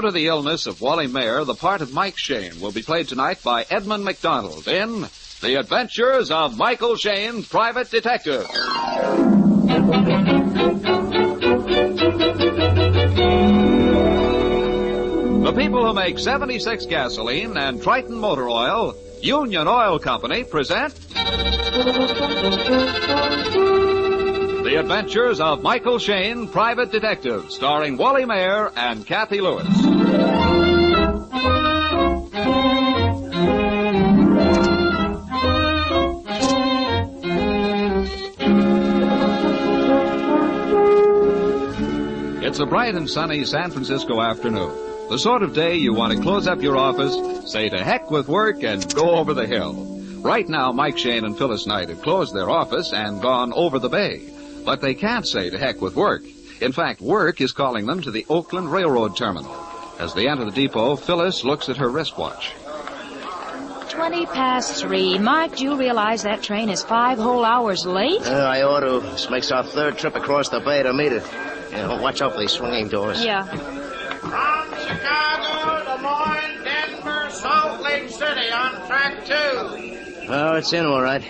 to the illness of Wally Mayer, the part of Mike Shayne will be played tonight by Edmund McDonald in The Adventures of Michael Shayne, Private Detective. The people who make 76 gasoline and Triton motor oil, Union Oil Company, present The Adventures of Michael Shayne, Private Detective, starring Wally Mayer and Kathy Lewis. It's a bright and sunny San Francisco afternoon. The sort of day you want to close up your office, say to heck with work, and go over the hill. Right now, Mike Shayne and Phyllis Knight have closed their office and gone over the bay. But they can't say to heck with work. In fact, work is calling them to the Oakland Railroad Terminal. As they enter the depot, Phyllis looks at her wristwatch. 3:20. Mike, do you realize that train is 5 whole hours late? I ought to. This makes our third trip across the bay to meet it. Watch out for these swinging doors. Yeah. From Chicago, Des Moines, Denver, Salt Lake City on track 2. Oh, it's in all right.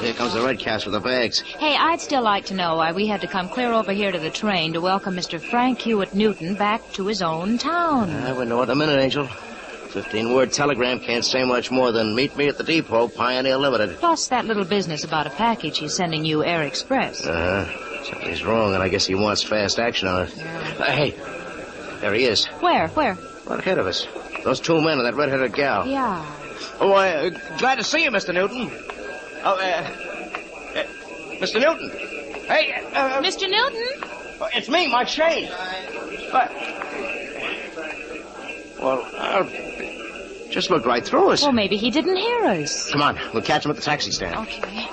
Here comes the red cast with the bags. Hey, I'd still like to know why we had to come clear over here to the train to welcome Mr. Frank Hewitt Newton back to his own town. We'll know in a minute, Angel. 15-word telegram can't say much more than meet me at the depot, Pioneer Limited. Plus that little business about a package he's sending you Air Express. Something's wrong, and I guess he wants fast action on it. Yeah. Hey, there he is. Where? Right ahead of us. Those 2 men and that red-headed gal. Yeah. Oh, glad to see you, Mr. Newton. Mr. Newton. Hey, Mr. Newton? It's me, Mike Shayne. Well, just looked right through us. Well, maybe he didn't hear us. Come on, we'll catch him at the taxi stand. Okay.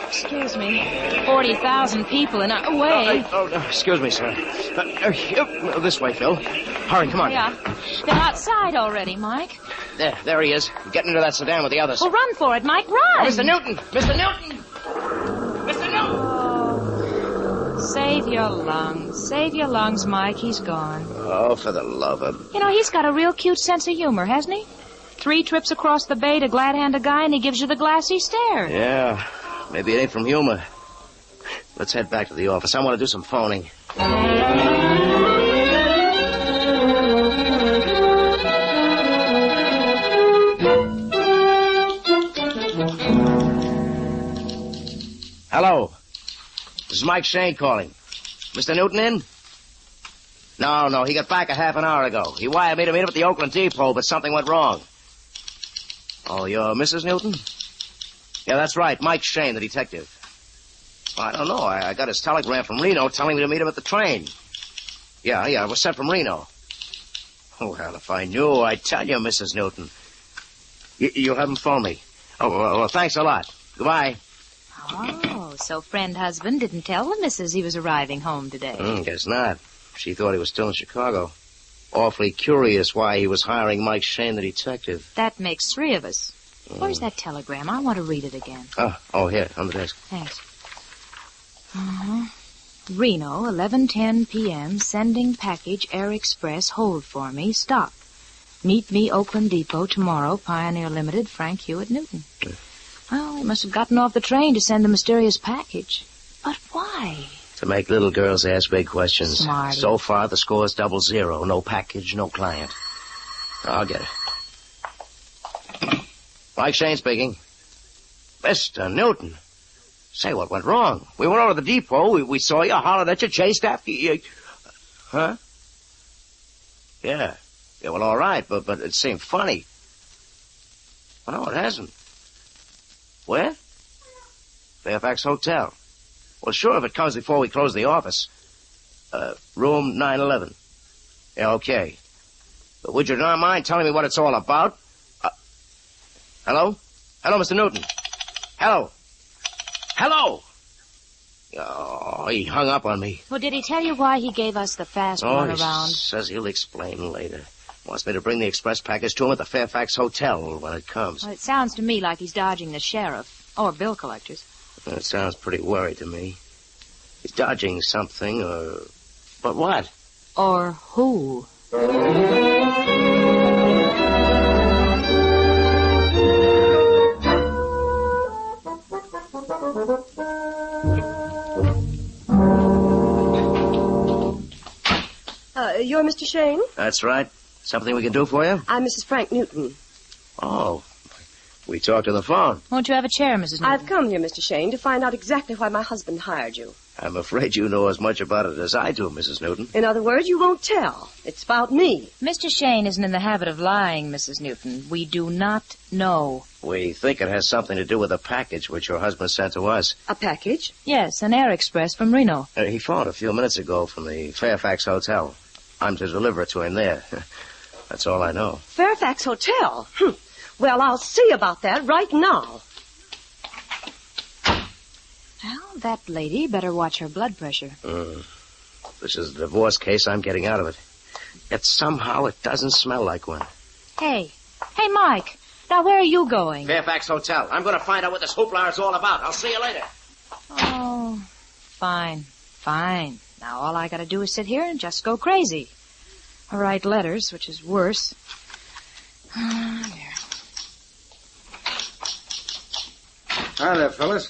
Excuse me. 40,000 people in our way. Excuse me, sir. This way, Phil. Hurry, come on. Yeah. They're outside already, Mike. There he is. Getting into that sedan with the others. Well, run for it, Mike, run! Oh, Mr. Newton! Mr. Newton! Mr. Newton! Oh, save your lungs. Save your lungs, Mike. He's gone. Oh, for the love of... You know, he's got a real cute sense of humor, hasn't he? 3 trips across the bay to glad-hand a guy, and he gives you the glassy stare. Yeah. Maybe it ain't from humor. Let's head back to the office. I want to do some phoning. Hello. This is Mike Shayne calling. Mr. Newton in? No, he got back a half an hour ago. He wired me to meet him at the Oakland depot, but something went wrong. Oh, you're Mrs. Newton? Yeah, that's right. Mike Shayne, the detective. I don't know. I got his telegram from Reno telling me to meet him at the train. Yeah, it was sent from Reno. Oh, well, if I knew, I'd tell you, Mrs. Newton. You'll have him phone me. Oh, well, thanks a lot. Goodbye. Oh, so friend husband didn't tell the missus he was arriving home today. Guess not. She thought he was still in Chicago. Awfully curious why he was hiring Mike Shayne, the detective. That makes 3 of us. Where's that telegram? I want to read it again. Oh, here, on the desk. Thanks. Reno, 11:10 p.m., sending package Air Express, hold for me, stop. Meet me Oakland Depot tomorrow, Pioneer Limited, Frank Hewitt Newton. Well, they must have gotten off the train to send the mysterious package. But why? To make little girls ask big questions. Smarty. So far, the score's 0-0. No package, no client. I'll get it. Mike Shayne speaking. Mr. Newton. Say, what went wrong? We went over to the depot. We saw you, hollered at you, chased after you. Huh? Yeah, well, all right, but it seemed funny. Well, no, it hasn't. Where? Fairfax Hotel. Well, sure, if it comes before we close the office. Room 911. Yeah, okay. But would you not mind telling me what it's all about? Hello? Hello, Mr. Newton. Hello? Oh, he hung up on me. Well, did he tell you why he gave us the fast run around? He says he'll explain later. Wants me to bring the express package to him at the Fairfax Hotel when it comes. Well, it sounds to me like he's dodging the sheriff or bill collectors. It sounds pretty worried to me. He's dodging something, or... But what? Or who? You're Mr. Shayne? That's right. Something we can do for you? I'm Mrs. Frank Newton. Oh, we talked on the phone. Won't you have a chair, Mrs. Newton? I've come here, Mr. Shayne, to find out exactly why my husband hired you. I'm afraid you know as much about it as I do, Mrs. Newton. In other words, you won't tell. It's about me. Mr. Shayne isn't in the habit of lying, Mrs. Newton. We do not know. We think it has something to do with a package which your husband sent to us. A package? Yes, an air express from Reno. He phoned a few minutes ago from the Fairfax Hotel. I'm to deliver it to him there. That's all I know. Fairfax Hotel? Well, I'll see about that right now. Well, that lady better watch her blood pressure. This is a divorce case. I'm getting out of it. Yet somehow it doesn't smell like one. Hey, Mike. Now, where are you going? Fairfax Hotel. I'm going to find out what this hoopla is all about. I'll see you later. Oh, fine. Now, all I got to do is sit here and just go crazy. Or write letters, which is worse. There. Hi there, Phyllis.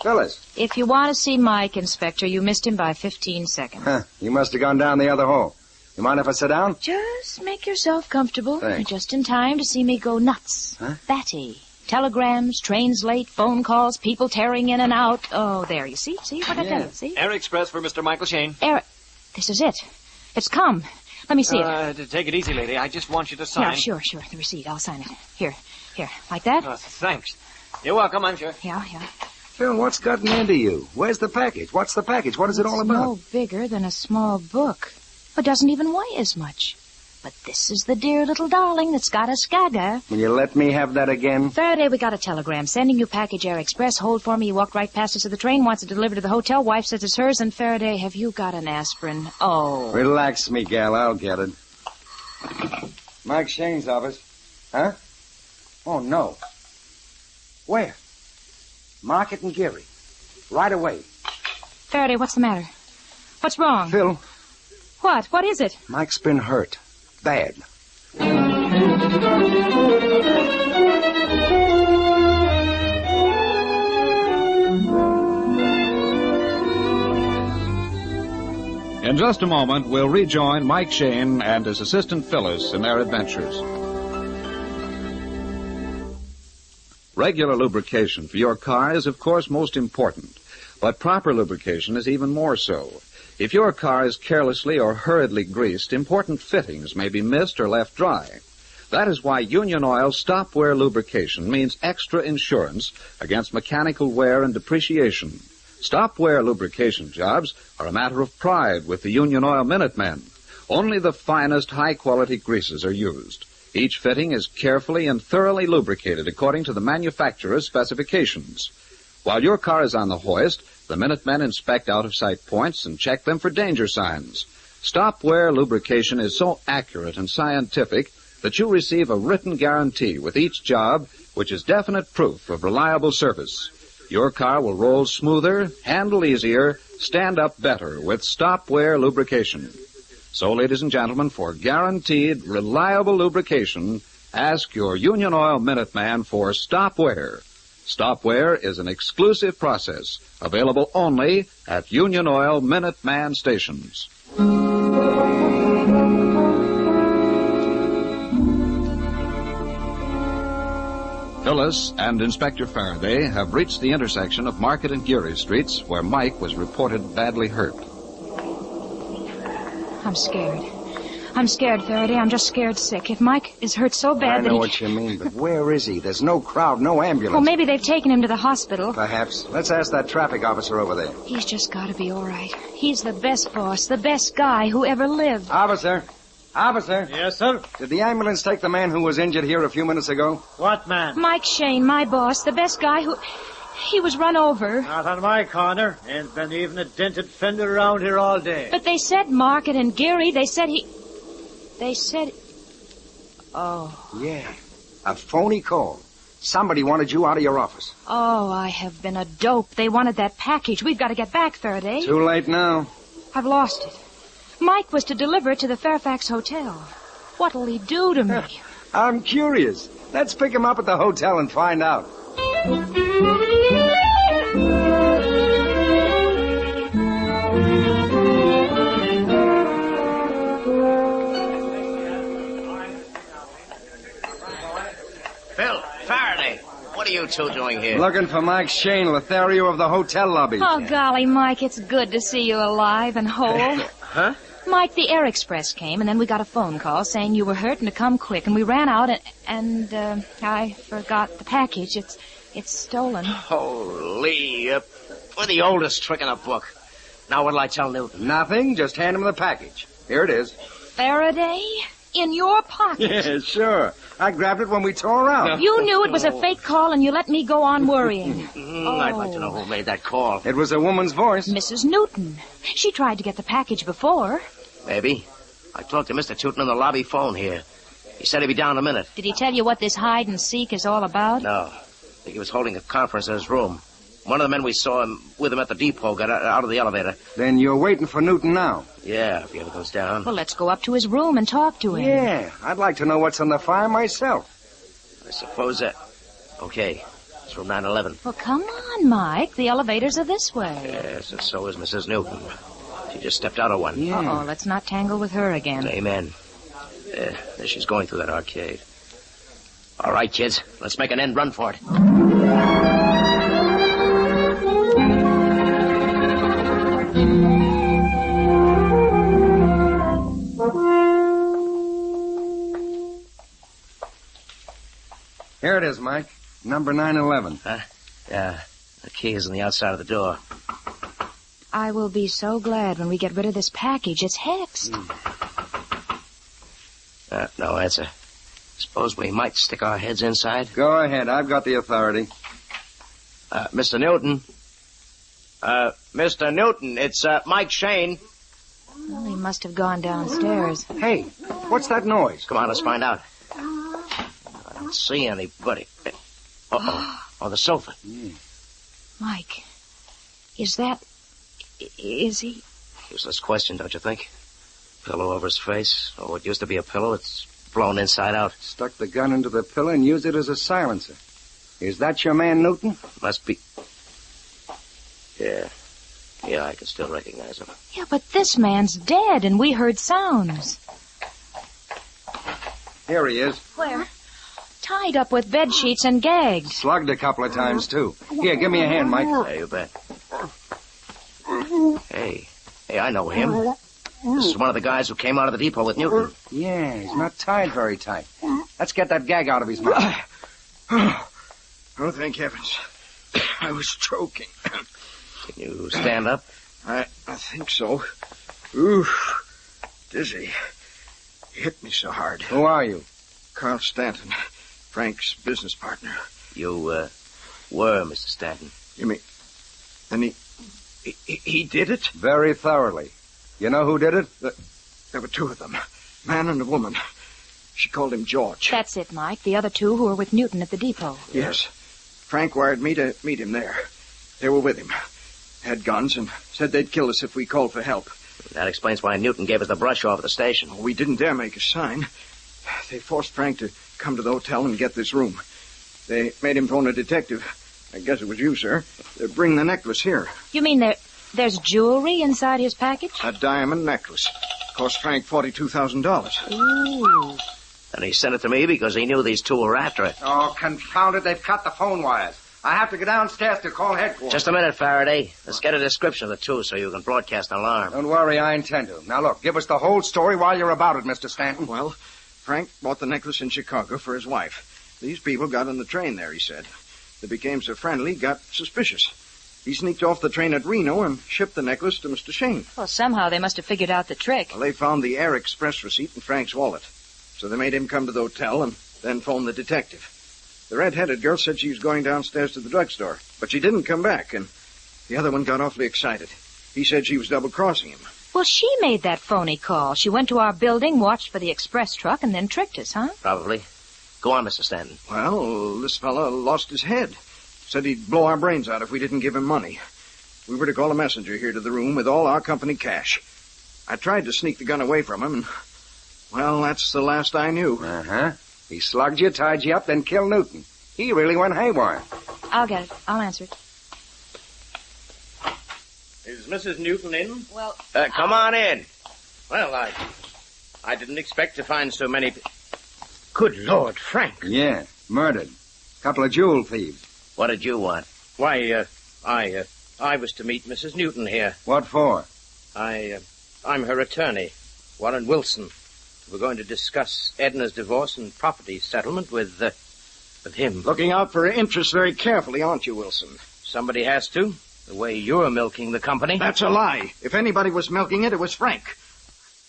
Phyllis. If you want to see Mike, Inspector, you missed him by 15 seconds. Huh, you must have gone down the other hall. You mind if I sit down? Just make yourself comfortable. Thanks. You're just in time to see me go nuts. Huh? Batty. Telegrams, trains late, phone calls, people tearing in and out. Oh, there, you see? See what I tell you? See? Air Express for Mr. Michael Shayne. This is it. It's come. Let me see it. Take it easy, lady. I just want you to sign. Yeah, sure. The receipt. I'll sign it. Here. Like that? Thanks. You're welcome, I'm sure. Yeah. Phil, what's gotten into you? Where's the package? What's the package? What is it all It's about? no bigger than a small book. It doesn't even weigh as much. But this is the dear little darling that's got a skagga. Will you let me have that again? Faraday, we got a telegram. Sending you package Air Express. Hold for me. You walked right past us to the train. Wants it delivered to the hotel. Wife says it's hers. And Faraday, have you got an aspirin? Oh. Relax me, gal. I'll get it. Mike Shayne's office. Huh? Oh, no. Where? Market and Geary. Right away. Faraday, what's the matter? What's wrong? Phil, What? What is it? Mike's been hurt. Bad. In just a moment, we'll rejoin Mike Shayne and his assistant Phyllis in their adventures. Regular lubrication for your car is, of course, most important, but proper lubrication is even more so. If your car is carelessly or hurriedly greased, important fittings may be missed or left dry. That is why Union Oil stop-wear lubrication means extra insurance against mechanical wear and depreciation. Stop-wear lubrication jobs are a matter of pride with the Union Oil Minutemen. Only the finest high-quality greases are used. Each fitting is carefully and thoroughly lubricated according to the manufacturer's specifications. While your car is on the hoist, the Minutemen inspect out-of-sight points and check them for danger signs. Stop-wear lubrication is so accurate and scientific that you receive a written guarantee with each job, which is definite proof of reliable service. Your car will roll smoother, handle easier, stand up better with stop-wear lubrication. So, ladies and gentlemen, for guaranteed, reliable lubrication, ask your Union Oil Minuteman for stop-wear. Stop-wear is an exclusive process available only at Union Oil Minuteman stations. Phyllis and Inspector Faraday have reached the intersection of Market and Geary Streets, where Mike was reported badly hurt. I'm scared, Faraday. I'm just scared sick. If Mike is hurt so bad I know what you mean, but where is he? There's no crowd, no ambulance. Well, maybe they've taken him to the hospital. Perhaps. Let's ask that traffic officer over there. He's just got to be all right. He's the best boss, the best guy who ever lived. Officer. Yes, sir? Did the ambulance take the man who was injured here a few minutes ago? What man? Mike Shayne, my boss, the best guy who... He was run over. Not on my corner. Ain't been even a dented fender around here all day. But they said Market and Geary. They said... Oh. Yeah. A phony call. Somebody wanted you out of your office. Oh, I have been a dope. They wanted that package. We've got to get back, Faraday. Too late now. I've lost it. Mike was to deliver it to the Fairfax Hotel. What'll he do to me? I'm curious. Let's pick him up at the hotel and find out. Phil, Faraday, what are you two doing here? Looking for Mike Shayne, Lothario of the hotel lobby. Oh, golly, Mike, it's good to see you alive and whole. Huh? Mike, the Air Express came, and then we got a phone call saying you were hurt and to come quick, and we ran out, and I forgot the package. It's stolen. Holy, we're the oldest trick in the book. Now what'll I tell Newton? Nothing. Just hand him the package. Here it is. Faraday? In your pocket? Yeah, sure. I grabbed it when we tore out. You knew it was a fake call, and you let me go on worrying. I'd like to know who made that call. It was a woman's voice. Mrs. Newton. She tried to get the package before. Maybe. I talked to Mr. Tootin on the lobby phone here. He said he'd be down in a minute. Did he tell you what this hide and seek is all about? No. I think he was holding a conference in his room. One of the men we saw him with him at the depot got out of the elevator. Then you're waiting for Newton now. Yeah, if he ever goes down. Well, let's go up to his room and talk to him. Yeah, I'd like to know what's on the fire myself. I suppose that... Okay, it's room 911. Well, come on, Mike. The elevators are this way. Yes, and so is Mrs. Newton. She just stepped out of one. Yeah. Uh-oh, let's not tangle with her again. Amen. There she's going through that arcade. All right, kids, let's make an end run for it. Here it is, Mike. Number 911. Huh? Yeah, the key is on the outside of the door. I will be so glad when we get rid of this package. It's hexed. No answer. Suppose we might stick our heads inside? Go ahead. I've got the authority. Mr. Newton. Mr. Newton, it's Mike Shayne. Well, he must have gone downstairs. Hey, what's that noise? Come on, let's find out. I don't see anybody. Uh-oh. On the sofa. Mike, is he... Useless question, don't you think? Pillow over his face. Oh, what used to be a pillow, it's blown inside out. Stuck the gun into the pillow and used it as a silencer. Is that your man, Newton? Must be... Yeah. Yeah, I can still recognize him. Yeah, but this man's dead, and we heard sounds. Here he is. Where? Tied up with bed sheets and gagged. Slugged a couple of times, too. Here, give me a hand, Mike. Yeah, you bet. Hey, I know him. This is one of the guys who came out of the depot with Newton. Yeah, he's not tied very tight. Let's get that gag out of his mouth. Oh, thank heavens. I was choking. Can you stand up? I think so. Ooh, dizzy. He hit me so hard. Who are you? Carl Stanton, Frank's business partner. You, were Mr. Stanton. You mean... Then he did it? Very thoroughly. You know who did it? There were two of them. Man and a woman. She called him George. That's it, Mike. The other two who were with Newton at the depot. Yes. Frank wired me to meet him there. They were with him. Had guns and said they'd kill us if we called for help. That explains why Newton gave us the brush off at the station. We didn't dare make a sign. They forced Frank to come to the hotel and get this room. They made him phone a detective. I guess it was you, sir. Bring the necklace here. You mean there's jewelry inside his package? A diamond necklace. Cost Frank $42,000. Ooh. And he sent it to me because he knew these two were after it. Oh, confound it. They've cut the phone wires. I have to go downstairs to call headquarters. Just a minute, Faraday. Let's get a description of the two so you can broadcast an alarm. Don't worry, I intend to. Now, look, give us the whole story while you're about it, Mr. Stanton. Well, Frank bought the necklace in Chicago for his wife. These people got on the train there, he said. They became so friendly, got suspicious. He sneaked off the train at Reno and shipped the necklace to Mr. Shayne. Well, somehow they must have figured out the trick. Well, they found the Air Express receipt in Frank's wallet. So they made him come to the hotel and then phone the detective. The red-headed girl said she was going downstairs to the drugstore, but she didn't come back, and the other one got awfully excited. He said she was double-crossing him. Well, she made that phony call. She went to our building, watched for the express truck, and then tricked us, huh? Probably. Go on, Mr. Stanton. Well, this fella lost his head. Said he'd blow our brains out if we didn't give him money. We were to call a messenger here to the room with all our company cash. I tried to sneak the gun away from him, and, well, that's the last I knew. Uh-huh. He slugged you, tied you up, then killed Newton. He really went haywire. I'll get it. I'll answer it. Is Mrs. Newton in? Well, Come on in. Well, I didn't expect to find so many... Good Lord, Frank. Yeah, murdered. Couple of jewel thieves. What did you want? Why, I was to meet Mrs. Newton here. What for? I'm her attorney, Warren Wilson. We're going to discuss Edna's divorce and property settlement with him. Looking out for her interests very carefully, aren't you, Wilson? Somebody has to. The way you're milking the company. That's a lie. If anybody was milking it, it was Frank.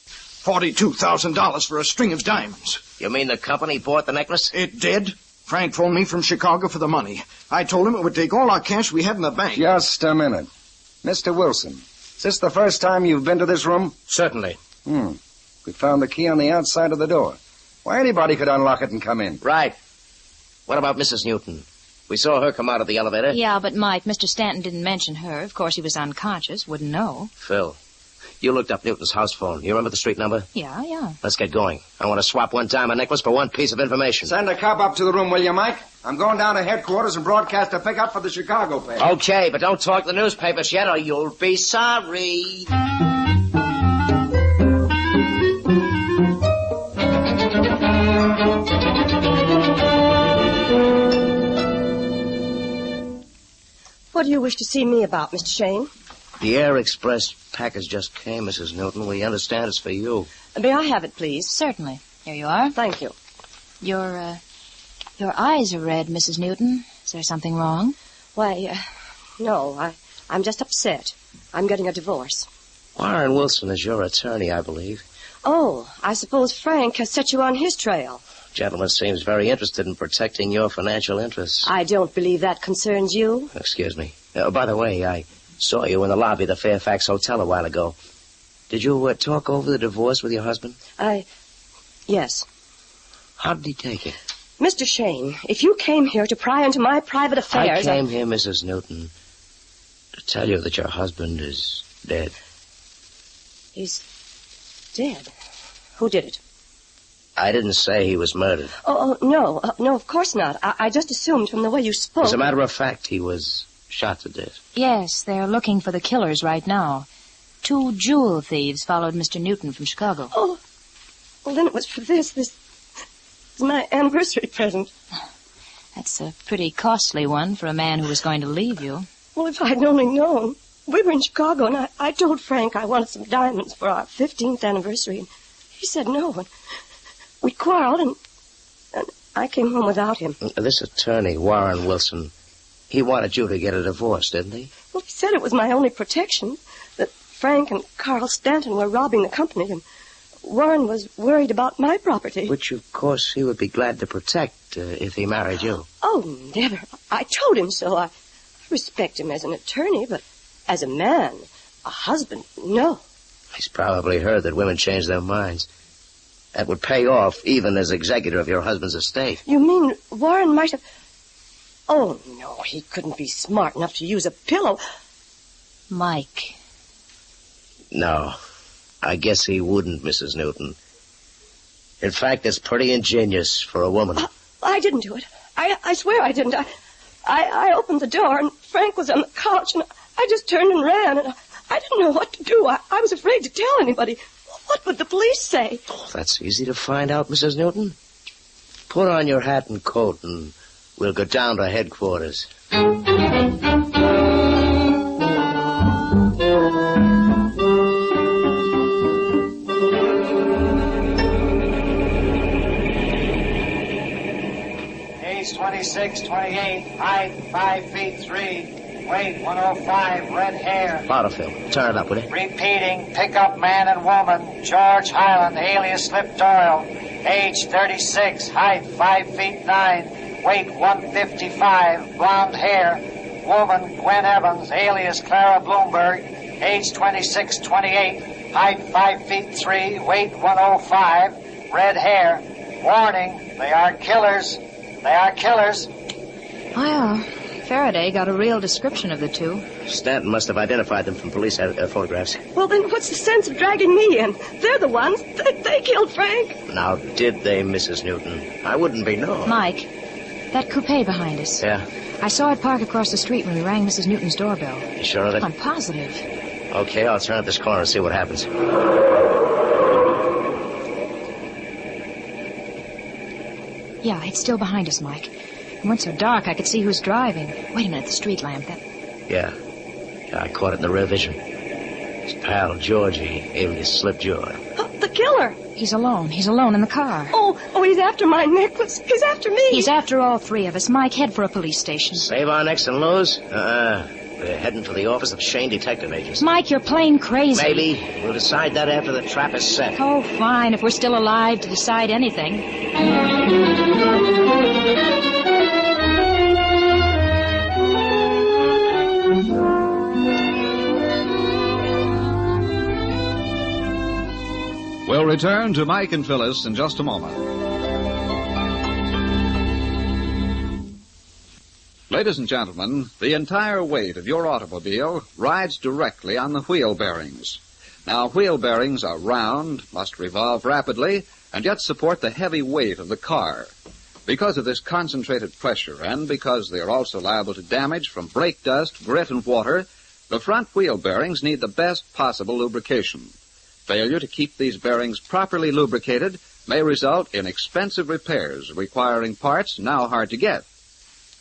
$42,000 for a string of diamonds. You mean the company bought the necklace? It did. Frank phoned me from Chicago for the money. I told him it would take all our cash we had in the bank. Just a minute. Mr. Wilson, is this the first time you've been to this room? Certainly. We found the key on the outside of the door. Why, anybody could unlock it and come in. Right. What about Mrs. Newton? We saw her come out of the elevator. yeah, but Mike, Mr. Stanton didn't mention her. Of course, he was unconscious. Wouldn't know. Phil, you looked up Newton's house phone. You remember the street number? Yeah. Let's get going. I want to swap one diamond necklace for one piece of information. Send a cop up to the room, will you, Mike? I'm going down to headquarters and broadcast a pickup for the Chicago paper. Okay, but don't talk the newspapers yet or you'll be sorry. What do you wish to see me about, Mr. Shayne? The Air Express package just came, Mrs. Newton. We understand it's for you. May I have it, please? Certainly. Here you are. Thank you. Your eyes are red, Mrs. Newton. Is there something wrong? Why, no. I'm just upset. I'm getting a divorce. Warren Wilson is your attorney, I believe. Oh, I suppose Frank has set you on his trail. Gentleman seems very interested in protecting your financial interests. I don't believe that concerns you. Excuse me. By the way, I saw you in the lobby of the Fairfax Hotel a while ago. Did you talk over the divorce with your husband? Yes. How did he take it? Mr. Shayne, if you came here to pry into my private affairs... I came here, Mrs. Newton, to tell you that your husband is dead. He's dead? Who did it? I didn't say he was murdered. No, of course not. I just assumed from the way you spoke... As a matter of fact, he was shot to death. Yes, they're looking for the killers right now. 2 jewel thieves followed Mr. Newton from Chicago. Oh, well, then it was for this. This is my anniversary present. That's a pretty costly one for a man who was going to leave you. Well, if I'd only known. We were in Chicago, and I told Frank I wanted some diamonds for our 15th anniversary, and he said no, and we quarreled, and I came home without him. This attorney, Warren Wilson, he wanted you to get a divorce, didn't he? Well, he said it was my only protection, that Frank and Carl Stanton were robbing the company, and Warren was worried about my property. Which, of course, he would be glad to protect if he married you. Oh, never. I told him so. I respect him as an attorney, but as a man, a husband, no. He's probably heard that women change their minds. That would pay off even as executor of your husband's estate. You mean Warren might have... Oh, no, he couldn't be smart enough to use a pillow. Mike. No, I guess he wouldn't, Mrs. Newton. In fact, it's pretty ingenious for a woman. I didn't do it. I swear I didn't. I opened the door, and Frank was on the couch, and I just turned and ran, and I didn't know what to do. I was afraid to tell anybody. What would the police say? Oh, that's easy to find out, Mrs. Newton. Put on your hat and coat, and we'll go down to headquarters. Age 26, 28, height 5 feet 3. Weight 105, red hair. Louder, Phil. Turn it up, will you? Repeating, pickup man and woman. George Highland, alias Slip Doyle. Age 36, height 5 feet 9. Weight 155, blonde hair. Woman, Gwen Evans, alias Clara Bloomberg. Age 26, 28. Height 5 feet 3. Weight 105, red hair. Warning, they are killers. They are killers. Well, Faraday got a real description of the two. Stanton must have identified them from police photographs. Well, then what's the sense of dragging me in? They're the ones. They killed Frank. Now, did they, Mrs. Newton? I wouldn't be known. Mike, that coupe behind us. Yeah? I saw it park across the street when we rang Mrs. Newton's doorbell. You sure of it? I'm positive. Okay, I'll turn up this corner and see what happens. Yeah, it's still behind us, Mike. It went so dark I could see who's driving. Wait a minute, the street lamp. Yeah, I caught it in the rear vision. His pal, Georgie, alias Slipjaw. The killer. He's alone. He's alone in the car. Oh, he's after my necklace. He's after me. He's after all three of us. Mike, head for a police station. Save our necks and lose? We're heading for the office of Shayne Detective Agency. Mike, you're plain crazy. Maybe. We'll decide that after the trap is set. Oh, fine, if we're still alive to decide anything. We'll return to Mike and Phyllis in just a moment. Ladies and gentlemen, the entire weight of your automobile rides directly on the wheel bearings. Now, wheel bearings are round, must revolve rapidly, and yet support the heavy weight of the car. Because of this concentrated pressure, and because they are also liable to damage from brake dust, grit, and water, the front wheel bearings need the best possible lubrication. Failure to keep these bearings properly lubricated may result in expensive repairs requiring parts now hard to get.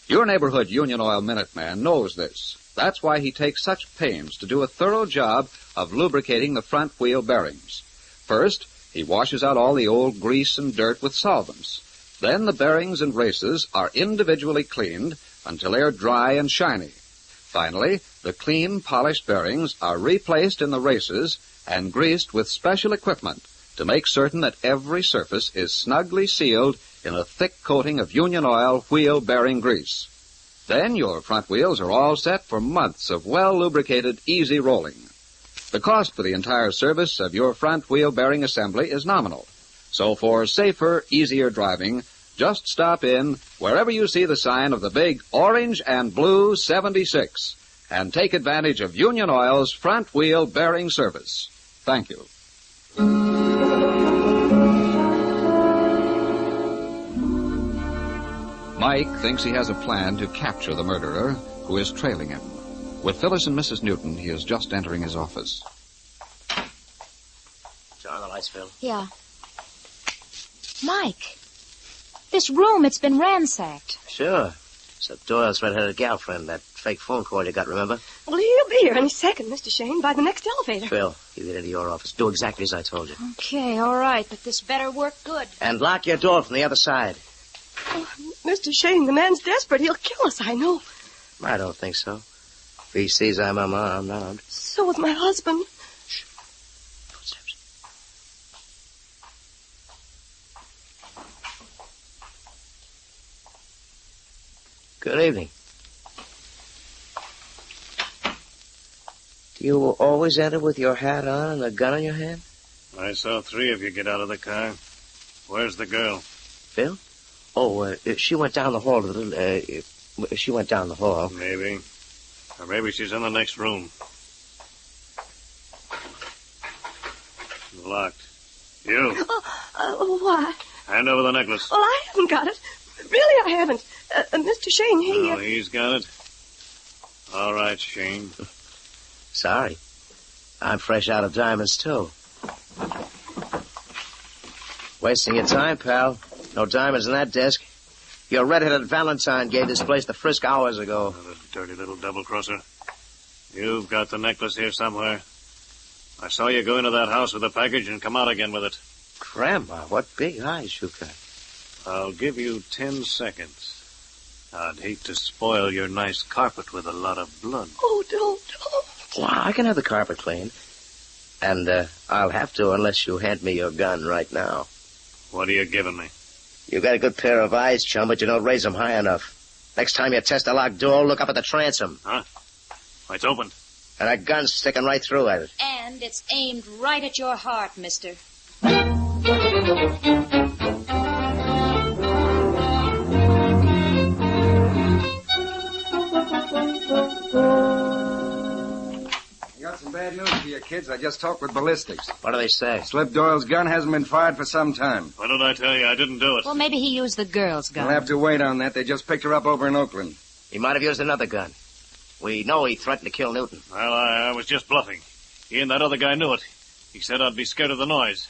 Your neighborhood Union Oil Minuteman knows this. That's why he takes such pains to do a thorough job of lubricating the front wheel bearings. First, he washes out all the old grease and dirt with solvents. Then the bearings and races are individually cleaned until they are dry and shiny. Finally, the clean, polished bearings are replaced in the races and greased with special equipment to make certain that every surface is snugly sealed in a thick coating of Union Oil wheel bearing grease. Then your front wheels are all set for months of well-lubricated, easy rolling. The cost for the entire service of your front wheel bearing assembly is nominal. So for safer, easier driving, just stop in wherever you see the sign of the big orange and blue 76 and take advantage of Union Oil's front wheel bearing service. Thank you. Mike thinks he has a plan to capture the murderer who is trailing him. With Phyllis and Mrs. Newton, he is just entering his office. Turn on the lights, Phil. Yeah. Mike, this room, it's been ransacked. Sure. Except Doyle's red-headed gal friend, that fake phone call you got, remember? Well, he'll be here any second, Mr. Shayne, by the next elevator. Phil, you get into your office. Do exactly as I told you. Okay, all right, but this better work good. And lock your door from the other side. Oh, Mr. Shayne, the man's desperate. He'll kill us, I know. I don't think so. If he sees I'm unarmed. So was my husband. Shh. Footsteps. Good evening. Do you always enter with your hat on and a gun in your hand? I saw three of you get out of the car. Where's the girl? Phil? Oh, she went down the hall to the little, she went down the hall. Maybe. Or maybe she's in the next room. Locked. You. Why? Hand over the necklace. Well, I haven't got it. Really, I haven't. Mr. Shayne, he... Oh, he's got it. All right, Shayne. Sorry. I'm fresh out of diamonds, too. Wasting your time, pal. No diamonds in that desk. Your red-headed Valentine gave this place the frisk hours ago. Oh, the dirty little double-crosser. You've got the necklace here somewhere. I saw you go into that house with the package and come out again with it. Grandma, what big eyes you got. I'll give you 10 seconds. I'd hate to spoil your nice carpet with a lot of blood. Oh, don't. Well, I can have the carpet cleaned. And I'll have to unless you hand me your gun right now. What are you giving me? You got a good pair of eyes, chum, but you don't raise them high enough. Next time you test a locked door, look up at the transom. Huh? It's open. And a gun's sticking right through at it. And it's aimed right at your heart, mister. to you, kids. I just talked with ballistics. What do they say? Slip Doyle's gun hasn't been fired for some time. What did I tell you? I didn't do it. Well, maybe he used the girl's gun. We'll have to wait on that. They just picked her up over in Oakland. He might have used another gun. We know he threatened to kill Newton. Well, I was just bluffing. He and that other guy knew it. He said I'd be scared of the noise.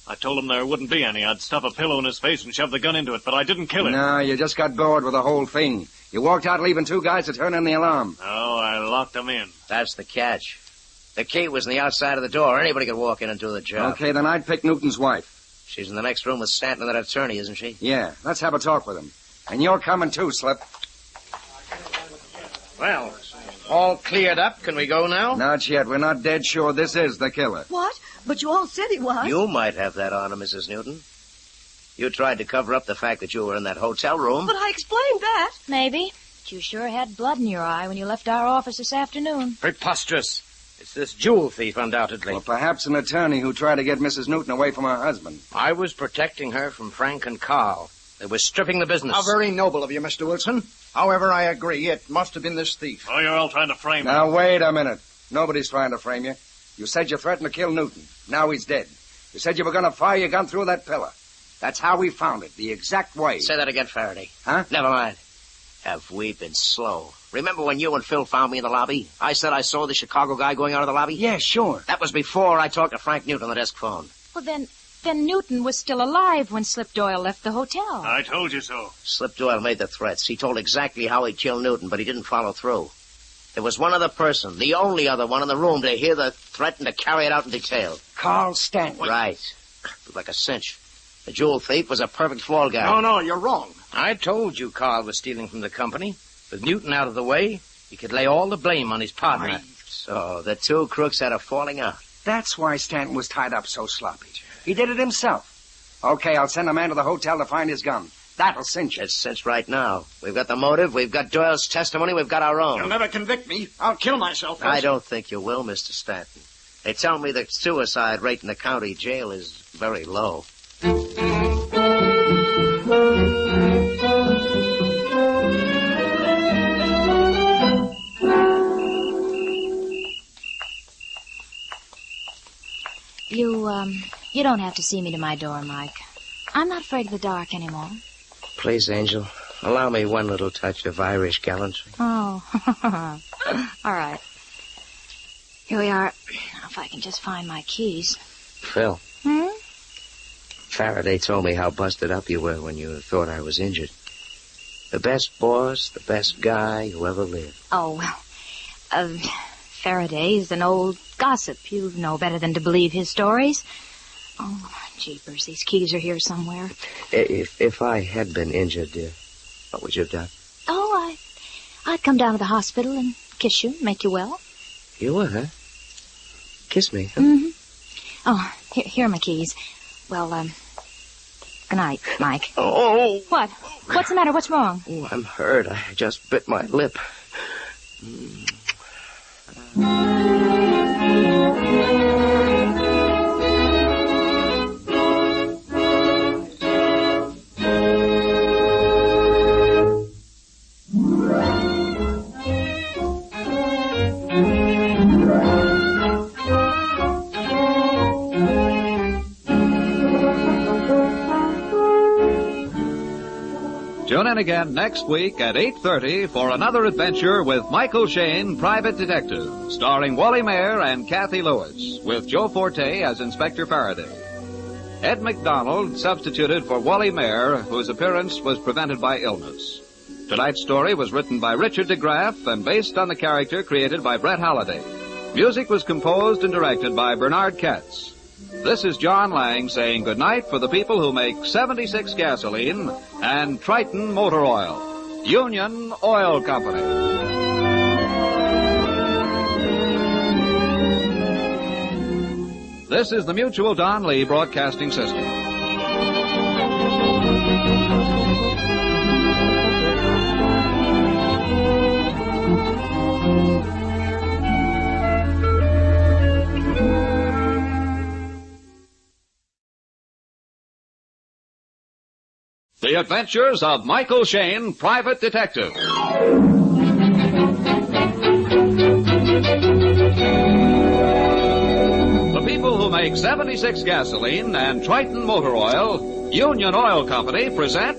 I told him there wouldn't be any. I'd stuff a pillow in his face and shove the gun into it, but I didn't kill him. No, you just got bored with the whole thing. You walked out leaving 2 guys to turn in the alarm. No, I locked them in. That's the catch. The key was in the outside of the door. Anybody could walk in and do the job. Okay, then I'd pick Newton's wife. She's in the next room with Stanton and that attorney, isn't she? Yeah, let's have a talk with him. And you're coming too, Slip. Well, all cleared up. Can we go now? Not yet. We're not dead sure this is the killer. What? But you all said he was. You might have that honor, Mrs. Newton. You tried to cover up the fact that you were in that hotel room. But I explained that. Maybe. But you sure had blood in your eye when you left our office this afternoon. Preposterous. It's this jewel thief, undoubtedly. Or perhaps an attorney who tried to get Mrs. Newton away from her husband. I was protecting her from Frank and Carl. They were stripping the business. How very noble of you, Mr. Wilson. However, I agree. It must have been this thief. Oh, you're all trying to frame me. Now, wait a minute. Nobody's trying to frame you. You said you threatened to kill Newton. Now he's dead. You said you were going to fire your gun through that pillar. That's how we found it, the exact way. Say that again, Faraday. Huh? Never mind. Have we been slow? Remember when you and Phil found me in the lobby? I said I saw the Chicago guy going out of the lobby? Yeah, sure. That was before I talked to Frank Newton on the desk phone. Well, then Newton was still alive when Slip Doyle left the hotel. I told you so. Slip Doyle made the threats. He told exactly how he'd kill Newton, but he didn't follow through. There was one other person, the only other one in the room to hear the threat and to carry it out in detail. Carl Stanton. Right. Looked like a cinch. The jewel thief was a perfect fall guy. No, you're wrong. I told you Carl was stealing from the company. With Newton out of the way, he could lay all the blame on his partner. So the 2 crooks had a falling out. That's why Stanton was tied up so sloppy. He did it himself. Okay, I'll send a man to the hotel to find his gun. That'll cinch it. It's cinched right now. We've got the motive, we've got Doyle's testimony, we've got our own. You'll never convict me. I'll kill myself first. I don't think you will, Mr. Stanton. They tell me the suicide rate in the county jail is very low. You don't have to see me to my door, Mike. I'm not afraid of the dark anymore. Please, Angel, allow me one little touch of Irish gallantry. Oh, all right. Here we are. If I can just find my keys. Phil. Hmm? Faraday told me how busted up you were when you thought I was injured. The best boss, the best guy who ever lived. Oh, well, Faraday is an old gossip. You know better than to believe his stories. Oh, jeepers, these keys are here somewhere. If I had been injured, what would you have done? Oh, I'd come down to the hospital and kiss you, make you well. You would, huh? Kiss me, huh? Mm-hmm. Oh, here are my keys. Well, good night, Mike. Oh! What? What's the matter? What's wrong? Oh, I'm hurt. I just bit my lip. Tune in again next week at 8:30 for another adventure with Michael Shayne, Private Detective, starring Wally Mayer and Kathy Lewis, with Joe Forte as Inspector Faraday. Ed McDonald substituted for Wally Mayer, whose appearance was prevented by illness. Tonight's story was written by Richard DeGraff and based on the character created by Brett Halliday. Music was composed and directed by Bernard Katz. This is John Lang saying goodnight for the people who make 76 gasoline and Triton Motor Oil. Union Oil Company. This is the Mutual Don Lee Broadcasting System. The Adventures of Michael Shayne, Private Detective. make 76 gasoline and Triton motor oil, Union Oil Company present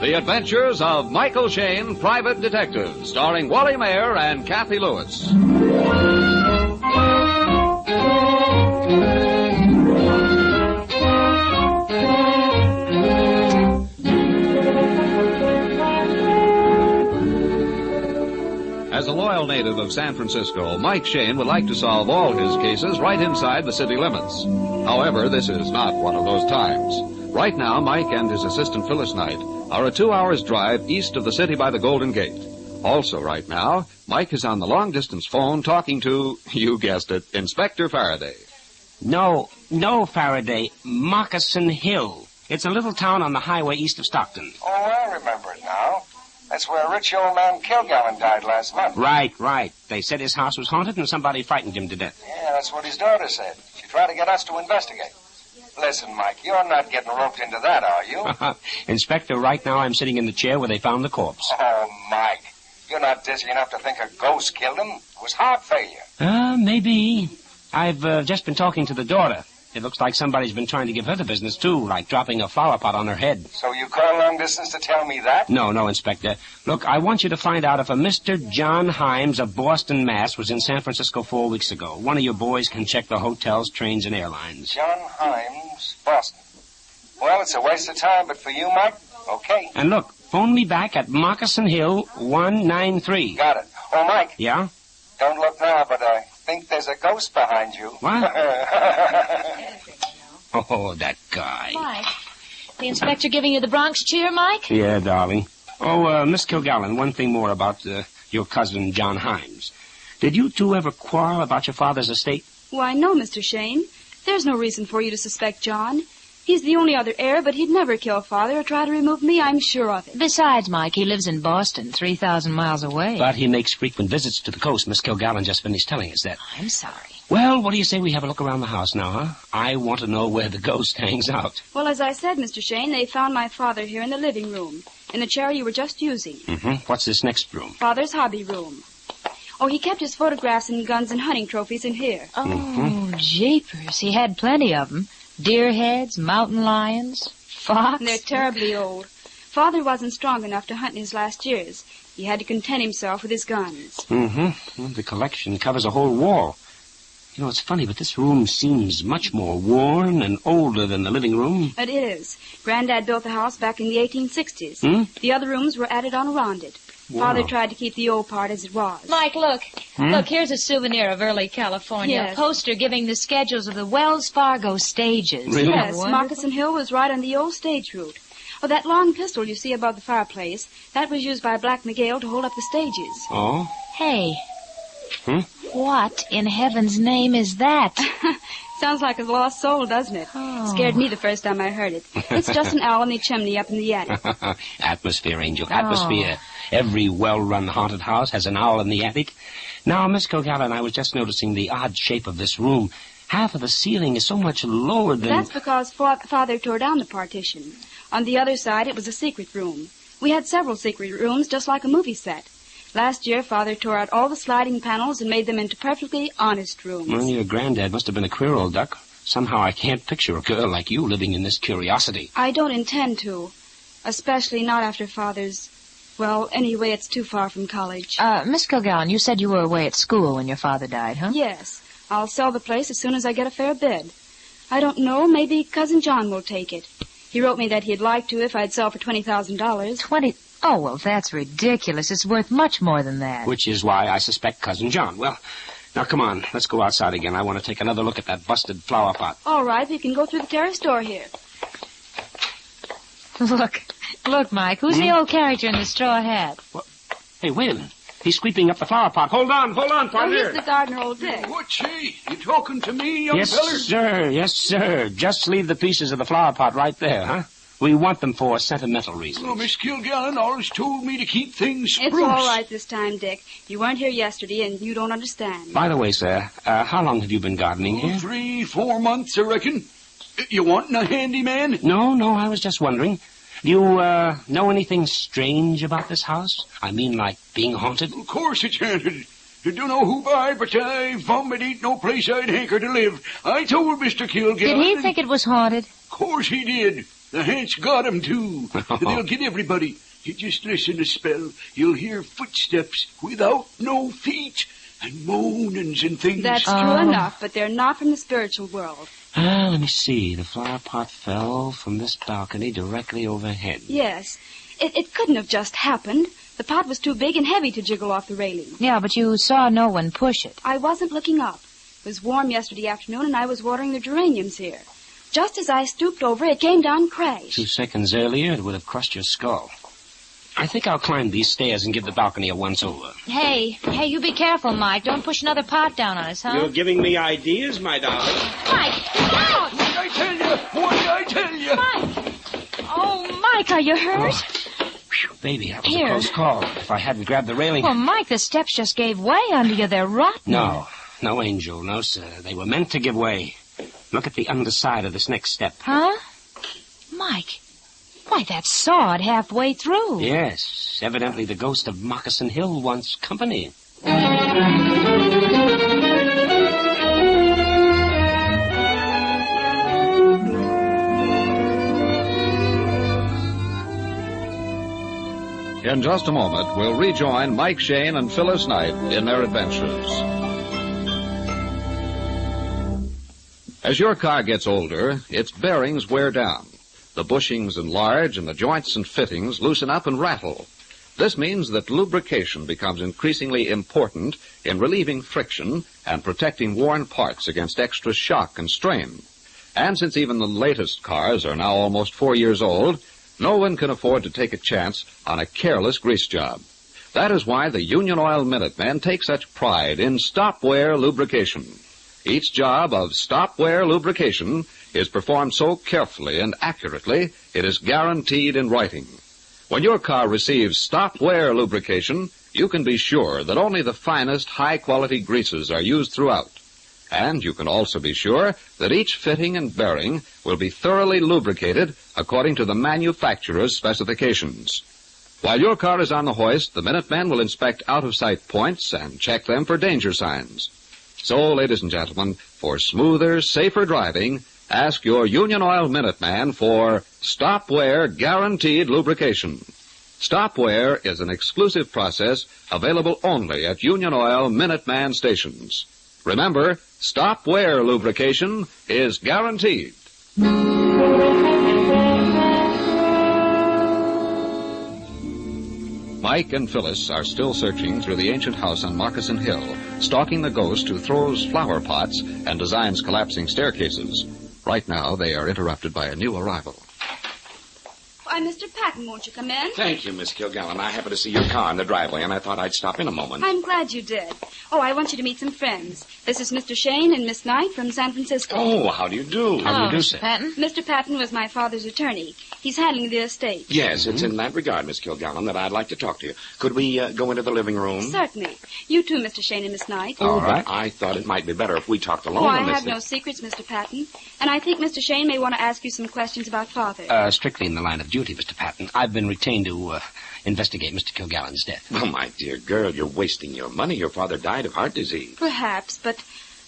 The Adventures of Michael Shayne, Private Detective, starring Wally Mayer and Kathy Lewis. As a loyal native of San Francisco, Mike Shayne would like to solve all his cases right inside the city limits. However, this is not one of those times. Right now, Mike and his assistant Phyllis Knight are a 2-hour drive east of the city by the Golden Gate. Also right now, Mike is on the long-distance phone talking to, you guessed it, Inspector Faraday. No, Faraday. Moccasin Hill. It's a little town on the highway east of Stockton. Oh, I remember it now. That's where a rich old man Kilgallen died last month. Right. They said his house was haunted and somebody frightened him to death. Yeah, that's what his daughter said. She tried to get us to investigate. Listen, Mike, you're not getting roped into that, are you? Inspector, right now I'm sitting in the chair where they found the corpse. Oh, Mike, you're not dizzy enough to think a ghost killed him. It was heart failure. Maybe. I've just been talking to the daughter. It looks like somebody's been trying to give her the business, too, like dropping a flower pot on her head. So you call long distance to tell me that? No, Inspector. Look, I want you to find out if a Mr. John Himes of Boston, Mass. was in San Francisco 4 weeks ago. One of your boys can check the hotels, trains, and airlines. John Himes, Boston. Well, it's a waste of time, but for you, Mike, okay. And look, phone me back at Moccasin Hill 193. Got it. Oh, Mike. Yeah? Don't look now, but I think there's a ghost behind you. What? Oh, that guy. Mike, the inspector giving you the Bronx cheer, Mike? Yeah, darling. Oh, Miss Kilgallen, one thing more about your cousin, John Himes. Did you two ever quarrel about your father's estate? Why, no, Mr. Shayne. There's no reason for you to suspect John. He's the only other heir, but he'd never kill Father or try to remove me, I'm sure of it. Besides, Mike, he lives in Boston, 3,000 miles away. But he makes frequent visits to the coast. Miss Kilgallen just finished telling us that. I'm sorry. Well, what do you say we have a look around the house now, huh? I want to know where the ghost hangs out. Well, as I said, Mr. Shayne, they found my father here in the living room, in the chair you were just using. Mm-hmm. What's this next room? Father's hobby room. Oh, he kept his photographs and guns and hunting trophies in here. Oh, jeepers. He had plenty of them. Deer heads, mountain lions, fox. They're terribly old. Father wasn't strong enough to hunt in his last years. He had to content himself with his guns. Mm-hmm. Well, the collection covers a whole wall. You know, it's funny, but this room seems much more worn and older than the living room. It is. Granddad built the house back in the 1860s. The other rooms were added on around it. Wow. Father tried to keep the old part as it was. Mike, look. Look, here's a souvenir of early California. Yes. A poster giving the schedules of the Wells Fargo stages. Really? Yes, Moccasin Hill was right on the old stage route. Oh, that long pistol you see above the fireplace, that was used by Black McGill to hold up the stages. Oh? Hey. What in heaven's name is that? Sounds like a lost soul, doesn't it? Oh. Scared me the first time I heard it. It's just an owl in the chimney up in the attic. Atmosphere, Angel, atmosphere. Every well-run haunted house has an owl in the attic. Now, Miss Kilgallen, I was just noticing the odd shape of this room. Half of the ceiling is so much lower than... That's because Father tore down the partition. On the other side, it was a secret room. We had several secret rooms, just like a movie set. Last year, Father tore out all the sliding panels and made them into perfectly honest rooms. Well, your granddad must have been a queer old duck. Somehow I can't picture a girl like you living in this curiosity. I don't intend to. Especially not after Father's... Well, anyway, it's too far from college. Miss Kilgallen, you said you were away at school when your father died, huh? Yes. I'll sell the place as soon as I get a fair bid. I don't know. Maybe Cousin John will take it. He wrote me that he'd like to if I'd sell for $20,000. 20... Oh, well, that's ridiculous. It's worth much more than that. Which is why I suspect Cousin John. Well, now come on. Let's go outside again. I want to take another look at that busted flower pot. All right. We can go through the terrace door here. Look, Mike. Who's the old character in the straw hat? What? Hey, wait a minute. He's sweeping up the flower pot. Hold on, Oh, partner. he's the gardener, old Dick. What's he? You talking to me, young Yes, feller? Yes, sir. Just leave the pieces of the flower pot right there, huh? We want them for sentimental reasons. Well, Miss Kilgallen always told me to keep things spruce. It's all right this time, Dick. You weren't here yesterday, and you don't understand. By the way, sir, how long have you been gardening here? 3-4 months, I reckon. You wantin' a handyman? No, I was just wondering. Do you, know anything strange about this house? I mean, like being haunted? Of course it's haunted. Dunno who by, but I found it ain't no place I'd hanker to live. I told Mr. Kilgallen. Did he think it was haunted? Course he did. The hants got him, too. They'll get everybody. You just listen a spell. You'll hear footsteps without no feet and moanings and things. That's true enough, but they're not from the spiritual world. Let me see. The flower pot fell from this balcony directly overhead. Yes. It couldn't have just happened. The pot was too big and heavy to jiggle off the railing. Yeah, but you saw no one push it. I wasn't looking up. It was warm yesterday afternoon, and I was watering the geraniums here. Just as I stooped over, it came down crash. 2 seconds earlier, it would have crushed your skull. I think I'll climb these stairs and give the balcony a once-over. Hey, you be careful, Mike. Don't push another pot down on us, huh? You're giving me ideas, my darling. Mike, out! What did I tell you? What did I tell you? Mike! Oh, Mike, are you hurt? Whew, baby, that was a close call. If I hadn't grabbed the railing... Well, Mike, the steps just gave way under you. They're rotten. No, Angel. No, sir. They were meant to give way. Look at the underside of this next step. Huh? Mike, why, that's sawed halfway through. Yes, evidently the ghost of Moccasin Hill wants company. In just a moment, we'll rejoin Mike Shayne and Phyllis Knight in their adventures. As your car gets older, its bearings wear down. The bushings enlarge and the joints and fittings loosen up and rattle. This means that lubrication becomes increasingly important in relieving friction and protecting worn parts against extra shock and strain. And since even the latest cars are now almost 4 years old, no one can afford to take a chance on a careless grease job. That is why the Union Oil Minutemen take such pride in stop-wear lubrication. Each job of stop-wear lubrication is performed so carefully and accurately, it is guaranteed in writing. When your car receives stop-wear lubrication, you can be sure that only the finest high-quality greases are used throughout. And you can also be sure that each fitting and bearing will be thoroughly lubricated according to the manufacturer's specifications. While your car is on the hoist, the Minutemen will inspect out-of-sight points and check them for danger signs. So, ladies and gentlemen, for smoother, safer driving, ask your Union Oil Minuteman for stop-wear guaranteed lubrication. Stop-wear is an exclusive process available only at Union Oil Minuteman stations. Remember, stop-wear lubrication is guaranteed. Mike and Phyllis are still searching through the ancient house on Moccasin Hill, stalking the ghost who throws flower pots and designs collapsing staircases. Right now, they are interrupted by a new arrival. Why, Mr. Patton, won't you come in? Thank you, Miss Kilgallen. I happened to see your car in the driveway, and I thought I'd stop in a moment. I'm glad you did. Oh, I want you to meet some friends. This is Mr. Shayne and Miss Knight from San Francisco. Oh, how do you do? How do you do, sir? Patton? Mr. Patton was my father's attorney. He's handling the estate. Yes, it's in that regard, Miss Kilgallen, that I'd like to talk to you. Could we go into the living room? Certainly. You too, Mr. Shayne and Miss Knight. All right. I thought it might be better if we talked alone Oh, on I this have thing. no secrets, Mr. Patton. And I think Mr. Shayne may want to ask you some questions about Father. Strictly in the line of duty, Mr. Patton. I've been retained to investigate Mr. Kilgallen's death. Oh, my dear girl, you're wasting your money. Your father died of heart disease. Perhaps, but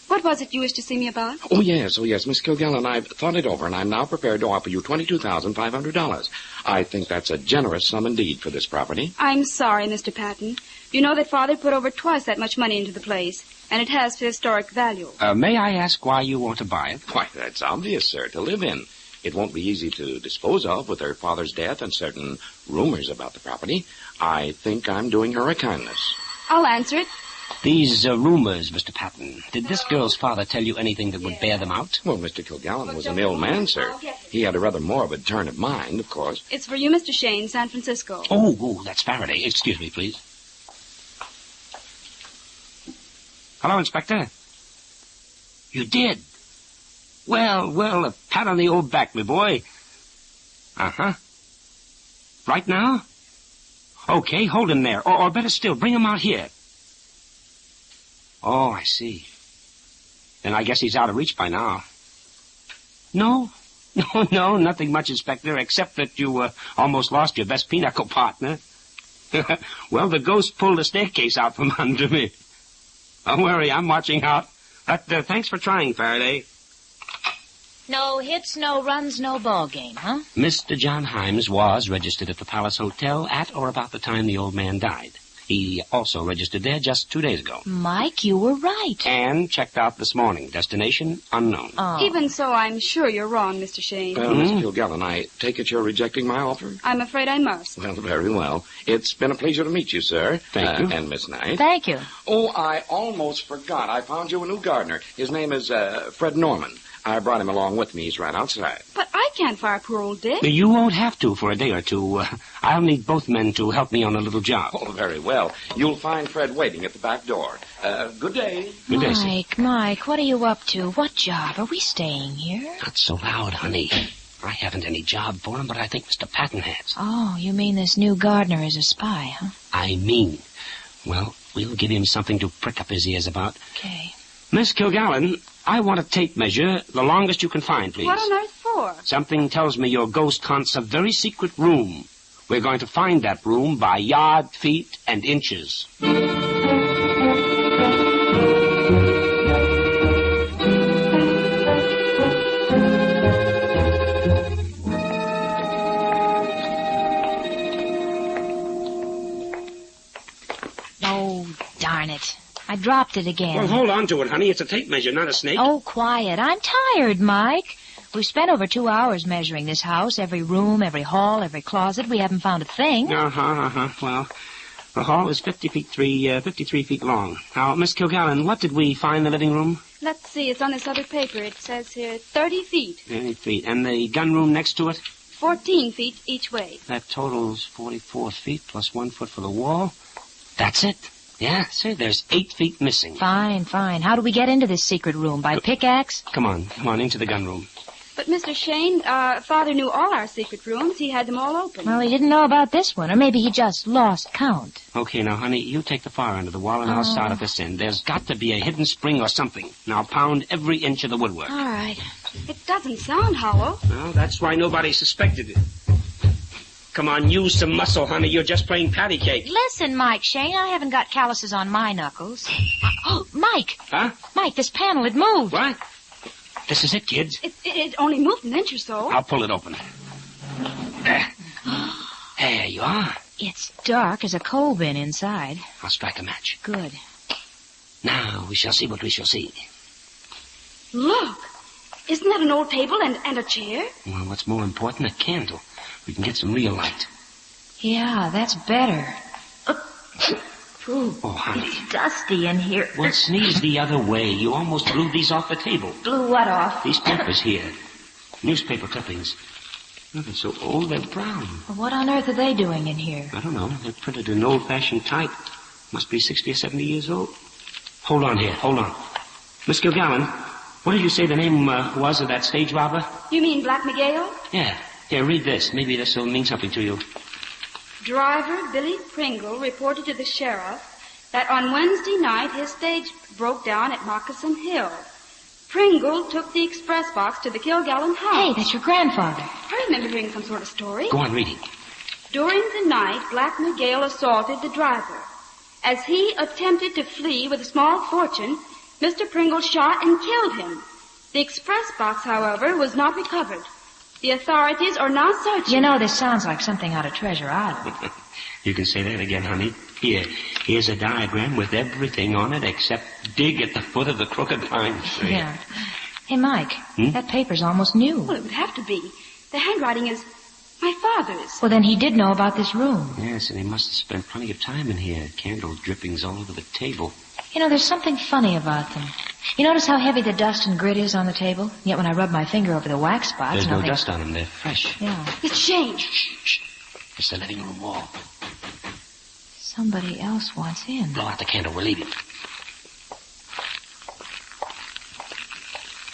what was it you wished to see me about? Oh, yes, Miss Kilgallen, I've thought it over, and I'm now prepared to offer you $22,500. I think that's a generous sum indeed for this property. I'm sorry, Mr. Patton. You know that Father put over twice that much money into the place, and it has historic value. May I ask why you want to buy it? Why, that's obvious, sir, to live in. It won't be easy to dispose of with her father's death and certain rumors about the property. I think I'm doing her a kindness. I'll answer it. These rumors, Mr. Patton, did this girl's father tell you anything that would bear them out? Well, Mr. Kilgallen was an ill man, sir. He had a rather morbid turn of mind, of course. It's for you, Mr. Shayne, San Francisco. Oh, that's Faraday. Excuse me, please. Hello, Inspector. You did? Well, a pat on the old back, my boy. Uh-huh. Right now? Okay, hold him there. Or better still, bring him out here. Oh, I see. Then I guess he's out of reach by now. No, nothing much, Inspector, except that you almost lost your best pinochle partner. Well, the ghost pulled the staircase out from under me. Don't worry, I'm watching out. But thanks for trying, Faraday. No hits, no runs, no ball game, huh? Mr. John Holmes was registered at the Palace Hotel at or about the time the old man died. He also registered there just 2 days ago. Mike, you were right. And checked out this morning. Destination unknown. Oh. Even so, I'm sure you're wrong, Mr. Shayne. Well, Miss Kilgallen, I take it you're rejecting my offer? I'm afraid I must. Well, very well. It's been a pleasure to meet you, sir. Thank you. And Miss Knight. Thank you. Oh, I almost forgot. I found you a new gardener. His name is Fred Norman. I brought him along with me. He's right outside. But I can't fire poor old Dick. You won't have to for a day or two. I'll need both men to help me on a little job. Oh, very well. You'll find Fred waiting at the back door. Good day. Good day, sir. Mike, what are you up to? What job? Are we staying here? Not so loud, honey. I haven't any job for him, but I think Mr. Patton has. Oh, you mean this new gardener is a spy, huh? I mean. Well, we'll give him something to prick up his ears about. Okay. Miss Kilgallen, I want a tape measure, the longest you can find, please. What on earth for? Something tells me your ghost haunts a very secret room. We're going to find that room by yard, feet, and inches. Oh, darn it. I dropped it again. Well, hold on to it, honey. It's a tape measure, not a snake. Oh, quiet. I'm tired, Mike. We've spent over 2 hours measuring this house, every room, every hall, every closet. We haven't found a thing. Well, the hall is 53 feet long. Now, Miss Kilgallen, what did we find in the living room? Let's see. It's on this other paper. It says here 30 feet. 30 feet. And the gun room next to it? 14 feet each way. That totals 44 feet plus 1 foot for the wall. That's it. Yeah, sir, there's 8 feet missing. Fine. How do we get into this secret room? By pickaxe? Come on, into the gun room. But, Mr. Shayne, Father knew all our secret rooms. He had them all open. Well, he didn't know about this one, or maybe he just lost count. Okay, now, honey, you take the far end of the wall, and I'll start at this end. There's got to be a hidden spring or something. Now, pound every inch of the woodwork. All right. It doesn't sound hollow. Well, that's why nobody suspected it. Come on, use some muscle, honey. You're just playing patty cake. Listen, Mike Shayne, I haven't got calluses on my knuckles. Oh, Mike! Huh? Mike, this panel, it moved. What? This is it, kids. It only moved an inch or so. I'll pull it open. There you are. It's dark as a coal bin inside. I'll strike a match. Good. Now we shall see what we shall see. Look! Isn't that an old table and a chair? Well, what's more important, a candle. We can get some real light. Yeah, that's better. Ooh, oh, honey. It's dusty in here. Well, sneeze the other way. You almost blew these off the table. Blew what off? These papers here. Newspaper clippings. Oh, they're so old, they're brown. Well, what on earth are they doing in here? I don't know. They're printed in old-fashioned type. Must be 60 or 70 years old. Hold on. Miss Kilgallen, what did you say the name was of that stage robber? You mean Black Miguel? Yeah. Here, read this. Maybe this will mean something to you. Driver Billy Pringle reported to the sheriff that on Wednesday night his stage broke down at Moccasin Hill. Pringle took the express box to the Kilgallen house. Hey, that's your grandfather. I remember hearing some sort of story. Go on reading. During the night, Black Miguel assaulted the driver. As he attempted to flee with a small fortune, Mr. Pringle shot and killed him. The express box, however, was not recovered. The authorities are now searching. You know, this sounds like something out of Treasure Island. You can say that again, honey. Here's a diagram with everything on it except dig at the foot of the crooked pine tree. Yeah. Hey, Mike, that paper's almost new. Well, it would have to be. The handwriting is my father's. Well, then he did know about this room. Yes, and he must have spent plenty of time in here. Candle drippings all over the table. You know, there's something funny about them. You notice how heavy the dust and grit is on the table? Yet when I rub my finger over the wax spots... There's no dust on them. They're fresh. Yeah. It's Shayne. Shh. It's the living room wall. Somebody else wants in. Blow out the candle. We're leaving.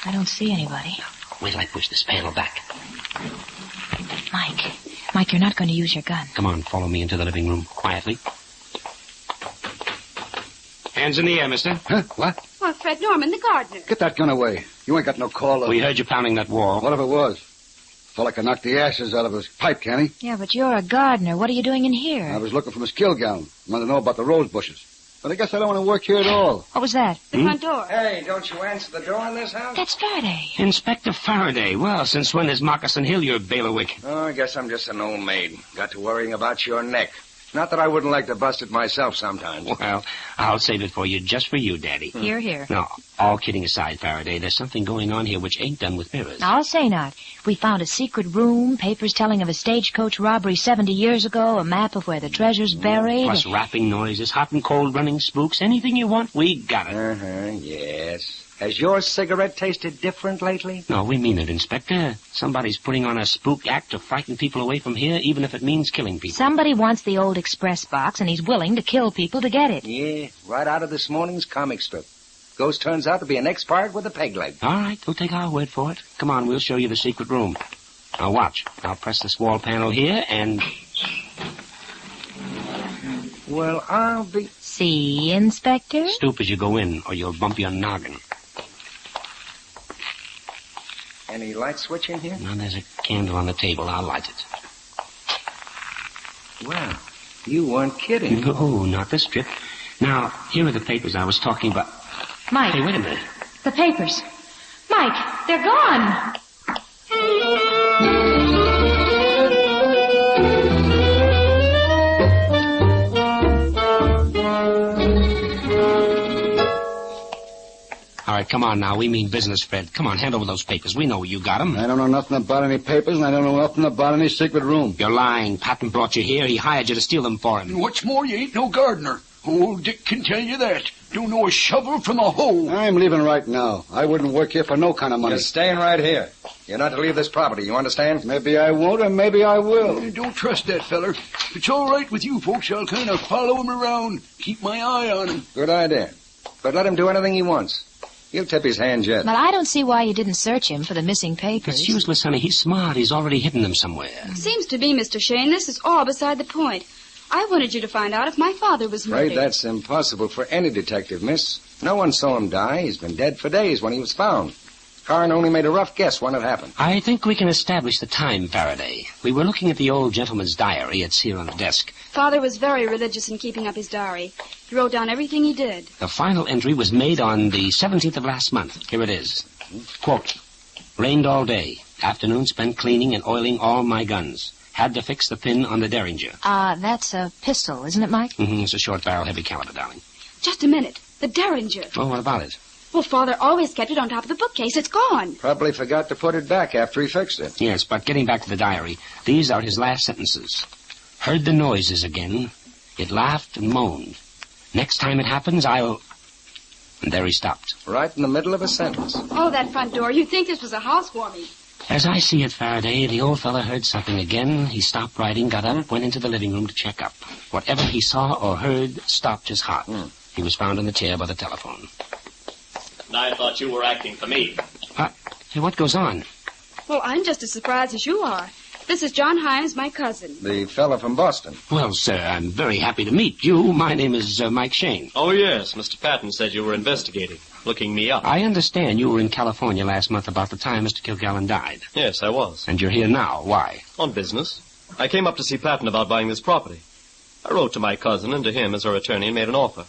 I don't see anybody. Wait till I push this panel back. Mike, you're not going to use your gun. Come on, follow me into the living room. Quietly. Hands in the air, mister. Huh? What? Well, Fred Norman, the gardener. Get that gun away. You ain't got no call to... We heard you pounding that wall. What if it was? Fella can knock the ashes out of his pipe, can he? Yeah, but you're a gardener. What are you doing in here? I was looking for Miss Kilgallen. Wanted to know about the rose bushes. But I guess I don't want to work here at all. What was that? The front door. Hey, don't you answer the door in this house? That's Faraday. Inspector Faraday. Well, since when is Moccasin Hill your bailiwick? Oh, I guess I'm just an old maid. Got to worrying about your neck. Not that I wouldn't like to bust it myself sometimes. Well, I'll save it for you, just for you, Daddy. Here, here. No, all kidding aside, Faraday, there's something going on here which ain't done with mirrors. I'll say not. We found a secret room, papers telling of a stagecoach robbery 70 years ago, a map of where the treasure's buried. Plus rapping noises, hot and cold running spooks, anything you want, we got it. Yes. Has your cigarette tasted different lately? No, we mean it, Inspector. Somebody's putting on a spook act to frighten people away from here, even if it means killing people. Somebody wants the old express box, and he's willing to kill people to get it. Yeah, right out of this morning's comic strip. Ghost turns out to be an expert with a peg leg. All right, we'll take our word for it. Come on, we'll show you the secret room. Now watch. I'll press this wall panel here, and... Well, I'll be... See, Inspector? Stoop as you go in, or you'll bump your noggin. Any light switch in here? Now, there's a candle on the table. I'll light it. Well, you weren't kidding. No, not the strip. Now, here are the papers I was talking about. Mike. Hey, wait a minute. The papers. Mike, they're gone. All right, come on now. We mean business, Fred. Come on, hand over those papers. We know you got them. I don't know nothing about any papers, and I don't know nothing about any secret room. You're lying. Patton brought you here. He hired you to steal them for him. And what's more, you ain't no gardener. Old Dick can tell you that. Don't know a shovel from a hoe. I'm leaving right now. I wouldn't work here for no kind of money. You're staying right here. You're not to leave this property, you understand? Maybe I won't, or maybe I will. Don't trust that feller. If it's all right with you folks, I'll kind of follow him around, keep my eye on him. Good idea. But let him do anything he wants. He'll tip his hand yet. But I don't see why you didn't search him for the missing papers. It's useless, honey. He's smart. He's already hidden them somewhere. Seems to me, Mr. Shayne, this is all beside the point. I wanted you to find out if my father was murdered. Afraid that's impossible for any detective, miss. No one saw him die. He's been dead for days when he was found. Coroner only made a rough guess when it happened. I think we can establish the time, Faraday. We were looking at the old gentleman's diary. It's here on the desk. Father was very religious in keeping up his diary. He wrote down everything he did. The final entry was made on the 17th of last month. Here it is. Quote, rained all day. Afternoon spent cleaning and oiling all my guns. Had to fix the pin on the Derringer. That's a pistol, isn't it, Mike? Mm-hmm. It's a short barrel, heavy caliber, darling. Just a minute. The Derringer. Oh, what about it? Well, Father always kept it on top of the bookcase. It's gone. Probably forgot to put it back after he fixed it. Yes, but getting back to the diary, these are his last sentences. Heard the noises again. It laughed and moaned. Next time it happens, I'll... And there he stopped. Right in the middle of a sentence. Oh, that front door. You'd think this was a housewarming. As I see it, Faraday, the old fella heard something again. He stopped writing, got up, went into the living room to check up. Whatever he saw or heard stopped his heart. He was found in the chair by the telephone. And I thought you were acting for me. Hey, what goes on? Well, I'm just as surprised as you are. This is John Himes, my cousin. The fella from Boston. Well, sir, I'm very happy to meet you. My name is Mike Shayne. Oh, yes. Mr. Patton said you were investigating, looking me up. I understand you were in California last month about the time Mr. Kilgallen died. Yes, I was. And you're here now. Why? On business. I came up to see Patton about buying this property. I wrote to my cousin and to him as our attorney and made an offer.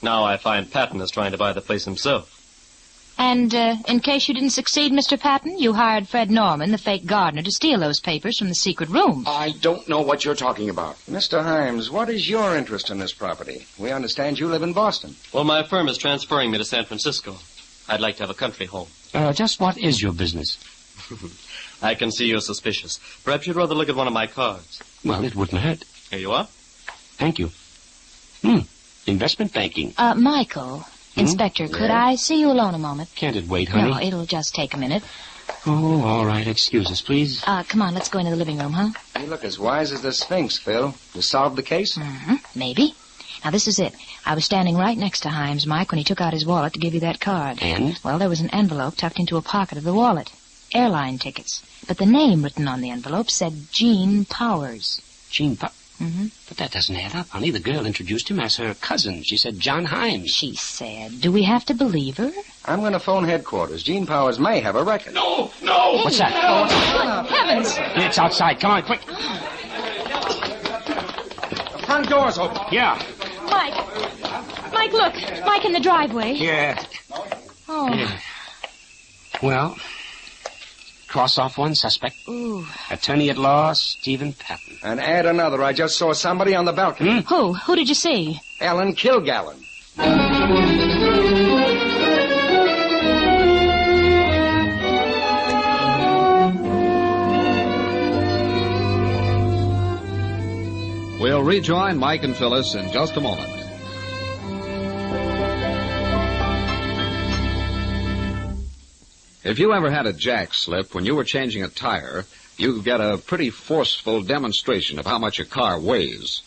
Now I find Patton is trying to buy the place himself. And, in case you didn't succeed, Mr. Patton, you hired Fred Norman, the fake gardener, to steal those papers from the secret room. I don't know what you're talking about. Mr. Himes, what is your interest in this property? We understand you live in Boston. Well, my firm is transferring me to San Francisco. I'd like to have a country home. Just what is your business? I can see you're suspicious. Perhaps you'd rather look at one of my cards. Well, it wouldn't hurt. Here you are. Thank you. Investment banking. Michael... Inspector, could I see you alone a moment? Can't it wait, honey? No, it'll just take a minute. Oh, all right. Excuse us, please. Come on, let's go into the living room, huh? You look as wise as the Sphinx, Phil. You solved the case? Mm-hmm. Maybe. Now, this is it. I was standing right next to Himes, Mike, when he took out his wallet to give you that card. And? Well, there was an envelope tucked into a pocket of the wallet. Airline tickets. But the name written on the envelope said Gene Powers. Gene Powers? Mm-hmm. But that doesn't add up, honey. The girl introduced him as her cousin. She said John Himes. She said. Do we have to believe her? I'm going to phone headquarters. Gene Powers may have a record. No! What's that? Oh, heavens! It's outside. Come on, quick. The front door's open. Yeah. Mike, Mike, look. Mike in the driveway. Yeah. Oh. Yeah. Well, cross off one suspect. Ooh. Attorney-at-law Stephen Patton. And add another. I just saw somebody on the balcony. Who? Who did you see? Ellen Kilgallen. We'll rejoin Mike and Phyllis in just a moment. If you ever had a jack slip when you were changing a tire, you get a pretty forceful demonstration of how much a car weighs.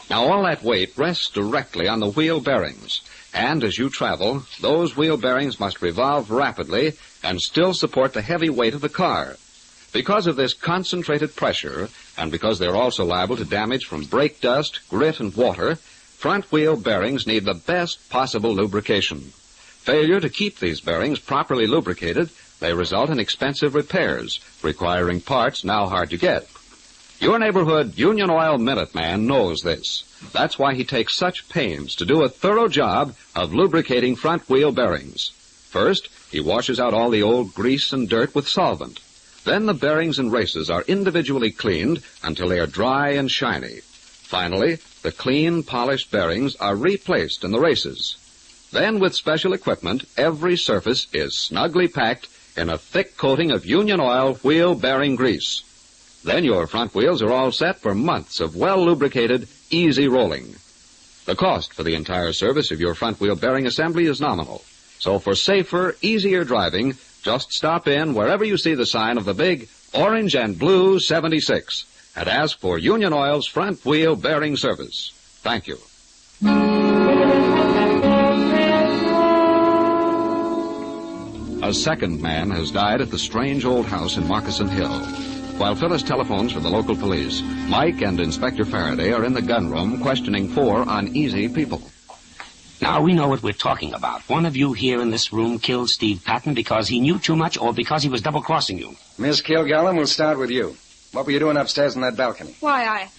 Now, all that weight rests directly on the wheel bearings, and as you travel, those wheel bearings must revolve rapidly and still support the heavy weight of the car. Because of this concentrated pressure, and because they're also liable to damage from brake dust, grit, and water, front wheel bearings need the best possible lubrication. Failure to keep these bearings properly lubricated, they result in expensive repairs, requiring parts now hard to get. Your neighborhood Union Oil Minuteman knows this. That's why he takes such pains to do a thorough job of lubricating front wheel bearings. First, he washes out all the old grease and dirt with solvent. Then the bearings and races are individually cleaned until they are dry and shiny. Finally, the clean, polished bearings are replaced in the races. Then, with special equipment, every surface is snugly packed in a thick coating of Union Oil wheel bearing grease. Then your front wheels are all set for months of well-lubricated, easy rolling. The cost for the entire service of your front wheel bearing assembly is nominal. So for safer, easier driving, just stop in wherever you see the sign of the big orange and blue 76 and ask for Union Oil's front wheel bearing service. Thank you. A second man has died at the strange old house in Moccasin Hill. While Phyllis telephones for the local police, Mike and Inspector Faraday are in the gun room questioning 4 uneasy people. Now, we know what we're talking about. One of you here in this room killed Steve Patton because he knew too much or because he was double-crossing you. Miss Kilgallen, we'll start with you. What were you doing upstairs on that balcony? Why,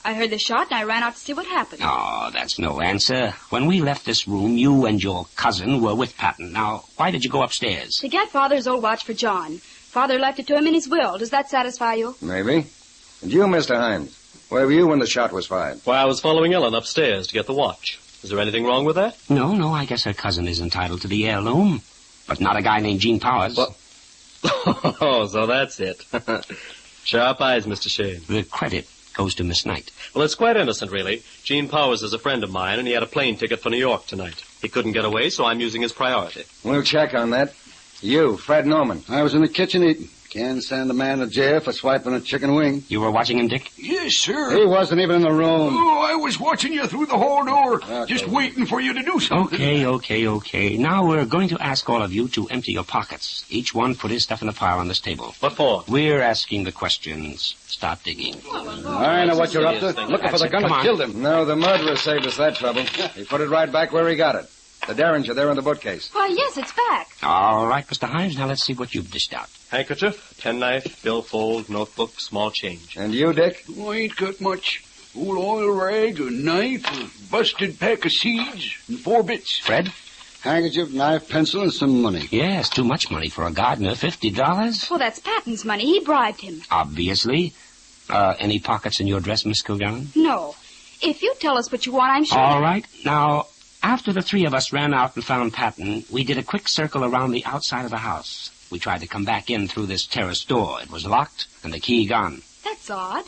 I heard the shot and I ran out to see what happened. Oh, that's no answer. When we left this room, you and your cousin were with Patton. Now, why did you go upstairs? To get Father's old watch for John. Father left it to him in his will. Does that satisfy you? Maybe. And you, Mr. Hines, where were you when the shot was fired? Why, I was following Ellen upstairs to get the watch. Is there anything wrong with that? No, I guess her cousin is entitled to the heirloom. But not a guy named Gene Powers. Well, oh, so that's it. Sharp eyes, Mr. Shayne. The credit goes to Miss Knight. Well, it's quite innocent, really. Gene Powers is a friend of mine, and he had a plane ticket for New York tonight. He couldn't get away, so I'm using his priority. We'll check on that. You, Fred Norman. I was in the kitchen eating. Can't send a man to jail for swiping a chicken wing. You were watching him, Dick? Yes, sir. He wasn't even in the room. Oh, I was watching you through the hall door, just waiting for you to do something. Okay. Now we're going to ask all of you to empty your pockets. Each one put his stuff in a pile on this table. What for? We're asking the questions. Start digging. I know what you're up to. Looking for the gun that killed him. No, the murderer saved us that trouble. He put it right back where he got it. The derringer there in the bookcase. Why, yes, it's back. All right, Mr. Hines, now let's see what you've dished out. Handkerchief, penknife, billfold, notebook, small change. And you, Dick? Oh, I ain't got much. Old oil rag, a knife, a busted pack of seeds, and 4 bits. Fred? Handkerchief, knife, pencil, and some money. Yes, too much money for a gardener. $50? Well, that's Patton's money. He bribed him. Obviously. Any pockets in your dress, Miss Kilgallen? No. If you tell us what you want, I'm sure... All right. Now, after the 3 of us ran out and found Patton, we did a quick circle around the outside of the house. We tried to come back in through this terrace door. It was locked and the key gone. That's odd.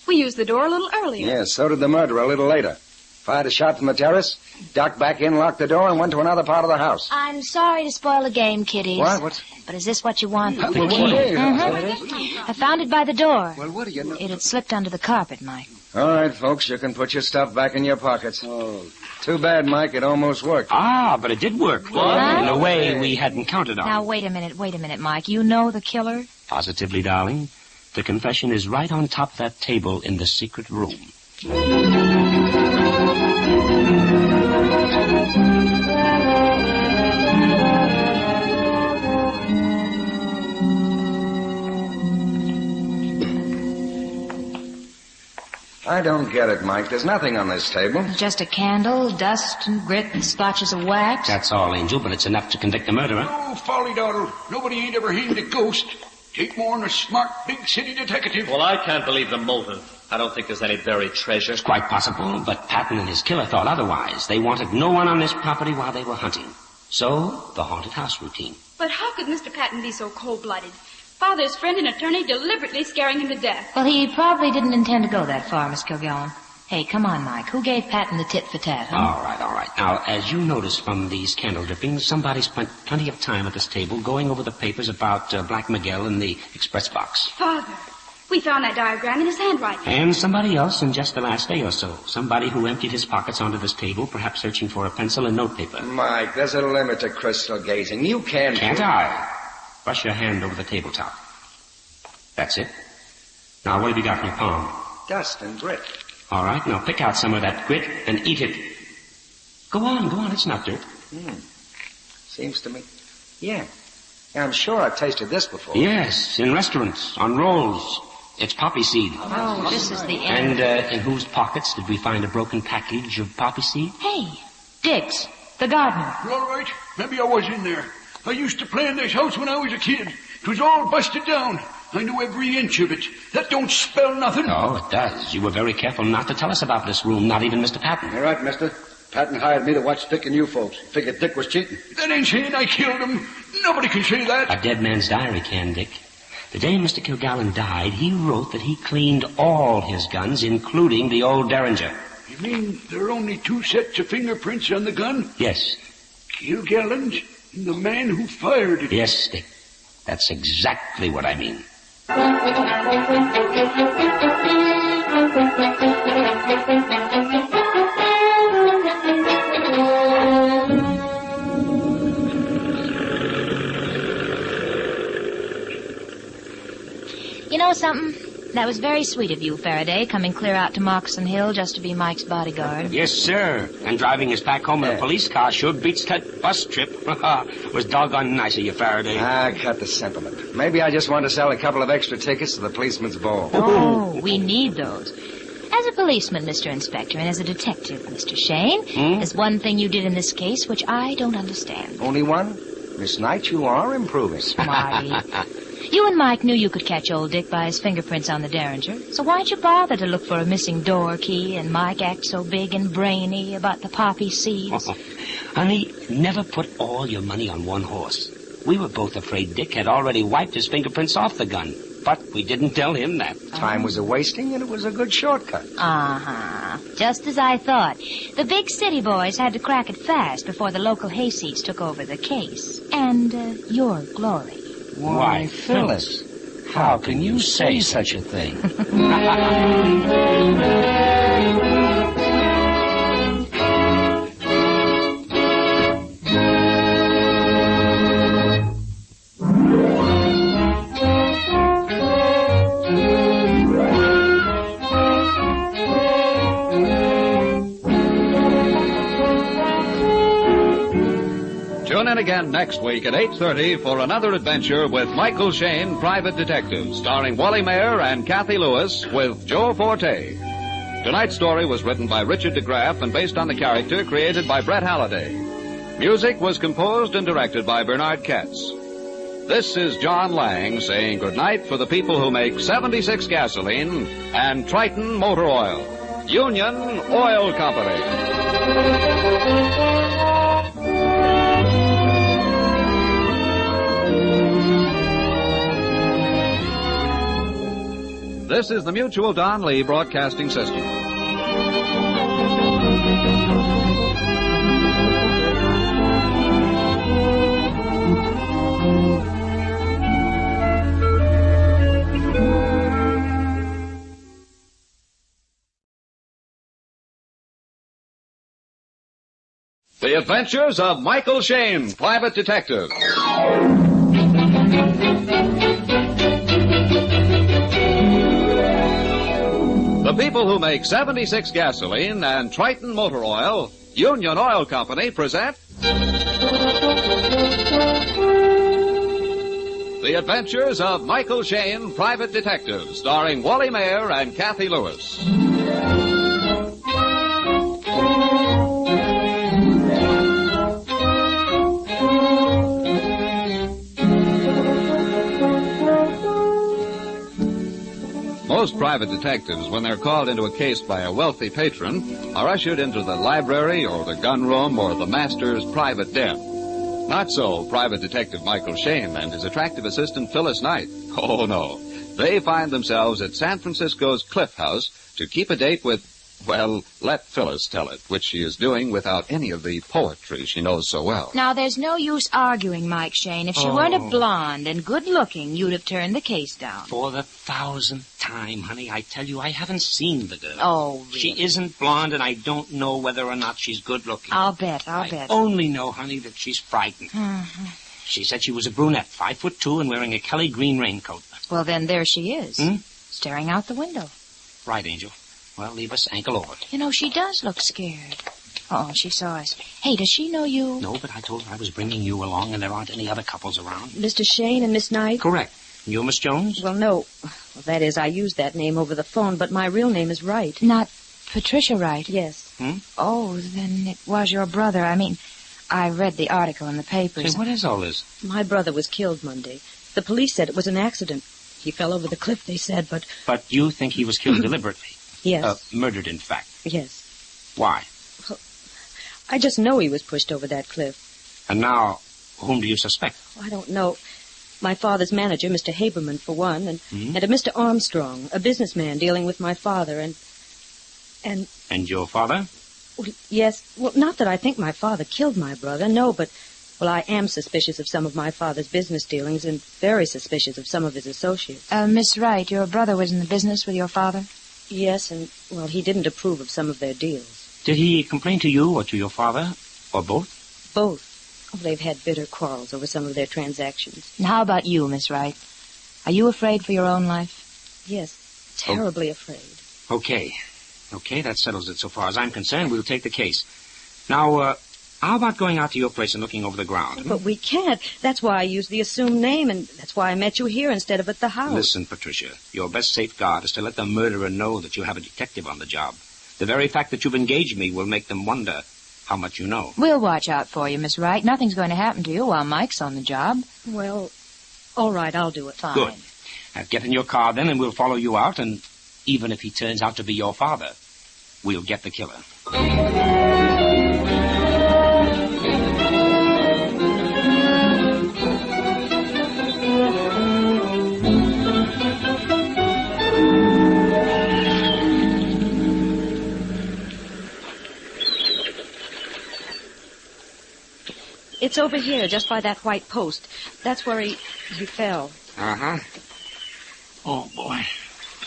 We used the door a little earlier. Yes, so did the murderer a little later. Fired a shot from the terrace, ducked back in, locked the door, and went to another part of the house. I'm sorry to spoil the game, kiddies. What? But is this what you want? The key. I found it by the door. Well, what do you know? It had slipped under the carpet, Mike. All right, folks, you can put your stuff back in your pockets. Oh. Too bad, Mike. It almost worked. Ah, but it did work. In a way we hadn't counted on. Now, wait a minute, Mike. You know the killer? Positively, darling. The confession is right on top of that table in the secret room. I don't get it, Mike. There's nothing on this table. Just a candle, dust and grit and splotches of wax. That's all, Angel, but it's enough to convict the murderer. Oh, folly, Doddle. Nobody ain't ever hanged a ghost. Take more than a smart, big city detective. Well, I can't believe the motive. I don't think there's any buried treasure. It's quite possible, but Patton and his killer thought otherwise. They wanted no one on this property while they were hunting. So, the haunted house routine. But how could Mr. Patton be so cold-blooded? Father's friend and attorney deliberately scaring him to death. Well, he probably didn't intend to go that far, Miss Kilgallen. Hey, come on, Mike. Who gave Patton the tit for tat, huh? All right. Now, as you notice from these candle drippings, somebody spent plenty of time at this table going over the papers about Black Miguel and the express box. Father, we found that diagram in his handwriting. And somebody else in just the last day or so. Somebody who emptied his pockets onto this table, perhaps searching for a pencil and notepaper. Mike, there's a limit to crystal gazing. You can't... Can't I? Brush your hand over the tabletop. That's it. Now, what have you got in your palm? Dust and grit. All right, now pick out some of that grit and eat it. Go on, it's not dirt. Seems to me. Yeah, I'm sure I've tasted this before. Yes, in restaurants, on rolls. It's poppy seed. Oh, this is the end. And in whose pockets did we find a broken package of poppy seed? Hey, Dix, the gardener. You're all right. Maybe I was in there. I used to play in this house when I was a kid. It was all busted down. I knew every inch of it. That don't spell nothing. Oh, it does. You were very careful not to tell us about this room, not even Mr. Patton. You're right, mister. Patton hired me to watch Dick and you folks. Figured Dick was cheating. That ain't saying I killed him. Nobody can say that. A dead man's diary can, Dick. The day Mr. Kilgallen died, he wrote that he cleaned all his guns, including the old Derringer. You mean there are only 2 sets of fingerprints on the gun? Yes. Kilgallen's and the man who fired it. Yes, Dick. That's exactly what I mean. You know something? That was very sweet of you, Faraday, coming clear out to Moccasin Hill just to be Mike's bodyguard. Yes, sir. And driving us back home in a police car sure beats that bus trip. Was doggone nice of you, Faraday. Cut the sentiment. Maybe I just want to sell a couple of extra tickets to the policeman's ball. Oh, we need those. As a policeman, Mr. Inspector, and as a detective, Mr. Shayne, there's one thing you did in this case which I don't understand. Only one? Miss Knight, you are improving. Smarty. You and Mike knew you could catch old Dick by his fingerprints on the Derringer, so why'd you bother to look for a missing door key and Mike act so big and brainy about the poppy seeds? Oh, honey, never put all your money on one horse. We were both afraid Dick had already wiped his fingerprints off the gun, but we didn't tell him that. Time was a-wasting, and it was a good shortcut. Uh-huh. Just as I thought. The big city boys had to crack it fast before the local hayseeds took over the case. And your glory. Why, Phyllis, how can you say such a thing? Tune in again next week at 8:30 for another adventure with Michael Shayne, Private Detective, starring Wally Mayer and Kathy Lewis with Joe Forte. Tonight's story was written by Richard DeGraff and based on the character created by Brett Halliday. Music was composed and directed by Bernard Ketz. This is John Lang saying goodnight for the people who make 76 gasoline and Triton Motor Oil. Union Oil Company. This is the Mutual Don Lee Broadcasting System. The Adventures of Michael Shayne, Private Detective. The people who make 76 gasoline and Triton Motor Oil, Union Oil Company, present The Adventures of Michael Shayne, Private Detective, starring Wally Mayer and Kathy Lewis. Most private detectives, when they're called into a case by a wealthy patron, are ushered into the library or the gun room or the master's private den. Not so Private Detective Michael Shayne and his attractive assistant Phyllis Knight. Oh, no. They find themselves at San Francisco's Cliff House to keep a date with, well, let Phyllis tell it, which she is doing without any of the poetry she knows so well. Now, there's no use arguing, Mike Shayne. If she weren't a blonde and good-looking, you'd have turned the case down. For the 1,000th time, honey, I tell you, I haven't seen the girl. Oh, really? She isn't blonde, and I don't know whether or not she's good-looking. I'll bet. I only know, honey, that she's frightened. Mm-hmm. She said she was a brunette, 5'2", and wearing a Kelly green raincoat. Well, then there she is, staring out the window. Right, Angel. Well, leave us ankle over. You know, she does look scared. Oh, she saw us. Hey, does she know you? No, but I told her I was bringing you along, and there aren't any other couples around. Mr. Shayne and Miss Knight? Correct. You, Miss Jones? Well, no. Well, that is, I used that name over the phone, but my real name is Wright. Not Patricia Wright? Yes. Oh, then it was your brother. I mean, I read the article in the papers. Say, what is all this? My brother was killed Monday. The police said it was an accident. He fell over the cliff, they said, but... But you think he was killed deliberately? Yes. Murdered, in fact? Yes. Why? Well, I just know he was pushed over that cliff. And now, whom do you suspect? I don't know. My father's manager, Mr. Haberman, for one, and a Mr. Armstrong, a businessman dealing with my father, and... And your father? Well, yes. Well, not that I think my father killed my brother, no, but... Well, I am suspicious of some of my father's business dealings and very suspicious of some of his associates. Miss Wright, your brother was in the business with your father? Yes, and, well, he didn't approve of some of their deals. Did he complain to you or to your father, or both? Both. Oh, they've had bitter quarrels over some of their transactions. And how about you, Miss Wright? Are you afraid for your own life? Yes, terribly afraid. Okay, that settles it so far as I'm concerned. We'll take the case. Now, how about going out to your place and looking over the ground? But we can't. That's why I used the assumed name, and that's why I met you here instead of at the house. Listen, Patricia, your best safeguard is to let the murderer know that you have a detective on the job. The very fact that you've engaged me will make them wonder how much you know. We'll watch out for you, Miss Wright. Nothing's going to happen to you while Mike's on the job. Well, all right, I'll do it. Fine. Good. Get in your car then, and we'll follow you out, and even if he turns out to be your father, we'll get the killer. It's over here, just by that white post. That's where he fell. Uh-huh. Oh, boy.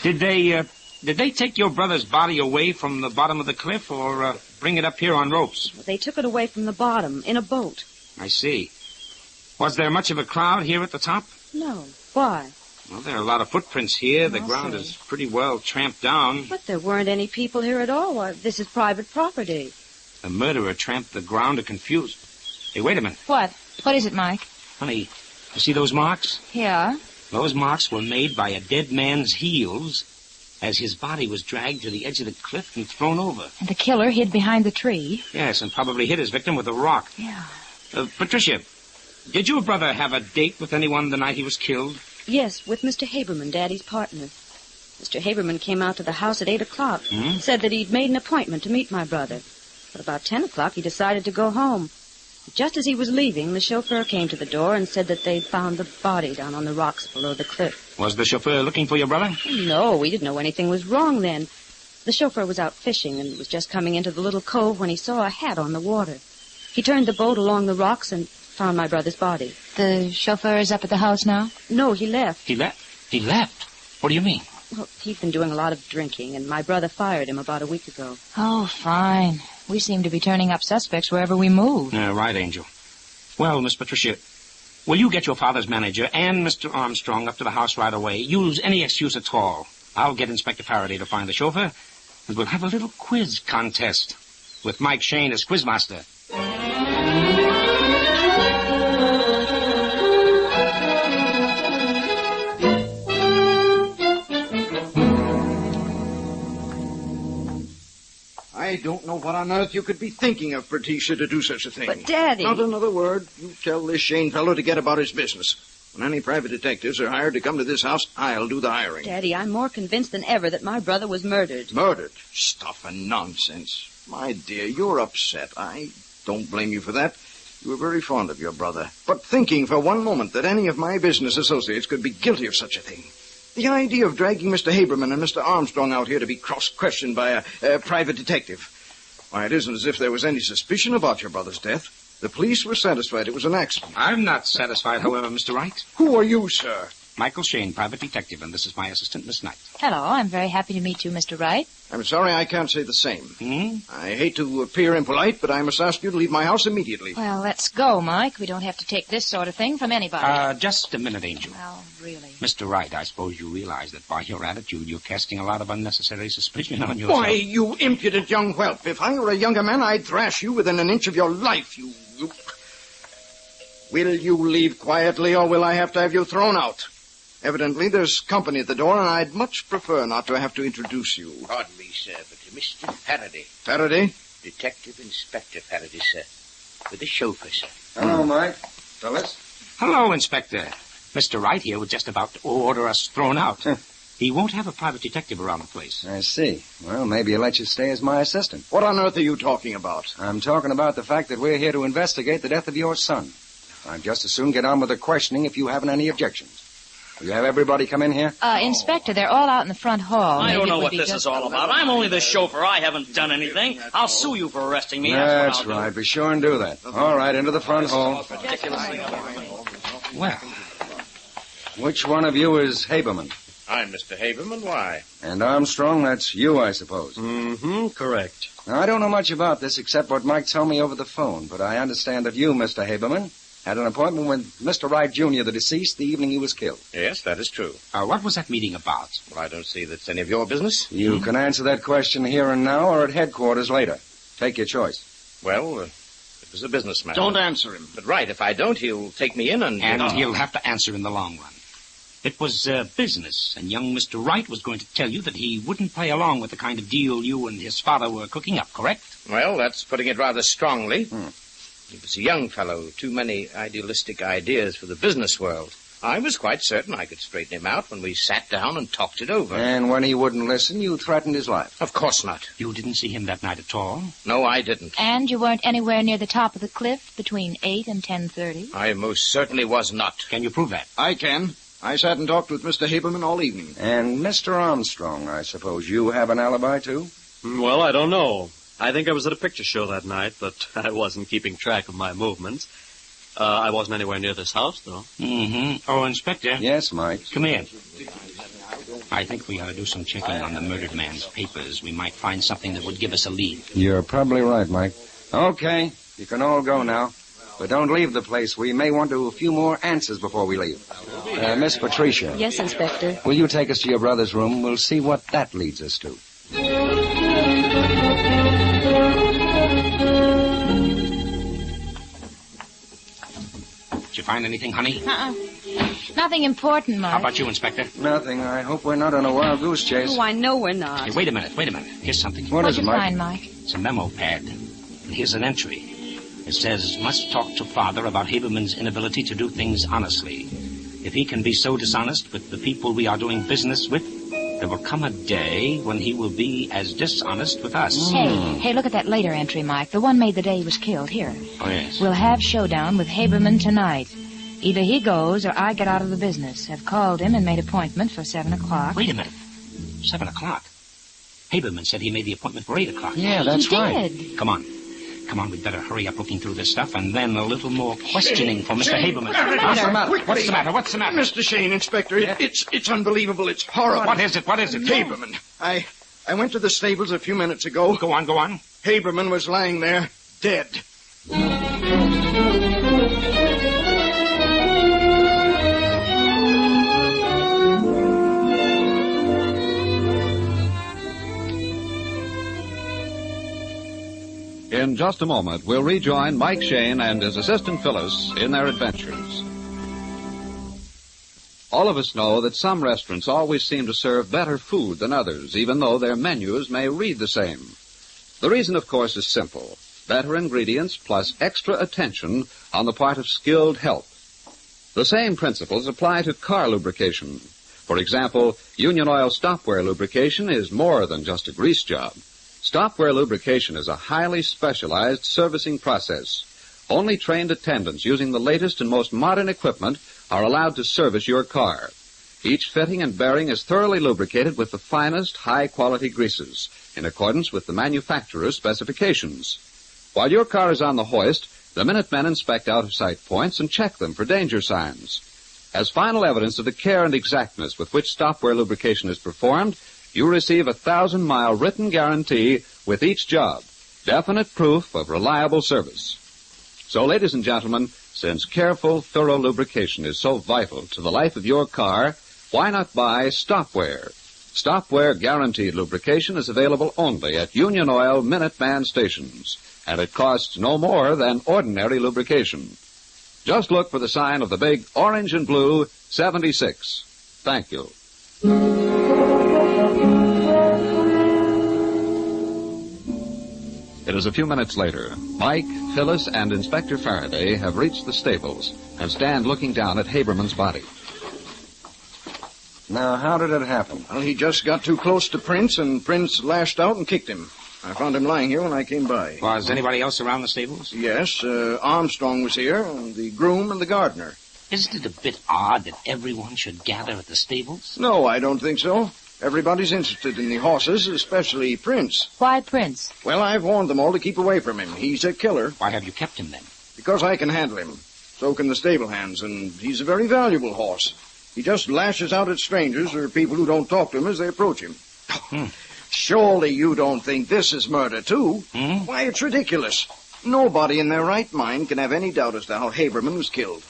Did they take your brother's body away from the bottom of the cliff or bring it up here on ropes? They took it away from the bottom, in a boat. I see. Was there much of a crowd here at the top? No. Why? Well, there are a lot of footprints here. The ground is pretty well tramped down. But there weren't any people here at all. This is private property. The murderer tramped the ground to confuse... Hey, wait a minute. What? What is it, Mike? Honey, you see those marks? Yeah. Those marks were made by a dead man's heels as his body was dragged to the edge of the cliff and thrown over. And the killer hid behind the tree. Yes, and probably hit his victim with a rock. Yeah. Patricia, did your brother have a date with anyone the night he was killed? Yes, with Mr. Haberman, Daddy's partner. Mr. Haberman came out to the house at 8 o'clock. Said that he'd made an appointment to meet my brother. But about 10 o'clock, he decided to go home. Just as he was leaving, the chauffeur came to the door and said that they'd found the body down on the rocks below the cliff. Was the chauffeur looking for your brother? No, we didn't know anything was wrong then. The chauffeur was out fishing and was just coming into the little cove when he saw a hat on the water. He turned the boat along the rocks and found my brother's body. The chauffeur is up at the house now? No, he left. He left? He left? What do you mean? Well, he'd been doing a lot of drinking, and my brother fired him about a week ago. Oh, fine. We seem to be turning up suspects wherever we move. Right, Angel. Well, Miss Patricia, will you get your father's manager and Mr. Armstrong up to the house right away? Use any excuse at all. I'll get Inspector Faraday to find the chauffeur, and we'll have a little quiz contest with Mike Shayne as quizmaster. I don't know what on earth you could be thinking of, Patricia, to do such a thing. But, Daddy... Not another word. You tell this Shayne fellow to get about his business. When any private detectives are hired to come to this house, I'll do the hiring. Daddy, I'm more convinced than ever that my brother was murdered. Murdered? Stuff and nonsense. My dear, you're upset. I don't blame you for that. You were very fond of your brother. But thinking for one moment that any of my business associates could be guilty of such a thing. The idea of dragging Mr. Haberman and Mr. Armstrong out here to be cross-questioned by a private detective. Why, it isn't as if there was any suspicion about your brother's death. The police were satisfied it was an accident. I'm not satisfied, however, Mr. Wright. Who are you, sir? Michael Shayne, private detective, and this is my assistant, Miss Knight. Hello, I'm very happy to meet you, Mr. Wright. I'm sorry I can't say the same. I hate to appear impolite, but I must ask you to leave my house immediately. Well, let's go, Mike. We don't have to take this sort of thing from anybody. Just a minute, Angel. Well, really. Mr. Wright, I suppose you realize that by your attitude, you're casting a lot of unnecessary suspicion on yourself. Why, you impudent young whelp. If I were a younger man, I'd thrash you within an inch of your life, you... Will you leave quietly, or will I have to have you thrown out? Evidently, there's company at the door, and I'd much prefer not to have to introduce you. Pardon me, sir, but Mr. Faraday. Faraday? Detective Inspector Faraday, sir. With the chauffeur, sir. Hello, Mike. Phyllis? Hello, Inspector. Mr. Wright here was just about to order us thrown out. He won't have a private detective around the place. I see. Well, maybe he'll let you stay as my assistant. What on earth are you talking about? I'm talking about the fact that we're here to investigate the death of your son. I'd just as soon get on with the questioning if you haven't any objections. Will you have everybody come in here? Inspector, they're all out in the front hall. I don't know what this is all about. I'm only the chauffeur. I haven't done anything. I'll sue you for arresting me. That's right. Be sure and do that. All right, into the front hall. Well, which one of you is Haberman? I'm Mr. Haberman. Why? And Armstrong, that's you, I suppose. Correct. Now, I don't know much about this except what Mike told me over the phone, but I understand that you, Mr. Haberman, had an appointment with Mr. Wright, Jr., the deceased, the evening he was killed. Yes, that is true. What was that meeting about? Well, I don't see that's any of your business. You can answer that question here and now or at headquarters later. Take your choice. Well, it was a business matter. Don't answer him. But right, if I don't, he'll take me in and... And he'll have to answer in the long run. It was business, and young Mr. Wright was going to tell you that he wouldn't play along with the kind of deal you and his father were cooking up, correct? Well, that's putting it rather strongly. He was a young fellow, too many idealistic ideas for the business world. I was quite certain I could straighten him out when we sat down and talked it over. And when he wouldn't listen, you threatened his life. Of course not. You didn't see him that night at all? No, I didn't. And you weren't anywhere near the top of the cliff between 8 and 10:30? I most certainly was not. Can you prove that? I can. I sat and talked with Mr. Haberman all evening. And Mr. Armstrong, I suppose you have an alibi, too? Well, I don't know. I think I was at a picture show that night, but I wasn't keeping track of my movements. I wasn't anywhere near this house, though. Oh, Inspector. Yes, Mike? Come here. I think we ought to do some checking on the murdered man's papers. We might find something that would give us a lead. You're probably right, Mike. Okay, you can all go now. But don't leave the place. We may want a few more answers before we leave. Miss Patricia. Yes, Inspector. Will you take us to your brother's room? We'll see what that leads us to. Did you find anything, honey? Nothing important, Mike. How about you, Inspector? Nothing. I hope we're not on a wild goose chase. Oh, I know we're not. Hey, wait a minute. Here's something. What is it, Mike? What'd you find, Mike? It's a memo pad. And here's an entry. It says, must talk to father about Haberman's inability to do things honestly. If he can be so dishonest with the people we are doing business with, there will come a day when he will be as dishonest with us. Hey, look at that later entry, Mike. The one made the day he was killed. Here. Oh, yes. We'll have showdown with Haberman tonight. Either he goes or I get out of the business. I've called him and made appointment for 7 o'clock. Wait a minute. 7 o'clock? Haberman said he made the appointment for 8 o'clock. Yeah, that's right. He did. Come on, we'd better hurry up looking through this stuff, and then a little more questioning for Mr. Haberman. What's the matter? What's the matter? Mr. Shayne, Inspector, it's unbelievable. It's horrible. What is it? Haberman. I went to the stables a few minutes ago. Go on. Haberman was lying there, dead. In just a moment, we'll rejoin Mike Shayne and his assistant Phyllis in their adventures. All of us know that some restaurants always seem to serve better food than others, even though their menus may read the same. The reason, of course, is simple. Better ingredients plus extra attention on the part of skilled help. The same principles apply to car lubrication. For example, Union Oil stopwear lubrication is more than just a grease job. Stopwear lubrication is a highly specialized servicing process. Only trained attendants using the latest and most modern equipment are allowed to service your car. Each fitting and bearing is thoroughly lubricated with the finest, high-quality greases, in accordance with the manufacturer's specifications. While your car is on the hoist, the Minutemen inspect out-of-sight points and check them for danger signs. As final evidence of the care and exactness with which stopwear lubrication is performed, you receive a 1,000-mile written guarantee with each job, definite proof of reliable service. So, ladies and gentlemen, since careful, thorough lubrication is so vital to the life of your car, why not buy Stopwear? Stopwear guaranteed lubrication is available only at Union Oil Minuteman stations, and it costs no more than ordinary lubrication. Just look for the sign of the big orange and blue 76. Thank you. It is a few minutes later. Mike, Phyllis, and Inspector Faraday have reached the stables and stand looking down at Haberman's body. Now, how did it happen? Well, he just got too close to Prince, and Prince lashed out and kicked him. I found him lying here when I came by. Was anybody else around the stables? Yes, Armstrong was here, and the groom and the gardener. Isn't it a bit odd that everyone should gather at the stables? No, I don't think so. Everybody's interested in the horses, especially Prince. Why Prince? Well, I've warned them all to keep away from him. He's a killer. Why have you kept him then? Because I can handle him. So can the stable hands, and he's a very valuable horse. He just lashes out at strangers or people who don't talk to him as they approach him. Surely you don't think this is murder, too? Why, it's ridiculous. Nobody in their right mind can have any doubt as to how Haberman was killed.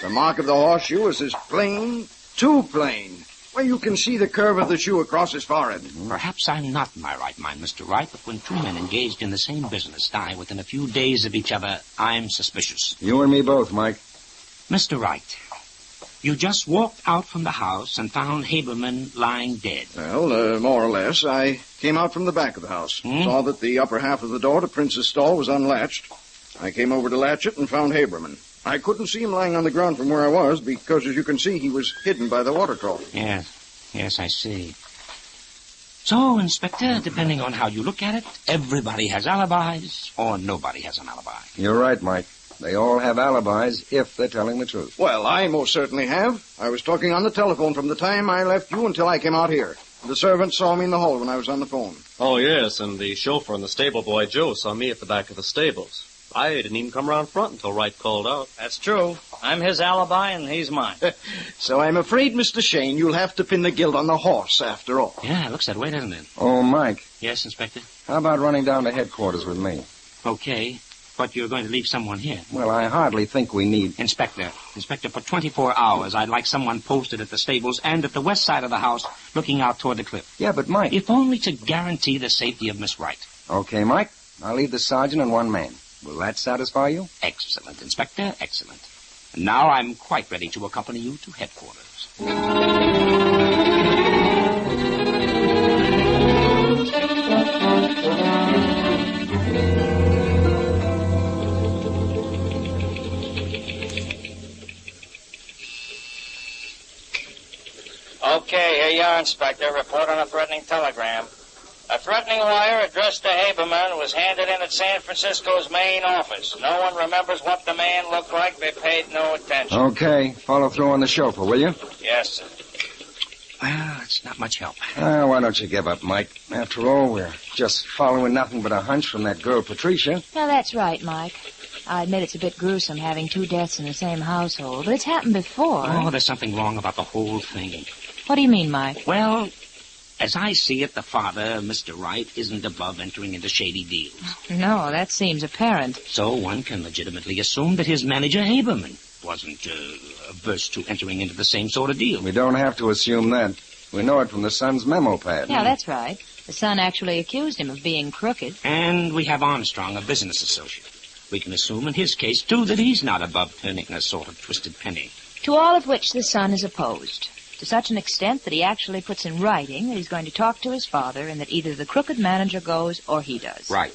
The mark of the horseshoe is as plain, too plain. Why, you can see the curve of the shoe across his forehead. Perhaps I'm not in my right mind, Mr. Wright, but when two men engaged in the same business die within a few days of each other, I'm suspicious. You and me both, Mike. Mr. Wright, you just walked out from the house and found Haberman lying dead. Well, more or less. I came out from the back of the house. Saw that the upper half of the door to Prince's stall was unlatched. I came over to latch it and found Haberman. I couldn't see him lying on the ground from where I was because, as you can see, he was hidden by the water trough. Yes, I see. So, Inspector, depending on how you look at it, everybody has alibis or nobody has an alibi. You're right, Mike. They all have alibis if they're telling the truth. Well, I most certainly have. I was talking on the telephone from the time I left you until I came out here. The servant saw me in the hall when I was on the phone. Oh, yes, and the chauffeur and the stable boy, Joe, saw me at the back of the stables. I didn't even come around front until Wright called out. That's true. I'm his alibi, and he's mine. So I'm afraid, Mr. Shayne, you'll have to pin the guilt on the horse after all. Yeah, it looks that way, doesn't it? Oh, Mike. Yes, Inspector? How about running down to headquarters with me? Okay, but you're going to leave someone here. Well, I hardly think we need... Inspector, for 24 hours, I'd like someone posted at the stables and at the west side of the house looking out toward the cliff. Yeah, but Mike... If only to guarantee the safety of Miss Wright. Okay, Mike. I'll leave the sergeant and one man. Will that satisfy you? Excellent, Inspector, excellent. And now I'm quite ready to accompany you to headquarters. Okay, here you are, Inspector. Report on a threatening telegram. A threatening wire addressed to Haberman was handed in at San Francisco's main office. No one remembers what the man looked like. They paid no attention. Okay. Follow through on the chauffeur, will you? Yes, sir. Well, it's not much help. Why don't you give up, Mike? After all, we're just following nothing but a hunch from that girl, Patricia. Now, that's right, Mike. I admit it's a bit gruesome having two deaths in the same household, but it's happened before. Oh, there's something wrong about the whole thing. What do you mean, Mike? Well, as I see it, the father, Mr. Wright, isn't above entering into shady deals. No, that seems apparent. So one can legitimately assume that his manager, Haberman, wasn't averse to entering into the same sort of deal. We don't have to assume that. We know it from the son's memo pad. Yeah, that's right. The son actually accused him of being crooked. And we have Armstrong, a business associate. We can assume in his case, too, that he's not above turning a sort of twisted penny. To all of which the son is opposed. to such an extent that he actually puts in writing that he's going to talk to his father and that either the crooked manager goes or he does. Right.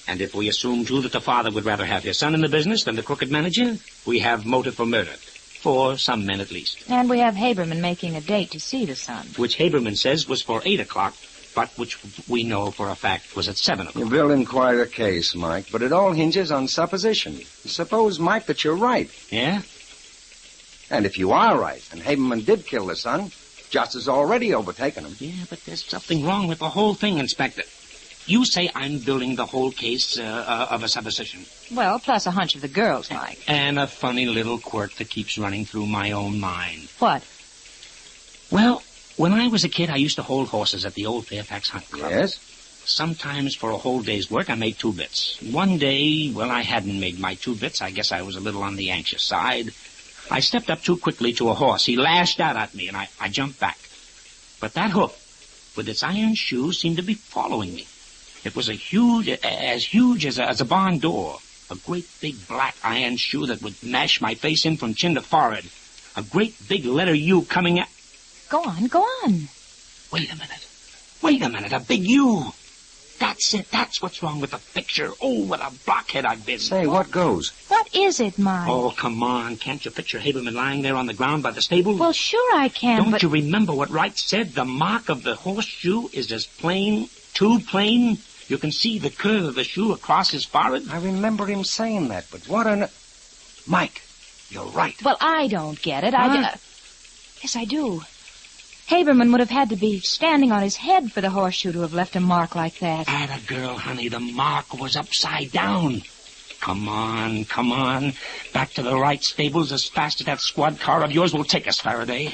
And if we assume, too, that the father would rather have his son in the business than the crooked manager, we have motive for murder. For some men, at least. And we have Haberman making a date to see the son. Which Haberman says was for 8 o'clock, but which we know for a fact was at 7 o'clock. You're building quite a case, Mike, but it all hinges on supposition. Suppose, Mike, that you're right. Yeah? And if you are right, and Haberman did kill the son, justice has already overtaken him. Yeah, but there's something wrong with the whole thing, Inspector. You say I'm building the whole case of a supposition. Well, plus a hunch of the girls, Mike. And a funny little quirk that keeps running through my own mind. What? Well, when I was a kid, I used to hold horses at the old Fairfax Hunt Club. Yes? Sometimes for a whole day's work, I made 2 bits. One day, well, I hadn't made my 2 bits. I guess I was a little on the anxious side. I stepped up too quickly to a horse. He lashed out at me, and I jumped back. But that hoof, with its iron shoe, seemed to be following me. It was as huge as a barn door. A great big black iron shoe that would mash my face in from chin to forehead. A great big letter U coming at... Go on, go on. Wait a minute, a big U. That's it, that's what's wrong with the picture. Oh, what a blockhead I've been. Say, what goes? What is it, Mike? Oh, come on, can't you picture Haberman lying there on the ground by the stable? Well, sure I can, Don't you remember what Wright said? The mark of the horseshoe is as plain, too plain... You can see the curve of the shoe across his forehead. I remember him saying that, but what on... Mike, you're right. Well, I don't get it. Huh? Yes, I do. Haberman would have had to be standing on his head for the horseshoe to have left a mark like that. Atta girl, honey, the mark was upside down. Come on. Back to the Wright stables as fast as that squad car of yours will take us, Faraday.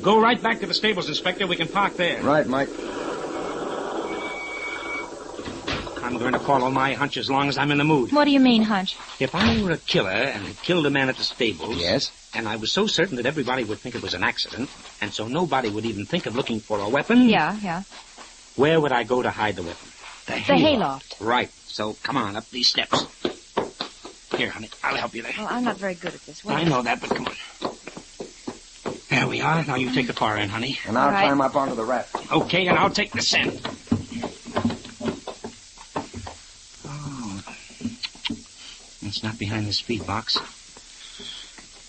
Go right back to the stables, Inspector. We can park there. Right, Mike. I'm going to follow my hunch as long as I'm in the mood. What do you mean, hunch? If I were a killer and had killed a man at the stables... Yes? And I was so certain that everybody would think it was an accident, and so nobody would even think of looking for a weapon... Yeah. Where would I go to hide the weapon? The hayloft. Right. So, come on, up these steps. Here, honey, I'll help you there. Well, I'm not very good at this. I know that, but come on. There we are. Now you take the far end, honey. And I'll climb up onto the raft. Okay, and I'll take the scent. Oh. It's not behind the speed box.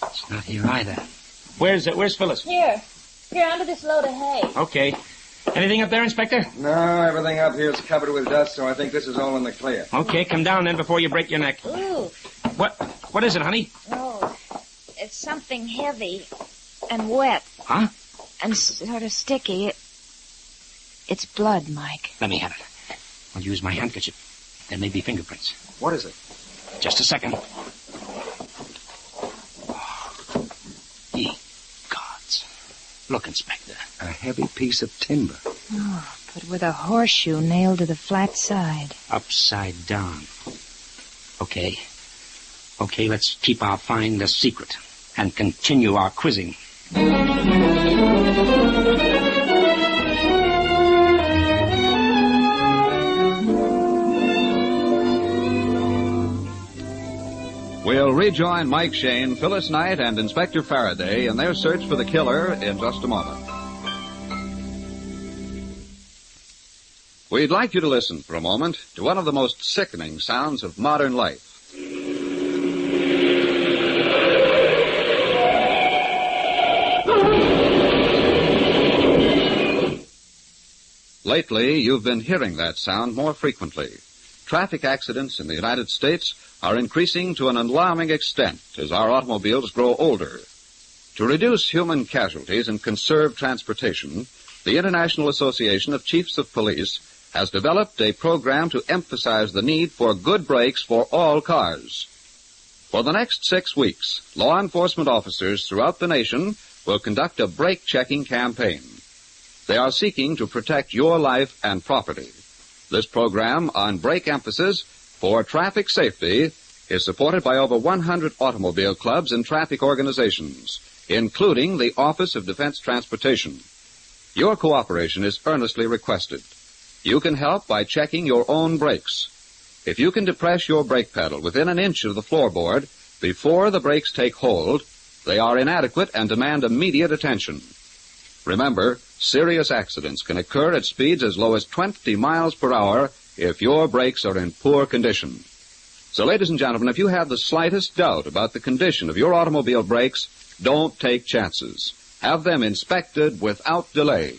It's not here either. Where's Phyllis? Here, under this load of hay. Okay. Anything up there, Inspector? No, everything up here is covered with dust, so I think this is all in the clear. Okay, come down then before you break your neck. Ooh. What is it, honey? Oh, it's something heavy and wet. Huh? And sort of sticky. It's blood, Mike. Let me have it. I'll use my handkerchief. There may be fingerprints. What is it? Just a second. Ye gods. Look, Inspector. A heavy piece of timber. Oh, but with a horseshoe nailed to the flat side. Upside down. Okay, let's keep our find a secret and continue our quizzing. We'll rejoin Mike Shayne, Phyllis Knight, and Inspector Faraday in their search for the killer in just a moment. We'd like you to listen for a moment to one of the most sickening sounds of modern life. Lately, you've been hearing that sound more frequently. Traffic accidents in the United States are increasing to an alarming extent as our automobiles grow older. To reduce human casualties and conserve transportation, the International Association of Chiefs of Police has developed a program to emphasize the need for good brakes for all cars. For the next 6 weeks, law enforcement officers throughout the nation will conduct a brake-checking campaign. They are seeking to protect your life and property. This program on brake emphasis for traffic safety is supported by over 100 automobile clubs and traffic organizations, including the Office of Defense Transportation. Your cooperation is earnestly requested. You can help by checking your own brakes. If you can depress your brake pedal within an inch of the floorboard before the brakes take hold, they are inadequate and demand immediate attention. Remember, serious accidents can occur at speeds as low as 20 miles per hour if your brakes are in poor condition. So, ladies and gentlemen, if you have the slightest doubt about the condition of your automobile brakes, don't take chances. Have them inspected without delay.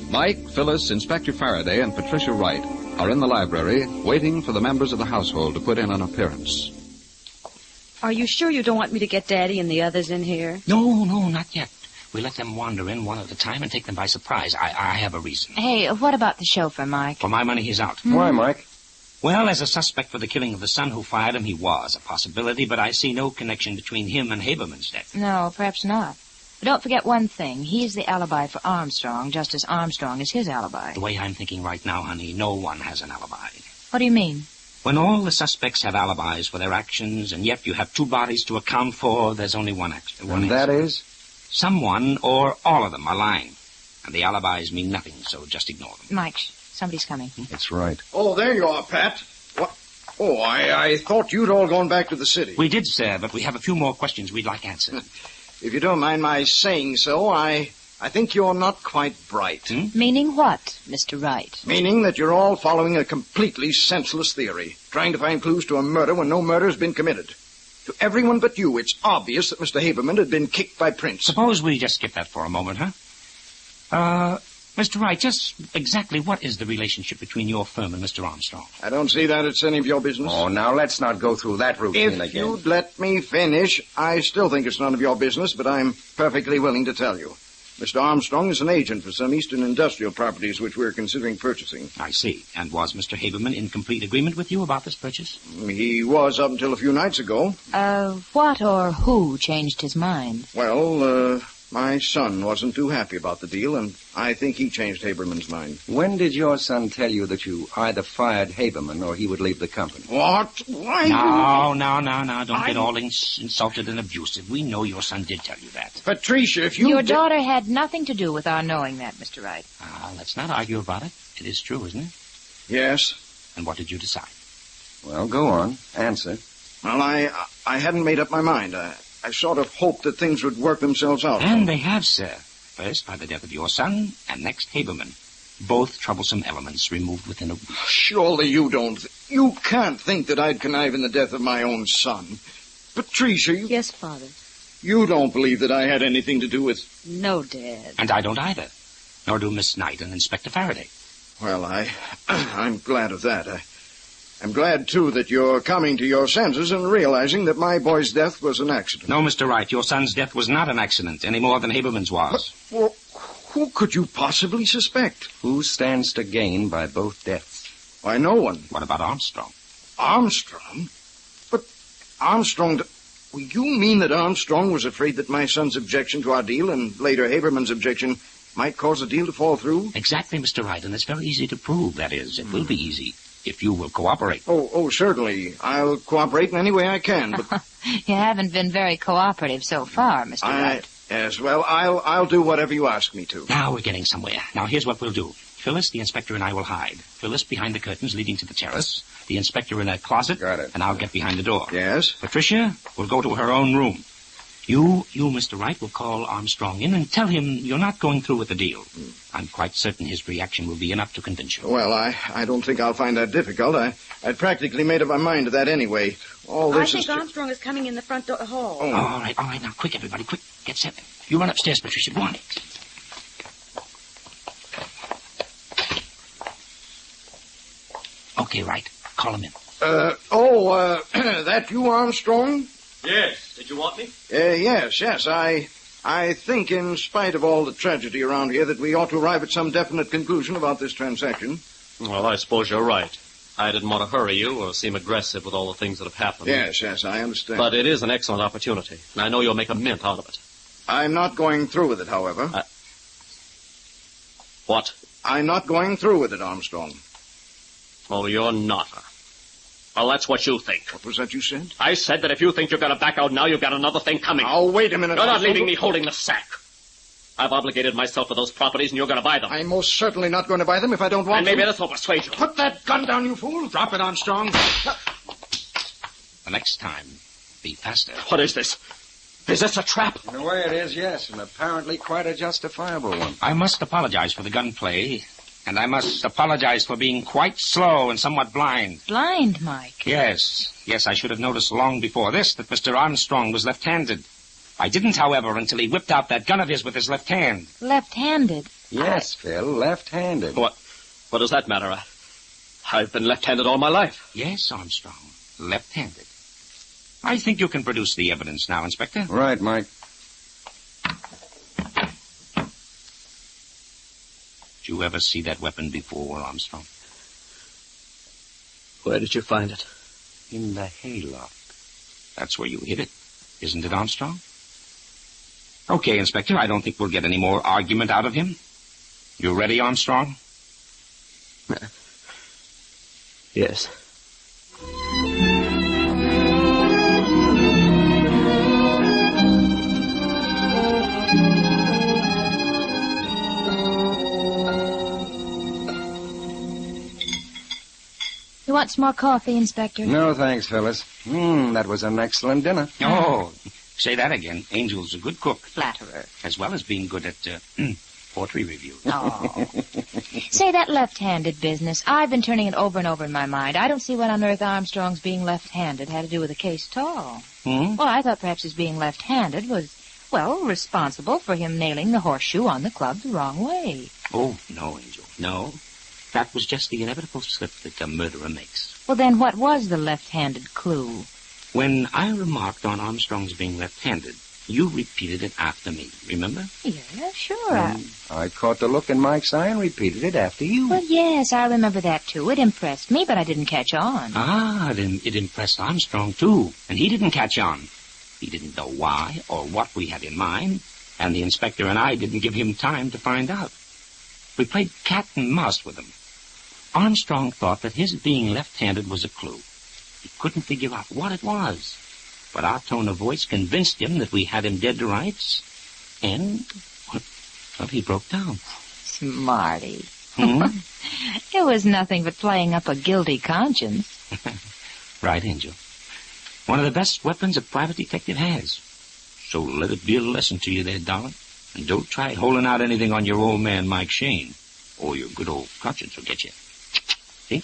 Mike, Phyllis, Inspector Faraday, and Patricia Wright are in the library waiting for the members of the household to put in an appearance. Are you sure you don't want me to get Daddy and the others in here? No, not yet. We let them wander in one at a time and take them by surprise. I have a reason. Hey, what about the chauffeur, Mike? For my money, he's out. Why, Mike? Well, as a suspect for the killing of the son who fired him, he was a possibility, but I see no connection between him and Haberman's death. No, perhaps not. But don't forget one thing. He's the alibi for Armstrong, just as Armstrong is his alibi. The way I'm thinking right now, honey, no one has an alibi. What do you mean? When all the suspects have alibis for their actions, and yet you have two bodies to account for, there's only one action. And that is? Someone or all of them are lying. And the alibis mean nothing, so just ignore them. Mike, somebody's coming. That's right. Oh, there you are, Pat. What? Oh, I thought you'd all gone back to the city. We did, sir, but we have a few more questions we'd like answered. If you don't mind my saying so, I think you're not quite bright. Meaning what, Mr. Wright? Meaning that you're all following a completely senseless theory, trying to find clues to a murder when no murder has been committed. To everyone but you, it's obvious that Mr. Haberman had been kicked by Prince. Suppose we just skip that for a moment, huh? Mr. Wright, just exactly what is the relationship between your firm and Mr. Armstrong? I don't see that it's any of your business. Oh, now let's not go through that routine again. If you'd let me finish, I still think it's none of your business, but I'm perfectly willing to tell you. Mr. Armstrong is an agent for some eastern industrial properties which we're considering purchasing. I see. And was Mr. Haberman in complete agreement with you about this purchase? He was up until a few nights ago. What or who changed his mind? Well, my son wasn't too happy about the deal, and I think he changed Haberman's mind. When did your son tell you that you either fired Haberman or he would leave the company? What? Why? No. Don't get all insulted and abusive. We know your son did tell you that. Patricia, if you... Your daughter had nothing to do with our knowing that, Mr. Wright. Let's not argue about it. It is true, isn't it? Yes. And what did you decide? Well, go on. Answer. Well, I hadn't made up my mind. I sort of hoped that things would work themselves out. And they have, sir. First, by the death of your son, and next, Haberman. Both troublesome elements removed within a week. Surely you don't... You can't think that I'd connive in the death of my own son. Patricia, you... Yes, Father. You don't believe that I had anything to do with... No, Dad. And I don't either. Nor do Miss Knight and Inspector Faraday. Well, I'm glad of that. I'm glad, too, that you're coming to your senses and realizing that my boy's death was an accident. No, Mr. Wright, your son's death was not an accident, any more than Haberman's was. Well, who could you possibly suspect? Who stands to gain by both deaths? Why, no one. What about Armstrong? Armstrong? But Armstrong... Well, you mean that Armstrong was afraid that my son's objection to our deal and later Haberman's objection might cause the deal to fall through? Exactly, Mr. Wright, and it's very easy to prove, that is. It will be easy. If you will cooperate. Oh, certainly. I'll cooperate in any way I can, but... You haven't been very cooperative so far, Mr. Wright. Yes, well, I'll do whatever you ask me to. Now we're getting somewhere. Now here's what we'll do. Phyllis, the inspector, and I will hide. Phyllis behind the curtains leading to the terrace. The inspector in a closet. Got it. And I'll get behind the door. Yes? Patricia will go to her own room. You, Mr. Wright, will call Armstrong in and tell him you're not going through with the deal. I'm quite certain his reaction will be enough to convince you. Well, I don't think I'd find that difficult. I'd practically made up my mind to that anyway. I think Armstrong is coming in the front hall. Oh. All right. Now, quick, everybody, quick. Get set. You run upstairs, Patricia. Go on. Okay, Wright. Call him in. That you, Armstrong? Yes. Did you want me? Yes. I think, in spite of all the tragedy around here, that we ought to arrive at some definite conclusion about this transaction. Well, I suppose you're right. I didn't want to hurry you or seem aggressive with all the things that have happened. Yes, I understand. But it is an excellent opportunity, and I know you'll make a mint out of it. I'm not going through with it, however. What? I'm not going through with it, Armstrong. Oh, you're not. Well, that's what you think. What was that you said? I said that if you think you're going to back out now, you've got another thing coming. Oh, wait a minute. You're not leaving me holding the sack. I've obligated myself to those properties, and you're going to buy them. I'm most certainly not going to buy them if I don't want and maybe this will persuade you. Put that gun down, you fool. Drop it, Armstrong. The next time, be faster. What is this? Is this a trap? In a way it is, yes, and apparently quite a justifiable one. I must apologize for the gunplay, and I must apologize for being quite slow and somewhat blind. Blind, Mike? Yes, I should have noticed long before this that Mr. Armstrong was left-handed. I didn't, however, until he whipped out that gun of his with his left hand. Left-handed? Yes, Phil, left-handed. What does that matter? I've been left-handed all my life. Yes, Armstrong, left-handed. I think you can produce the evidence now, Inspector. Right, Mike. Did you ever see that weapon before, Armstrong? Where did you find it? In the hayloft. That's where you hid it, isn't it, Armstrong? Okay, Inspector, I don't think we'll get any more argument out of him. You ready, Armstrong? Yes. You want some more coffee, Inspector? No, thanks, Phyllis. That was an excellent dinner. Oh, say that again. Angel's a good cook. Flatterer. As well as being good at poetry review. Oh. Say, that left-handed business, I've been turning it over and over in my mind. I don't see what on earth Armstrong's being left-handed had to do with the case at all. Well, I thought perhaps his being left-handed was, responsible for him nailing the horseshoe on the club the wrong way. Oh, no, Angel, no. That was just the inevitable slip that a murderer makes. Well, then what was the left-handed clue? When I remarked on Armstrong's being left-handed, you repeated it after me, remember? Yeah, sure. I caught the look in Mike's eye and repeated it after you. Well, yes, I remember that, too. It impressed me, but I didn't catch on. It impressed Armstrong, too, and he didn't catch on. He didn't know why or what we had in mind, and the inspector and I didn't give him time to find out. We played cat and mouse with him. Armstrong thought that his being left-handed was a clue. He couldn't figure out what it was. But our tone of voice convinced him that we had him dead to rights. And, he broke down. Smarty. It was nothing but playing up a guilty conscience. Right, Angel. One of the best weapons a private detective has. So let it be a lesson to you there, darling. And don't try holding out anything on your old man, Mike Shayne, or your good old conscience will get you. See?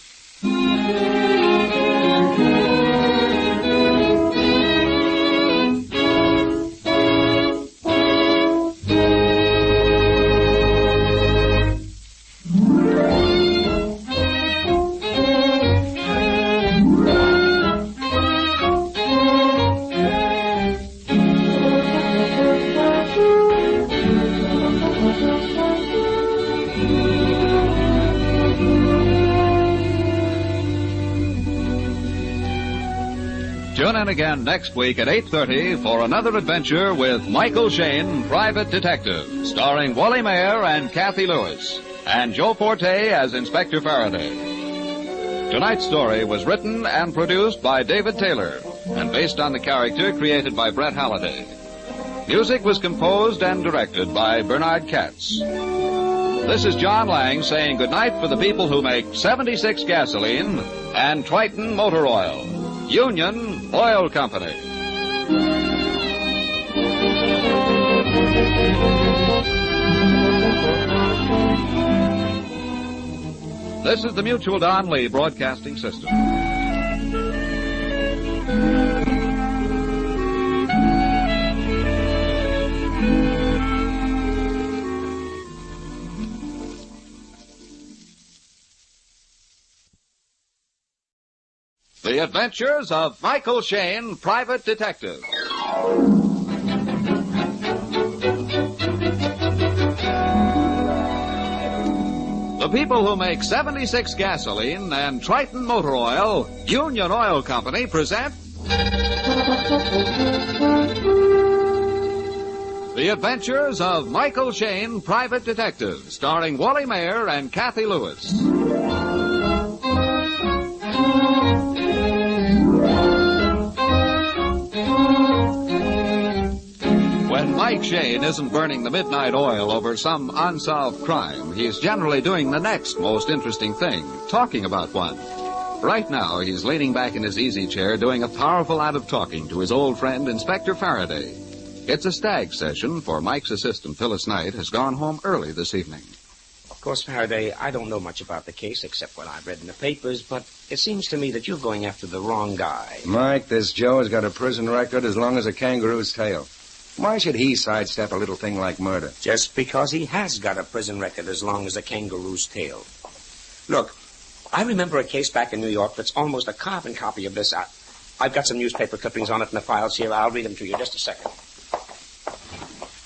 Tune in again next week at 8:30 for another adventure with Michael Shayne, Private Detective, starring Wally Mayer and Kathy Lewis, and Joe Forte as Inspector Faraday. Tonight's story was written and produced by David Taylor and based on the character created by Brett Halliday. Music was composed and directed by Bernard Katz. This is John Lang saying goodnight for the people who make 76 gasoline and Triton Motor Oil. Union Oil Company. This is the Mutual Don Lee Broadcasting System. The Adventures of Michael Shayne, Private Detective. The people who make 76 gasoline and Triton Motor Oil, Union Oil Company, present The Adventures of Michael Shayne, Private Detective, starring Wally Mayer and Kathy Lewis. Shayne isn't burning the midnight oil over some unsolved crime, he's generally doing the next most interesting thing, talking about one. Right now, he's leaning back in his easy chair doing a powerful lot of talking to his old friend, Inspector Faraday. It's a stag session, for Mike's assistant, Phyllis Knight, has gone home early this evening. Of course, Faraday, I don't know much about the case except what I've read in the papers, but it seems to me that you're going after the wrong guy. Mike, this Joe has got a prison record as long as a kangaroo's tail. Why should he sidestep a little thing like murder? Just because he has got a prison record as long as a kangaroo's tail. Look, I remember a case back in New York that's almost a carbon copy of this. I've got some newspaper clippings on it in the files here. I'll read them to you just a second.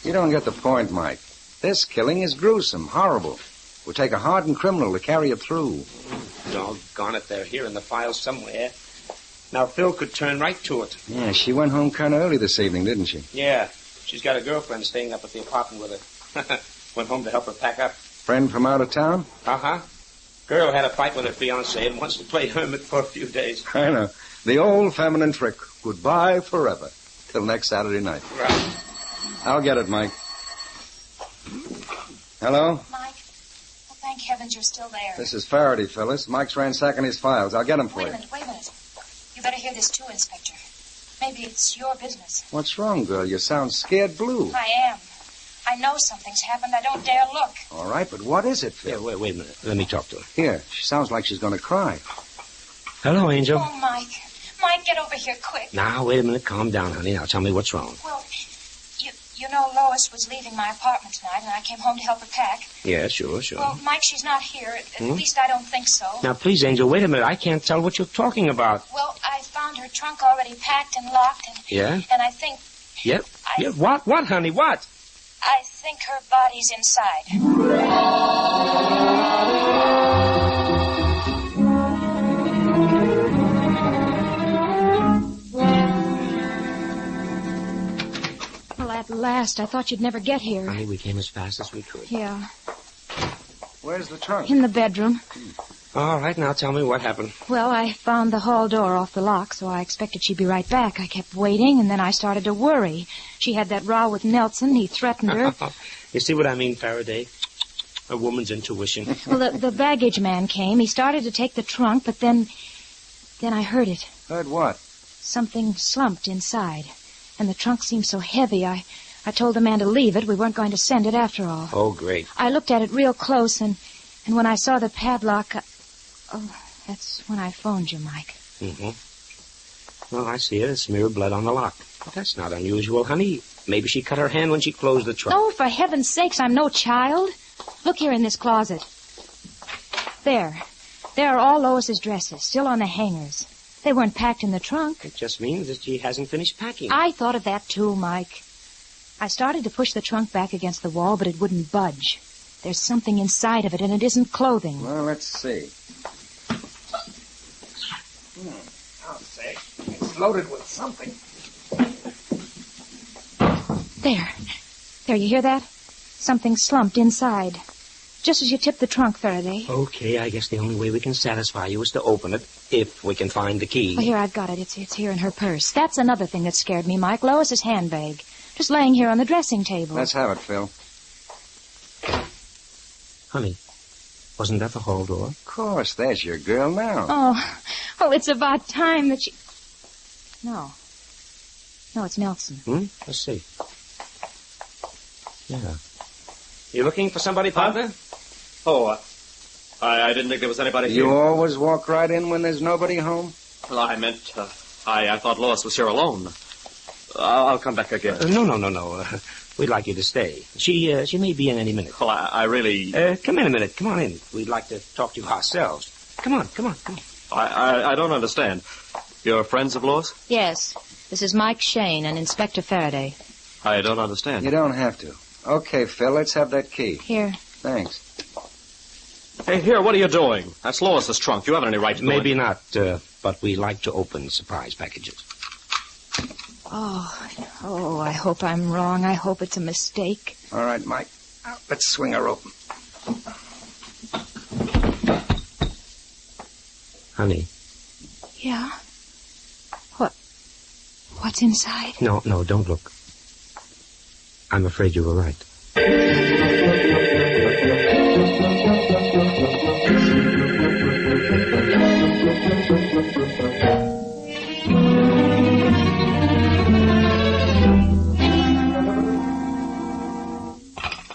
You don't get the point, Mike. This killing is gruesome, horrible. It would take a hardened criminal to carry it through. Doggone it, they're here in the files somewhere. Now, Phil could turn right to it. Yeah, she went home kind of early this evening, didn't she? Yeah, she's got a girlfriend staying up at the apartment with her. Went home to help her pack up. Friend from out of town? Uh-huh. Girl had a fight with her fiancé and wants to play hermit for a few days. I know. The old feminine trick. Goodbye forever. Till next Saturday night. Right. I'll get it, Mike. Hello? Mike? Oh, thank heavens you're still there. This is Faraday, Phyllis. Mike's ransacking his files. I'll get them for you. Wait a minute. You better hear this too, Inspector. Maybe it's your business. What's wrong, girl? You sound scared blue. I am. I know something's happened. I don't dare look. All right, but what is it, Phil? Yeah, wait a minute. Let me talk to her. Here, she sounds like she's going to cry. Hello, Angel. Oh, Mike. Mike, get over here quick. Now, wait a minute. Calm down, honey. Now, tell me what's wrong. Well, you know Lois was leaving my apartment tonight, and I came home to help her pack. Yeah, sure. Well, Mike, she's not here. At least I don't think so. Now, please, Angel, wait a minute. I can't tell what you're talking about. Well, I found her trunk already packed and locked, and... Yeah? And I think... Yep. Yeah, what, honey, what? I think her body's inside. Well, at last. I thought you'd never get here. Honey, we came as fast as we could. Yeah. Where's the trunk? In the bedroom. All right, now tell me what happened. Well, I found the hall door off the lock, so I expected she'd be right back. I kept waiting, and then I started to worry. She had that row with Nelson. He threatened her. You see what I mean, Faraday? A woman's intuition. Well, the baggage man came. He started to take the trunk, but then I heard it. Heard what? Something slumped inside. And the trunk seemed so heavy, I told the man to leave it. We weren't going to send it after all. Oh, great. I looked at it real close, and when I saw the padlock... Oh, that's when I phoned you, Mike. Mm-hmm. Well, I see it. It's smear of blood on the lock. But that's not unusual, honey. Maybe she cut her hand when she closed the trunk. Oh, for heaven's sakes, I'm no child. Look here in this closet. There. There are all Lois's dresses, still on the hangers. They weren't packed in the trunk. It just means that she hasn't finished packing. I thought of that, too, Mike. I started to push the trunk back against the wall, but it wouldn't budge. There's something inside of it, and it isn't clothing. Well, let's see. I'll say. It's loaded with something. There, you hear that? Something slumped inside. Just as you tipped the trunk, Faraday. Okay, I guess the only way we can satisfy you is to open it, if we can find the key. Well, here, I've got it. It's here in her purse. That's another thing that scared me, Mike. Lois's handbag. Just laying here on the dressing table. Let's have it, Phil. Honey, wasn't that the hall door? Of course, there's your girl now. Oh, it's about time that she... No, it's Nelson. Let's see. Yeah. You looking for somebody, partner? Oh, I didn't think there was anybody here. You always walk right in when there's nobody home? Well, I meant, I thought Lois was here alone. I'll come back again. No. We'd like you to stay. She may be in any minute. Well, I really... Come in a minute. Come on in. We'd like to talk to you ourselves. Come on. I don't understand. You're friends of Lois? Yes. This is Mike Shayne and Inspector Faraday. I don't understand. You don't have to. Okay, Phil, let's have that key. Here. Thanks. Hey, here, what are you doing? That's Lois's trunk. You haven't any right to... Maybe not, but we like to open surprise packages. Oh, I hope I'm wrong. I hope it's a mistake. All right, Mike. Now, let's swing her open. Honey. Yeah? What's inside? No, don't look. I'm afraid you were right.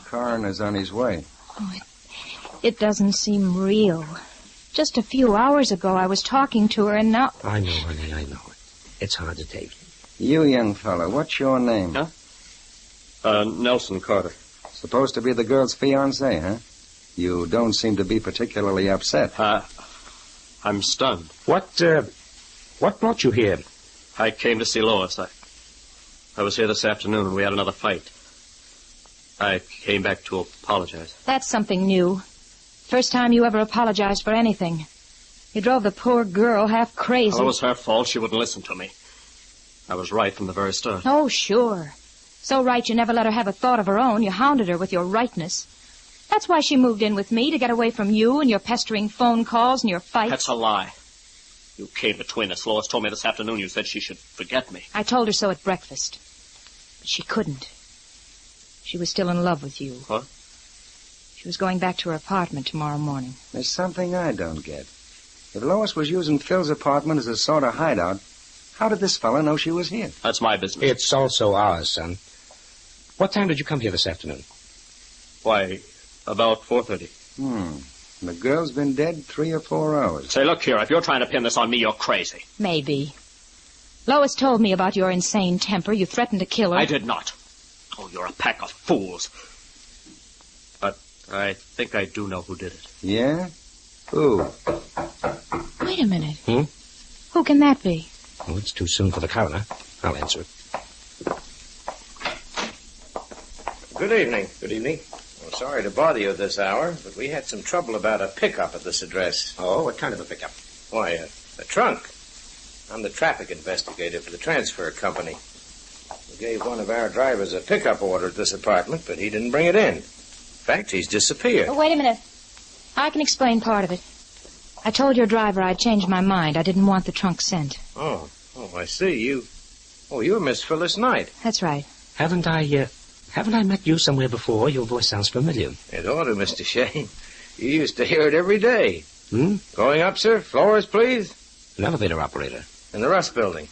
Coroner's on his way. It doesn't seem real. Just a few hours ago, I was talking to her, and now... I know, honey, I know. It's hard to take. You young fella, what's your name? Huh? Nelson Carter. Supposed to be the girl's fiancé, huh? You don't seem to be particularly upset. I'm stunned. What brought you here? I came to see Lois. I was here this afternoon and we had another fight. I came back to apologize. That's something new. First time you ever apologized for anything. You drove the poor girl half crazy. Well, it was her fault. She wouldn't listen to me. I was right from the very start. Oh, sure. So right you never let her have a thought of her own. You hounded her with your rightness. That's why she moved in with me, to get away from you and your pestering phone calls and your fights. That's a lie. You came between us. Lois told me this afternoon you said she should forget me. I told her so at breakfast. But she couldn't. She was still in love with you. Huh? She was going back to her apartment tomorrow morning. There's something I don't get. If Lois was using Phil's apartment as a sort of hideout, how did this fella know she was here? That's my business. It's also ours, son. What time did you come here this afternoon? Why, about 4:30. The girl's been dead 3 or 4 hours. Say, look here, if you're trying to pin this on me, you're crazy. Maybe. Lois told me about your insane temper. You threatened to kill her. I did not. Oh, you're a pack of fools. But I think I do know who did it. Yeah? Who? Wait a minute. Who can that be? Oh, it's too soon for the coroner. I'll answer it. Good evening. Good evening. Well, sorry to bother you at this hour, but we had some trouble about a pickup at this address. Oh, what kind of a pickup? Why, a trunk. I'm the traffic investigator for the transfer company. We gave one of our drivers a pickup order at this apartment, but he didn't bring it in. In fact, he's disappeared. Oh, wait a minute. I can explain part of it. I told your driver I'd changed my mind. I didn't want the trunk sent. Oh, I see. You're Miss Phyllis Knight. That's right. Haven't I met you somewhere before? Your voice sounds familiar. It ought to, Mr. Shayne. You used to hear it every day. Going up, sir? Floors, please? An elevator operator. In the Rust Building.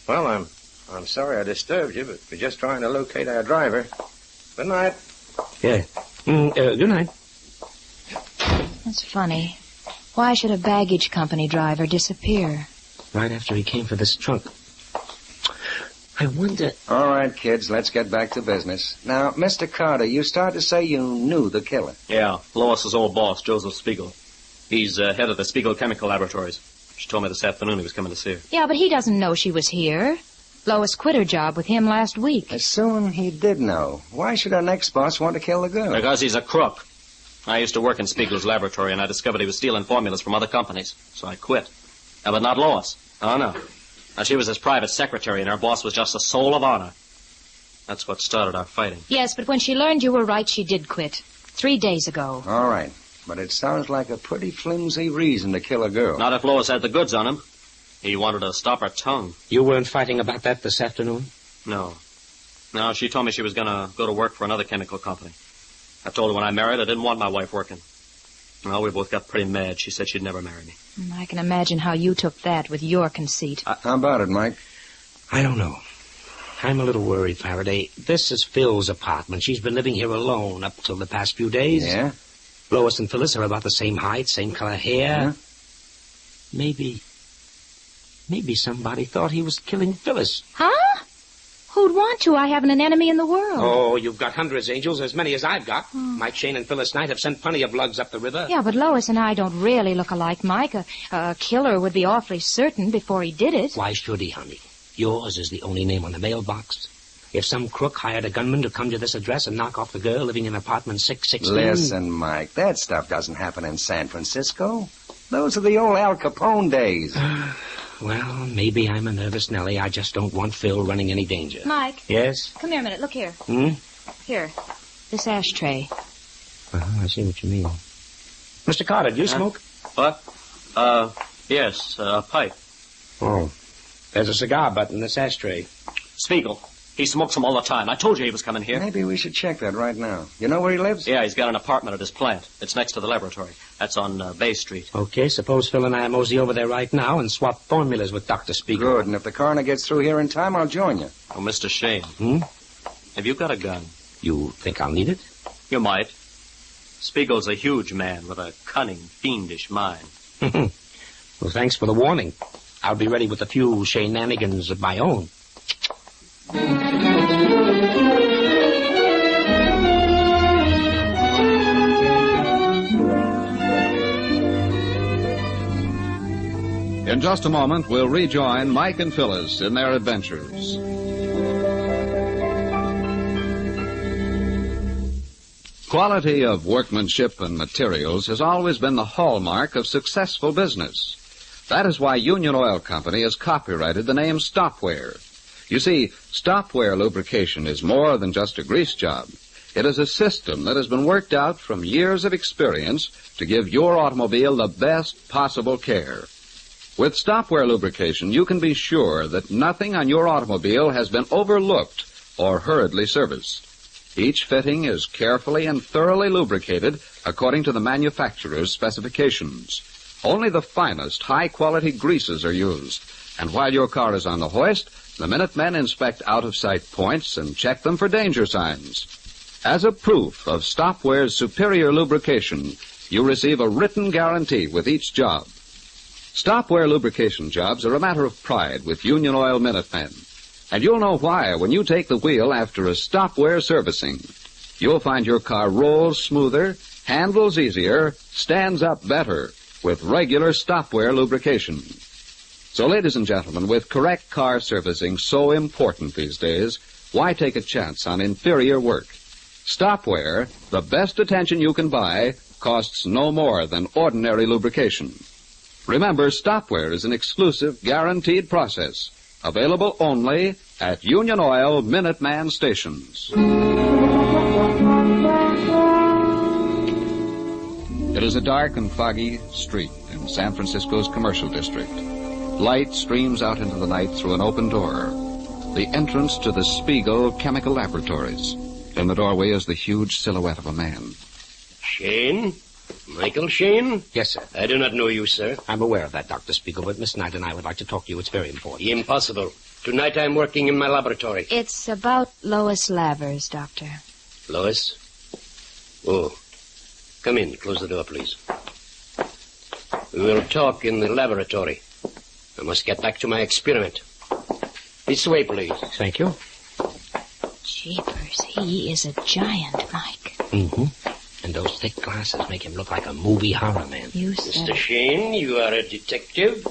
Well, I'm sorry I disturbed you, but we're just trying to locate our driver. Good night. Yeah. Good night. That's funny. Why should a baggage company driver disappear? Right after he came for this trunk. I wonder... All right, kids, let's get back to business. Now, Mr. Carter, you started to say you knew the killer. Yeah, Lois's old boss, Joseph Spiegel. He's head of the Spiegel Chemical Laboratories. She told me this afternoon he was coming to see her. Yeah, but he doesn't know she was here. Lois quit her job with him last week. Assume he did know. Why should our next boss want to kill the girl? Because he's a crook. I used to work in Spiegel's laboratory, and I discovered he was stealing formulas from other companies. So I quit. But not Lois. Oh, no. Now, she was his private secretary, and her boss was just a soul of honor. That's what started our fighting. Yes, but when she learned you were right, she did quit. 3 days ago. All right. But it sounds like a pretty flimsy reason to kill a girl. Not if Lois had the goods on him. He wanted to stop her tongue. You weren't fighting about that this afternoon? No. No, she told me she was going to go to work for another chemical company. I told her when I married I didn't want my wife working. Well, we both got pretty mad. She said she'd never marry me. I can imagine how you took that with your conceit. How about it, Mike? I don't know. I'm a little worried, Faraday. This is Phil's apartment. She's been living here alone up till the past few days. Yeah? Lois and Phyllis are about the same height, same color hair. Maybe somebody thought he was killing Phyllis. Huh? Who'd want to? I haven't an enemy in the world. Oh, you've got hundreds, Angels, as many as I've got. Mike Shayne and Phyllis Knight have sent plenty of lugs up the river. Yeah, but Lois and I don't really look alike, Mike. A killer would be awfully certain before he did it. Why should he, honey? Yours is the only name on the mailbox. If some crook hired a gunman to come to this address and knock off the girl living in apartment 616... Listen, Mike, that stuff doesn't happen in San Francisco. Those are the old Al Capone days. Well, maybe I'm a nervous Nellie. I just don't want Phil running any danger. Mike. Yes? Come here a minute. Look here. Here. This ashtray. I see what you mean. Mr. Carter, do you smoke? What? Yes, a pipe. Oh. There's a cigar butt in this ashtray. Spiegel. He smokes them all the time. I told you he was coming here. Maybe we should check that right now. You know where he lives? Yeah, he's got an apartment at his plant. It's next to the laboratory. That's on Bay Street. Okay, suppose Phil and I mosey over there right now and swap formulas with Dr. Spiegel. Good, and if the coroner gets through here in time, I'll join you. Oh, Mr. Shayne. Have you got a gun? You think I'll need it? You might. Spiegel's a huge man with a cunning, fiendish mind. Well, thanks for the warning. I'll be ready with a few shenanigans of my own. In just a moment, we'll rejoin Mike and Phyllis in their adventures. Quality of workmanship and materials has always been the hallmark of successful business. That is why Union Oil Company has copyrighted the name Stopware. You see, Stopware lubrication is more than just a grease job. It is a system that has been worked out from years of experience to give your automobile the best possible care. With Stopware lubrication, you can be sure that nothing on your automobile has been overlooked or hurriedly serviced. Each fitting is carefully and thoroughly lubricated according to the manufacturer's specifications. Only the finest, high-quality greases are used. And while your car is on the hoist, the Minutemen inspect out-of-sight points and check them for danger signs. As a proof of Stopware's superior lubrication, you receive a written guarantee with each job. Stopware lubrication jobs are a matter of pride with Union Oil Minutemen. And you'll know why when you take the wheel after a Stopware servicing. You'll find your car rolls smoother, handles easier, stands up better with regular Stopware lubrication. So, ladies and gentlemen, with correct car servicing so important these days, why take a chance on inferior work? Stopware, the best attention you can buy, costs no more than ordinary lubrication. Remember, Stopware is an exclusive, guaranteed process, available only at Union Oil Minuteman stations. It is a dark and foggy street in San Francisco's commercial district. Light streams out into the night through an open door, the entrance to the Spiegel Chemical Laboratories. In the doorway is the huge silhouette of a man. Shayne? Michael Shayne? Yes, sir. I do not know you, sir. I'm aware of that, Dr. Spiegel, but Miss Knight and I would like to talk to you. It's very important. Impossible. Tonight I'm working in my laboratory. It's about Lois Lavers, Doctor. Lois? Oh. Come in. Close the door, please. We will talk in the laboratory. I must get back to my experiment. This way, please. Thank you. Jeepers, he is a giant, Mike. Mm-hmm. And those thick glasses make him look like a movie horror man. You said Mr. Shayne, you are a detective?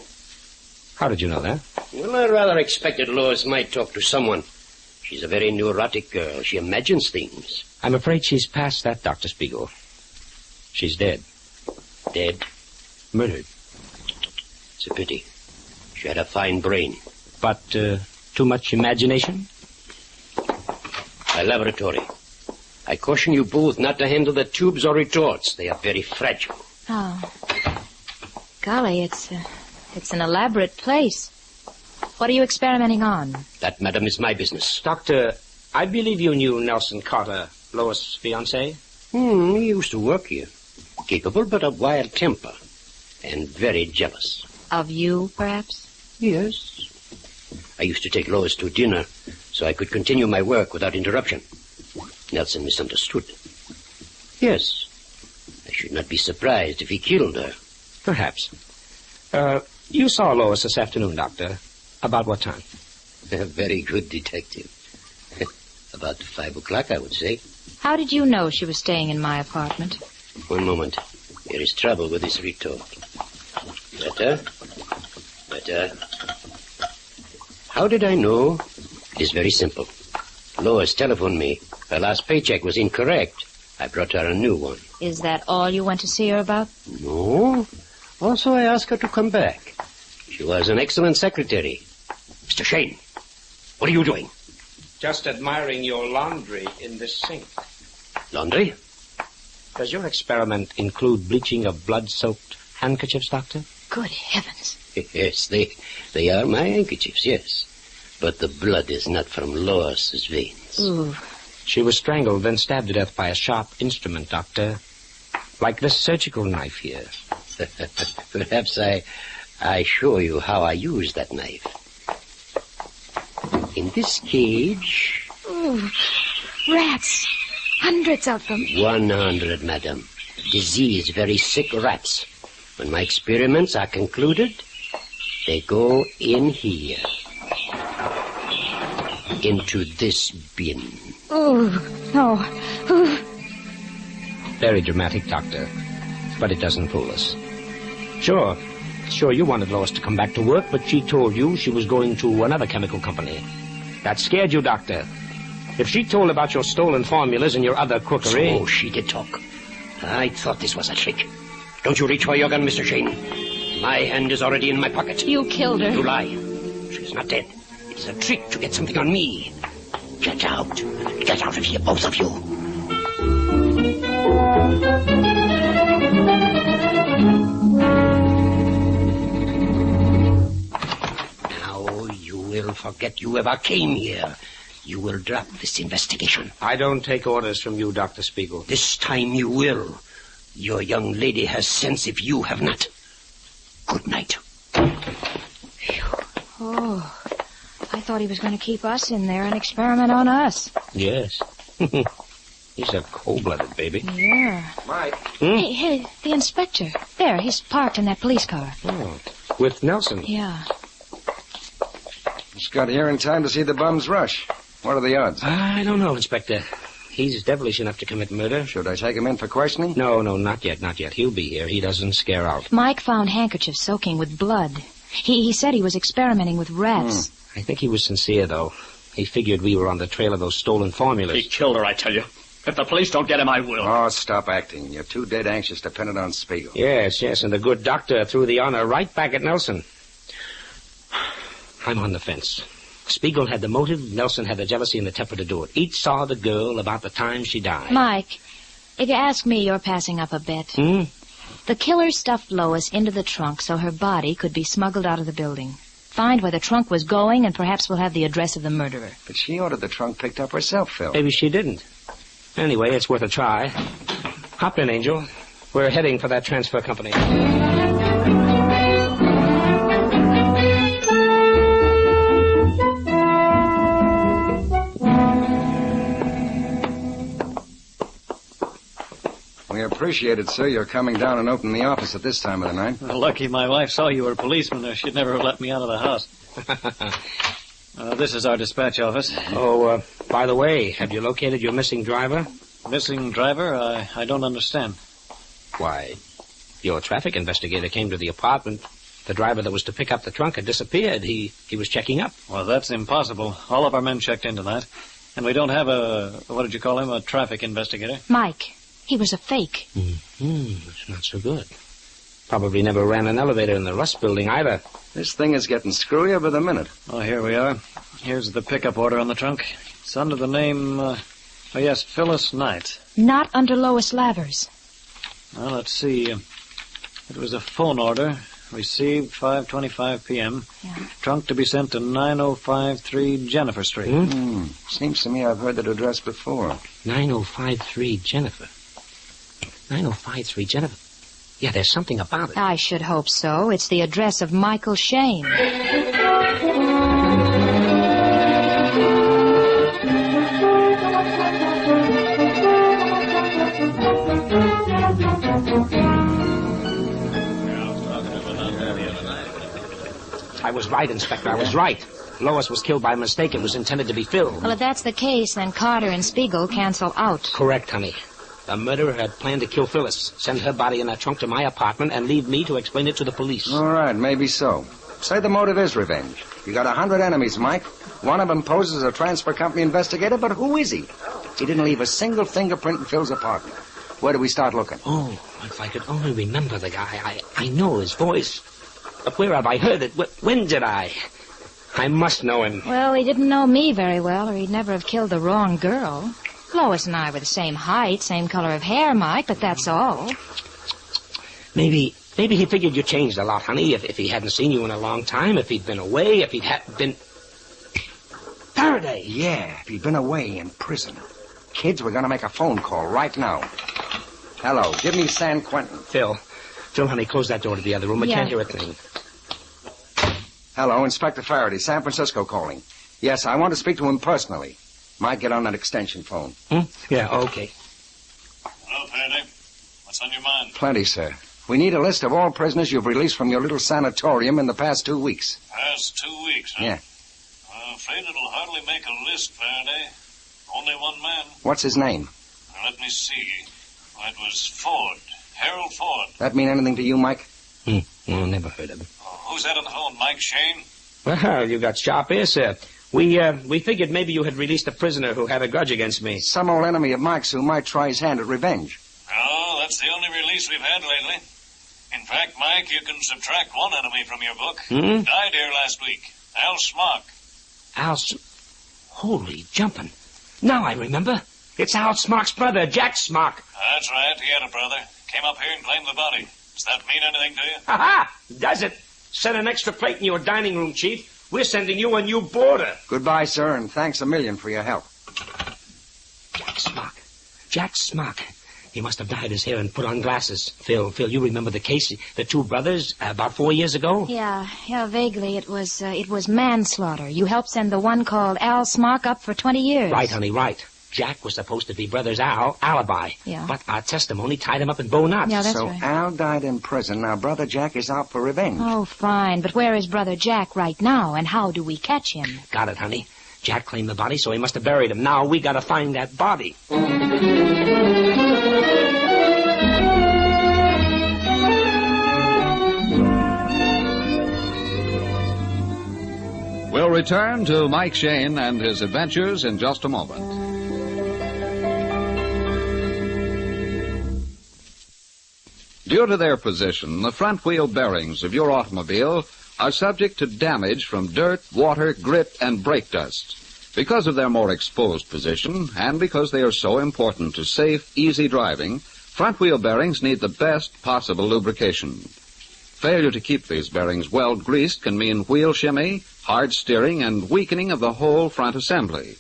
How did you know that? Well, I rather expected Lois might talk to someone. She's a very neurotic girl. She imagines things. I'm afraid she's past that, Dr. Spiegel. She's dead. Dead? Murdered. It's a pity. She had a fine brain. But, too much imagination? My laboratory. I caution you both not to handle the tubes or retorts. They are very fragile. Oh. Golly, it's an elaborate place. What are you experimenting on? That, madam, is my business. Doctor, I believe you knew Nelson Carter, Lois' fiancé? He used to work here. Capable, but of wild temper. And very jealous. Of you, perhaps? Yes. I used to take Lois to dinner so I could continue my work without interruption. Nelson misunderstood. Yes. I should not be surprised if he killed her. Perhaps. You saw Lois this afternoon, Doctor. About what time? A very good detective. About 5 o'clock, I would say. How did you know she was staying in my apartment? One moment. There is trouble with this retort. Better. How did I know? It is very simple. Lois telephoned me. Her last paycheck was incorrect. I brought her a new one. Is that all you went to see her about? No. Also, I asked her to come back. She was an excellent secretary. Mr. Shayne, what are you doing? Just admiring your laundry in this sink. Laundry? Does your experiment include bleaching of blood-soaked handkerchiefs, Doctor? Good heavens. Yes, they are my handkerchiefs, yes. But the blood is not from Lois's veins. Ooh. She was strangled, then stabbed to death by a sharp instrument, Doctor. Like this surgical knife here. Perhaps I show you how I use that knife. In this cage... Ooh, rats. Hundreds of them. 100, madam. Disease, very sick rats. When my experiments are concluded, they go in here. Into this bin. Oh, no. Ooh. Very dramatic, Doctor. But it doesn't fool us. Sure, you wanted Lois to come back to work, but she told you she was going to another chemical company. That scared you, Doctor. If she told about your stolen formulas and your other cookery... So she did talk. I thought this was a trick. Don't you reach for your gun, Mr. Shayne. My hand is already in my pocket. You killed her. You lie. She's not dead. It is a trick to get something on me. Get out. Get out of here, both of you. Now you will forget you ever came here. You will drop this investigation. I don't take orders from you, Dr. Spiegel. This time you will. Your young lady has sense if you have not. Good night. Oh, I thought he was going to keep us in there and experiment on us. Yes. He's a cold-blooded baby. Yeah. Mike. Hey, the inspector. There, he's parked in that police car. Oh, with Nelson. Yeah. Just got here in time to see the bums rush. What are the odds? I don't know, Inspector. He's devilish enough to commit murder. Should I take him in for questioning? No, not yet. He'll be here. He doesn't scare out. Mike found handkerchiefs soaking with blood. He said he was experimenting with rats. I think he was sincere, though. He figured we were on the trail of those stolen formulas. He killed her, I tell you. If the police don't get him, I will. Oh, stop acting. You're too dead anxious to pin it on Spiegel. Yes, and the good doctor threw the honor right back at Nelson. I'm on the fence. Spiegel had the motive, Nelson had the jealousy and the temper to do it. Each saw the girl about the time she died. Mike, if you ask me, you're passing up a bet. The killer stuffed Lois into the trunk so her body could be smuggled out of the building. Find where the trunk was going, and perhaps we'll have the address of the murderer. But she ordered the trunk picked up herself, Phil. Maybe she didn't. Anyway, it's worth a try. Hop in, Angel. We're heading for that transfer company. We appreciate it, sir. You're coming down and opening the office at this time of the night. Well, lucky my wife saw you were a policeman, or she'd never have let me out of the house. This is our dispatch office. Oh, by the way, have you located your missing driver? Missing driver? I don't understand. Why, your traffic investigator came to the apartment. The driver that was to pick up the trunk had disappeared. He was checking up. Well, that's impossible. All of our men checked into that. And we don't have what did you call him, a traffic investigator? Mike, he was a fake. It's not so good. Probably never ran an elevator in the Rust building either. This thing is getting screwier by the minute. Oh, here we are. Here's the pickup order on the trunk. It's under the name, Phyllis Knight. Not under Lois Lavers. Well, let's see. It was a phone order. Received 5:25 p.m. Yeah. Trunk to be sent to 9053 Jennifer Street. Seems to me I've heard that address before. 9053 Jennifer. 9053 Jennifer. Yeah, there's something about it. I should hope so. It's the address of Michael Shayne. I was right, Inspector. I was right. Lois was killed by mistake. It was intended to be Phil. Well, if that's the case, then Carter and Spiegel cancel out. Correct, honey. The murderer had planned to kill Phyllis, send her body in a trunk to my apartment, and leave me to explain it to the police. All right, maybe so. Say the motive is revenge. You got 100 enemies, Mike. One of them poses as a transfer company investigator, but who is he? He didn't leave a single fingerprint in Phil's apartment. Where do we start looking? Oh, if I could only remember the guy. I know his voice. But where have I heard it? When did I? I must know him. Well, he didn't know me very well, or he'd never have killed the wrong girl. Lois and I were the same height, same color of hair, Mike, but that's all. Maybe he figured you changed a lot, honey, if he hadn't seen you in a long time, if he'd been away, if he'd been... Faraday? Yeah, if he'd been away in prison. Kids, we're going to make a phone call right now. Hello, give me San Quentin. Phil, honey, close that door to the other room. I can't hear a thing. Hello, Inspector Faraday, San Francisco calling. Yes, I want to speak to him personally. Might get on that extension phone. Yeah, okay. Hello, Faraday. What's on your mind? Plenty, sir. We need a list of all prisoners you've released from your little sanatorium in the past 2 weeks. Past 2 weeks, huh? Yeah. I'm afraid it'll hardly make a list, Faraday. Only one man. What's his name? Now, let me see. Oh, it was Ford. Harold Ford. That mean anything to you, Mike? Well, never heard of him. Oh, who's that on the phone, Mike Shayne? Well, you got sharp ears, sir. We figured maybe you had released a prisoner who had a grudge against me. Some old enemy of Mike's who might try his hand at revenge. No, that's the only release we've had lately. In fact, Mike, you can subtract one enemy from your book. Died here last week. Al Smock. Holy jumping. Now I remember. It's Al Smock's brother, Jack Smock. That's right. He had a brother. Came up here and claimed the body. Does that mean anything to you? Ha-ha! Does it? Set an extra plate in your dining room, Chief. We're sending you a new boarder. Goodbye, sir, and thanks a million for your help. Jack Smock. He must have dyed his hair and put on glasses. Phil, you remember the case, the two brothers, about 4 years ago? Yeah, vaguely. It was manslaughter. You helped send the one called Al Smock up for 20 years. Right, honey, right. Jack was supposed to be brothers Al, alibi. Yeah. But our testimony tied him up in bow knots. Yeah, that's so right. Al died in prison. Now brother Jack is out for revenge. Oh, fine. But where is brother Jack right now, and how do we catch him? Got it, honey. Jack claimed the body, so he must have buried him. Now we gotta find that body. We'll return to Mike Shayne and his adventures in just a moment. Due to their position, the front wheel bearings of your automobile are subject to damage from dirt, water, grit, and brake dust. Because of their more exposed position, and because they are so important to safe, easy driving, front wheel bearings need the best possible lubrication. Failure to keep these bearings well greased can mean wheel shimmy, hard steering, and weakening of the whole front assembly.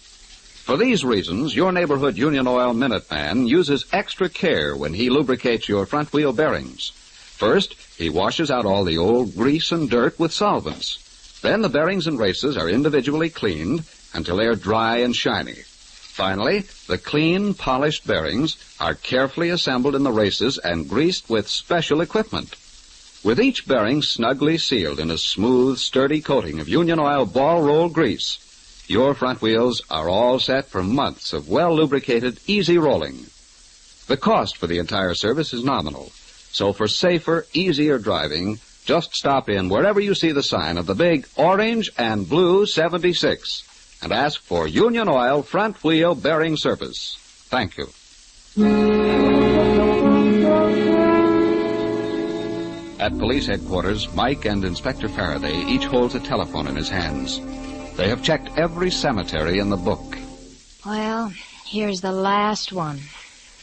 For these reasons, your neighborhood Union Oil Minuteman uses extra care when he lubricates your front wheel bearings. First, he washes out all the old grease and dirt with solvents. Then the bearings and races are individually cleaned until they are dry and shiny. Finally, the clean, polished bearings are carefully assembled in the races and greased with special equipment. With each bearing snugly sealed in a smooth, sturdy coating of Union Oil ball roll grease, your front wheels are all set for months of well-lubricated, easy rolling. The cost for the entire service is nominal, so for safer, easier driving, just stop in wherever you see the sign of the big orange and blue 76 and ask for Union Oil front wheel bearing service. Thank you. At police headquarters, Mike and Inspector Faraday each holds a telephone in his hands. They have checked every cemetery in the book. Well, here's the last one.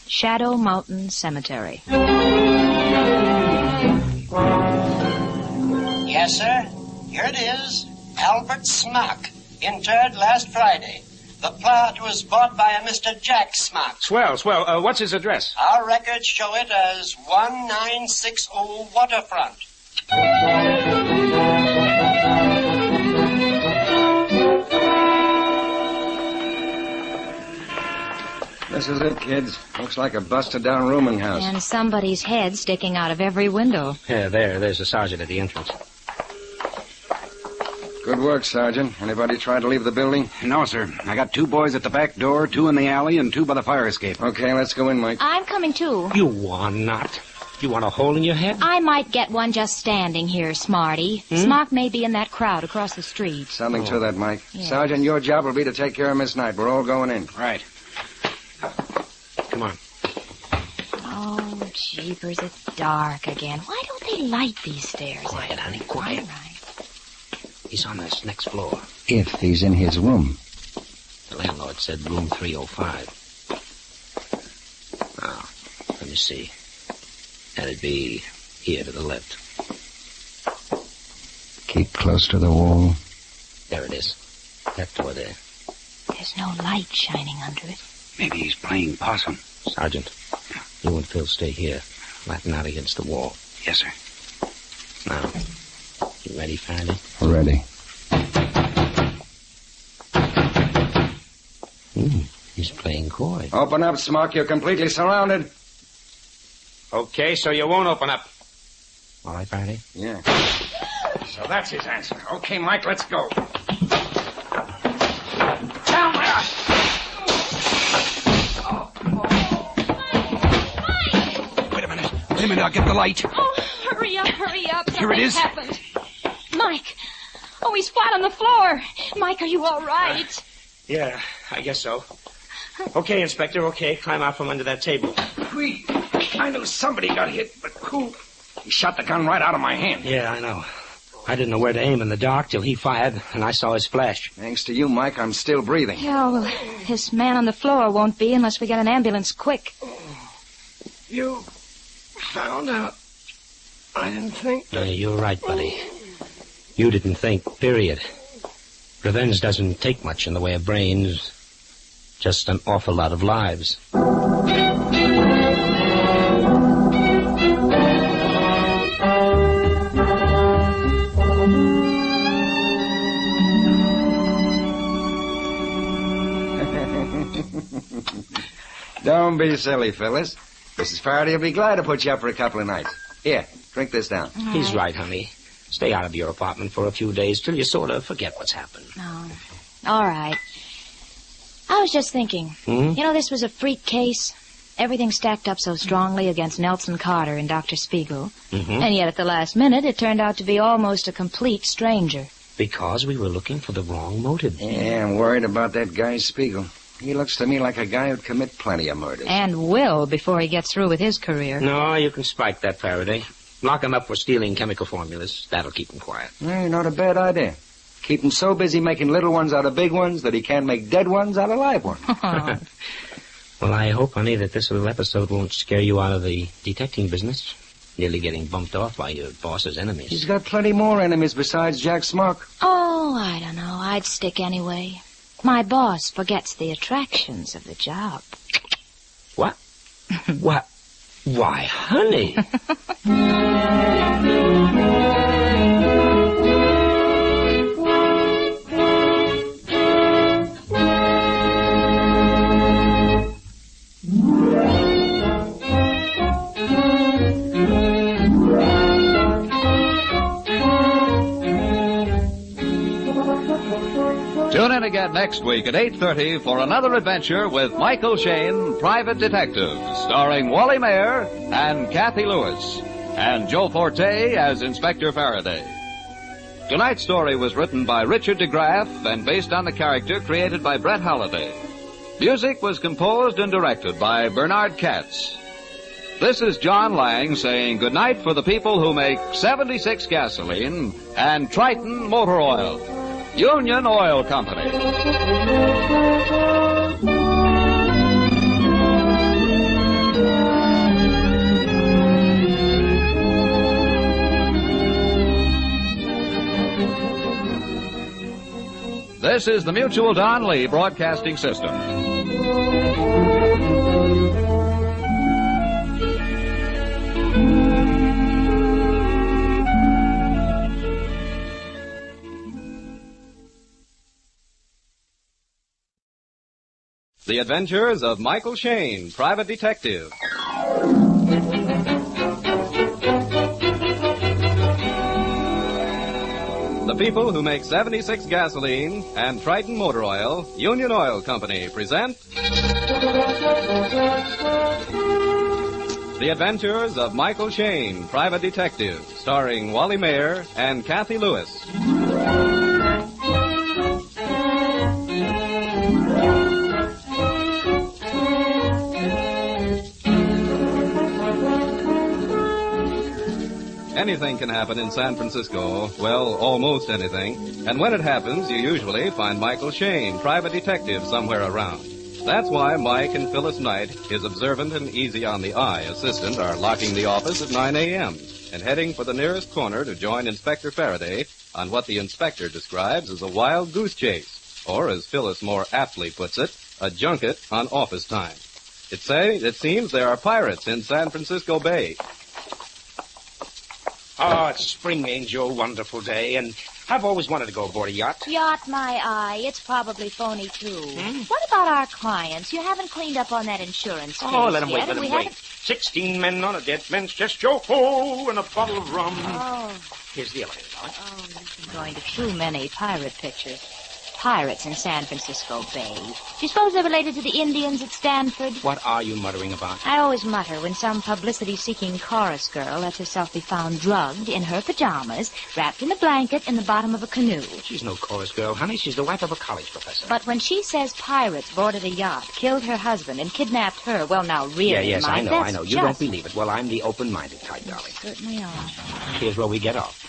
Shadow Mountain Cemetery. Yes, sir. Here it is. Albert Smock, interred last Friday. The plot was bought by a Mr. Jack Smock. Swell. What's his address? Our records show it as 1960 Waterfront. This is it, kids. Looks like a busted-down rooming house. And somebody's head sticking out of every window. Yeah, there's the sergeant at the entrance. Good work, Sergeant. Anybody try to leave the building? No, sir. I got 2 boys at the back door, 2 in the alley, and 2 by the fire escape. Okay, let's go in, Mike. I'm coming, too. You are not. You want a hole in your head? I might get one just standing here, Smarty. Smock may be in that crowd across the street. Something to that, Mike. Yes. Sergeant, your job will be to take care of Miss Knight. We're all going in. Right. Come on. Oh, jeepers, it's dark again. Why don't they light these stairs? Quiet, honey, quiet. All right. He's on this next floor. If he's in his room. The landlord said room 305. Now, let me see. That'd be here to the left. Keep close to the wall. There it is. That door there. There's no light shining under it. Maybe he's playing possum. Sergeant, you and Phil stay here, flatten out against the wall. Yes, sir. Now, you ready, Faraday? Ready. He's playing coy. Open up, Smock. You're completely surrounded. Okay, so you won't open up. All right, Faraday? Yeah. So that's his answer. Okay, Mike, let's go. Down there! Wait a minute, I'll get the light. Oh, hurry up. Here it is. Something happened. Mike. Oh, he's flat on the floor. Mike, are you all right? Yeah, I guess so. Okay, Inspector, okay. Climb out from under that table. I knew somebody got hit, but who? He shot the gun right out of my hand. Yeah, I know. I didn't know where to aim in the dark till he fired, and I saw his flash. Thanks to you, Mike, I'm still breathing. Yeah, well, this man on the floor won't be unless we get an ambulance quick. You found out. I didn't think. You're right, buddy. You didn't think, period. Revenge doesn't take much in the way of brains. Just an awful lot of lives. Don't be silly, Phyllis. Mrs. Faraday will be glad to put you up for a couple of nights. Here, drink this down. He's right, honey. Stay out of your apartment for a few days till you sort of forget what's happened. Oh, all right. I was just thinking, you know, this was a freak case. Everything stacked up so strongly against Nelson Carter and Dr. Spiegel. And yet at the last minute, it turned out to be almost a complete stranger. Because we were looking for the wrong motive. Yeah, I'm worried about that guy Spiegel. He looks to me like a guy who'd commit plenty of murders. And will before he gets through with his career. No, you can spike that, Faraday. Lock him up for stealing chemical formulas. That'll keep him quiet. Not a bad idea. Keep him so busy making little ones out of big ones that he can't make dead ones out of live ones. Well, I hope, honey, that this little episode won't scare you out of the detecting business. Nearly getting bumped off by your boss's enemies. He's got plenty more enemies besides Jack Smock. Oh, I don't know. I'd stick anyway. My boss forgets the attractions of the job. What? What? Why, honey. Tune in again next week at 8:30 for another adventure with Michael Shayne, Private Detective, starring Wally Mayer and Kathy Lewis, and Joe Forte as Inspector Faraday. Tonight's story was written by Richard DeGraff and based on the character created by Brett Halliday. Music was composed and directed by Bernard Katz. This is John Lang saying goodnight for the people who make 76 gasoline and Triton motor oil. Union Oil Company. This is the Mutual Don Lee Broadcasting System. The Adventures of Michael Shayne, Private Detective. The people who make 76 gasoline and Triton motor oil, Union Oil Company, present The Adventures of Michael Shayne, Private Detective, starring Wally Mayer and Kathy Lewis. Anything can happen in San Francisco. Well, almost anything. And when it happens, you usually find Michael Shayne, Private Detective, somewhere around. That's why Mike and Phyllis Knight, his observant and easy-on-the-eye assistant, are locking the office at 9 a.m. and heading for the nearest corner to join Inspector Faraday on what the inspector describes as a wild goose chase or as Phyllis more aptly puts it, a junket on office time. It seems there are pirates in San Francisco Bay. Oh, it's spring, Angel. Wonderful day. And I've always wanted to go aboard a yacht. Yacht, my eye. It's probably phony, too. What about our clients? You haven't cleaned up on that insurance case Oh, let him yet, wait, let and him we wait. 16 men on a dead bench, just yo-ho, and a bottle of rum. Oh. Here's the elevator, darling. Oh, you've been going to too many pirate pictures. Pirates in San Francisco Bay. Do you suppose they're related to the Indians at Stanford? What are you muttering about? I always mutter when some publicity-seeking chorus girl lets herself be found drugged in her pajamas, wrapped in a blanket in the bottom of a canoe. She's no chorus girl, honey. She's the wife of a college professor. But when she says pirates boarded a yacht, killed her husband, and kidnapped her, well, now really, Yes, Mike, I know. You don't believe it. Well, I'm the open-minded type, darling. Certainly are. Here's where we get off.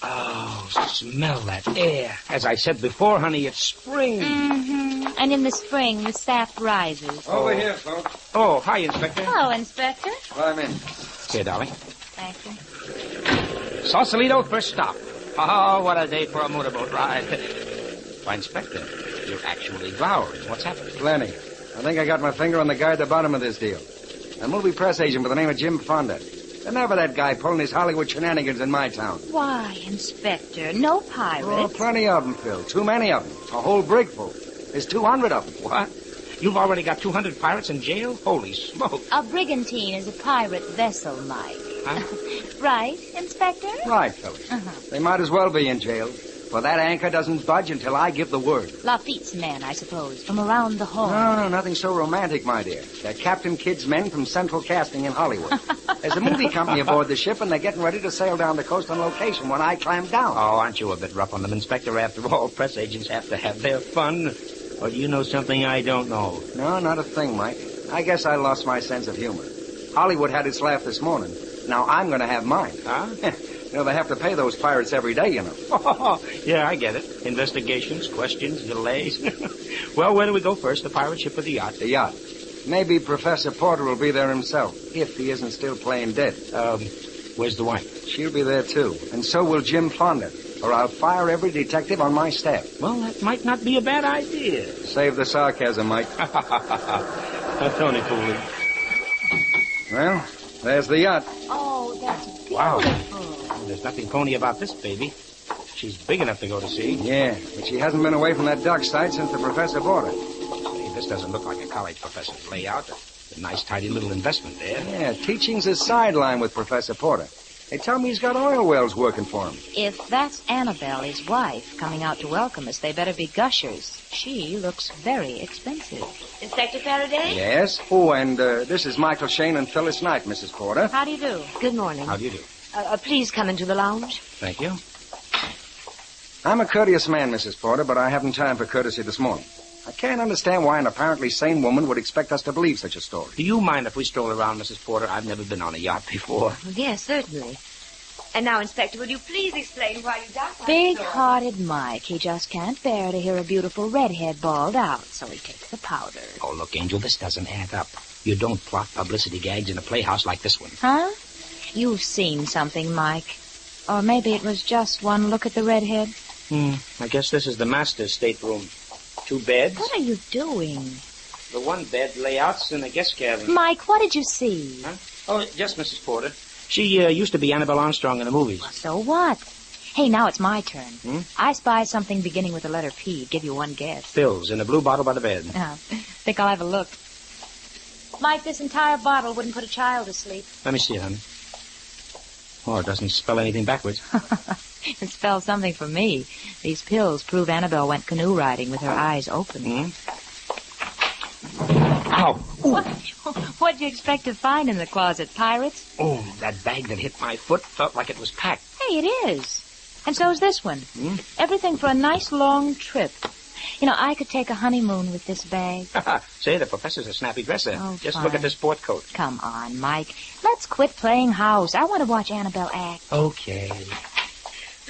Oh, smell that air. As I said before, honey, it's spring. Mm-hmm. And in the spring, the sap rises. Over here, folks. Oh, hi, Inspector. Hello, Inspector. Climb in. Here, darling. Thank you. Sausalito, first stop. Oh, what a day for a motorboat ride. Why, Inspector, you're actually glowering. What's happened? Plenty. I think I got my finger on the guy at the bottom of this deal. A movie press agent by the name of Jim Fonda. And never that guy pulling his Hollywood shenanigans in my town. Why, Inspector, no pirates. Oh, plenty of them, Phil. Too many of them. A whole brig full. There's 200 of them. What? You've already got 200 pirates in jail? Holy smoke. A brigantine is a pirate vessel, Mike. Huh? Right, Inspector? Right, Phyllis. They might as well be in jail. For that anchor doesn't budge until I give the word. Lafitte's men, I suppose, from around the horn. No, nothing so romantic, my dear. They're Captain Kidd's men from Central Casting in Hollywood. There's a movie company aboard the ship, and they're getting ready to sail down the coast on location when I climb down. Oh, aren't you a bit rough on them, Inspector? After all, press agents have to have their fun. Or do you know something I don't know? No, not a thing, Mike. I guess I lost my sense of humor. Hollywood had its laugh this morning. Now I'm going to have mine. Huh? You know, they have to pay those pirates every day, you know. Yeah, I get it. Investigations, questions, delays. Well, where do we go first, the pirate ship or the yacht? The yacht. Maybe Professor Porter will be there himself, if he isn't still playing dead. Where's the wife? She'll be there, too. And so will Jim Fonda, or I'll fire every detective on my staff. Well, that might not be a bad idea. Save the sarcasm, Mike. Tony Cooley. Well, there's the yacht. Oh, that's beautiful. Wow. There's nothing phony about this baby. She's big enough to go to sea. Yeah, but she hasn't been away from that dock site since the professor bought her. Hey, this doesn't look like a college professor's layout. A nice, tidy little investment there. Yeah, teaching's a sideline with Professor Porter. They tell me he's got oil wells working for him. If that's Annabelle, his wife, coming out to welcome us, they better be gushers. She looks very expensive. Inspector Faraday? Yes? Oh, and this is Michael Shayne and Phyllis Knight, Mrs. Porter. How do you do? Good morning. How do you do? Please come into the lounge. Thank you. I'm a courteous man, Mrs. Porter, but I haven't time for courtesy this morning. I can't understand why an apparently sane woman would expect us to believe such a story. Do you mind if we stroll around, Mrs. Porter? I've never been on a yacht before. Yes, certainly. And now, Inspector, would you please explain why you doubt my Big-hearted Mike. He just can't bear to hear a beautiful redhead bawled out, so he takes the powder. Oh, look, Angel, this doesn't add up. You don't plot publicity gags in a playhouse like this one. Huh? You've seen something, Mike. Or maybe it was just one look at the redhead. I guess this is the master's stateroom. 2 beds. What are you doing? The one bed layouts in the guest cabin. Mike, what did you see? Huh? Oh, just Mrs. Porter. She used to be Annabelle Armstrong in the movies. Well, so what? Hey, now it's my turn. I spy something beginning with the letter P. Give you one guess. Pills in a blue bottle by the bed. Think I'll have a look. Mike, this entire bottle wouldn't put a child to sleep. Let me see it, honey. Oh, it doesn't spell anything backwards. It spells something for me. These pills prove Annabelle went canoe riding with her eyes open. Ow! What'd you expect to find in the closet, pirates? Oh, that bag that hit my foot felt like it was packed. Hey, it is. And so's this one. Everything for a nice long trip. You know, I could take a honeymoon with this bag. Say, the professor's a snappy dresser. Oh, just fine. look at this sport coat. Come on, Mike. Let's quit playing house. I want to watch Annabelle act. Okay.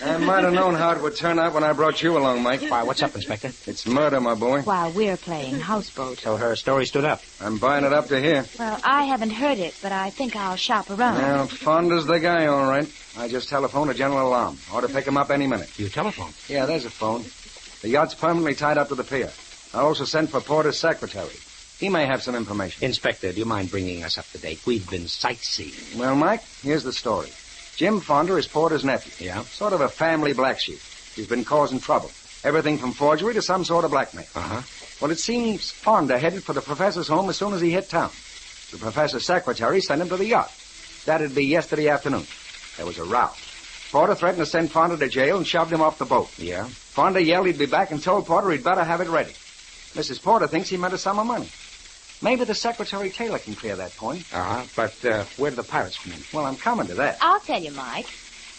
I might have known how it would turn out when I brought you along, Mike. Why, what's up, Inspector? It's murder, my boy. While we're playing houseboat. So her story stood up. I'm buying it up to here. Well, I haven't heard it, but I think I'll shop around. Well, Fonda's the guy, all right. I just telephoned a general alarm. Ought to pick him up any minute. You telephone? Yeah, there's a phone. The yacht's permanently tied up to the pier. I also sent for Porter's secretary. He may have some information. Inspector, do you mind bringing us up to date? We've been sightseeing. Well, Mike, here's the story. Jim Fonda is Porter's nephew. Yeah? Sort of a family black sheep. He's been causing trouble. Everything from forgery to some sort of blackmail. Uh-huh. Well, it seems Fonda headed for the professor's home as soon as he hit town. The professor's secretary sent him to the yacht. That'd be yesterday afternoon. There was a row. Porter threatened to send Fonda to jail and shoved him off the boat. Yeah? Fonda yelled he'd be back and told Porter he'd better have it ready. Mrs. Porter thinks he meant a sum of money. Maybe the Secretary Taylor can clear that point. Uh-huh. But where do the pirates come in? Well, I'm coming to that. I'll tell you, Mike.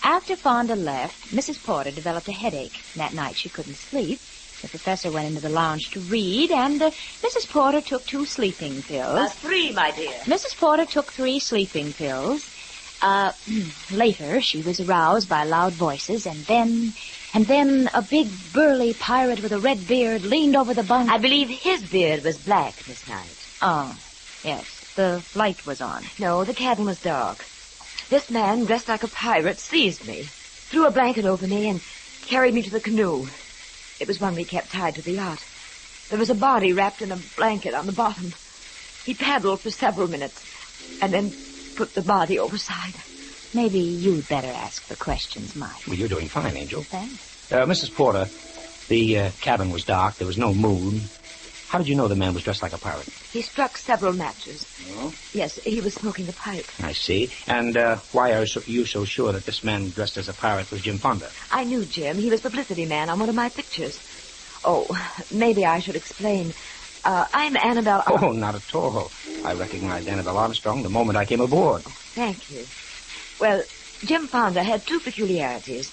After Fonda left, Mrs. Porter developed a headache. That night she couldn't sleep. The professor went into the lounge to read, and Mrs. Porter took 2 sleeping pills. 3, my dear. Mrs. Porter took 3 sleeping pills. Later, she was aroused by loud voices, and then a big burly pirate with a red beard leaned over the bunk. I believe his beard was black, Miss Knight. Oh, yes. The light was on. No, the cabin was dark. This man, dressed like a pirate, seized me, threw a blanket over me, and carried me to the canoe. It was one we kept tied to the yacht. There was a body wrapped in a blanket on the bottom. He paddled for several minutes, and then put the body overside. Maybe you'd better ask the questions, Mike. Well, you're doing fine, Angel. Thanks. Mrs. Porter, the cabin was dark. There was no moon. How did you know the man was dressed like a pirate? He struck several matches. Oh? Yes, he was smoking a pipe. I see. And why are you so sure that this man dressed as a pirate was Jim Fonda? I knew Jim. He was publicity man on one of my pictures. Oh, maybe I should explain. I'm Annabelle... Oh, not at all. I recognized Annabelle Armstrong the moment I came aboard. Oh, thank you. Well, Jim Fonda had 2 peculiarities.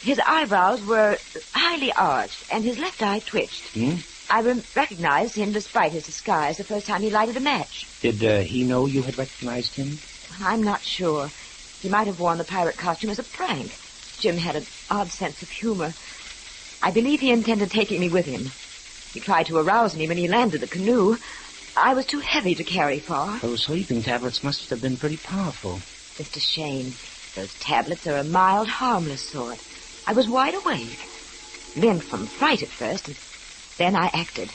His eyebrows were highly arched, and his left eye twitched. Hmm? I recognized him despite his disguise the first time he lighted a match. Did he know you had recognized him? I'm not sure. He might have worn the pirate costume as a prank. Jim had an odd sense of humor. I believe he intended taking me with him. He tried to arouse me when he landed the canoe. I was too heavy to carry far. Those sleeping tablets must have been pretty powerful. Mr. Shayne, those tablets are a mild, harmless sort. I was wide awake. Limp from fright at first, and then I acted.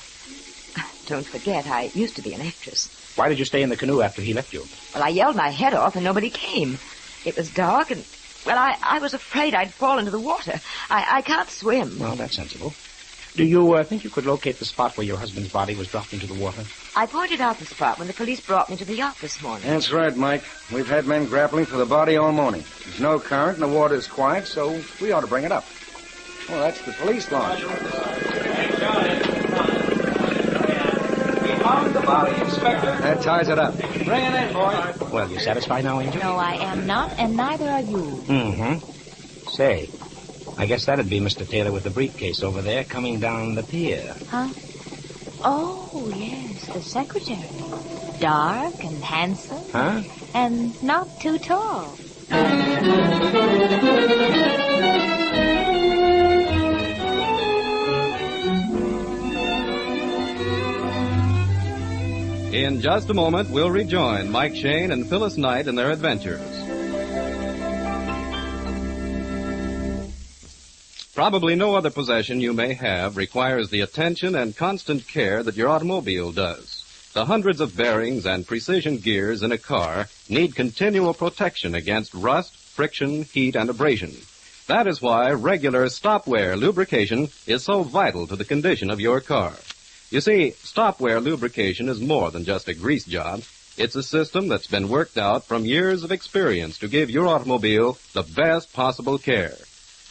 Don't forget, I used to be an actress. Why did you stay in the canoe after he left you? Well, I yelled my head off and nobody came. It was dark and, well, I was afraid I'd fall into the water. I can't swim. Well, that's sensible. Do you think you could locate the spot where your husband's body was dropped into the water? I pointed out the spot when the police brought me to the yacht this morning. That's right, Mike. We've had men grappling for the body all morning. There's no current and the water's quiet, so we ought to bring it up. Well, that's the police launch. Found the body, Inspector. That ties it up. Bring it in, boy. Well, you satisfied now, Angel? No, I am not, and neither are you. Mm-hmm. Say, I guess that'd be Mr. Taylor with the briefcase over there coming down the pier. Huh? Oh, yes, the secretary. Dark and handsome. Huh? And not too tall. In just a moment, we'll rejoin Mike Shayne and Phyllis Knight in their adventures. Probably no other possession you may have requires the attention and constant care that your automobile does. The hundreds of bearings and precision gears in a car need continual protection against rust, friction, heat, and abrasion. That is why regular stop-wear lubrication is so vital to the condition of your car. You see, stop-wear lubrication is more than just a grease job. It's a system that's been worked out from years of experience to give your automobile the best possible care.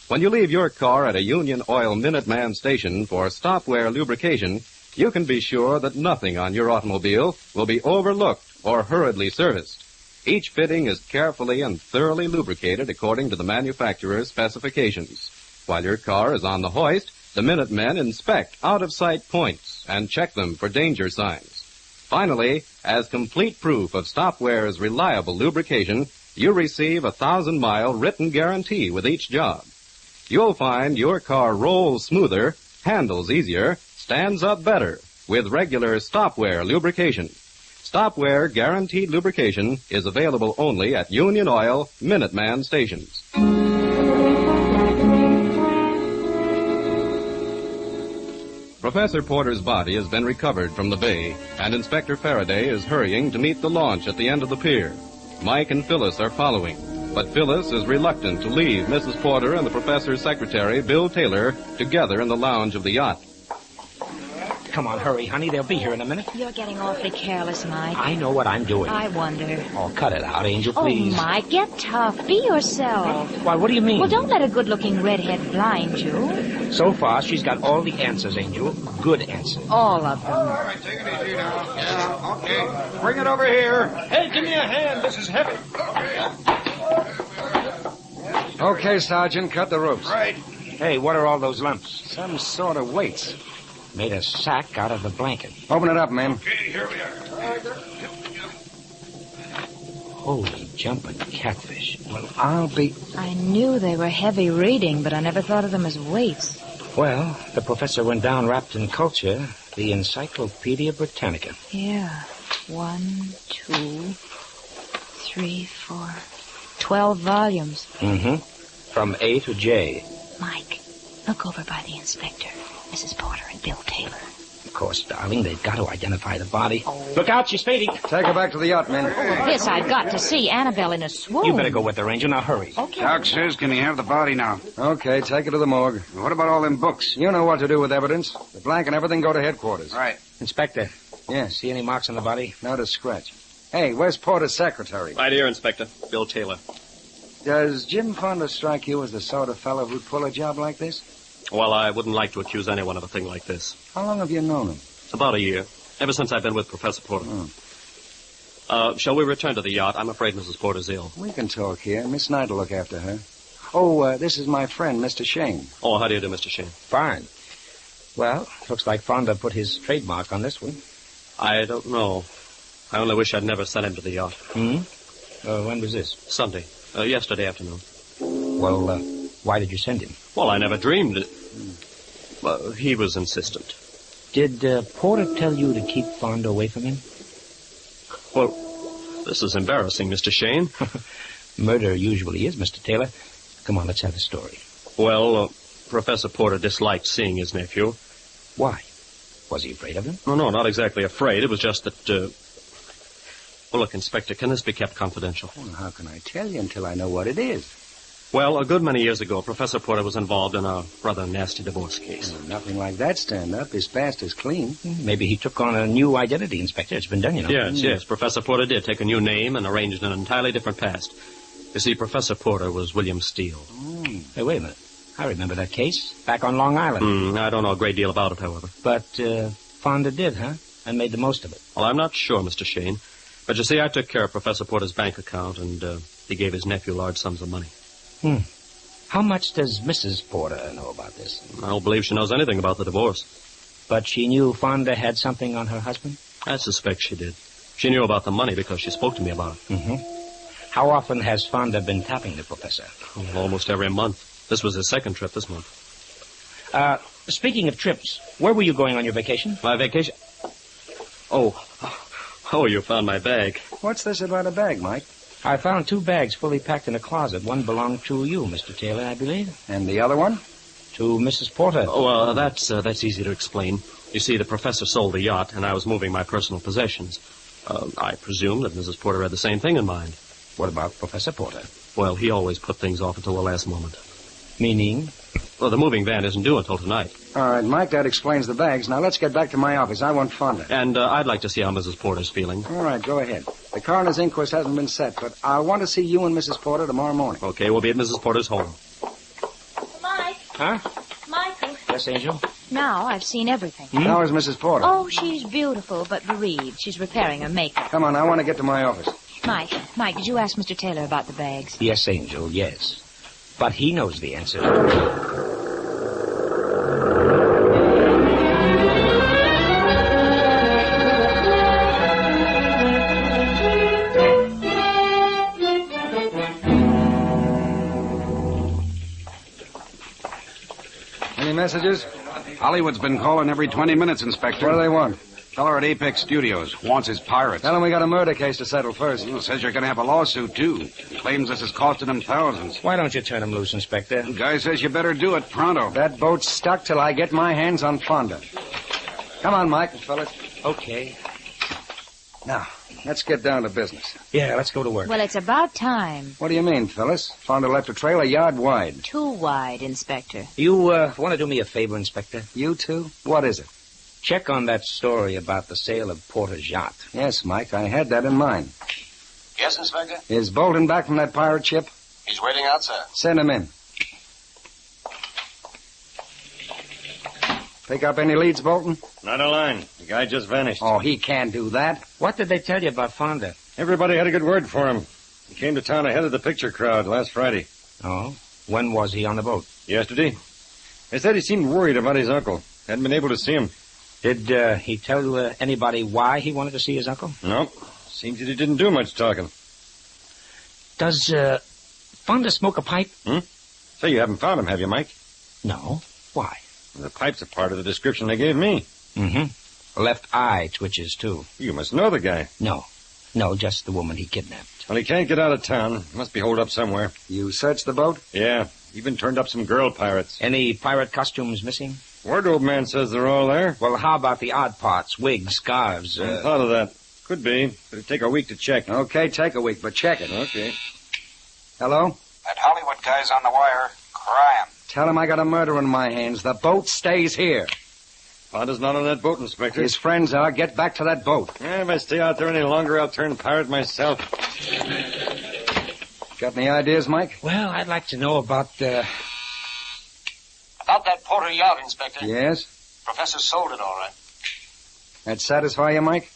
When you leave your car at a Union Oil Minuteman station for stop-wear lubrication, you can be sure that nothing on your automobile will be overlooked or hurriedly serviced. Each fitting is carefully and thoroughly lubricated according to the manufacturer's specifications. While your car is on the hoist, the Minutemen inspect out-of-sight points and check them for danger signs. Finally, as complete proof of Stopware's reliable lubrication, you receive a 1,000-mile written guarantee with each job. You'll find your car rolls smoother, handles easier, stands up better with regular Stopware lubrication. Stopware guaranteed lubrication is available only at Union Oil Minuteman stations. Professor Porter's body has been recovered from the bay, and Inspector Faraday is hurrying to meet the launch at the end of the pier. Mike and Phyllis are following, but Phyllis is reluctant to leave Mrs. Porter and the professor's secretary, Bill Taylor, together in the lounge of the yacht. Come on, hurry, honey. They'll be here in a minute. You're getting awfully careless, Mike. I know what I'm doing. I wonder. Oh, cut it out, Angel, please. Oh, Mike, get tough. Be yourself. Why, what do you mean? Well, don't let a good-looking redhead blind you. So far, she's got all the answers, Angel. Good answers. All of them. All right, take it easy now. Yeah, okay. Bring it over here. Hey, give me a hand. This is heavy. Okay, Sergeant, cut the ropes. Right. Hey, what are all those lumps? Some sort of weights. Made a sack out of the blanket. Open it up, man. Okay, here we are. Holy jumping catfish. Well, I'll be... I knew they were heavy reading, but I never thought of them as weights. Well, the professor went down wrapped in culture, the Encyclopedia Britannica. Yeah. 1, 2, 3, 4... 12 volumes. Mm-hmm. From A to J. Mike, look over by the inspector, Mrs. Porter and Bill Taylor. Of course, darling, they've got to identify the body. Oh. Look out, she's fading. Take her back to the yacht, men. Oh, this I've got to see. Annabelle in a swoon. You better go with her, Angel. Now, hurry. Okay. Doc says, can he have the body now? Okay, take it to the morgue. What about all them books? You know what to do with evidence. The blank and everything go to headquarters. Right. Inspector. Yes. See any marks on the body? Not a scratch. Hey, where's Porter's secretary? Right here, Inspector. Bill Taylor. Does Jim Fonda strike you as the sort of fellow who'd pull a job like this? Well, I wouldn't like to accuse anyone of a thing like this. How long have you known him? About a year. Ever since I've been with Professor Porter. Shall we return to the yacht? I'm afraid Mrs. Porter's ill. We can talk here. Miss Knight will look after her. Oh, this is my friend, Mr. Shayne. Oh, how do you do, Mr. Shayne? Fine. Well, looks like Fonda put his trademark on this one. I don't know. I only wish I'd never sent him to the yacht. When was this? Sunday. Yesterday afternoon. Well, why did you send him? Well, I never dreamed it. Well, he was insistent. Did Porter tell you to keep Fonda away from him? Well, this is embarrassing, Mr. Shayne. Murder usually is, Mr. Taylor. Come on, let's have the story. Well, Professor Porter disliked seeing his nephew. Why? Was he afraid of him? No, not exactly afraid. It was just that, Well, look, Inspector, can this be kept confidential? Well, how can I tell you until I know what it is? Well, a good many years ago, Professor Porter was involved in a rather nasty divorce case. Well, nothing like that stand up. His past is clean. Maybe he took on a new identity, Inspector. It's been done, you know. Yes. Professor Porter did take a new name and arranged an entirely different past. You see, Professor Porter was William Steele. Hey, wait a minute. I remember that case. Back on Long Island. I don't know a great deal about it, however. But Fonda did, huh? And made the most of it. Well, I'm not sure, Mr. Shayne. But you see, I took care of Professor Porter's bank account, and he gave his nephew large sums of money. How much does Mrs. Porter know about this? I don't believe she knows anything about the divorce. But she knew Fonda had something on her husband? I suspect she did. She knew about the money because she spoke to me about it. How often has Fonda been tapping the professor? Almost every month. This was his second trip this month. Speaking of trips, where were you going on your vacation? My vacation? Oh, you found my bag. What's this about a bag, Mike? I found 2 bags fully packed in a closet. One belonged to you, Mr. Taylor, I believe. And the other one? To Mrs. Porter. Oh, well, that's easy to explain. You see, the professor sold the yacht, and I was moving my personal possessions. I presume that Mrs. Porter had the same thing in mind. What about Professor Porter? Well, he always put things off until the last moment. Meaning? Well, the moving van isn't due until tonight. All right, Mike, that explains the bags. Now, let's get back to my office. I want Fonda. And I'd like to see how Mrs. Porter's feeling. All right, go ahead. The coroner's inquest hasn't been set, but I want to see you and Mrs. Porter tomorrow morning. Okay, we'll be at Mrs. Porter's home. Mike. Huh? Michael. Yes, Angel? Now I've seen everything. How is Mrs. Porter? Oh, she's beautiful, but bereaved. She's repairing her makeup. Come on, I want to get to my office. Mike, did you ask Mr. Taylor about the bags? Yes, Angel, yes. But he knows the answer. Any messages? Hollywood's been calling every 20 minutes, Inspector. What do they want? Feller at Apex Studios wants his pirates. Tell him we got a murder case to settle first. Well, says you're going to have a lawsuit, too. Claims this is costing him thousands. Why don't you turn him loose, Inspector? The guy says you better do it pronto. That boat's stuck till I get my hands on Fonda. Come on, Mike, fellas. Okay. Now, let's get down to business. Yeah, let's go to work. Well, it's about time. What do you mean, fellas? Fonda left a trail a yard wide. Too wide, Inspector. You want to do me a favor, Inspector? You two? What is it? Check on that story about the sale of Porter's yacht. Yes, Mike, I had that in mind. Yes, Inspector? Is Bolton back from that pirate ship? He's waiting out, sir. Send him in. Pick up any leads, Bolton? Not a line. The guy just vanished. Oh, he can't do that. What did they tell you about Fonda? Everybody had a good word for him. He came to town ahead of the picture crowd last Friday. Oh? When was he on the boat? Yesterday. They said he seemed worried about his uncle. Hadn't been able to see him. Did he tell anybody why he wanted to see his uncle? No. Seems that he didn't do much talking. Does Fonda smoke a pipe? Say, you haven't found him, have you, Mike? No. Why? The pipe's a part of the description they gave me. Mm-hmm. Left eye twitches, too. You must know the guy. No. No, just the woman he kidnapped. Well, he can't get out of town. Must be holed up somewhere. You searched the boat? Yeah. Even turned up some girl pirates. Any pirate costumes missing? Wardrobe man says they're all there. Well, how about the odd parts? Wigs, scarves? I thought of that. Could be. But it'd take a week to check. Okay, take a week, but check it. Okay. Hello? That Hollywood guy's on the wire, crying. Tell him I got a murder in my hands. The boat stays here. Fonda's not on that boat, Inspector. His friends are. Get back to that boat. Yeah, if I stay out there any longer, I'll turn pirate myself. Got any ideas, Mike? Well, I'd like to know about, About that Porter yacht, Inspector. Yes? Professor sold it all right. That satisfy you, Mike?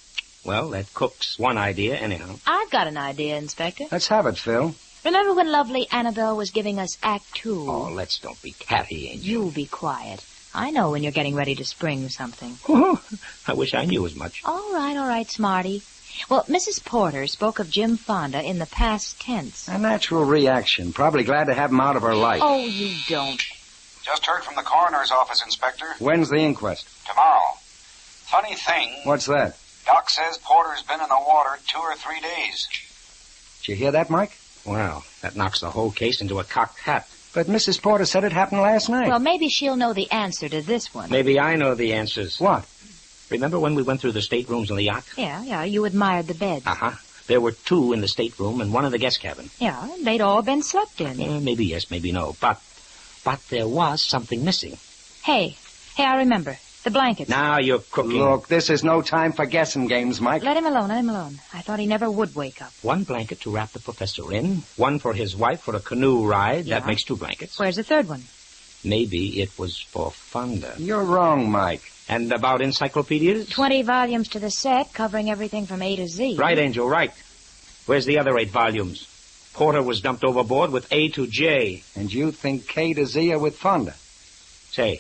Well, that cooks one idea, anyhow. I've got an idea, Inspector. Let's have it, Phil. Remember when lovely Annabelle was giving us Act 2? Oh, let's don't be catty, Angel. You be quiet. I know when you're getting ready to spring something. Oh, I wish I knew as much. All right, Smarty. Well, Mrs. Porter spoke of Jim Fonda in the past tense. A natural reaction. Probably glad to have him out of her life. Oh, you don't. Just heard from the coroner's office, Inspector. When's the inquest? Tomorrow. Funny thing, What's that? Doc says Porter's been in the water 2 or 3 days. Did you hear that, Mike? Wow, that knocks the whole case into a cocked hat. But Mrs. Porter said it happened last night. Well, maybe she'll know the answer to this one. Maybe I know the answers. What? Remember when we went through the staterooms on the yacht? Yeah, you admired the beds. Uh-huh. There were 2 in the stateroom and 1 in the guest cabin. Yeah, they'd all been slept in. Maybe yes, maybe no. But there was something missing. Hey, I remember. The blankets. Now you're cooking. Look, this is no time for guessing games, Mike. Let him alone. I thought he never would wake up. 1 blanket to wrap the professor in, 1 for his wife for a canoe ride. Yeah. That makes 2 blankets. Where's the third one? Maybe it was for Fonda. You're wrong, Mike. And about encyclopedias? 20 volumes to the set, covering everything from A to Z. Right, Angel, right. Where's the other 8 volumes? Porter was dumped overboard with A to J. And you think K to Z are with Fonda? Say,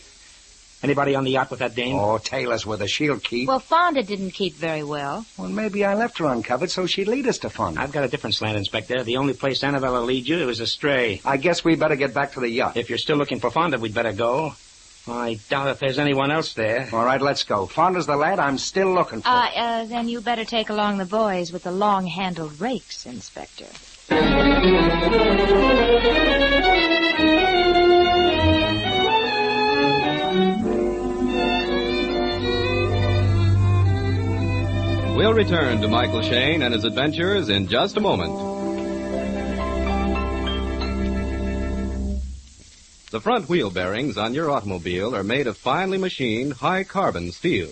anybody on the yacht with that dame? Oh, Taylor's with her. She'll keep. Well, Fonda didn't keep very well. Well, maybe I left her uncovered so she'd lead us to Fonda. I've got a different slant, Inspector. The only place Annabelle will lead you is astray. I guess we better get back to the yacht. If you're still looking for Fonda, we'd better go. I doubt if there's anyone else there. All right, let's go. Fonda's the lad I'm still looking for. Then you better take along the boys with the long-handled rakes, Inspector. We'll return to Michael Shayne and his adventures in just a moment. The front wheel bearings on your automobile are made of finely machined high-carbon steel.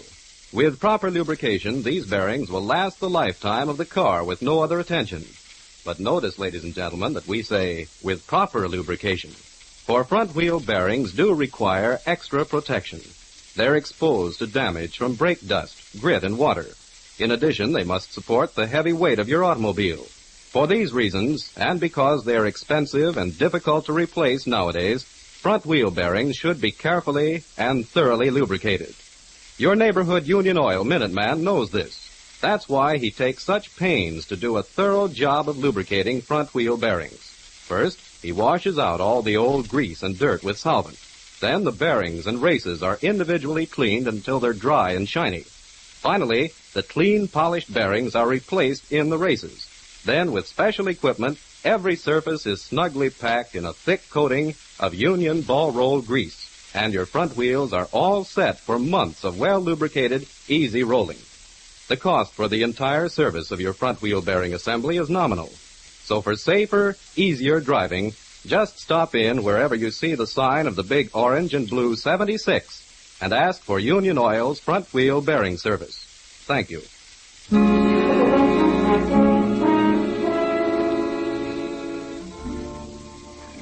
With proper lubrication, these bearings will last the lifetime of the car with no other attention. But notice, ladies and gentlemen, that we say, with proper lubrication. For front wheel bearings do require extra protection. They're exposed to damage from brake dust, grit, and water. In addition, they must support the heavy weight of your automobile. For these reasons, and because they're expensive and difficult to replace nowadays, front wheel bearings should be carefully and thoroughly lubricated. Your neighborhood Union Oil Minuteman knows this. That's why he takes such pains to do a thorough job of lubricating front wheel bearings. First, he washes out all the old grease and dirt with solvent. Then the bearings and races are individually cleaned until they're dry and shiny. Finally, the clean, polished bearings are replaced in the races. Then, with special equipment, every surface is snugly packed in a thick coating of Union ball roll grease, and your front wheels are all set for months of well-lubricated, easy rolling. The cost for the entire service of your front wheel bearing assembly is nominal. So for safer, easier driving, just stop in wherever you see the sign of the big orange and blue 76 and ask for Union Oil's front wheel bearing service. Thank you.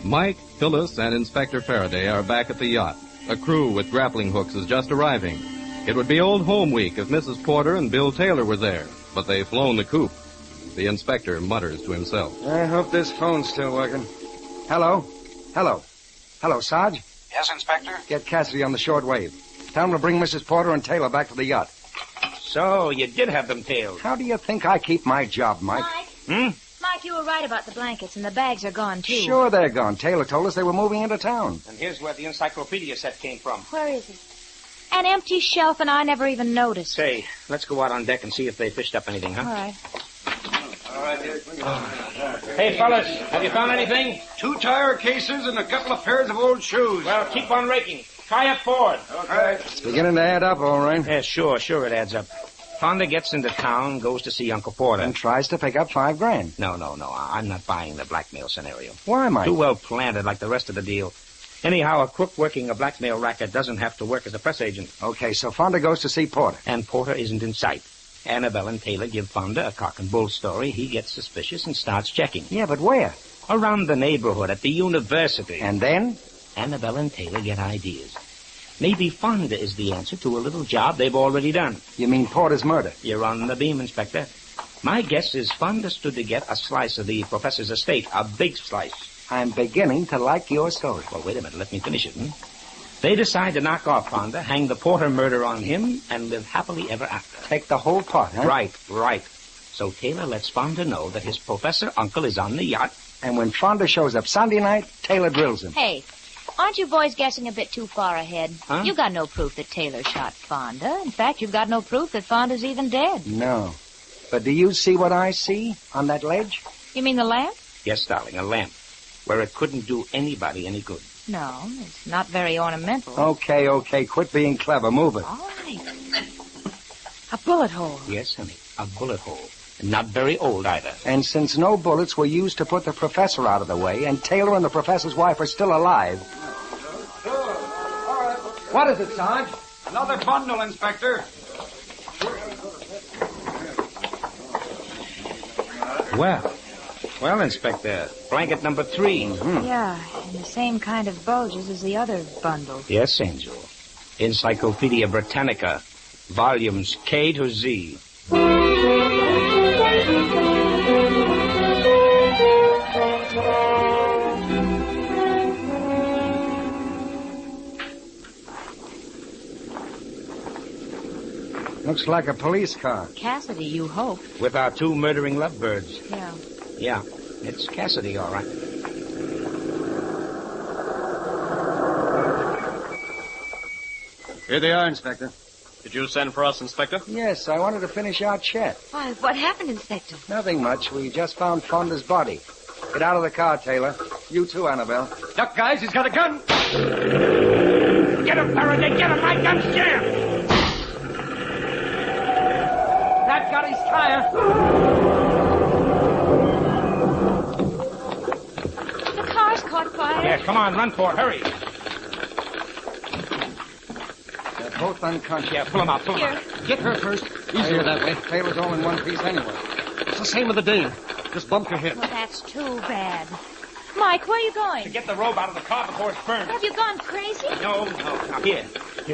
Mike, Phyllis, and Inspector Faraday are back at the yacht. A crew with grappling hooks is just arriving. It would be Old Home Week if Mrs. Porter and Bill Taylor were there, but they've flown the coop. The inspector mutters to himself. I hope this phone's still working. Hello? Hello, Sarge? Yes, Inspector? Get Cassidy on the short wave. Tell him to bring Mrs. Porter and Taylor back to the yacht. So, you did have them tailed. How do you think I keep my job, Mike? Mike, you were right about the blankets, and the bags are gone, too. Sure they're gone. Taylor told us they were moving into town. And here's where the encyclopedia set came from. Where is it? An empty shelf, and I never even noticed. Say, let's go out on deck and see if they fished up anything, huh? All right. Hey, fellas, have you found anything? 2 tire cases and a couple of pairs of old shoes. Well, keep on raking. Try up forward. Okay. It's beginning to add up, all right. Yeah, sure it adds up. Fonda gets into town, goes to see Uncle Porter. And tries to pick up $5,000. No. I'm not buying the blackmail scenario. Why, Mike? Too well planted like the rest of the deal. Anyhow, a crook working a blackmail racket doesn't have to work as a press agent. Okay, so Fonda goes to see Porter. And Porter isn't in sight. Annabelle and Taylor give Fonda a cock and bull story. He gets suspicious and starts checking. Yeah, but where? Around the neighborhood, at the university. And then? Annabelle and Taylor get ideas. Maybe Fonda is the answer to a little job they've already done. You mean Porter's murder? You're on the beam, Inspector. My guess is Fonda stood to get a slice of the professor's estate, a big slice. I'm beginning to like your story. Well, wait a minute. Let me finish it. They decide to knock off Fonda, hang the Porter murder on him, and live happily ever after. Take the whole pot, huh? Right. So Taylor lets Fonda know that his professor uncle is on the yacht. And when Fonda shows up Sunday night, Taylor drills him. Hey, aren't you boys guessing a bit too far ahead? Huh? You got no proof that Taylor shot Fonda. In fact, you've got no proof that Fonda's even dead. No. But do you see what I see on that ledge? You mean the lamp? Yes, darling, a lamp. Where it couldn't do anybody any good. No, it's not very ornamental. Okay. Quit being clever. Move it. All right. A bullet hole. Yes, honey, a bullet hole. Not very old either. And since no bullets were used to put the professor out of the way, and Taylor and the professor's wife are still alive... What is it, Sarge? Another bundle, Inspector. Well, Inspector, blanket number 3. Yeah, and the same kind of bulges as the other bundle. Yes, Angel. Encyclopedia Britannica, volumes K to Z. Looks like a police car. Cassidy, you hope. With our 2 murdering lovebirds. Yeah, it's Cassidy, all right. Here they are, Inspector. Did you send for us, Inspector? Yes, I wanted to finish our chat. Why, what happened, Inspector? Nothing much. We just found Fonda's body. Get out of the car, Taylor. You too, Annabelle. Duck, guys, he's got a gun. Get him, Faraday, get him. My gun's jammed. That got his tire. The car's caught fire. Yeah, come on, run for it. Hurry. They're both unconscious. Yeah, pull them out. Get her first. Easier that way. Taylor's all in one piece anyway. It's the same with the dame. Just bumped her head. Well, that's too bad. Mike, where are you going? To get the robe out of the car before it's burned. Have you gone crazy? No. Now, here,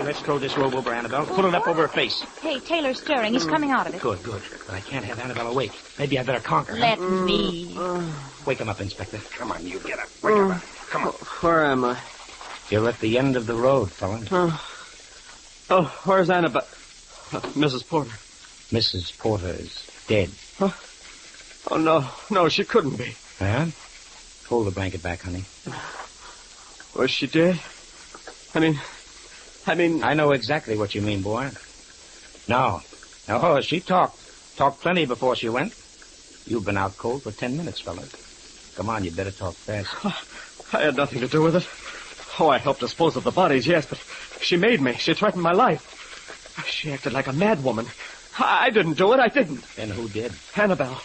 let's throw this robe over Annabelle. Pull it up over her face. Hey, Taylor's stirring. He's coming out of it. Good. But I can't have Annabelle awake. Maybe I better conquer her. Let me. Wake him up, Inspector. Come on, you get up. Wake him up. Come on. Where am I? You're at the end of the road, fella. Where's Annabelle? Mrs. Porter. Mrs. Porter is dead. Huh? Oh, no, she couldn't be. Yeah? Hold the blanket back, honey. Was she dead? I mean... I know exactly what you mean, boy. Now, Oh, she talked. Talked plenty before she went. You've been out cold for 10 minutes, fellas. Come on, you better talk fast. I had nothing to do with it. Oh, I helped dispose of the bodies, yes, but she made me. She threatened my life. She acted like a madwoman. I didn't do it. I didn't. Then who did? Annabelle.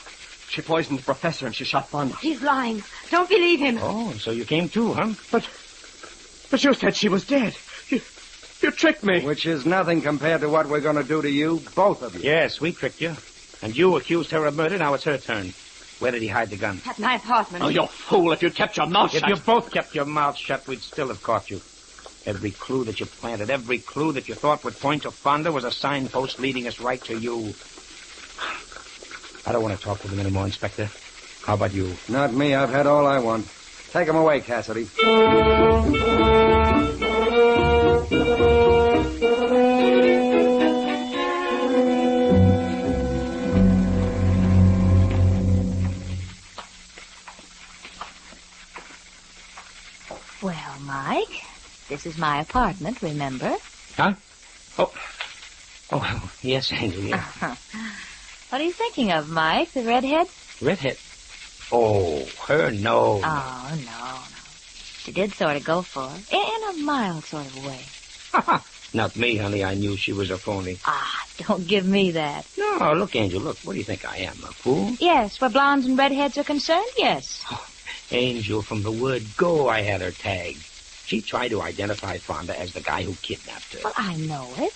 She poisoned the professor and she shot Fonda. He's lying. Don't believe him. Oh, so you came too, huh? But you said she was dead. You tricked me. Which is nothing compared to what we're going to do to you, both of you. Yes, we tricked you. And you accused her of murder. Now it's her turn. Where did he hide the gun? At my apartment. Oh, you fool. If you'd kept your mouth shut. If you both kept your mouths shut, we'd still have caught you. Every clue that you planted, every clue that you thought would point to Fonda was a signpost leading us right to you. I don't want to talk with him anymore, Inspector. How about you? Not me. I've had all I want. Take him away, Cassidy. Well, Mike, this is my apartment, remember? Huh? Oh, yes, Angel, yeah. What are you thinking of, Mike? The redhead? Redhead? Oh, her, no. Oh, no. She did sort of go for it, in a mild sort of way. Not me, honey. I knew she was a phony. Don't give me that. No, look, Angel, look. What do you think I am, a fool? Yes, where blondes and redheads are concerned, yes. Angel, from the word go, I had her tagged. She tried to identify Fonda as the guy who kidnapped her. Well, I know it.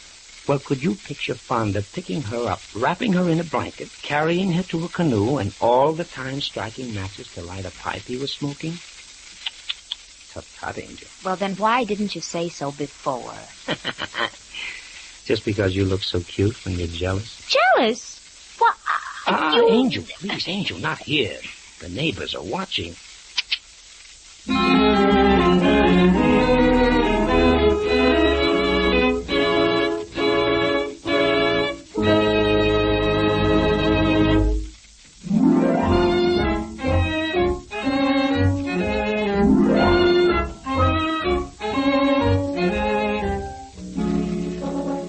Well, could you picture Fonda picking her up, wrapping her in a blanket, carrying her to a canoe, and all the time striking matches to light a pipe he was smoking? Tut, Angel. Well, then why didn't you say so before? Just because you look so cute when you're jealous? Jealous? What? Angel, please, Angel, not here. The neighbors are watching.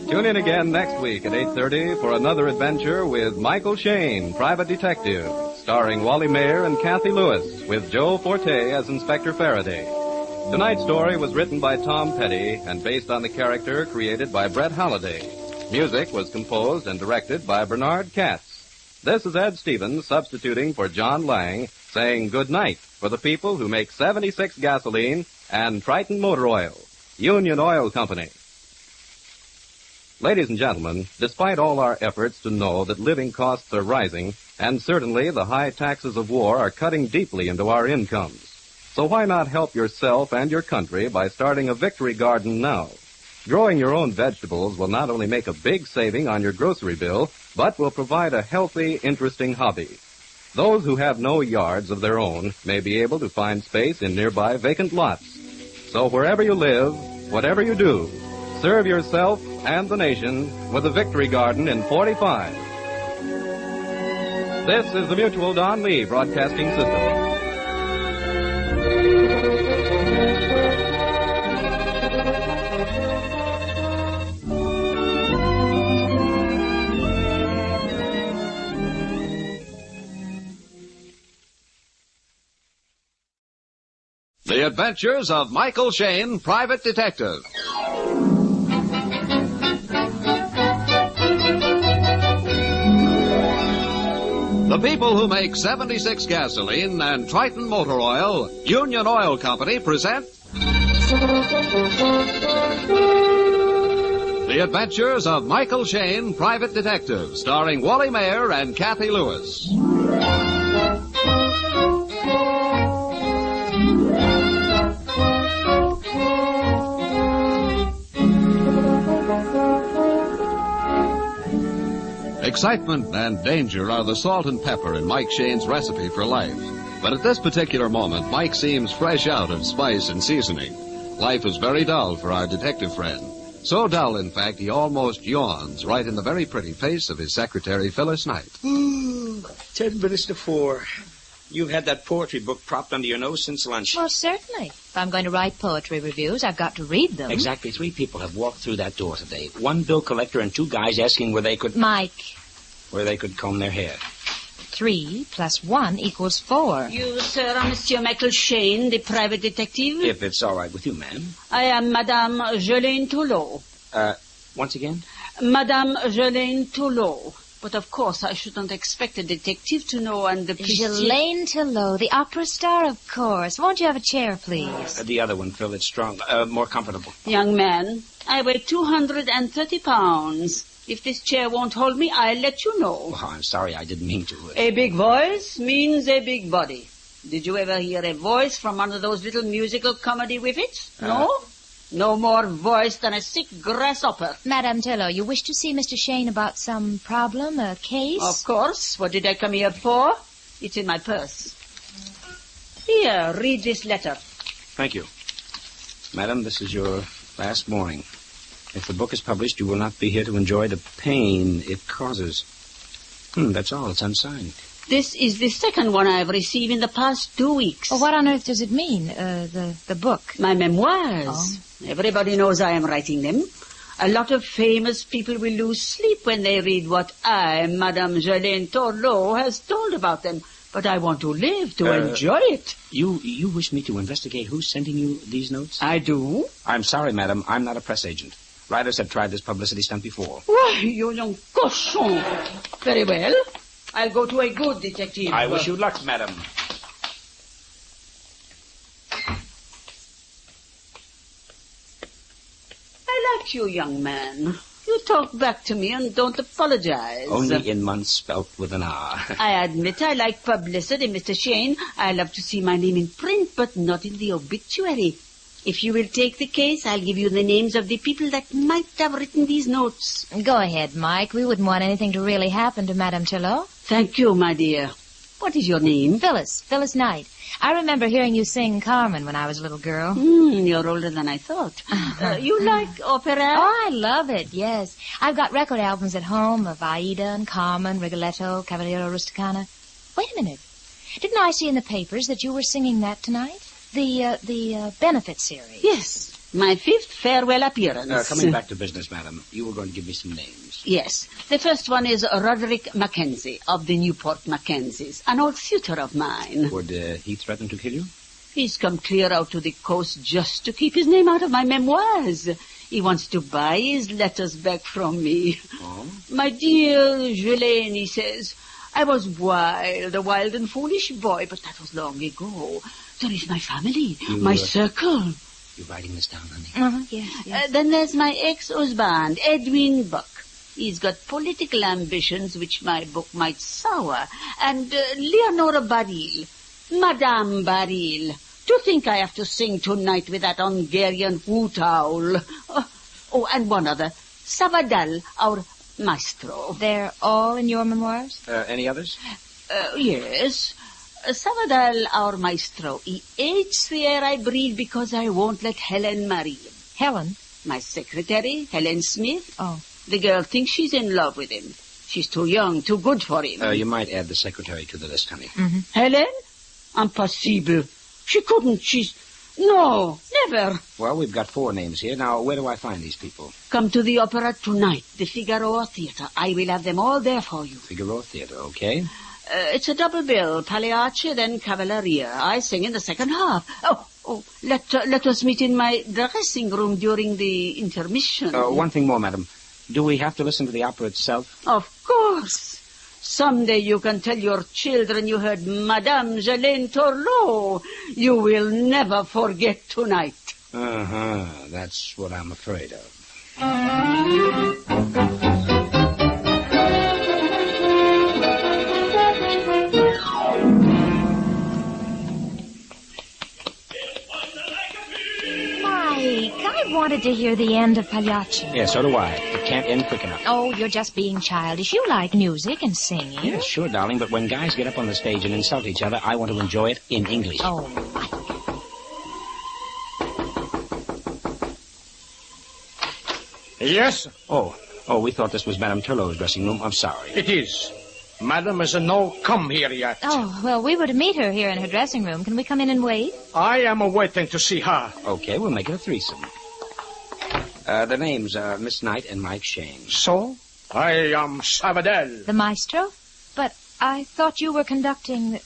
Tune in again next week at 8:30 for another adventure with Michael Shayne, Private Detective, starring Wally Mayer and Kathy Lewis, with Joe Forte as Inspector Faraday. Tonight's story was written by Tom Petty and based on the character created by Brett Halliday. Music was composed and directed by Bernard Katz. This is Ed Stevens substituting for John Lang, saying good night for the people who make 76 gasoline and Triton Motor Oil, Union Oil Company. Ladies and gentlemen, despite all our efforts to know that living costs are rising, and certainly the high taxes of war are cutting deeply into our incomes, so why not help yourself and your country by starting a victory garden now? Growing your own vegetables will not only make a big saving on your grocery bill, but will provide a healthy, interesting hobby. Those who have no yards of their own may be able to find space in nearby vacant lots. So wherever you live, whatever you do, serve yourself and the nation with a victory garden in 45. This is the Mutual Don Lee Broadcasting System. The Adventures of Michael Shayne, Private Detective. The people who make 76 gasoline and Triton Motor Oil, Union Oil Company, present The Adventures of Michael Shayne, Private Detective, starring Wally Mayer and Kathy Lewis. Excitement and danger are the salt and pepper in Mike Shayne's recipe for life. But at this particular moment, Mike seems fresh out of spice and seasoning. Life is very dull for our detective friend. So dull, in fact, he almost yawns right in the very pretty face of his secretary, Phyllis Knight. 10 minutes to 4. You've had that poetry book propped under your nose since lunch. Well, certainly. If I'm going to write poetry reviews, I've got to read them. Exactly 3 people have walked through that door today. 1 bill collector and 2 guys asking where they could comb their hair. 3 plus 1 equals 4. You, sir, are Monsieur Michael Shayne, the private detective? If it's all right with you, ma'am. I am Madame Jelaine Toulot. Once again? Madame Jelaine Toulot. But of course, I shouldn't expect a detective to know and the Jelaine Toulot, the opera star, of course. Won't you have a chair, please? The other one, Phil. It's strong, more comfortable. Young man, I weigh 230 pounds. If this chair won't hold me, I'll let you know. Oh, I'm sorry. I didn't mean to. A big voice means a big body. Did you ever hear a voice from one of those little musical comedy whippets? No? No more voice than a sick grasshopper. Madame Toulot, you wish to see Mr. Shayne about some problem, a case? Of course. What did I come here for? It's in my purse. Here, read this letter. Thank you. Madam, this is your last warning. If the book is published, you will not be here to enjoy the pain it causes. That's all. It's unsigned. This is the second one I've received in the past 2 weeks. Well, what on earth does it mean, the book? My memoirs. Oh. Everybody knows I am writing them. A lot of famous people will lose sleep when they read what I, Madame Jelaine Toulot, has told about them. But I want to live, to enjoy it. You wish me to investigate who's sending you these notes? I do. I'm sorry, madam. I'm not a press agent. Writers have tried this publicity stunt before. Why, you young cochon. Very well. I'll go to a good detective. I wish you luck, madam. I like you, young man. You talk back to me and don't apologize. Only in months spelt with an R. I admit I like publicity, Mr. Shayne. I love to see my name in print, but not in the obituary. If you will take the case, I'll give you the names of the people that might have written these notes. Go ahead, Mike. We wouldn't want anything to really happen to Madame Toulot. Thank you, my dear. What is your name? Phyllis Knight. I remember hearing you sing Carmen when I was a little girl. You're older than I thought. You like opera? Oh, I love it, yes. I've got record albums at home of Aida and Carmen, Rigoletto, Cavaliero Rusticana. Wait a minute. Didn't I see in the papers that you were singing that tonight? The benefit series. Yes. My 5th farewell appearance. Coming back to business, madam, you were going to give me some names. Yes. The first one is Roderick Mackenzie of the Newport Mackenzies, an old suitor of mine. Would he threaten to kill you? He's come clear out to the coast just to keep his name out of my memoirs. He wants to buy his letters back from me. Oh? My dear Jelaine, he says, I was a wild and foolish boy, but that was long ago. There is my family, my circle. You're writing this down, honey? Yes. Then there's my ex-husband, Edwin Buck. He's got political ambitions which my book might sour. And Leonora Baril, Madame Baril. Do you think I have to sing tonight with that Hungarian hoot owl? And one other, Savadal, our maestro. They're all in your memoirs? Any others? Yes. Savadal, our maestro, he hates the air I breathe because I won't let Helen marry him. Helen? My secretary, Helen Smith. Oh. The girl thinks she's in love with him. She's too young, too good for him. You might add the secretary to the list, honey. Mm-hmm. Helen? Impossible. She couldn't. No, never. Well, we've got 4 names here. Now, where do I find these people? Come to the opera tonight, the Figaro Theater. I will have them all there for you. Figaro Theater, okay. It's a double bill, Pagliacci, then Cavalleria. I sing in the second half. Let us meet in my dressing room during the intermission. One thing more, madam. Do we have to listen to the opera itself? Of course. Someday you can tell your children you heard Madame Jelaine Toulot. You will never forget tonight. That's what I'm afraid of. I wanted to hear the end of Pagliacci. Yeah, so do I. It can't end quick enough. Oh, you're just being childish. You like music and singing. Yes, sure, darling, but when guys get up on the stage and insult each other, I want to enjoy it in English. Oh, Yes? Oh, we thought this was Madame Toulot's dressing room. I'm sorry. It is. Madam is a no come here yet. Oh, well, we were to meet her here in her dressing room. Can we come in and wait? I am waiting to see her. Okay, we'll make it a threesome. The names are Miss Knight and Mike Shayne. So? I am Sabadell. The maestro? But I thought you were conducting the...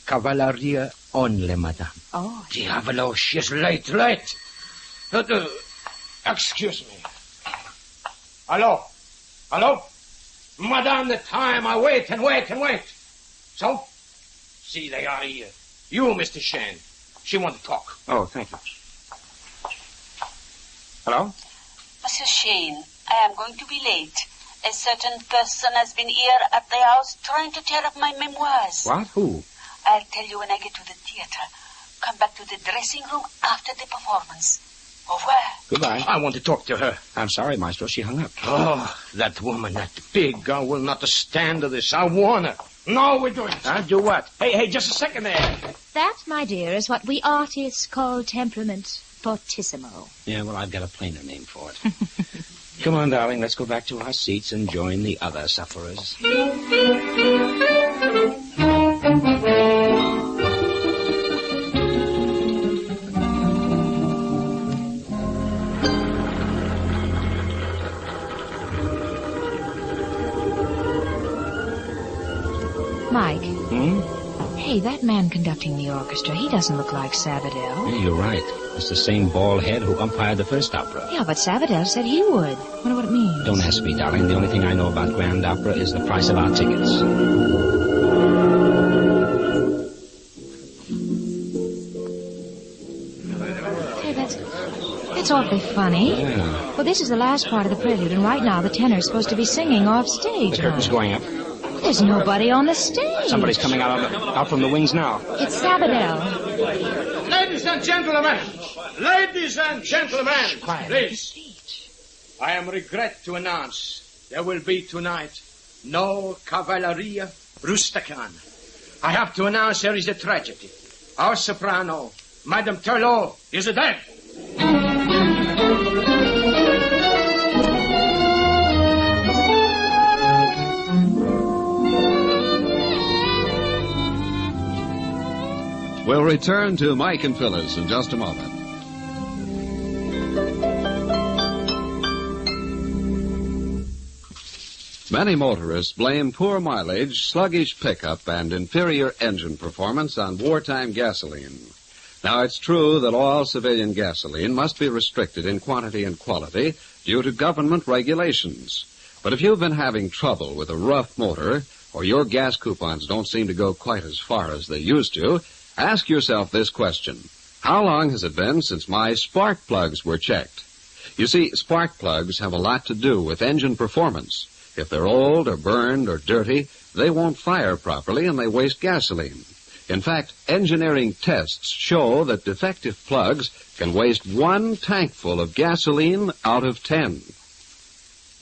Cavalleria only, madame. Oh. Diavolo, she's late. Excuse me. Hello? Madame, the time I wait. So? See, they are here. You, Mr. Shayne. She want to talk. Oh, thank you. Hello? Monsieur Shayne, I am going to be late. A certain person has been here at the house trying to tear up my memoirs. What? Who? I'll tell you when I get to the theater. Come back to the dressing room after the performance. Au revoir. Goodbye. I want to talk to her. I'm sorry, Maestro. She hung up. Oh, that woman, that pig. I will not stand to this. I warn her. No, we do it. Do what? Hey, just a second there. That, my dear, is what we artists call temperament fortissimo. Yeah, well, I've got a plainer name for it. Come on, darling. Let's go back to our seats and join the other sufferers. Mike. Hmm? Hey, that man conducting the orchestra, he doesn't look like Sabadell. Yeah, you're right. It's the same bald head who umpired the first opera. Yeah, but Sabadell said he would. Wonder what it means. Don't ask me, darling. The only thing I know about Grand Opera is the price of our tickets. Hey, that's awfully funny. Yeah. Well, this is the last part of the prelude, and right now the tenor's supposed to be singing off stage. The curtain's going up. There's nobody on the stage. Somebody's coming out from the wings now. It's Sabadell. Ladies and gentlemen, please. I am regret to announce there will be tonight no Cavalleria Rusticana. I have to announce there is a tragedy. Our soprano, Madame Turlot, is dead. We'll return to Mike and Phyllis in just a moment. Many motorists blame poor mileage, sluggish pickup, and inferior engine performance on wartime gasoline. Now, it's true that all civilian gasoline must be restricted in quantity and quality due to government regulations. But if you've been having trouble with a rough motor, or your gas coupons don't seem to go quite as far as they used to, ask yourself this question. How long has it been since my spark plugs were checked? You see, spark plugs have a lot to do with engine performance. If they're old or burned or dirty, they won't fire properly and they waste gasoline. In fact, engineering tests show that defective plugs can waste 1 tankful of gasoline out of 10.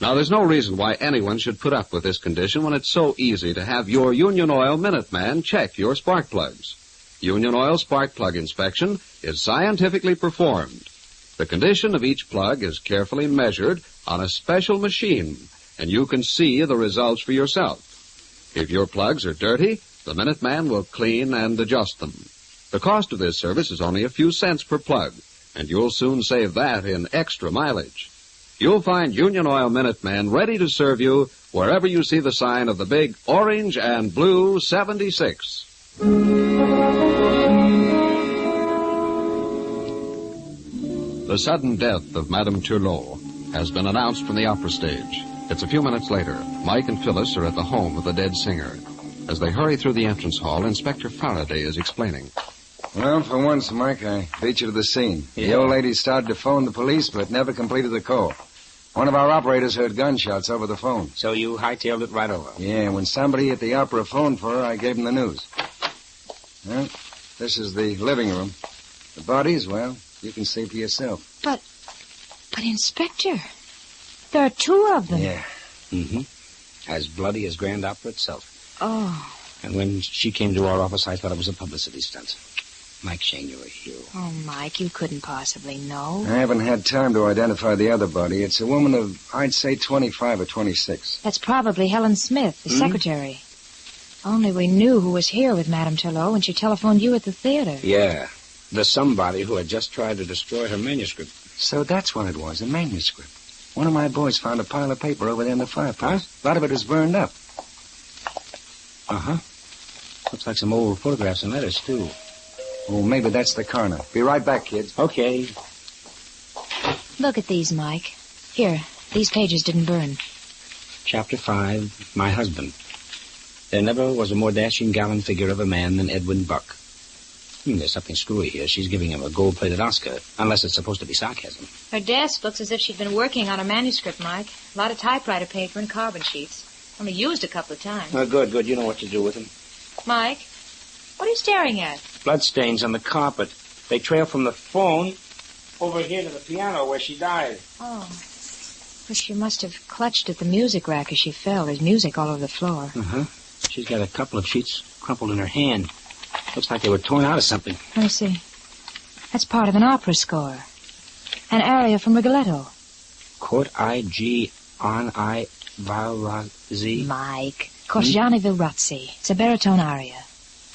Now, there's no reason why anyone should put up with this condition when it's so easy to have your Union Oil Minuteman check your spark plugs. Union Oil spark plug inspection is scientifically performed. The condition of each plug is carefully measured on a special machine, and you can see the results for yourself. If your plugs are dirty, the Minuteman will clean and adjust them. The cost of this service is only a few cents per plug, and you'll soon save that in extra mileage. You'll find Union Oil Minuteman ready to serve you wherever you see the sign of the big orange and blue 76. The sudden death of Madame Turlot has been announced from the opera stage. It's a few minutes later. Mike and Phyllis are at the home of the dead singer. As they hurry through the entrance hall, Inspector Faraday is explaining. Well, for once, Mike, I beat you to the scene. Yeah. The old lady started to phone the police, but never completed the call. One of our operators heard gunshots over the phone. So you hightailed it right over? Yeah, when somebody at the opera phoned for her, I gave him the news. Well, this is the living room. The bodies, well, you can see for yourself. But Inspector, there are 2 of them. Yeah. Mm-hmm. As bloody as Grand Opera itself. Oh. And when she came to our office, I thought it was a publicity stunt. Mike Shayne, you're a hero. Oh, Mike, you couldn't possibly know. I haven't had time to identify the other body. It's a woman of, I'd say, 25 or 26. That's probably Helen Smith, the secretary. Only we knew who was here with Madame Turlot when she telephoned you at the theater. Yeah. The somebody who had just tried to destroy her manuscript. So that's what it was, a manuscript. One of my boys found a pile of paper over there in the fireplace. A lot of it was burned up. Uh-huh. Looks like some old photographs and letters, too. Oh, maybe that's the coroner. Be right back, kids. Okay. Look at these, Mike. Here, these pages didn't burn. Chapter 5, My Husband. There never was a more dashing, gallant figure of a man than Edwin Buck. There's something screwy here. She's giving him a gold-plated Oscar, unless it's supposed to be sarcasm. Her desk looks as if she'd been working on a manuscript, Mike. A lot of typewriter paper and carbon sheets. Only used a couple of times. Oh, good. You know what to do with them. Mike, what are you staring at? Bloodstains on the carpet. They trail from the phone over here to the piano where she died. Oh. Well, she must have clutched at the music rack as she fell. There's music all over the floor. Uh-huh. She's got a couple of sheets crumpled in her hand. Looks like they were torn out of something. Let me see. That's part of an opera score. An aria from Rigoletto. Court I.G. on I. Valrazzi. Mike. Corsiani Vilrazzi. It's a baritone aria.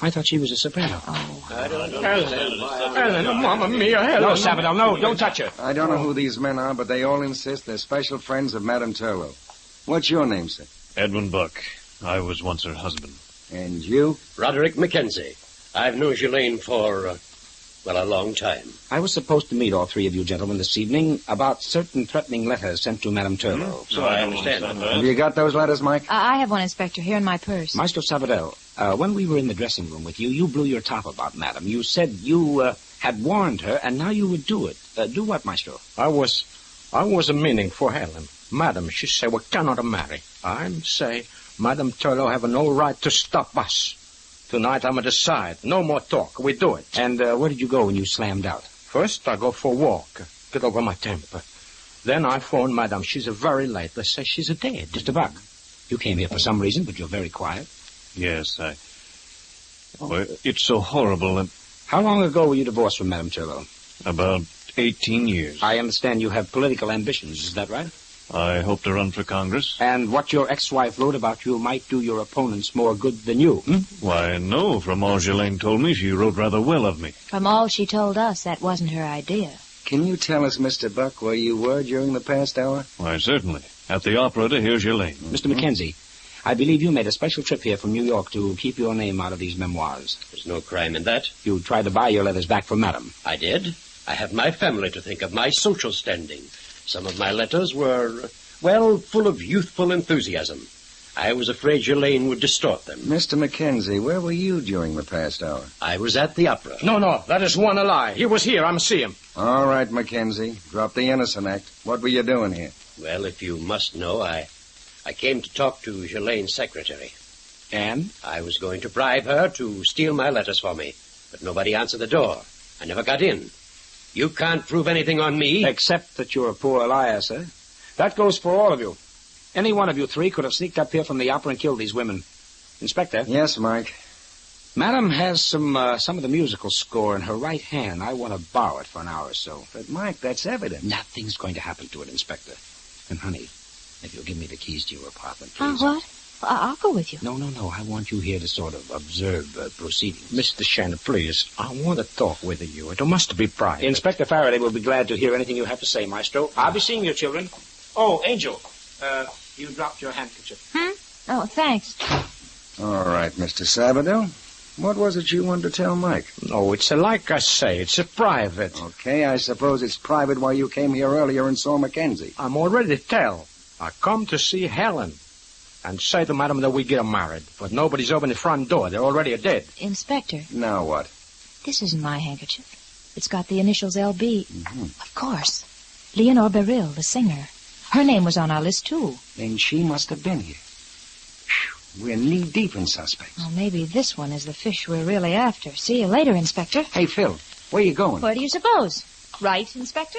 I thought she was a soprano. Oh. Helen, Mamma Mia, Helen. No, Sabadell, no, don't touch her. I don't know who these men are, but they all insist they're special friends of Madame Turlot. What's your name, sir? Edwin Buck. I was once her husband. And you? Roderick Mackenzie. I've known Shayne for, a long time. I was supposed to meet all three of you gentlemen this evening about certain threatening letters sent to Madame Turlot. So I understand. Have you got those letters, Mike? I have one, Inspector, here in my purse. Maestro Sabadell, when we were in the dressing room with you, you blew your top about Madame. You said you had warned her, and now you would do it. Do what, Maestro? I was a meaning for Helen. Madam, she say we cannot marry. I'm say Madame Turlot have no right to stop us. Tonight I'm decide. No more talk. We do it. And where did you go when you slammed out? First I go for a walk. Get over my temper. Then I phone Madame. She's very late. They say she's dead. Mr. Buck, you came here for some reason, but you're very quiet. Yes, Well, it's so horrible. And how long ago were you divorced from Madame Turlot? About 18 years. I understand you have political ambitions. Is that right? I hope to run for Congress. And what your ex-wife wrote about you might do your opponents more good than you, Why, no. From all Shayne told me, she wrote rather well of me. From all she told us, that wasn't her idea. Can you tell us, Mr. Buck, where you were during the past hour? Why, certainly. At the opera to hear Shayne. Mr. Mackenzie, I believe you made a special trip here from New York to keep your name out of these memoirs. There's no crime in that. You tried to buy your letters back from Madame. I did. I have my family to think of, my social standing. Some of my letters were, full of youthful enthusiasm. I was afraid Shayne would distort them. Mr. Mackenzie, where were you during the past hour? I was at the opera. No, that is one a lie. He was here. I'm see him. All right, Mackenzie. Drop the innocent act. What were you doing here? Well, if you must know, I came to talk to Shayne's secretary. And? I was going to bribe her to steal my letters for me, but nobody answered the door. I never got in. You can't prove anything on me. Except that you're a poor liar, sir. That goes for all of you. Any one of you three could have sneaked up here from the opera and killed these women. Inspector? Yes, Mike. Madam has some of the musical score in her right hand. I want to borrow it for an hour or so. But, Mike, that's evidence. Nothing's going to happen to it, Inspector. And, honey, if you'll give me the keys to your apartment, please. What? I'll go with you. No. I want you here to sort of observe proceedings. Mr. Shayne, please. I want to talk with you. It must be private. Inspector Faraday will be glad to hear anything you have to say, Maestro. I'll be seeing you, children. Oh, Angel, you dropped your handkerchief. Oh, thanks. All right, Mr. Sabadell. What was it you wanted to tell Mike? No, it's like I say, it's a private. Okay, I suppose it's private why you came here earlier and saw Mackenzie. I'm already tell. I come to see Helen and say to Madam that we get married. But nobody's opened the front door. They're already dead. Inspector. Now what? This isn't my handkerchief. It's got the initials L.B. Mm-hmm. Of course. Leonore Beryl, the singer. Her name was on our list, too. Then she must have been here. We're knee-deep in suspects. Well, maybe this one is the fish we're really after. See you later, Inspector. Hey, Phil, where you going? Where do you suppose? Right, Inspector?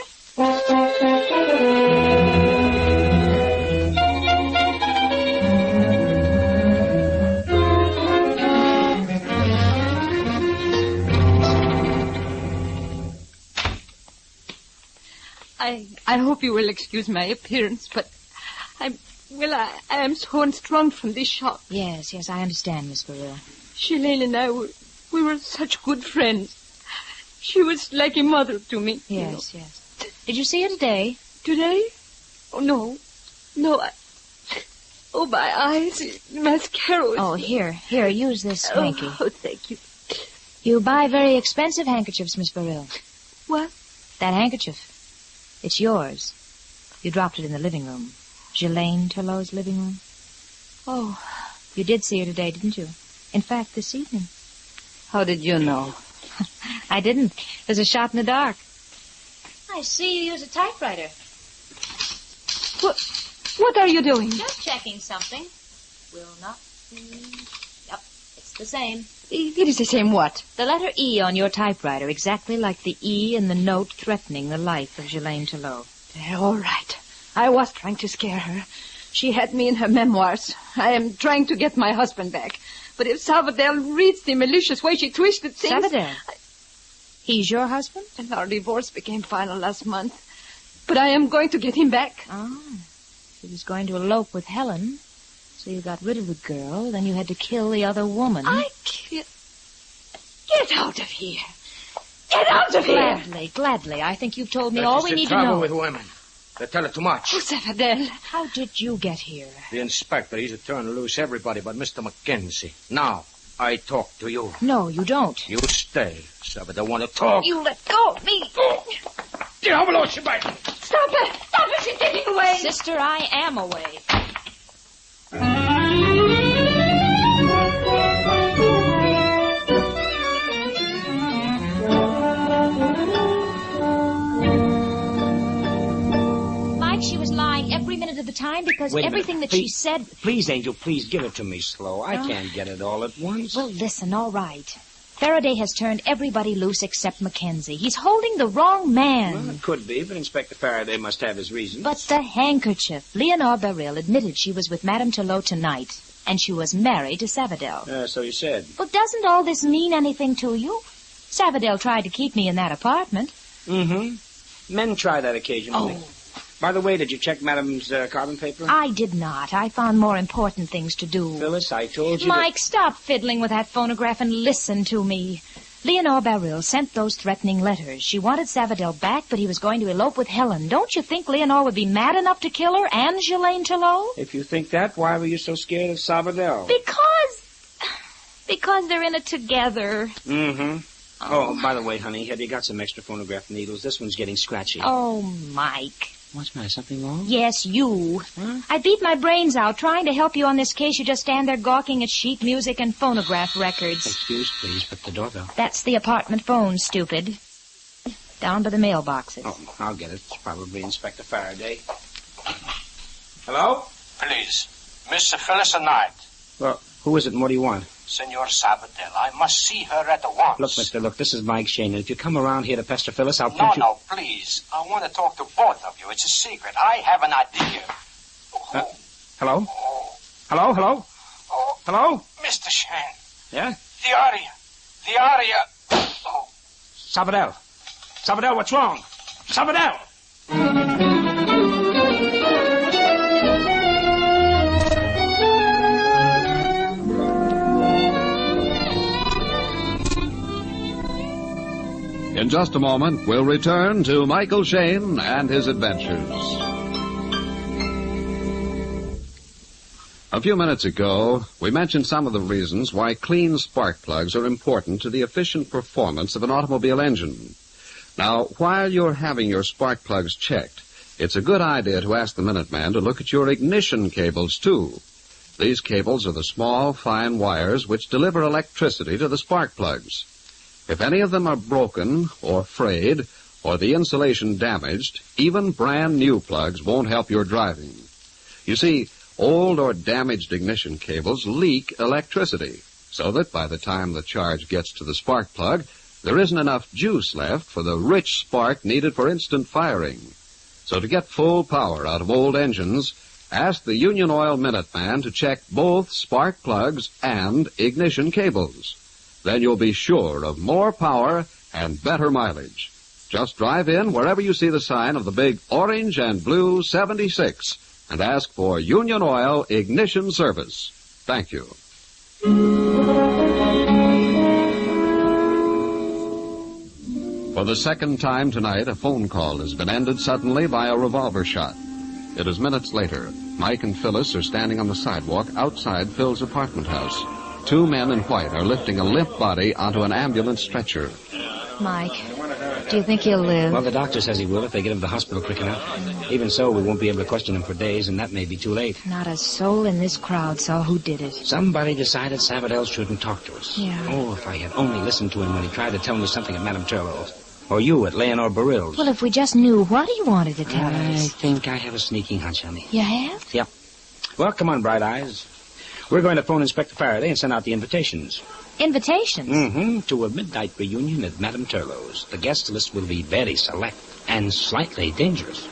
I hope you will excuse my appearance, but Well, I am so unstrung from this shock. Yes, I understand, Miss Burrell. Shayne and I we were such good friends. She was like a mother to me. Yes. Did you see her today? Today? Oh, no. No, oh, my eyes. Mascara. Oh, here, use this hanky. Oh, thank you. You buy very expensive handkerchiefs, Miss Burrell. What? That handkerchief. It's yours. You dropped it in the living room. Shayne Turlow's living room. Oh. You did see her today, didn't you? In fact, this evening. How did you know? I didn't. There's a shot in the dark. I see you use a typewriter. What are you doing? Just checking something. Will not be... Yep, it's the same. It is the same what? The letter E on your typewriter, exactly like the E in the note threatening the life of Shayne Turlow. All right. I was trying to scare her. She had me in her memoirs. I am trying to get my husband back. But if Sabadell reads the malicious way she twisted things... Sabadell? He's your husband? And our divorce became final last month. But I am going to get him back. Oh. He was going to elope with Helen. So you got rid of the girl, then you had to kill the other woman. Get out of here. Get out of here. Gladly. I think you've told me all we need to know. Trouble with women. They tell it too much. Oh, Sabadell. How did you get here? The inspector, he's a turn loose everybody but Mr. Mackenzie. Now, I talk to you. No, you don't. You stay. Sabadell want to talk. You let go of me. Diavolo, Shibite. Stop her. Stop her. She's getting away. Sister, I am away. She was lying every minute of the time because everything that she said... Please, Angel, please give it to me slow. I can't get it all at once. Well, listen, all right. Faraday has turned everybody loose except Mackenzie. He's holding the wrong man. Well, it could be, but Inspector Faraday must have his reasons. But the handkerchief. Leonore Beryl admitted she was with Madame Turlow tonight, and she was married to Sabadell. So you said. Well, doesn't all this mean anything to you? Sabadell tried to keep me in that apartment. Mm-hmm. Men try that occasionally. Oh. By the way, did you check Madame's carbon paper? I did not. I found more important things to do. Phyllis, I told you Mike, stop fiddling with that phonograph and listen to me. Leonore Beryl sent those threatening letters. She wanted Sabadell back, but he was going to elope with Helen. Don't you think Leonore would be mad enough to kill her and Shayne Turlow? If you think that, why were you so scared of Sabadell? Because they're in it together. Mm-hmm. Oh, by the way, honey, have you got some extra phonograph needles? This one's getting scratchy. Oh, Mike. What's the matter? Something wrong? Yes, you. Huh? I beat my brains out trying to help you on this case. You just stand there gawking at sheet music and phonograph records. Excuse, please, but the doorbell. That's the apartment phone, stupid. Down by the mailboxes. Oh, I'll get it. It's probably Inspector Faraday. Hello? Please, Miss Phyllis Knight. Well, who is it and what do you want? Senor Sabadell, I must see her at once. Look, mister, if this is Mike Shayne, and if you come around here to pester Phyllis, I'll punch you... No, please. I want to talk to both of you. It's a secret. I have an idea. Hello? Hello? Hello? Mr. Shayne. Yeah? The aria. Oh. Sabadell, what's wrong? Sabadell! In just a moment, we'll return to Michael Shayne and his adventures. A few minutes ago, we mentioned some of the reasons why clean spark plugs are important to the efficient performance of an automobile engine. Now, while you're having your spark plugs checked, it's a good idea to ask the Minuteman to look at your ignition cables, too. These cables are the small, fine wires which deliver electricity to the spark plugs. If any of them are broken or frayed or the insulation damaged, even brand new plugs won't help your driving. You see, old or damaged ignition cables leak electricity, so that by the time the charge gets to the spark plug, there isn't enough juice left for the rich spark needed for instant firing. So to get full power out of old engines, ask the Union Oil Minuteman to check both spark plugs and ignition cables. Then you'll be sure of more power and better mileage. Just drive in wherever you see the sign of the big orange and blue 76 and ask for Union Oil Ignition Service. Thank you. For the second time tonight, a phone call has been ended suddenly by a revolver shot. It is minutes later. Mike and Phyllis are standing on the sidewalk outside Phil's apartment house. Two men in white are lifting a limp body onto an ambulance stretcher. Mike, do you think he'll live? Well, the doctor says he will if they get him to the hospital quick enough. Even so, we won't be able to question him for days, and that may be too late. Not a soul in this crowd saw who did it. Somebody decided Savadell shouldn't talk to us. Yeah. Oh, if I had only listened to him when he tried to tell me something at Madame Turlow's. Or you at Leonore Barill's. Well, if we just knew what he wanted to tell I us. think I have a sneaking hunch, honey. You have? Yep. Well, come on, Bright Eyes. We're going to phone Inspector Faraday and send out the invitations. Invitations? Mm-hmm. To a midnight reunion at Madame Turlow's. The guest list will be very select and slightly dangerous.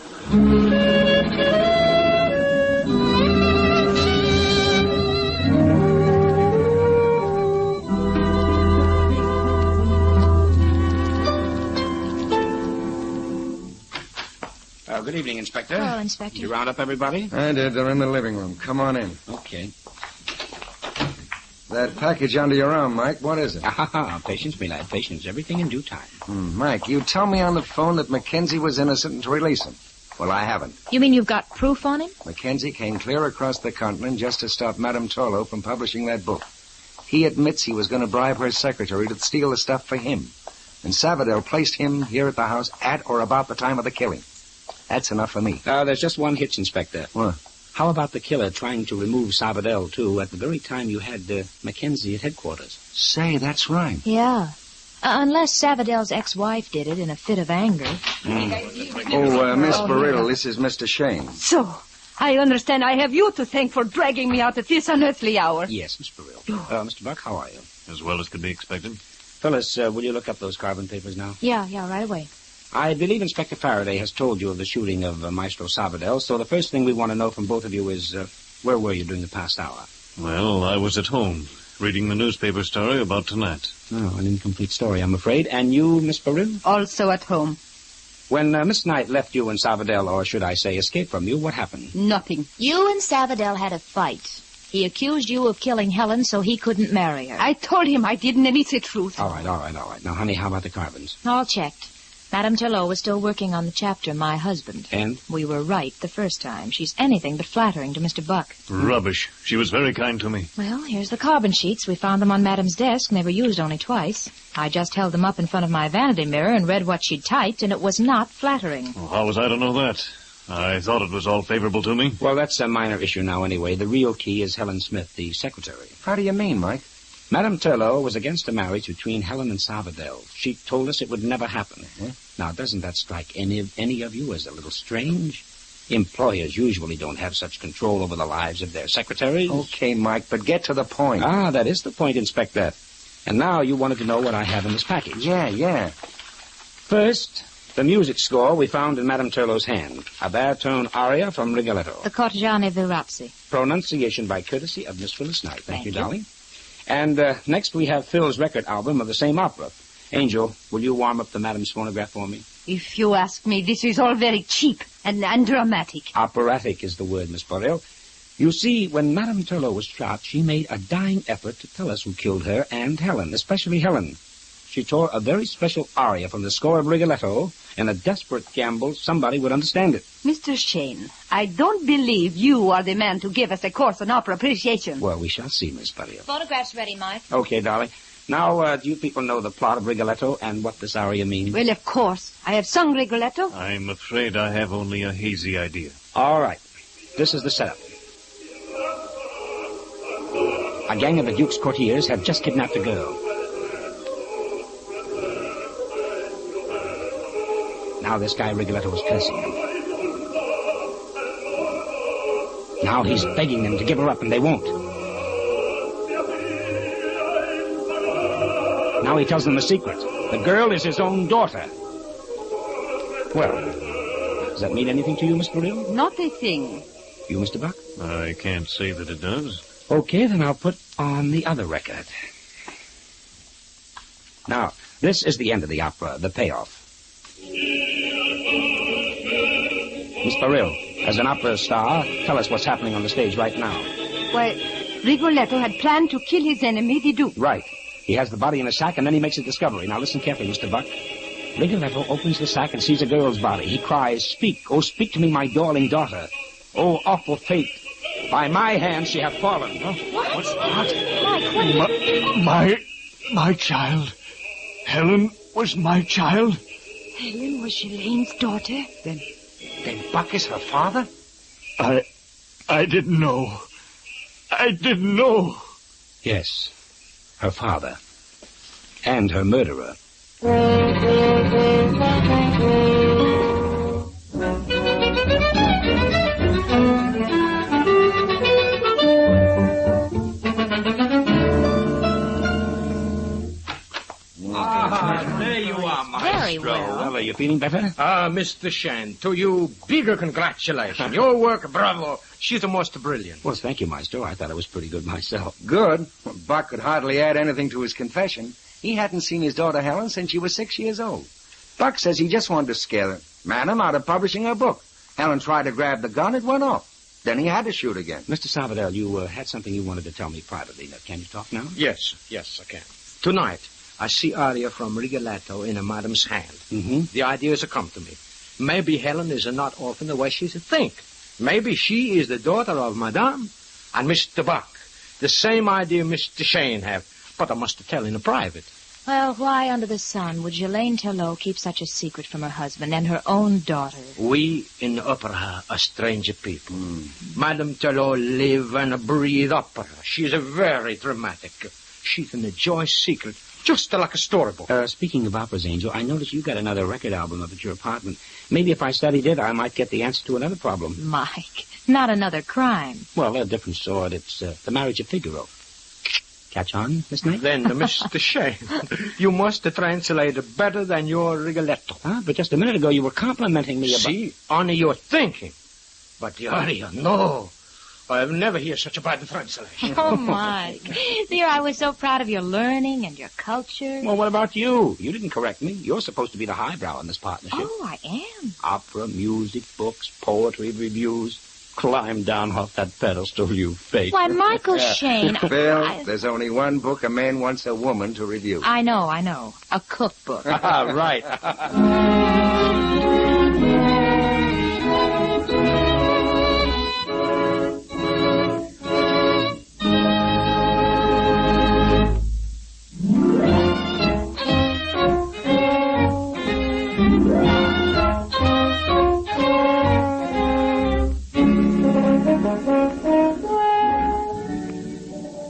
Good evening, Inspector. Hello, Inspector. Did you round up everybody? I did. They're in the living room. Come on in. Okay. That package under your arm, Mike, what is it? Patience, me lad, patience. Everything in due time. Mike, you tell me on the phone that Mackenzie was innocent and to release him. Well, I haven't. You mean you've got proof on him? Mackenzie came clear across the continent just to stop Madame Turlow from publishing that book. He admits he was going to bribe her secretary to steal the stuff for him. And Savadell placed him here at the house at or about the time of the killing. That's enough for me. There's just one hitch, Inspector. What? How about the killer trying to remove Savadell, too, at the very time you had Mackenzie at headquarters? Say, that's right. Yeah. Unless Savadell's ex-wife did it in a fit of anger. Miss Barill, this is Mr. Shayne. So, I understand I have you to thank for dragging me out at this unearthly hour. Yes, Miss Barill. Mr. Buck, how are you? As well as could be expected. Phyllis, will you look up those carbon papers now? Yeah, right away. I believe Inspector Faraday has told you of the shooting of Maestro Savadell, so the first thing we want to know from both of you is, where were you during the past hour? Well, I was at home, reading the newspaper story about tonight. Oh, an incomplete story, I'm afraid. And you, Miss Barill? Also at home. When Miss Knight left you and Savadell, or should I say escaped from you, what happened? Nothing. You and Savadell had a fight. He accused you of killing Helen so he couldn't marry her. I told him I didn't, and it's the truth. All right. Now, honey, how about the carbons? All checked. Madame Turlow was still working on the chapter, My Husband. And? We were right the first time. She's anything but flattering to Mr. Buck. Rubbish. She was very kind to me. Well, here's the carbon sheets. We found them on Madame's desk, and they were used only twice. I just held them up in front of my vanity mirror and read what she'd typed, and it was not flattering. Well, how was I to know that? I thought it was all favorable to me. Well, that's a minor issue now anyway. The real key is Helen Smith, the secretary. How do you mean, Mike? Madame Turlow was against a marriage between Helen and Savadell. She told us it would never happen. Now, doesn't that strike any of you as a little strange? Employers usually don't have such control over the lives of their secretaries. Okay, Mike, but get to the point. That is the point, Inspector. And now you wanted to know what I have in this package. Yeah. First, the music score we found in Madame Turlow's hand. A baritone aria from Rigoletto. The Cortegiani Virazzi. Pronunciation by courtesy of Miss Phyllis Knight. Thank you, darling. And next we have Phil's record album of the same opera. Angel, will you warm up the Madame's phonograph for me? If you ask me, this is all very cheap and dramatic. Operatic is the word, Miss Borel. You see, when Madame Turlow was shot, she made a dying effort to tell us who killed her and Helen, especially Helen. She tore a very special aria from the score of Rigoletto in a desperate gamble somebody would understand it. Mr. Shayne, I don't believe you are the man to give us a course on opera appreciation. Well, we shall see, Miss Borel. Photograph's ready, Mike. Okay, darling. Now, do you people know the plot of Rigoletto and what this aria means? Well, of course. I have sung Rigoletto. I'm afraid I have only a hazy idea. All right. This is the setup. A gang of the Duke's courtiers have just kidnapped a girl. Now this guy Rigoletto is cursing them. Now he's begging them to give her up, and they won't. Now he tells them the secret. The girl is his own daughter. Well, does that mean anything to you, Miss Borel? Not a thing. You, Mr. Buck? I can't say that it does. Okay, then I'll put on the other record. Now, this is the end of the opera, the payoff. Miss Borel, As an opera star, tell us what's happening on the stage right now. Why, Rigoletto had planned to kill his enemy, the Duke. Right. He has the body in a sack, and then he makes a discovery. Now listen carefully, Mr. Buck. Rigoletto opens the sack and sees a girl's body. He cries, "Speak, oh, speak to me, my darling daughter. Oh, awful fate. By my hand she hath fallen." Huh? What? What's Mike, My child. Helen was my child. Helen was Shayne's daughter? Then Buck is her father? I didn't know. I didn't know. Yes, her father. And her murderer. There you are, Maestro. Very well. Are you feeling better? Mr. Shayne, to you, bigger congratulations. Your work, bravo. She's the most brilliant. Well, thank you, Maestro. I thought it was pretty good myself. Good? Well, Buck could hardly add anything to his confession. He hadn't seen his daughter Helen since she was 6 years old. Buck says he just wanted to scare her, man him out of publishing her book. Helen tried to grab the gun, it went off. Then he had to shoot again. Mr. Salvador, you had something you wanted to tell me privately. Can you talk now? Yes, I can. Tonight, I see aria from Rigoletto in a madam's hand. Mm-hmm. The ideas have come to me. Maybe Helen is not orphan the way she think. Maybe she is the daughter of Madame and Mr. Buck. The same idea Mr. Shayne have, but I must tell in private. Well, why under the sun would Jelaine Telot keep such a secret from her husband and her own daughter? We in opera are strange people. Madame Telot live and breathe opera. She is a very dramatic. She's an enjoy secret, just like a storybook. Speaking of operas, Angel, I noticed you got another record album up at your apartment. Maybe if I studied it, I might get the answer to another problem. Mike, not another crime. Well, a different sort. It's the marriage of Figaro. Catch on, Miss Knight? Then, Mr. Shayne, you must translate better than your Rigoletto. But just a minute ago you were complimenting me about... See, only your thinking. But the aria, no. I have never heard such a bad translation. Oh, Mike. Dear, I was so proud of your learning and your culture. Well, what about you? You didn't correct me. You're supposed to be the highbrow in this partnership. Oh, I am. Opera, music, books, poetry, reviews. Climb down off that pedestal, you fake. Why, Michael Shayne... Bill, there's only one book a man wants a woman to review. I know. A cookbook. Right.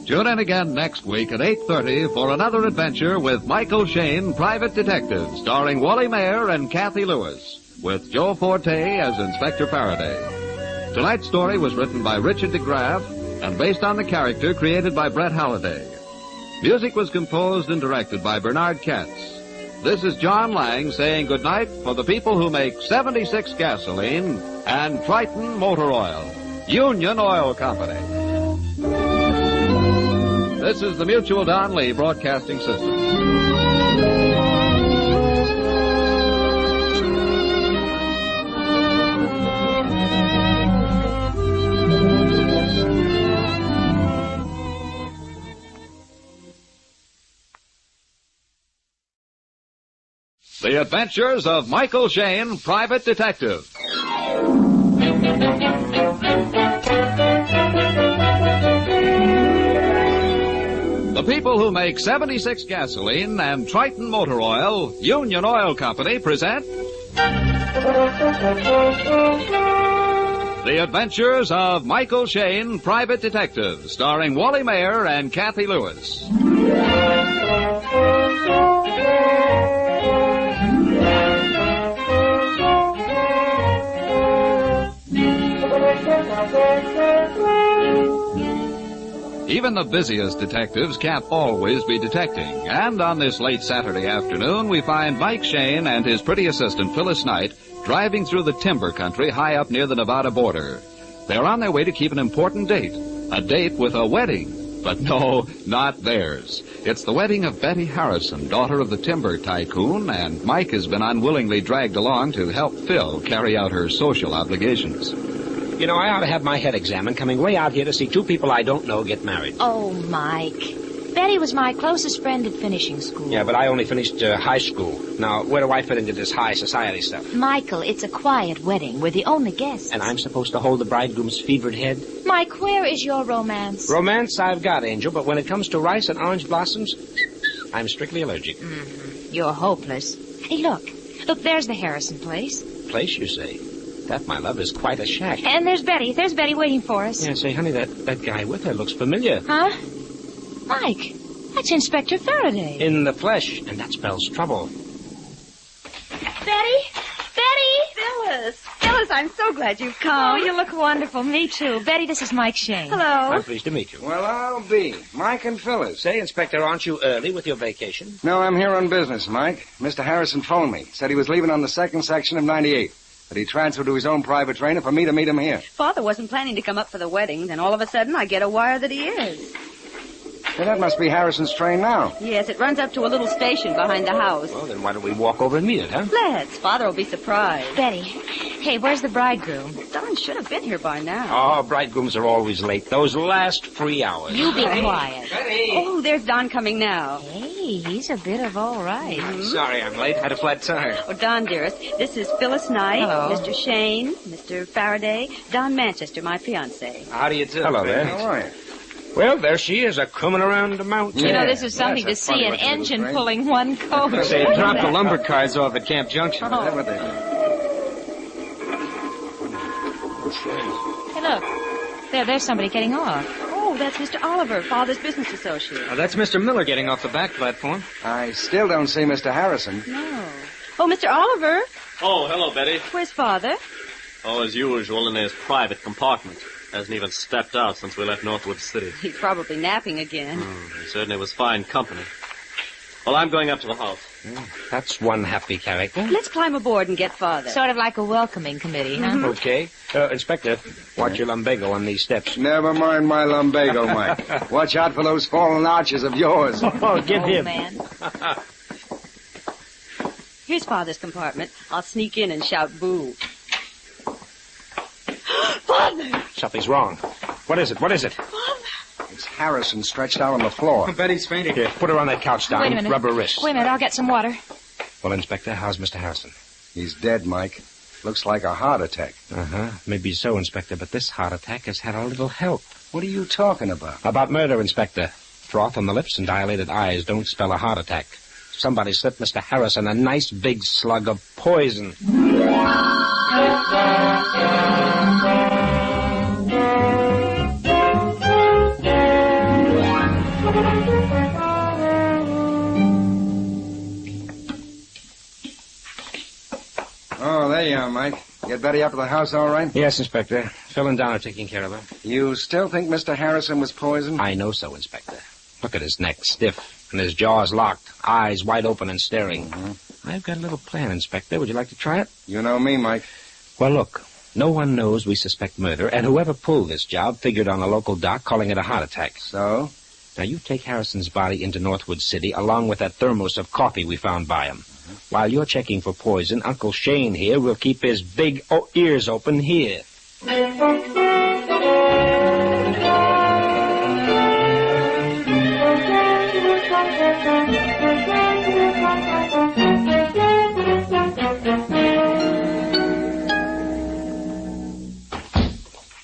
Tune in again next week at 8:30 for another adventure with Michael Shayne, Private Detective, starring Wally Mayer and Kathy Lewis, with Joe Forte as Inspector Faraday. Tonight's story was written by Richard DeGraff and based on the character created by Brett Halliday. Music was composed and directed by Bernard Katz. This is John Lang saying goodnight for the people who make 76 gasoline and Triton Motor Oil, Union Oil Company. This is the Mutual Don Lee Broadcasting System. The Adventures of Michael Shayne, Private Detective. The people who make 76 gasoline and Triton Motor Oil, Union Oil Company, present The Adventures of Michael Shayne, Private Detective, starring Wally Mayer and Kathy Lewis. Even the busiest detectives can't always be detecting. And on this late Saturday afternoon, we find Mike Shayne and his pretty assistant, Phyllis Knight, driving through the timber country high up near the Nevada border. They're on their way to keep an important date. A date with a wedding. But no, not theirs. It's the wedding of Betty Harrison, daughter of the timber tycoon, and Mike has been unwillingly dragged along to help Phil carry out her social obligations. You know, I ought to have my head examined coming way out here to see two people I don't know get married. Oh, Mike. Betty was my closest friend at finishing school. Yeah, but I only finished high school. Now, where do I fit into this high society stuff? Michael, it's a quiet wedding. We're the only guests. And I'm supposed to hold the bridegroom's fevered head? Mike, where is your romance? Romance I've got, Angel, but when it comes to rice and orange blossoms, I'm strictly allergic. Mm-hmm. You're hopeless. Hey, look. Look, there's the Harrison place. Place, you say? That, my love, is quite a shack. And there's Betty. There's Betty waiting for us. Yeah, say, honey, that guy with her looks familiar. Huh? Mike, that's Inspector Faraday. In the flesh, and that spells trouble. Betty? Phyllis! Phyllis, I'm so glad you've come. Oh, you look wonderful. Me too. Betty, this is Mike Shayne. Hello. I'm pleased to meet you. Well, I'll be. Mike and Phyllis. Say, Inspector, aren't you early with your vacation? No, I'm here on business, Mike. Mr. Harrison phoned me. Said he was leaving on the second section of 98. But he transferred to his own private trainer for me to meet him here. Father wasn't planning to come up for the wedding. Then all of a sudden, I get a wire that he is. Well, that must be Harrison's train now. Yes, it runs up to a little station behind the house. Well, then why don't we walk over and meet it, huh? Let's. Father will be surprised. Betty, hey, where's the bridegroom? Don should have been here by now. Oh, bridegrooms are always late. Those last 3 hours. You be quiet. Oh, there's Don coming now. Hey, he's a bit of all right. Sorry I'm late. Had a flat tire. Oh, Don, dearest, this is Phyllis Knight, Hello. Mr. Shayne, Mr. Faraday, Don Manchester, my fiancé. How do you do? Hello there. How are you? Well, there she is, a-coming around the mountain. You know, this is something to see, an engine pulling one coach. They dropped the lumber cards off at Camp Junction. Oh. Is that what they do? Hey, look. There's somebody getting off. Oh, that's Mr. Oliver, Father's business associate. Oh, that's Mr. Miller getting off the back platform. I still don't see Mr. Harrison. No. Oh, Mr. Oliver, Oh, hello, Betty. where's Father? Oh, as usual, in his private compartment. Hasn't even stepped out since we left Northwood City. He's probably napping again. He certainly was fine company. Well, I'm going up to the house. That's one happy character. Let's climb aboard and get Father. Sort of like a welcoming committee, huh? Okay. Inspector, watch your lumbago on these steps. Never mind my lumbago, Mike. Watch out for those fallen arches of yours. Oh, give Oh, him. man. Here's Father's compartment. I'll sneak in and shout boo. Father! Something's wrong. What is it? What is it? It's Harrison stretched out on the floor. Betty's fainting. Here, put her on that couch, Don. Wait a minute. Rub her wrist. Wait a minute, I'll get some water. Well, Inspector, how's Mr. Harrison? He's dead, Mike. Looks like a heart attack. Uh-huh. Maybe so, Inspector, but this heart attack has had a little help. What are you talking about? About murder, Inspector. Froth on the lips and dilated eyes don't spell a heart attack. Somebody slipped Mr. Harrison a nice big slug of poison. Oh, there you are, Mike. Get Betty up to the house all right? Yes, Inspector. Phil and Don are taking care of her. You still think Mr. Harrison was poisoned? I know so, Inspector. Look at his neck, stiff, and his jaws locked, eyes wide open and staring. Mm-hmm. I've got a little plan, Inspector. Would you like to try it? You know me, Mike. Well, look, no one knows we suspect murder, and whoever pulled this job figured on a local doc calling it a heart attack. So? Now, you take Harrison's body into Northwood City along with that thermos of coffee we found by him. While you're checking for poison, Uncle Shayne here will keep his big ears open here.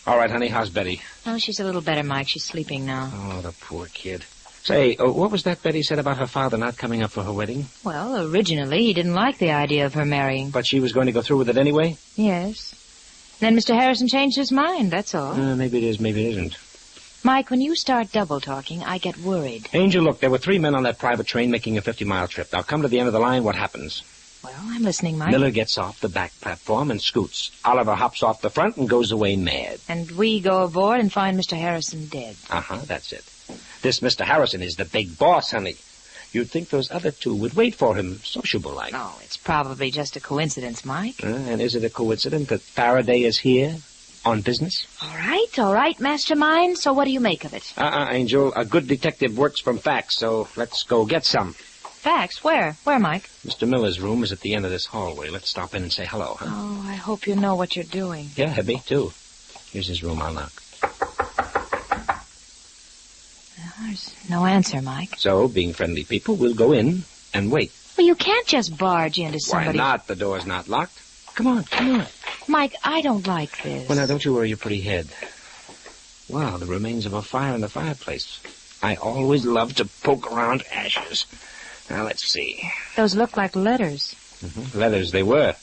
All right, honey, how's Betty? Oh, she's a little better, Mike. She's sleeping now. Oh, the poor kid. Say, what was that Betty said about her father not coming up for her wedding? Well, originally he didn't like the idea of her marrying. But she was going to go through with it anyway? Yes. Then Mr. Harrison changed his mind, that's all. Maybe it is, maybe it isn't. Mike, when you start double-talking, I get worried. Angel, look, there were 3 men on that private train making a 50-mile trip. Now, come to the end of the line, what happens? Well, I'm listening, Mike. Miller gets off the back platform and scoots. Oliver hops off the front and goes away mad. And we go aboard and find Mr. Harrison dead. Uh-huh, that's it. This Mr. Harrison is the big boss, honey. You'd think those other two would wait for him, sociable-like. Oh, it's probably just a coincidence, Mike. And is it a coincidence that Faraday is here on business? All right, mastermind. So what do you make of it? Angel. A good detective works from facts, so let's go get some. Facts? Where? Where, Mike? Mr. Miller's room is at the end of this hallway. Let's stop in and say hello, huh? Oh, I hope you know what you're doing. Yeah, me too. Here's his room. I'll knock. There's no answer, Mike. So, being friendly people, we'll go in and wait. Well, you can't just barge into somebody. Why not? The door's not locked. Come on, come on. Mike, I don't like this. Well, now, don't you worry your pretty head. Wow, the remains of a fire in the fireplace. I always love to poke around ashes. Now, let's see. Those look like letters. Mm-hmm. Letters they were.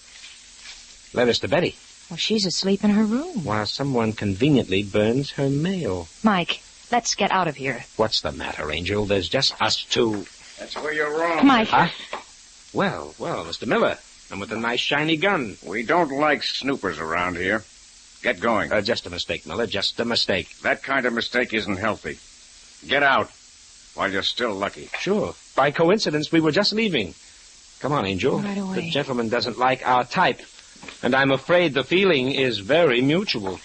Letters to Betty. Well, she's asleep in her room. While someone conveniently burns her mail. Mike, let's get out of here. What's the matter, Angel? There's just us two. That's where you're wrong. Mike. Huh? Well, Mr. Miller. And with a nice shiny gun. We don't like snoopers around here. Get going. Just a mistake, Miller. Just a mistake. That kind of mistake isn't healthy. Get out while you're still lucky. Sure. By coincidence, we were just leaving. Come on, Angel. Right away. The gentleman doesn't like our type. And I'm afraid the feeling is very mutual.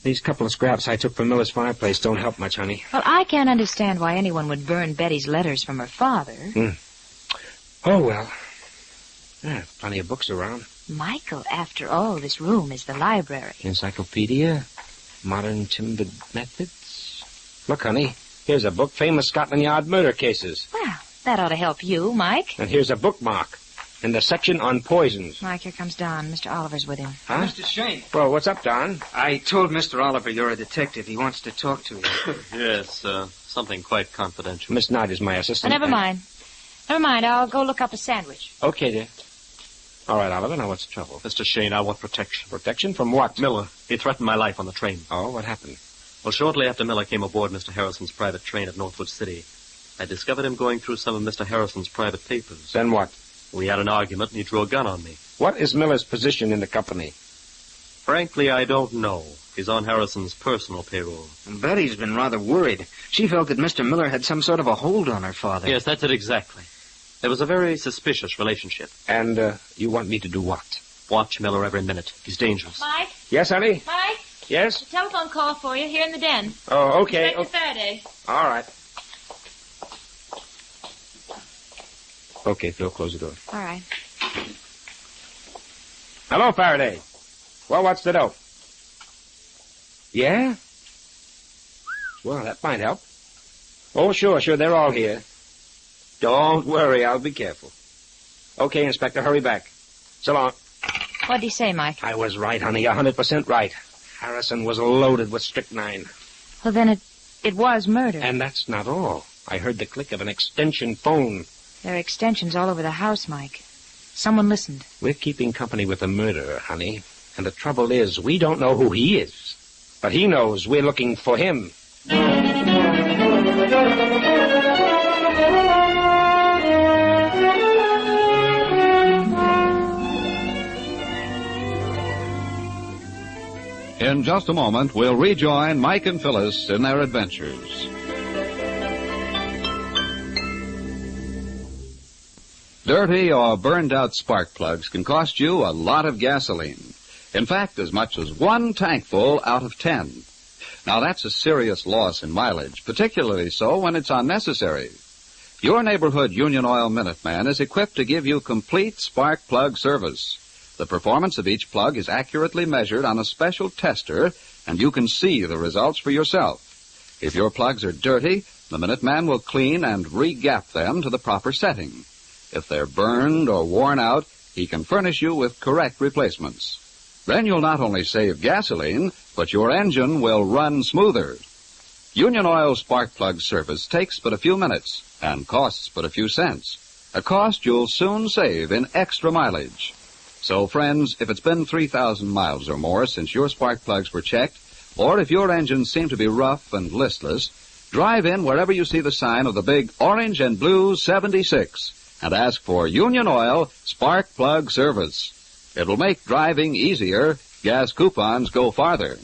These couple of scraps I took from Miller's fireplace don't help much, honey. Well, I can't understand why anyone would burn Betty's letters from her father. Oh, well. Plenty of books around. Michael, after all, this room is the library. Encyclopedia, modern timbered methods. Look, honey, here's a book, Famous Scotland Yard Murder Cases. Well, that ought to help you, Mike. And here's a bookmark in the section on poisons. Mike, here comes Don. Mr. Oliver's with him. Huh? Mr. Shayne. Well, what's up, Don? I told Mr. Oliver you're a detective. He wants to talk to you. Yes, something quite confidential. Miss Knight is my assistant. Never mind. Never mind. I'll go look up a sandwich. Okay, dear. All right, Oliver, now what's the trouble? Mr. Shayne, I want protection. Protection from what? Miller. He threatened my life on the train. Oh, what happened? Well, shortly after Miller came aboard Mr. Harrison's private train at Northwood City, I discovered him going through some of Mr. Harrison's private papers. Then what? We had an argument, and he drew a gun on me. What is Miller's position in the company? Frankly, I don't know. He's on Harrison's personal payroll. And Betty's been rather worried. She felt that Mr. Miller had some sort of a hold on her father. Yes, that's it exactly. There was a very suspicious relationship. And, you want me to do what? Watch Miller every minute. He's dangerous. Mike? Yes, honey? Mike? Yes? A telephone call for you here in the den. Oh, okay. Inspector Faraday. All right. Okay, Phil, close the door. All right. Hello, Faraday. Well, what's the dope? Yeah? Well, that might help. Oh, sure, they're all here. Don't worry, I'll be careful. Okay, Inspector, hurry back. So long. What'd he say, Mike? I was right, honey, 100% right. Harrison was loaded with strychnine. Well, then it was murder. And that's not all. I heard the click of an extension phone. There are extensions all over the house, Mike. Someone listened. We're keeping company with a murderer, honey. And the trouble is, we don't know who he is. But he knows we're looking for him. In just a moment, we'll rejoin Mike and Phyllis in their adventures. Dirty or burned-out spark plugs can cost you a lot of gasoline. In fact, as much as 1 tankful out of 10. Now, that's a serious loss in mileage, particularly so when it's unnecessary. Your neighborhood Union Oil Minuteman is equipped to give you complete spark plug service. The performance of each plug is accurately measured on a special tester, and you can see the results for yourself. If your plugs are dirty, the Minuteman will clean and re-gap them to the proper setting. If they're burned or worn out, he can furnish you with correct replacements. Then you'll not only save gasoline, but your engine will run smoother. Union Oil spark plug service takes but a few minutes and costs but a few cents, a cost you'll soon save in extra mileage. So, friends, if it's been 3,000 miles or more since your spark plugs were checked, or if your engines seem to be rough and listless, drive in wherever you see the sign of the big orange and blue 76 and ask for Union Oil spark plug service. It will make driving easier. Gas coupons go farther.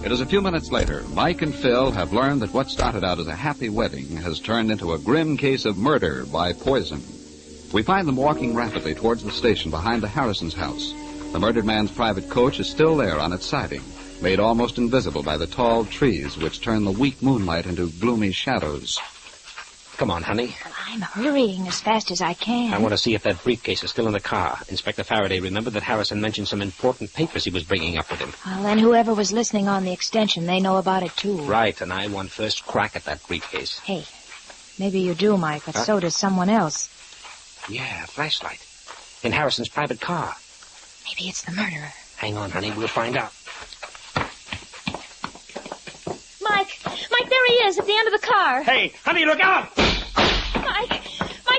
It is a few minutes later. Mike and Phil have learned that what started out as a happy wedding has turned into a grim case of murder by poison. We find them walking rapidly towards the station behind the Harrisons' house. The murdered man's private coach is still there on its siding, made almost invisible by the tall trees which turn the weak moonlight into gloomy shadows. Come on, honey. I'm hurrying as fast as I can. I want to see if that briefcase is still in the car. Inspector Faraday remembered that Harrison mentioned some important papers he was bringing up with him. Well, then whoever was listening on the extension, they know about it, too. Right, and I want first crack at that briefcase. Hey, maybe you do, Mike, but so does someone else. Yeah, a flashlight. In Harrison's private car. Maybe it's the murderer. Hang on, honey. We'll find out. Mike, there he is at the end of the car. Hey, honey, look out! Mike,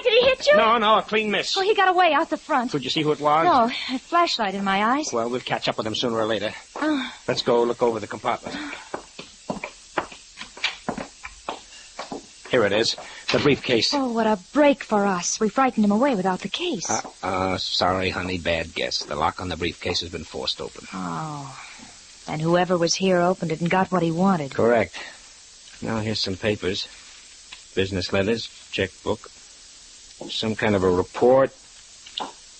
did he hit you? No, a clean miss. Oh, he got away out the front. Could you see who it was? No, a flashlight in my eyes. Well, we'll catch up with him sooner or later. Oh. Let's go look over the compartment. Here it is, the briefcase. Oh, what a break for us. We frightened him away without the case. Sorry, honey, bad guess. The lock on the briefcase has been forced open. Oh. And whoever was here opened it and got what he wanted. Correct. Now, here's some papers. Business letters, checkbook, some kind of a report.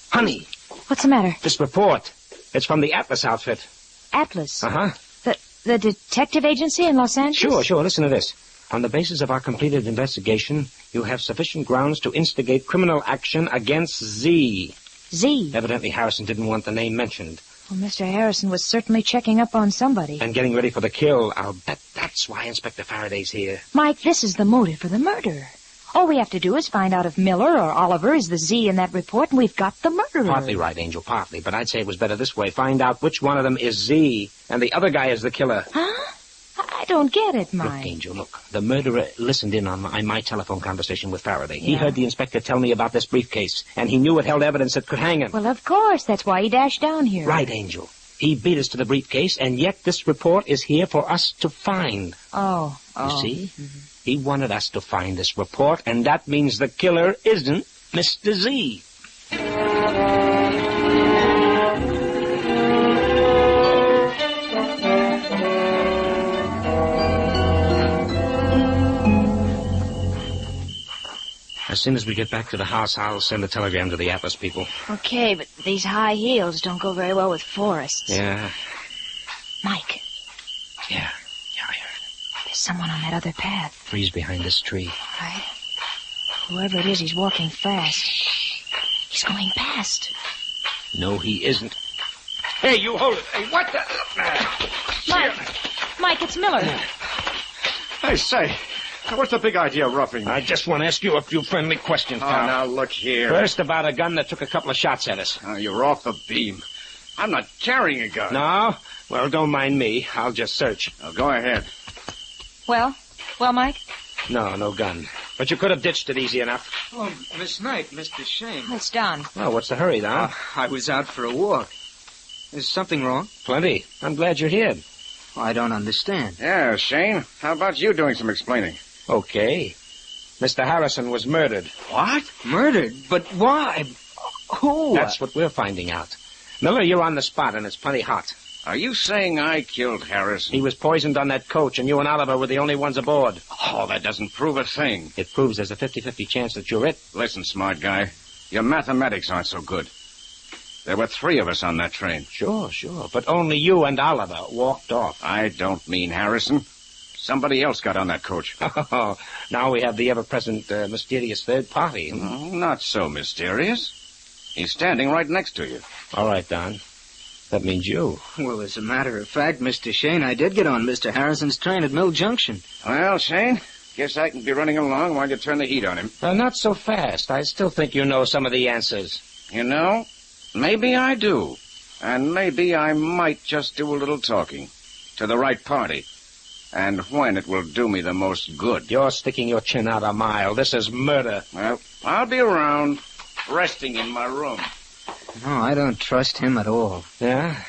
Honey! What's the matter? This report. It's from the Atlas outfit. Atlas? Uh-huh. The detective agency in Los Angeles? Sure. Listen to this. On the basis of our completed investigation, you have sufficient grounds to instigate criminal action against Z. Z? Evidently, Harrison didn't want the name mentioned. Well, Mr. Harrison was certainly checking up on somebody. And getting ready for the kill. I'll bet that's why Inspector Faraday's here. Mike, this is the motive for the murder. All we have to do is find out if Miller or Oliver is the Z in that report, and we've got the murderer. Partly right, Angel, partly. But I'd say it was better this way. Find out which one of them is Z, and the other guy is the killer. Huh? I don't get it, Mike. Look, Angel, look. The murderer listened in on my telephone conversation with Faraday. Yeah. He heard the inspector tell me about this briefcase, and he knew it held evidence that could hang him. Well, of course. That's why he dashed down here. Right, Angel. He beat us to the briefcase, and yet this report is here for us to find. Oh. You see? Mm-hmm. He wanted us to find this report, and that means the killer isn't Mr. Z. As soon as we get back to the house, I'll send a telegram to the Atlas people. Okay, but these high heels don't go very well with forests. Yeah. Mike. Yeah, I heard. There's someone on that other path. Freeze behind this tree. Right. Whoever it is, he's walking fast. He's going past. No, he isn't. Hey, you hold it. Hey, what the... Mike, it's Miller. Hey, say... What's the big idea of roughing me? I just want to ask you a few friendly questions, pal. Oh, now, look here. First, about a gun that took a couple of shots at us. Oh, you're off the beam. I'm not carrying a gun. No? Well, don't mind me. I'll just search. Oh, go ahead. Well, Mike? No gun. But you could have ditched it easy enough. Oh, Miss Knight, Mr. Shayne. It's Don. Well, what's the hurry, Don? I was out for a walk. Is something wrong? Plenty. I'm glad you're here. I don't understand. Yeah, Shayne. How about you doing some explaining? Okay. Mr. Harrison was murdered. What? Murdered? But why? Who? That's what we're finding out. Miller, you're on the spot, and it's plenty hot. Are you saying I killed Harrison? He was poisoned on that coach, and you and Oliver were the only ones aboard. Oh, that doesn't prove a thing. It proves there's a 50-50 chance that you're it. Listen, smart guy. Your mathematics aren't so good. There were 3 of us on that train. Sure. But only you and Oliver walked off. I don't mean Harrison. Somebody else got on that coach. Oh, now we have the ever-present mysterious third party. Oh, not so mysterious. He's standing right next to you. All right, Don. That means you. Well, as a matter of fact, Mr. Shayne, I did get on Mr. Harrison's train at Mill Junction. Well, Shayne, guess I can be running along while you turn the heat on him. Not so fast. I still think you know some of the answers. You know, maybe I do. And maybe I might just do a little talking. To the right party. And when it will do me the most good. You're sticking your chin out a mile. This is murder. Well, I'll be around, resting in my room. No, I don't trust him at all. Yeah?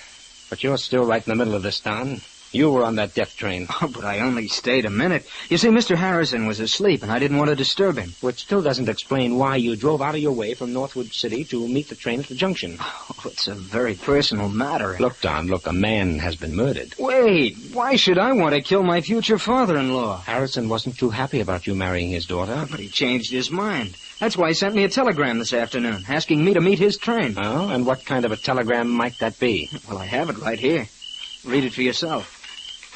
But you're still right in the middle of this, Don. You were on that death train. Oh, but I only stayed a minute. You see, Mr. Harrison was asleep, and I didn't want to disturb him. Which still doesn't explain why you drove out of your way from Northwood City to meet the train at the junction. Oh, it's a very personal matter. Look, Don, a man has been murdered. Wait, why should I want to kill my future father-in-law? Harrison wasn't too happy about you marrying his daughter. But he changed his mind. That's why he sent me a telegram this afternoon, asking me to meet his train. Oh, and what kind of a telegram might that be? Well, I have it right here. Read it for yourself.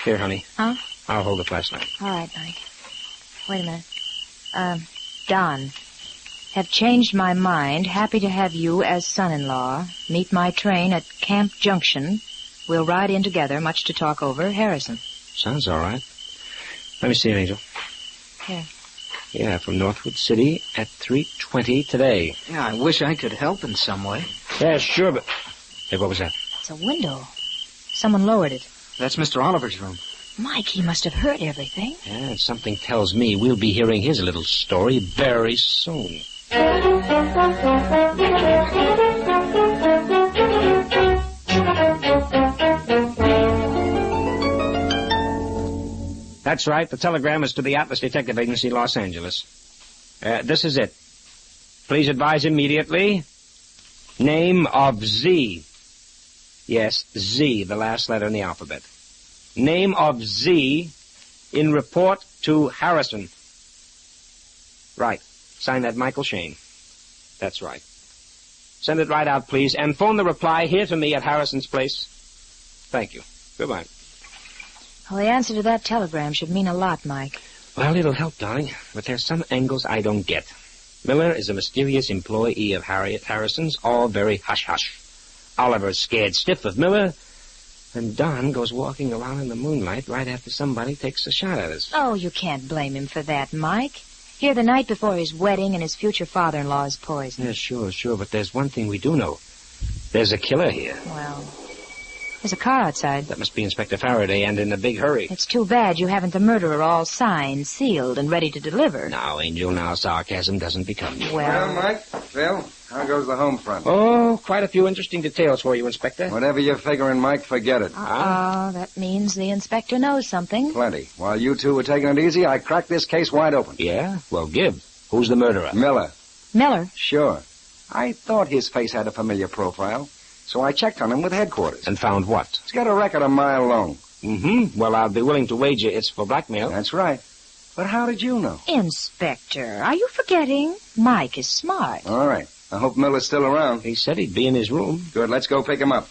Here, honey. Huh? I'll hold the flashlight. All right, Mike. Wait a minute. Don. Have changed my mind. Happy to have you as son-in-law. Meet my train at Camp Junction. We'll ride in together, much to talk over. Harrison. Sounds all right. Let me see it, Angel. Here. Yeah, from Northwood City at 3:20 today. Yeah, I wish I could help in some way. Yeah, sure, but... Hey, what was that? It's a window. Someone lowered it. That's Mr. Oliver's room. Mike, he must have heard everything. Yeah, something tells me we'll be hearing his little story very soon. That's right. The telegram is to the Atlas Detective Agency, Los Angeles. This is it. Please advise immediately. Name of Z. Yes, Z, the last letter in the alphabet. Name of Z in report to Harrison. Right. Sign that Michael Shayne. That's right. Send it right out, please, and phone the reply here to me at Harrison's place. Thank you. Goodbye. Well, the answer to that telegram should mean a lot, Mike. Well, it'll help, darling, but there's some angles I don't get. Miller is a mysterious employee of Harriet Harrison's, all very hush-hush. Oliver's scared stiff of Miller, and Don goes walking around in the moonlight right after somebody takes a shot at us. Oh, you can't blame him for that, Mike. Here the night before his wedding and his future father-in-law is poisoned. Yeah, sure, but there's one thing we do know. There's a killer here. Well, there's a car outside. That must be Inspector Faraday, and in a big hurry. It's too bad you haven't the murderer all signed, sealed, and ready to deliver. Now, Angel, now sarcasm doesn't become you. Well, Mike, Phil, how goes the home front? Oh, quite a few interesting details for you, Inspector. Whatever you're figuring, Mike, forget it. That means the inspector knows something. Plenty. While you two were taking it easy, I cracked this case wide open. Yeah? Well, give. Who's the murderer? Miller. Miller? Sure. I thought his face had a familiar profile, so I checked on him with headquarters. And found what? He's got a record a mile long. Mm-hmm. Well, I'll be willing to wager it's for blackmail. That's right. But how did you know? Inspector, are you forgetting? Mike is smart. All right. I hope Miller's still around. He said he'd be in his room. Good. Let's go pick him up.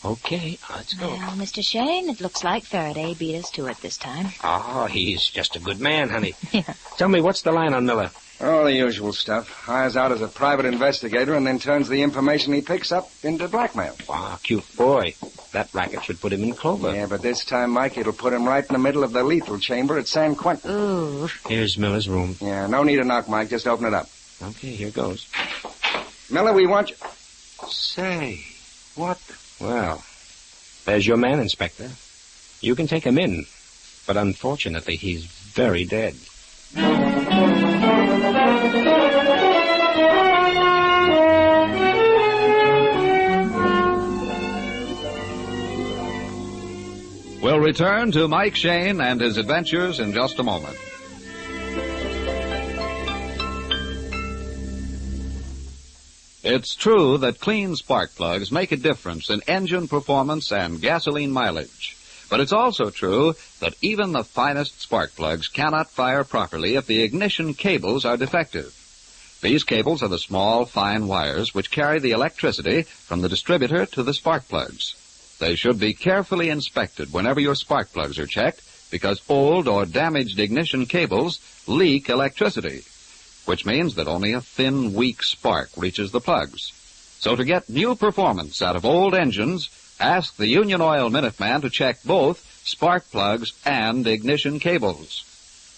Okay, let's go. Well, Mr. Shayne, it looks like Faraday beat us to it this time. Oh, he's just a good man, honey. Yeah. Tell me, what's the line on Miller? All the usual stuff. Hires out as a private investigator and then turns the information he picks up into blackmail. Ah, cute boy. That racket should put him in clover. Yeah, but this time, Mike, it'll put him right in the middle of the lethal chamber at San Quentin. Ooh. Here's Miller's room. Yeah, no need to knock, Mike. Just open it up. Okay, here goes. Miller, we want you... Say, what? Well, there's your man, Inspector. You can take him in, but unfortunately, he's very dead. We'll return to Mike Shayne and his adventures in just a moment. It's true that clean spark plugs make a difference in engine performance and gasoline mileage. But it's also true that even the finest spark plugs cannot fire properly if the ignition cables are defective. These cables are the small, fine wires which carry the electricity from the distributor to the spark plugs. They should be carefully inspected whenever your spark plugs are checked because old or damaged ignition cables leak electricity, which means that only a thin, weak spark reaches the plugs. So to get new performance out of old engines, ask the Union Oil Minuteman to check both spark plugs and ignition cables.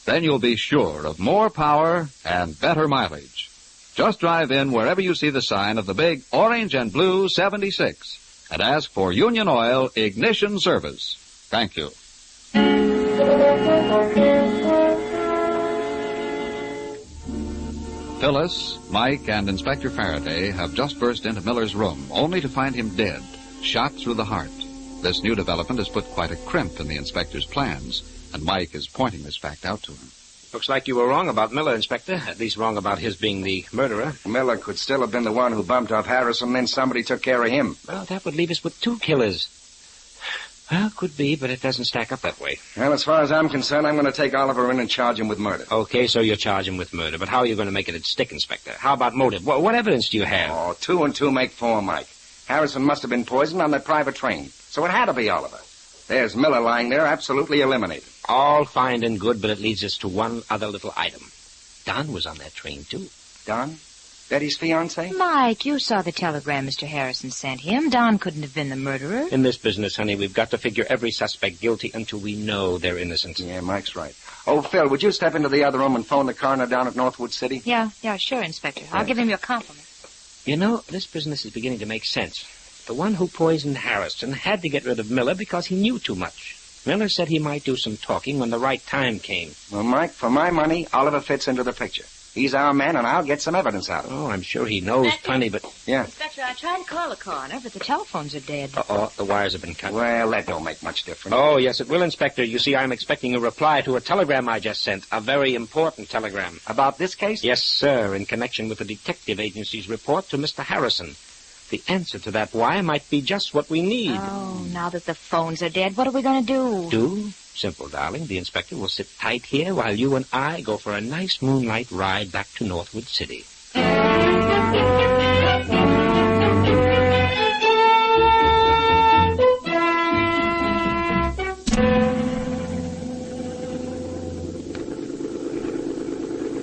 Then you'll be sure of more power and better mileage. Just drive in wherever you see the sign of the big orange and blue 76 and ask for Union Oil Ignition Service. Thank you. Phyllis, Mike, and Inspector Faraday have just burst into Miller's room, only to find him dead, shot through the heart. This new development has put quite a crimp in the inspector's plans, and Mike is pointing this fact out to him. Looks like you were wrong about Miller, Inspector. At least wrong about his being the murderer. Miller could still have been the one who bumped off Harrison, then somebody took care of him. Well, that would leave us with two killers. Well, could be, but it doesn't stack up that way. Well, as far as I'm concerned, I'm going to take Oliver in and charge him with murder. Okay, so you'll charge him with murder. But how are you going to make it stick, Inspector? How about motive? What evidence do you have? Oh, 2 and 2 make 4, Mike. Harrison must have been poisoned on that private train. So it had to be Oliver. There's Miller lying there, absolutely eliminated. All fine and good, but it leads us to one other little item. Don was on that train, too. Don? Betty's fiancé? Mike, you saw the telegram Mr. Harrison sent him. Don couldn't have been the murderer. In this business, honey, we've got to figure every suspect guilty until we know they're innocent. Yeah, Mike's right. Oh, Phil, would you step into the other room and phone the coroner down at Northwood City? Yeah, sure, Inspector. I'll give him your compliment. You know, this business is beginning to make sense. The one who poisoned Harrison had to get rid of Miller because he knew too much. Miller said he might do some talking when the right time came. Well, Mike, for my money, Oliver fits into the picture. He's our man, and I'll get some evidence out of him. Oh, I'm sure he knows plenty, but... Yeah. Inspector, I tried to call the coroner, but the telephones are dead. Uh-oh, the wires have been cut. Well, that don't make much difference. Oh, yes, it will, Inspector. You see, I'm expecting a reply to a telegram I just sent. A very important telegram. About this case? Yes, sir, in connection with the detective agency's report to Mr. Harrison. The answer to that wire might be just what we need. Oh, now that the phones are dead, what are we going to do? Do? Simple, darling. The inspector will sit tight here while you and I go for a nice moonlight ride back to Northwood City.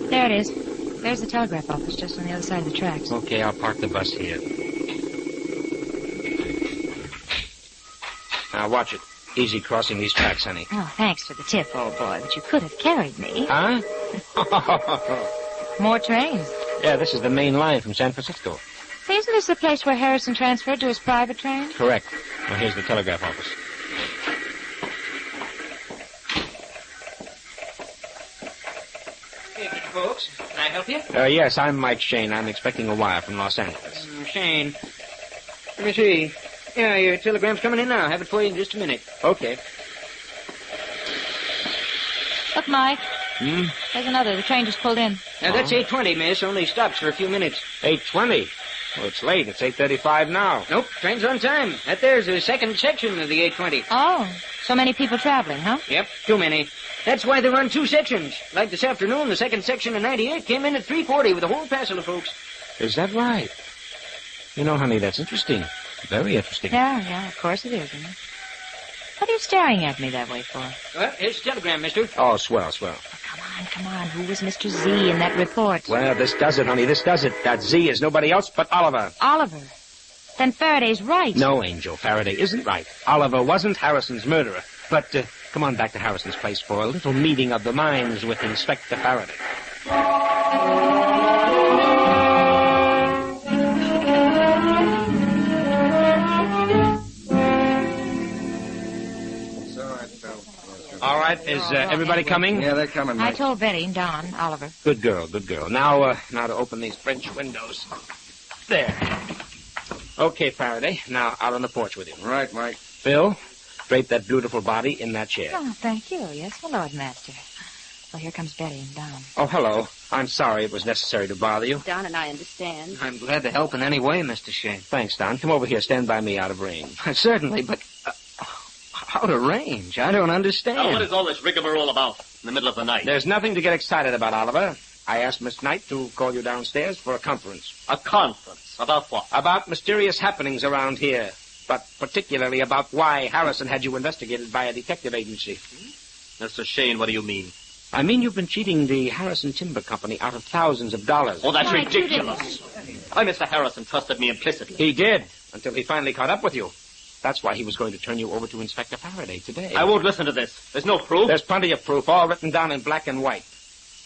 There it is. There's the telegraph office just on the other side of the tracks. Okay, I'll park the bus here. Now, watch it. Easy crossing these tracks, honey. Oh, thanks for the tip, old boy, but you could have carried me. Huh? More trains. Yeah, this is the main line from San Francisco. Isn't this the place where Harrison transferred to his private train? Correct. Now, here's the telegraph office. Hey, Mr. Folks, can I help you? Yes, I'm Mike Shayne. I'm expecting a wire from Los Angeles. Shayne. Let me see. Yeah, your telegram's coming in now. I'll have it for you in just a minute. Okay. Look, Mike. Hmm? There's another. The train just pulled in. Now, that's 8:20, miss. Only stops for a few minutes. 8:20? Well, it's late. It's 8:35 now. Nope, train's on time. That there's the second section of the 8:20. Oh, so many people traveling, huh? Yep, too many. That's why they run 2 sections. Like this afternoon, the second section of 98 came in at 3:40 with a whole passel of folks. Is that right? You know, honey, that's interesting. Very interesting. Yeah, of course it is, isn't it? What are you staring at me that way for? Well, here's the telegram, mister. Oh, swell. Oh, come on. Who was Mr. Z in that report? Well, this does it, honey. This does it. That Z is nobody else but Oliver. Oliver? Then Faraday's right. No, Angel. Faraday isn't right. Oliver wasn't Harrison's murderer. But come on back to Harrison's place for a little meeting of the minds with Inspector Faraday. All right, is everybody coming? Yeah, they're coming, Mike. I told Betty, Don, Oliver. Good girl. Now to open these French windows. There. Okay, Faraday. Now out on the porch with you. Right, Mike. Phil, drape that beautiful body in that chair. Oh, thank you. Yes, my Lord Master. Well, here comes Betty and Don. Oh, hello. I'm sorry it was necessary to bother you. Don and I understand. I'm glad to help in any way, Mr. Shayne. Thanks, Don. Come over here. Stand by me out of range. Certainly, but... out of range? I don't understand. Now, what is all this rigmarole about in the middle of the night? There's nothing to get excited about, Oliver. I asked Miss Knight to call you downstairs for a conference. A conference? About what? About mysterious happenings around here. But particularly about why Harrison had you investigated by a detective agency. Mr. Shayne, what do you mean? I mean you've been cheating the Harrison Timber Company out of thousands of dollars. Oh, that's ridiculous. Why, Mr. Harrison trusted me implicitly. He did, until he finally caught up with you. That's why he was going to turn you over to Inspector Faraday today. I won't listen to this. There's no proof. There's plenty of proof, all written down in black and white.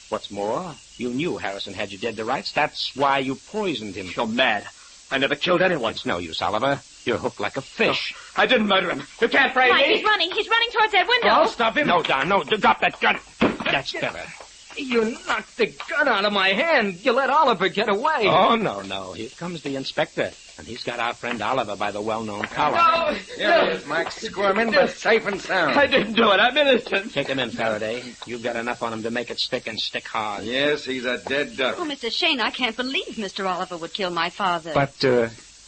What's more, you knew Harrison had you dead to rights. That's why you poisoned him. You're mad. I never killed anyone. It's no use, Oliver. You're hooked like a fish. No, I didn't murder him. You can't frame Mike, me. he's running. He's running towards that window. I'll stop him. No, Don, no. Drop that gun. That's better. You knocked the gun out of my hand. You let Oliver get away. Oh, no. Here comes the inspector. And he's got our friend Oliver by the well-known collar. No. Here he is, Mike. Squirm in, but safe and sound. I didn't do it. I'm innocent. Take him in, Faraday. You've got enough on him to make it stick and stick hard. Yes, he's a dead duck. Oh, Mr. Shayne, I can't believe Mr. Oliver would kill my father. But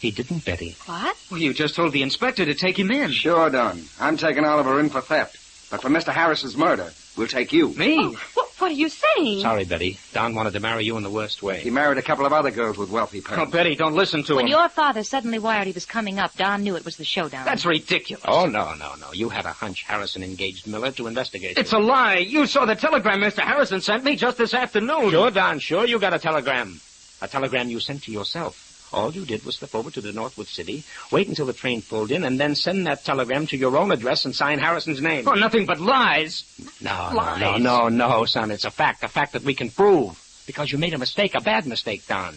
He didn't, Betty. What? Well, you just told the inspector to take him in. Sure done. I'm taking Oliver in for theft. But for Mr. Harrison's murder, we'll take you. Me? Oh, what are you saying? Sorry, Betty. Don wanted to marry you in the worst way. He married a couple of other girls with wealthy parents. Oh, Betty, don't listen to When him. your father suddenly wired he was coming up, Don knew it was the showdown. That's ridiculous. Oh, no. You had a hunch Harrison engaged Miller to investigate It's you. a lie. You saw the telegram Mr. Harrison sent me just this afternoon. Sure, Don, sure you got a telegram. A telegram you sent to yourself. All you did was slip over to the Northwood City, wait until the train pulled in, and then send that telegram to your own address and sign Harrison's name. Oh, nothing but lies. No, son. It's a fact that we can prove. Because you made a mistake, a bad mistake, Don.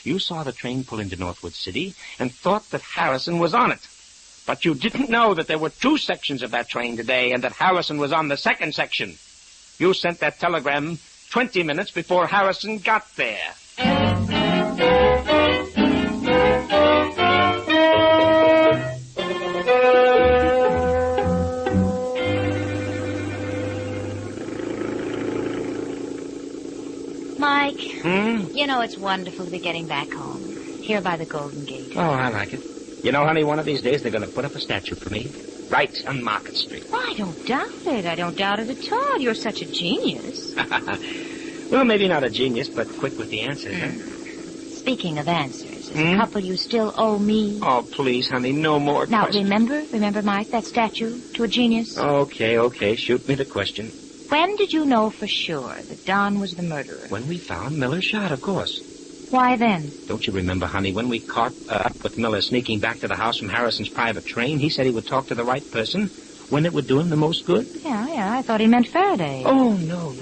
You saw the train pull into Northwood City and thought that Harrison was on it. But you didn't know that there were 2 sections of that train today and that Harrison was on the second section. You sent that telegram 20 minutes before Harrison got there. Mike, you know it's wonderful to be getting back home. Here by the Golden Gate. Oh, I like it. You know, honey, one of these days they're going to put up a statue for me. Right on Market Street. Well, I don't doubt it. I don't doubt it at all. You're such a genius. Well, maybe not a genius, but quick with the answers, huh? Speaking of answers, there's a couple you still owe me. Oh, please, honey, no more Now, questions. remember, Mike, that statue to a genius? Okay, shoot me the question. When did you know for sure that Don was the murderer? When we found Miller shot, of course. Why then? Don't you remember, honey, when we caught up with Miller sneaking back to the house from Harrison's private train, he said he would talk to the right person when it would do him the most good? Yeah, I thought he meant Faraday. Oh, no.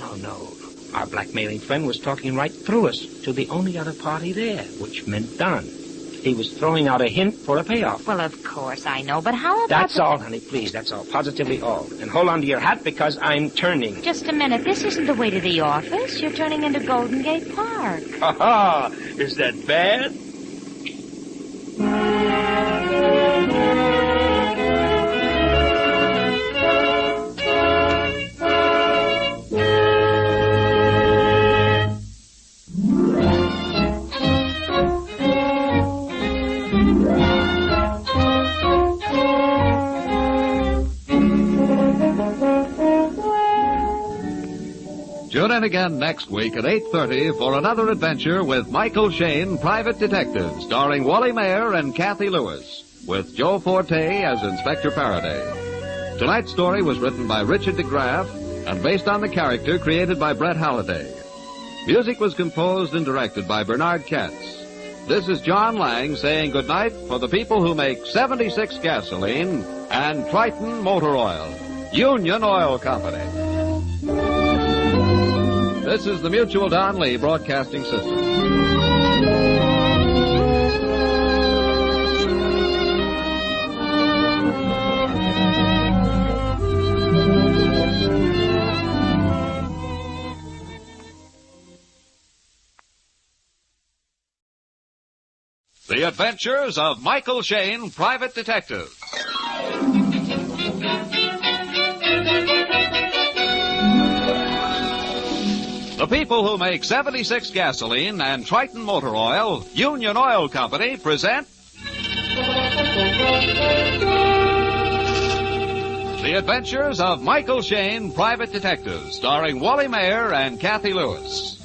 Our blackmailing friend was talking right through us to the only other party there, which meant Don. He was throwing out a hint for a payoff. Well, of course, I know, but how about... That's all, honey, please, that's all. Positively all. And hold on to your hat because I'm turning. Just a minute. This isn't the way to the office. You're turning into Golden Gate Park. Ha-ha! Is that bad? Tune in again next week at 8:30 for another adventure with Michael Shayne, Private Detective, starring Wally Mayer and Kathy Lewis, with Joe Forte as Inspector Faraday. Tonight's story was written by Richard DeGraff and based on the character created by Brett Halliday. Music was composed and directed by Bernard Katz. This is John Lang saying goodnight for the people who make 76 gasoline and Triton Motor Oil, Union Oil Company. This is the Mutual Don Lee Broadcasting System. The Adventures of Michael Shayne, Private Detective. The people who make 76 gasoline and Triton Motor Oil, Union Oil Company, present The Adventures of Michael Shayne, Private Detective, starring Wally Mayer and Kathy Lewis.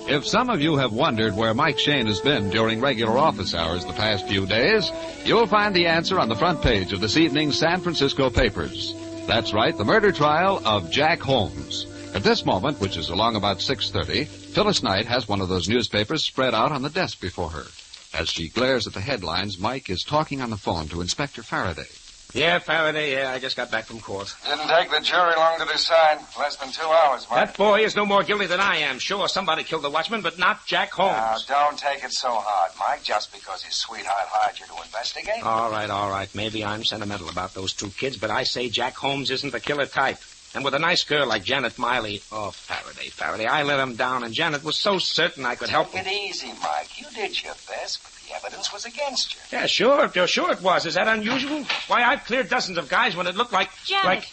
If some of you have wondered where Mike Shayne has been during regular office hours the past few days, you'll find the answer on the front page of this evening's San Francisco papers. That's right, the murder trial of Jack Holmes. At this moment, which is along about 6:30, Phyllis Knight has one of those newspapers spread out on the desk before her. As she glares at the headlines, Mike is talking on the phone to Inspector Faraday. Yeah, Faraday, I just got back from court. Didn't take the jury long to decide. Less than 2 hours, Mike. That boy is no more guilty than I am. Sure, somebody killed the watchman, but not Jack Holmes. Now, don't take it so hard, Mike, just because his sweetheart hired you to investigate. All right. Maybe I'm sentimental about those 2 kids, but I say Jack Holmes isn't the killer type. And with a nice girl like Janet Miley... Oh, Faraday, I let him down, and Janet was so certain I could help him. Take it easy, Mike. You did your best, but The evidence was against you. Yeah, sure. Sure it was. Is that unusual? Why, I've cleared dozens of guys when it looked like... Janet,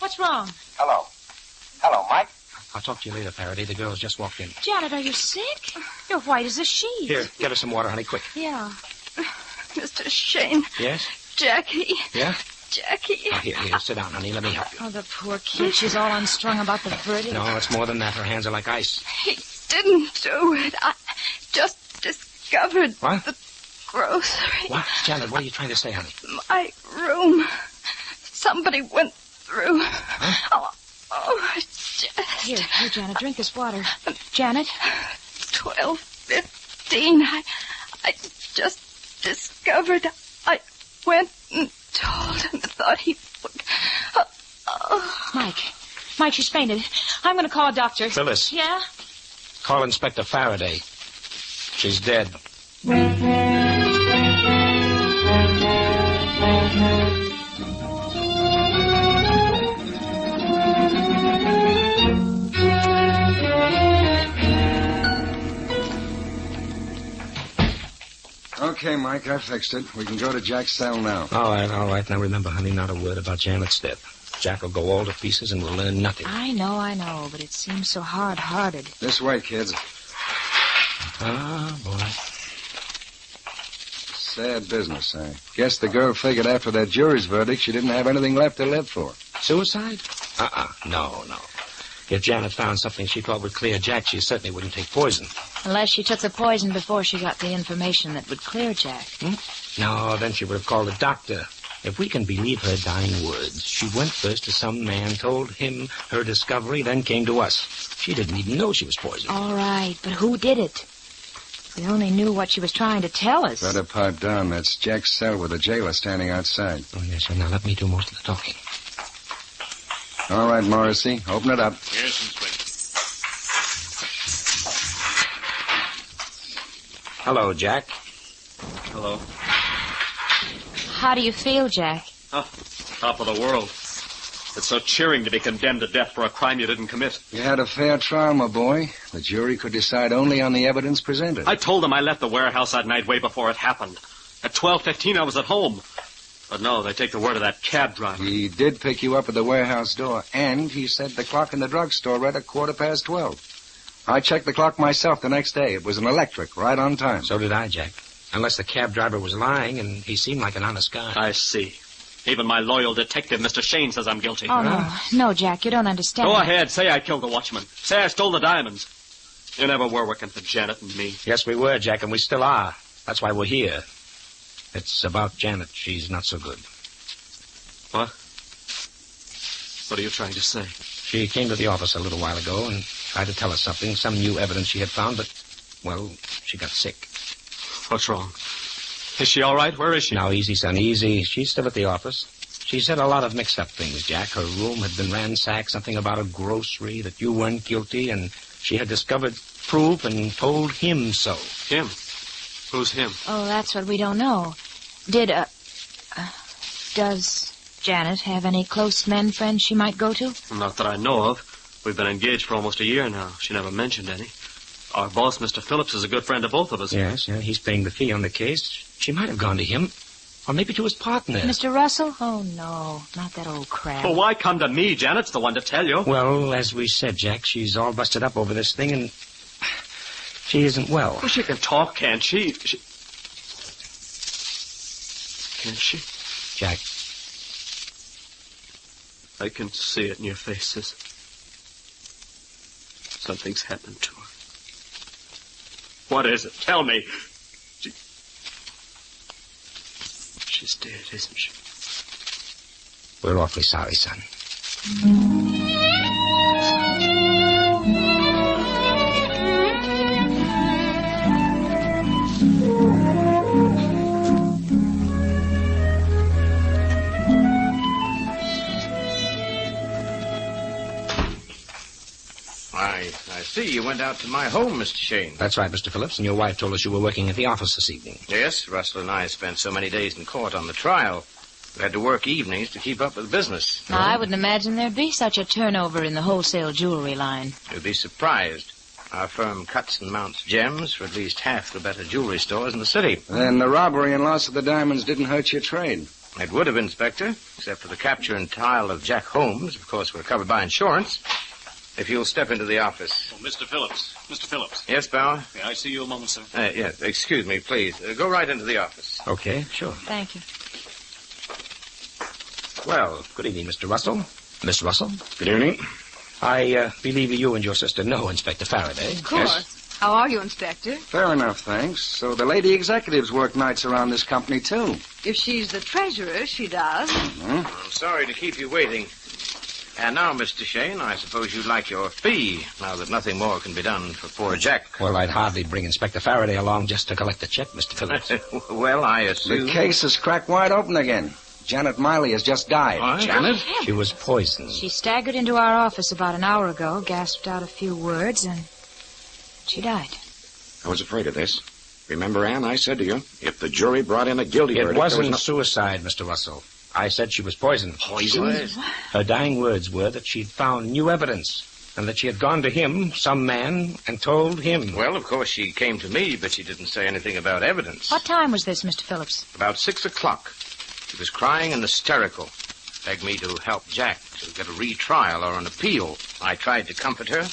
what's wrong? Hello. Hello, Mike. I'll talk to you later, Faraday. The girls just walked in. Janet, are you sick? You're white as a sheet. Here, get her some water, honey, quick. Yeah. Mr. Shayne. Yes? Jackie. Yeah? Jackie. Oh, here, sit down, honey. Let me help you. Oh, the poor kid. She's all unstrung about the verdict. No, it's more than that. Her hands are like ice. He didn't do it. I just discovered What? the grocery. What? Janet, what are you trying to say, honey? My room. Somebody went through. Huh? Oh, it's just... Here, Janet, drink this water. Janet? 12:15. I just discovered. I went and told him. Thought he would... Mike, she's fainted. I'm going to call a doctor. Phyllis. Yeah? Call Inspector Faraday. She's dead. Okay, Mike, I fixed it. We can go to Jack's cell now. All right. Now remember, honey, not a word about Janet's death. Jack will go all to pieces and we'll learn nothing. I know, but it seems so hard-hearted. This way, kids. Ah, boy. Sad business, I guess the girl figured after that jury's verdict she didn't have anything left to live for. Suicide? No. If Janet found something she thought would clear Jack, she certainly wouldn't take poison. Unless she took the poison before she got the information that would clear Jack. No, then she would have called a doctor. If we can believe her dying words, she went first to some man, told him her discovery, then came to us. She didn't even know she was poisoned. All right, but who did it? If we only knew what she was trying to tell us. Better pipe down. That's Jack's cell with the jailer standing outside. Oh, yes, sir. Now let me do most of the talking. All right, Morrissey, open it up. Yes, Inspector. Hello, Jack. Hello. How do you feel, Jack? Oh, top of the world. It's so cheering to be condemned to death for a crime you didn't commit. You had a fair trial, my boy. The jury could decide only on the evidence presented. I told them I left the warehouse that night way before it happened. At 12:15, I was at home. But no, they take the word of that cab driver. He did pick you up at the warehouse door, and he said the clock in the drugstore read 12:15. I checked the clock myself the next day. It was an electric, right on time. So did I, Jack. Unless the cab driver was lying, and he seemed like an honest guy. I see. Even my loyal detective, Mr. Shayne, says I'm guilty. Oh, no, Jack, you don't understand. Go ahead. Say I killed the watchman. Say I stole the diamonds. You never were working for Janet and me. Yes, we were, Jack, and we still are. That's why we're here. It's about Janet. She's not so good. What? What are you trying to say? She came to the office a little while ago and tried to tell us something, some new evidence she had found, but, well, she got sick. What's wrong? Is she all right? Where is she? Now, easy, son, easy. She's still at the office. She said a lot of mixed-up things, Jack. Her room had been ransacked, something about a grocery, that you weren't guilty, and she had discovered proof and told him so. Him? Who's him? Oh, that's what we don't know. Does Janet have any close men friends she might go to? Not that I know of. We've been engaged for almost a year now. She never mentioned any. Our boss, Mr. Phillips, is a good friend of both of us. Yes, he's paying the fee on the case. She might have gone to him. Or maybe to his partner. Mr. Russell? Oh, no, not that old crab. Well, why come to me? Janet's the one to tell you. Well, as we said, Jack, she's all busted up over this thing, and she isn't well. Well, she can talk, can't she? Can she? Jack. I can see it in your faces. Something's happened to her. What is it? Tell me. She's dead, isn't she? We're awfully sorry, son. I see you went out to my home, Mr. Shayne. That's right, Mr. Phillips, and your wife told us you were working at the office this evening. Yes, Russell and I spent so many days in court on the trial. We had to work evenings to keep up with business. Now, I wouldn't imagine there'd be such a turnover in the wholesale jewelry line. You'd be surprised. Our firm cuts and mounts gems for at least half the better jewelry stores in the city. Then the robbery and loss of the diamonds didn't hurt your trade. It would have, Inspector, except for the capture and trial of Jack Holmes. Of course, we're covered by insurance. If you'll step into the office. Oh, Mr. Phillips. Mr. Phillips. Yes, Bauer? May I see you a moment, sir? Yes. Excuse me, please. Go right into the office. Okay, sure. Thank you. Well, good evening, Mr. Russell. Miss Russell. Good evening. I believe you and your sister know Inspector Faraday. Of course. Yes. How are you, Inspector? Fair enough, thanks. So the lady executives work nights around this company, too. If she's the treasurer, she does. I'm sorry to keep you waiting. And now, Mr. Shayne, I suppose you'd like your fee, now that nothing more can be done for poor Jack. Well, I'd hardly bring Inspector Faraday along just to collect the check, Mr. Phillips. Well, I assume... The case is cracked wide open again. Janet Miley has just died. What? Janet? She was poisoned. She staggered into our office about an hour ago, gasped out a few words, and she died. I was afraid of this. Remember, Anne, I said to you, if the jury brought in a guilty verdict... It wasn't suicide, Mr. Russell. I said she was poisoned. Poisoned? Her dying words were that she'd found new evidence, and that she had gone to him, some man, and told him. Well, of course, she came to me, but she didn't say anything about evidence. What time was this, Mr. Phillips? About 6 o'clock. She was crying and hysterical. Begged me to help Jack to get a retrial or an appeal. I tried to comfort her.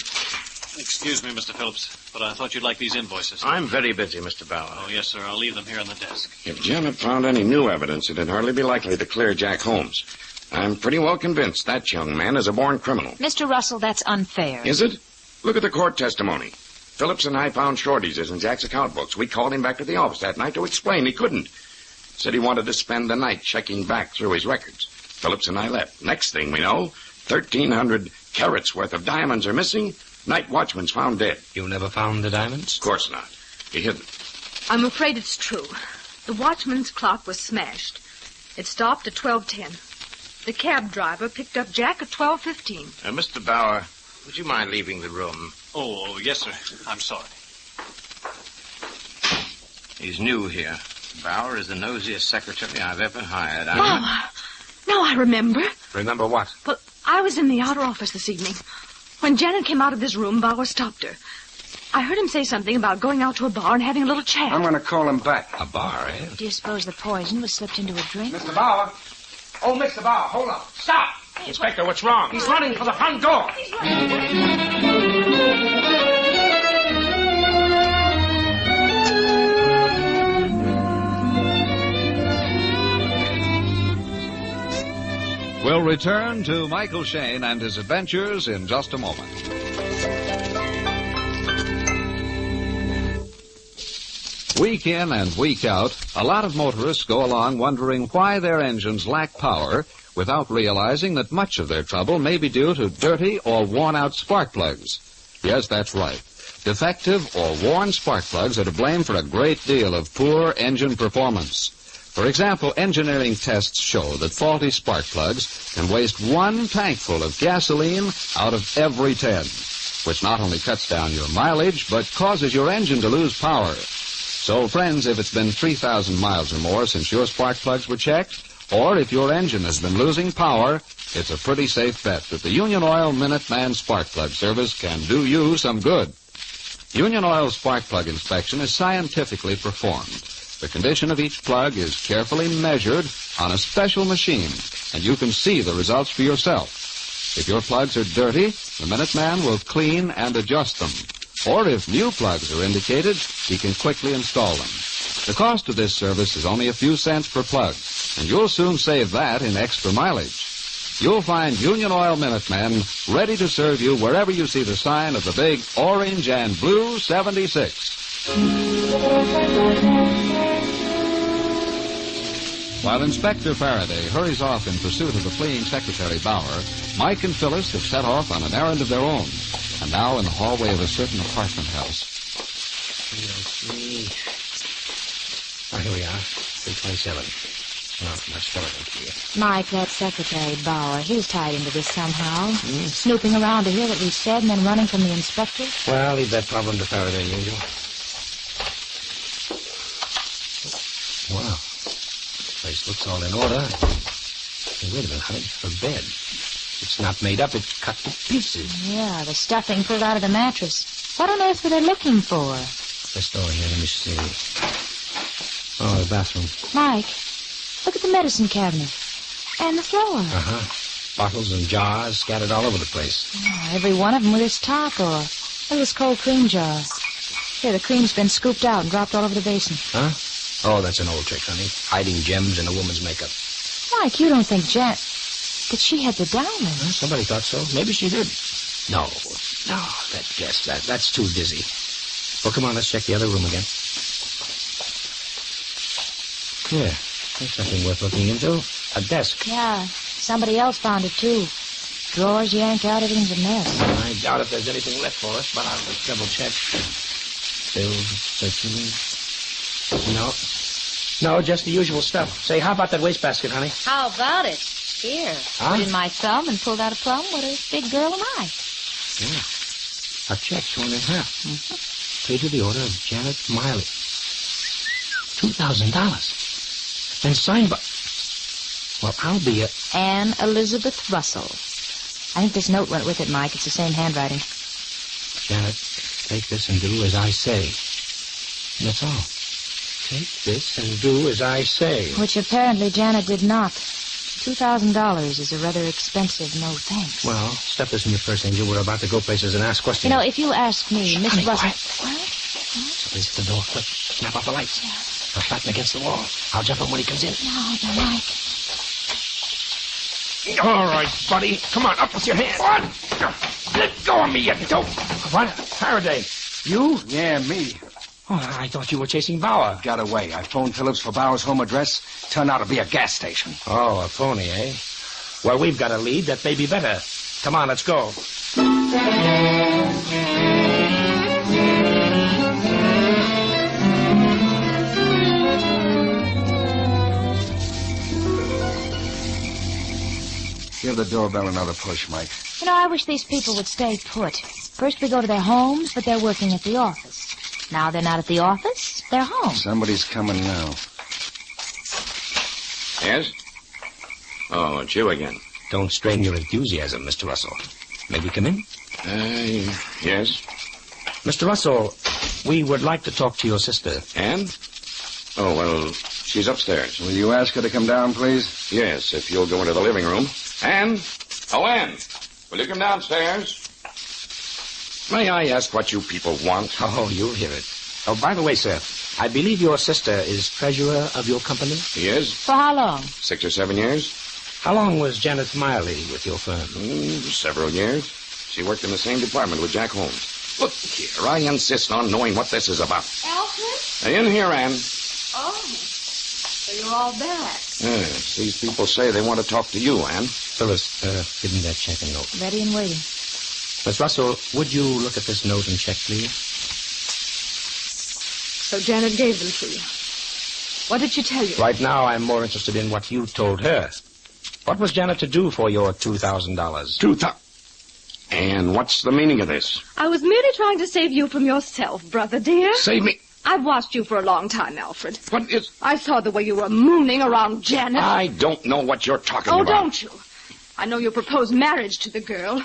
Excuse me, Mr. Phillips, but I thought you'd like these invoices. I'm very busy, Mr. Bauer. Oh, yes, sir. I'll leave them here on the desk. If Janet found any new evidence, it'd hardly be likely to clear Jack Holmes. I'm pretty well convinced that young man is a born criminal. Mr. Russell, that's unfair. Is it? Look at the court testimony. Phillips and I found shortages in Jack's account books. We called him back to the office that night to explain. He couldn't. Said he wanted to spend the night checking back through his records. Phillips and I left. Next thing we know, 1,300 carats worth of diamonds are missing. Night watchman's found dead. You never found the diamonds? Of course not. He hid them. I'm afraid it's true. The watchman's clock was smashed. It stopped at 12:10. The cab driver picked up Jack at 12:15. Mr. Bauer, would you mind leaving the room? Oh, yes, sir. I'm sorry. He's new here. Bauer is the nosiest secretary I've ever hired. Bauer! Now I remember. Remember what? Well, I was in the outer office this evening. When Janet came out of this room, Bauer stopped her. I heard him say something about going out to a bar and having a little chat. I'm going to call him back. A bar, eh? Do you suppose the poison was slipped into a drink? Mr. Bauer. Oh, Mr. Bauer, hold on. Stop! Inspector, what's wrong? He's running for the front door. We'll return to Michael Shayne and his adventures in just a moment. Week in and week out, a lot of motorists go along wondering why their engines lack power without realizing that much of their trouble may be due to dirty or worn-out spark plugs. Yes, that's right. Defective or worn spark plugs are to blame for a great deal of poor engine performance. For example, engineering tests show that faulty spark plugs can waste 1 tankful of gasoline out of every 10, which not only cuts down your mileage, but causes your engine to lose power. So, friends, if it's been 3,000 miles or more since your spark plugs were checked, or if your engine has been losing power, it's a pretty safe bet that the Union Oil Minuteman Spark Plug Service can do you some good. Union Oil spark plug inspection is scientifically performed. The condition of each plug is carefully measured on a special machine, and you can see the results for yourself. If your plugs are dirty, the Minuteman will clean and adjust them. Or if new plugs are indicated, he can quickly install them. The cost of this service is only a few cents per plug, and you'll soon save that in extra mileage. You'll find Union Oil Minuteman ready to serve you wherever you see the sign of the big orange and blue 76. While Inspector Faraday hurries off in pursuit of the fleeing Secretary Bauer, Mike and Phyllis have set off on an errand of their own, and now in the hallway of a certain apartment house. 303. Oh, here we are. 327. Oh, much better than here. Mike, that Secretary Bauer, he's tied into this somehow. Snooping around to hear what we've said and then running from the inspector. Well, leave that problem to Faraday, usual. Wow. Place looks all in order. Hey, wait a minute, honey. Her bed. It's not made up. It's cut to pieces. Yeah, the stuffing pulled out of the mattress. What on earth were they looking for? This door here, let me see. Oh, the bathroom. Mike, look at the medicine cabinet. And the floor. Uh-huh. Bottles and jars scattered all over the place. Oh, every one of them with its top or this cold cream jar. Here, the cream's been scooped out and dropped all over the basin. Huh? Oh, that's an old trick, honey. Hiding gems in a woman's makeup. Mike, you don't think that she had the diamond? Well, somebody thought so. Maybe she did. No, that's too dizzy. Well, come on, let's check the other room again. Here, there's something worth looking into. A desk. Yeah, somebody else found it, too. Drawers yanked out, everything's a mess. I doubt if there's anything left for us, but I'll just double check. Bills, searching. No, just the usual stuff. Say, how about that wastebasket, honey? How about it? Here, put in my thumb and pulled out a plum. What a big girl am I? Yeah. A check torn in half. Mm-hmm. Paid to the order of Janet Miley. $2,000. And signed by... Well, I'll be a... Anne Elizabeth Russell. I think this note went with it, Mike. It's the same handwriting. Janet, take this and do as I say. And that's all. Take this and do as I say. Which apparently Janet did not. $2,000 is a rather expensive no thanks. Well, stuff this in your purse, Angel. We're about to go places and ask questions. You know, if you ask me, Miss Russell... Somebody's at the door. Quick, snap off the lights. I'll flatten against the wall. I'll jump him when he comes in. No, Mike. All right, buddy. Come on, up with your hand. What? Let go of me, you dope. What? Faraday. You? Yeah, me. Oh, I thought you were chasing Bauer. Got away. I phoned Phillips for Bauer's home address. Turned out to be a gas station. Oh, a phony, eh? Well, we've got a lead that may be better. Come on, let's go. Give the doorbell another push, Mike. You know, I wish these people would stay put. First we go to their homes, but they're working at the office. Now they're not at the office, they're home. Somebody's coming now. Yes? Oh, it's you again. Don't strain your enthusiasm, Mr. Russell. May we come in? Yes. Mr. Russell, we would like to talk to your sister. Anne? Oh, well, she's upstairs. Will you ask her to come down, please? Yes, if you'll go into the living room. Anne? Oh, Anne, will you come downstairs? May I ask what you people want? Oh, you'll hear it. Oh, by the way, sir, I believe your sister is treasurer of your company? He is. For how long? 6 or 7 years. How long was Janet Miley with your firm? Several years. She worked in the same department with Jack Holmes. Look here, I insist on knowing what this is about. Alfred? In here, Anne. Oh, so you're all back. Yes, these people say they want to talk to you, Anne. Phyllis, give me that check and note. Ready and waiting. Miss Russell, would you look at this note and check, please? So Janet gave them to you. What did she tell you? Right now, I'm more interested in what you told her. What was Janet to do for your $2,000? $2,000? And what's the meaning of this? I was merely trying to save you from yourself, brother dear. Save me? I've watched you for a long time, Alfred. What is... I saw the way you were mooning around Janet. I don't know what you're talking about. Oh, don't you? I know you proposed marriage to the girl.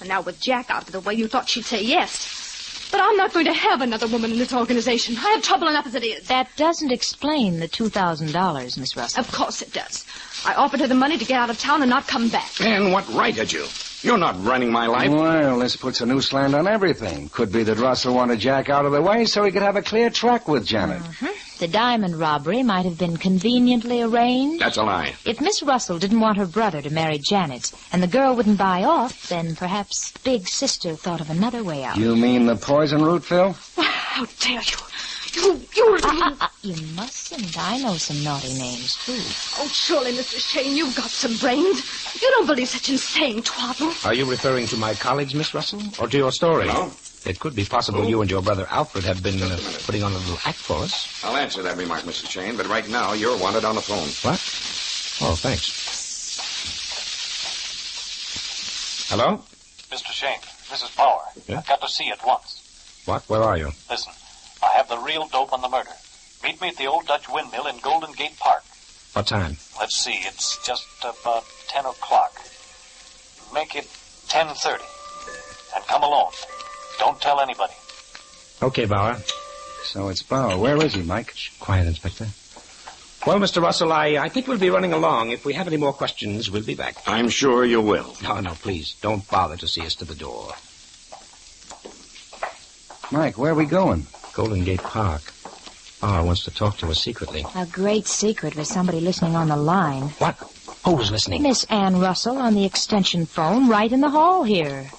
And now with Jack out of the way, you thought she'd say yes. But I'm not going to have another woman in this organization. I have trouble enough as it is. That doesn't explain the $2,000, Miss Russell. Of course it does. I offered her the money to get out of town and not come back. And what right had you? You're not running my life. Well, this puts a new slant on everything. Could be that Russell wanted Jack out of the way so he could have a clear track with Janet. Mm-hmm. The diamond robbery might have been conveniently arranged. That's a lie. If Miss Russell didn't want her brother to marry Janet, and the girl wouldn't buy off, then perhaps Big Sister thought of another way out. You mean the poison route, Phil? How dare you? You mustn't. I know some naughty names, too. Oh, surely, Mr. Shayne, you've got some brains. You don't believe such insane twaddle. Are you referring to my colleagues, Miss Russell, or to your story? No. It could be possible you and your brother Alfred have been putting on a little act for us. I'll answer that remark, Mr. Shayne, but right now you're wanted on the phone. What? Oh, thanks. Hello? Mr. Shayne, this is Bauer. Yeah? I've got to see you at once. What? Where are you? Listen, I have the real dope on the murder. Meet me at the old Dutch windmill in Golden Gate Park. What time? Let's see, it's just about 10 o'clock. Make it 10:30. And come alone. Don't tell anybody. Okay, Bauer. So it's Bauer. Where is he, Mike? Quiet, Inspector. Well, Mr. Russell, I think we'll be running along. If we have any more questions, we'll be back. I'm sure you will. No, please. Don't bother to see us to the door. Mike, where are we going? Golden Gate Park. Bauer wants to talk to us secretly. A great secret with somebody listening on the line. What? Who's listening? Miss Ann Russell on the extension phone right in the hall here.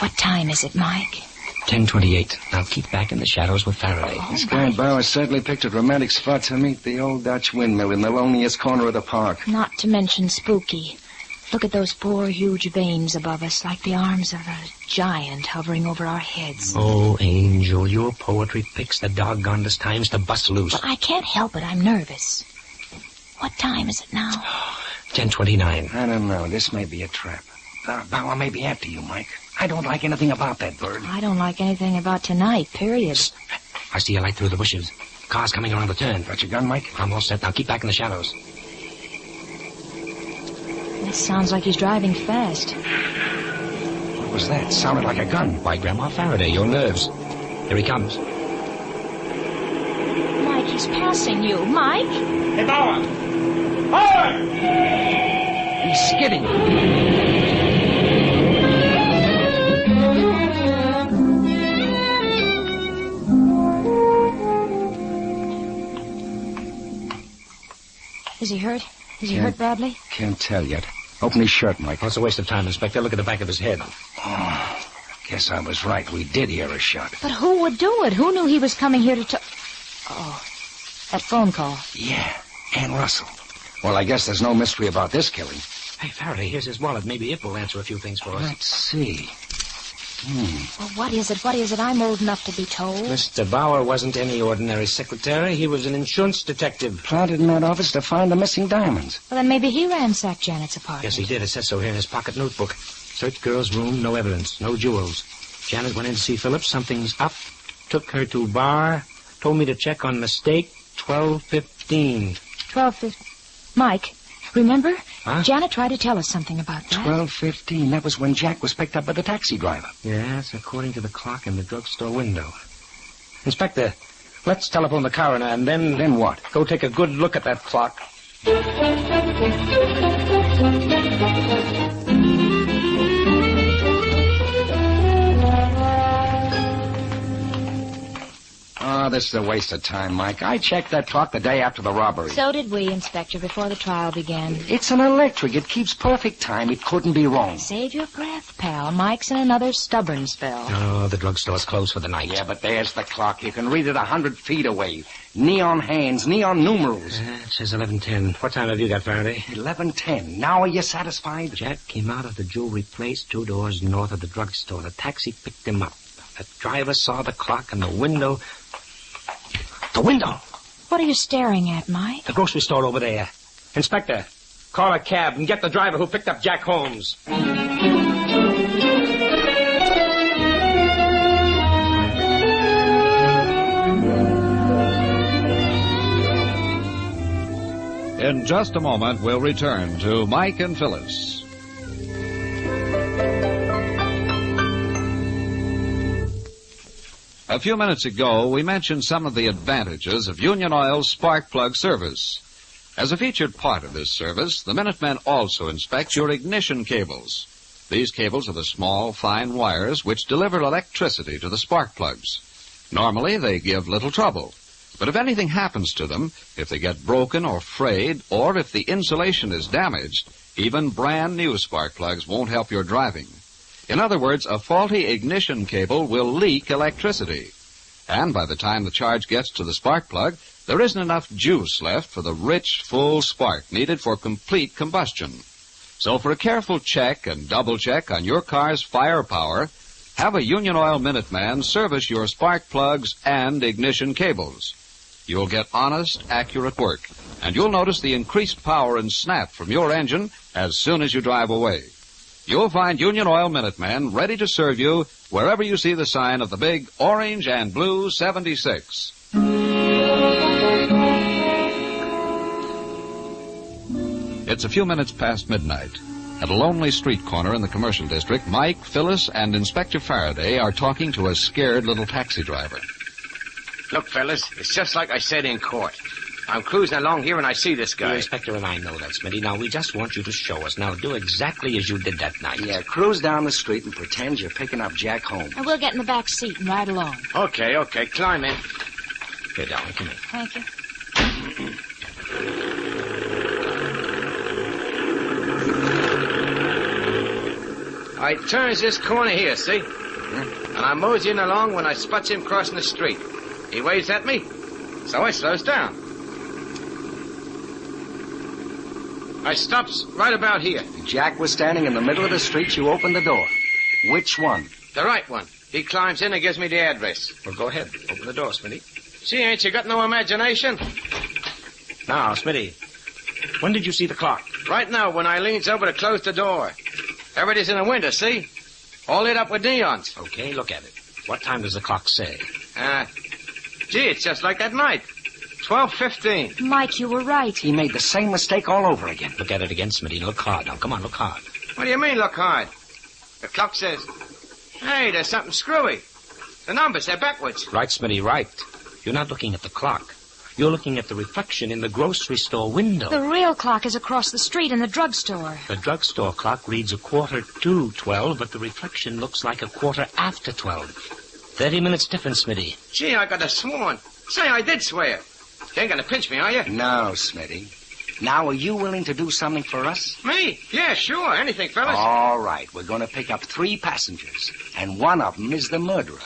What time is it, Mike? 10:28. Now keep back in the shadows with Faraday. This guy Bauer certainly picked a romantic spot to meet the old Dutch windmill in the loneliest corner of the park. Not to mention spooky. Look at those four huge veins above us, like the arms of a giant hovering over our heads. Oh, Angel, your poetry picks the doggonedest times to bust loose. But I can't help it. I'm nervous. What time is it now? 10:29. I don't know. This may be a trap. Bauer may be after you, Mike. I don't like anything about that bird. I don't like anything about tonight, period. Psst. I see a light through the bushes. Car's coming around the turn. Got your gun, Mike? I'm all set. Now keep back in the shadows. This sounds like he's driving fast. What was that? Sounded like a gun. Why, Grandma Faraday, your nerves. Here he comes. Mike, he's passing you. Mike? Hey, Bauer! Bauer! He's skidding. Is he hurt? Is he hurt badly? Can't tell yet. Open his shirt, Mike. Oh, it's a waste of time, Inspector. Look at the back of his head. Oh, guess I was right. We did hear a shot. But who would do it? Who knew he was coming here to talk? Oh, that phone call. Yeah, Ann Russell. Well, I guess there's no mystery about this killing. Hey, Faraday, here's his wallet. Maybe it will answer a few things for us. Let's see. Well, what is it? What is it? I'm old enough to be told. Mr. Bauer wasn't any ordinary secretary. He was an insurance detective. Planted in that office to find the missing diamonds. Well, then maybe he ransacked Janet's apartment. Yes, he did. It says so here in his pocket notebook. Searched girl's room, no evidence, no jewels. Janet went in to see Phillips. Something's up. Took her to bar. Told me to check on mistake. 12:15. 12:15. Mike, remember? Huh? Janet tried to tell us something about that. 12:15. That was when Jack was picked up by the taxi driver. Yes, according to the clock in the drugstore window. Inspector, let's telephone the coroner and then... Then what? Go take a good look at that clock. Oh, this is a waste of time, Mike. I checked that clock the day after the robbery. So did we, Inspector, before the trial began. It's an electric. It keeps perfect time. It couldn't be wrong. Save your breath, pal. Mike's in another stubborn spell. Oh, the drugstore's closed for the night. Yeah, but there's the clock. You can read it 100 feet away. Neon hands, neon numerals. It says 11:10. What time have you got, Faraday? 11:10. Now are you satisfied? Jack came out of the jewelry place 2 doors north of the drugstore. The taxi picked him up. The driver saw the clock in the window. The window! What are you staring at, Mike? The grocery store over there. Inspector, call a cab and get the driver who picked up Jack Holmes. In just a moment, we'll return to Mike and Phyllis. A few minutes ago, we mentioned some of the advantages of Union Oil's spark plug service. As a featured part of this service, the Minutemen also inspect your ignition cables. These cables are the small, fine wires which deliver electricity to the spark plugs. Normally, they give little trouble. But if anything happens to them, if they get broken or frayed, or if the insulation is damaged, even brand new spark plugs won't help your driving. In other words, a faulty ignition cable will leak electricity. And by the time the charge gets to the spark plug, there isn't enough juice left for the rich, full spark needed for complete combustion. So for a careful check and double check on your car's firepower, have a Union Oil Minuteman service your spark plugs and ignition cables. You'll get honest, accurate work, and you'll notice the increased power and snap from your engine as soon as you drive away. You'll find Union Oil Minutemen ready to serve you wherever you see the sign of the big orange and blue 76. It's a few minutes past midnight. At a lonely street corner in the commercial district, Mike, Phyllis, and Inspector Faraday are talking to a scared little taxi driver. Look, fellas, it's just like I said in court. I'm cruising along here and I see this guy. The Inspector and I know that, Smitty. Now, we just want you to show us. Now, do exactly as you did that night. Yeah, cruise down the street and pretend you're picking up Jack Holmes. And we'll get in the back seat and ride along. Okay, climb in. Here, darling, come in. Thank you. I turns this corner here, see? And I moseying along when I spots him crossing the street. He waves at me, so I slows down. I stops right about here. Jack was standing in the middle of the street. You opened the door. Which one? The right one. He climbs in and gives me the address. Well, go ahead. Open the door, Smitty. See, ain't you got no imagination? Now, Smitty, when did you see the clock? Right now, when I leans over to close the door. Everybody's in the window, see? All lit up with neons. Okay, look at it. What time does the clock say? Gee, it's just like that night. 12:15. Mike, you were right. He made the same mistake all over again. Look at it again, Smitty. Look hard. Now, come on, look hard. What do you mean, look hard? The clock says, hey, there's something screwy. The numbers, they're backwards. Right, Smitty, right. You're not looking at the clock. You're looking at the reflection in the grocery store window. The real clock is across the street in the drugstore. The drugstore clock reads 11:45, but the reflection looks like 12:15. 30 minutes difference, Smitty. Gee, I could have sworn. Say, I did swear. You ain't gonna pinch me, are you? No, Smitty. Now, are you willing to do something for us? Me? Yeah, sure. Anything, fellas. All right. We're going to pick up 3 passengers, and one of them is the murderer.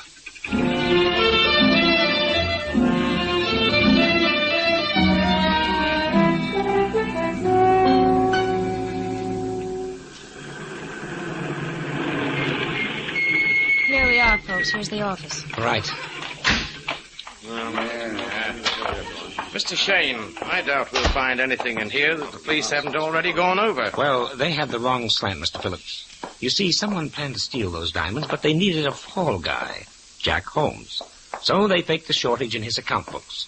Here we are, folks. Here's the office. Right. Mr. Shayne, I doubt we'll find anything in here that the police haven't already gone over. Well, they had the wrong slant, Mr. Phillips. You see, someone planned to steal those diamonds, but they needed a fall guy, Jack Holmes. So they faked the shortage in his account books.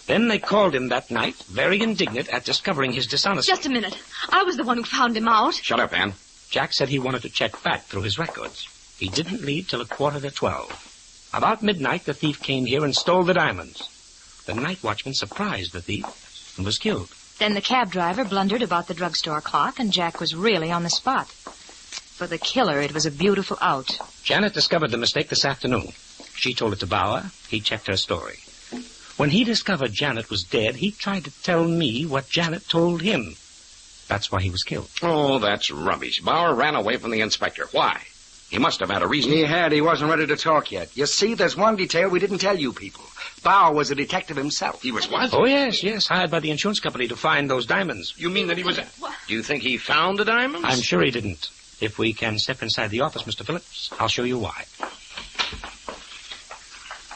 Then they called him that night, very indignant at discovering his dishonesty. Just a minute. I was the one who found him out. Shut up, Ann. Jack said he wanted to check back through his records. He didn't leave till 11:45. About midnight, the thief came here and stole the diamonds. The night watchman surprised the thief and was killed. Then the cab driver blundered about the drugstore clock, and Jack was really on the spot. For the killer, it was a beautiful out. Janet discovered the mistake this afternoon. She told it to Bauer. He checked her story. When he discovered Janet was dead, he tried to tell me what Janet told him. That's why he was killed. Oh, that's rubbish. Bauer ran away from the inspector. Why? He must have had a reason. He had. He wasn't ready to talk yet. You see, there's one detail we didn't tell you people. Bauer was a detective himself. He was what? Oh, yes, hired by the insurance company to find those diamonds. You mean that he was... Do you think he found the diamonds? I'm sure he didn't. If we can step inside the office, Mr. Phillips, I'll show you why.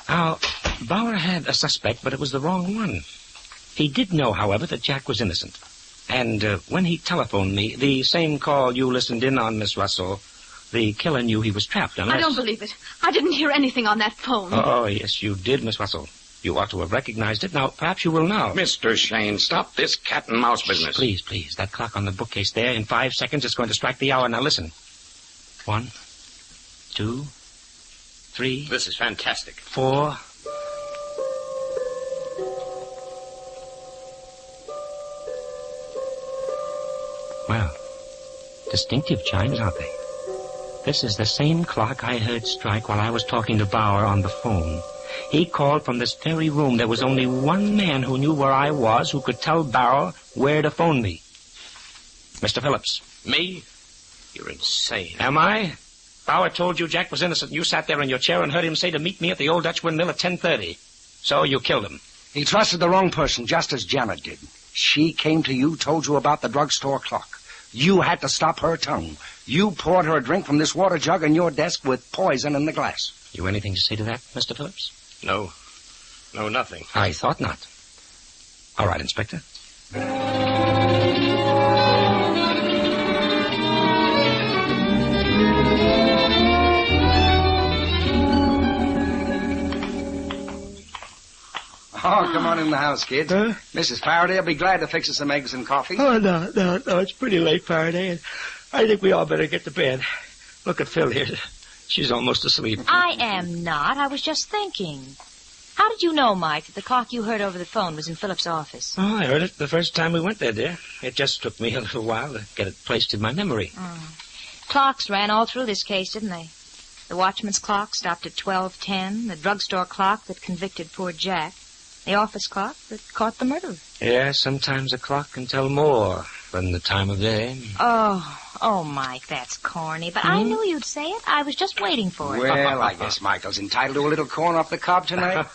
Now, Bauer had a suspect, but it was the wrong one. He did know, however, that Jack was innocent. And when he telephoned me, the same call you listened in on, Miss Russell, the killer knew he was trapped, unless... I don't believe it. I didn't hear anything on that phone. Oh, yes, you did, Miss Russell. You ought to have recognized it. Now, perhaps you will now. Mr. Shayne, stop this cat-and-mouse business. Please. That clock on the bookcase there, in 5 seconds, it's going to strike the hour. Now, listen. 1, 2, 3... This is fantastic. 4... Well, distinctive chimes, aren't they? This is the same clock I heard strike while I was talking to Bauer on the phone. He called from this very room. There was only one man who knew where I was, who could tell Bauer where to phone me. Mr. Phillips. Me? You're insane. Am I? Bauer told you Jack was innocent. You sat there in your chair and heard him say to meet me at the old Dutch windmill at 10:30. So you killed him. He trusted the wrong person, just as Janet did. She came to you, told you about the drugstore clock. You had to stop her tongue. You poured her a drink from this water jug on your desk with poison in the glass. You anything to say to that, Mr. Phillips? No, nothing. I thought not. All right, Inspector. Oh, come on in the house, kids. Mrs. Faraday will be glad to fix us some eggs and coffee. Oh, no. It's pretty late, Faraday, and I think we all better get to bed. Look at Phil here. She's almost asleep. I am not. I was just thinking. How did you know, Mike, that the clock you heard over the phone was in Philip's office? Oh, I heard it the first time we went there, dear. It just took me a little while to get it placed in my memory. Clocks ran all through this case, didn't they? The watchman's clock stopped at 12:10, the drugstore clock that convicted poor Jack, the office clock that caught the murderer. Yeah, sometimes a clock can tell more than the time of day. Oh, Mike, that's corny, but I knew you'd say it. I was just waiting for it. Well, I guess Michael's entitled to a little corn off the cob tonight.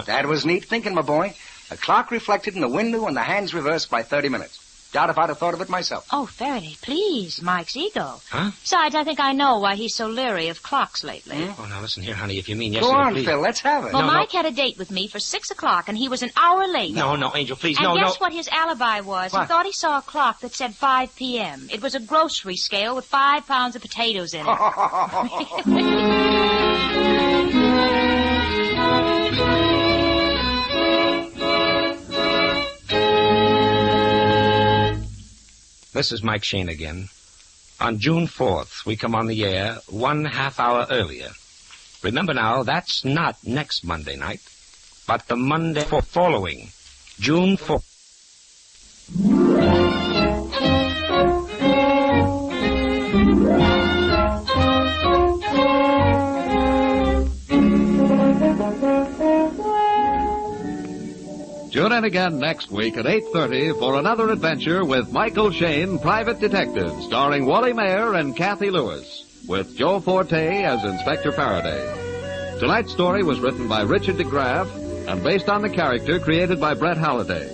That was neat thinking, my boy. A clock reflected in the window and the hands reversed by 30 minutes. Doubt if I'd have thought of it myself. Oh, Faraday, please, Mike's ego. Huh? Besides, I think I know why he's so leery of clocks lately. Oh, now listen here, honey, if you mean Go yesterday, on, please. Phil, let's have it. Well, Mike had a date with me for 6 o'clock, and he was an hour late. No, Angel, please, and no. guess what his alibi was? What? He thought he saw a clock that said 5 p.m. It was a grocery scale with 5 pounds of potatoes in it. This is Mike Shayne again. On June 4th, we come on the air 1/2 hour earlier. Remember now, that's not next Monday night, but the Monday following, June 4th. Tune in again next week at 8:30 for another adventure with Michael Shayne, Private Detective, starring Wally Mayer and Kathy Lewis, with Joe Forte as Inspector Faraday. Tonight's story was written by Richard DeGraff and based on the character created by Brett Halliday.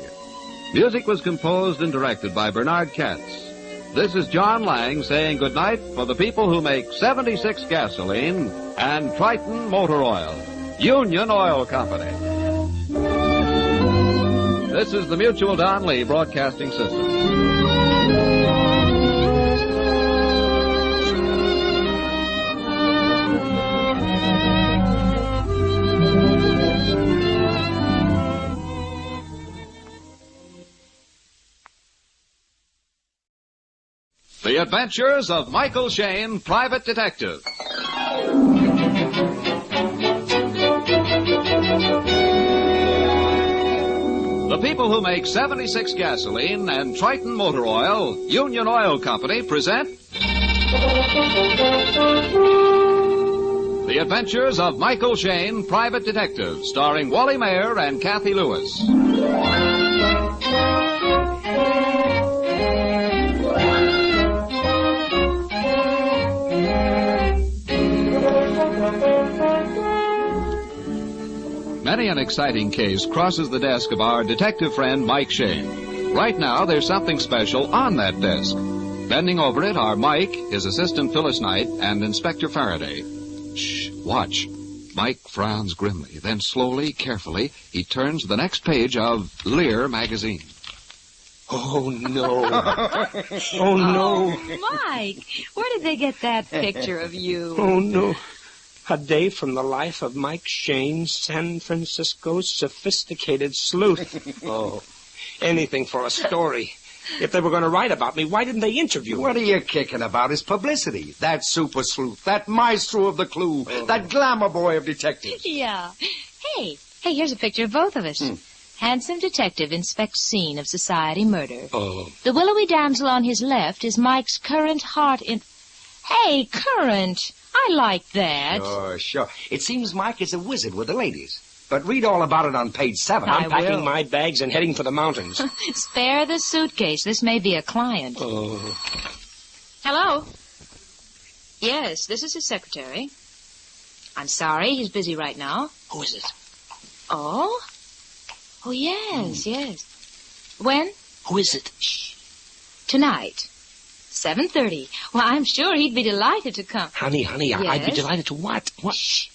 Music was composed and directed by Bernard Katz. This is John Lang saying goodnight for the people who make 76 gasoline and Triton Motor Oil, Union Oil Company. This is the Mutual Don Lee Broadcasting System. The Adventures of Michael Shayne, Private Detective. The people who make 76 gasoline and Triton Motor Oil, Union Oil Company, present The Adventures of Michael Shayne, Private Detective, starring Wally Mayer and Kathy Lewis. Many an exciting case crosses the desk of our detective friend Mike Shayne. Right now, there's something special on that desk. Bending over it are Mike, his assistant Phyllis Knight, and Inspector Faraday. Shh, watch. Mike frowns grimly. Then slowly, carefully, he turns to the next page of Lear magazine. Oh, no. Oh, no. Oh, Mike, where did they get that picture of you? Oh, no. A day from the life of Mike Shayne, San Francisco's sophisticated sleuth. Oh, anything for a story. If they were going to write about me, why didn't they interview me? What are you kicking about? Is publicity. That super sleuth, that maestro of the clue, that glamour boy of detectives. Yeah. Hey, here's a picture of both of us. Handsome detective inspects scene of society murder. Oh. The willowy damsel on his left is Mike's current heart in... Hey, current. I like that. Sure. It seems Mike is a wizard with the ladies. But read all about it on page 7. I'm packing my bags and heading for the mountains. Spare the suitcase. This may be a client. Oh. Hello? Yes, this is his secretary. I'm sorry, he's busy right now. Who is it? Oh? Oh, yes, yes. When? Who is it? Shh. Tonight. 7:30. Well, I'm sure he'd be delighted to come. Honey, yes? I'd be delighted to what? What? Shh.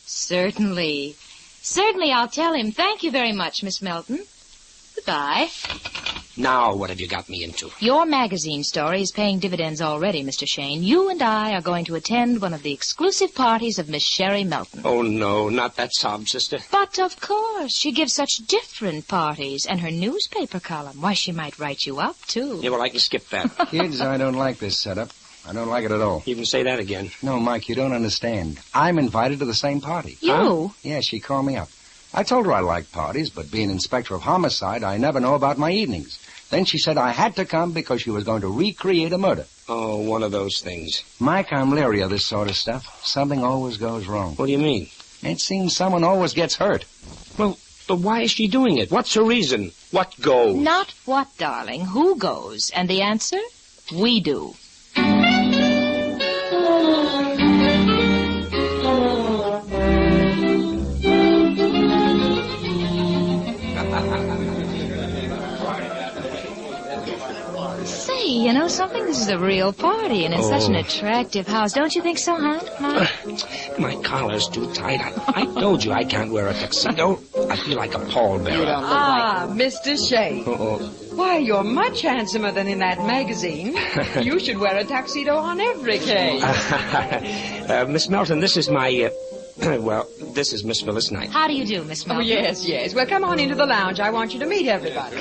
Certainly. Certainly, I'll tell him. Thank you very much, Miss Melton. Goodbye. Now what have you got me into? Your magazine story is paying dividends already, Mr. Shayne. You and I are going to attend one of the exclusive parties of Miss Sherry Melton. Oh, no, not that sob sister. But, of course, she gives such different parties. And her newspaper column, why, she might write you up, too. Yeah, well, I can skip that. Kids, I don't like this setup. I don't like it at all. You can say that again. No, Mike, you don't understand. I'm invited to the same party. You? Huh? Yeah, she called me up. I told her I liked parties, but being inspector of homicide, I never know about my evenings. Then she said I had to come because she was going to recreate a murder. Oh, one of those things. Mike, I'm leery of this sort of stuff. Something always goes wrong. What do you mean? It seems someone always gets hurt. Well, but why is she doing it? What's her reason? What goes? Not what, darling. Who goes? And the answer? We do. Say, you know something? This is a real party, and it's such an attractive house. Don't you think so, huh, Mike? My collar's too tight. I told you I can't wear a tuxedo. I feel like a pallbearer. Mr. Shayne. Why, you're much handsomer than in that magazine. You should wear a tuxedo on every case. Miss Melton, this is my... well, this is Miss Phyllis Knight. How do you do, Miss Melton? Oh, yes, yes. Well, come on into the lounge. I want you to meet everybody.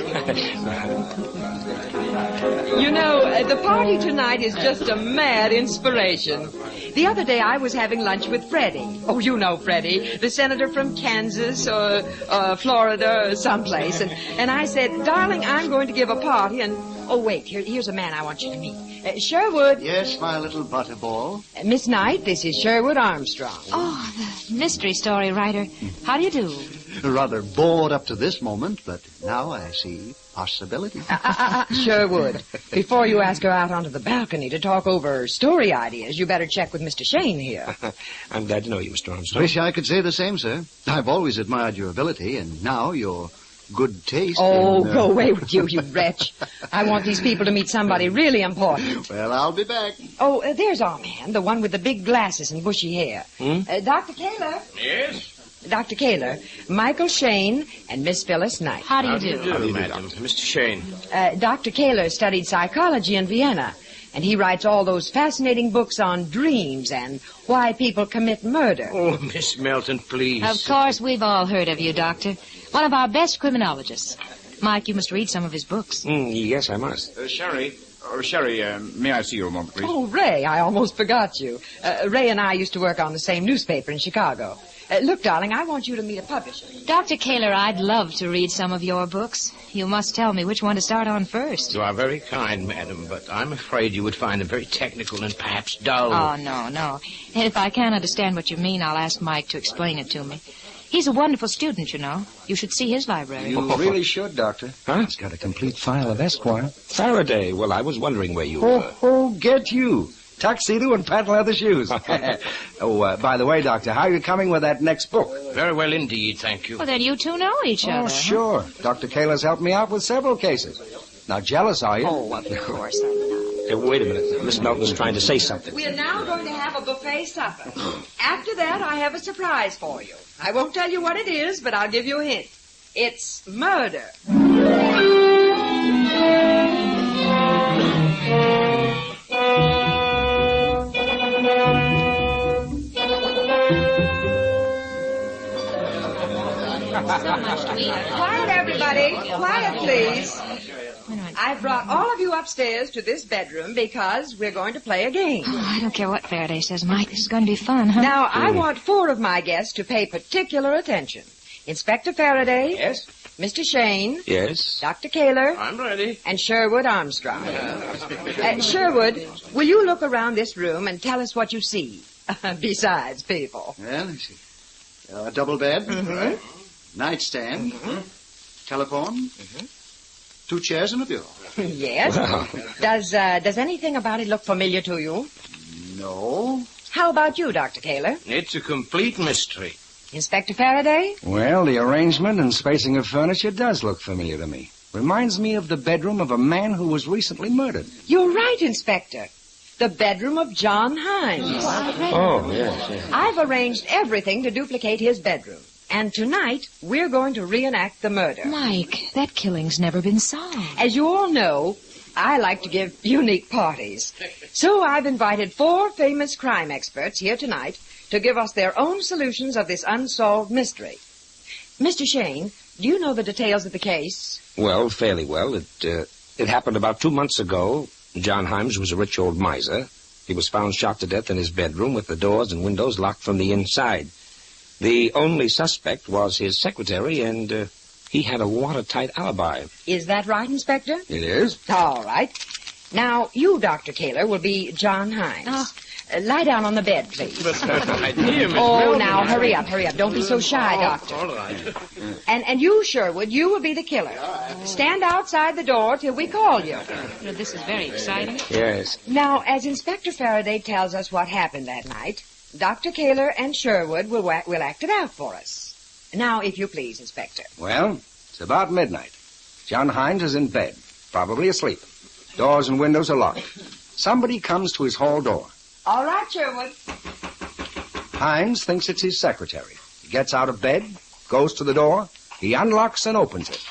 You know, the party tonight is just a mad inspiration. The other day I was having lunch with Freddie. Oh, you know Freddie, the senator from Kansas or Florida or someplace. And I said, darling, I'm going to give a party and... Oh, wait, here's a man I want you to meet. Sherwood. Yes, my little butterball. Miss Knight, this is Sherwood Armstrong. Oh, the mystery story writer. How do you do? Rather bored up to this moment, but now I see possibility. Sherwood, before you ask her out onto the balcony to talk over story ideas, you better check with Mr. Shayne here. I'm glad to know you, Mr. Armstrong. Wish I could say the same, sir. I've always admired your ability, and now your good taste. Oh, go away with you, you wretch. I want these people to meet somebody really important. Well, I'll be back. Oh, there's our man, the one with the big glasses and bushy hair. Dr. Kaler. Yes? Dr. Kaler, Michael Shayne, and Miss Phyllis Knight. How do you do? How do you do, madam? Mr. Shayne. Dr. Kaler studied psychology in Vienna, and he writes all those fascinating books on dreams and why people commit murder. Oh, Miss Melton, please. Of course, we've all heard of you, Doctor. One of our best criminologists. Mike, you must read some of his books. Yes, I must. Sherry, may I see you a moment, please? Oh, Ray, I almost forgot you. Ray and I used to work on the same newspaper in Chicago. Look, darling, I want you to meet a publisher. Dr. Kaler, I'd love to read some of your books. You must tell me which one to start on first. You are very kind, madam, but I'm afraid you would find them very technical and perhaps dull. Oh, no. If I can't understand what you mean, I'll ask Mike to explain it to me. He's a wonderful student, you know. You should see his library. You really should, Doctor. Huh? He's got a complete file of Esquire. Faraday. Well, I was wondering where you were. Oh, get you. Tuxedo and patent leather shoes. By the way, Doctor, how are you coming with that next book? Very well indeed, thank you. Well, then you two know each other. Oh, sure. Dr. Kaler's helped me out with several cases. Now, jealous, are you? Oh, of course I'm not. Hey, wait a minute. Miss Melton's trying to say something. We are now going to have a buffet supper. After that, I have a surprise for you. I won't tell you what it is, but I'll give you a hint. It's murder. Quiet, everybody. Quiet, please. I've brought all of you upstairs to this bedroom because we're going to play a game. Oh, I don't care what Faraday says, Mike. This is going to be fun, huh? Now, I want 4 of my guests to pay particular attention. Inspector Faraday. Yes? Mr. Shayne. Yes? Dr. Kaler. I'm ready. And Sherwood Armstrong. Sherwood, will you look around this room and tell us what you see? Besides people. Well, let's see. A double bed. Right. Nightstand. Telephone. 2 chairs and a bureau. Yes. Wow. Does anything about it look familiar to you? No. How about you, Dr. Kaler? It's a complete mystery. Inspector Faraday? Well, the arrangement and spacing of furniture does look familiar to me. Reminds me of the bedroom of a man who was recently murdered. You're right, Inspector. The bedroom of John Hines. Oh, yes. I've arranged everything to duplicate his bedroom. And tonight, we're going to reenact the murder. Mike, that killing's never been solved. As you all know, I like to give unique parties. So I've invited 4 famous crime experts here tonight to give us their own solutions of this unsolved mystery. Mr. Shayne, do you know the details of the case? Well, fairly well. It happened about 2 months ago. John Holmes was a rich old miser. He was found shot to death in his bedroom with the doors and windows locked from the inside. The only suspect was his secretary, and he had a watertight alibi. Is that right, Inspector? It is. All right. Now, you, Dr. Kaler, will be John Hines. Lie down on the bed, please. Oh, now, hurry up. Don't be so shy, Doctor. All right. And you, Sherwood, you will be the killer. Stand outside the door till we call you. This is very exciting. Yes. Now, as Inspector Faraday tells us what happened that night, Dr. Kaler and Sherwood will act it out for us. Now, if you please, Inspector. Well, it's about midnight. John Hines is in bed, probably asleep. Doors and windows are locked. Somebody comes to his hall door. All right, Sherwood. Hines thinks it's his secretary. He gets out of bed, goes to the door, he unlocks and opens it.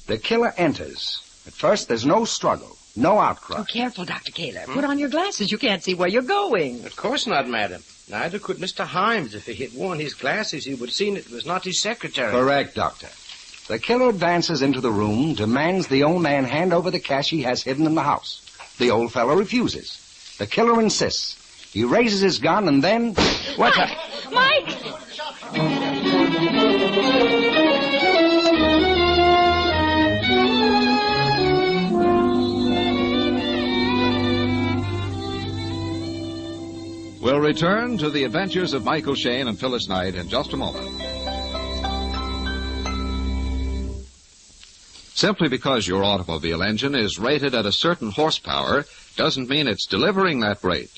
The killer enters. At first, there's no struggle, no outcry. Oh, careful, Dr. Kaler. Put on your glasses. You can't see where you're going. Of course not, madam. Neither could Mr. Holmes. If he had worn his glasses, he would have seen it was not his secretary. Correct, Doctor. The killer advances into the room, demands the old man hand over the cash he has hidden in the house. The old fellow refuses. The killer insists. He raises his gun and then... What's that? Mike! We'll return to the adventures of Michael Shayne and Phyllis Knight in just a moment. Simply because your automobile engine is rated at a certain horsepower doesn't mean it's delivering that rate.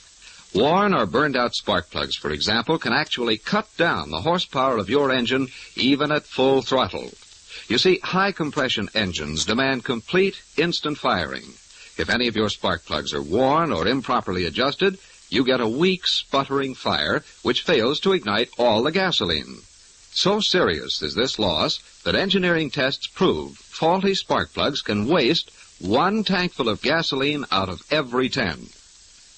Worn or burned out spark plugs, for example, can actually cut down the horsepower of your engine even at full throttle. You see, high compression engines demand complete instant firing. If any of your spark plugs are worn or improperly adjusted, you get a weak sputtering fire which fails to ignite all the gasoline. So serious is this loss that engineering tests prove faulty spark plugs can waste 1 tankful of gasoline out of every 10.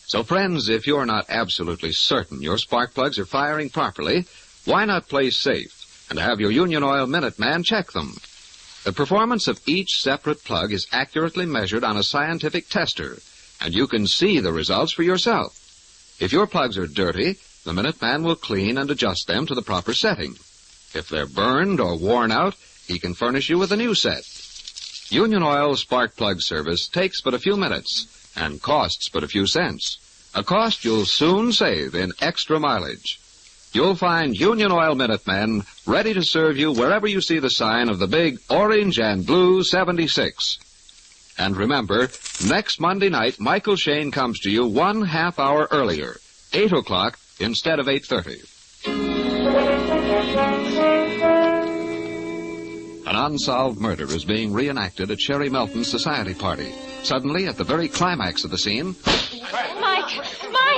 So, friends, if you're not absolutely certain your spark plugs are firing properly, why not play safe and have your Union Oil Minuteman check them? The performance of each separate plug is accurately measured on a scientific tester, and you can see the results for yourself. If your plugs are dirty, the Minuteman will clean and adjust them to the proper setting. If they're burned or worn out, he can furnish you with a new set. Union Oil spark plug service takes but a few minutes and costs but a few cents, a cost you'll soon save in extra mileage. You'll find Union Oil Minutemen ready to serve you wherever you see the sign of the big orange and blue 76. And remember, next Monday night, Michael Shayne comes to you 1/2 hour earlier, 8 o'clock instead of 8:30. An unsolved murder is being reenacted at Sherry Melton's society party. Suddenly, at the very climax of the scene... Mike!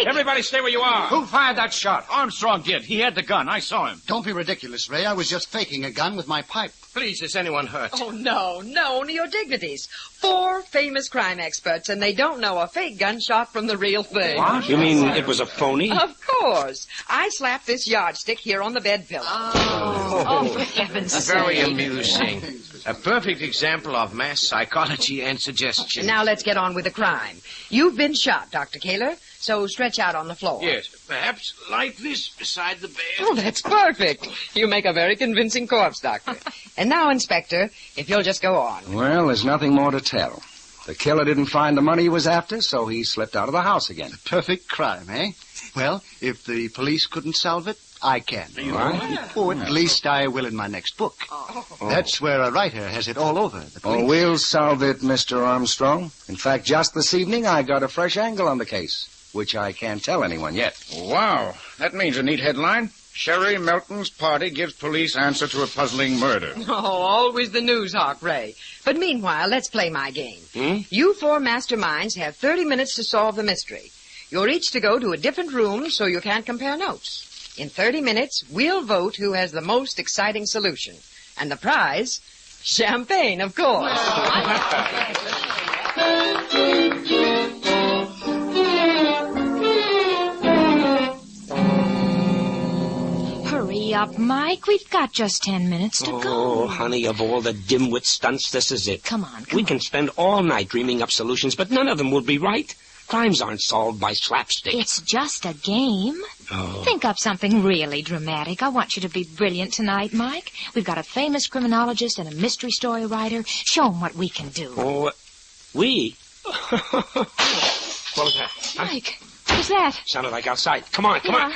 Everybody stay where you are. Who fired that shot? Armstrong did. He had the gun. I saw him. Don't be ridiculous, Ray. I was just faking a gun with my pipe. Please, is anyone hurt? Oh, no, only your dignities. 4 famous crime experts, and they don't know a fake gunshot from the real thing. What? You mean it was a phony? Of course. I slapped this yardstick here on the bed pillow. Oh, for heaven's sake. Very amusing. A perfect example of mass psychology and suggestion. Now let's get on with the crime. You've been shot, Dr. Kaler, so stretch out on the floor. Yes, perhaps like this beside the bed. Oh, that's perfect. You make a very convincing corpse, Doctor. And now, Inspector, if you'll just go on. Well, there's nothing more to tell. The killer didn't find the money he was after, so he slipped out of the house again. Perfect crime, eh? Well, if the police couldn't solve it, I can. Or at least I will in my next book. That's where a writer has it all over the police. Oh, we'll solve it, Mr. Armstrong. In fact, just this evening I got a fresh angle on the case, which I can't tell anyone yet. Wow. That means a neat headline. Sherry Melton's party gives police answer to a puzzling murder. Oh, always the news hawk, Ray. But meanwhile, let's play my game. You 4 masterminds have 30 minutes to solve the mystery. You're each to go to a different room so you can't compare notes. In 30 minutes, we'll vote who has the most exciting solution. And the prize, champagne, of course. Hurry up, Mike. We've got just 10 minutes to go. Oh, honey, of all the dimwit stunts, this is it. Come on. We can spend all night dreaming up solutions, but none of them will be right. Crimes aren't solved by slapstick. It's just a game. Oh. Think up something really dramatic. I want you to be brilliant tonight, Mike. We've got a famous criminologist and a mystery story writer. Show 'em what we can do. Oh, we? What was that? Huh? Mike, what was that? Sounded like outside. Come on, come on.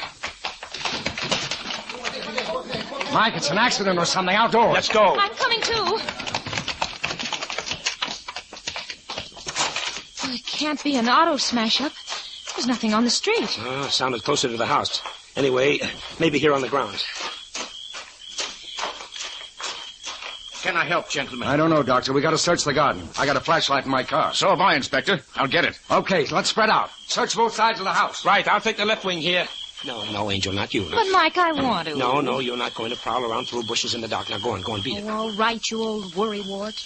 Mike, it's an accident or something outdoors. Let's go. I'm coming too. Well, it can't be an auto smash-up. There's nothing on the street. Oh, sounded closer to the house. Anyway, maybe here on the grounds. Can I help, gentlemen? I don't know, Doctor. We got to search the garden. I got a flashlight in my car. So have I, Inspector. I'll get it. Okay, let's spread out. Search both sides of the house. Right, I'll take the left wing here. No, Angel, not you. But, Mike, I want to. No, you're not going to prowl around through bushes in the dark. Now, go on, beat it. Oh, all right, you old worrywart.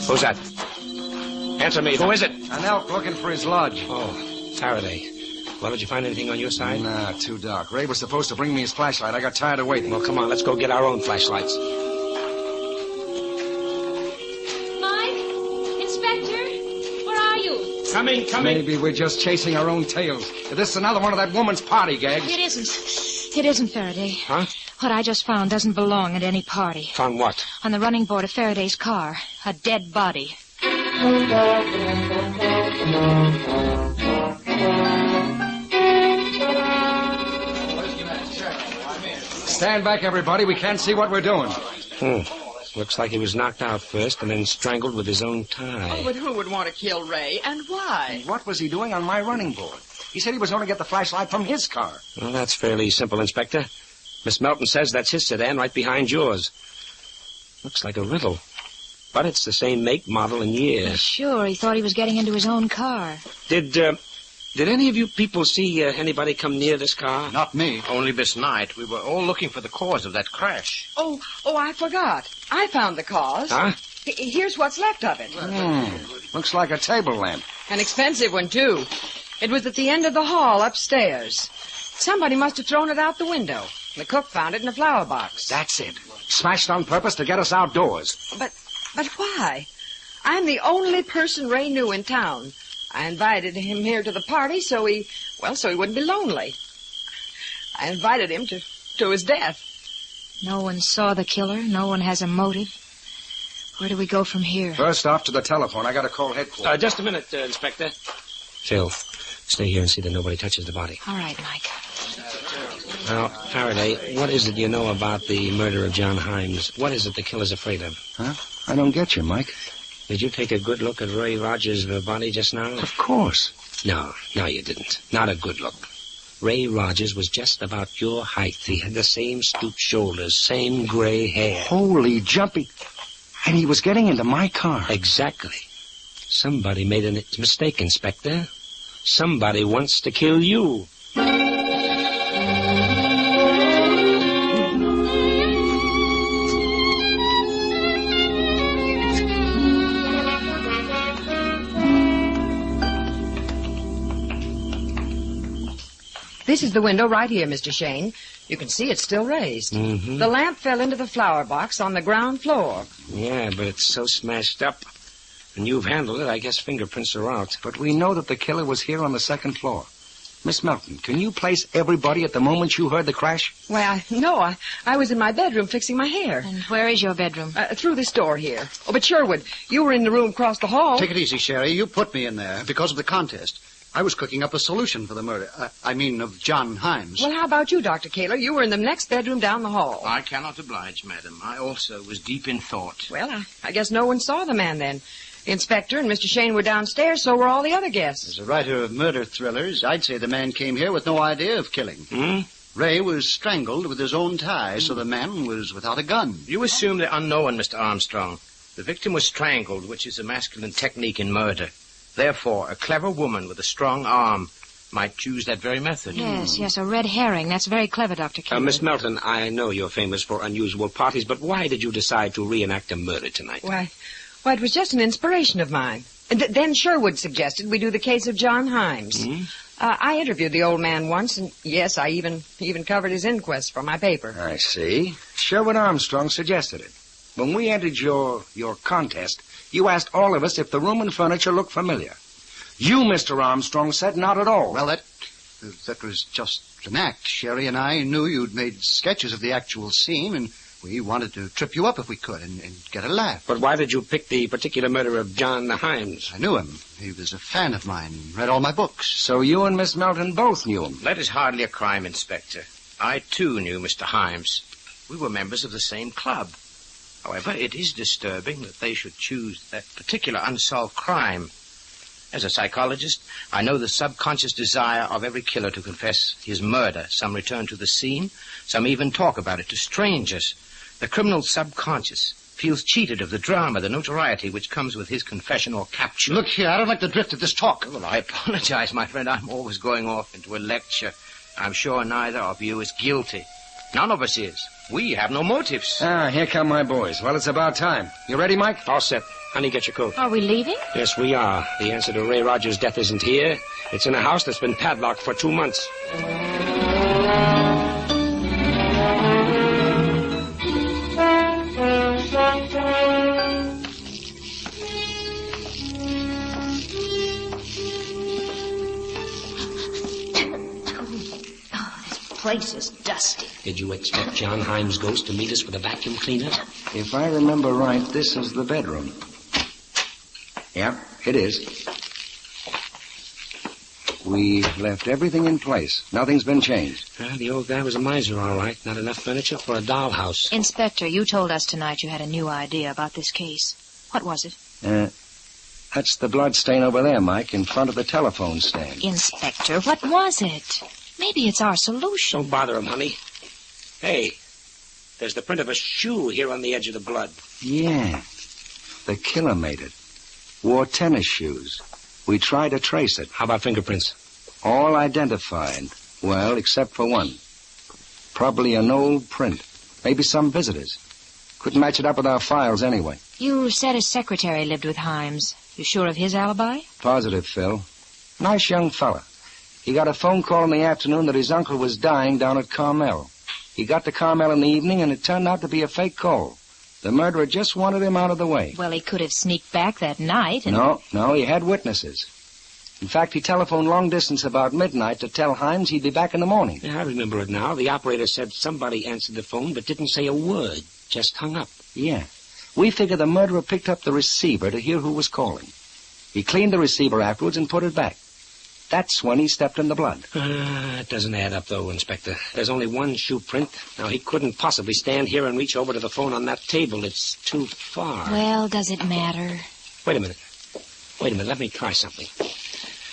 Who's that? Answer me. Who is it? An elk looking for his lodge. Oh, Faraday. Well, did you find anything on your side? Nah, too dark. Ray was supposed to bring me his flashlight. I got tired of waiting. Well, come on, let's go get our own flashlights. Mike? Inspector? Where are you? Coming. Maybe we're just chasing our own tails. This is another one of that woman's party gags. It isn't. It isn't, Faraday. Huh? What I just found doesn't belong at any party. Found what? On the running board of Faraday's car. A dead body. Stand back, everybody. We can't see what we're doing. Looks like he was knocked out first and then strangled with his own tie. Oh, but who would want to kill Ray, and why? What was he doing on my running board? He said he was going to get the flashlight from his car. Well, that's fairly simple, Inspector. Miss Melton says that's his sedan right behind yours. Looks like a rental. But it's the same make, model, and year. Sure, he thought he was getting into his own car. Did any of you people see anybody come near this car? Not me. Only this night. We were all looking for the cause of that crash. Oh, I forgot. I found the cause. Huh? Here's what's left of it. Looks like a table lamp. An expensive one, too. It was at the end of the hall upstairs. Somebody must have thrown it out the window. The cook found it in a flower box. That's it. Smashed on purpose to get us outdoors. But why? I'm the only person Ray knew in town. I invited him here to the party so he wouldn't be lonely. I invited him to his death. No one saw the killer. No one has a motive. Where do we go from here? First off to the telephone. I got to call headquarters. Just a minute, Inspector. Phil, stay here and see that nobody touches the body. All right, Mike. Now, Faraday, what is it you know about the murder of John Himes? What is it the killer's afraid of? Huh? I don't get you, Mike. Did you take a good look at Ray Rogers' body just now? Of course. No, you didn't. Not a good look. Ray Rogers was just about your height. He had the same stooped shoulders, same gray hair. Holy jumping. And he was getting into my car. Exactly. Somebody made a mistake, Inspector. Somebody wants to kill you. This is the window right here, Mr. Shayne. You can see it's still raised. Mm-hmm. The lamp fell into the flower box on the ground floor. Yeah, but it's so smashed up. And you've handled it. I guess fingerprints are out. But we know that the killer was here on the second floor. Miss Melton, can you place everybody at the moment you heard the crash? Why, I was in my bedroom fixing my hair. And where is your bedroom? Through this door here. Oh, but Sherwood, you were in the room across the hall. Take it easy, Sherry. You put me in there because of the contest. I was cooking up a solution for the murder. Of John Himes. Well, how about you, Dr. Kaler? You were in the next bedroom down the hall. I cannot oblige, madam. I also was deep in thought. Well, I guess no one saw the man then. The inspector and Mr. Shayne were downstairs, so were all the other guests. As a writer of murder thrillers, I'd say the man came here with no idea of killing. Ray was strangled with his own tie, so the man was without a gun. You assume the unknown, Mr. Armstrong. The victim was strangled, which is a masculine technique in murder. Therefore, a clever woman with a strong arm might choose that very method. Yes, a red herring. That's very clever, Dr. Keeler. Miss Melton, I know you're famous for unusual parties, but why did you decide to reenact a murder tonight? Why, it was just an inspiration of mine. Then Sherwood suggested we do the case of John Himes. Hmm? I interviewed the old man once, and yes, I even covered his inquest for my paper. I see. Sherwood Armstrong suggested it. When we entered your contest, you asked all of us if the room and furniture looked familiar. You, Mr. Armstrong, said not at all. Well, that was just an act. Sherry and I knew you'd made sketches of the actual scene, and we wanted to trip you up if we could and get a laugh. But why did you pick the particular murder of John Himes? I knew him. He was a fan of mine, read all my books. So you and Miss Melton both knew him? That is hardly a crime, Inspector. I, too, knew Mr. Himes. We were members of the same club. However, it is disturbing that they should choose that particular unsolved crime. As a psychologist, I know the subconscious desire of every killer to confess his murder. Some return to the scene. Some even talk about it to strangers. The criminal's subconscious feels cheated of the drama, the notoriety which comes with his confession or capture. Look here, I don't like the drift of this talk. Well, I apologize, my friend. I'm always going off into a lecture. I'm sure neither of you is guilty. None of us is. We have no motives. Here come my boys. Well, it's about time. You ready, Mike? All set. Honey, get your coat. Are we leaving? Yes, we are. The answer to Ray Rogers' death isn't here. It's in a house that's been padlocked for 2 months. Place is dusty. Did you expect John Himes' ghost to meet us with a vacuum cleaner? If I remember right, this is the bedroom. Yeah, it is. We left everything in place. Nothing's been changed. The old guy was a miser, all right. Not enough furniture for a dollhouse. Inspector, you told us tonight you had a new idea about this case. What was it? That's the blood stain over there, Mike, in front of the telephone stand. Inspector, what was it? Maybe it's our solution. Don't bother him, honey. Hey, there's the print of a shoe here on the edge of the blood. Yeah. The killer made it. Wore tennis shoes. We tried to trace it. How about fingerprints? All identified. Well, except for one. Probably an old print. Maybe some visitors. Couldn't match it up with our files anyway. You said his secretary lived with Himes. You sure of his alibi? Positive, Phil. Nice young fella. He got a phone call in the afternoon that his uncle was dying down at Carmel. He got to Carmel in the evening, and it turned out to be a fake call. The murderer just wanted him out of the way. Well, he could have sneaked back that night and... No, he had witnesses. In fact, he telephoned long distance about midnight to tell Himes he'd be back in the morning. Yeah, I remember it now. The operator said somebody answered the phone but didn't say a word. Just hung up. Yeah. We figured the murderer picked up the receiver to hear who was calling. He cleaned the receiver afterwards and put it back. That's when he stepped in the blood. It doesn't add up, though, Inspector. There's only one shoe print. Now, he couldn't possibly stand here and reach over to the phone on that table. It's too far. Well, does it matter? Wait a minute. Let me try something.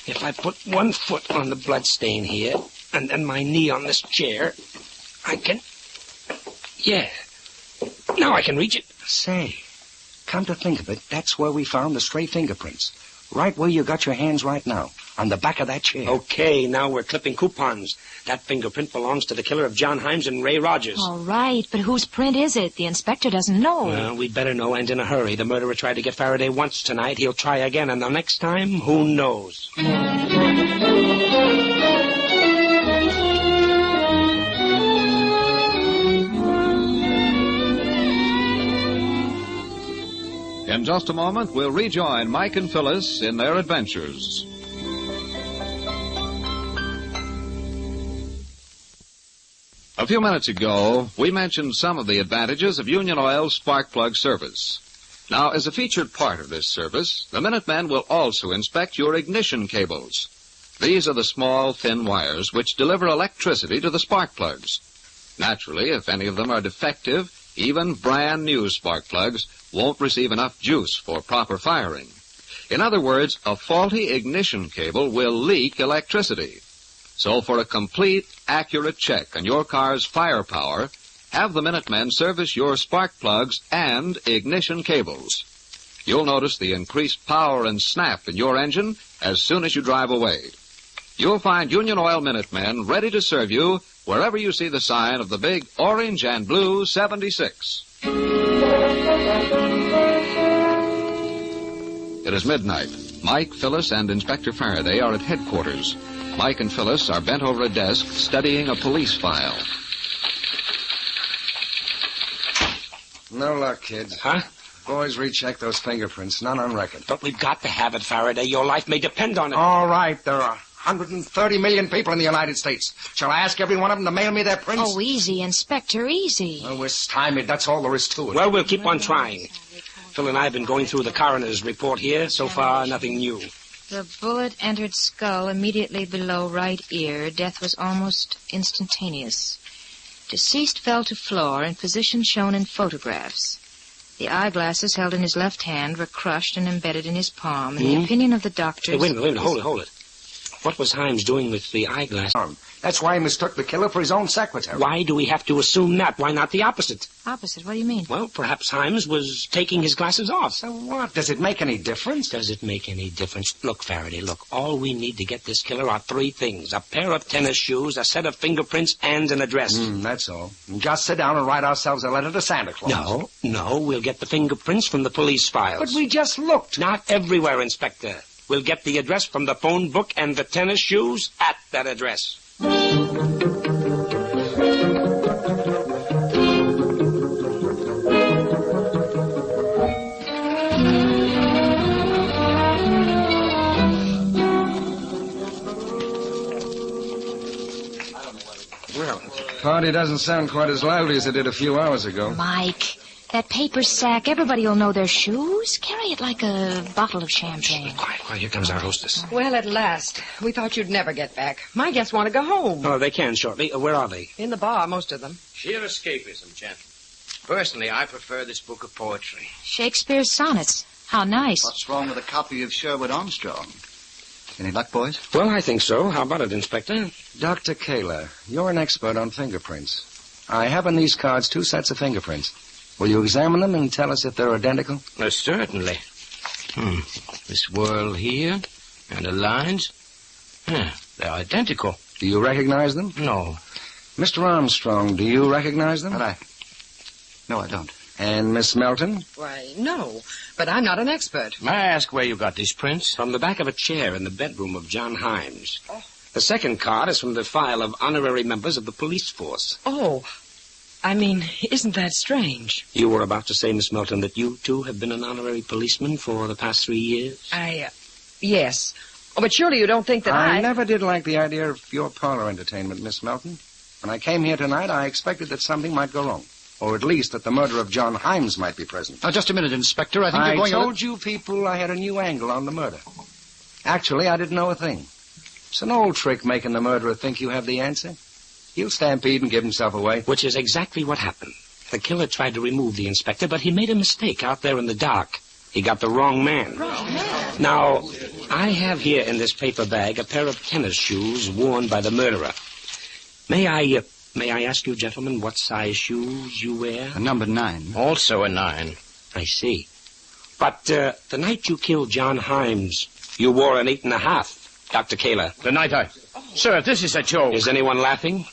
If I put one foot on the blood stain here and then my knee on this chair, I can... Yeah. Now I can reach it. Say, come to think of it, that's where we found the stray fingerprints. Right where you got your hands right now, on the back of that chair. Okay, now we're clipping coupons. That fingerprint belongs to the killer of John Himes and Ray Rogers. All right, but whose print is it? The inspector doesn't know. Well, we'd better know, and in a hurry. The murderer tried to get Faraday once tonight. He'll try again, and the next time, who knows? In just a moment, we'll rejoin Mike and Phyllis in their adventures. A few minutes ago, we mentioned some of the advantages of Union Oil's spark plug service. Now, as a featured part of this service, the Minutemen will also inspect your ignition cables. These are the small, thin wires which deliver electricity to the spark plugs. Naturally, if any of them are defective, even brand new spark plugs won't receive enough juice for proper firing. In other words, a faulty ignition cable will leak electricity. So for a complete, accurate check on your car's firepower, have the Minutemen service your spark plugs and ignition cables. You'll notice the increased power and snap in your engine as soon as you drive away. You'll find Union Oil Minutemen ready to serve you wherever you see the sign of the big orange and blue 76. It is midnight. Mike, Phyllis, and Inspector Faraday are at headquarters. Mike and Phyllis are bent over a desk studying a police file. No luck, kids. Huh? Boys, recheck those fingerprints. None on record. But we've got to have it, Faraday. Your life may depend on it. All right, there are 130 million people in the United States. Shall I ask every one of them to mail me their prints? Oh, easy, Inspector, easy. Well, we're stymied. That's all there is to it. Well, we'll keep on trying. Phil and I have been going through the coroner's report here. So far, nothing new. The bullet entered skull immediately below right ear. Death was almost instantaneous. Deceased fell to floor in position shown in photographs. The eyeglasses held in his left hand were crushed and embedded in his palm. In the opinion of the doctors... Hey, wait a minute, hold it. What was Himes doing with the eyeglass? That's why he mistook the killer for his own secretary. Why do we have to assume that? Why not the opposite? Opposite? What do you mean? Well, perhaps Himes was taking his glasses off. So what? Does it make any difference? Does it make any difference? Look, Faraday, look. All we need to get this killer are three things. A pair of tennis shoes, a set of fingerprints, and an address. That's all. And just sit down and write ourselves a letter to Santa Claus. No. We'll get the fingerprints from the police files. But we just looked. Not everywhere, Inspector. We'll get the address from the phone book and the tennis shoes at that address. Well, the party doesn't sound quite as lively as it did a few hours ago. Mike, that paper sack, everybody will know their shoes. Carry it like a bottle of champagne. Quiet. Here comes our hostess. Well, at last. We thought you'd never get back. My guests want to go home. Oh, they can shortly. Where are they? In the bar, most of them. Sheer escapism, gentlemen. Personally, I prefer this book of poetry. Shakespeare's sonnets. How nice. What's wrong with a copy of Sherwood Armstrong? Any luck, boys? Well, I think so. How about it, Inspector? Dr. Kaler, you're an expert on fingerprints. I have in these cards 2 sets of fingerprints. Will you examine them and tell us if they're identical? Certainly. This whorl here and the lines. They're identical. Do you recognize them? No. Mr. Armstrong, do you recognize them? No, I don't. And Miss Melton? Why, no. But I'm not an expert. May I ask where you got these prints? From the back of a chair in the bedroom of John Himes. The second card is from the file of honorary members of the police force. Oh, I mean, isn't that strange? You were about to say, Miss Melton, that you, too, have been an honorary policeman for the past 3 years? Yes. Oh, but surely you don't think that I never did like the idea of your parlor entertainment, Miss Melton. When I came here tonight, I expected that something might go wrong. Or at least that the murder of John Himes might be present. Now, just a minute, Inspector. I think you're going... I told you people I had a new angle on the murder. Actually, I didn't know a thing. It's an old trick making the murderer think you have the answer. He'll stampede and give himself away. Which is exactly what happened. The killer tried to remove the inspector, but he made a mistake out there in the dark. He got the wrong man. Now, I have here in this paper bag a pair of tennis shoes worn by the murderer. May I ask you, gentlemen, what size shoes you wear? A number 9. Also a 9. I see. But the night you killed John Himes, you wore an 8.5, Dr. Kaler. The night I... Sir, this is a joke. Is anyone laughing?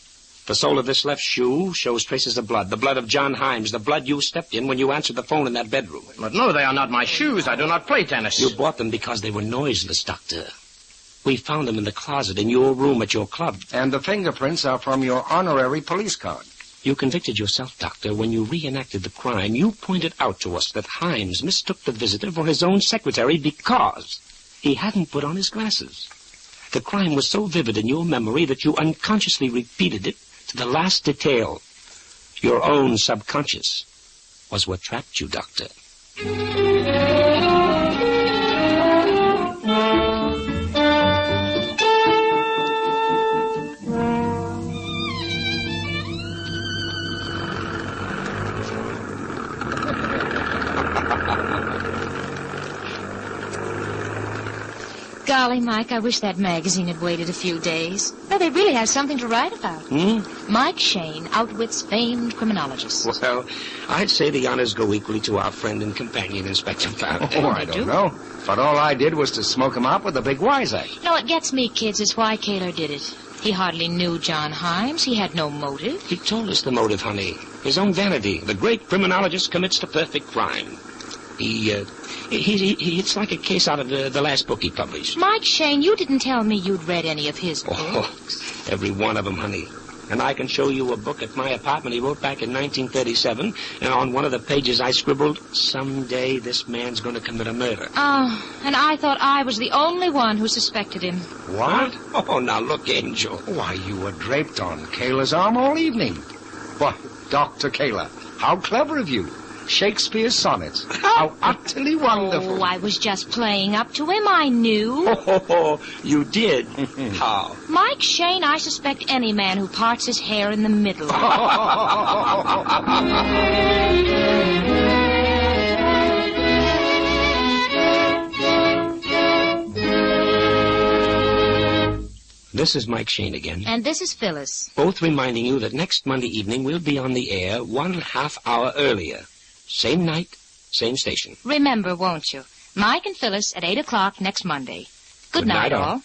The sole of this left shoe shows traces of blood. The blood of John Himes. The blood you stepped in when you answered the phone in that bedroom. But no, they are not my shoes. I do not play tennis. You bought them because they were noiseless, Doctor. We found them in the closet in your room at your club. And the fingerprints are from your honorary police card. You convicted yourself, Doctor. When you reenacted the crime, you pointed out to us that Himes mistook the visitor for his own secretary because he hadn't put on his glasses. The crime was so vivid in your memory that you unconsciously repeated it to the last detail. Your own subconscious was what trapped you, Doctor. Golly, Mike, I wish that magazine had waited a few days. Let they really have something to write about. Mike Shayne outwits famed criminologists. Well, I'd say the honors go equally to our friend and companion, Inspector Faraday. Oh, I don't know. But all I did was to smoke him out with a big Wiseack. No, it gets me, kids, is why Kaler did it. He hardly knew John Himes. He had no motive. He told us the motive, honey. His own vanity. The great criminologist commits the perfect crime. It's like a case out of the last book he published. Mike Shayne, you didn't tell me you'd read any of his books. Every one of them, honey. And I can show you a book at my apartment he wrote back in 1937, and on one of the pages I scribbled, "Someday this man's going to commit a murder." Oh, and I thought I was the only one who suspected him. What? Oh, now look, Angel. Why, you were draped on Kaler's arm all evening. Why, Dr. Kaler, how clever of you. Shakespeare's sonnets. How utterly wonderful. Oh, I was just playing up to him. I knew. Oh, you did? How? Mike Shayne, I suspect any man who parts his hair in the middle. This is Mike Shayne again. And this is Phyllis. Both reminding you that next Monday evening we'll be on the air 1.5 hour earlier. Same night, same station. Remember, won't you? Mike and Phyllis at 8 o'clock next Monday. Good night, all.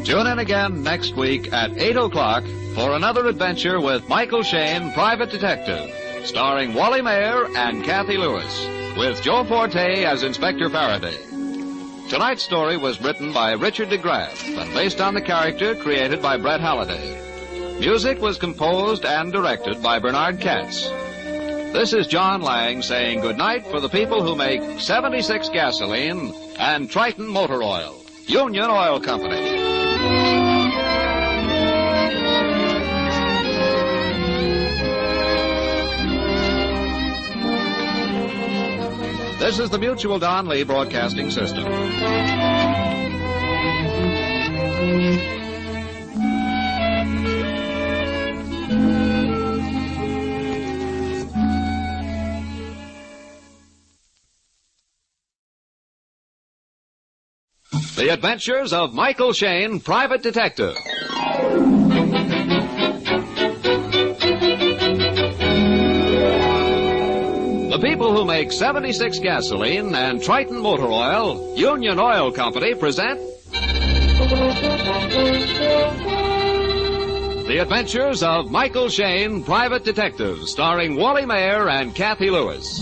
Tune in again next week at 8 o'clock for another adventure with Michael Shayne, Private Detective, starring Wally Mayer and Kathy Lewis, with Joe Forte as Inspector Faraday. Tonight's story was written by Richard DeGraff and based on the character created by Brett Halliday. Music was composed and directed by Bernard Katz. This is John Lang saying goodnight for the people who make 76 gasoline and Triton Motor Oil, Union Oil Company. This is the Mutual Don Lee Broadcasting System. The Adventures of Michael Shayne, Private Detective. The people who make 76 gasoline and Triton Motor Oil, Union Oil Company, present The Adventures of Michael Shayne, Private Detective, starring Wally Mayer and Kathy Lewis.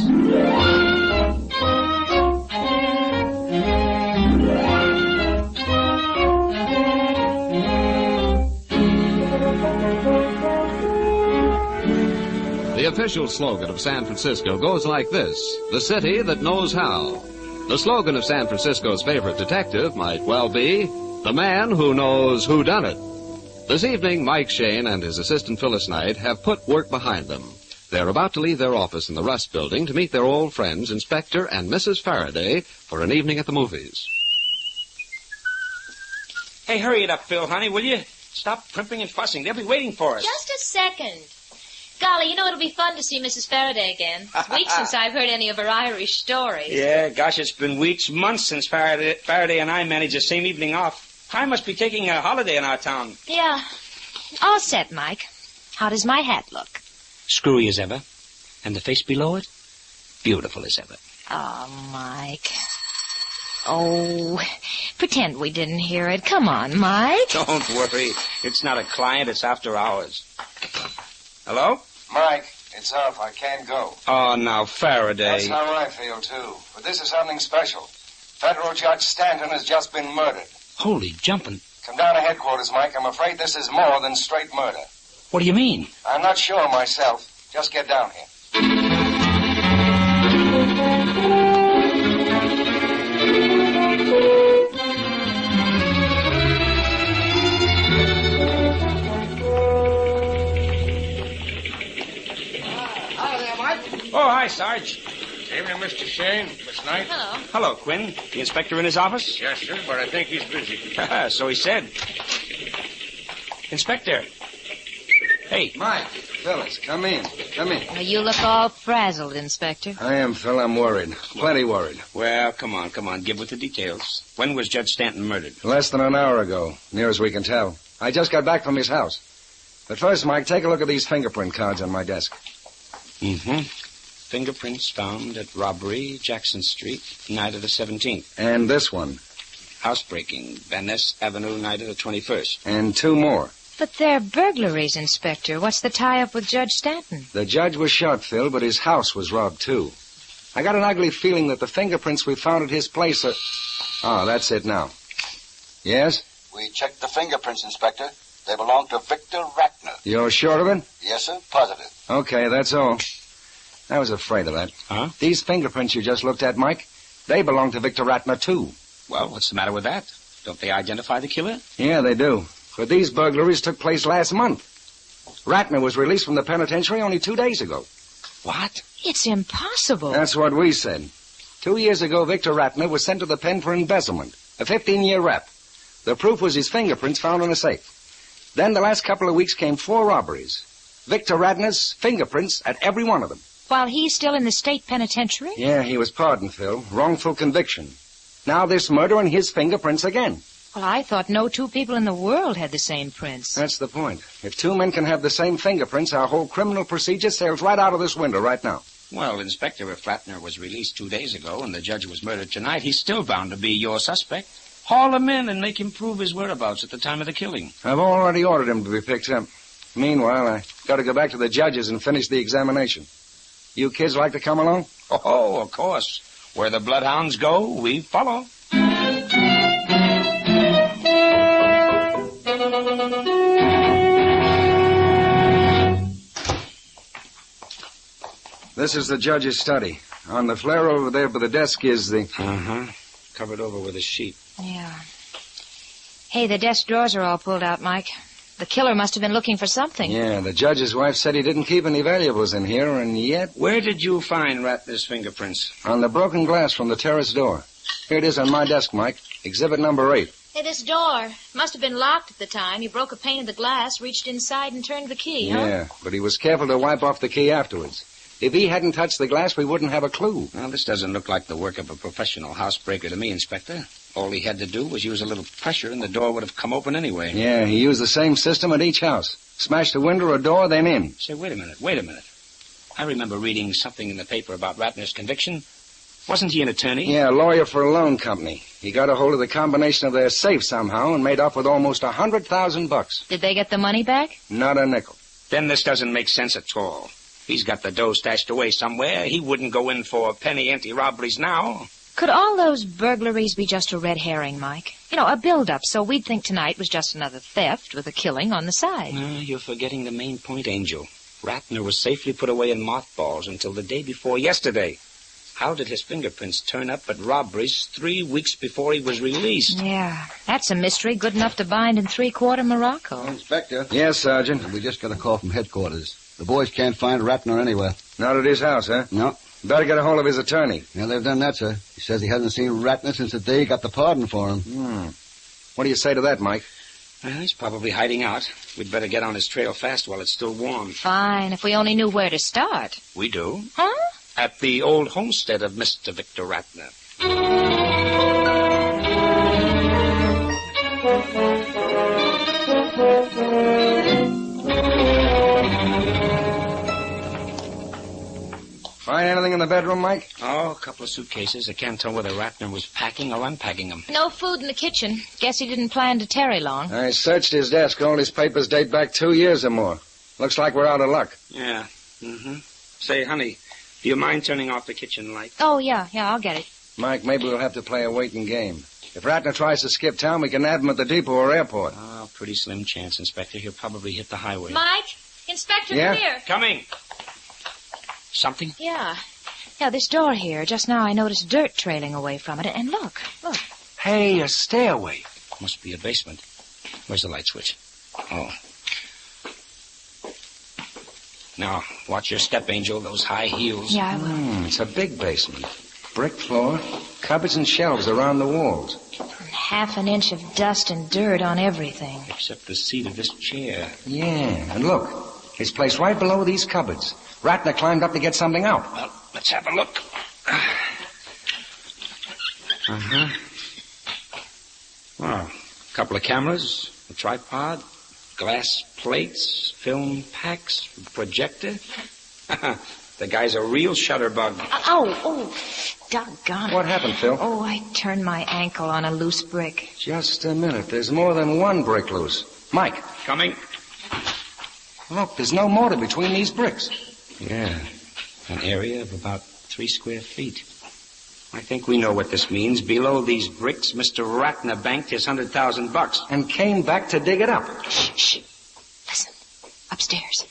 The official slogan of San Francisco goes like this: the city that knows how. The slogan of San Francisco's favorite detective might well be, the man who knows who done it. This evening, Mike Shayne and his assistant Phyllis Knight have put work behind them. They're about to leave their office in the Rust Building to meet their old friends, Inspector and Mrs. Faraday, for an evening at the movies. Hey, hurry it up, Phil, honey, will you? Stop primping and fussing. They'll be waiting for us. Just a second. Golly, you know it'll be fun to see Mrs. Faraday again. It's weeks since I've heard any of her Irish stories. Yeah, gosh, it's been weeks, months since Faraday and I managed the same evening off. I must be taking a holiday in our town. Yeah. All set, Mike. How does my hat look? Screwy as ever. And the face below it? Beautiful as ever. Oh, Mike. Oh, pretend we didn't hear it. Come on, Mike. Don't worry. It's not a client. It's after hours. Hello? Mike, it's off. I can't go. Oh, now, Faraday. That's how I feel, too. But this is something special. Federal Judge Stanton has just been murdered. Holy jumping. Come down to headquarters, Mike. I'm afraid this is more than straight murder. What do you mean? I'm not sure myself. Just get down here. Oh, hi, Sarge. Evening, Mr. Shayne. Miss Knight. Hello. Hello, Quinn. The inspector in his office? Yes, sir, but I think he's busy. So he said. Inspector. Hey. Mike, Phyllis, come in. Come in. Well, you look all frazzled, Inspector. I am, Phil. I'm worried. Plenty worried. Well, come on. Give with the details. When was Judge Stanton murdered? Less than an hour ago, near as we can tell. I just got back from his house. But first, Mike, take a look at these fingerprint cards on my desk. Mm-hmm. Fingerprints found at robbery, Jackson Street, night of the 17th. And this one. Housebreaking, Van Ness Avenue, night of the 21st. And two more. But they're burglaries, Inspector. What's the tie-up with Judge Stanton? The judge was shot, Phil, but his house was robbed, too. I got an ugly feeling that the fingerprints we found at his place are... Oh, that's it now. Yes? We checked the fingerprints, Inspector. They belong to Victor Ratner. You're sure of it? Yes, sir. Positive. Okay, that's all. I was afraid of that. Huh? These fingerprints you just looked at, Mike, they belong to Victor Ratner, too. Well, what's the matter with that? Don't they identify the killer? Yeah, they do. But these burglaries took place last month. Ratner was released from the penitentiary only 2 days ago. What? It's impossible. That's what we said. 2 years ago, Victor Ratner was sent to the pen for embezzlement, a 15-year rep. The proof was his fingerprints found in a safe. Then the last couple of weeks came 4 robberies. Victor Ratner's fingerprints at every one of them. While he's still in the state penitentiary? Yeah, he was pardoned, Phil. Wrongful conviction. Now this murder and his fingerprints again. Well, I thought no two people in the world had the same prints. That's the point. If 2 men can have the same fingerprints, our whole criminal procedure sails right out of this window right now. Well, Inspector, if Ratner was released 2 days ago and the judge was murdered tonight, he's still bound to be your suspect. Haul him in and make him prove his whereabouts at the time of the killing. I've already ordered him to be picked up. Meanwhile, I got to go back to the judges and finish the examination. You kids like to come along? Oh, of course. Where the bloodhounds go, we follow. This is the judge's study. On the flare over there by the desk is the... Uh-huh. Covered over with a sheet. Yeah. Hey, the desk drawers are all pulled out, Mike. The killer must have been looking for something. Yeah, the judge's wife said he didn't keep any valuables in here, and yet... Where did you find Ratner's fingerprints? On the broken glass from the terrace door. Here it is on my desk, Mike. Exhibit number 8. Hey, this door must have been locked at the time. You broke a pane of the glass, reached inside, and turned the key, huh? Yeah, but he was careful to wipe off the key afterwards. If he hadn't touched the glass, we wouldn't have a clue. Well, this doesn't look like the work of a professional housebreaker to me, Inspector. All he had to do was use a little pressure, and the door would have come open anyway. Yeah, he used the same system at each house. Smashed a window or a door, then in. Say, wait a minute. I remember reading something in the paper about Ratner's conviction. Wasn't he an attorney? Yeah, a lawyer for a loan company. He got a hold of the combination of their safe somehow and made off with almost $100,000. Did they get the money back? Not a nickel. Then this doesn't make sense at all. If he's got the dough stashed away somewhere, he wouldn't go in for penny ante robberies now. Could all those burglaries be just a red herring, Mike? You know, a build-up, so we'd think tonight was just another theft with a killing on the side. You're forgetting the main point, Angel. Ratner was safely put away in mothballs until the day before yesterday. How did his fingerprints turn up at robberies 3 weeks before he was released? Yeah, that's a mystery good enough to bind in 3/4 Morocco. Inspector. Yes, Sergeant. We just got a call from headquarters. The boys can't find Ratner anywhere. Not at his house, huh? No. Better get a hold of his attorney. Yeah, they've done that, sir. He says he hasn't seen Ratner since the day he got the pardon for him. What do you say to that, Mike? Well, he's probably hiding out. We'd better get on his trail fast while it's still warm. Fine, if we only knew where to start. We do. Huh? At the old homestead of Mr. Victor Ratner. Find anything in the bedroom, Mike? Oh, a couple of suitcases. I can't tell whether Ratner was packing or unpacking them. No food in the kitchen. Guess he didn't plan to tarry long. I searched his desk. All his papers date back 2 years or more. Looks like we're out of luck. Yeah. Say, honey, do you mind turning off the kitchen light? Oh, yeah, I'll get it. Mike, maybe we'll have to play a waiting game. If Ratner tries to skip town, we can nab him at the depot or airport. Oh, pretty slim chance, Inspector. He'll probably hit the highway. Mike? Inspector, Yeah? come here. Coming. Something? Yeah, this door here. Just now I noticed dirt trailing away from it. And look. Hey, a stairway. Must be a basement. Where's the light switch? Oh. Now, watch your step, Angel. Those high heels. Yeah, I will. It's a big basement. Brick floor, cupboards and shelves around the walls. half an inch of dust and dirt on everything. Except the seat of this chair. Yeah, and look, it's placed right below these cupboards. Ratner climbed up to get something out. Well, let's have a look. Uh-huh. Well, a couple of cameras, a tripod, glass plates, film packs, projector. The guy's a real shutterbug. Oh, doggone it. What happened, Phil? Oh, I turned my ankle on a loose brick. Just a minute. There's more than one brick loose. Mike. Coming. Look, there's no mortar between these bricks. Yeah, an area of about 3 square feet. I think we know what this means. Below these bricks, Mr. Ratner banked his $100,000. And came back to dig it up. Shh. Listen. Upstairs.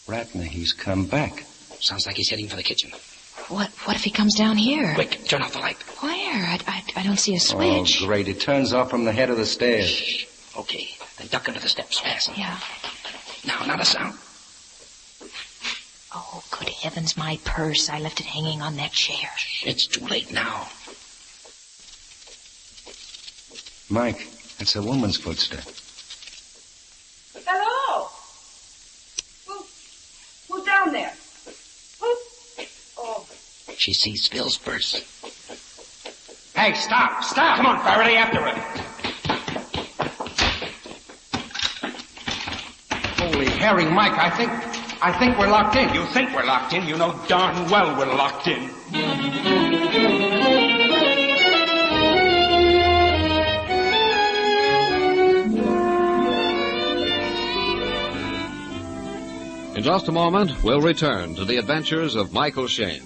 Ratner, he's come back. Sounds like he's heading for the kitchen. What if he comes down here? Quick, turn off the light. Where? I don't see a switch. Oh, great. It turns off from the head of the stairs. Shh. Okay, then duck under the steps fast. Yeah. Now, not a sound. Oh, good heavens, my purse. I left it hanging on that chair. It's too late now. Mike, that's a woman's footstep. Hello? Who's down there? Who? Oh. She sees Phil's purse. Hey, stop! Come on, Faraday, after her. Holy herring, Mike, I think we're locked in. You think we're locked in? You know darn well we're locked in. In just a moment, we'll return to the adventures of Michael Shayne.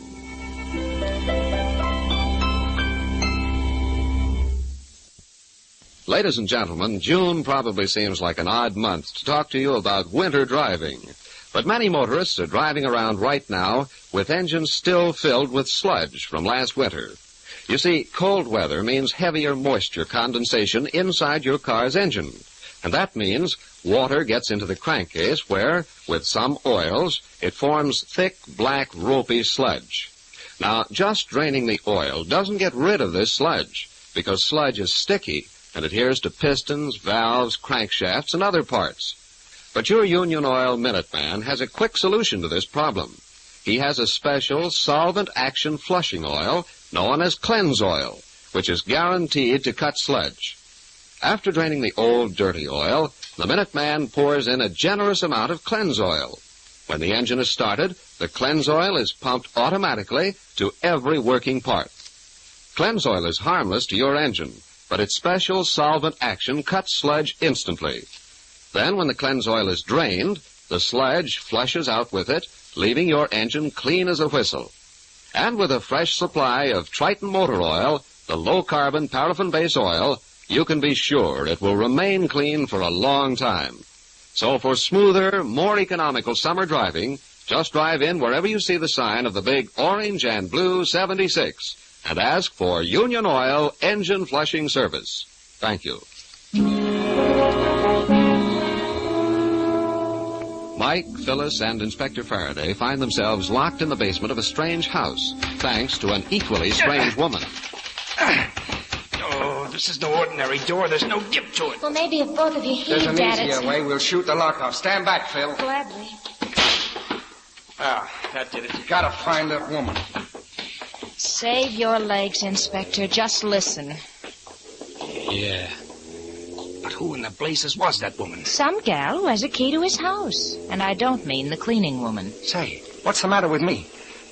Ladies and gentlemen, June probably seems like an odd month to talk to you about winter driving. But many motorists are driving around right now with engines still filled with sludge from last winter. You see, cold weather means heavier moisture condensation inside your car's engine. And that means water gets into the crankcase where, with some oils, it forms thick, black, ropey sludge. Now, just draining the oil doesn't get rid of this sludge, because sludge is sticky and adheres to pistons, valves, crankshafts, and other parts. But your Union Oil Minuteman has a quick solution to this problem. He has a special solvent action flushing oil known as Cleanse Oil, which is guaranteed to cut sludge. After draining the old, dirty oil, the Minuteman pours in a generous amount of Cleanse Oil. When the engine is started, the Cleanse Oil is pumped automatically to every working part. Cleanse Oil is harmless to your engine, but its special solvent action cuts sludge instantly. Then, when the Cleanse Oil is drained, the sludge flushes out with it, leaving your engine clean as a whistle. And with a fresh supply of Triton Motor Oil, the low-carbon paraffin-based oil, you can be sure it will remain clean for a long time. So for smoother, more economical summer driving, just drive in wherever you see the sign of the big orange and blue 76 and ask for Union Oil Engine Flushing Service. Thank you. Mike, Phyllis, and Inspector Faraday find themselves locked in the basement of a strange house, thanks to an equally strange woman. Oh, this is no ordinary door. There's no dip to it. Well, maybe if both of you There's heaved an at easier it. way. We'll shoot the lock off. Stand back, Phil. Gladly. Ah, that did it. You gotta find that woman. Save your legs, Inspector. Just listen. Yeah. But who in the blazes was that woman? Some gal who has a key to his house. And I don't mean the cleaning woman. Say, what's the matter with me?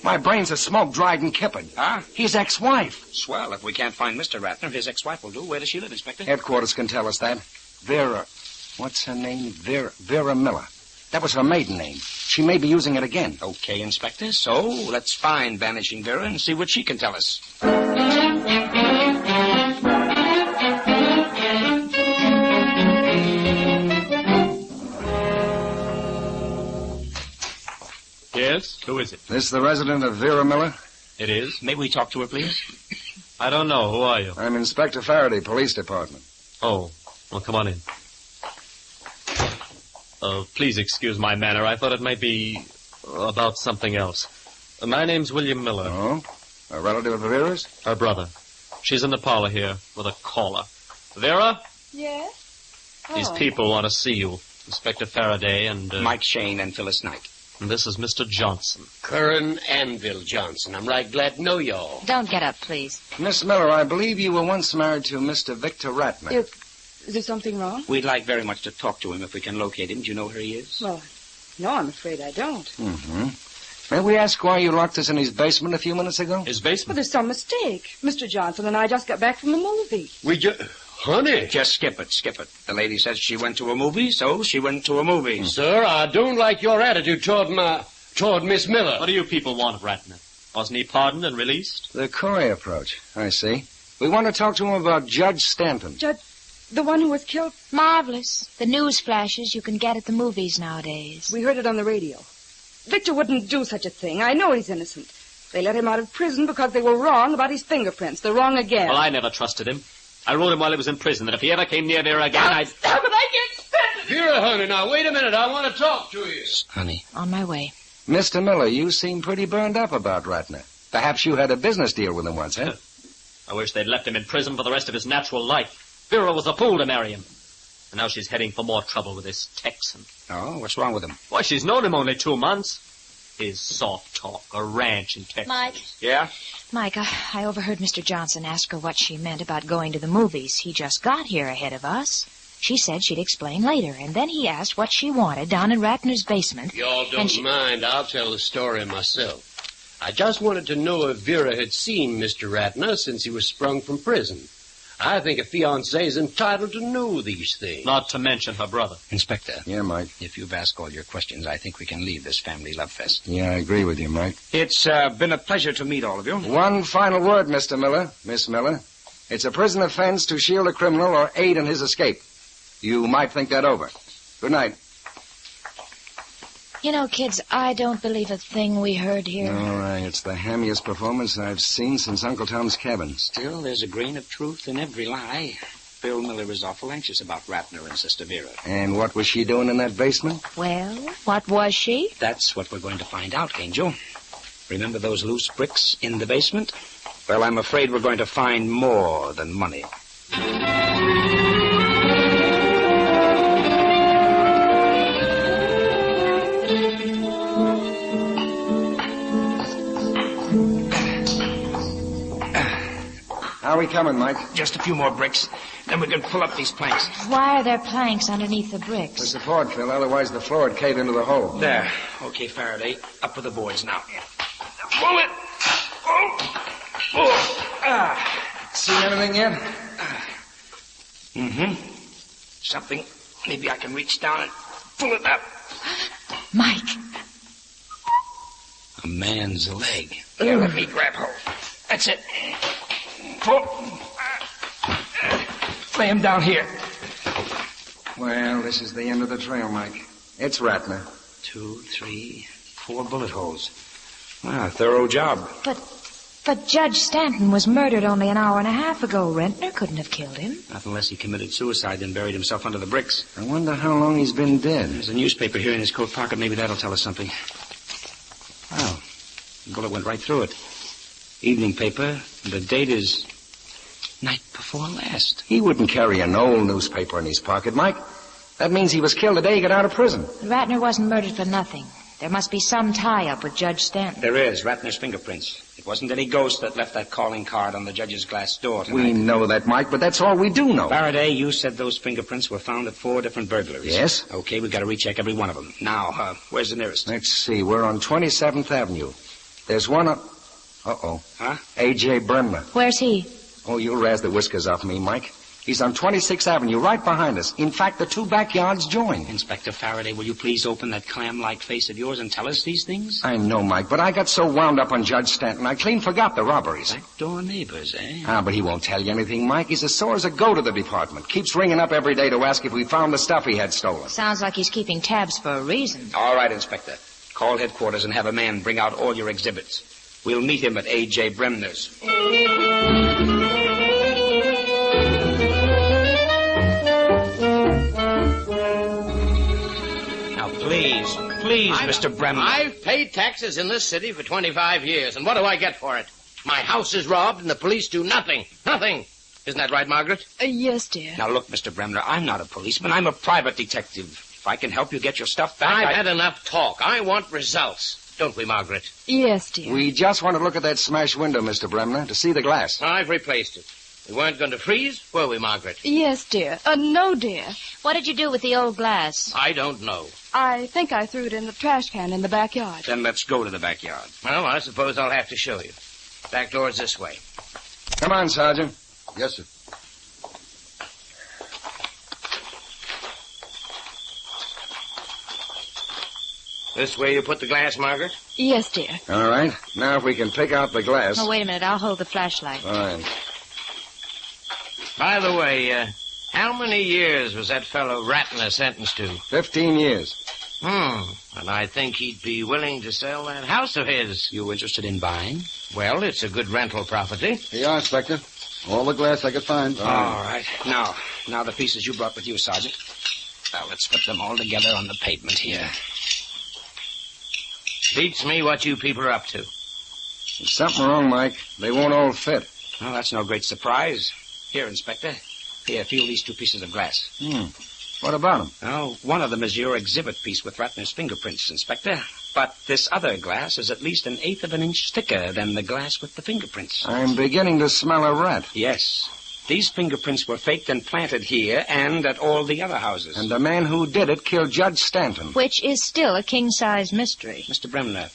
My brains are smoke-dried and kippered. Huh? His ex-wife. Swell. If we can't find Mr. Ratner, his ex-wife will do. Where does she live, Inspector? Headquarters can tell us that. Vera. What's her name? Vera Miller. That was her maiden name. She may be using it again. Okay, Inspector. So let's find Vanishing Vera and see what she can tell us. Yes? Who is it? This the resident of Vera Miller? It is. May we talk to her, please? I don't know. Who are you? I'm Inspector Faraday, Police Department. Oh. Well, come on in. Please excuse my manner. I thought it might be about something else. My name's William Miller. Oh? A relative of Vera's? Her brother. She's in the parlor here with a caller. Vera, Yes? these people want to see you. Inspector Faraday and... Mike Shayne and Phyllis Knight. And this is Mr. Johnson. Curran Anvil Johnson. I'm right glad to know y'all. Don't get up, please. Miss Miller, I believe you were once married to Mr. Victor Ratner. Is there something wrong? We'd like very much to talk to him if we can locate him. Do you know where he is? Well, no, I'm afraid I don't. Mm-hmm. May we ask why you locked us in his basement a few minutes ago? His Well, basement? there's some mistake. Mr. Johnson and I just got back from the movie. Honey. Just skip it. The lady says she went to a movie, so she went to a movie. Sir, I don't like your attitude toward Miss Miller. What do you people want of Ratner? Wasn't he pardoned and released? The Corey approach. I see. We want to talk to him about Judge Stanton. The one who was killed? Marvelous. The news flashes you can get at the movies nowadays. We heard it on the radio. Victor wouldn't do such a thing. I know he's innocent. They let him out of prison because they were wrong about his fingerprints. They're wrong again. Well, I never trusted him. I wrote him while he was in prison that if he ever came near Vera again, I'd... Stop it, I can't stand it! Vera, honey, now wait a minute. I want to talk to you. Honey. On my way. Mr. Miller, you seem pretty burned up about Ratner. Perhaps you had a business deal with him once, huh? I wish they'd left him in prison for the rest of his natural life. Vera was a fool to marry him. And now she's heading for more trouble with this Texan. Oh, what's wrong with him? Why, she's known him only 2 months. His soft talk, a ranch in Texas. Mike. Yeah? Mike, I overheard Mr. Johnson ask her what she meant about going to the movies. He just got here ahead of us. She said she'd explain later, and then he asked what she wanted down in Ratner's basement. Y'all don't mind. I'll tell the story myself. I just wanted to know if Vera had seen Mr. Ratner since he was sprung from prison. I think a fiancé is entitled to know these things. Not to mention her brother. Inspector. Yeah, Mike. If you've asked all your questions, I think we can leave this family love fest. Yeah, I agree with you, Mike. It's been a pleasure to meet all of you. One final word, Mr. Miller. Miss Miller. It's a prison offense to shield a criminal or aid in his escape. You might think that over. Good night. You know, kids, I don't believe a thing we heard here. All right, it's the hammiest performance I've seen since Uncle Tom's Cabin. Still, there's a grain of truth in every lie. Bill Miller is awful anxious about Ratner and Sister Vera. And what was she doing in that basement? Well, what was she? That's what we're going to find out, Angel. Remember those loose bricks in the basement? Well, I'm afraid we're going to find more than money. How are we coming, Mike? Just a few more bricks. Then we can pull up these planks. Why are there planks underneath the For bricks? support, Phil. Otherwise, the floor would cave into the hole. There. Okay, Faraday. Up with the boards now. Pull it. Seen anything yet? Something. Maybe I can reach down and pull it up. Mike. A man's leg. Here, let me grab hold. That's it. Pull. Lay him down here. Well, this is the end of the trail, Mike. It's Ratner. 2, 3, 4 bullet holes. Wow, thorough job. But Judge Stanton was murdered only an hour and a half ago. Rentner couldn't have killed him. Not unless he committed suicide and buried himself under the bricks. I wonder how long he's been dead. There's a newspaper here in his coat pocket. Maybe that'll tell us something. Wow. The bullet went right through it. Evening paper. The date is night before last. He wouldn't carry an old newspaper in his pocket, Mike. That means he was killed the day he got out of prison. Ratner wasn't murdered for nothing. There must be some tie-up with Judge Stanton. There is. Ratner's fingerprints. It wasn't any ghost that left that calling card on the judge's glass door tonight. We know that, Mike, but that's all we do know. Faraday, you said those fingerprints were found at 4 different burglaries. Yes. Okay, we've got to recheck every one of them. Now, where's the nearest? Let's see. We're on 27th Avenue. There's one on... Uh-oh. Huh? A.J. Bremner. Where's he? Oh, you'll razz the whiskers off me, Mike. He's on 26th Avenue, right behind us. In fact, the two backyards join. Inspector Faraday, will you please open that clam-like face of yours and tell us these things? I know, Mike, but I got so wound up on Judge Stanton, I clean forgot the robberies. Backdoor neighbors, eh? But he won't tell you anything, Mike. He's as sore as a goat to the department. Keeps ringing up every day to ask if we found the stuff he had stolen. Sounds like he's keeping tabs for a reason. All right, Inspector. Call headquarters and have a man bring out all your exhibits. We'll meet him at A.J. Bremner's. Now, please, Mr. Bremner. I've paid taxes in this city for 25 years, and what do I get for it? My house is robbed and the police do nothing. Nothing. Isn't that right, Margaret? Yes, dear. Now, look, Mr. Bremner, I'm not a policeman. I'm a private detective. If I can help you get your stuff back, I've had enough talk. I want results. Don't we, Margaret? Yes, dear. We just want to look at that smashed window, Mr. Bremner, to see the glass. I've replaced it. We weren't going to freeze, were we, Margaret? Yes, dear. No, dear. What did you do with the old glass? I don't know. I think I threw it in the trash can in the backyard. Then let's go to the backyard. Well, I suppose I'll have to show you. Back door's this way. Come on, Sergeant. Yes, sir. This way you put the glass, Margaret? Yes, dear. All right. Now, if we can pick out the glass. Oh, wait a minute. I'll hold the flashlight. Fine. By the way, how many years was that fellow Ratner sentenced to? 15 years. And I think he'd be willing to sell that house of his. You interested in buying? Well, it's a good rental property. Here you are, Inspector. All the glass I could find. All right. Now the pieces you brought with you, Sergeant. Now, let's put them all together on the pavement here. Beats me what you people are up to. There's something wrong, Mike. They won't all fit. Well, that's no great surprise. Here, Inspector. Here, feel these 2 pieces of glass. What about them? Oh, one of them is your exhibit piece with Ratner's fingerprints, Inspector. But this other glass is at least 1/8 of an inch thicker than the glass with the fingerprints. I'm beginning to smell a rat. Yes. These fingerprints were faked and planted here and at all the other houses. And the man who did it killed Judge Stanton. Which is still a king-size mystery. Mr. Bremner,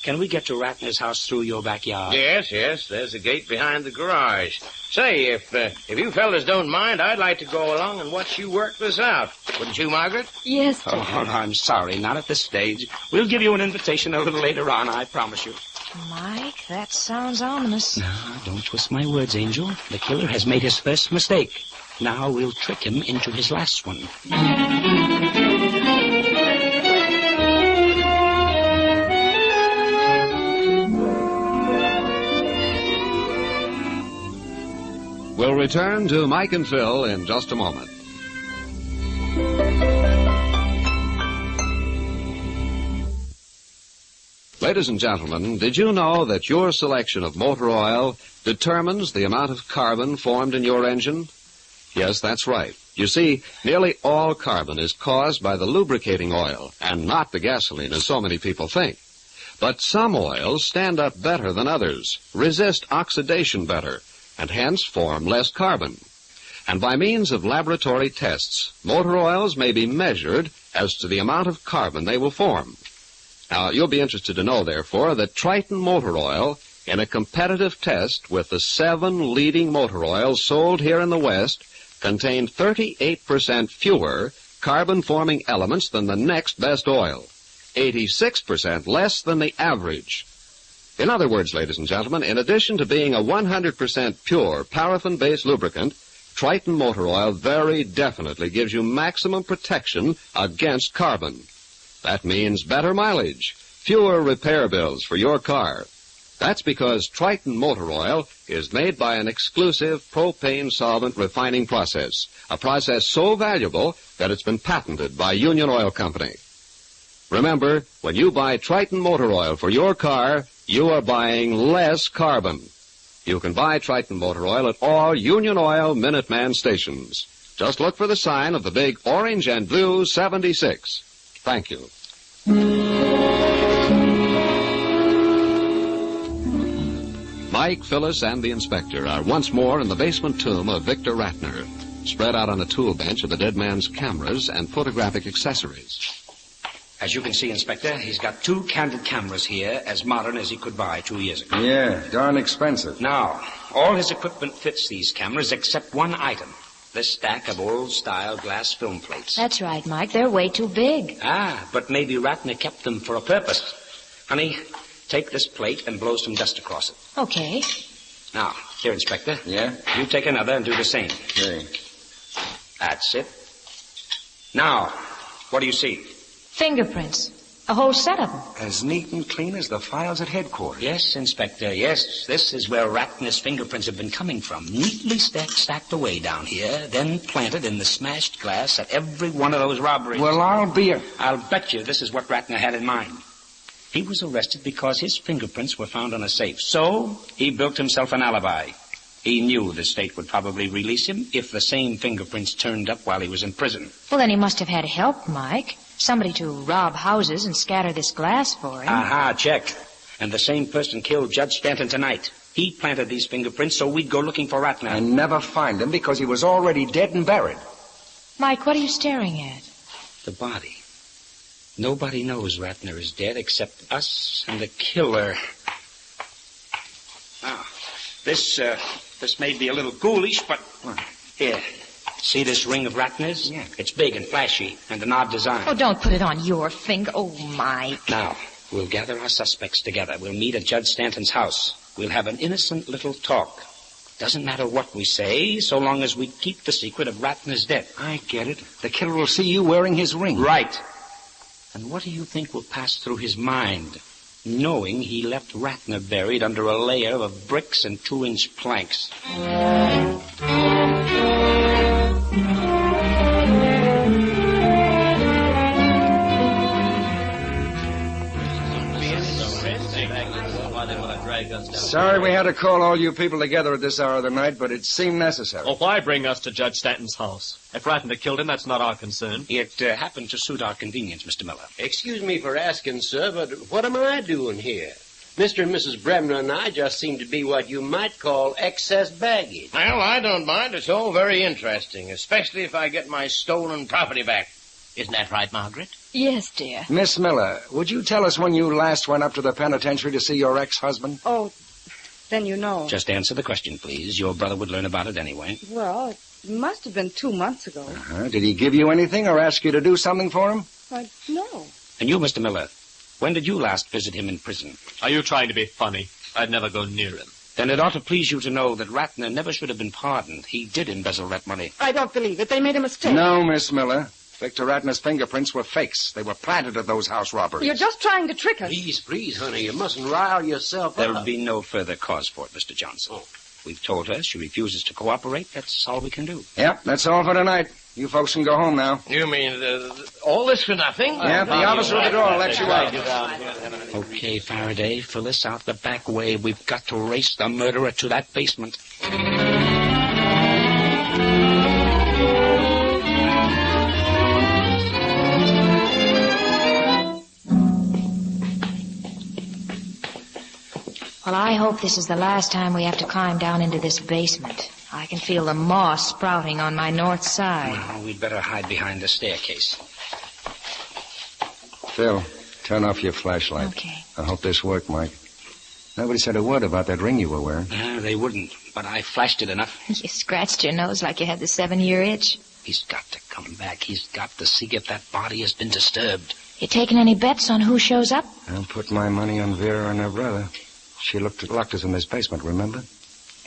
can we get to Ratner's house through your backyard? Yes. There's a gate behind the garage. Say, if you fellas don't mind, I'd like to go along and watch you work this out. Wouldn't you, Margaret? Yes, dear. Oh, I'm sorry. Not at this stage. We'll give you an invitation a little later on, I promise you. Mike, that sounds ominous. Now, don't twist my words, Angel. The killer has made his first mistake. Now we'll trick him into his last one. We'll return to Mike and Phil in just a moment. Ladies and gentlemen, did you know that your selection of motor oil determines the amount of carbon formed in your engine? Yes, that's right. You see, nearly all carbon is caused by the lubricating oil, and not the gasoline, as so many people think. But some oils stand up better than others, resist oxidation better, and hence form less carbon. And by means of laboratory tests, motor oils may be measured as to the amount of carbon they will form. Now, you'll be interested to know, therefore, that Triton Motor Oil, in a competitive test with the 7 leading motor oils sold here in the West, contained 38% fewer carbon-forming elements than the next best oil, 86% less than the average. In other words, ladies and gentlemen, in addition to being a 100% pure paraffin-based lubricant, Triton Motor Oil very definitely gives you maximum protection against carbon. That means better mileage, fewer repair bills for your car. That's because Triton Motor Oil is made by an exclusive propane solvent refining process, a process so valuable that it's been patented by Union Oil Company. Remember, when you buy Triton Motor Oil for your car, you are buying less carbon. You can buy Triton Motor Oil at all Union Oil Minuteman stations. Just look for the sign of the big orange and blue 76. Thank you. Mike, Phyllis, and the inspector are once more in the basement tomb of Victor Ratner, spread out on a tool bench are the dead man's cameras and photographic accessories. As you can see, Inspector, he's got 2 candid cameras here, as modern as he could buy 2 years ago. Yeah, darn expensive. Now, all his equipment fits these cameras except one item. This stack of old-style glass film plates. That's right, Mike. They're way too big. But maybe Ratner kept them for a purpose. Honey, take this plate and blow some dust across it. Okay. Now, here, Inspector. Yeah? You take another and do the same. Okay. That's it. Now, what do you see? Fingerprints. A whole set of them. As neat and clean as the files at headquarters. Yes, Inspector, yes. This is where Ratner's fingerprints have been coming from. Neatly stacked away down here, then planted in the smashed glass at every one of those robberies. Well, I'll bet you this is what Ratner had in mind. He was arrested because his fingerprints were found on a safe. So he built himself an alibi. He knew the state would probably release him if the same fingerprints turned up while he was in prison. Well, then he must have had help, Mike. Somebody to rob houses and scatter this glass for him. Aha, check. And the same person killed Judge Stanton tonight. He planted these fingerprints so we'd go looking for Ratner. And never find him because he was already dead and buried. Mike, what are you staring at? The body. Nobody knows Ratner is dead except us and the killer. Now, this may be a little ghoulish, but here. See this ring of Ratner's? Yeah. It's big and flashy and an odd design. Oh, don't put it on your finger. Oh, Mike. Now, we'll gather our suspects together. We'll meet at Judge Stanton's house. We'll have an innocent little talk. Doesn't matter what we say, so long as we keep the secret of Ratner's death. I get it. The killer will see you wearing his ring. Right. And what do you think will pass through his mind, knowing he left Ratner buried under a layer of bricks and 2-inch planks? Sorry we had to call all you people together at this hour of the night, but it seemed necessary. Well, why bring us to Judge Stanton's house? If Ratner killed him, that's not our concern. It happened to suit our convenience, Mr. Miller. Excuse me for asking, sir, but what am I doing here? Mr. and Mrs. Bremner and I just seem to be what you might call excess baggage. Well, I don't mind. It's all very interesting, especially if I get my stolen property back. Isn't that right, Margaret? Yes, dear. Miss Miller, would you tell us when you last went up to the penitentiary to see your ex-husband? Oh, then you know. Just answer the question, please. Your brother would learn about it anyway. Well, it must have been 2 months ago. Did he give you anything or ask you to do something for him? No. And you, Mr. Miller, when did you last visit him in prison? Are you trying to be funny? I'd never go near him. Then it ought to please you to know that Ratner never should have been pardoned. He did embezzle that money. I don't believe it. They made a mistake. No, Miss Miller. Victor Ratner's fingerprints were fakes. They were planted at those house robberies. You're just trying to trick us. Please, honey, you mustn't rile yourself up. There'll be no further cause for it, Mr. Johnson. We've told her she refuses to cooperate. That's all we can do. Yep, that's all for tonight. You folks can go home now. You mean all this for nothing? Yeah, the officer at the door will let you out. Okay, Faraday, Phyllis, out the back way. We've got to race the murderer to that basement. Well, I hope this is the last time we have to climb down into this basement. I can feel the moss sprouting on my north side. Well, we'd better hide behind the staircase. Phil, turn off your flashlight. Okay. I hope this worked, Mike. Nobody said a word about that ring you were wearing. They wouldn't, but I flashed it enough. You scratched your nose like you had the 7-year itch. He's got to come back. He's got to see if that body has been disturbed. You taking any bets on who shows up? I'll put my money on Vera and her brother. She locked us in this basement, remember?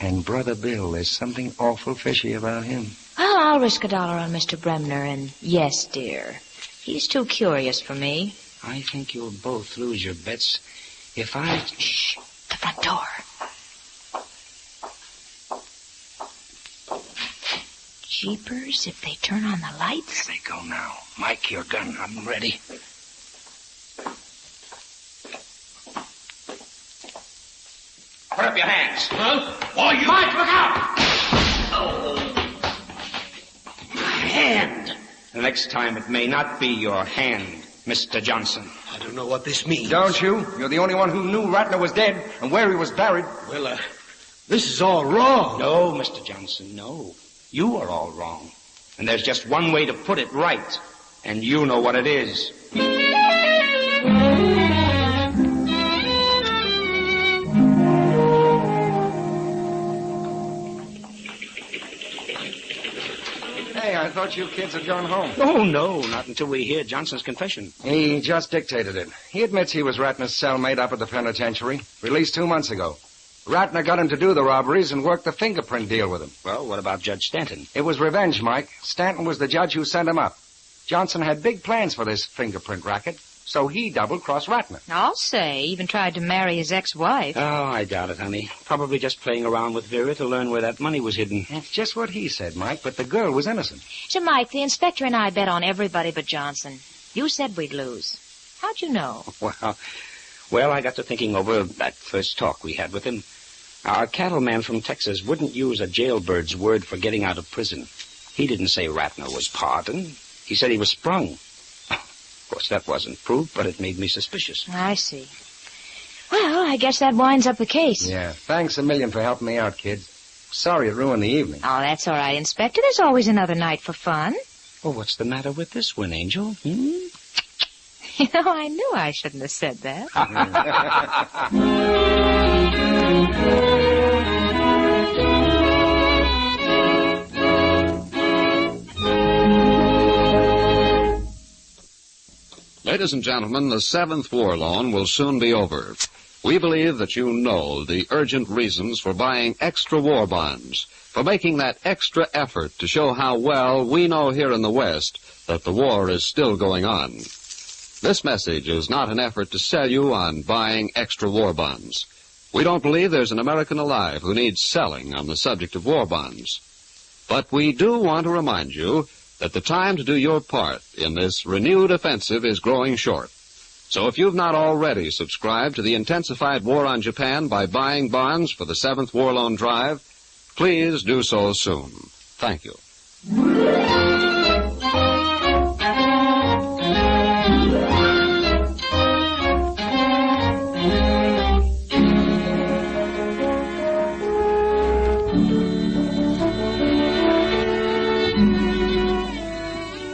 And Brother Bill, there's something awful fishy about him. Well, I'll risk $1 on Mr. Bremner, and yes, dear. He's too curious for me. I think you'll both lose your bets if I... Shh, the front door. Jeepers, if they turn on the lights. There they go now. Mike, your gun. I'm ready. Put up your hands. Huh? Oh, you... Mike, look out! My hand. The next time it may not be your hand, Mr. Johnson. I don't know what this means. Don't you? You're the only one who knew Ratner was dead and where he was buried. Well, this is all wrong. No, Mr. Johnson, no. You are all wrong. And there's just one way to put it right. And you know what it is. Hey, I thought you kids had gone home. Oh, no, not until we hear Johnson's confession. He just dictated it. He admits he was Ratner's cellmate up at the penitentiary, released 2 months ago. Ratner got him to do the robberies and worked the fingerprint deal with him. Well, what about Judge Stanton? It was revenge, Mike. Stanton was the judge who sent him up. Johnson had big plans for this fingerprint racket, so he double-crossed Ratner. I'll say, even tried to marry his ex-wife. Oh, I doubt it, honey. Probably just playing around with Vera to learn where that money was hidden. That's just what he said, Mike, but the girl was innocent. So, Mike, the inspector and I bet on everybody but Johnson. You said we'd lose. How'd you know? Well, I got to thinking over that first talk we had with him. Our cattleman from Texas wouldn't use a jailbird's word for getting out of prison. He didn't say Ratner was pardoned. He said he was sprung. Of course, that wasn't proof, but it made me suspicious. I see. Well, I guess that winds up the case. Yeah, thanks a million for helping me out, kids. Sorry it ruined the evening. Oh, that's all right, Inspector. There's always another night for fun. Well, what's the matter with this one, Angel? You know, I knew I shouldn't have said that. Ladies and gentlemen, the 7th War Loan will soon be over. We believe that you know the urgent reasons for buying extra war bonds, for making that extra effort to show how well we know here in the West that the war is still going on. This message is not an effort to sell you on buying extra war bonds. We don't believe there's an American alive who needs selling on the subject of war bonds. But we do want to remind you that the time to do your part in this renewed offensive is growing short. So if you've not already subscribed to the intensified war on Japan by buying bonds for the 7th War Loan Drive, please do so soon. Thank you.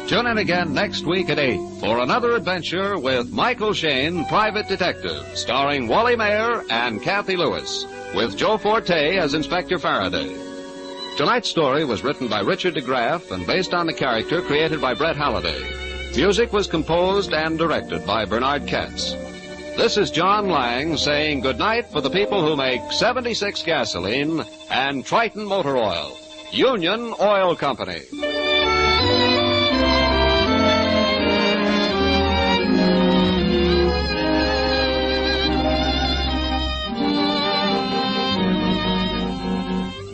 Tune in again next week at 8 for another adventure with Michael Shayne, Private Detective, starring Wally Mayer and Kathy Lewis, with Joe Forte as Inspector Faraday. Tonight's story was written by Richard DeGraff and based on the character created by Brett Halliday. Music was composed and directed by Bernard Katz. This is John Lang saying goodnight for the people who make 76 gasoline and Triton Motor Oil, Union Oil Company.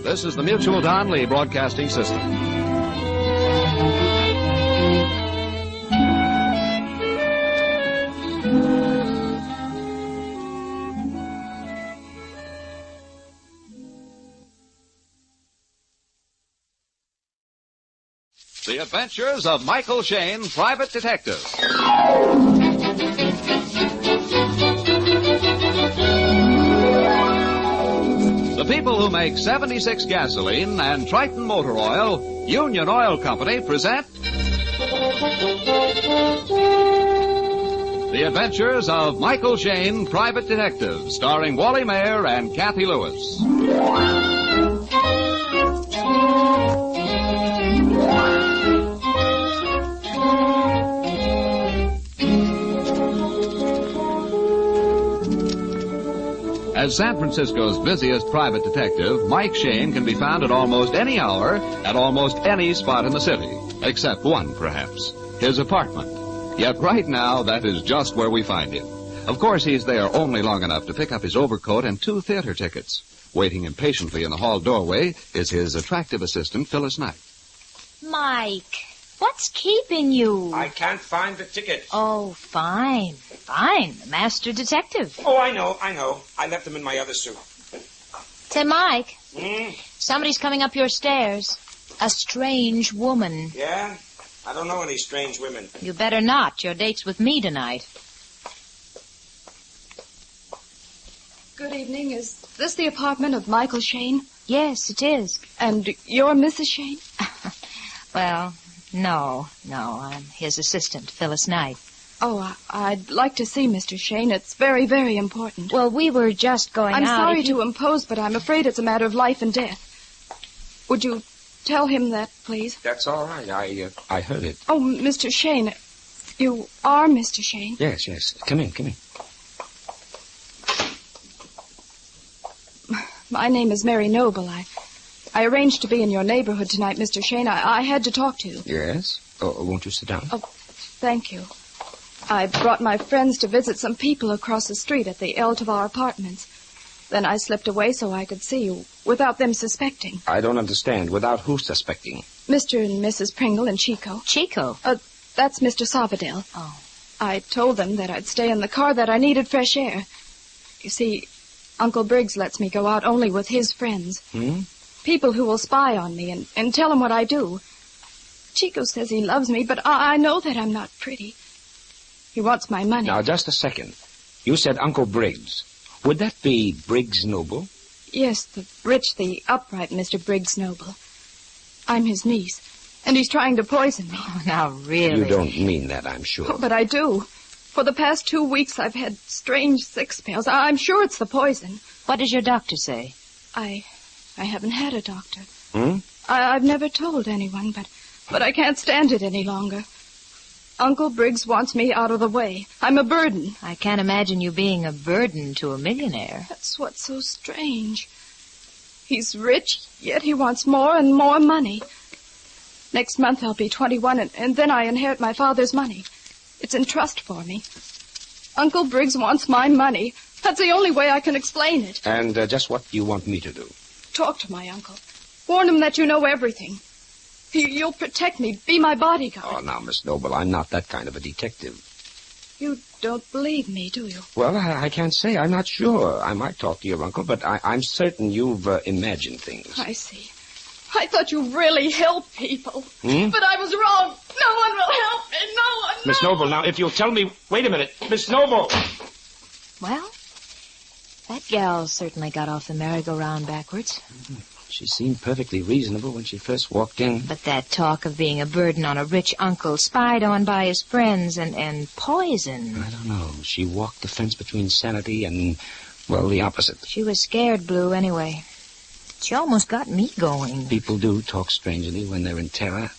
This is the Mutual Don Lee Broadcasting System. The Adventures of Michael Shayne, Private Detective. The people who make 76 gasoline and Triton Motor Oil, Union Oil Company, present The Adventures of Michael Shayne, Private Detective, starring Wally Mayer and Kathy Lewis. As San Francisco's busiest private detective, Mike Shayne can be found at almost any hour, at almost any spot in the city, except one, perhaps, his apartment. Yet right now, that is just where we find him. Of course, he's there only long enough to pick up his overcoat and 2 theater tickets. Waiting impatiently in the hall doorway is his attractive assistant, Phyllis Knight. Mike, what's keeping you? I can't find the ticket. Oh, fine. Fine. The master detective. Oh, I know. I left them in my other suit. Say, Mike. Hmm? Somebody's coming up your stairs. A strange woman. Yeah? I don't know any strange women. You better not. Your date's with me tonight. Good evening. Is this the apartment of Michael Shayne? Yes, it is. And you're Mrs. Shayne? Well, no. I'm his assistant, Phyllis Knight. Oh, I'd like to see Mr. Shayne. It's very, very important. Well, we were just going out. I'm sorry to impose, but I'm afraid it's a matter of life and death. Would you tell him that, please? That's all right. I heard it. Oh, Mr. Shayne. You are Mr. Shayne? Yes. Come in. My name is Mary Noble. I arranged to be in your neighborhood tonight, Mr. Shayne. I had to talk to you. Yes? Oh, won't you sit down? Oh, thank you. I brought my friends to visit some people across the street at the El Tovar Apartments. Then I slipped away so I could see you, without them suspecting. I don't understand. Without who suspecting? Mr. and Mrs. Pringle and Chico. Chico? That's Mr. Salvadell. Oh. I told them that I'd stay in the car, that I needed fresh air. You see, Uncle Briggs lets me go out only with his friends. People who will spy on me and tell him what I do. Chico says he loves me, but I know that I'm not pretty. He wants my money. Now, just a second. You said Uncle Briggs. Would that be Briggs Noble? Yes, the rich, the upright Mr. Briggs Noble. I'm his niece, and he's trying to poison me. Oh, now, really? You don't mean that, I'm sure. Oh, but I do. For the past 2 weeks, I've had strange sick spells. I'm sure it's the poison. What does your doctor say? I haven't had a doctor. I've never told anyone, but I can't stand it any longer. Uncle Briggs wants me out of the way. I'm a burden. I can't imagine you being a burden to a millionaire. That's what's so strange. He's rich, yet he wants more and more money. Next month I'll be 21, and then I inherit my father's money. It's in trust for me. Uncle Briggs wants my money. That's the only way I can explain it. And just what do you want me to do? Talk to my uncle. Warn him that you know everything. You'll protect me. Be my bodyguard. Oh, now, Miss Noble, I'm not that kind of a detective. You don't believe me, do you? Well, I can't say. I'm not sure. I might talk to your uncle, but I'm certain you've imagined things. I see. I thought you really helped people. But I was wrong. No one will help me. No one. Miss Noble, now, if you'll tell me... Wait a minute. Miss Noble! Well, that gal certainly got off the merry-go-round backwards. She seemed perfectly reasonable when she first walked in. But that talk of being a burden on a rich uncle, spied on by his friends, and poison... I don't know. She walked the fence between sanity and, well, the opposite. She was scared, Blue, anyway. She almost got me going. People do talk strangely when they're in terror.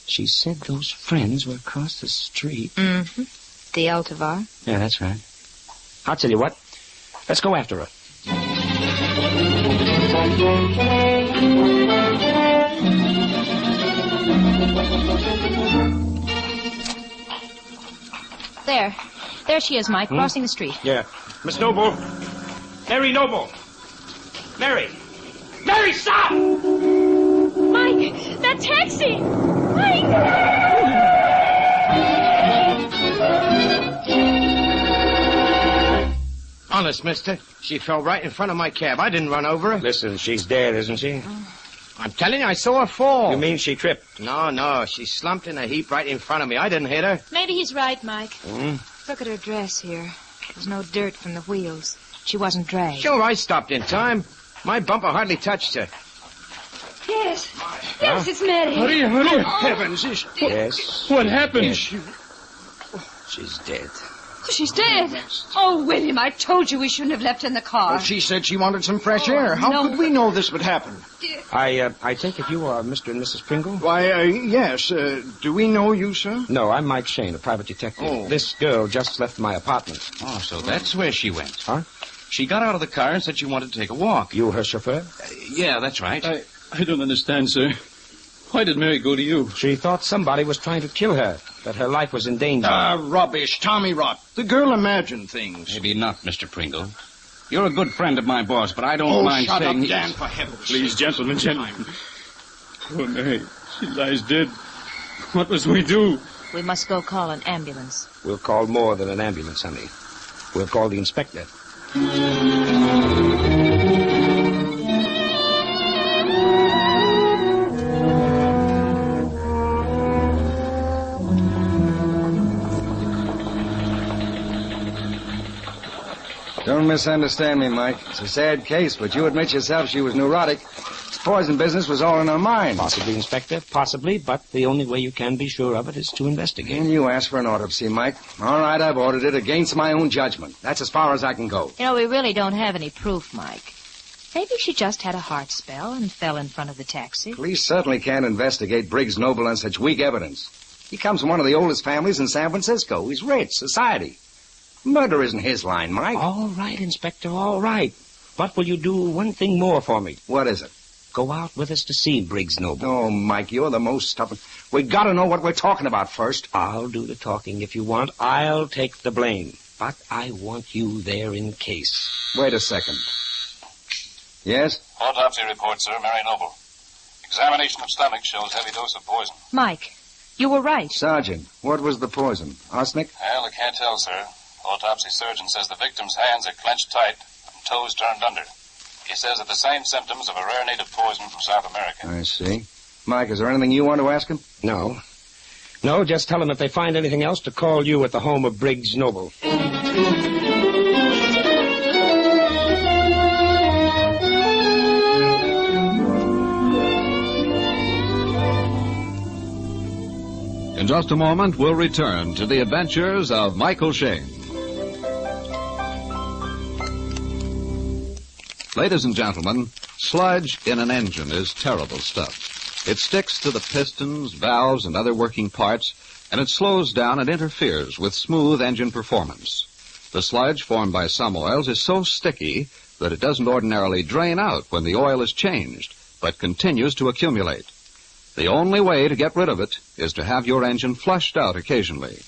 She said those friends were across the street. The Altivar. Yeah, that's right. I'll tell you what. Let's go after her. There she is, Mike, crossing the street. Yeah. Miss Noble. Mary Noble. Mary, stop! Mike, that taxi! Mike! Honest, mister, she fell right in front of my cab. I didn't run over her. Listen, she's dead, isn't she? I'm telling you, I saw her fall. You mean she tripped? No, she slumped in a heap right in front of me. I didn't hit her. Maybe he's right, Mike. Look at her dress here. There's no dirt from the wheels. She wasn't dragged. Sure, I stopped in time. My bumper hardly touched her. Yes, it's Mary. Hurry, heavens. Yes. What happened? She's dead. She's dead. Oh, William, I told you we shouldn't have left her in the car. Well, she said she wanted some fresh air. How could we know this would happen? I take it you are Mr. and Mrs. Pringle? Why, yes. Do we know you, sir? No, I'm Mike Shayne, a private detective. Oh. This girl just left my apartment. Oh, so that's where she went. Huh? She got out of the car and said she wanted to take a walk. You her chauffeur? Yeah, that's right. I don't understand, sir. Why did Mary go to you? She thought somebody was trying to kill her, that her life was in danger. Rubbish. Tommy rot. The girl imagined things. Maybe not, Mr. Pringle. You're a good friend of my boss, but I don't mind shut saying... up, Dan, for heaven's sake. Please, gentlemen. Poor Mary. She lies dead. What must we do? We must go call an ambulance. We'll call more than an ambulance, honey. We'll call the inspector. Don't misunderstand me, Mike. It's a sad case, but you admit yourself she was neurotic. This poison business was all in her mind. Possibly, Inspector, possibly, but the only way you can be sure of it is to investigate. And you asked for an autopsy, Mike. All right, I've ordered it against my own judgment. That's as far as I can go. You know, we really don't have any proof, Mike. Maybe she just had a heart spell and fell in front of the taxi. Police certainly can't investigate Briggs Noble on such weak evidence. He comes from one of the oldest families in San Francisco. He's rich, society. Murder isn't his line, Mike. All right, Inspector, all right. But will you do one thing more for me? What is it? Go out with us to see Briggs Noble. Oh, Mike, you're the most stubborn. We gotta know what we're talking about first. I'll do the talking if you want. I'll take the blame. But I want you there in case. Wait a second. Yes? Autopsy report, sir. Mary Noble. Examination of stomach shows heavy dose of poison. Mike, You were right. Sergeant, what was the poison? Arsenic? Well, I can't tell, sir. Autopsy surgeon says the victim's hands are clenched tight and toes turned under. He says that the same symptoms of a rare native poison from South America. I see. Mike, is there anything you want to ask him? No. No, just tell him if they find anything else to call you at the home of Briggs Noble. In just a moment, we'll return to the adventures of Michael Shayne. Ladies and gentlemen, sludge in an engine is terrible stuff. It sticks to the pistons, valves, and other working parts, and it slows down and interferes with smooth engine performance. The sludge formed by some oils is so sticky that it doesn't ordinarily drain out when the oil is changed, but continues to accumulate. The only way to get rid of it is to have your engine flushed out occasionally.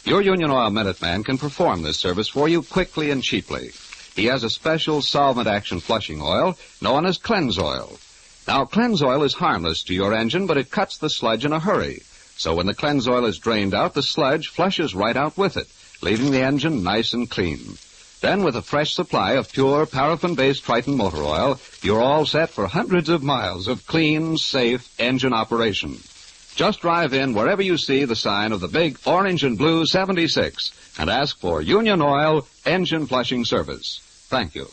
Your Union Oil Minuteman can perform this service for you quickly and cheaply. He has a special solvent action flushing oil known as Cleanse Oil. Now, Cleanse Oil is harmless to your engine, but it cuts the sludge in a hurry. So when the Cleanse Oil is drained out, the sludge flushes right out with it, leaving the engine nice and clean. Then, with a fresh supply of pure paraffin-based Triton motor oil, you're all set for hundreds of miles of clean, safe engine operation. Just drive in wherever you see the sign of the big orange and blue 76 and ask for Union Oil Engine Flushing Service. Thank you.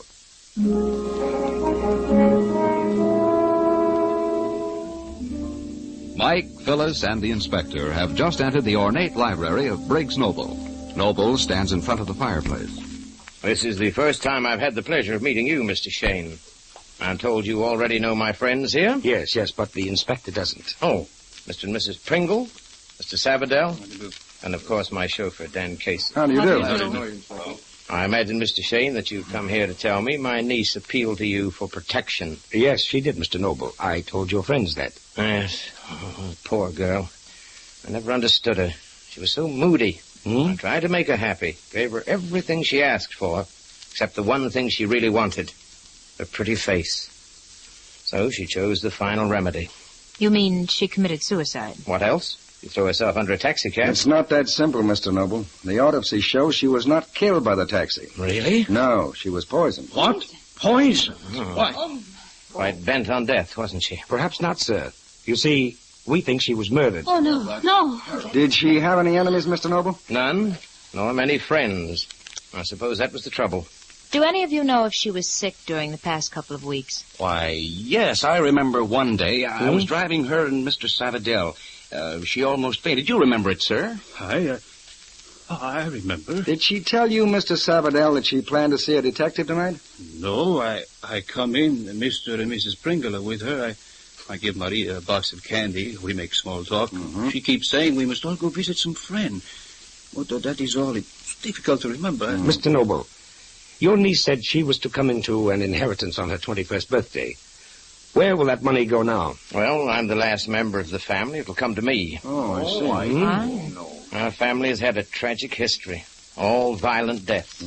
Mike, Phyllis, and the inspector have just entered the ornate library of Briggs Noble. Noble stands in front of the fireplace. This is the first time I've had the pleasure of meeting you, Mr. Shayne. I'm told you already know my friends here? Yes, but the inspector doesn't. Oh, Mr. and Mrs. Pringle, Mr. Sabadell, and, of course, my chauffeur, Dan Casey. How do you do? I imagine, Mr. Shayne, that you've come here to tell me my niece appealed to you for protection. Yes, she did, Mr. Noble. I told your friends that. Yes. Oh, poor girl. I never understood her. She was so moody. I tried to make her happy. Gave her everything she asked for, except the one thing she really wanted, her pretty face. So she chose the final remedy. You mean she committed suicide? What else? She threw herself under a taxicab. It's not that simple, Mr. Noble. The autopsy shows she was not killed by the taxi. Really? No, she was poisoned. What? Poison? Why? Quite bent on death, wasn't she? Perhaps not, sir. You see, we think she was murdered. Oh, no. Did she have any enemies, Mr. Noble? None, nor many friends. I suppose that was the trouble. Do any of you know if she was sick during the past couple of weeks? Why, yes, I remember one day I was driving her and Mr. Sabadell. She almost fainted. You remember it, sir? I remember. Did she tell you, Mr. Sabadell, that she planned to see a detective tonight? No, I come in, Mr. and Mrs. Pringle are with her. I give Maria a box of candy. We make small talk. She keeps saying we must all go visit some friend. Well, that is all. It's difficult to remember. Mr. Noble, your niece said she was to come into an inheritance on her 21st birthday. Where will that money go now? Well, I'm the last member of the family. It'll come to me. Oh, I see. Our family has had a tragic history. All violent deaths.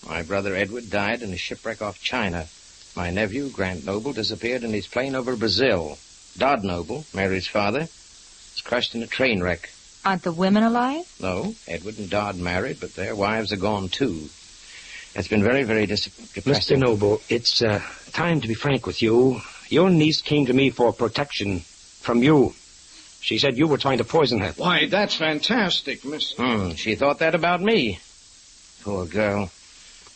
My brother Edward died in a shipwreck off China. My nephew, Grant Noble, disappeared in his plane over Brazil. Dodd Noble, Mary's father, was crushed in a train wreck. Aren't the women alive? No, Edward and Dodd married, but their wives are gone, too. It's been very, very depressing. Mr. Noble, it's time to be frank with you. Your niece came to me for protection from you. She said you were trying to poison her. Why, that's fantastic, Miss. She thought that about me. Poor girl.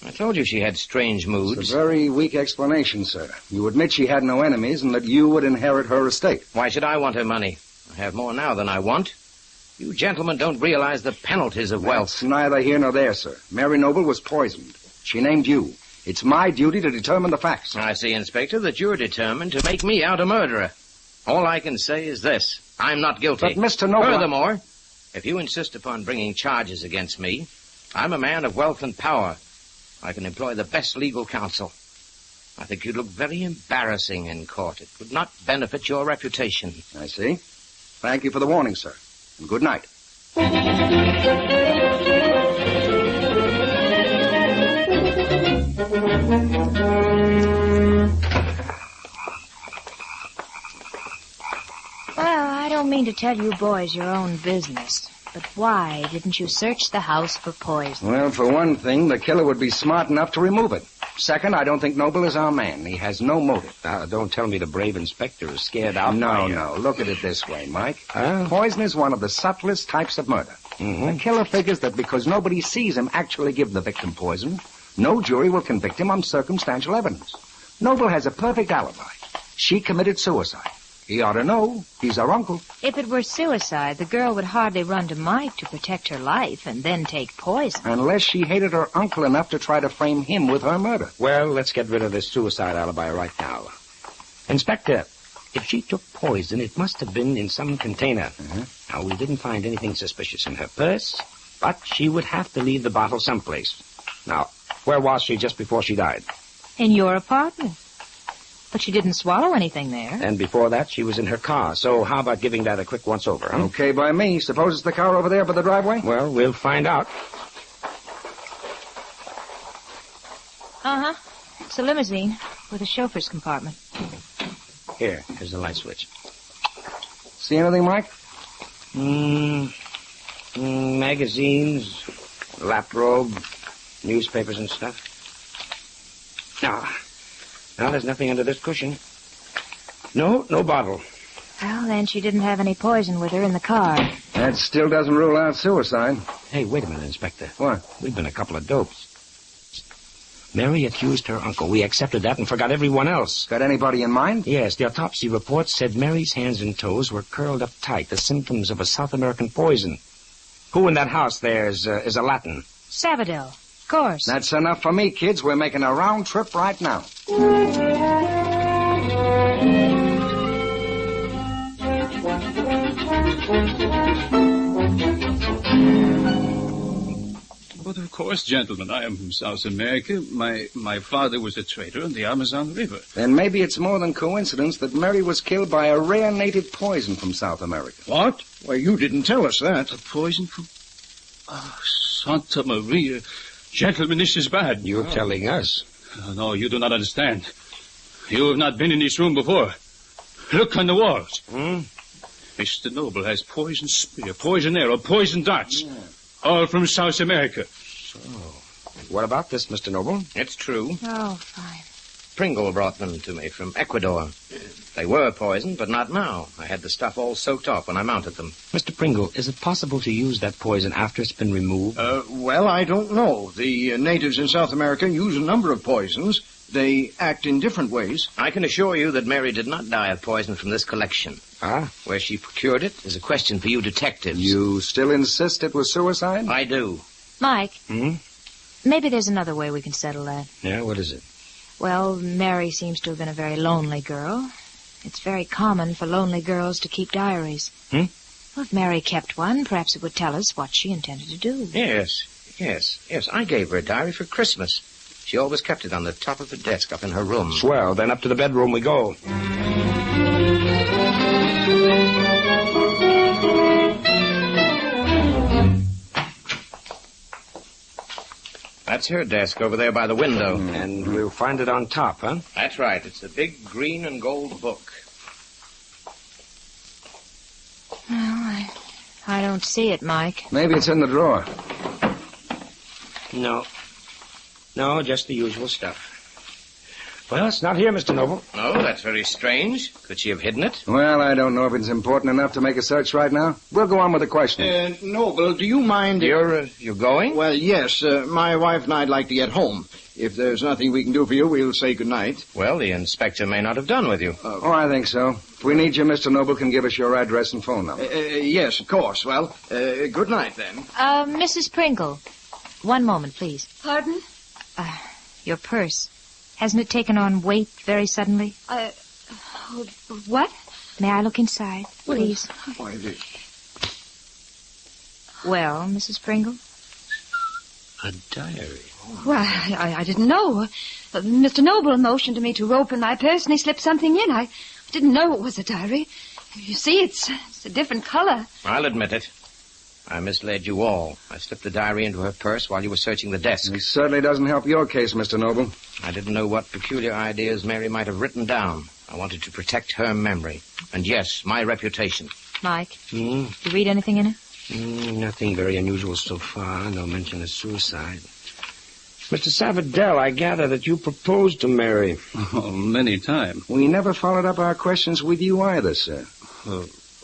I told you she had strange moods. It's a very weak explanation, sir. You admit she had no enemies and that you would inherit her estate. Why should I want her money? I have more now than I want. You gentlemen don't realize the penalties of wealth. It's neither here nor there, sir. Mary Noble was poisoned. She named you. It's my duty to determine the facts. I see, Inspector, that you're determined to make me out a murderer. All I can say is this. I'm not guilty. But, Mr. Noble... Furthermore, if you insist upon bringing charges against me, I'm a man of wealth and power. I can employ the best legal counsel. I think you'd look very embarrassing in court. It would not benefit your reputation. I see. Thank you for the warning, sir. And good night. Well, I don't mean mean to tell you boys your own business, but why didn't you search the house for poison? Well, for one thing, the killer would be smart enough to remove it. Second, I don't think Noble is our man. He has no motive. Now, don't tell me the brave inspector is scared out. No. Look at it this way, Mike. Poison is one of the subtlest types of murder. Mm-hmm. The killer figures that because nobody sees him actually give the victim poison, no jury will convict him on circumstantial evidence. Noble has a perfect alibi. She committed suicide. He ought to know. He's our uncle. If it were suicide, the girl would hardly run to Mike to protect her life and then take poison. Unless she hated her uncle enough to try to frame him with her murder. Well, let's get rid of this suicide alibi right now. Inspector, if she took poison, it must have been in some container. Now, we didn't find anything suspicious in her purse, but she would have to leave the bottle someplace. Now, where was she just before she died? In your apartment. But she didn't swallow anything there. And before that, she was in her car. So how about giving that a quick once-over, huh? Okay by me. Suppose it's the car over there by the driveway? Well, we'll find out. Uh-huh. It's a limousine with a chauffeur's compartment. Here's the light switch. See anything, Mike? Magazines, lap robe, newspapers and stuff. Now, there's nothing under this cushion. No bottle. Well, then she didn't have any poison with her in the car. That still doesn't rule out suicide. Hey, wait a minute, Inspector. What? We've been a couple of dopes. Mary accused her uncle. We accepted that and forgot everyone else. Got anybody in mind? Yes, the autopsy report said Mary's hands and toes were curled up tight, the symptoms of a South American poison. Who in that house there is a Latin? Sabadell, of course. That's enough for me, kids. We're making a round trip right now. But of course, gentlemen, I am from South America. My father was a trader on the Amazon River. Then maybe it's more than coincidence that Mary was killed by a rare native poison from South America. What? Well, you didn't tell us that. A poison from... Oh, Santa Maria. Gentlemen, this is bad. You're telling us. No, you do not understand. You have not been in this room before. Look on the walls. Mr. Noble has poison spear, poison arrow, poison darts. Yeah. All from South America. So, what about this, Mr. Noble? It's true. Oh, fine. Pringle brought them to me from Ecuador. They were poisoned, but not now. I had the stuff all soaked off when I mounted them. Mr. Pringle, is it possible to use that poison after it's been removed? Well, I don't know. The natives in South America use a number of poisons. They act in different ways. I can assure you that Mary did not die of poison from this collection. Where she procured it is a question for you detectives. You still insist it was suicide? I do. Mike, maybe there's another way we can settle that. Yeah, what is it? Well, Mary seems to have been a very lonely girl. It's very common for lonely girls to keep diaries. Well, if Mary kept one, perhaps it would tell us what she intended to do. Yes. I gave her a diary for Christmas. She always kept it on the top of the desk up in her room. Swell. Then up to the bedroom we go. That's her desk over there by the window. And we'll find it on top, huh? That's right. It's a big green and gold book. Well, I don't see it, Mike. Maybe it's in the drawer. No, just the usual stuff. Well, it's not here, Mr. Noble. No, that's very strange. Could she have hidden it? Well, I don't know if it's important enough to make a search right now. We'll go on with the question. Noble, do you mind... You're going? Well, yes. My wife and I'd like to get home. If there's nothing we can do for you, we'll say goodnight. Well, the inspector may not have done with you. I think so. If we need you, Mr. Noble can give us your address and phone number. Yes, of course. Well, good night, then. Mrs. Pringle. One moment, please. Pardon? Your purse. Hasn't it taken on weight very suddenly? What? May I look inside, please? Well, Mrs. Pringle? A diary. Well, I didn't know. Mr. Noble motioned to me to open my purse and he slipped something in. I didn't know it was a diary. You see, it's a different color. I'll admit it. I misled you all. I slipped the diary into her purse while you were searching the desk. It certainly doesn't help your case, Mr. Noble. I didn't know what peculiar ideas Mary might have written down. I wanted to protect her memory. And yes, my reputation. Mike, Hmm? you read anything in it? Nothing very unusual so far. No mention of suicide. Mr. Savadell, I gather that you proposed to Mary. Oh, many times. We never followed up our questions with you either, sir.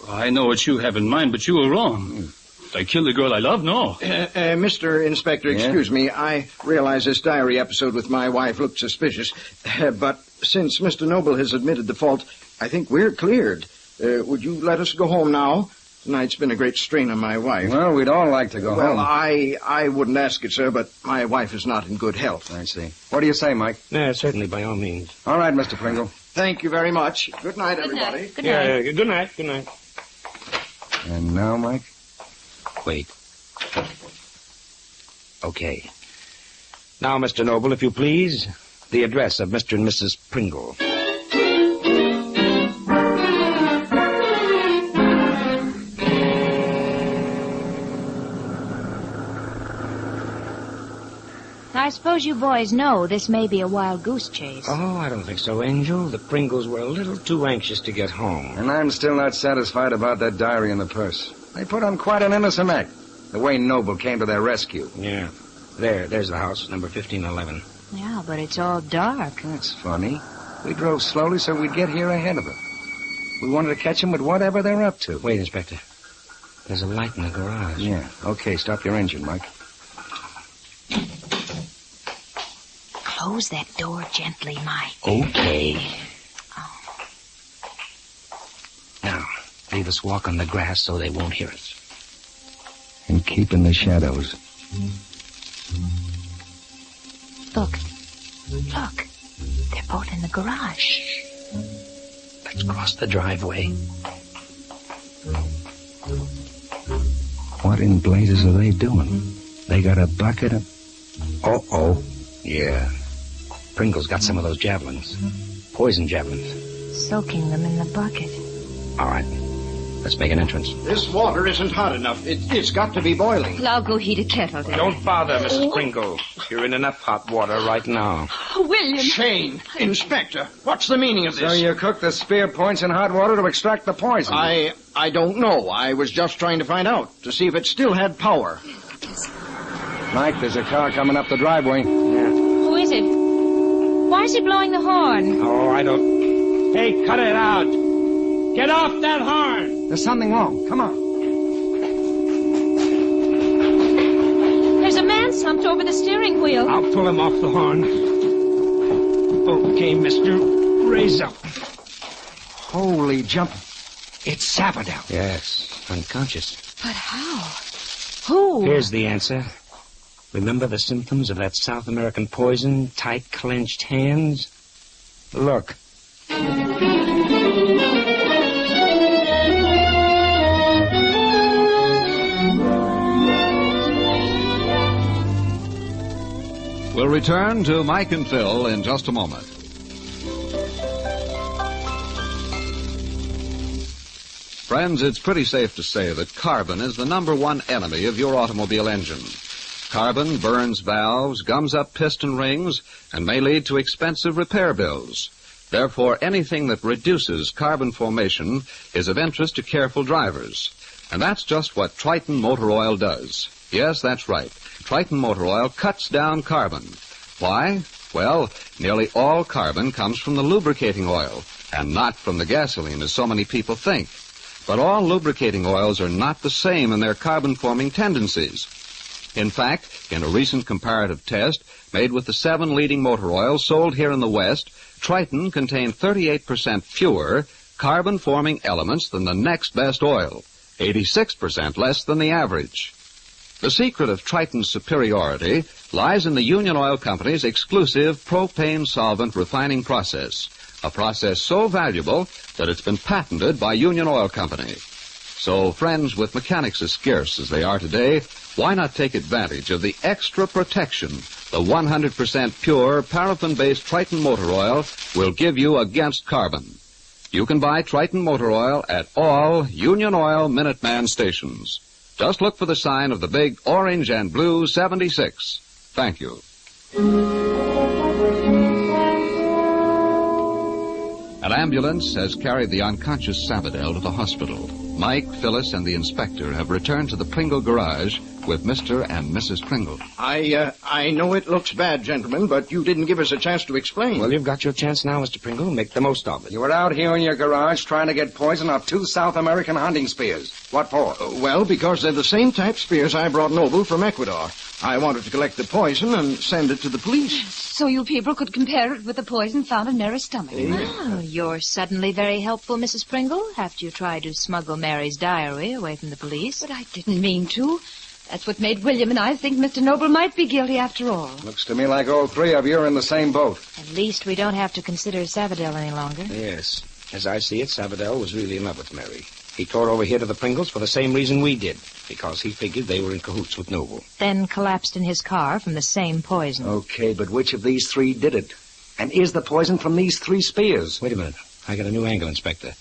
I know what you have in mind, but you were wrong. I killed the girl I love? No. Mr. Inspector, excuse me. I realize this diary episode with my wife looked suspicious. But since Mr. Noble has admitted the fault, I think we're cleared. Would you let us go home now? Tonight's been a great strain on my wife. Well, we'd all like to go home. Well, I wouldn't ask it, sir, but my wife is not in good health. I see. What do you say, Mike? Yeah, certainly, by all means. All right, Mr. Pringle. Thank you very much. Good night, everybody. Good night. Good night. Good night. And now, Mike? Wait. Okay. Now, Mr. Noble, if you please, the address of Mr. and Mrs. Pringle. I suppose you boys know this may be a wild goose chase. Oh, I don't think so, Angel. The Pringles were a little too anxious to get home. And I'm still not satisfied about that diary in the purse. They put on quite an innocent act. The way Noble came to their rescue. Yeah. There's the house, number 1511. Yeah, but it's all dark. That's funny. We drove slowly so we'd get here ahead of them. We wanted to catch them with whatever they're up to. Wait, Inspector. There's a light in the garage. Yeah. Okay, stop your engine, Mike. Close that door gently, Mike. Okay. Now, leave us walk on the grass so they won't hear us. And keep in the shadows. Look. They're both in the garage. Let's cross the driveway. What in blazes are they doing? They got a bucket of... Uh-oh. Yeah. Pringle's got some of those javelins. Poison javelins. Soaking them in the bucket. All right. Let's make an entrance. This water isn't hot enough. It's got to be boiling. Well, I'll go heat a kettle then. Don't bother, Mrs. Pringle. You're in enough hot water right now. Oh, William. Shayne, Inspector, what's the meaning of this? So you cooked the spear points in hot water to extract the poison? I don't know. I was just trying to find out, to see if it still had power. Mike, there's a car coming up the driveway. Yeah. Who is it? Why is he blowing the horn? Oh, I don't... Hey, cut it out. Get off that horn. There's something wrong. Come on. There's a man slumped over the steering wheel. I'll pull him off the horn. Okay, mister. Raise up. Holy jump. It's Savadell. Yes, unconscious. But how? Who? Here's the answer. Remember the symptoms of that South American poison? Tight, clenched hands? Look. We'll return to Mike and Phil in just a moment. Friends, it's pretty safe to say that carbon is the #1 enemy of your automobile engine. Carbon burns valves, gums up piston rings, and may lead to expensive repair bills. Therefore, anything that reduces carbon formation is of interest to careful drivers. And that's just what Triton Motor Oil does. Yes, that's right. Triton Motor Oil cuts down carbon. Why? Well, nearly all carbon comes from the lubricating oil, and not from the gasoline, as so many people think. But all lubricating oils are not the same in their carbon-forming tendencies. In fact, in a recent comparative test made with the 7 leading motor oils sold here in the West, Triton contained 38% fewer carbon-forming elements than the next best oil, 86% less than the average. The secret of Triton's superiority lies in the Union Oil Company's exclusive propane solvent refining process, a process so valuable that it's been patented by Union Oil Company. So, friends, with mechanics as scarce as they are today, why not take advantage of the extra protection the 100% pure paraffin-based Triton Motor Oil will give you against carbon? You can buy Triton Motor Oil at all Union Oil Minuteman stations. Just look for the sign of the big orange and blue 76. Thank you. An ambulance has carried the unconscious Savadell to the hospital. Mike, Phyllis, and the inspector have returned to the Pringle garage with Mr. and Mrs. Pringle. I know it looks bad, gentlemen, but you didn't give us a chance to explain. Well, you've got your chance now, Mr. Pringle. Make the most of it. You were out here in your garage trying to get poison off 2 South American hunting spears. What for? Well, because they're the same type spears I brought Noble from Ecuador. I wanted to collect the poison and send it to the police. So you people could compare it with the poison found in Mary's stomach. Oh, you're suddenly very helpful, Mrs. Pringle, after you tried to smuggle Mary's diary away from the police. But I didn't mean to. That's what made William and I think Mr. Noble might be guilty after all. Looks to me like all 3 of you are in the same boat. At least we don't have to consider Savadell any longer. Yes. As I see it, Savadell was really in love with Mary. He tore over here to the Pringles for the same reason we did, because he figured they were in cahoots with Noble. Then collapsed in his car from the same poison. Okay, but which of these 3 did it? And is the poison from these 3 spears? Wait a minute. I got a new angle, Inspector.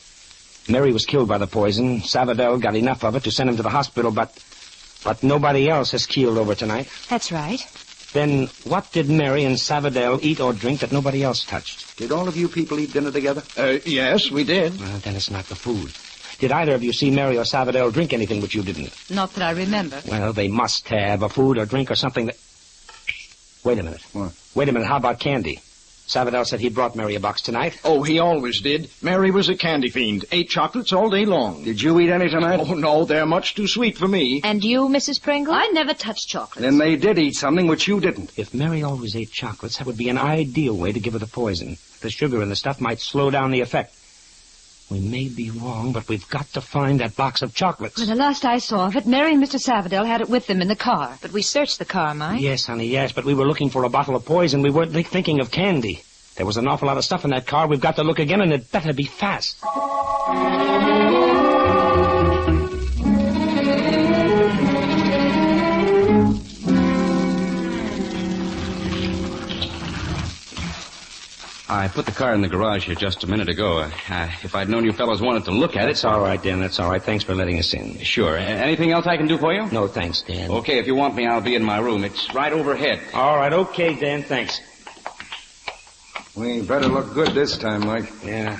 Mary was killed by the poison. Savadell got enough of it to send him to the hospital, but nobody else has keeled over tonight. That's right. Then what did Mary and Savadell eat or drink that nobody else touched? Did all of you people eat dinner together? Yes, we did. Well, then it's not the food. Did either of you see Mary or Savadell drink anything which you didn't? Not that I remember. Well, they must have a food or drink or something that... Wait a minute. What? Wait a minute. How about candy? Savadell said he brought Mary a box tonight. Oh, he always did. Mary was a candy fiend. Ate chocolates all day long. Did you eat any tonight? Oh, no, they're much too sweet for me. And you, Mrs. Pringle? I never touched chocolates. Then they did eat something which you didn't. If Mary always ate chocolates, that would be an ideal way to give her the poison. The sugar in the stuff might slow down the effect. We may be wrong, but we've got to find that box of chocolates. Well, the last I saw of it, Mary and Mr. Savadell had it with them in the car. But we searched the car, Mike. Yes, honey, yes, but we were looking for a bottle of poison. We weren't thinking of candy. There was an awful lot of stuff in that car. We've got to look again, and it better be fast. I put the car in the garage here just a minute ago. If I'd known you fellows wanted to look at it... That's all right, Dan. That's all right. Thanks for letting us in. Sure. Anything else I can do for you? No, thanks, Dan. Okay, if you want me, I'll be in my room. It's right overhead. All right. Okay, Dan. Thanks. We better look good this time, Mike. Yeah.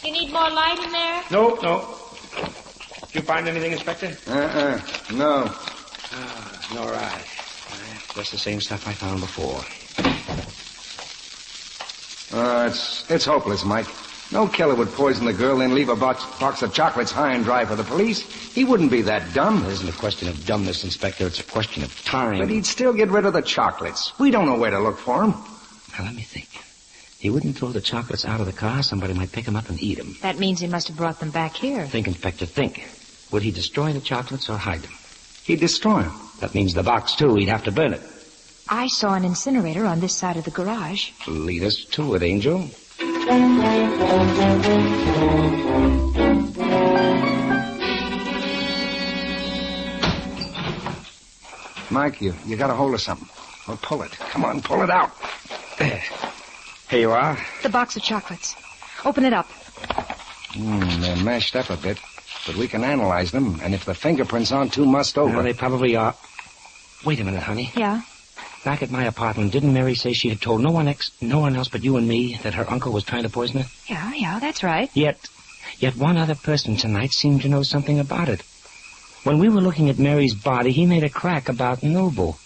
You need more light in there? No. Did you find anything, Inspector? No. All right. Just the same stuff I found before. It's hopeless, Mike. No killer would poison the girl and leave a box of chocolates high and dry for the police. He wouldn't be that dumb. It isn't a question of dumbness, Inspector. It's a question of time. But he'd still get rid of the chocolates. We don't know where to look for them. Now, let me think. He wouldn't throw the chocolates out of the car. Somebody might pick them up and eat them. That means he must have brought them back here. Think, Inspector, think. Would he destroy the chocolates or hide them? He'd destroy them. That means the box, too. He'd have to burn it. I saw an incinerator on this side of the garage. Lead us to it, Angel. Mike, you got a hold of something. Well, pull it. Come on, pull it out. There. Here you are. The box of chocolates. Open it up. They're mashed up a bit, but we can analyze them, and if the fingerprints aren't too mussed over... Well, they probably are. Wait a minute, honey. Yeah? Back at my apartment, didn't Mary say she had told no one else but you and me that her uncle was trying to poison her? Yeah, that's right. Yet one other person tonight seemed to know something about it. When we were looking at Mary's body, he made a crack about Noble.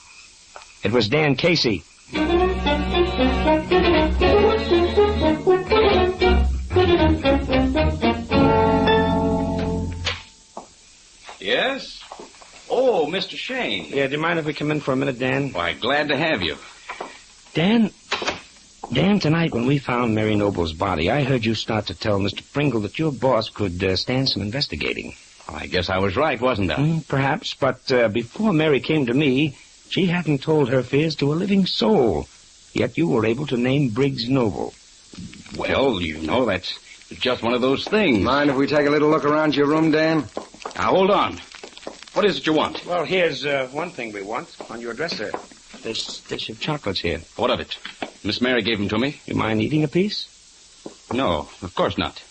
It was Dan Casey. Yes? Oh, Mr. Shayne. Yeah, do you mind if we come in for a minute, Dan? Why, glad to have you. Dan, tonight when we found Mary Noble's body, I heard you start to tell Mr. Pringle that your boss could stand some investigating. Oh, I guess I was right, wasn't I? Perhaps, but before Mary came to me, she hadn't told her fears to a living soul. Yet you were able to name Briggs Noble. Well, that's just one of those things. Mind if we take a little look around your room, Dan? Now, hold on. What is it you want? Well, here's one thing we want on your dresser. This dish of chocolates here. What of it? Miss Mary gave them to me. You mind eating a piece? No, of course not.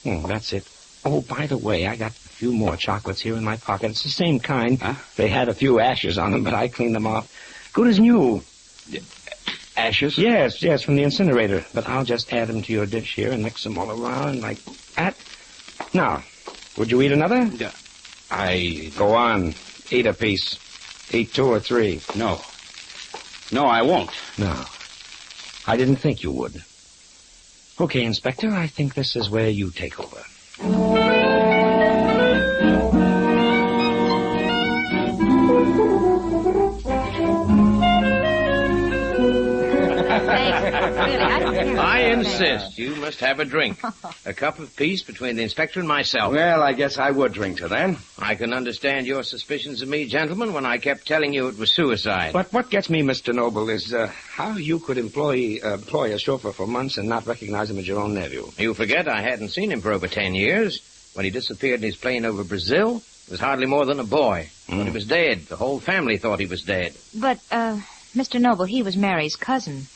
That's it. Oh, by the way, I got a few more chocolates here in my pocket. It's the same kind. Huh? They had a few ashes on them, but I cleaned them off. Good as new. Ashes? Yes, from the incinerator. But I'll just add them to your dish here and mix them all around like that. Now, Would you eat another? Yeah. Go on. Eat a piece. Eat 2 or 3. No. No, I won't. No. I didn't think you would. Okay, Inspector, I think this is where you take over. I insist. You must have a drink. A cup of peace between the inspector and myself. Well, I guess I would drink to that. I can understand your suspicions of me, gentlemen, when I kept telling you it was suicide. But what gets me, Mr. Noble, is how you could employ a chauffeur for months and not recognize him as your own nephew. You forget I hadn't seen him for over 10 years. When he disappeared in his plane over Brazil, he was hardly more than a boy. When he was dead, the whole family thought he was dead. But, Mr. Noble, he was Mary's cousin.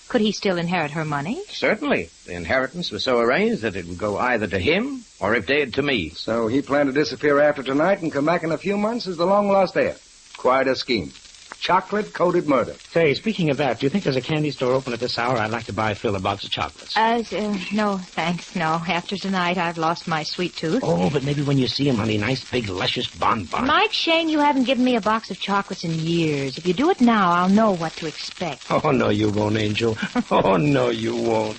Could he still inherit her money? Certainly. The inheritance was so arranged that it would go either to him or, if dead, to me. So he planned to disappear after tonight and come back in a few months as the long-lost heir. Quite a scheme. Chocolate-coated murder. Say, speaking of that, do you think there's a candy store open at this hour? I'd like to buy Phil a box of chocolates. No, thanks, no. After tonight, I've lost my sweet tooth. Oh, but maybe when you see him, honey, nice, big, luscious bonbon. Mike Shayne, you haven't given me a box of chocolates in years. If you do it now, I'll know what to expect. Oh, no, you won't, Angel. Oh, no, you won't.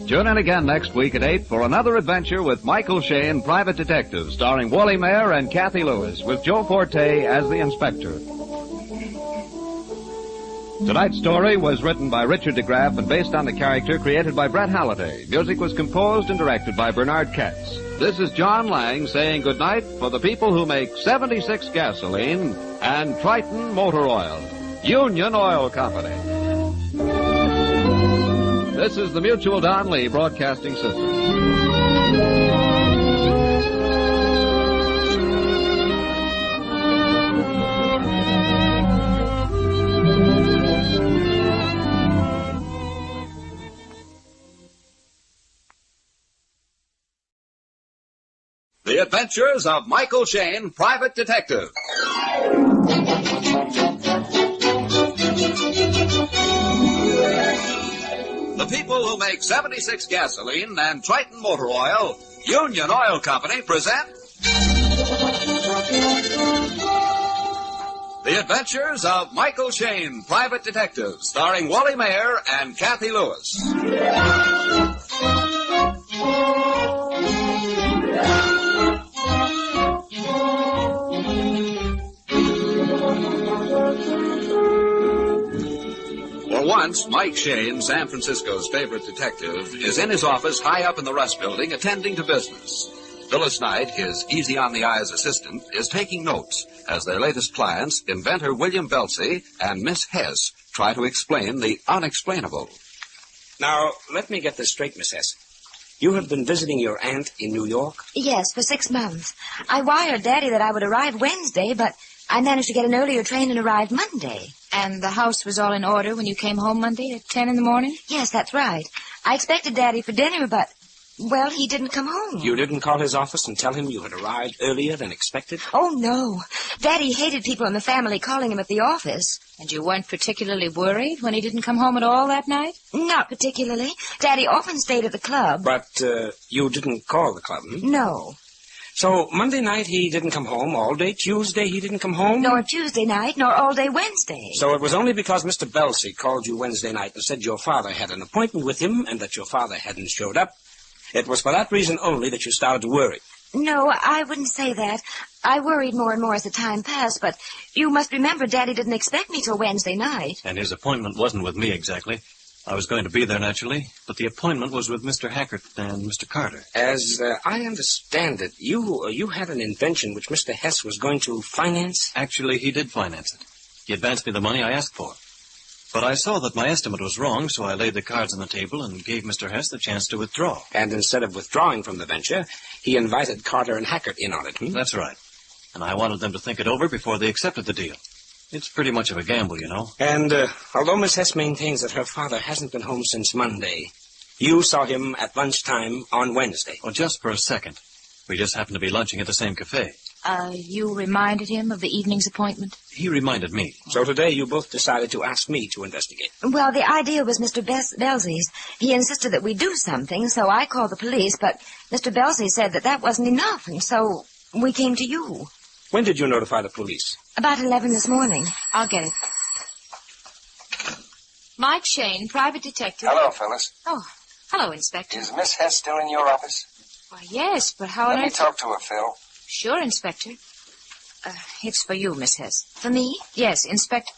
Tune in again next week at 8 for another adventure with Michael Shayne, Private Detective, starring Wally Mayer and Kathy Lewis, with Joe Forte as the inspector. Tonight's story was written by Richard DeGraff and based on the character created by Brett Halliday. Music was composed and directed by Bernard Katz. This is John Lang saying goodnight for the people who make 76 gasoline and Triton Motor Oil. Union Oil Company. This is the Mutual Don Lee Broadcasting System. The Adventures of Michael Shayne, Private Detective. The people who make 76 gasoline and Triton Motor Oil, Union Oil Company, present The Adventures of Michael Shayne, Private Detective, starring Wally Mayer and Kathy Lewis. For once, Mike Shayne, San Francisco's favorite detective, is in his office high up in the Rust Building attending to business. Phyllis Knight, his easy-on-the-eyes assistant, is taking notes as their latest clients, inventor William Belsey and Miss Hess, try to explain the unexplainable. Now, let me get this straight, Miss Hess. You have been visiting your aunt in New York? Yes, for 6 months. I wired Daddy that I would arrive Wednesday, but I managed to get an earlier train and arrived Monday. And the house was all in order when you came home Monday at 10 in the morning? Yes, that's right. I expected Daddy for dinner, but, well, he didn't come home. You didn't call his office and tell him you had arrived earlier than expected? Oh, no. Daddy hated people in the family calling him at the office. And you weren't particularly worried when he didn't come home at all that night? Not particularly. Daddy often stayed at the club. But you didn't call the club, hmm? No. So Monday night he didn't come home. All day Tuesday he didn't come home? Nor Tuesday night, nor all day Wednesday. So it was only because Mr. Belsey called you Wednesday night and said your father had an appointment with him and that your father hadn't showed up. It was for that reason only that you started to worry. No, I wouldn't say that. I worried more and more as the time passed, but you must remember Daddy didn't expect me till Wednesday night. And his appointment wasn't with me exactly. I was going to be there, naturally, but the appointment was with Mr. Hackert and Mr. Carter. As I understand it, you had an invention which Mr. Hess was going to finance? Actually, he did finance it. He advanced me the money I asked for. But I saw that my estimate was wrong, so I laid the cards on the table and gave Mr. Hess the chance to withdraw. And instead of withdrawing from the venture, he invited Carter and Hackert in on it, hmm? That's right. And I wanted them to think it over before they accepted the deal. It's pretty much of a gamble, you know. And although Miss Hess maintains that her father hasn't been home since Monday, you saw him at lunchtime on Wednesday. Well, just for a second. We just happened to be lunching at the same cafe. You reminded him of the evening's appointment? He reminded me. So today you both decided to ask me to investigate. Well, the idea was Mr. Belsey's. He insisted that we do something, so I called the police, but Mr. Belsey said that wasn't enough, and so we came to you. When did you notify the police? About 11 this morning. I'll get it. Mike Shayne, private detective. Hello, Phyllis. Oh, hello, Inspector. Is Miss Hess still in your office? Why, yes, but how on Let me earth... talk to her, Phil. Sure, Inspector. It's for you, Miss Hess. For me? Yes, Inspector.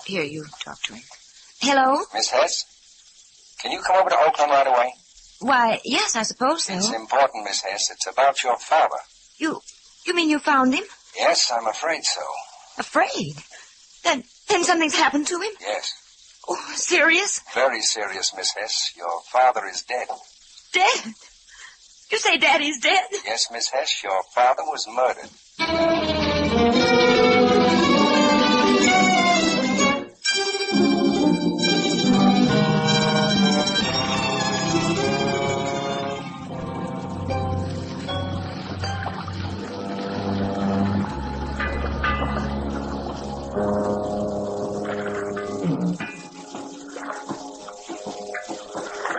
Here, you talk to him. Hello? Miss Hess? Can you come over to Oakland right away? Why, yes, I suppose so. It's important, Miss Hess. It's about your father. You mean you found him? Yes, I'm afraid so. Afraid? Then something's happened to him? Yes. Oh, serious? Very serious, Miss Hess. Your father is dead. Dead? You say Daddy's dead? Yes, Miss Hess, your father was murdered.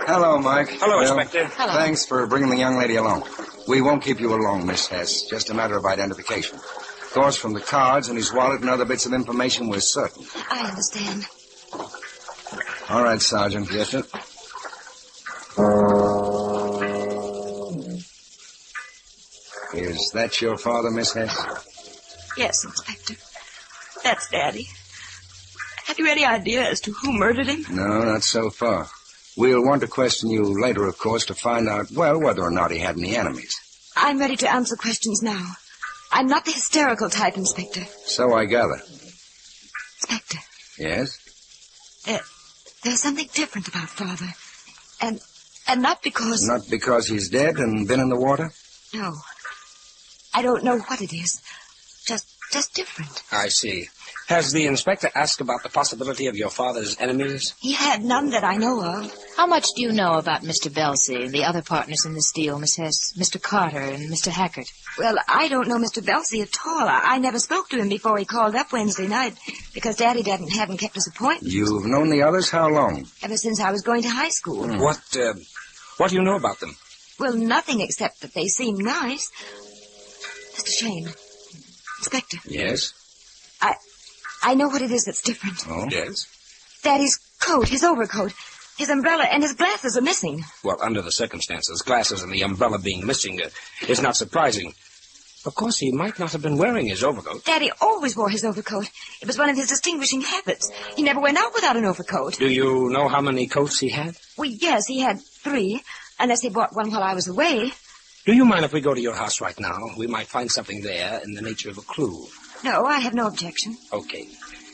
Hello, Mike. Hello, Inspector. Hello. Thanks for bringing the young lady along. We won't keep you alone, Miss Hess. Just a matter of identification. Of course, from the cards and his wallet and other bits of information, we're certain. I understand. All right, Sergeant. Yes, sir. Is that your father, Miss Hess? Yes, Inspector. That's Daddy. Have you any idea as to who murdered him? No, not so far. We'll want to question you later, of course, to find out, well, whether or not he had any enemies. I'm ready to answer questions now. I'm not the hysterical type, Inspector. So I gather. Inspector, Yes? there's something different about Father. And not because... Not because he's dead and been in the water? No. I don't know what it is. Just different. I see. Has the inspector asked about the possibility of your father's enemies? He had none that I know of. How much do you know about Mr. Belsey and the other partners in this deal, Miss Hess? Mr. Carter and Mr. Hackett? Well, I don't know Mr. Belsey at all. I never spoke to him before he called up Wednesday night because Daddy hadn't kept his appointment. You've known the others how long? Ever since I was going to high school. What do you know about them? Well, nothing except that they seem nice. Mr. Shayne. Inspector. Yes? I know what it is that's different. Oh? Yes? Daddy's coat, his overcoat, his umbrella, and his glasses are missing. Well, under the circumstances, glasses and the umbrella being missing is not surprising. Of course, he might not have been wearing his overcoat. Daddy always wore his overcoat. It was one of his distinguishing habits. He never went out without an overcoat. Do you know how many coats he had? Well, yes, he had 3, unless he bought one while I was away. Do you mind if we go to your house right now? We might find something there in the nature of a clue. No, I have no objection. Okay.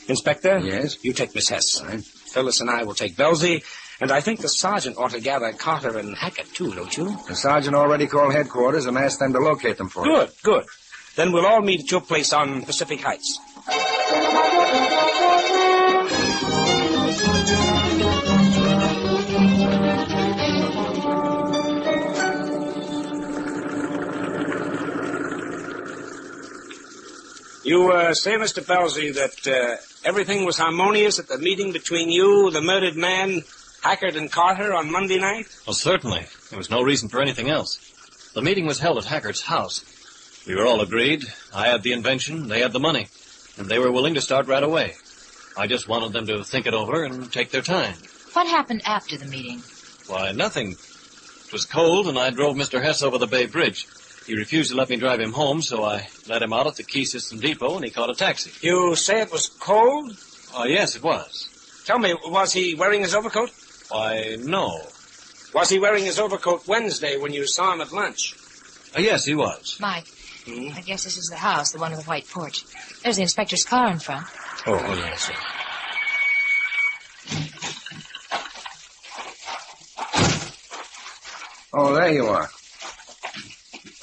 Inspector? Yes? You take Miss Hess. Right. Phyllis and I will take Belsey, and I think the sergeant ought to gather Carter and Hackett, too, don't you? The sergeant already called headquarters and asked them to locate them for us. Good. Then we'll all meet at your place on Pacific Heights. You say, Mr. Belsey, that everything was harmonious at the meeting between you, the murdered man, Hackett, and Carter on Monday night? Well, certainly. There was no reason for anything else. The meeting was held at Hackert's house. We were all agreed. I had the invention, they had the money, and they were willing to start right away. I just wanted them to think it over and take their time. What happened after the meeting? Why, nothing. It was cold, and I drove Mr. Hess over the Bay Bridge. He refused to let me drive him home, so I let him out at the Key System Depot, and he caught a taxi. You say it was cold? Oh, yes, it was. Tell me, was he wearing his overcoat? Why, no. Was he wearing his overcoat Wednesday when you saw him at lunch? Yes, he was. Mike, I guess this is the house, the one with the white porch. There's the inspector's car in front. Oh, yes. Oh, there you are.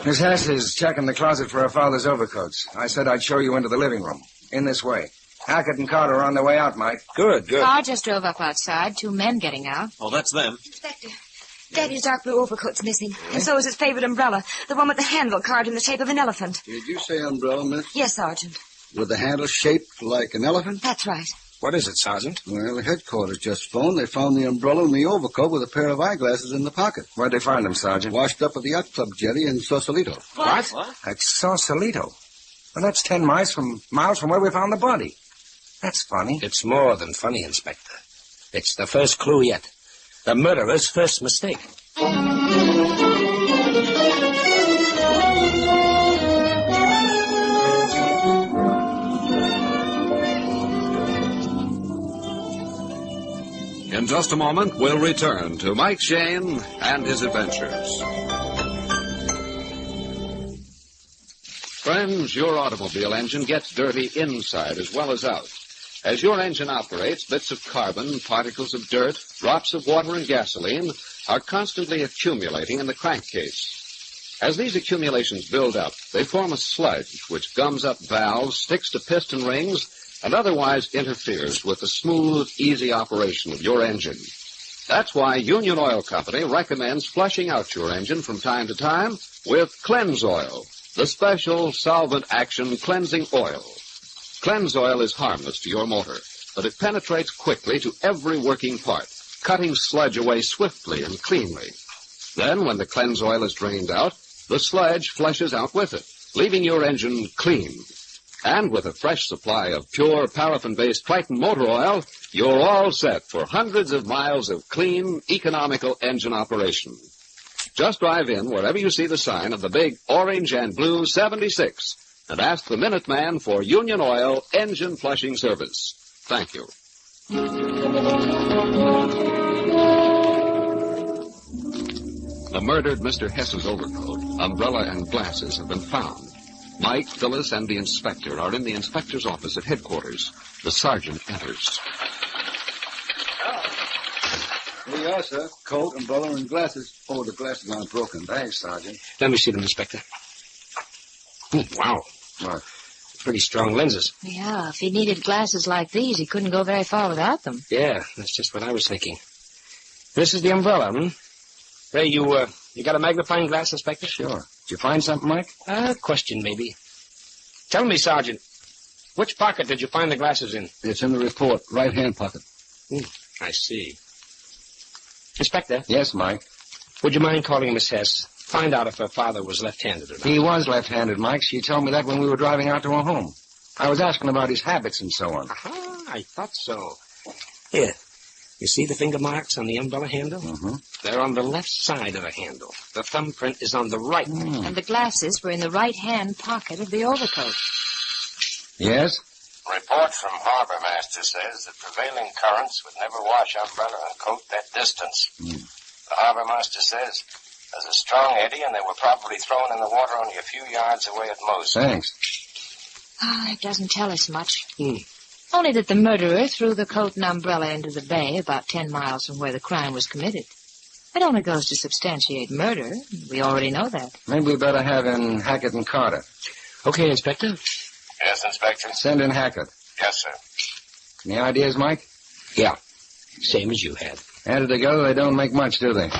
Miss Hess is checking the closet for her father's overcoats. I said I'd show you into the living room. In this way. Hackett and Carter are on their way out, Mike. Good. Car just drove up outside, 2 men getting out. Oh, that's them. Inspector, Daddy's dark blue overcoat's missing, and so is his favorite umbrella, the one with the handle carved in the shape of an elephant. Did you say umbrella, miss? Yes, Sergeant. With the handle shaped like an elephant? That's right. What is it, Sergeant? Well, the headquarters just phoned. They found the umbrella in the overcoat with a pair of eyeglasses in the pocket. Where'd they find them, Sergeant? Washed up at the yacht club jetty in Sausalito. What? At Sausalito. Well, that's 10 miles from where we found the body. That's funny. It's more than funny, Inspector. It's the first clue yet. The murderer's first mistake. In just a moment, we'll return to Mike Shayne and his adventures. Friends, your automobile engine gets dirty inside as well as out. As your engine operates, bits of carbon, particles of dirt, drops of water and gasoline are constantly accumulating in the crankcase. As these accumulations build up, they form a sludge which gums up valves, sticks to piston rings, and otherwise interferes with the smooth, easy operation of your engine. That's why Union Oil Company recommends flushing out your engine from time to time with Cleanse Oil, the special solvent action cleansing oil. Cleanse Oil is harmless to your motor, but it penetrates quickly to every working part, cutting sludge away swiftly and cleanly. Then, when the Cleanse Oil is drained out, the sludge flushes out with it, leaving your engine clean. And with a fresh supply of pure paraffin-based Triton motor oil, you're all set for hundreds of miles of clean, economical engine operation. Just drive in wherever you see the sign of the big orange and blue 76 and ask the Minuteman for Union Oil engine flushing service. Thank you. The murdered Mr. Hess's overcoat, umbrella, and glasses have been found. Mike, Phyllis, and the inspector are in the inspector's office at headquarters. The sergeant enters. Here you are, sir. Coat, umbrella, and glasses. Oh, the glasses aren't broken. Thanks, Sergeant. Let me see them, Inspector. Wow. What? Pretty strong lenses. Yeah, if he needed glasses like these, he couldn't go very far without them. Yeah, that's just what I was thinking. This is the umbrella, Ray, you got a magnifying glass, Inspector? Sure. Did you find something, Mike? Question, maybe. Tell me, Sergeant, which pocket did you find the glasses in? It's in the report, right-hand pocket. I see. Inspector? Yes, Mike? Would you mind calling Miss Hess? Find out if her father was left-handed or not. He was left-handed, Mike. She told me that when we were driving out to her home. I was asking about his habits and so on. Aha, I thought so. Here. You see the finger marks on the umbrella handle? Mm-hmm. They're on the left side of the handle. The thumbprint is on the right. And the glasses were in the right-hand pocket of the overcoat. Yes? Report from Harbor Master says that prevailing currents would never wash umbrella and coat that distance. The Harbor Master says there's a strong eddy and they were probably thrown in the water only a few yards away at most. Thanks. It doesn't tell us much. Only that the murderer threw the coat and umbrella into the bay about 10 miles from where the crime was committed. It only goes to substantiate murder. We already know that. Maybe we better have in Hackett and Carter. Okay, Inspector. Yes, Inspector? Send in Hackett. Yes, sir. Any ideas, Mike? Yeah. Same as you had. Added together, they don't make much, do they?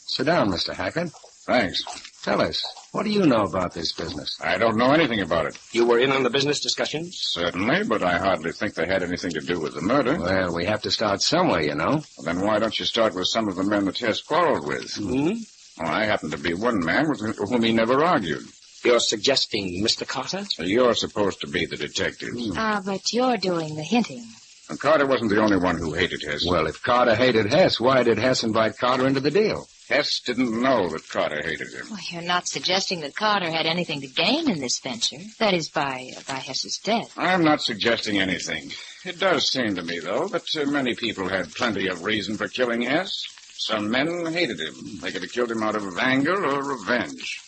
Sit down, Mr. Hackett. Thanks. Tell us, what do you know about this business? I don't know anything about it. You were in on the business discussions? Certainly, but I hardly think they had anything to do with the murder. Well, we have to start somewhere, you know. Well, then why don't you start with some of the men that Hess quarreled with? Well, I happen to be one man with whom he never argued. You're suggesting Mr. Carter? You're supposed to be the detective. But you're doing the hinting. And Carter wasn't the only one who hated Hess. Well, if Carter hated Hess, why did Hess invite Carter into the deal? Hess didn't know that Carter hated him. Well, you're not suggesting that Carter had anything to gain in this venture. That is, by Hess's death. I'm not suggesting anything. It does seem to me, though, that many people had plenty of reason for killing Hess. Some men hated him. They could have killed him out of anger or revenge.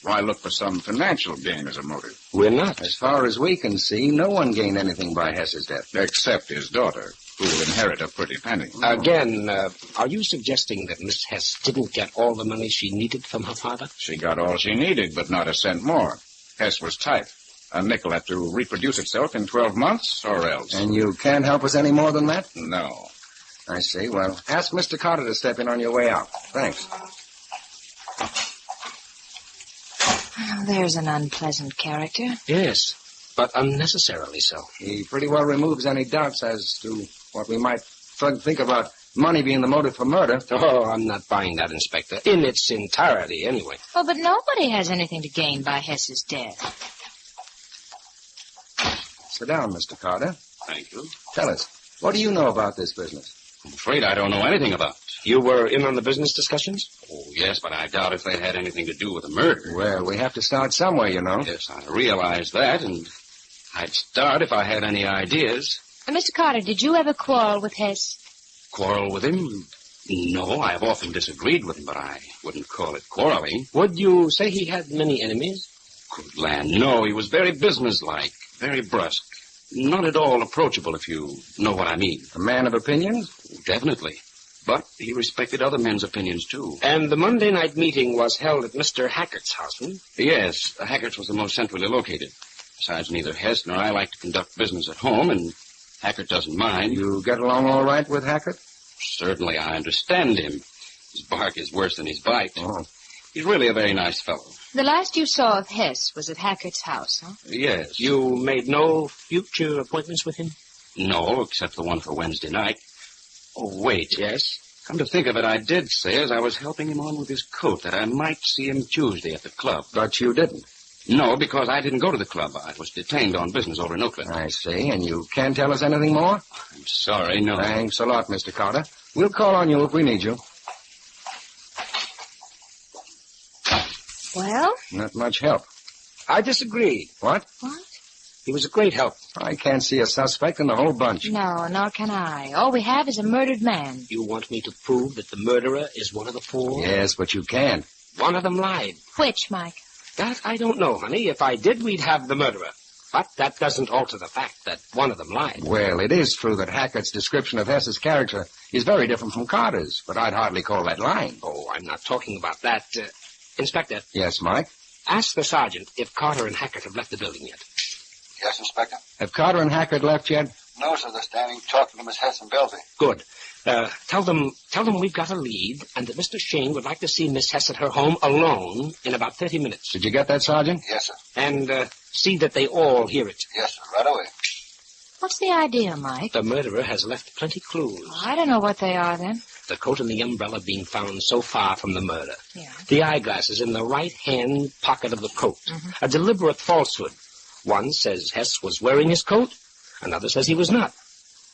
Why look for some financial gain as a motive? We're not. As far as we can see, no one gained anything by Hess's death. Except his daughter, who will inherit a pretty penny. Again, are you suggesting that Miss Hess didn't get all the money she needed from her father? She got all she needed, but not a cent more. Hess was tight. A nickel had to reproduce itself in 12 months, or else. And you can't help us any more than that? No. I see. Well, ask Mr. Carter to step in on your way out. Thanks. Oh, there's an unpleasant character. Yes, but unnecessarily so. He pretty well removes any doubts as to what we might think about money being the motive for murder. Oh, I'm not buying that, Inspector. In its entirety, anyway. Oh, but nobody has anything to gain by Hess's death. Sit down, Mr. Carter. Thank you. Tell us, what do you know about this business? I'm afraid I don't know anything about it. You were in on the business discussions? Oh, yes, but I doubt if they had anything to do with the murder. Well, we have to start somewhere, you know. Yes, I realize that, and I'd start if I had any ideas. Mr. Carter, did you ever quarrel with Hess? Quarrel with him? No, I've often disagreed with him, but I wouldn't call it quarreling. Would you say he had many enemies? Good land, no. He was very businesslike, very brusque. Not at all approachable, if you know what I mean. A man of opinions? Definitely. But he respected other men's opinions, too. And the Monday night meeting was held at Mr. Hackert's house, hmm? Yes, Hackert's was the most centrally located. Besides, neither Hess nor I like to conduct business at home, and Hackert doesn't mind. You get along all right with Hackert? Certainly, I understand him. His bark is worse than his bite. Oh. He's really a very nice fellow. The last you saw of Hess was at Hackert's house, huh? Yes. You made no future appointments with him? No, except the one for Wednesday night. Oh, wait. Yes? Come to think of it, I did say as I was helping him on with his coat that I might see him Tuesday at the club. But you didn't? No, because I didn't go to the club. I was detained on business over in Oakland. I see. And you can't tell us anything more? I'm sorry, no. Thanks a lot, Mr. Carter. We'll call on you if we need you. Well? Not much help. I disagree. What? What? He was a great help. I can't see a suspect in the whole bunch. No, nor can I. All we have is a murdered man. You want me to prove that the murderer is one of the four? Yes, but you can't. One of them lied. Which, Mike? That I don't know, honey. If I did, we'd have the murderer. But that doesn't alter the fact that one of them lied. Well, it is true that Hackert's description of Hess's character is very different from Carter's, but I'd hardly call that lying. Oh, I'm not talking about that. Inspector. Yes, Mike? Ask the sergeant if Carter and Hackert have left the building yet. Yes, Inspector? Have Carter and Hackert left yet? No, sir. They're standing talking to Miss Hess and Belzy. Good. Tell them we've got a lead and that Mr. Shayne would like to see Miss Hess at her home alone in about 30 minutes. Did you get that, Sergeant? Yes, sir. And see that they all hear it. Yes, sir. Right away. What's the idea, Mike? The murderer has left plenty clues. I don't know what they are, then. The coat and the umbrella being found so far from the murder. Yeah. The eyeglasses in the right-hand pocket of the coat. Mm-hmm. A deliberate falsehood. One says Hess was wearing his coat. Another says he was not.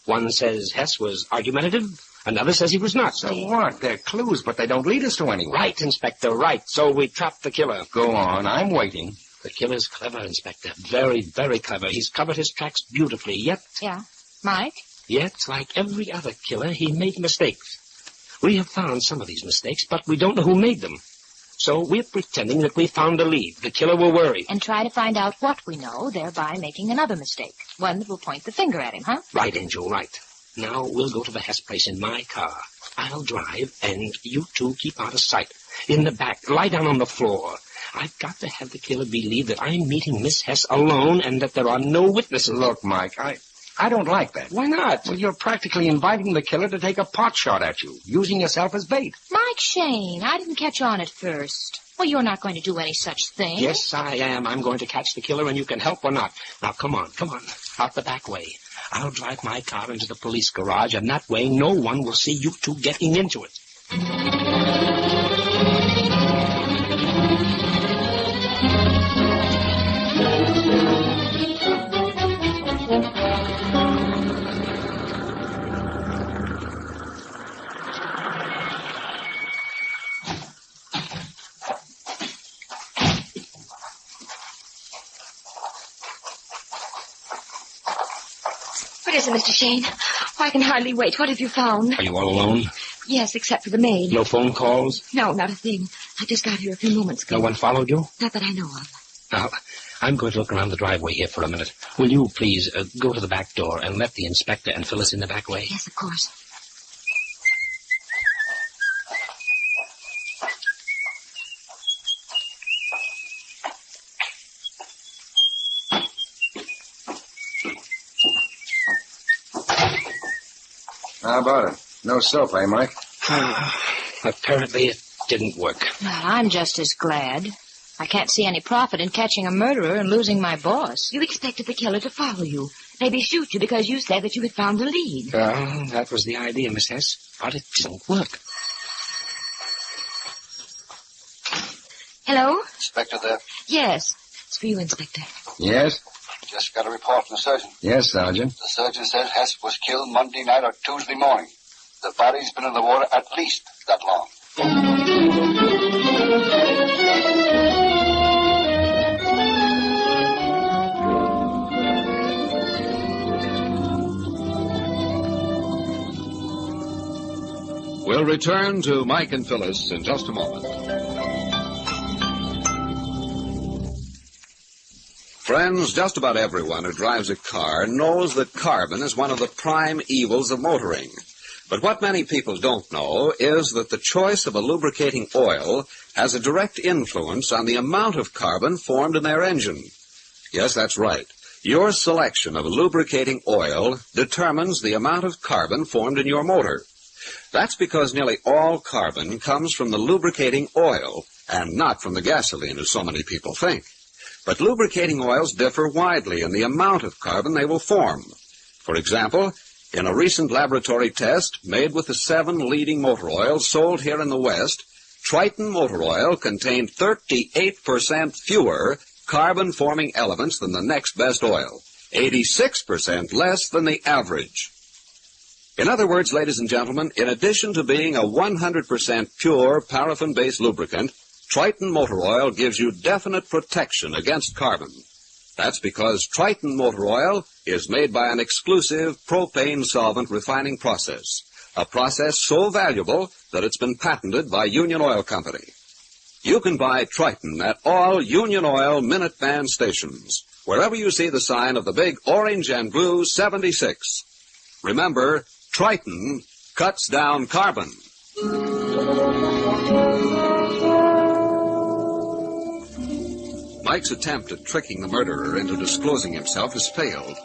One says Hess was argumentative. Another says he was not. So what? They're clues, but they don't lead us to anywhere. Right, Inspector, right. So we trapped the killer. Go on. I'm waiting. The killer's clever, Inspector. Very, very clever. He's covered his tracks beautifully, yet... Yeah. Mike? Yet, like every other killer, he made mistakes. We have found some of these mistakes, but we don't know who made them. So we're pretending that we found a lead. The killer will worry. And try to find out what we know, thereby making another mistake. One that will point the finger at him, huh? Right, Angel, right. Now we'll go to the Hess place in my car. I'll drive, and you two keep out of sight. In the back, lie down on the floor. I've got to have the killer believe that I'm meeting Miss Hess alone and that there are no witnesses. Look, Mike, I don't like that. Why not? Well, you're practically inviting the killer to take a pot shot at you, using yourself as bait. Mike Shayne, I didn't catch on at first. Well, you're not going to do any such thing. Yes, I am. I'm going to catch the killer, and you can help or not. Now, come on. Out the back way. I'll drive my car into the police garage, and that way no one will see you two getting into it. What is it, Mr. Shayne? Oh, I can hardly wait. What have you found? Are you all alone? Yes, except for the maid. No phone calls? No, not a thing. I just got here a few moments ago. No one followed you? Not that I know of. Now, I'm going to look around the driveway here for a minute. Will you please go to the back door and let the inspector and Phyllis in the back way? Yes, of course. How about it? No soap, eh, Mike? Apparently it didn't work. Well, I'm just as glad. I can't see any profit in catching a murderer and losing my boss. You expected the killer to follow you. Maybe shoot you because you said that you had found the lead. Well, that was the idea, Miss Hess. But it didn't work. Hello? Inspector there. Yes. It's for you, Inspector. Yes? Just got a report from the surgeon. Yes, Sergeant. The surgeon says Hess was killed Monday night or Tuesday morning. The body's been in the water at least that long. We'll return to Mike and Phyllis in just a moment. Friends, just about everyone who drives a car knows that carbon is one of the prime evils of motoring. But what many people don't know is that the choice of a lubricating oil has a direct influence on the amount of carbon formed in their engine. Yes, that's right. Your selection of a lubricating oil determines the amount of carbon formed in your motor. That's because nearly all carbon comes from the lubricating oil and not from the gasoline, as so many people think. But lubricating oils differ widely in the amount of carbon they will form. For example, in a recent laboratory test made with the 7 leading motor oils sold here in the West, Triton motor oil contained 38% fewer carbon-forming elements than the next best oil, 86% less than the average. In other words, ladies and gentlemen, in addition to being a 100% pure paraffin-based lubricant, Triton motor oil gives you definite protection against carbon. That's because Triton motor oil is made by an exclusive propane solvent refining process, a process so valuable that it's been patented by Union Oil Company. You can buy Triton at all Union Oil Minuteman stations, wherever you see the sign of the big orange and blue 76. Remember, Triton cuts down carbon. Mike's attempt at tricking the murderer into disclosing himself has failed.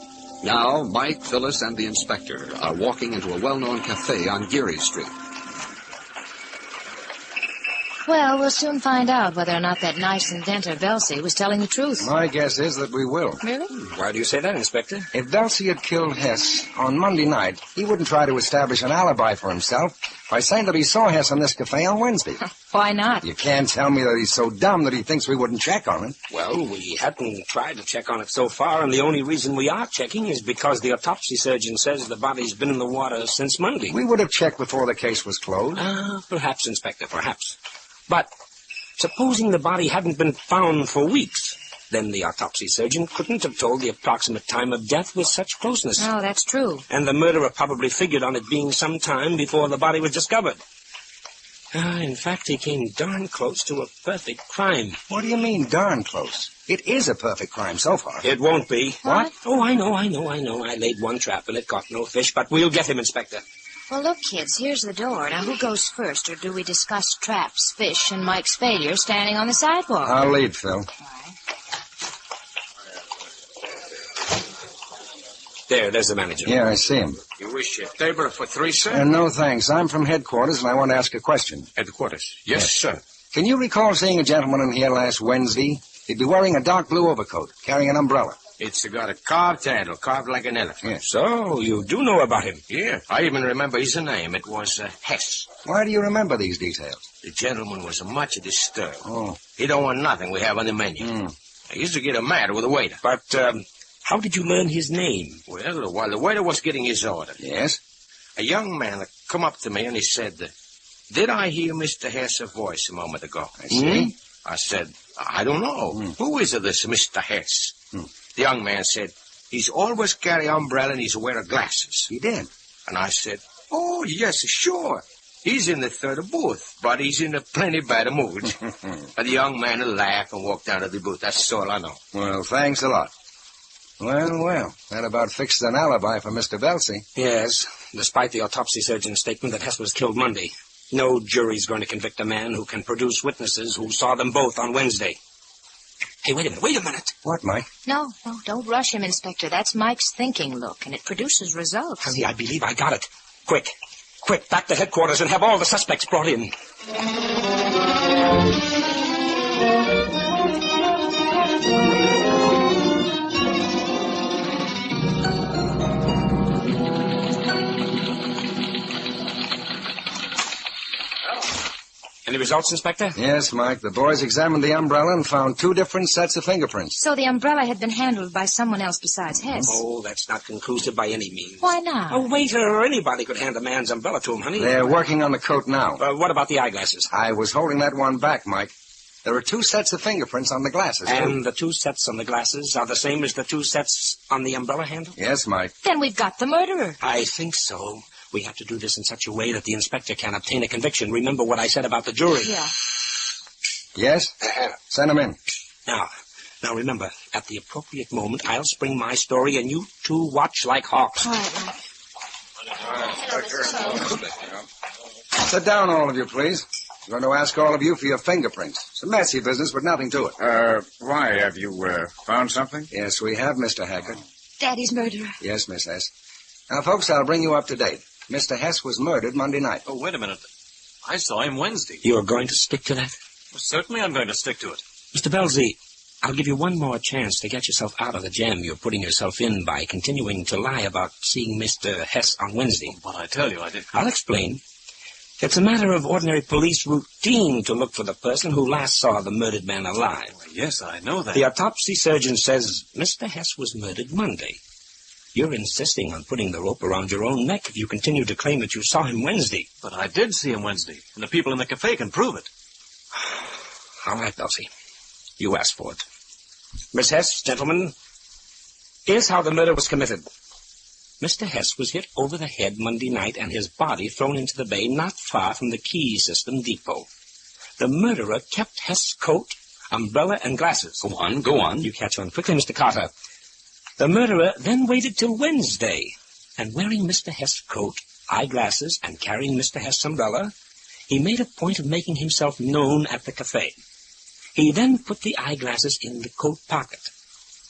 Now, Mike, Phyllis, and the inspector are walking into a well-known cafe on Geary Street. Well, we'll soon find out whether or not that nice inventor, Belsey, was telling the truth. My guess is that we will. Really? Why do you say that, Inspector? If Belsey had killed Hess on Monday night, he wouldn't try to establish an alibi for himself by saying that he saw Hess in this cafe on Wednesday. Why not? You can't tell me that he's so dumb that he thinks we wouldn't check on it. Well, we hadn't tried to check on it so far, and the only reason we are checking is because the autopsy surgeon says the body's been in the water since Monday. We would have checked before the case was closed. Perhaps, Inspector, perhaps. But supposing the body hadn't been found for weeks, then the autopsy surgeon couldn't have told the approximate time of death with such closeness. Oh, that's true. And the murderer probably figured on it being some time before the body was discovered. In fact, he came darn close to a perfect crime. What do you mean, darn close? It is a perfect crime so far. It won't be. What? Oh, I know. I laid one trap and it caught no fish, but we'll get him, Inspector. Well, look, kids, here's the door. Now, who goes first, or do we discuss traps, fish, and Mike's failure standing on the sidewalk? I'll lead, Phil. There's the manager. Yeah, I see him. You wish a table for 3, sir? No, thanks. I'm from headquarters, and I want to ask a question. Headquarters? Yes, sir. Can you recall seeing a gentleman in here last Wednesday? He'd be wearing a dark blue overcoat, carrying an umbrella. It's got a carved handle, carved like an elephant. Yes. So, you do know about him? Yeah, I even remember his name. It was Hess. Why do you remember these details? The gentleman was much disturbed. Oh. He don't want nothing we have on the menu. I used to get mad with the waiter. But, how did you learn his name? Well, while the waiter was getting his order. Yes? A young man come up to me and he said, did I hear Mr. Hess's voice a moment ago? I see. I said, I don't know. Who is this Mr. Hess? The young man said, he's always carry umbrella and he's wear glasses. He did? And I said, oh, yes, sure. He's in the third booth, but he's in a plenty bad mood. And the young man laughed and walked out of the booth. That's all I know. Well, thanks a lot. Well, that about fixes an alibi for Mr. Belsey. Yes, despite the autopsy surgeon's statement that Hess was killed Monday. No jury's going to convict a man who can produce witnesses who saw them both on Wednesday. Hey, wait a minute. What, Mike? No, don't rush him, Inspector. That's Mike's thinking look, and it produces results. Honey, I believe I got it. Quick, Quick, back to headquarters and have all the suspects brought in. Any results, Inspector? Yes, Mike. The boys examined the umbrella and found 2 different sets of fingerprints. So the umbrella had been handled by someone else besides Hess. Oh, that's not conclusive by any means. Why not? A waiter or anybody could hand a man's umbrella to him, honey. They're working on the coat now. What about the eyeglasses? I was holding that one back, Mike. There are 2 sets of fingerprints on the glasses, too. And the 2 sets on the glasses are the same as the 2 sets on the umbrella handle? Yes, Mike. Then we've got the murderer. I think so. We have to do this in such a way that the inspector can obtain a conviction. Remember what I said about the jury? Yeah. Yes? Send them in. Now remember, at the appropriate moment, I'll spring my story and you 2 watch like hawks. All right, Mike. Sit down, all of you, please. I'm going to ask all of you for your fingerprints. It's a messy business, but nothing to it. Why? Have you, found something? Yes, we have, Mr. Hackett. Daddy's murderer. Yes, Miss Hess. Now, folks, I'll bring you up to date. Mr. Hess was murdered Monday night. Oh, wait a minute. I saw him Wednesday. You are going to stick to that? Well, certainly I'm going to stick to it. Mr. Belzy, I'll give you one more chance to get yourself out of the jam you're putting yourself in by continuing to lie about seeing Mr. Hess on Wednesday. But I tell you, I did. I'll explain. It's a matter of ordinary police routine to look for the person who last saw the murdered man alive. Well, yes, I know that. The autopsy surgeon says Mr. Hess was murdered Monday. You're insisting on putting the rope around your own neck if you continue to claim that you saw him Wednesday. But I did see him Wednesday, and the people in the cafe can prove it. All right, Belzy. You asked for it. Miss Hess, gentlemen, here's how the murder was committed. Mr. Hess was hit over the head Monday night and his body thrown into the bay not far from the Key System depot. The murderer kept Hess' coat, umbrella, and glasses. Go on. You catch on quickly, Mr. Carter. The murderer then waited till Wednesday, and wearing Mr. Hess' coat, eyeglasses, and carrying Mr. Hess' umbrella, he made a point of making himself known at the cafe. He then put the eyeglasses in the coat pocket.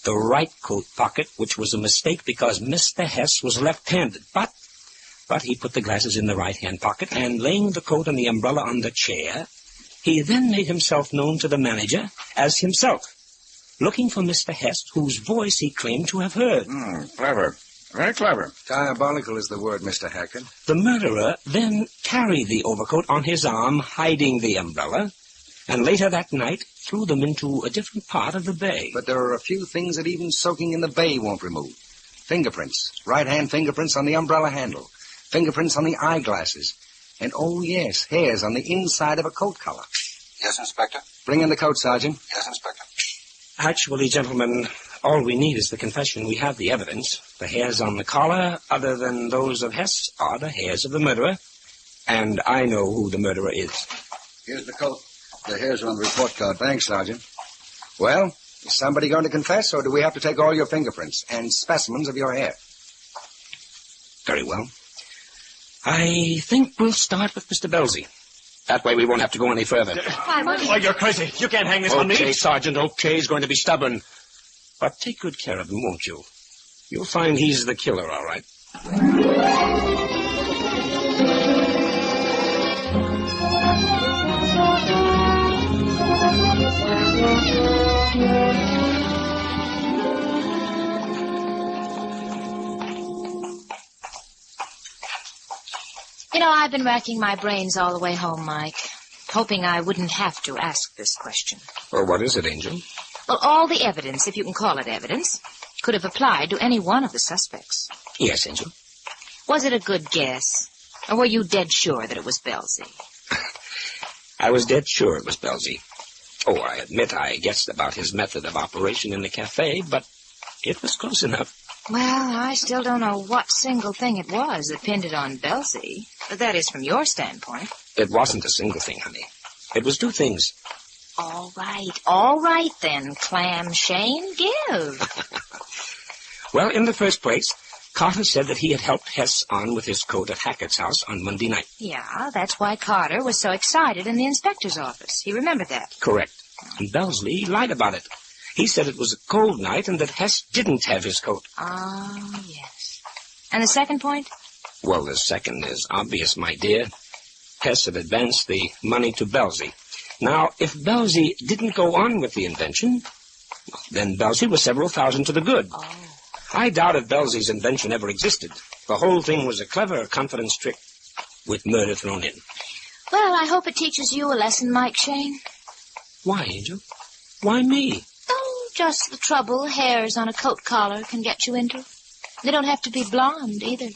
The right coat pocket, which was a mistake because Mr. Hess was left-handed. But he put the glasses in the right-hand pocket, and laying the coat and the umbrella on the chair, he then made himself known to the manager as himself, looking for Mr. Hess, whose voice he claimed to have heard. Clever. Very clever. Diabolical is the word, Mr. Hackett. The murderer then carried the overcoat on his arm, hiding the umbrella, and later that night threw them into a different part of the bay. But there are a few things that even soaking in the bay won't remove. Fingerprints. Right-hand fingerprints on the umbrella handle. Fingerprints on the eyeglasses. And, oh, yes, hairs on the inside of a coat collar. Yes, Inspector? Bring in the coat, Sergeant. Yes, Inspector. Actually, gentlemen, all we need is the confession. We have the evidence. The hairs on the collar, other than those of Hess, are the hairs of the murderer. And I know who the murderer is. Here's the coat. The hairs are on the report card. Thanks, Sergeant. Well, is somebody going to confess, or do we have to take all your fingerprints and specimens of your hair? Very well. I think we'll start with Mr. Belzy. That way we won't have to go any further. Oh, you're crazy. You can't hang this on me. Okay, Sergeant, okay's going to be stubborn. But take good care of him, won't you? You'll find he's the killer, all right. You know, I've been racking my brains all the way home, Mike, hoping I wouldn't have to ask this question. Well, what is it, Angel? Well, all the evidence, if you can call it evidence, could have applied to any one of the suspects. Yes, Angel. Was it a good guess? Or were you dead sure that it was Belzy? I was dead sure it was Belzy. Oh, I admit I guessed about his method of operation in the cafe, but it was close enough. Well, I still don't know what single thing it was that pinned it on Belzy. But that is from your standpoint. It wasn't a single thing, honey. It was 2 things. All right then, Clam Shayne, give. Well, in the first place, Carter said that he had helped Hess on with his coat at Hackett's house on Monday night. Yeah, that's why Carter was so excited in the inspector's office. He remembered that. Correct. And Belsley lied about it. He said it was a cold night and that Hess didn't have his coat. Ah, yes. And the second point? Well, the second is obvious, my dear. Hess had advanced the money to Belzy. Now, if Belzy didn't go on with the invention, then Belzy was several thousand to the good. Oh. I doubt if Belzy's invention ever existed. The whole thing was a clever confidence trick with murder thrown in. Well, I hope it teaches you a lesson, Mike Shayne. Why, Angel? Why me? Oh, just the trouble hairs on a coat collar can get you into. They don't have to be blonde, either.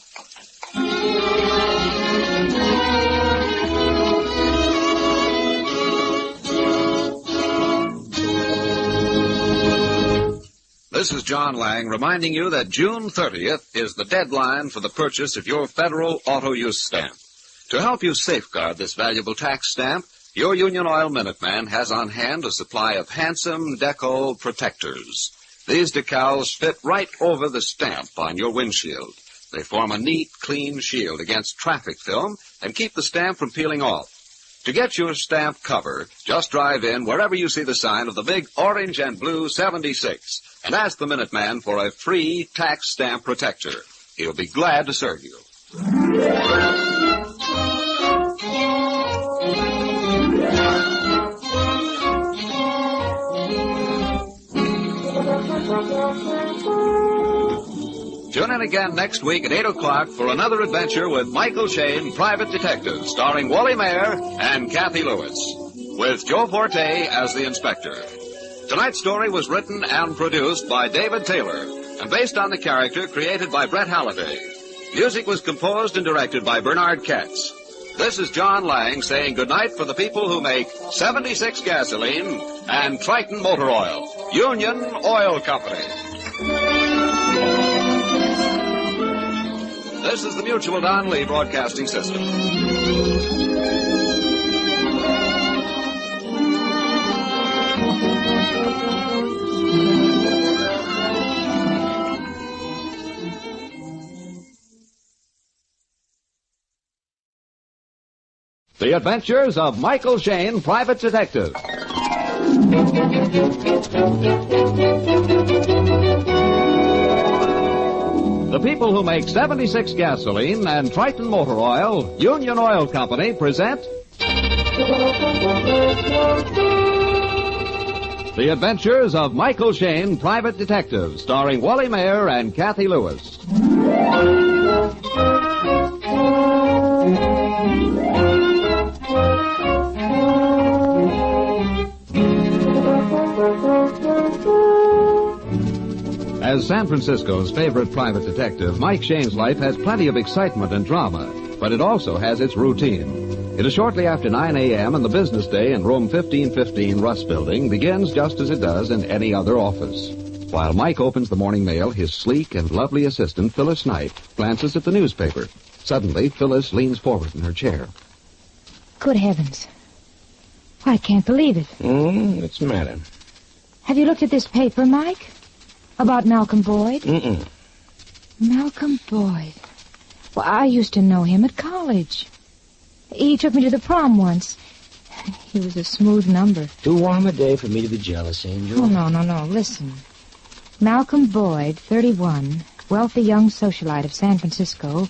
This is John Lang reminding you that June 30th is the deadline for the purchase of your federal auto use stamp. To help you safeguard this valuable tax stamp, your Union Oil Minuteman has on hand a supply of handsome decal protectors. These decals fit right over the stamp on your windshield. They form a neat, clean shield against traffic film and keep the stamp from peeling off. To get your stamp cover, just drive in wherever you see the sign of the big orange and blue 76 and ask the Minuteman for a free tax stamp protector. He'll be glad to serve you. Tune in again next week at 8 o'clock for another adventure with Michael Shayne, Private Detective, starring Wally Mayer and Kathy Lewis, with Joe Forte as the inspector. Tonight's story was written and produced by David Taylor and based on the character created by Brett Halliday. Music was composed and directed by Bernard Katz. This is John Lang saying goodnight for the people who make 76 gasoline and Triton Motor Oil, Union Oil Company. This is the Mutual Don Lee Broadcasting System. The Adventures of Michael Shayne, Private Detective. The people who make 76 gasoline and Triton Motor Oil, Union Oil Company, present The Adventures of Michael Shayne, Private Detective, starring Wally Mayer and Kathy Lewis. As San Francisco's favorite private detective, Mike Shayne's life has plenty of excitement and drama, but it also has its routine. It is shortly after 9 a.m. and the business day in room 1515 Russ Building begins just as it does in any other office. While Mike opens the morning mail, his sleek and lovely assistant, Phyllis Knight, glances at the newspaper. Suddenly, Phyllis leans forward in her chair. Good heavens. I can't believe it. What's the matter? Have you looked at this paper, Mike? About Malcolm Boyd? Malcolm Boyd. Well, I used to know him at college. He took me to the prom once. He was a smooth number. Too warm a day for me to be jealous, Angel. Oh, no. Listen. Malcolm Boyd, 31, wealthy young socialite of San Francisco,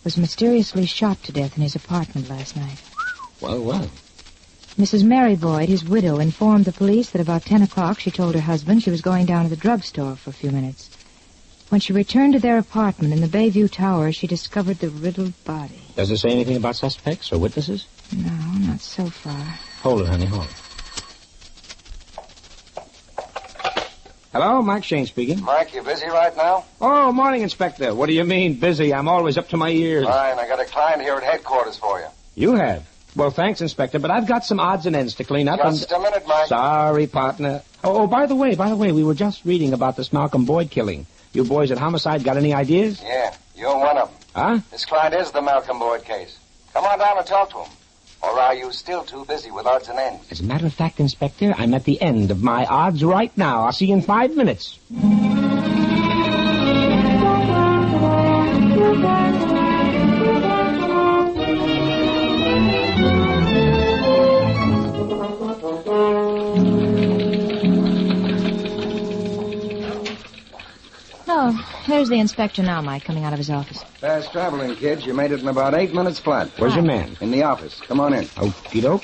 was mysteriously shot to death in his apartment last night. Well. Mrs. Mary Boyd, his widow, informed the police that about 10 o'clock she told her husband she was going down to the drugstore for a few minutes. When she returned to their apartment in the Bayview Tower, she discovered the riddled body. Does it say anything about suspects or witnesses? No, not so far. Hold it, honey, hold it. Hello, Mike Shayne speaking. Mike, you busy right now? Oh, morning, Inspector. What do you mean, busy? I'm always up to my ears. Fine, I got a client here at headquarters for you. You have? Well, thanks, Inspector, but I've got some odds and ends to clean up. Just a minute, Mike. Sorry, partner. Oh, by the way, we were just reading about this Malcolm Boyd killing. You boys at Homicide got any ideas? Yeah, you're one of them. Huh? This client is the Malcolm Boyd case. Come on down and talk to him. Or are you still too busy with odds and ends? As a matter of fact, Inspector, I'm at the end of my odds right now. I'll see you in 5 minutes. Where's the inspector now, Mike, coming out of his office? Fast traveling, kids. You made it in about 8 minutes flat. Where's your man? In the office. Come on in. Okie doke.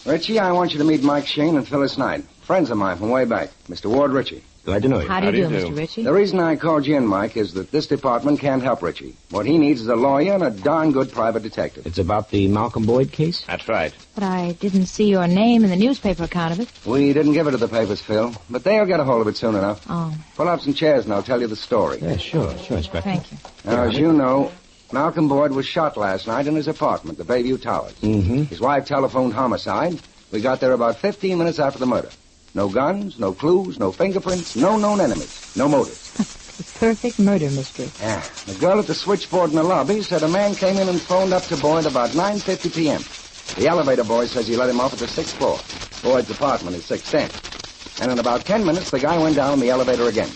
Richie, I want you to meet Mike Shayne and Phyllis Knight. Friends of mine from way back. Mr. Ward Ritchie. Glad to know you. How do you do, Mr. Ritchie? The reason I called you in, Mike, is that this department can't help Richie. What he needs is a lawyer and a darn good private detective. It's about the Malcolm Boyd case? That's right. But I didn't see your name in the newspaper account of it. We didn't give it to the papers, Phil, but they'll get a hold of it soon enough. Oh. Pull up some chairs and I'll tell you the story. Yeah, sure, Inspector. Thank you. Now, as you know, Malcolm Boyd was shot last night in his apartment, the Bayview Towers. Mm-hmm. His wife telephoned homicide. We got there about 15 minutes after the murder. No guns, no clues, no fingerprints, no known enemies, no motives. The perfect murder mystery. Yeah. The girl at the switchboard in the lobby said a man came in and phoned up to Boyd about 9:50 p.m. The elevator boy says he let him off at the 6th floor. Boyd's apartment is 610. And in about 10 minutes, the guy went down the elevator again.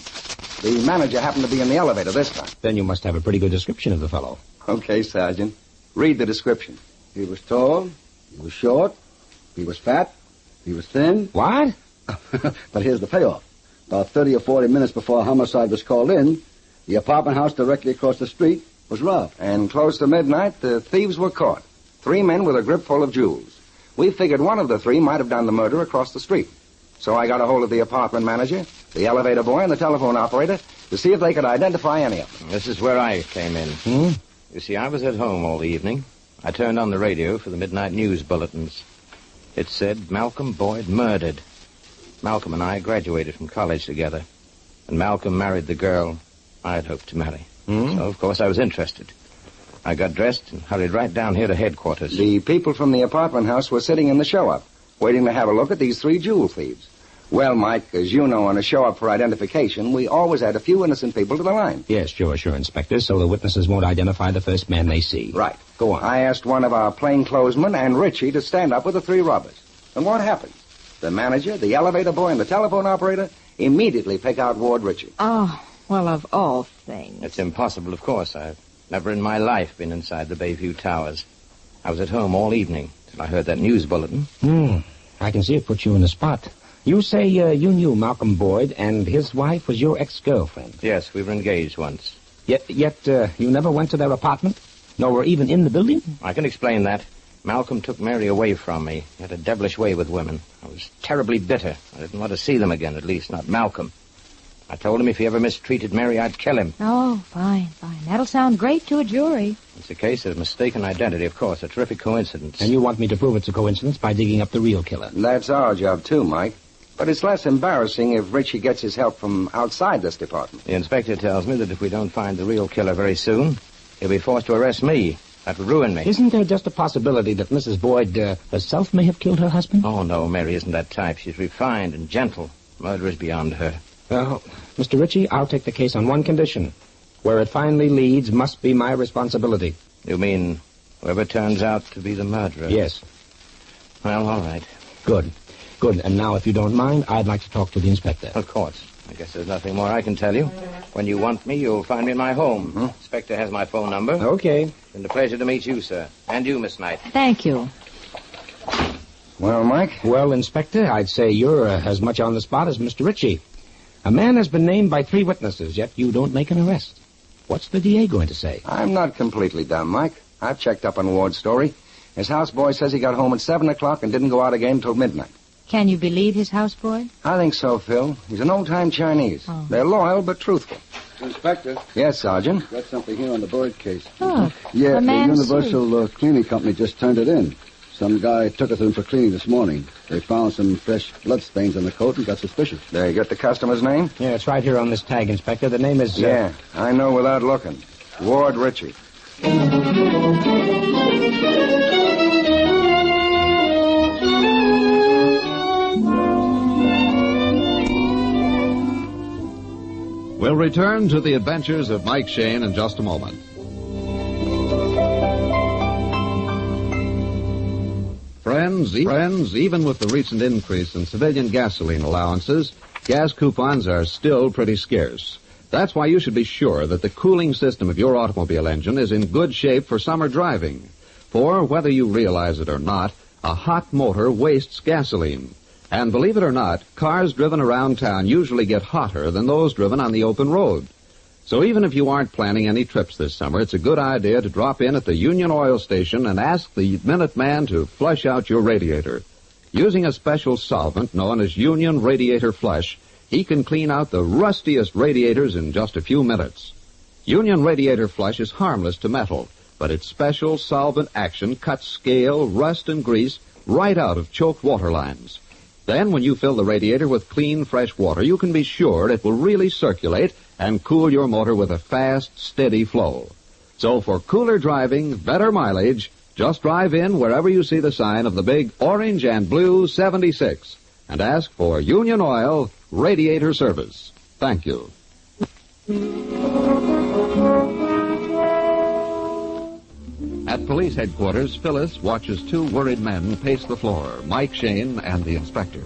The manager happened to be in the elevator this time. Then you must have a pretty good description of the fellow. Okay, Sergeant. Read the description. He was tall. He was short. He was fat. He was thin. What? But here's the payoff. About 30 or 40 minutes before a homicide was called in, the apartment house directly across the street was robbed. And close to midnight, the thieves were caught. 3 men with a grip full of jewels. We figured one of the 3 might have done the murder across the street. So I got a hold of the apartment manager, the elevator boy, and the telephone operator to see if they could identify any of them. This is where I came in. You see, I was at home all the evening. I turned on the radio for the midnight news bulletins. It said Malcolm Boyd murdered. Malcolm and I graduated from college together, and Malcolm married the girl I had hoped to marry. So, of course, I was interested. I got dressed and hurried right down here to headquarters. The people from the apartment house were sitting in the show-up, waiting to have a look at these 3 jewel thieves. Well, Mike, as you know, on a show-up for identification, we always add a few innocent people to the line. Yes, sure, Inspector, so the witnesses won't identify the first man they see. Right. Go on. I asked one of our plainclothesmen and Richie to stand up with the 3 robbers. And what happened? The manager, the elevator boy, and the telephone operator immediately pick out Ward Ritchie. Oh, well, of all things. It's impossible, of course. I've never in my life been inside the Bayview Towers. I was at home all evening till I heard that news bulletin. I can see it put you in the spot. You say you knew Malcolm Boyd, and his wife was your ex-girlfriend. Yes, we were engaged once. Yet you never went to their apartment? Nor were even in the building? I can explain that. Malcolm took Mary away from me. He had a devilish way with women. I was terribly bitter. I didn't want to see them again, at least not Malcolm. I told him if he ever mistreated Mary, I'd kill him. Oh, fine. That'll sound great to a jury. It's a case of mistaken identity, of course, a terrific coincidence. And you want me to prove it's a coincidence by digging up the real killer? That's our job, too, Mike. But it's less embarrassing if Richie gets his help from outside this department. The inspector tells me that if we don't find the real killer very soon, he'll be forced to arrest me. That would ruin me. Isn't there just a possibility that Mrs. Boyd herself may have killed her husband? Oh, no, Mary isn't that type. She's refined and gentle. Murder is beyond her. Well, Mr. Ritchie, I'll take the case on one condition. Where it finally leads must be my responsibility. You mean whoever turns out to be the murderer? Yes. Well, all right. Good. And now, if you don't mind, I'd like to talk to the inspector. Of course. I guess there's nothing more I can tell you. When you want me, you'll find me in my home. Inspector has my phone number. Okay. It's been a pleasure to meet you, sir. And you, Miss Knight. Thank you. Well, Mike? Well, Inspector, I'd say you're as much on the spot as Mr. Ritchie. A man has been named by 3 witnesses, yet you don't make an arrest. What's the DA going to say? I'm not completely dumb, Mike. I've checked up on Ward's story. His houseboy says he got home at 7 o'clock and didn't go out again until midnight. Can you believe his houseboy? I think so, Phil. He's an old-time Chinese. Oh. They're loyal but truthful. Inspector. Yes, Sergeant. Got something here on the Boyd case. Look, Yeah, a the man's Universal Cleaning Company just turned it in. Some guy took it to them for cleaning this morning. They found some fresh blood stains on the coat and got suspicious. They got the customer's name? Yeah, it's right here on this tag, Inspector. The name is... Yeah, I know without looking. Ward Ritchie. We'll return to the adventures of Mike Shayne in just a moment. Friends, even with the recent increase in civilian gasoline allowances, gas coupons are still pretty scarce. That's why you should be sure that the cooling system of your automobile engine is in good shape for summer driving. For, whether you realize it or not, a hot motor wastes gasoline. And believe it or not, cars driven around town usually get hotter than those driven on the open road. So even if you aren't planning any trips this summer, it's a good idea to drop in at the Union Oil Station and ask the Minuteman to flush out your radiator. Using a special solvent known as Union Radiator Flush, he can clean out the rustiest radiators in just a few minutes. Union Radiator Flush is harmless to metal, but its special solvent action cuts scale, rust, and grease right out of choked water lines. Then, when you fill the radiator with clean, fresh water, you can be sure it will really circulate and cool your motor with a fast, steady flow. So for cooler driving, better mileage, just drive in wherever you see the sign of the big orange and blue 76 and ask for Union Oil Radiator Service. Thank you. At police headquarters, Phyllis watches two worried men pace the floor, Mike Shayne and the inspector.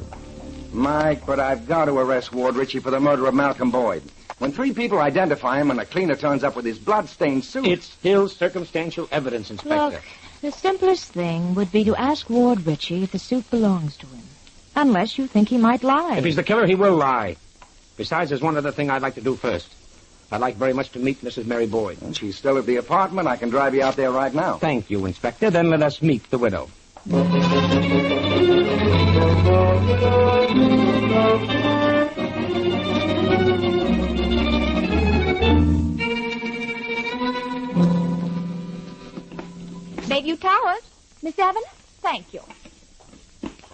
Mike, but I've got to arrest Ward Ritchie for the murder of Malcolm Boyd. When 3 people identify him and a cleaner turns up with his blood-stained suit... It's still circumstantial evidence, Inspector. Look, the simplest thing would be to ask Ward Ritchie if the suit belongs to him. Unless you think he might lie. If he's the killer, he will lie. Besides, there's one other thing I'd like to do first. I'd like very much to meet Mrs. Mary Boyd. And she's still at the apartment. I can drive you out there right now. Thank you, Inspector. Then let us meet the widow. Bayview Towers. Miss Evans? Thank you.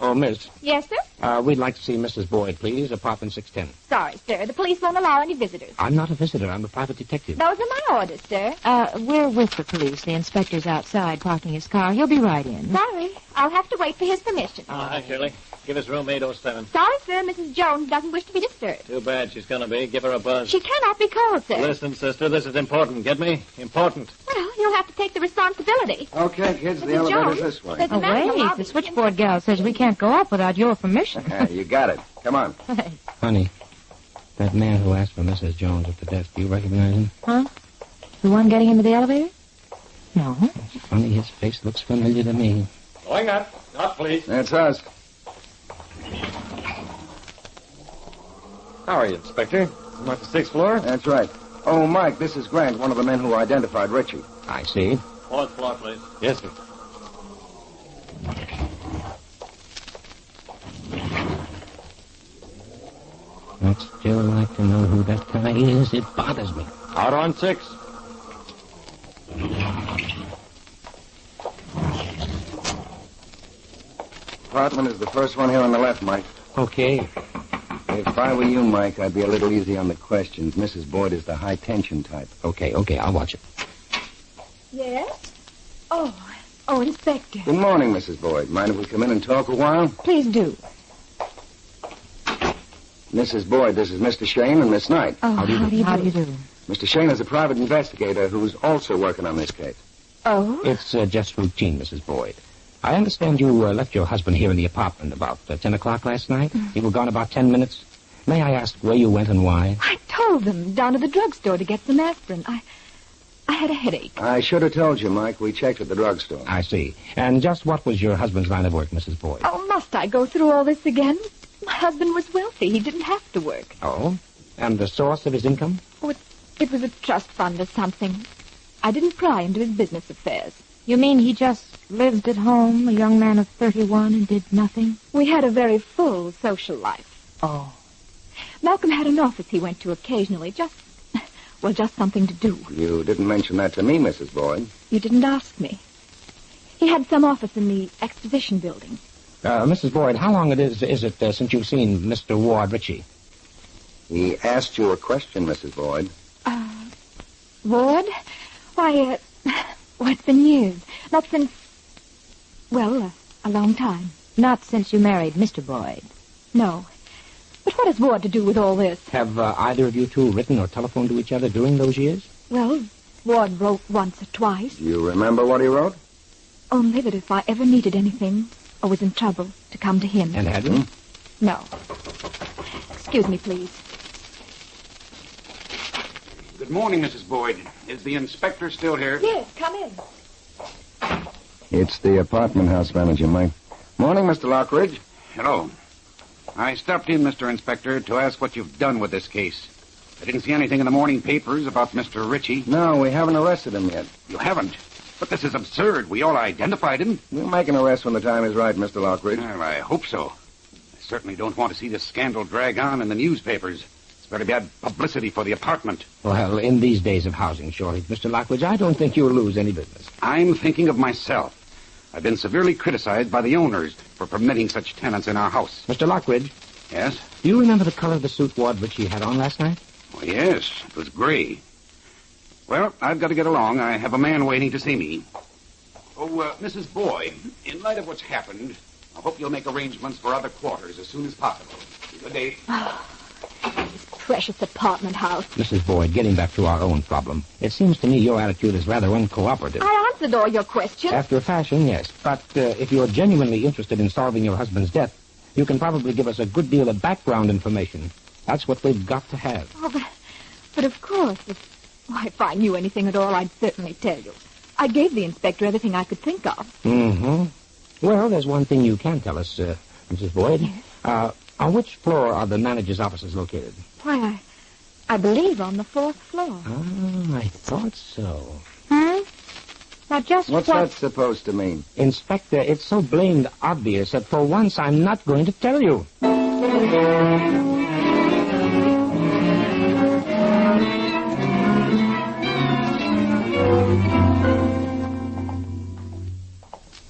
Oh, miss. Yes, sir? We'd like to see Mrs. Boyd, please. Apartment 610. Sorry, sir. The police won't allow any visitors. I'm not a visitor. I'm a private detective. Those are my orders, sir. We're with the police. The inspector's outside parking his car. He'll be right in. Sorry. I'll have to wait for his permission. Hi, Shirley. Give us room 807. Sorry, sir. Mrs. Jones doesn't wish to be disturbed. Too bad she's going to be. Give her a buzz. She cannot be called, sir. Listen, sister, this is important. Get me? Important. Well, you'll have to take the responsibility. Okay, kids, the Mrs. elevator's Jones, this way. there's a Oh, man in the wait. lobby. The switchboard gal says we can't go up without your permission. You got it. Come on. Honey, that man who asked for Mrs. Jones at the desk, do you recognize him? Huh? The one getting into the elevator? No. It's funny, his face looks familiar to me. Going up. Up, please. That's us. How are you, Inspector? You want the 6th floor? That's right. Oh, Mike, this is Grant, one of the men who identified Ritchie. I see. 4th floor, please. Yes, sir. I'd still like to know who that guy is. It bothers me. Out on 6. Apartment is the first one here on the left, Mike. Okay. If I were you, Mike, I'd be a little easy on the questions. Mrs. Boyd is the high-tension type. Okay, I'll watch it. Yes? Oh, Inspector. Good morning, Mrs. Boyd. Mind if we come in and talk a while? Please do. Mrs. Boyd, this is Mr. Shayne and Miss Knight. Oh, how do you do? Mr. Shayne is a private investigator who's also working on this case. Oh? It's just routine, Mrs. Boyd. I understand you left your husband here in the apartment about 10 o'clock last night. You were gone about 10 minutes. May I ask where you went and why? I told them down to the drugstore to get some aspirin. I had a headache. I should have told you, Mike. We checked at the drugstore. I see. And just what was your husband's line of work, Mrs. Boyd? Oh, must I go through all this again? My husband was wealthy. He didn't have to work. Oh? And the source of his income? Oh, it was a trust fund or something. I didn't pry into his business affairs. You mean he just lived at home, a young man of 31, and did nothing? We had a very full social life. Oh. Malcolm had an office he went to occasionally, just something to do. You didn't mention that to me, Mrs. Boyd. You didn't ask me. He had some office in the exposition building. Mrs. Boyd, how long is it since you've seen Mr. Ward Ritchie? He asked you a question, Mrs. Boyd. Ward? Why, it's been years. Not since, a long time. Not since you married Mr. Boyd. No. But what has Ward to do with all this? Have either of you two written or telephoned to each other during those years? Well, Ward wrote once or twice. Do you remember what he wrote? Only that if I ever needed anything or was in trouble, to come to him. And had you? No. Excuse me, please. Good morning, Mrs. Boyd. Is the inspector still here? Yes, come in. It's the apartment house manager, Mike. Morning, Mr. Lockridge. Hello. I stopped in, Mr. Inspector, to ask what you've done with this case. I didn't see anything in the morning papers about Mr. Ritchie. No, we haven't arrested him yet. You haven't? But this is absurd. We all identified him. We'll make an arrest when the time is right, Mr. Lockridge. Well, I hope so. I certainly don't want to see this scandal drag on in the newspapers. It's very bad publicity for the apartment. Well, in these days of housing shortage, Mr. Lockridge, I don't think you'll lose any business. I'm thinking of myself. I've been severely criticized by the owners for permitting such tenants in our house. Mr. Lockridge? Yes? Do you remember the color of the suit Ward Ritchie had on last night? Oh, yes. It was gray. Well, I've got to get along. I have a man waiting to see me. Oh, Mrs. Boyd, in light of what's happened, I hope you'll make arrangements for other quarters as soon as possible. Good day. This precious apartment house. Mrs. Boyd, getting back to our own problem, it seems to me your attitude is rather uncooperative. I answered all your questions. After a fashion, yes. But if you're genuinely interested in solving your husband's death, you can probably give us a good deal of background information. That's what we've got to have. Oh, but of course, if I knew anything at all, I'd certainly tell you. I gave the inspector everything I could think of. Mm-hmm. Well, there's one thing you can tell us, Mrs. Boyd. Yes. On which floor are the manager's offices located? Why, I believe on the 4th floor. Ah, I thought so. Now, just What's that supposed to mean? Inspector, it's so blamed obvious that for once I'm not going to tell you.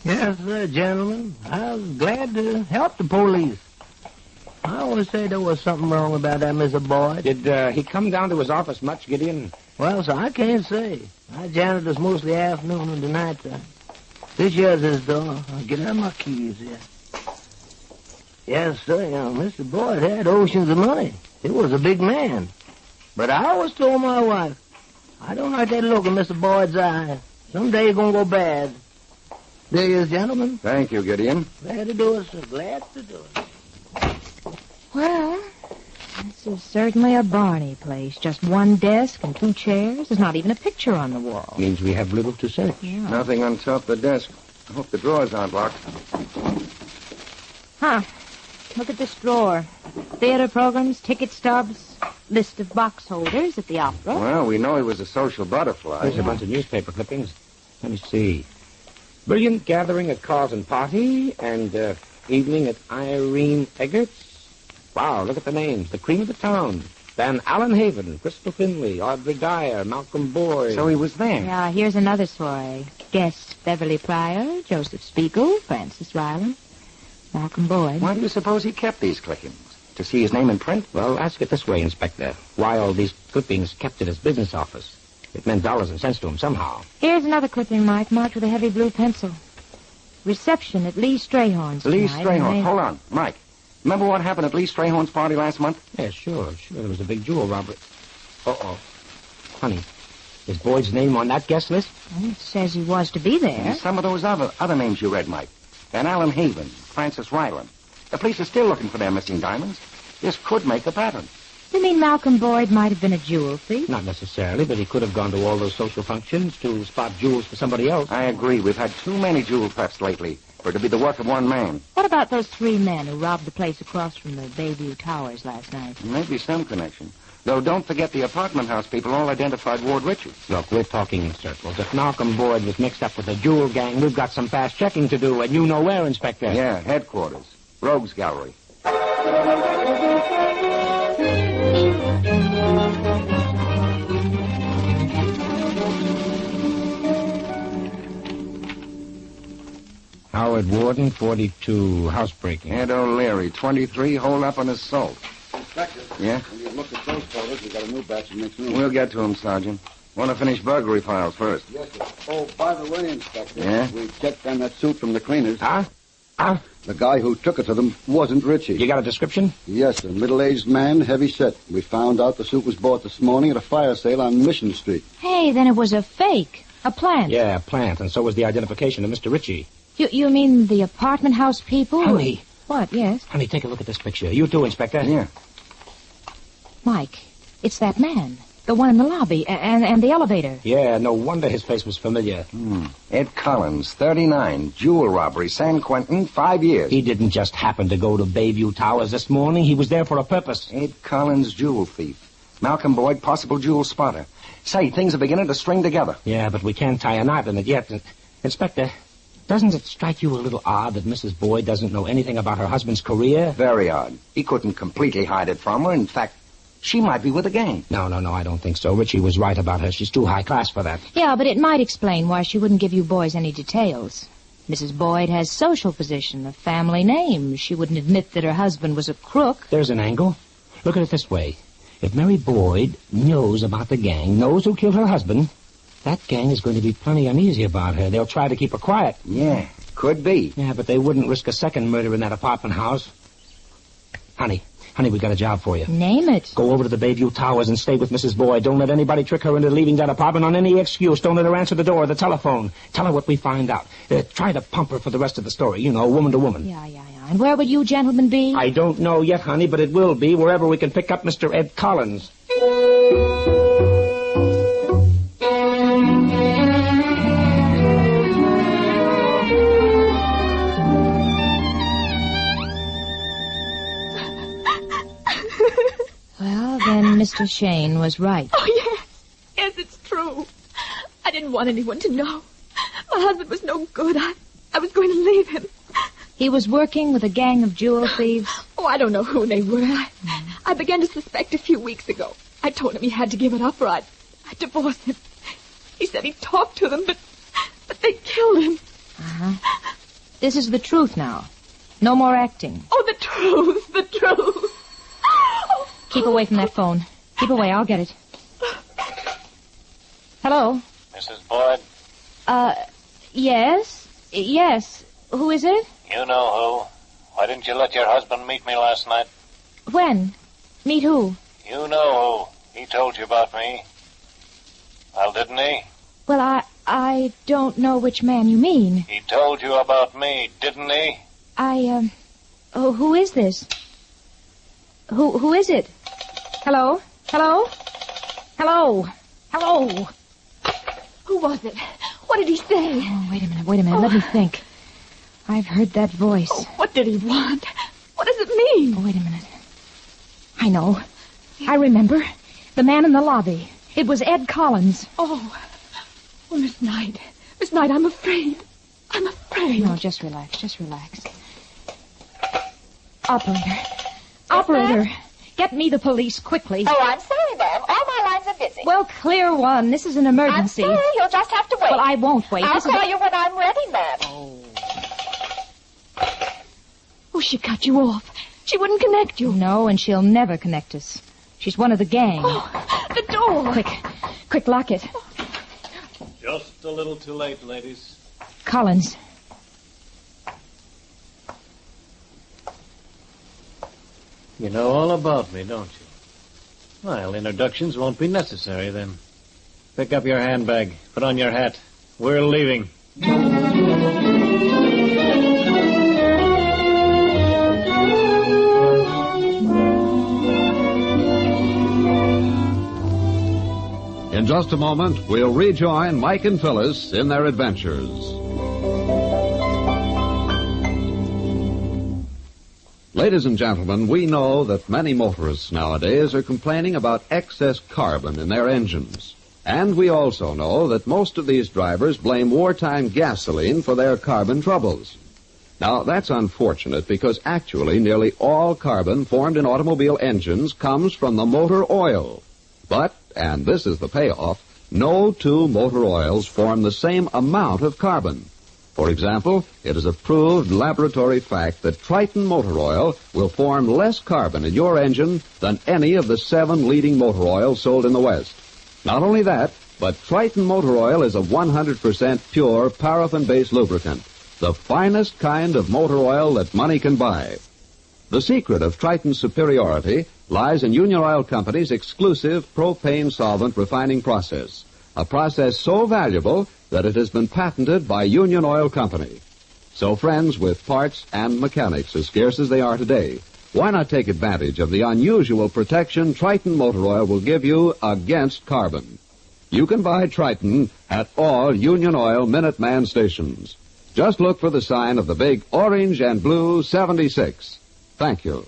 Yes, sir, gentlemen. I was glad to help the police. I always say there was something wrong about that Mr. Boyd. Did he come down to his office much, Gideon? Well, sir, I can't say. I janitors mostly afternoon and the night time. This here's his door. I'll get out my keys here. Yes, sir, Mr. Boyd had oceans of money. He was a big man. But I always told my wife, I don't like that look in Mr. Boyd's eye. Someday it's gonna go bad. There he is, gentlemen. Thank you, Gideon. Glad to do it, sir. Glad to do it. Well, this is certainly a Barney place. Just one desk and 2 chairs. There's not even a picture on the wall. Means we have little to search. Yeah. Nothing on top of the desk. I hope the drawers aren't locked. Huh. Look at this drawer. Theater programs, ticket stubs, list of box holders at the opera. Well, we know he was a social butterfly. There's a bunch of newspaper clippings. Let me see. Brilliant gathering at Carlton Party and evening at R.E.M. Eggert's. Wow, look at the names. The cream of the town. Van Allen Haven, Crystal Finley, Audrey Dyer, Malcolm Boyd. So he was there. Yeah, here's another soiree. Guests Beverly Pryor, Joseph Spiegel, Francis Ryland, Malcolm Boyd. Why do you suppose he kept these clippings? To see his name in print? Well, ask it this way, Inspector. Why all these clippings kept at his business office? It meant dollars and cents to him somehow. Here's another clipping, Mike, marked with a heavy blue pencil. Reception at Lee Strayhorn's. Lee tonight, Strayhorn. Hold on, Mike. Remember what happened at Lee Strayhorn's party last month? Yeah, sure. There was a big jewel robbery. Uh-oh. Honey, is Boyd's name on that guest list? Well, it says he was to be there. And some of those other names you read, Mike. Van Allen Haven, Francis Ryland. The police are still looking for their missing diamonds. This could make a pattern. You mean Malcolm Boyd might have been a jewel thief? Not necessarily, but he could have gone to all those social functions to spot jewels for somebody else. I agree. We've had too many jewel thefts lately for it to be the work of one man. What about those 3 men who robbed the place across from the Bayview Towers last night? Maybe some connection. Though don't forget the apartment house people all identified Ward Ritchie. Look, we're talking in circles. If Malcolm Boyd was mixed up with the jewel gang, we've got some fast checking to do, and you know where, Inspector. Yeah, headquarters. Rogues Gallery. Howard Warden, 42, housebreaking. Ed O'Leary, 23, hold up on assault. Inspector. Yeah? When you look at those photos, we got a new batch of mixed room. We'll get to him, Sergeant. Want to finish burglary files first. Yes, sir. Oh, by the way, Inspector. Yeah? We checked on that suit from the cleaners. Huh? The guy who took it to them wasn't Ritchie. You got a description? Yes, sir. Middle-aged man, heavy set. We found out the suit was bought this morning at a fire sale on Mission Street. Hey, then it was a fake. A plant. Yeah, a plant, and so was the identification of Mr. Ritchie. You mean the apartment house people? Honey. What, yes? Honey, take a look at this picture. You too, Inspector. Yeah. Mike, it's that man. The one in the lobby and the elevator. Yeah, no wonder his face was familiar. Ed Collins, 39, jewel robbery, San Quentin, 5 years. He didn't just happen to go to Bayview Towers this morning. He was there for a purpose. Ed Collins, jewel thief. Malcolm Boyd, possible jewel spotter. Say, things are beginning to string together. Yeah, but we can't tie a knot in it yet. Inspector, doesn't it strike you a little odd that Mrs. Boyd doesn't know anything about her husband's career? Very odd. He couldn't completely hide it from her. In fact, she might be with a gang. No, I don't think so. Richie was right about her. She's too high class for that. Yeah, but it might explain why she wouldn't give you boys any details. Mrs. Boyd has social position, a family name. She wouldn't admit that her husband was a crook. There's an angle. Look at it this way. If Mary Boyd knows about the gang, knows who killed her husband, that gang is going to be plenty uneasy about her. They'll try to keep her quiet. Yeah, could be. Yeah, but they wouldn't risk a second murder in that apartment house. Honey, we got a job for you. Name it. Go over to the Bayview Towers and stay with Mrs. Boyd. Don't let anybody trick her into leaving that apartment on any excuse. Don't let her answer the door or the telephone. Tell her what we find out. Try to pump her for the rest of the story. You know, woman to woman. Yeah. And where would you gentlemen be? I don't know yet, honey, but it will be wherever we can pick up Mr. Ed Collins. Well, then Mr. Shayne was right. Oh, yes. Yes, it's true. I didn't want anyone to know. My husband was no good. I was going to leave him. He was working with a gang of jewel thieves? Oh, I don't know who they were. I began to suspect a few weeks ago. I told him he had to give it up or I'd divorce him. He said he talked to them, but they killed him. Uh-huh. This is the truth now. No more acting. Oh, the truth. Keep away from that phone. Keep away, I'll get it. Hello? Mrs. Boyd? Yes. Who is it? You know who. Why didn't you let your husband meet me last night? When? Meet who? You know who. He told you about me. Well, didn't he? Well, I don't know which man you mean. He told you about me, didn't he? Oh, who is this? Who is it? Hello? Who was it? What did he say? Oh, wait a minute. Let me think. I've heard that voice. Oh, what did he want? What does it mean? Oh, wait a minute. I know. I remember. The man in the lobby. It was Ed Collins. Oh, Miss Knight. Miss Knight, I'm afraid. No, just relax. Operator, get me the police quickly. Oh, I'm sorry, ma'am. All my lines are busy. Well, clear one. This is an emergency. I'm sorry. You'll just have to wait. Well, I won't wait. I'll call you when I'm ready, ma'am. Oh, she cut you off. She wouldn't connect you. No, and she'll never connect us. She's one of the gang. Oh, the door. Quick, lock it. Just a little too late, ladies. Collins. You know all about me, don't you? Well, introductions won't be necessary then. Pick up your handbag. Put on your hat. We're leaving. In just a moment, we'll rejoin Mike and Phyllis in their adventures. Ladies and gentlemen, we know that many motorists nowadays are complaining about excess carbon in their engines. And we also know that most of these drivers blame wartime gasoline for their carbon troubles. Now, that's unfortunate because actually nearly all carbon formed in automobile engines comes from the motor oil. But, and this is the payoff, no two motor oils form the same amount of carbon. For example, it is a proved laboratory fact that Triton motor oil will form less carbon in your engine than any of the 7 leading motor oils sold in the West. Not only that, but Triton motor oil is a 100% pure paraffin-based lubricant, the finest kind of motor oil that money can buy. The secret of Triton's superiority lies in Union Oil Company's exclusive propane solvent refining process, a process so valuable that it has been patented by Union Oil Company. So, friends, with parts and mechanics as scarce as they are today, Why not take advantage of the unusual protection Triton Motor Oil will give you against carbon? You can buy Triton at all Union Oil Minuteman stations. Just look for the sign of the big orange and blue 76. Thank you.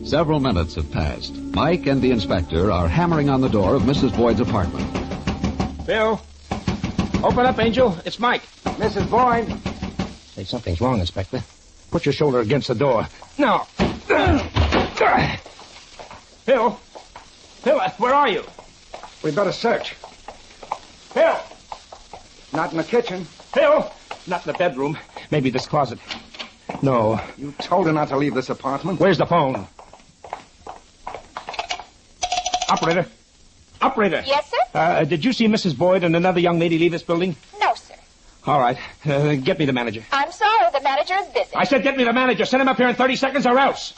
Several minutes have passed. Mike and the inspector are hammering on the door of Mrs. Boyd's apartment. Bill. Open up, Angel. It's Mike. Mrs. Boyd. Say, something's wrong, Inspector. Put your shoulder against the door. Now. Bill. Bill, where are you? We better search. Bill. Not in the kitchen. Bill. Not in the bedroom. Maybe this closet. No. You told her not to leave this apartment. Where's the phone? Operator. Operator. Yes, sir? Did you see Mrs. Boyd and another young lady leave this building? No, sir. All right. Get me the manager. I'm sorry, the manager is busy. I said get me the manager. Send him up here in 30 seconds or else.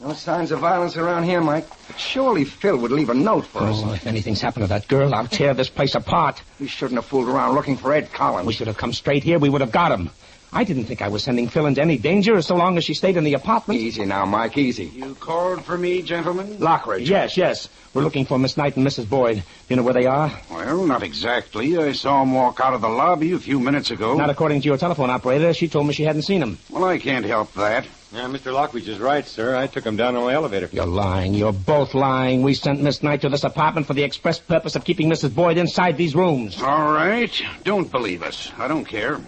No signs of violence around here, Mike. But surely Phil would leave a note for us. Oh, if anything's happened to that girl, I'll tear this place apart. We shouldn't have fooled around looking for Ed Collins. We should have come straight here. We would have got him. I didn't think I was sending Phil into any danger so long as she stayed in the apartment. Easy now, Mike, easy. You called for me, gentlemen? Lockridge. Yes. We're looking for Miss Knight and Mrs. Boyd. You know where they are? Well, not exactly. I saw them walk out of the lobby a few minutes ago. Not according to your telephone operator. She told me she hadn't seen them. Well, I can't help that. Yeah, Mr. Lockridge is right, sir. I took him down on the elevator. You're lying. You're both lying. We sent Miss Knight to this apartment for the express purpose of keeping Mrs. Boyd inside these rooms. All right. Don't believe us. I don't care.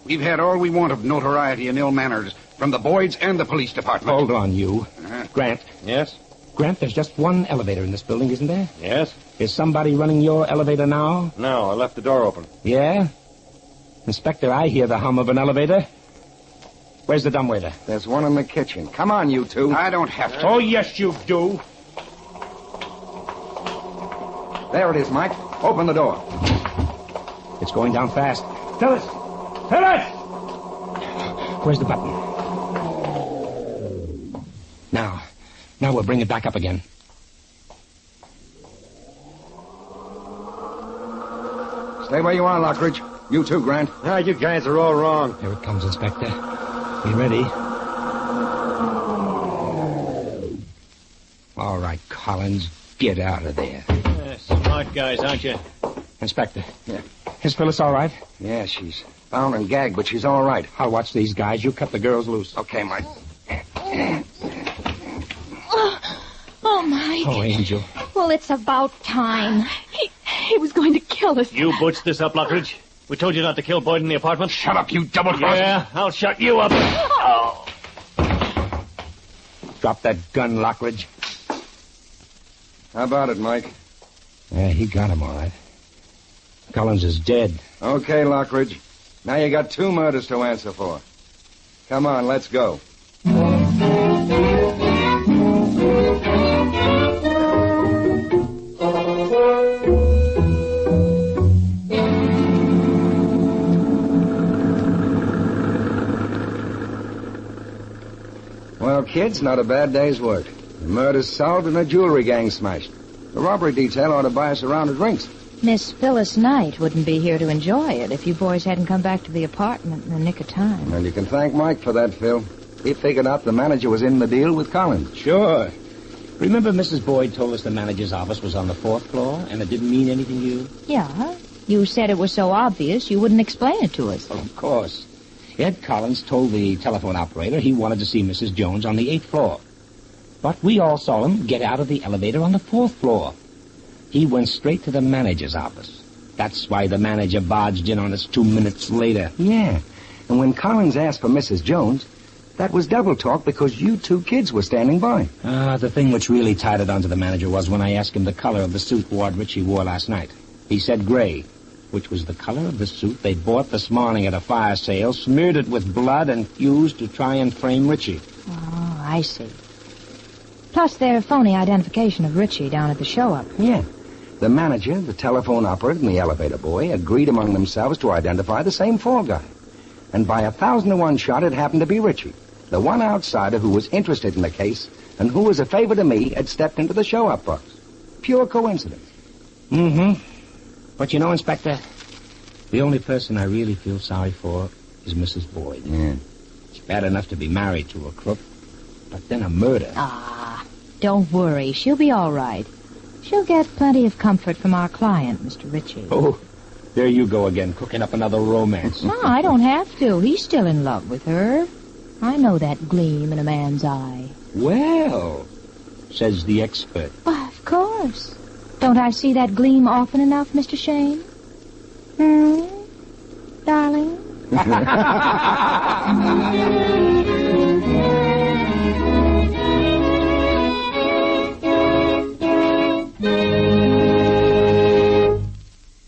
We've had all we want of notoriety and ill manners from the Boyds and the police department. Hold on, you. Grant. Yes? Grant, there's just one elevator in this building, isn't there? Yes? Is somebody running your elevator now? No, I left the door open. Yeah? Inspector, I hear the hum of an elevator. Where's the dumbwaiter? There's one in the kitchen. Come on, you two. I don't have to. Oh, yes, you do. There it is, Mike. Open the door. It's going down fast. Phyllis! Phyllis! Where's the button? Now we'll bring it back up again. Stay where you are, Lockridge. You too, Grant. You guys are all wrong. Here it comes, Inspector. Be ready. All right, Collins, get out of there. Smart guys, aren't you? Inspector. Yeah. Is Phyllis all right? Yeah, she's bound and gagged, but she's all right. I'll watch these guys. You cut the girls loose. Okay, Mike. Oh, Mike. Oh, Angel. Well, it's about time. He was going to kill us. You butched this up, Lockridge. We told you not to kill Boyd in the apartment. Shut up, you double-crosser. Yeah, I'll shut you up. Oh. Drop that gun, Lockridge. How about it, Mike? Yeah, he got him all right. Collins is dead. Okay, Lockridge. Now you got 2 murders to answer for. Come on, let's go. Well, kids, not a bad day's work. The murder's solved and a jewelry gang smashed. The robbery detail ought to buy us a round of drinks. Miss Phyllis Knight wouldn't be here to enjoy it if you boys hadn't come back to the apartment in the nick of time. And you can thank Mike for that, Phil. He figured out the manager was in the deal with Collins. Sure. Remember Mrs. Boyd told us the manager's office was on the 4th floor, and it didn't mean anything to you? Yeah. You said it was so obvious you wouldn't explain it to us. Of course. Ed Collins told the telephone operator he wanted to see Mrs. Jones on the 8th floor. But we all saw him get out of the elevator on the 4th floor. He went straight to the manager's office. That's why the manager barged in on us 2 minutes later. Yeah. And when Collins asked for Mrs. Jones, that was double talk because you 2 kids were standing by. The thing which really tied it onto the manager was when I asked him the color of the suit Ward Ritchie wore last night. He said gray, which was the color of the suit they bought this morning at a fire sale, smeared it with blood, and used to try and frame Ritchie. Oh, I see. Plus their phony identification of Ritchie down at the show-up. Yeah. The manager, the telephone operator, and the elevator boy agreed among themselves to identify the same fall guy. And by 1,000-to-1 shot, it happened to be Ritchie, the one outsider who was interested in the case and who, as a favor to me, had stepped into the show-up box. Pure coincidence. Mm-hmm. But you know, Inspector, the only person I really feel sorry for is Mrs. Boyd. Yeah. It's bad enough to be married to a crook, but then a murder. Ah, don't worry. She'll be all right. She'll get plenty of comfort from our client, Mr. Ritchie. Oh, there you go again, cooking up another romance. No, I don't have to. He's still in love with her. I know that gleam in a man's eye. Well, says the expert. Why, of course. Don't I see that gleam often enough, Mr. Shayne? Darling?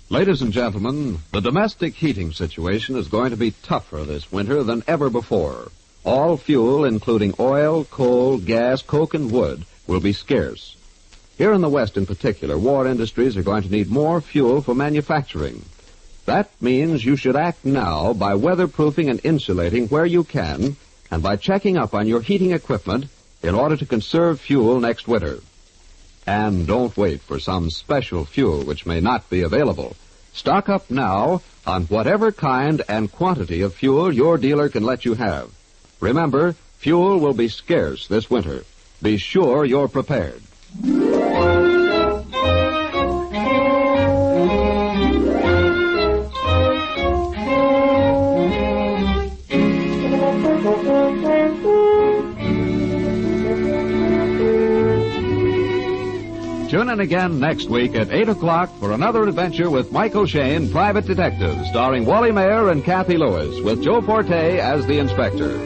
Ladies and gentlemen, the domestic heating situation is going to be tougher this winter than ever before. All fuel, including oil, coal, gas, coke, and wood, will be scarce. Here in the West in particular, war industries are going to need more fuel for manufacturing. That means you should act now by weatherproofing and insulating where you can, and by checking up on your heating equipment in order to conserve fuel next winter. And don't wait for some special fuel which may not be available. Stock up now on whatever kind and quantity of fuel your dealer can let you have. Remember, fuel will be scarce this winter. Be sure you're prepared. Tune in again next week at 8 o'clock for another adventure with Michael Shayne, Private Detective, starring Wally Mayer and Kathy Lewis, with Joe Forte as the inspector.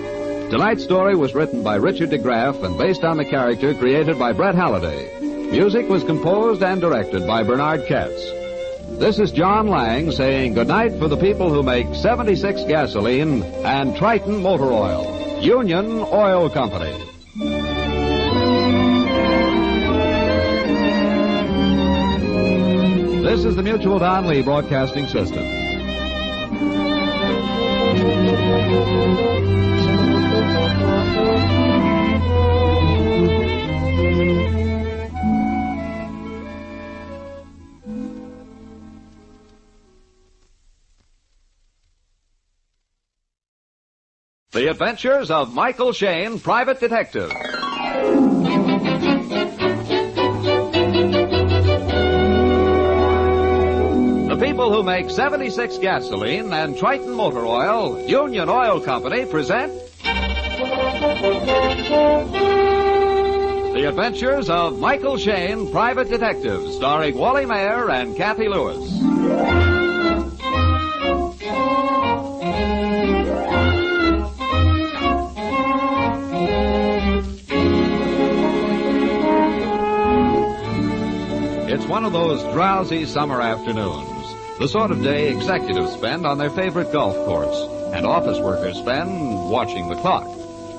Tonight's story was written by Richard DeGraff and based on the character created by Brett Halliday. Music was composed and directed by Bernard Katz. This is John Lang saying goodnight for the people who make 76 gasoline and Triton motor oil. Union Oil Company. This is the Mutual Don Lee Broadcasting System. The Adventures of Michael Shayne, Private Detective. The people who make 76 gasoline and Triton motor oil, Union Oil Company, present The Adventures of Michael Shayne, Private Detective, starring Wally Mayer and Kathy Lewis. It's one of those drowsy summer afternoons, the sort of day executives spend on their favorite golf course, and office workers spend watching the clock.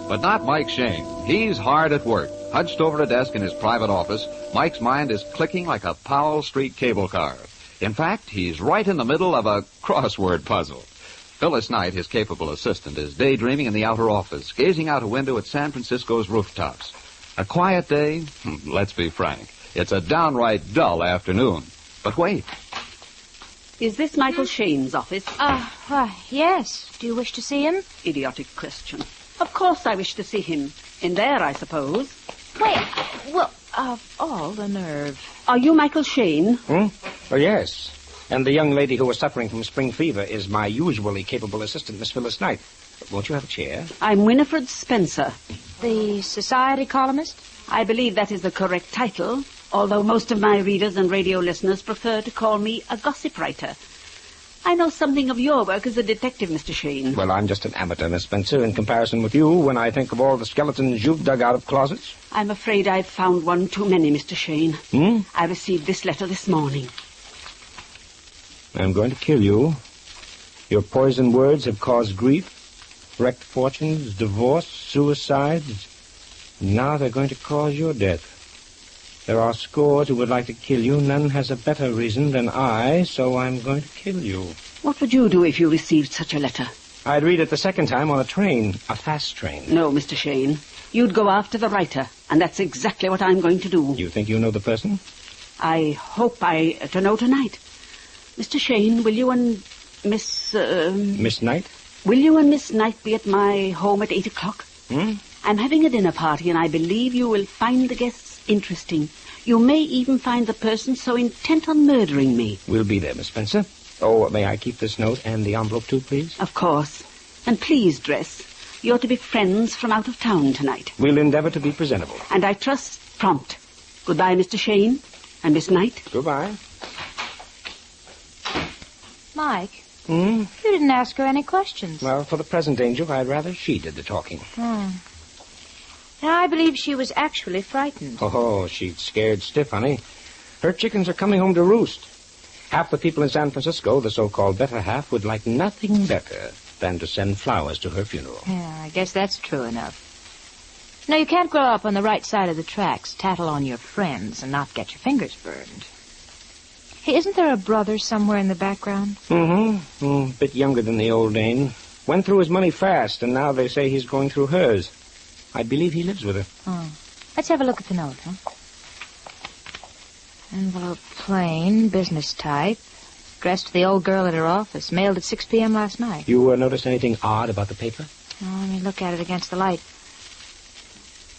But not Mike Shayne. He's hard at work. Hunched over a desk in his private office, Mike's mind is clicking like a Powell Street cable car. In fact, he's right in the middle of a crossword puzzle. Phyllis Knight, his capable assistant, is daydreaming in the outer office, gazing out a window at San Francisco's rooftops. A quiet day? Let's be frank. It's a downright dull afternoon. But wait. Is this Michael Shayne's office? Yes. Do you wish to see him? Idiotic question. Of course I wish to see him. In there, I suppose. Wait, well, of all the nerve. Are you Michael Shayne? Oh, yes. And the young lady who was suffering from spring fever is my usually capable assistant, Miss Phyllis Knight. Won't you have a chair? I'm Winifred Spencer. The society columnist? I believe that is the correct title, although most of my readers and radio listeners prefer to call me a gossip writer. I know something of your work as a detective, Mr. Shayne. Well, I'm just an amateur, Miss Spencer, in comparison with you when I think of all the skeletons you've dug out of closets. I'm afraid I've found one too many, Mr. Shayne. I received this letter this morning. I'm going to kill you. Your poisoned words have caused grief, wrecked fortunes, divorce, suicides. Now they're going to cause your death. There are scores who would like to kill you. None has a better reason than I, so I'm going to kill you. What would you do if you received such a letter? I'd read it the second time on a train, a fast train. No, Mr. Shayne. You'd go after the writer, and that's exactly what I'm going to do. You think you know the person? I hope to know tonight. Mr. Shayne, will you and Miss Miss Knight? Will you and Miss Knight be at my home at 8 o'clock? I'm having a dinner party, and I believe you will find the guests interesting. You may even find the person so intent on murdering me. We'll be there, Miss Spencer. Oh, may I keep this note and the envelope, too, please? Of course. And please dress. You're to be friends from out of town tonight. We'll endeavor to be presentable. And I trust prompt. Goodbye, Mr. Shayne and Miss Knight. Goodbye. Mike, you didn't ask her any questions. Well, for the present, Angel, I'd rather she did the talking. And I believe she was actually frightened. Oh, she's scared stiff, honey. Her chickens are coming home to roost. Half the people in San Francisco, the so-called better half, would like nothing better than to send flowers to her funeral. Yeah, I guess that's true enough. No, you can't grow up on the right side of the tracks, tattle on your friends, and not get your fingers burned. Hey, isn't there a brother somewhere in the background? A bit younger than the old dame. Went through his money fast, and now they say he's going through hers. I believe he lives with her. Let's have a look at the note, huh? Envelope plain, business type. Addressed to the old girl at her office. Mailed at 6 p.m. last night. You notice anything odd about the paper? Oh, let me look at it against the light.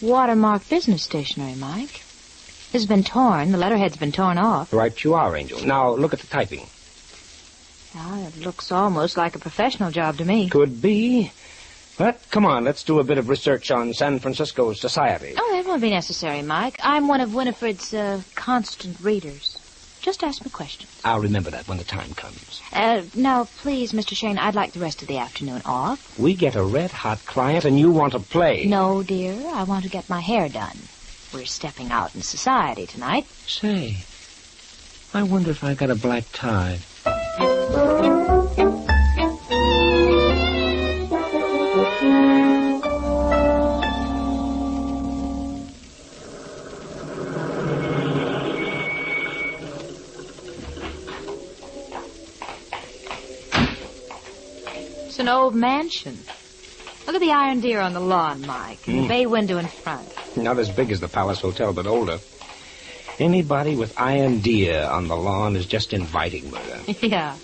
Watermark business stationery, Mike. This has been torn. The letterhead's been torn off. Right you are, Angel. Now, look at the typing. Oh, it looks almost like a professional job to me. Could be. But, come on, let's do a bit of research on San Francisco's society. Oh, that won't be necessary, Mike. I'm one of Winifred's constant readers. Just ask me questions. I'll remember that when the time comes. Now, please, Mr. Shayne, I'd like the rest of the afternoon off. We get a red-hot client and you want to play. No, dear. I want to get my hair done. We're stepping out in society tonight. Say, I wonder if I got a black tie. It's an old mansion. Look at the iron deer on the lawn, Mike, and the bay window in front. Not as big as the Palace Hotel, but older. Anybody with iron deer on the lawn is just inviting murder. Yeah.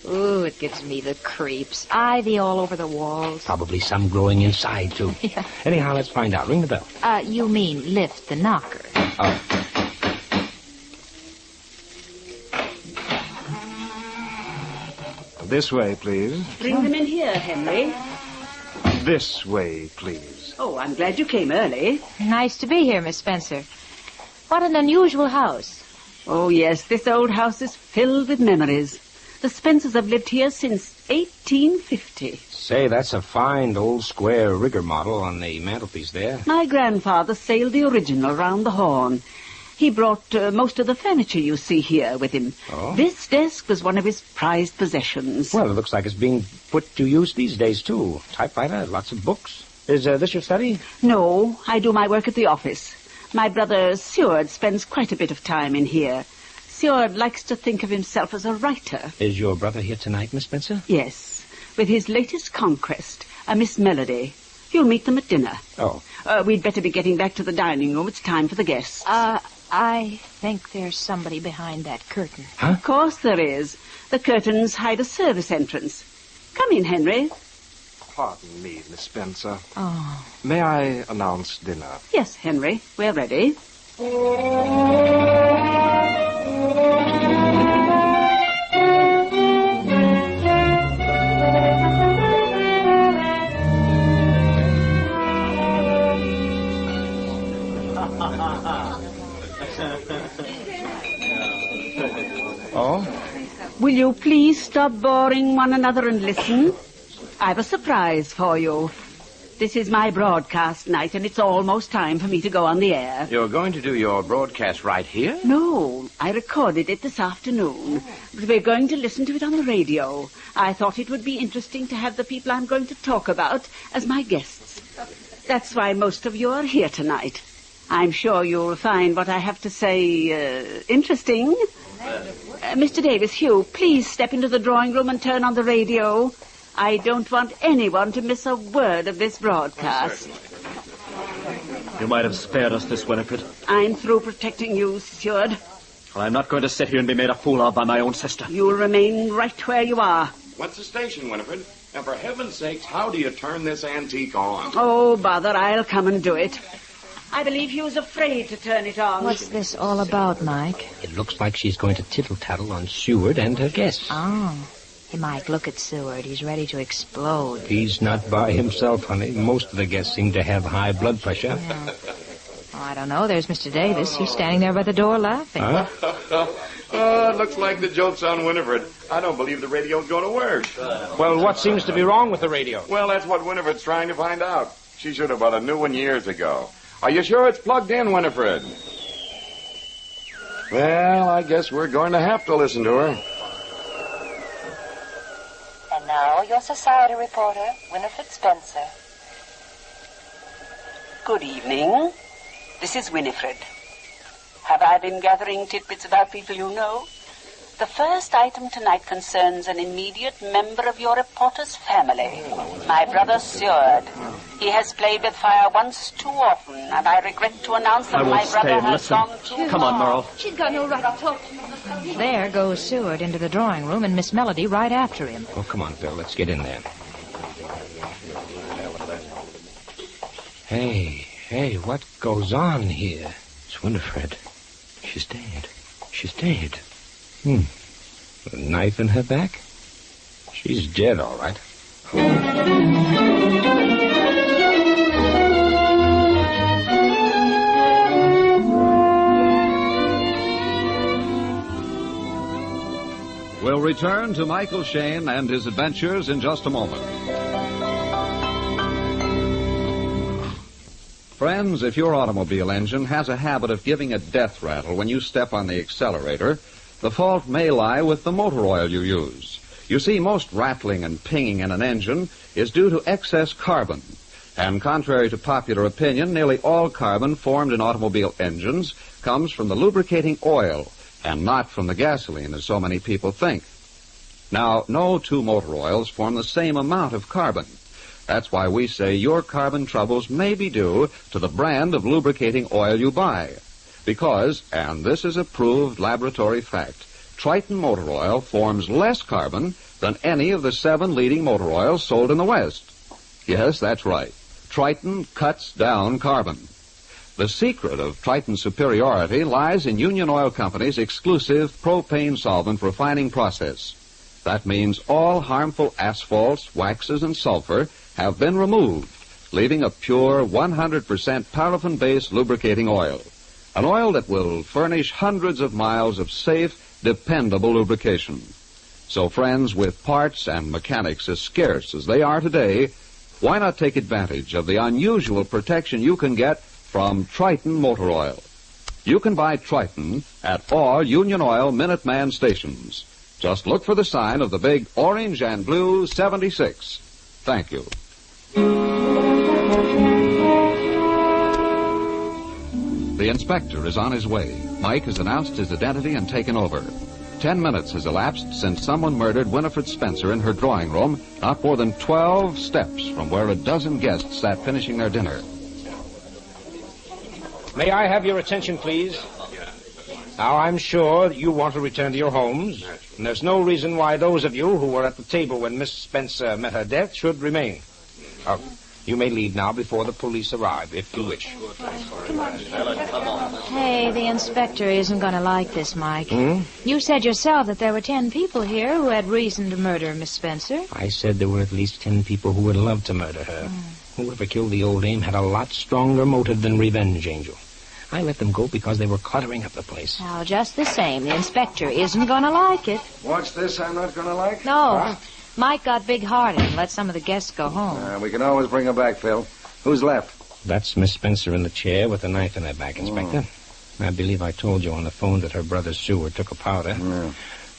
Ooh, it gives me the creeps. Ivy all over the walls. Probably some growing inside, too. Yeah. Anyhow, let's find out. Ring the bell. You mean lift the knocker. Oh. This way, please. Bring them in here, Henry. This way, please. Oh, I'm glad you came early. Nice to be here, Miss Spencer. What an unusual house. Oh, yes, this old house is filled with memories. The Spencers have lived here since 1850. Say, that's a fine old square rigger model on the mantelpiece there. My grandfather sailed the original round the Horn. He brought most of the furniture you see here with him. Oh? This desk was one of his prized possessions. Well, it looks like it's being put to use these days, too. Typewriter, lots of books. Is this your study? No, I do my work at the office. My brother Seward spends quite a bit of time in here. Seward likes to think of himself as a writer. Is your brother here tonight, Miss Spencer? Yes, with his latest conquest, a Miss Melody. You'll meet them at dinner. Oh. We'd better be getting back to the dining room. It's time for the guests. I think there's somebody behind that curtain. Huh? Of course there is. The curtains hide a service entrance. Come in, Henry. Pardon me, Miss Spencer. Oh. May I announce dinner? Yes, Henry. We're ready. Oh? Will you please stop boring one another and listen? I've a surprise for you. This is my broadcast night, and it's almost time for me to go on the air. You're going to do your broadcast right here? No, I recorded it this afternoon. But we're going to listen to it on the radio. I thought it would be interesting to have the people I'm going to talk about as my guests. That's why most of you are here tonight. I'm sure you'll find what I have to say interesting. Mr. Davis, Hugh, please step into the drawing room and turn on the radio. I don't want anyone to miss a word of this broadcast. You might have spared us this, Winifred. I'm through protecting you, Steward. Well, I'm not going to sit here and be made a fool of by my own sister. You'll remain right where you are. What's the station, Winifred? And for heaven's sakes, how do you turn this antique on? Oh, bother, I'll come and do it. I believe he was afraid to turn it on. What's this all about, Mike? It looks like she's going to tittle-tattle on Seward and her guests. Oh. Hey, Mike, look at Seward. He's ready to explode. He's not by himself, honey. Most of the guests seem to have high blood pressure. Yeah. Oh, I don't know. There's Mr. Davis. He's standing there by the door laughing. Huh? Oh, it looks like the joke's on Winifred. I don't believe the radio's going to work. Well, what seems to be wrong with the radio? Well, that's what Winifred's trying to find out. She should have bought a new one years ago. Are you sure it's plugged in, Winifred? Well, I guess we're going to have to listen to her. And now, your society reporter, Winifred Spencer. Good evening. This is Winifred. Have I been gathering tidbits about people you know? The first item tonight concerns an immediate member of your reporter's family, my brother Seward. He has played with fire once too often, and I regret to announce that my brother has gone too Come on, Merle. She's got no right to talk to me. There goes Seward into the drawing room and Miss Melody right after him. Oh, come on, Phil. Let's get in there. Hey, what goes on here? It's Winifred. She's dead. She's dead. A knife in her back? She's dead, all right. We'll return to Michael Shayne and his adventures in just a moment. Friends, if your automobile engine has a habit of giving a death rattle when you step on the accelerator, the fault may lie with the motor oil you use. You see, most rattling and pinging in an engine is due to excess carbon. And contrary to popular opinion, nearly all carbon formed in automobile engines comes from the lubricating oil and not from the gasoline, as so many people think. Now, no two motor oils form the same amount of carbon. That's why we say your carbon troubles may be due to the brand of lubricating oil you buy. Because, and this is a proved laboratory fact, Triton motor oil forms less carbon than any of the 7 leading motor oils sold in the West. Yes, that's right. Triton cuts down carbon. The secret of Triton's superiority lies in Union Oil Company's exclusive propane solvent refining process. That means all harmful asphalts, waxes, and sulfur have been removed, leaving a pure 100% paraffin-based lubricating oil. An oil that will furnish hundreds of miles of safe, dependable lubrication. So, friends, with parts and mechanics as scarce as they are today, why not take advantage of the unusual protection you can get from Triton motor oil? You can buy Triton at all Union Oil Minuteman stations. Just look for the sign of the big orange and blue 76. Thank you. The inspector is on his way. Mike has announced his identity and taken over. 10 minutes has elapsed since someone murdered Winifred Spencer in her drawing room, not more than 12 steps from where a dozen guests sat finishing their dinner. May I have your attention, please? Now, I'm sure you want to return to your homes, and there's no reason why those of you who were at the table when Miss Spencer met her death should remain. You may leave now before the police arrive, if you wish. Hey, the inspector isn't going to like this, Mike. You said yourself that there were 10 people here who had reason to murder Miss Spencer. I said there were at least 10 people who would love to murder her. Whoever killed the old dame had a lot stronger motive than revenge, Angel. I let them go because they were cluttering up the place. Now, just the same, the inspector isn't going to like it. What's this I'm not going to like? No. Huh? Mike got big-hearted and let some of the guests go home. We can always bring her back, Phil. Who's left? That's Miss Spencer in the chair with the knife in her back, Inspector. I believe I told you on the phone that her brother Seward took a powder.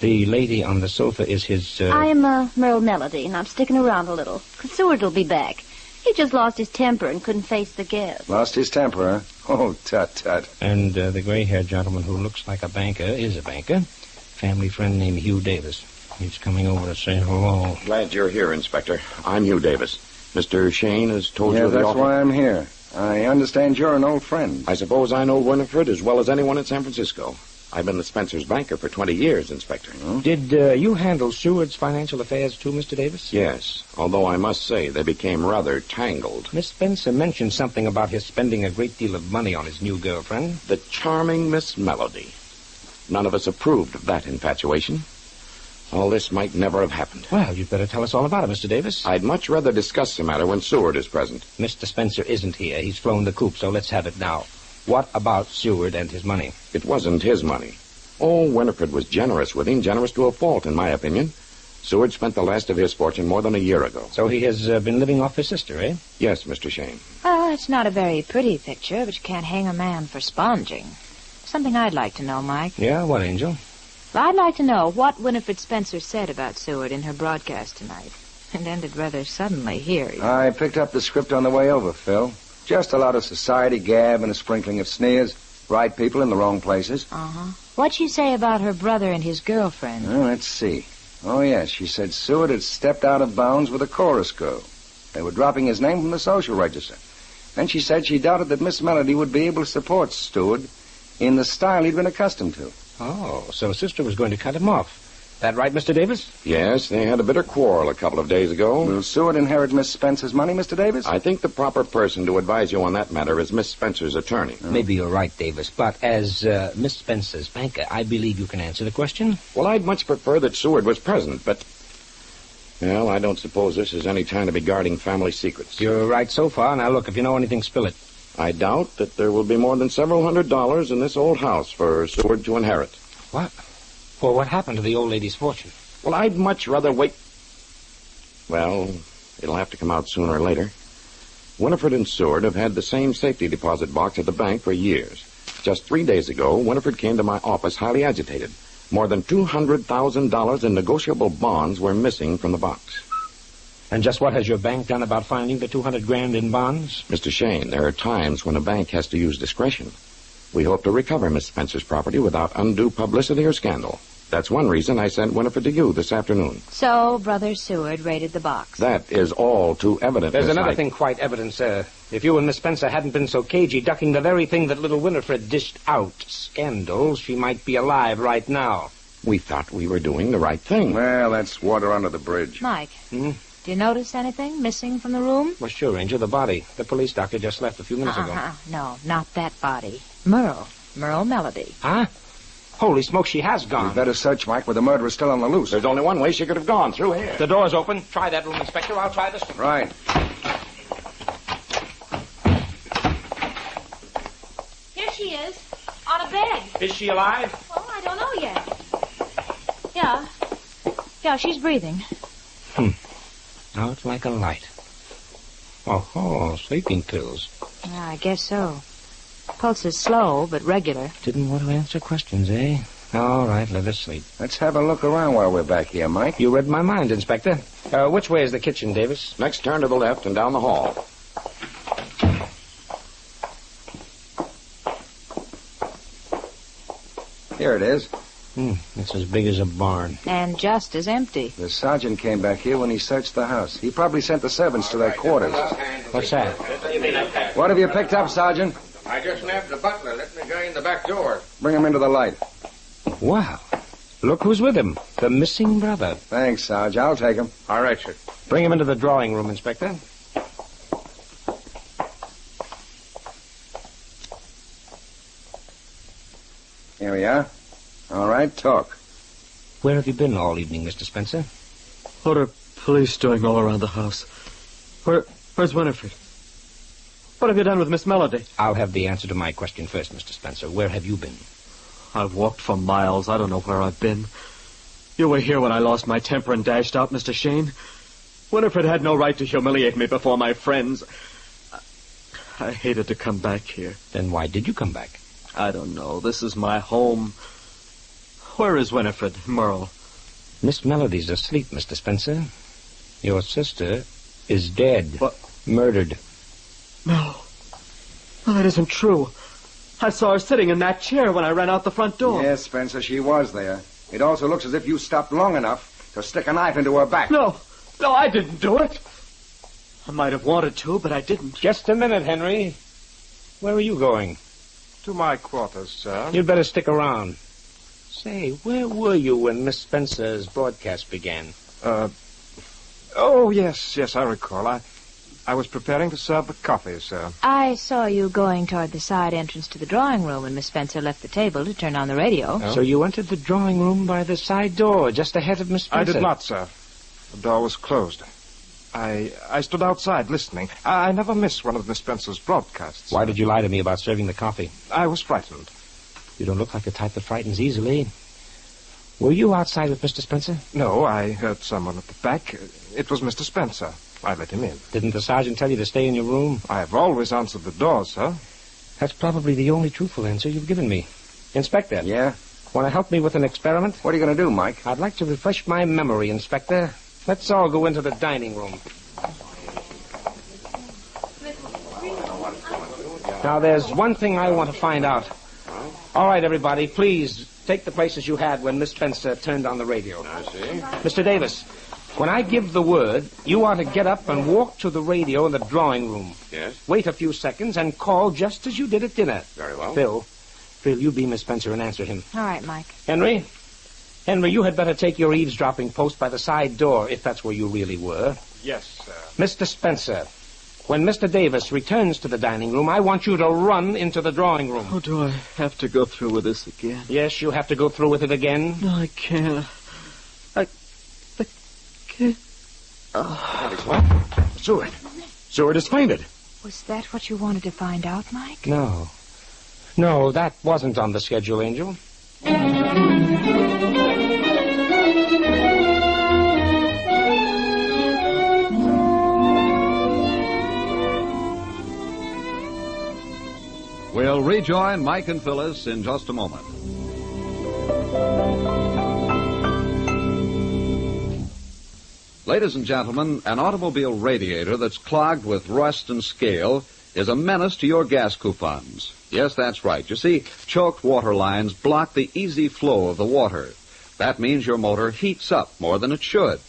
The lady on the sofa is his, I'm, Merle Melody, and I'm sticking around a little. 'Cause Seward will be back. He just lost his temper and couldn't face the guests. Lost his temper, huh? Oh, tut-tut. And the gray-haired gentleman who looks like a banker is a banker. Family friend named Hugh Davis. He's coming over to say hello. Glad you're here, Inspector. I'm Hugh Davis. Mr. Shayne has told you the that's offer. why I'm here. I understand you're an old friend. I suppose I know Winifred as well as anyone in San Francisco. I've been the Spencer's banker for 20 years, Inspector. Did you handle Seward's financial affairs too, Mr. Davis? Yes, although I must say they became rather tangled. Miss Spencer mentioned something about his spending a great deal of money on his new girlfriend. The charming Miss Melody. None of us approved of that infatuation. All this might never have happened. Well, you'd better tell us all about it, Mr. Davis. I'd much rather discuss the matter when Seward is present. Mr. Spencer isn't here. He's flown the coop, so let's have it now. What about Seward and his money? It wasn't his money. Oh, Winifred was generous with him, generous to a fault, in my opinion. Seward spent the last of his fortune more than a year ago. So he has been living off his sister, eh? Yes, Mr. Shayne. Well, it's not a very pretty picture, but you can't hang a man for sponging. Something I'd like to know, Mike. Yeah, what, Angel? Well, I'd like to know what Winifred Spencer said about Seward in her broadcast tonight. It ended rather suddenly here. I picked up the script on the way over, Phil. Just a lot of society gab and a sprinkling of sneers. Right people in the wrong places. Uh-huh. What'd she say about her brother and his girlfriend? Well, let's see. Oh, yes, she said Seward had stepped out of bounds with a chorus girl. They were dropping his name from the social register. Then she said she doubted that Miss Melody would be able to support Stewart in the style he'd been accustomed to. Oh, so Sister was going to cut him off. That right, Mr. Davis? Yes, they had a bitter quarrel a couple of days ago. Will Seward inherit Miss Spencer's money, Mr. Davis? I think the proper person to advise you on that matter is Miss Spencer's attorney. Maybe you're right, Davis, but as Miss Spencer's banker, I believe you can answer the question. Well, I'd much prefer that Seward was present, but... Well, I don't suppose this is any time to be guarding family secrets. You're right so far. Now, look, if you know anything, spill it. I doubt that there will be more than several $100s in this old house for Seward to inherit. What? Well, what happened to the old lady's fortune? Well, I'd much rather wait... Well, it'll have to come out sooner or later. Winifred and Seward have had the same safety deposit box at the bank for years. Just 3 days ago, Winifred came to my office highly agitated. More than $200,000 in negotiable bonds were missing from the box. And just what has your bank done about finding the $200,000 in bonds? Mr. Shayne, there are times when a bank has to use discretion. We hope to recover Miss Spencer's property without undue publicity or scandal. That's one reason I sent Winifred to you this afternoon. So, Brother Seward raided the box. That is all too evident, There's Miss another Knight. thing quite evident, sir. If you and Miss Spencer hadn't been so cagey ducking the very thing that little Winifred dished out, scandal, she might be alive right now. We thought we were doing the right thing. Well, that's water under the bridge. Mike, do you notice anything missing from the room? Well, sure, Angel, the body. The police doctor just left a few minutes ago. No, not that body. Merle Melody. Huh? Holy smoke, she has gone. You'd better search, Mike, with the murderer still on the loose. There's only one way she could have gone, through here. The door's open. Try that room, Inspector. I'll try this one. Right. Here she is, on a bed. Is she alive? Well, I don't know yet. Yeah, she's breathing. Now it's like a light. Oh, sleeping pills. Yeah, I guess so. Pulse is slow, but regular. Didn't want to answer questions, eh? All right, let her sleep. Let's have a look around while we're back here, Mike. You read my mind, Inspector. Which way is the kitchen, Davis? Next turn to the left and down the hall. Here it is. It's as big as a barn. And just as empty. The sergeant came back here when he searched the house. He probably sent the servants to their quarters. What's that? What have you picked up, Sergeant? I just nabbed the butler. Let me go in the back door. Bring him into the light. Wow. Look who's with him. The missing brother. Thanks, Sarge. I'll take him. All right, sir. Bring him into the drawing room, Inspector. Here we are. All right, talk. Where have you been all evening, Mr. Spencer? What are police doing all around the house? Where's Winifred? What have you done with Miss Melody? I'll have the answer to my question first, Mr. Spencer. Where have you been? I've walked for miles. I don't know where I've been. You were here when I lost my temper and dashed out, Mr. Shayne. Winifred had no right to humiliate me before my friends. I hated to come back here. Then why did you come back? I don't know. This is my home. Where is Winifred, Merle? Miss Melody's asleep, Mr. Spencer. Your sister is dead. What? Murdered. No. No, that isn't true. I saw her sitting in that chair when I ran out the front door. Yes, Spencer, she was there. It also looks as if you stopped long enough to stick a knife into her back. No, I didn't do it. I might have wanted to, but I didn't. Just a minute, Henry. Where are you going? To my quarters, sir. You'd better stick around. Say, where were you when Miss Spencer's broadcast began? Oh, yes, I recall. I was preparing to serve the coffee, sir. I saw you going toward the side entrance to the drawing room when Miss Spencer left the table to turn on the radio. Oh. So you entered the drawing room by the side door, just ahead of Miss Spencer? I did not, sir. The door was closed. I stood outside listening. I never miss one of Miss Spencer's broadcasts. Why did you lie to me about serving the coffee? I was frightened. You don't look like the type that frightens easily. Were you outside with Mr. Spencer? No, I heard someone at the back. It was Mr. Spencer. I let him in. Didn't the sergeant tell you to stay in your room? I have always answered the door, sir. That's probably the only truthful answer you've given me. Inspector. Yeah? Want to help me with an experiment? What are you going to do, Mike? I'd like to refresh my memory, Inspector. Let's all go into the dining room. Now, there's one thing I want to find out. All right, everybody, please take the places you had when Miss Spencer turned on the radio. I see. Mr. Davis, when I give the word, you are to get up and walk to the radio in the drawing room. Yes? Wait a few seconds and call just as you did at dinner. Very well. Phil, you be Miss Spencer and answer him. All right, Mike. Henry, you had better take your eavesdropping post by the side door, if that's where you really were. Yes, sir. Mr. Spencer, when Mr. Davis returns to the dining room, I want you to run into the drawing room. Oh, do I have to go through with this again? Yes, you have to go through with it again. No, I can't. I can't. Oh. What? Seward has fainted. Was that what you wanted to find out, Mike? No, that wasn't on the schedule, Angel. We'll rejoin Mike and Phyllis in just a moment. Ladies and gentlemen, an automobile radiator that's clogged with rust and scale is a menace to your gas coupons. Yes, that's right. You see, choked water lines block the easy flow of the water. That means your motor heats up more than it should.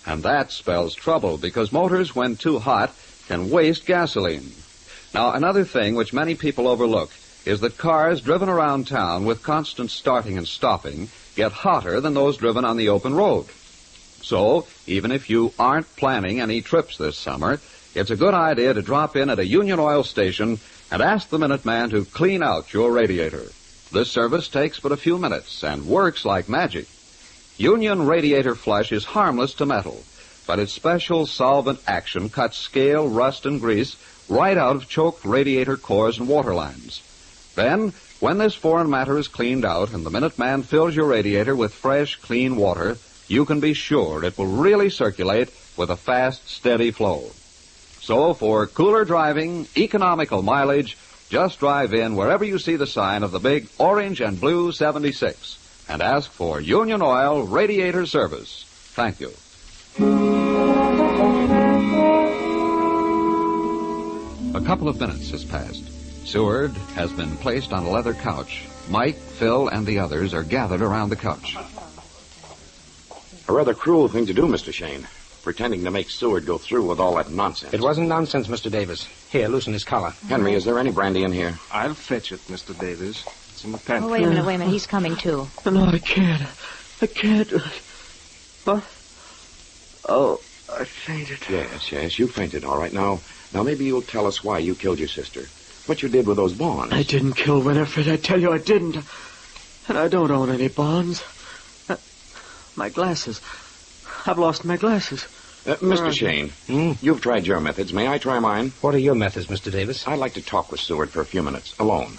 And that spells trouble because motors, when too hot, can waste gasoline. Now, another thing which many people overlook is that cars driven around town with constant starting and stopping get hotter than those driven on the open road. So, even if you aren't planning any trips this summer, it's a good idea to drop in at a Union Oil station and ask the Minuteman to clean out your radiator. This service takes but a few minutes and works like magic. Union Radiator Flush is harmless to metal, but its special solvent action cuts scale, rust, and grease right out of choked radiator cores and water lines. Then, when this foreign matter is cleaned out and the Minuteman fills your radiator with fresh, clean water, you can be sure it will really circulate with a fast, steady flow. So, for cooler driving, economical mileage, just drive in wherever you see the sign of the big orange and blue 76 and ask for Union Oil Radiator Service. Thank you. A couple of minutes has passed. Seward has been placed on a leather couch. Mike, Phil, and the others are gathered around the couch. A rather cruel thing to do, Mr. Shayne. Pretending to make Seward go through with all that nonsense. It wasn't nonsense, Mr. Davis. Here, loosen his collar. Henry, is there any brandy in here? I'll fetch it, Mr. Davis. It's in the pantry. Oh, wait a minute. He's coming, too. No, I can't. What? Oh, I fainted. Yes, you fainted, all right. Now maybe you'll tell us why you killed your sister. What you did with those bonds. I didn't kill Winifred. I tell you I didn't. And I don't own any bonds. My glasses. I've lost my glasses. Mr. Shayne, you've tried your methods. May I try mine? What are your methods, Mr. Davis? I'd like to talk with Seward for a few minutes, alone.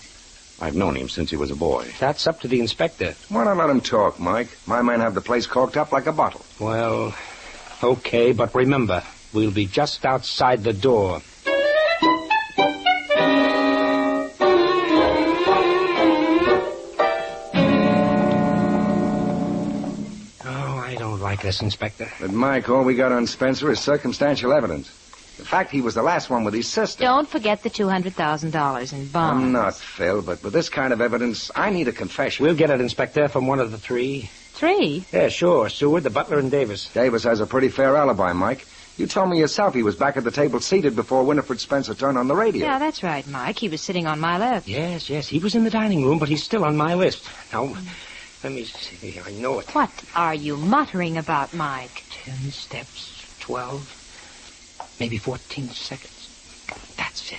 I've known him since he was a boy. That's up to the inspector. Why not let him talk, Mike? My men have the place corked up like a bottle. Well, okay, but remember, we'll be just outside the door. Like this, Inspector. But, Mike, all we got on Spencer is circumstantial evidence. The fact he was the last one with his sister. Don't forget the $200,000 in bonds. I'm not, Phil, but with this kind of evidence, I need a confession. We'll get it, Inspector, from one of the three. Three? Yeah, sure. Seward, the butler, and Davis. Davis has a pretty fair alibi, Mike. You told me yourself he was back at the table seated before Winifred Spencer turned on the radio. Yeah, that's right, Mike. He was sitting on my left. Yes, he was in the dining room, but he's still on my list. Now, Let me see. I know it. What are you muttering about, Mike? 10 steps, 12, maybe 14 seconds. That's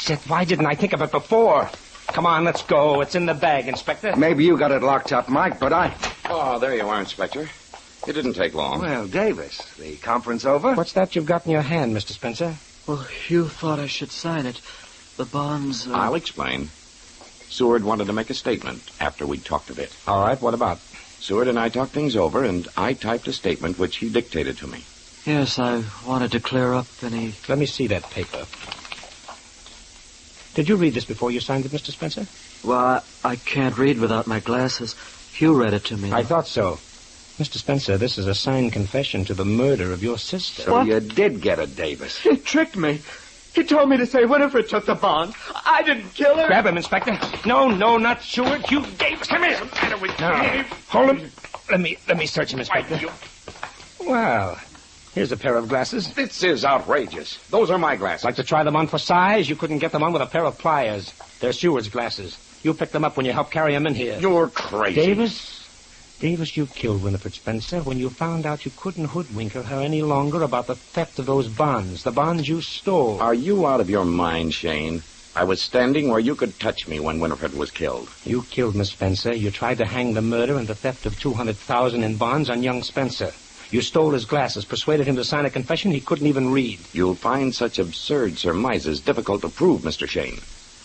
it. Why didn't I think of it before? Come on, let's go. It's in the bag, Inspector. Maybe you got it locked up, Mike, but I... Oh, there you are, Inspector. It didn't take long. Well, Davis, the conference over? What's that you've got in your hand, Mr. Spencer? Well, you thought I should sign it. The bonds... I'll explain. Seward wanted to make a statement after we'd talked a bit. All right, what about? Seward and I talked things over, and I typed a statement which he dictated to me. Yes, I wanted to clear up any... Let me see that paper. Did you read this before you signed it, Mr. Spencer? Well, I can't read without my glasses. Hugh read it to me. I thought so. Mr. Spencer, this is a signed confession to the murder of your sister. So you did get it, Davis. He tricked me. He told me to say Winifred took the bond. I didn't kill her. Grab him, Inspector. No, not Seward. You, Davis. Come here. What's the matter with you? Hold him. Let me search him, Inspector. Well, here's a pair of glasses. This is outrageous. Those are my glasses. Like to try them on for size? You couldn't get them on with a pair of pliers. They're Seward's glasses. You picked them up when you helped carry them in here. You're crazy. Davis, you killed Winifred Spencer when you found out you couldn't hoodwink her any longer about the theft of those bonds, the bonds you stole. Are you out of your mind, Shayne? I was standing where you could touch me when Winifred was killed. You killed Miss Spencer. You tried to hang the murder and the theft of $200,000 in bonds on young Spencer. You stole his glasses, persuaded him to sign a confession he couldn't even read. You'll find such absurd surmises difficult to prove, Mr. Shayne.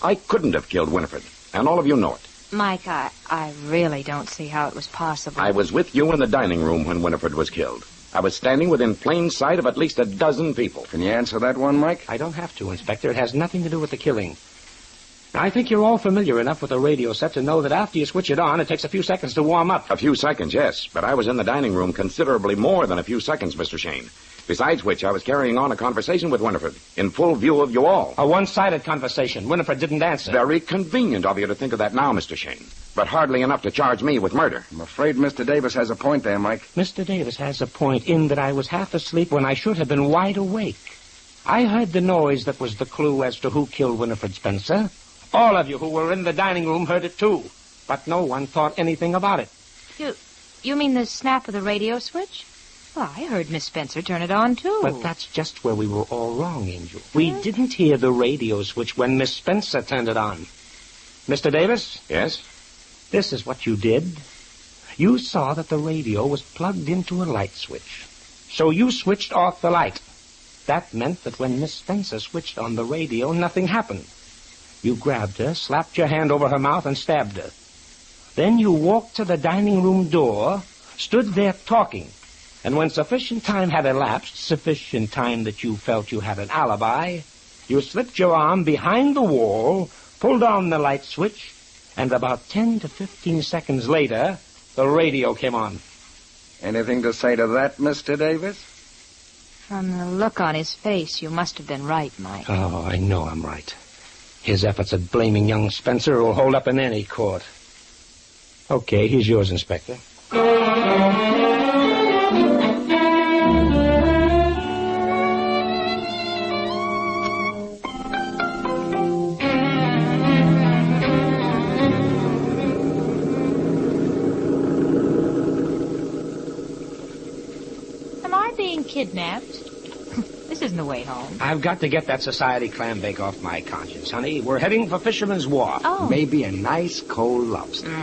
I couldn't have killed Winifred, and all of you know it. Mike, I really don't see how it was possible. I was with you in the dining room when Winifred was killed. I was standing within plain sight of at least a dozen people. Can you answer that one, Mike? I don't have to, Inspector. It has nothing to do with the killing. I think you're all familiar enough with the radio set to know that after you switch it on, it takes a few seconds to warm up. A few seconds, yes. But I was in the dining room considerably more than a few seconds, Mr. Shayne. Besides which, I was carrying on a conversation with Winifred, in full view of you all. A one-sided conversation. Winifred didn't answer. Very convenient of you to think of that now, Mr. Shayne. But hardly enough to charge me with murder. I'm afraid Mr. Davis has a point there, Mike. Mr. Davis has a point in that I was half asleep when I should have been wide awake. I heard the noise that was the clue as to who killed Winifred Spencer. All of you who were in the dining room heard it, too. But no one thought anything about it. You mean the snap of the radio switch? Well, I heard Miss Spencer turn it on, too. But that's just where we were all wrong, Angel. We didn't hear the radio switch when Miss Spencer turned it on. Mr. Davis? Yes? This is what you did. You saw that the radio was plugged into a light switch. So you switched off the light. That meant that when Miss Spencer switched on the radio, nothing happened. You grabbed her, slapped your hand over her mouth, and stabbed her. Then you walked to the dining room door, stood there talking, and when sufficient time had elapsed, sufficient time that you felt you had an alibi, you slipped your arm behind the wall, pulled on the light switch, and about 10 to 15 seconds later, the radio came on. Anything to say to that, Mr. Davis? From the look on his face, you must have been right, Mike. Oh, I know I'm right. His efforts at blaming young Spencer will hold up in any court. Okay, here's yours, Inspector. Am I being kidnapped? This isn't the way home. I've got to get that society clam bake off my conscience, honey. We're heading for Fisherman's Wharf. Oh. Maybe a nice cold lobster.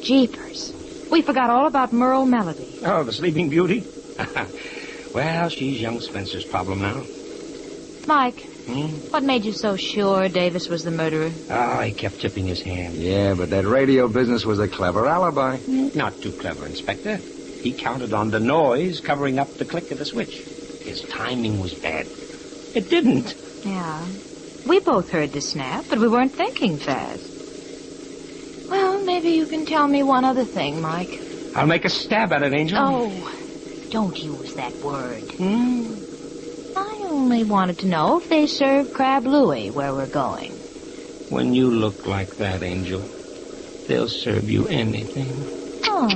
Jeepers. We forgot all about Merle Melody. Oh, the Sleeping Beauty? Well, she's young Spencer's problem now. Mike, what made you so sure Davis was the murderer? Oh, he kept tipping his hand. Yeah, but that radio business was a clever alibi. Not too clever, Inspector. He counted on the noise covering up the click of the switch. His timing was bad. It didn't. Yeah. We both heard the snap, but we weren't thinking fast. Well, maybe you can tell me one other thing, Mike. I'll make a stab at it, Angel. Oh, don't use that word. I only wanted to know if they serve crab louie where we're going. When you look like that, Angel, they'll serve you anything. Oh.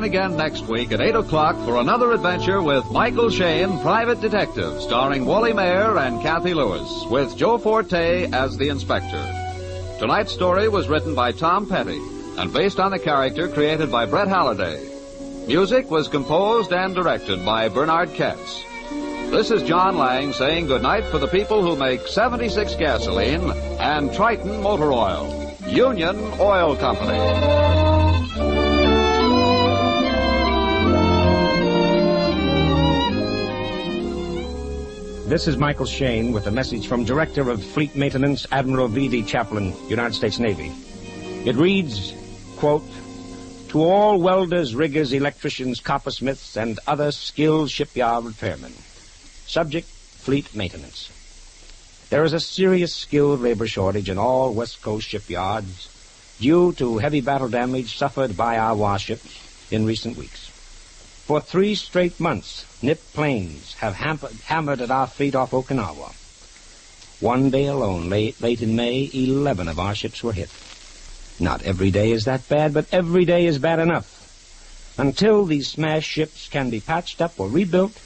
again next week at 8 o'clock for another adventure with Michael Shayne, Private Detective, starring Wally Mayer and Kathy Lewis, with Joe Forte as the inspector. Tonight's story was written by Tom Petty and based on a character created by Brett Halliday. Music was composed and directed by Bernard Ketz. This is John Lang saying goodnight for the people who make 76 gasoline and Triton motor oil. Union Oil Company. This is Michael Shayne with a message from Director of Fleet Maintenance, Admiral V.D. Chaplin, United States Navy. It reads, quote, "To all welders, riggers, electricians, coppersmiths, and other skilled shipyard repairmen. Subject, fleet maintenance. There is a serious skilled labor shortage in all West Coast shipyards due to heavy battle damage suffered by our warships in recent weeks. For 3 straight months, Nip planes have hammered at our fleet off Okinawa. One day alone, late in May, 11 of our ships were hit. Not every day is that bad, but every day is bad enough. Until these smashed ships can be patched up or rebuilt,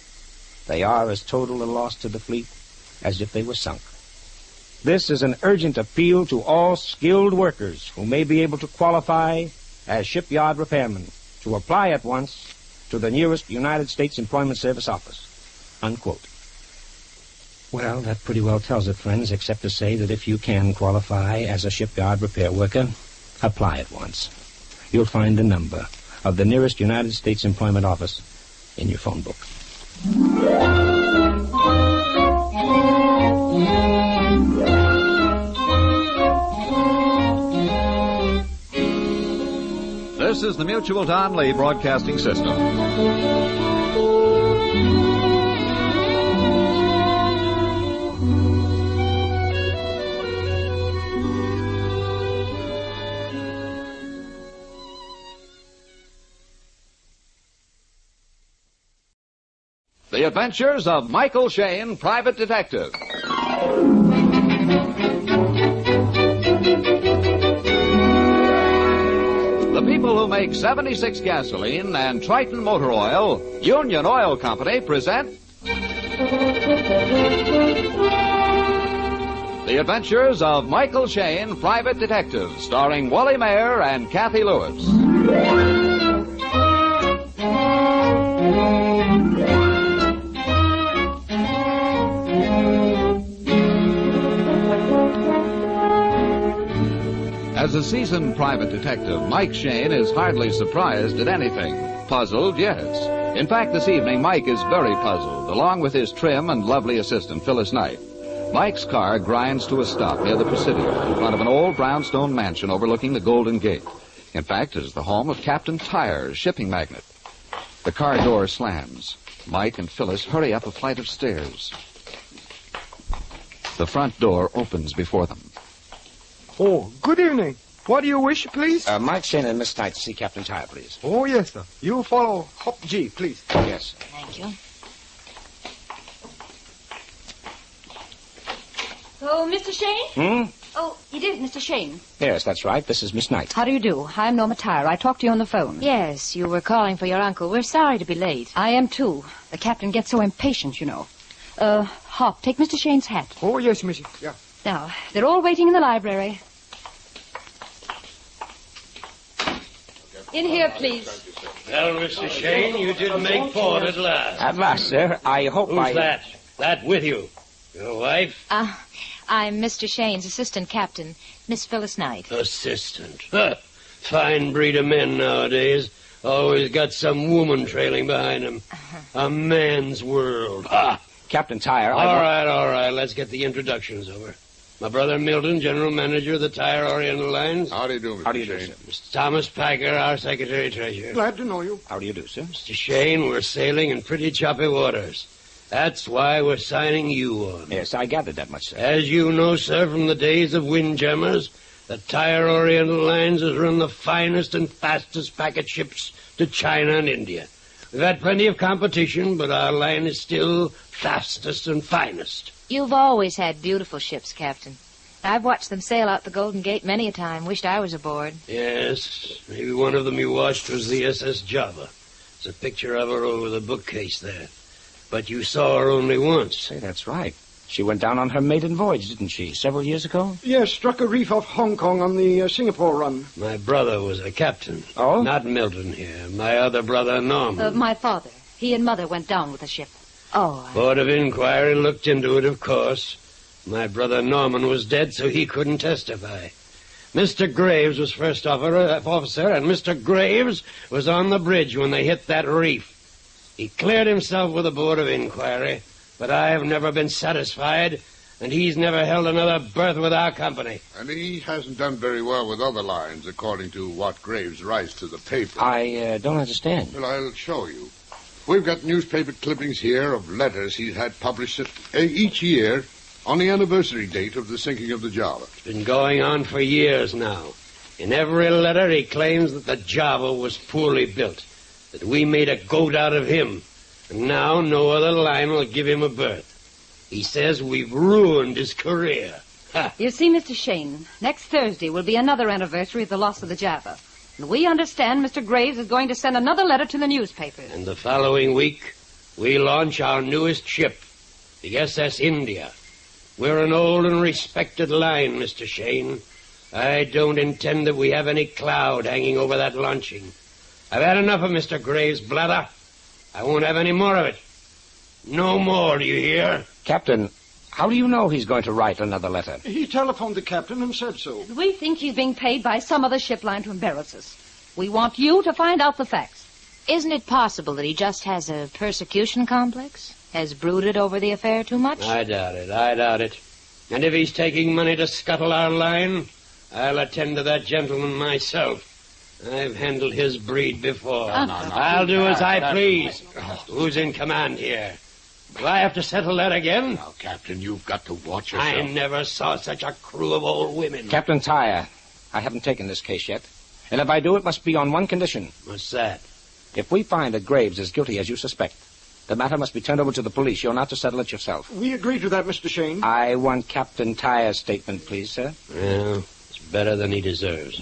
they are as total a loss to the fleet as if they were sunk. This is an urgent appeal to all skilled workers who may be able to qualify as shipyard repairmen to apply at once to the nearest United States Employment Service office." Unquote. Well, that pretty well tells it, friends, except to say that if you can qualify as a shipyard repair worker, apply at once. You'll find the number of the nearest United States Employment Office in your phone book. This is the Mutual Don Lee Broadcasting System. The Adventures of Michael Shayne, Private Detective. The people who make 76 gasoline and Triton motor oil, Union Oil Company, present The Adventures of Michael Shayne, Private Detective, starring Wally Mayer and Kathy Lewis. As a seasoned private detective, Mike Shayne is hardly surprised at anything. Puzzled, yes. In fact, this evening, Mike is very puzzled, along with his trim and lovely assistant, Phyllis Knight. Mike's car grinds to a stop near the Presidio, in front of an old brownstone mansion overlooking the Golden Gate. In fact, it is the home of Captain Tires, shipping magnate. The car door slams. Mike and Phyllis hurry up a flight of stairs. The front door opens before them. Oh, good evening. What do you wish, please? Mike Shayne and Miss Knight to see Captain Tire, please. Oh, yes, sir. You follow Hop G, please. Yes. Thank you. Oh, Mr. Shayne? Hmm? Oh, it is Mr. Shayne. Yes, that's right. This is Miss Knight. How do you do? I'm Norma Tyre. I talked to you on the phone. Yes, you were calling for your uncle. We're sorry to be late. I am, too. The captain gets so impatient, you know. Hop, take Mr. Shayne's hat. Oh, yes, Missy. Yeah. Now, they're all waiting in the library. In here, please. Well, Mr. Shayne, you did make port at last. At last, sir. I hope Who's that? That with you? Your wife? I'm Mr. Shayne's assistant captain, Miss Phyllis Knight. Assistant. Huh. Fine breed of men nowadays. Always got some woman trailing behind them. A man's world. Ah. Captain Tire, All right. Let's get the introductions over. My brother Milton, general manager of the Tire Oriental Lines. How do you do, Mr. Shayne? Mr. Thomas Packer, our secretary-treasurer. Glad to know you. How do you do, sir? Mr. Shayne, we're sailing in pretty choppy waters. That's why we're signing you on. Yes, I gathered that much, sir. As you know, sir, from the days of windjammers, the Tire Oriental Lines has run the finest and fastest packet ships to China and India. We've had plenty of competition, but our line is still fastest and finest. You've always had beautiful ships, Captain. I've watched them sail out the Golden Gate many a time. Wished I was aboard. Yes, maybe one of them you watched was the SS Java. There's a picture of her over the bookcase there. But you saw her only once. Say, that's right. She went down on her maiden voyage, didn't she, several years ago? Yes, struck a reef off Hong Kong on the Singapore run. My brother was a captain. Oh? Not Milton here. My other brother, Norman. My father. He and Mother went down with the ship. Oh. Board of Inquiry looked into it, of course. My brother Norman was dead, so he couldn't testify. Mr. Graves was first officer, and Mr. Graves was on the bridge when they hit that reef. He cleared himself with the Board of Inquiry, but I have never been satisfied, and he's never held another berth with our company. And he hasn't done very well with other lines, according to what Graves writes to the paper. I don't understand. Well, I'll show you. We've got newspaper clippings here of letters he's had published each year on the anniversary date of the sinking of the Java. It's been going on for years now. In every letter, he claims that the Java was poorly built, that we made a goat out of him, and now no other line will give him a berth. He says we've ruined his career. Ha. You see, Mr. Shayne, next Thursday will be another anniversary of the loss of the Java. And we understand Mr. Graves is going to send another letter to the newspapers. And the following week, we launch our newest ship, the SS India. We're an old and respected line, Mr. Shayne. I don't intend that we have any cloud hanging over that launching. I've had enough of Mr. Graves' blather. I won't have any more of it. No more, do you hear? Captain, how do you know he's going to write another letter? He telephoned the captain and said so. We think he's being paid by some other ship line to embarrass us. We want you to find out the facts. Isn't it possible that he just has a persecution complex? Has brooded over the affair too much? I doubt it. And if he's taking money to scuttle our line, I'll attend to that gentleman myself. I've handled his breed before. I'll do as I please. Who's in command here? Do I have to settle that again? Now, Captain, you've got to watch yourself. I never saw such a crew of old women. Captain Tyre, I haven't taken this case yet. And if I do, it must be on one condition. What's that? If we find that Graves is guilty as you suspect, the matter must be turned over to the police. You're not to settle it yourself. We agree to that, Mr. Shayne. I want Captain Tyre's statement, please, sir. Well, it's better than he deserves.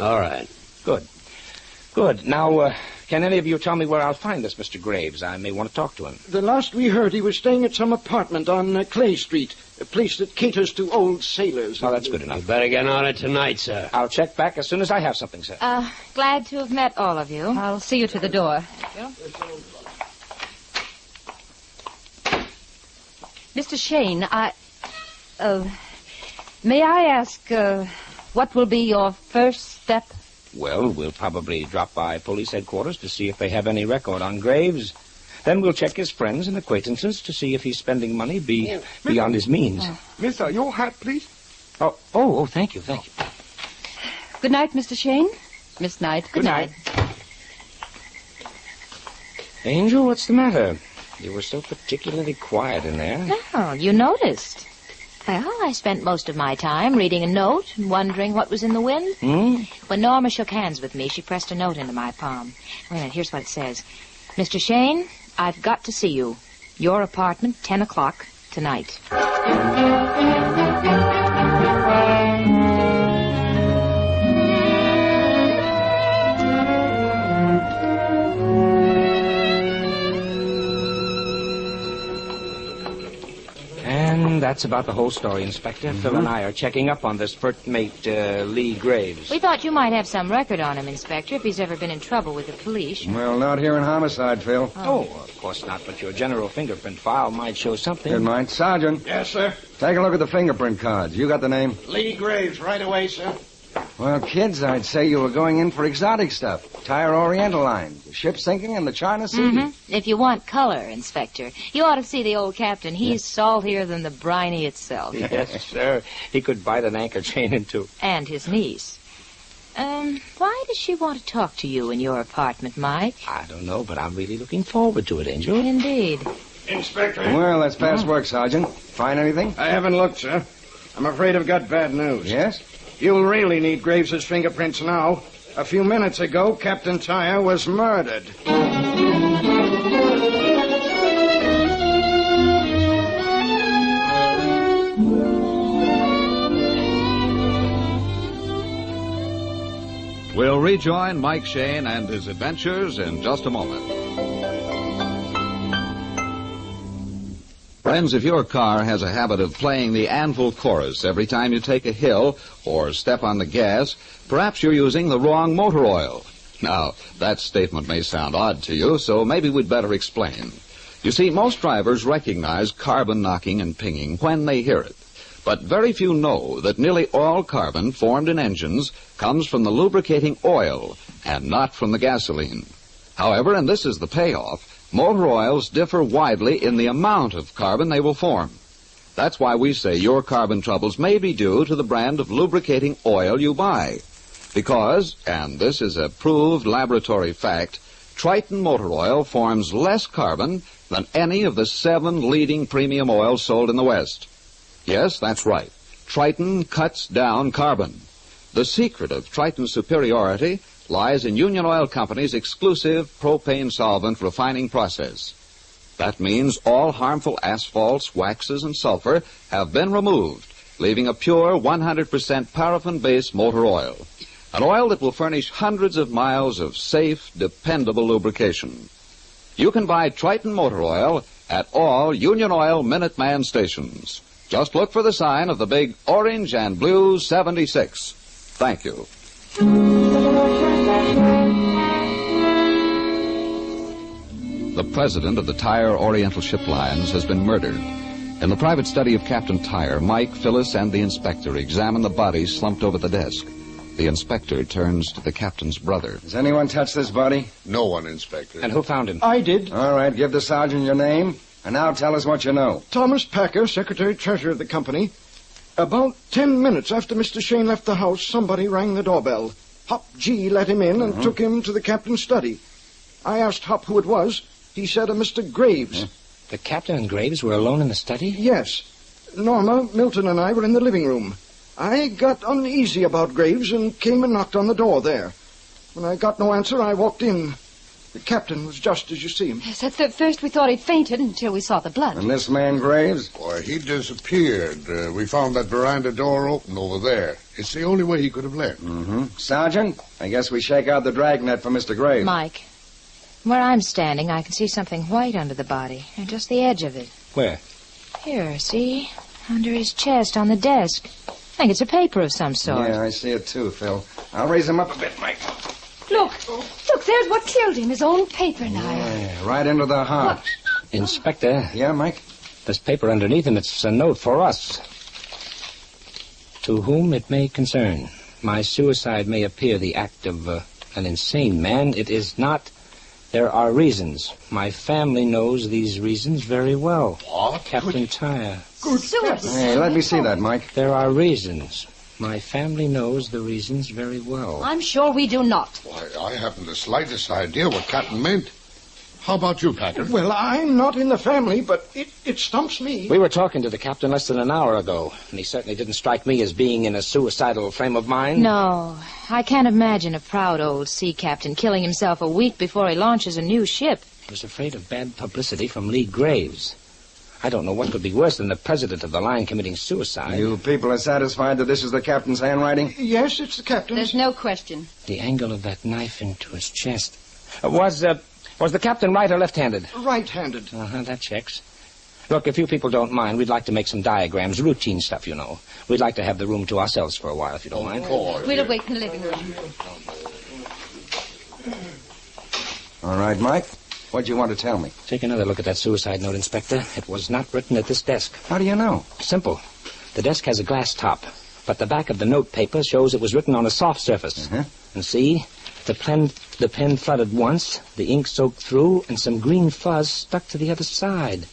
All right. Good. Now, can any of you tell me where I'll find this Mr. Graves? I may want to talk to him. The last we heard, he was staying at some apartment on Clay Street, a place that caters to old sailors. Oh, that's good enough. You better get on it tonight, sir. I'll check back as soon as I have something, sir. Glad to have met all of you. I'll see you to the door. Mr. Shayne, may I ask, what will be your first step? Well, we'll probably drop by police headquarters to see if they have any record on Graves. Then we'll check his friends and acquaintances to see if he's spending money beyond his means. Mister, your hat, please. Oh, thank you. Good night, Mr. Shayne. Miss Knight. Good night. Angel, what's the matter? You were so particularly quiet in there. Oh, you noticed. Well, I spent most of my time reading a note and wondering what was in the wind. When Norma shook hands with me, she pressed a note into my palm. Wait a minute, here's what it says. Mr. Shayne, I've got to see you. Your apartment, 10 o'clock tonight. And that's about the whole story, Inspector. Phil and I are checking up on this first mate, Lee Graves. We thought you might have some record on him, Inspector, if he's ever been in trouble with the police. Well, not here in homicide, Phil. Oh, of course not, but your general fingerprint file might show something. It might. Sergeant. Yes, sir. Take a look at the fingerprint cards. You got the name? Lee Graves, right away, sir. Well, kids, I'd say you were going in for exotic stuff. Tire Oriental line, the ship sinking in the China Sea. If you want color, Inspector, you ought to see the old captain. He's saltier than the briny itself. Yes, sir. He could bite an anchor chain in two. And his niece. Why does she want to talk to you in your apartment, Mike? I don't know, but I'm really looking forward to it, Angel. Indeed. Inspector. Well, that's fast work, Sergeant. Find anything? I haven't looked, sir. I'm afraid I've got bad news. Yes? You'll really need Graves's fingerprints now. A few minutes ago, Captain Tyre was murdered. rejoin Mike Shayne and his adventures in just a moment. Friends, if your car has a habit of playing the Anvil chorus every time you take a hill or step on the gas, perhaps you're using the wrong motor oil. Now, that statement may sound odd to you, so maybe we'd better explain. You see, most drivers recognize carbon knocking and pinging when they hear it. But very few know that nearly all carbon formed in engines comes from the lubricating oil and not from the gasoline. However, and this is the payoff, motor oils differ widely in the amount of carbon they will form. That's why we say your carbon troubles may be due to the brand of lubricating oil you buy. Because, and this is a proved laboratory fact, Triton motor oil forms less carbon than any of the 7 leading premium oils sold in the West. Yes, that's right. Triton cuts down carbon. The secret of Triton's superiority lies in Union Oil Company's exclusive propane solvent refining process. That means all harmful asphalts, waxes, and sulfur have been removed, leaving a pure 100% paraffin-based motor oil. An oil that will furnish hundreds of miles of safe, dependable lubrication. You can buy Triton motor oil at all Union Oil Minuteman stations. Just look for the sign of the big orange and blue 76. Thank you. The president of the Tyre Oriental Ship Lines has been murdered. In the private study of Captain Tyre, Mike, Phyllis, and the inspector examine the body slumped over the desk. The inspector turns to the captain's brother. Has anyone touched this body? No one, Inspector. And who found him? I did. All right, give the sergeant your name, and now tell us what you know. Thomas Packer, secretary-treasurer of the company. About 10 minutes after Mr. Shayne left the house, somebody rang the doorbell. Hop G let him in and took him to the captain's study. I asked Hop who it was. He said a Mr. Graves. The captain and Graves were alone in the study? Yes. Norma, Milton, and I were in the living room. I got uneasy about Graves and came and knocked on the door there. When I got no answer, I walked in. The captain was just as you see him. Yes, at first we thought he'd fainted until we saw the blood. And this man Graves? Why, he disappeared. We found that veranda door open over there. It's the only way he could have left. Sergeant, I guess we shake out the dragnet for Mr. Graves. Mike, where I'm standing, I can see something white under the body, and just the edge of it. Where? Here, see? Under his chest on the desk. I think it's a paper of some sort. Yeah, I see it too, Phil. I'll raise him up a bit, Mike. Look, there's what killed him, his own paper knife. Yeah, right into the heart. What? Inspector. Yeah, Mike? This paper underneath him, it's a note for us. To whom it may concern, my suicide may appear the act of an insane man. It is not. There are reasons. My family knows these reasons very well. What? Captain Tyre. Suicide. Hey, let me see that, Mike. There are reasons. My family knows the reasons very well. I'm sure we do not. Why, I haven't the slightest idea what Captain meant. How about you, Packer? Well, I'm not in the family, but it stumps me. We were talking to the captain less than an hour ago, and he certainly didn't strike me as being in a suicidal frame of mind. No, I can't imagine a proud old sea captain killing himself a week before he launches a new ship. He was afraid of bad publicity from Lee Graves. I don't know what could be worse than the president of the line committing suicide. You people are satisfied that this is the captain's handwriting? Yes, it's the captain's. There's no question. The angle of that knife into his chest. Was the captain right or left-handed? Right-handed. That checks. Look, if you people don't mind, we'd like to make some diagrams, routine stuff, you know. We'd like to have the room to ourselves for a while, if you don't mind. We'll wait in the living room. All right, Mike. What do you want to tell me? Take another look at that suicide note, Inspector. It was not written at this desk. How do you know? Simple. The desk has a glass top, but the back of the note paper shows it was written on a soft surface. And see, the pen flooded once, the ink soaked through, and some green fuzz stuck to the other side.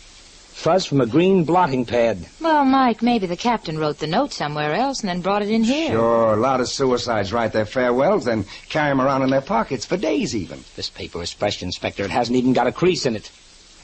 Fuzz from a green blotting pad. Well, Mike, maybe the captain wrote the note somewhere else and then brought it in here. Sure, a lot of suicides write their farewells, then carry them around in their pockets for days even. This paper is fresh, Inspector. It hasn't even got a crease in it.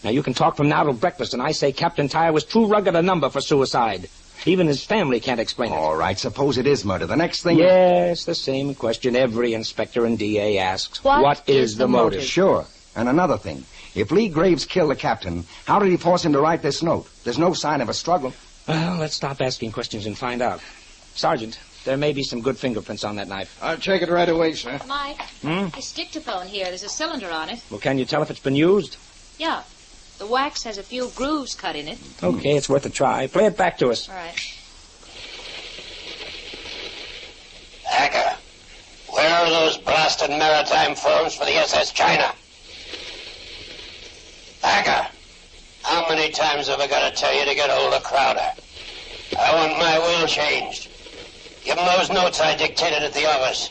Now, you can talk from now till breakfast, and I say Captain Tyre was too rugged a number for suicide. Even his family can't explain it. All right, suppose it is murder. The next thing... Yes, the same question every inspector and DA asks. What is the motive? Sure. And another thing. If Lee Graves killed the captain, how did he force him to write this note? There's no sign of a struggle. Well, let's stop asking questions and find out. Sergeant, There may be some good fingerprints on that knife. I'll check it right away, sir. Mike, his dictaphone here, there's a cylinder on it. Well, can you tell if it's been used? Yeah. The wax has a few grooves cut in it. Okay, it's worth a try. Play it back to us. All right. Hacker, where are those blasted maritime forms for the SS China? Hacker, how many times have I got to tell you to get hold of Crowder? I want my will changed. Give him those notes I dictated at the office.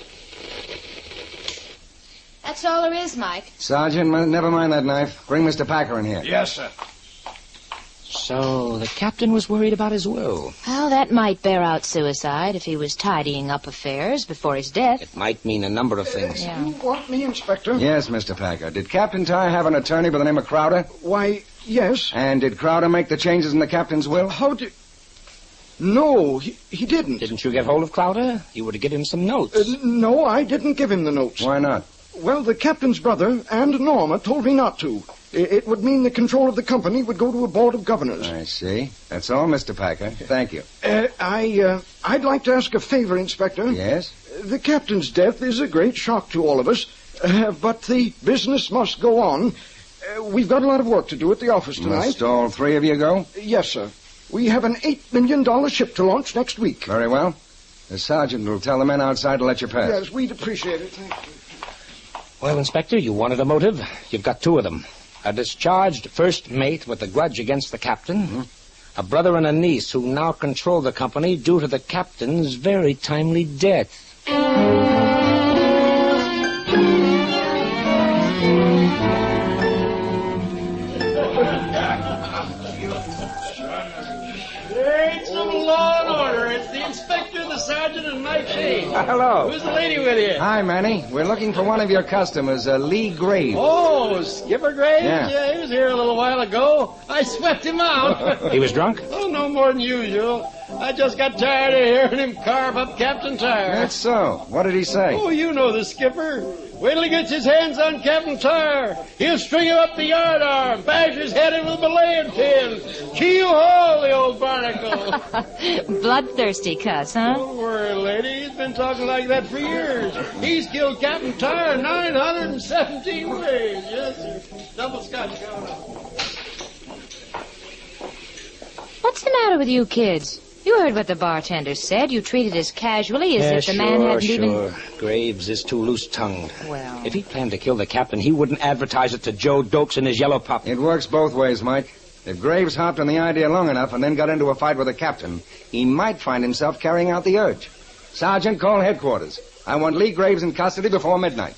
That's all there is, Mike. Sergeant, never mind that knife. Bring Mr. Packer in here. Yes, sir. So, the captain was worried about his will. Well, that might bear out suicide if he was tidying up affairs before his death. It might mean a number of things. Yeah. You want me, Inspector? Yes, Mr. Packer. Did Captain Tar have an attorney by the name of Crowder? Why, yes. And did Crowder make the changes in the captain's will? How did... No, he didn't. Didn't you get hold of Crowder? You were to give him some notes. No, I didn't give him the notes. Why not? Well, the captain's brother and Norma told me not to. It would mean the control of the company would go to a board of governors. I see. That's all, Mr. Packer. Thank you. I'd like to ask a favor, Inspector. Yes? The captain's death is a great shock to all of us, but the business must go on. We've got a lot of work to do at the office tonight. Must all three of you go? Yes, sir. We have an $8 million ship to launch next week. Very well. The sergeant will tell the men outside to let you pass. Yes, we'd appreciate it. Thank you. Well, Inspector, you wanted a motive. You've got two of them. A discharged first mate with a grudge against the captain. A brother and a niece who now control the company due to the captain's very timely death. Great some law and order. It's the inspector, the sergeant, and Mike Shayne. Hello. Who's the lady with you? Hi, Manny. We're looking for one of your customers, Lee Graves. Oh, Skipper Graves? Yeah. He was here a little while ago. I swept him out. He was drunk? Oh, no more than usual. I just got tired of hearing him carve up Captain Tar. That's so. What did he say? Oh, you know the skipper. Wait till he gets his hands on Captain Tar. He'll string him up the yard arm, bash his head in with a belaying pin. Keel haul, the old barnacle. Bloodthirsty cuss, huh? Don't worry, lady. He's been talking like that for years. He's killed Captain Tar 917 ways. Yes, sir. Double scotch going on. What's the matter with you kids? You heard what the bartender said. You treated as casually as if the man hadn't even... Graves is too loose-tongued. Well... If he planned to kill the captain, he wouldn't advertise it to Joe Dokes and his yellow pup. It works both ways, Mike. If Graves hopped on the idea long enough and then got into a fight with the captain, he might find himself carrying out the urge. Sergeant, call headquarters. I want Lee Graves in custody before midnight.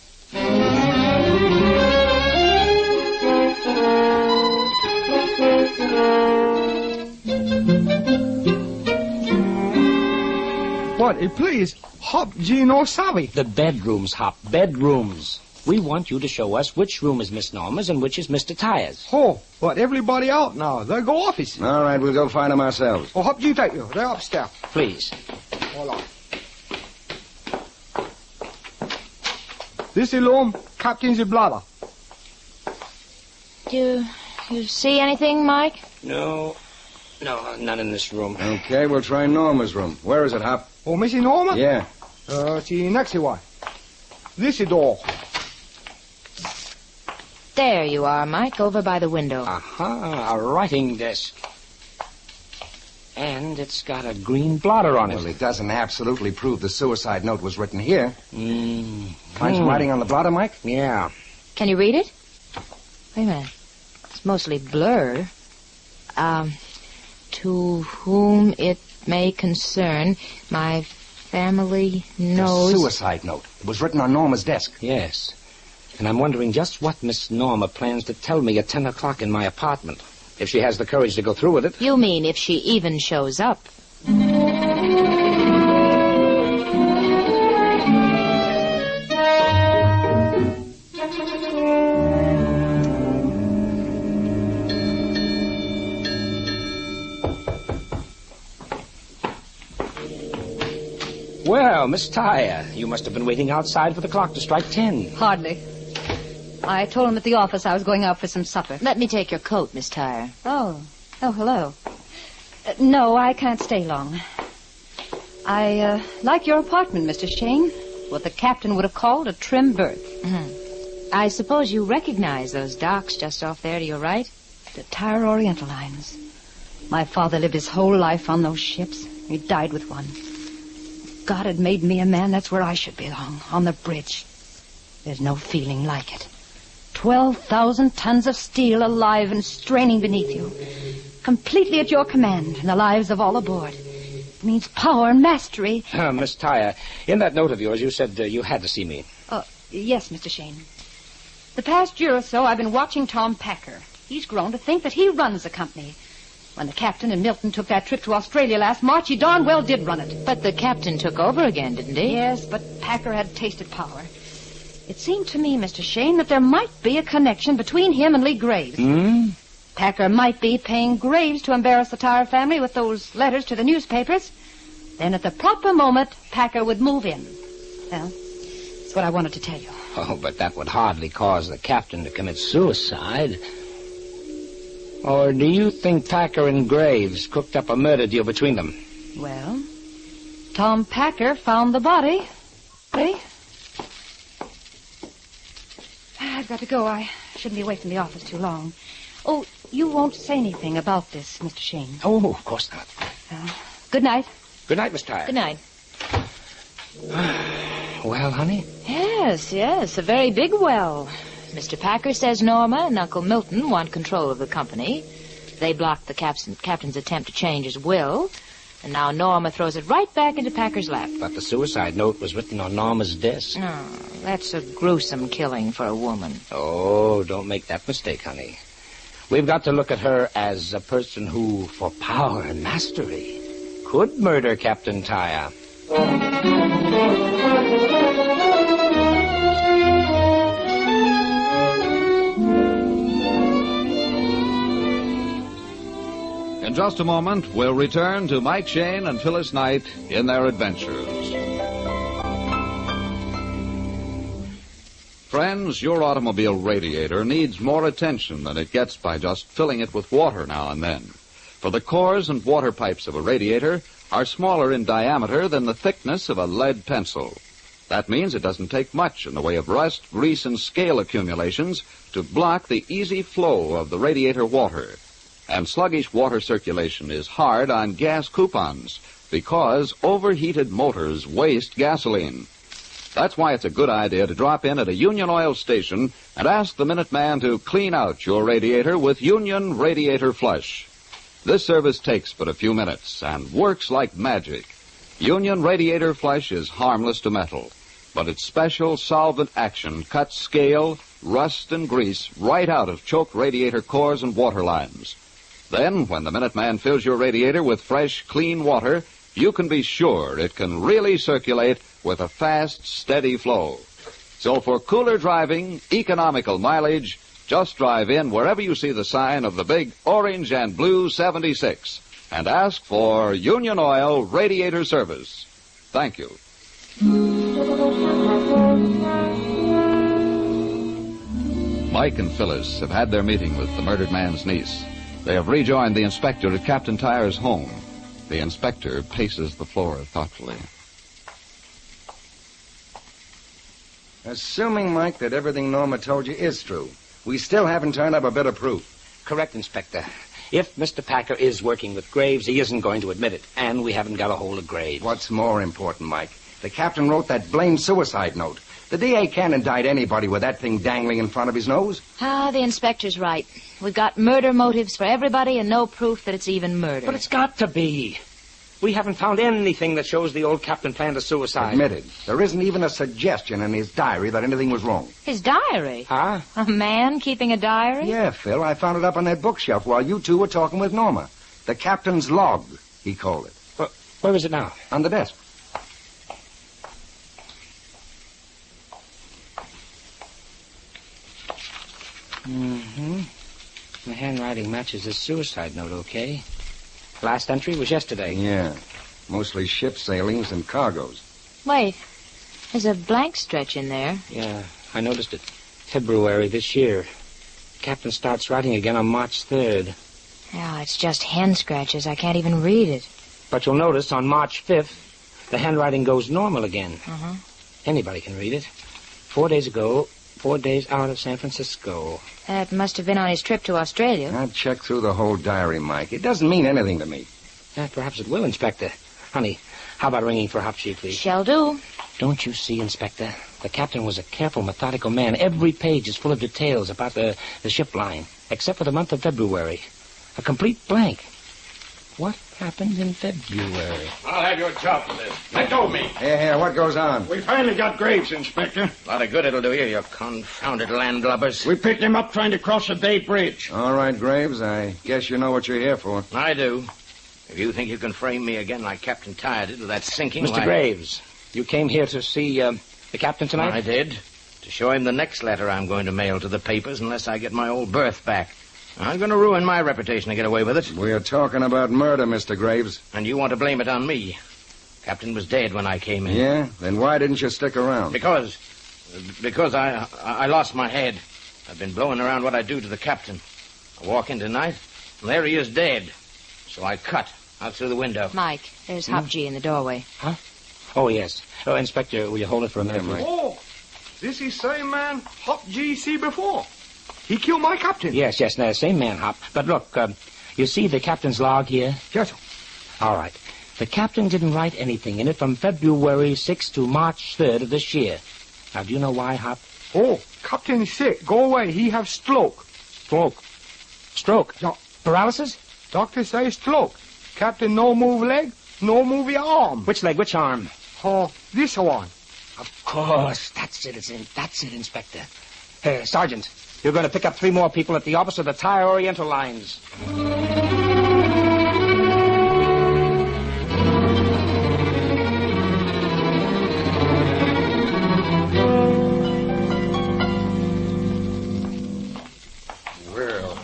What, please, Hop, Gino, Savvy. The bedrooms, Hop, bedrooms. We want you to show us which room is Miss Norma's and which is Mr. Tyre's. Oh, but everybody out now. They go office. All right, we'll go find them ourselves. Oh, Hop, G, take you. They're upstairs. Please. Hold on. This is room, Captain's bladder. Do you see anything, Mike? No, none in this room. Okay, we'll try Norma's room. Where is it, Hop? Oh, Missy Norma? Yeah. It's the next one. This is door. There you are, Mike, over by the window. Aha, a writing desk. And it's got a green blotter on it. Well, it doesn't absolutely prove the suicide note was written here. Find Hmm. some writing on the blotter, Mike? Yeah. Can you read it? Wait a minute. It's mostly blurred. To whom it may concern, my family knows... The suicide note. It was written on Norma's desk. Yes. And I'm wondering just what Miss Norma plans to tell me at 10 o'clock in my apartment. If she has the courage to go through with it. You mean if she even shows up? Well, Miss Tyre, you must have been waiting outside for the clock to strike 10. Hardly. I told him at the office I was going out for some supper. Let me take your coat, Miss Tyre. Oh, hello. No, I can't stay long. I like your apartment, Mr. Shayne. What the captain would have called a trim berth. I suppose you recognize those docks just off there to your right? The Tire Oriental lines. My father lived his whole life on those ships. He died with one. If God had made me a man, that's where I should belong, on the bridge. There's no feeling like it. 12,000 tons of steel alive and straining beneath you. Completely at your command, and the lives of all aboard. It means power and mastery. Miss Tyre, in that note of yours, you said you had to see me. Yes, Mr. Shayne. The past year or so, I've been watching Tom Packer. He's grown to think that he runs the company. When the captain and Milton took that trip to Australia last March, he darn well did run it. But the captain took over again, didn't he? Yes, but Packer had tasted power. It seemed to me, Mr. Shayne, that there might be a connection between him and Lee Graves. Packer might be paying Graves to embarrass the Tire family with those letters to the newspapers. Then at the proper moment, Packer would move in. Well, that's what I wanted to tell you. Oh, but that would hardly cause the captain to commit suicide. Or do you think Packer and Graves cooked up a murder deal between them? Well, Tom Packer found the body. See? I've got to go. I shouldn't be away from the office too long. Oh, you won't say anything about this, Mr. Shayne. Oh, of course not. Good night. Good night, Miss Tyre. Good night. Well, honey? Yes, a very big well. Mr. Packer says Norma and Uncle Milton want control of the company. They blocked the captain's attempt to change his will, and now Norma throws it right back into Packer's lap. But the suicide note was written on Norma's desk. Oh, that's a gruesome killing for a woman. Oh, don't make that mistake, honey. We've got to look at her as a person who, for power and mastery, could murder Captain Tyre. In just a moment, we'll return to Mike Shayne and Phyllis Knight in their adventures. Friends, your automobile radiator needs more attention than it gets by just filling it with water now and then. For the cores and water pipes of a radiator are smaller in diameter than the thickness of a lead pencil. That means it doesn't take much in the way of rust, grease, and scale accumulations to block the easy flow of the radiator water. And sluggish water circulation is hard on gas coupons because overheated motors waste gasoline. That's why it's a good idea to drop in at a Union Oil station and ask the Minuteman to clean out your radiator with Union Radiator Flush. This service takes but a few minutes and works like magic. Union Radiator Flush is harmless to metal, but its special solvent action cuts scale, rust, and grease right out of choked radiator cores and water lines. Then, when the Minuteman fills your radiator with fresh, clean water, you can be sure it can really circulate with a fast, steady flow. So for cooler driving, economical mileage, just drive in wherever you see the sign of the big orange and blue 76 and ask for Union Oil Radiator Service. Thank you. Mike and Phyllis have had their meeting with the murdered man's niece. They have rejoined the inspector at Captain Tyre's home. The inspector paces the floor thoughtfully. Assuming, Mike, that everything Norma told you is true, we still haven't turned up a bit of proof. Correct, Inspector. If Mr. Packer is working with Graves, he isn't going to admit it, and we haven't got a hold of Graves. What's more important, Mike, the captain wrote that blamed suicide note. The DA can't indict anybody with that thing dangling in front of his nose. The inspector's right. We've got murder motives for everybody and no proof that it's even murder. But it's got to be. We haven't found anything that shows the old captain planned a suicide. Admitted. There isn't even a suggestion in his diary that anything was wrong. His diary? Huh? A man keeping a diary? Yeah, Phil. I found it up on that bookshelf while you two were talking with Norma. The captain's log, he called it. Where is it now? On the desk. Mm-hmm. The handwriting matches the suicide note, okay? Last entry was yesterday. Yeah. Mostly ship sailings and cargoes. Wait. There's a blank stretch in there. Yeah, I noticed it. February this year. Captain starts writing again on March 3rd. Yeah, it's just hand scratches. I can't even read it. But you'll notice on March 5th, The handwriting goes normal again. Uh-huh. Anybody can read it. 4 days ago, 4 days out of San Francisco. That must have been on his trip to Australia. I checked through the whole diary, Mike. It doesn't mean anything to me. Perhaps it will, Inspector. Honey, how about ringing for Hopsy, please? Shall do. Don't you see, Inspector? The captain was a careful, methodical man. Every page is full of details about the ship line, except for the month of February. A complete blank. What happened in February? I'll have your job for this. Let go of me. Here, what goes on? We finally got Graves, Inspector. A lot of good it'll do you confounded landlubbers. We picked him up trying to cross the Bay Bridge. All right, Graves, I guess you know what you're here for. I do. If you think you can frame me again like Captain Tyre did with that sinking... Mr. Graves, you came here to see the captain tonight? I did. To show him the next letter I'm going to mail to the papers unless I get my old berth back. I'm going to ruin my reputation to get away with it. We're talking about murder, Mr. Graves. And you want to blame it on me. Captain was dead when I came in. Yeah? Then why didn't you stick around? Because I lost my head. I've been blowing around what I do to the captain. I walk in tonight, and there he is dead. So I cut out through the window. Mike, there's Hop G in the doorway. Huh? Oh, yes. Oh, Inspector, will you hold it for a minute, Mike? Oh, this is same man Hop G see before. He killed my captain. Yes, no, same man, Hop. But look, you see the captain's log here? Yes. All right. The captain didn't write anything in it from February 6th to March 3rd of this year. Now, do you know why, Hop? Oh, captain is sick. Go away. He have stroke. Stroke? Yeah. Paralysis? Doctor say stroke. Captain no move leg, no move your arm. Which leg, which arm? Oh, this one. Of course. That's it, Inspector. Sergeant, you're going to pick up 3 more people at the office of the Thai Oriental Lines. Well,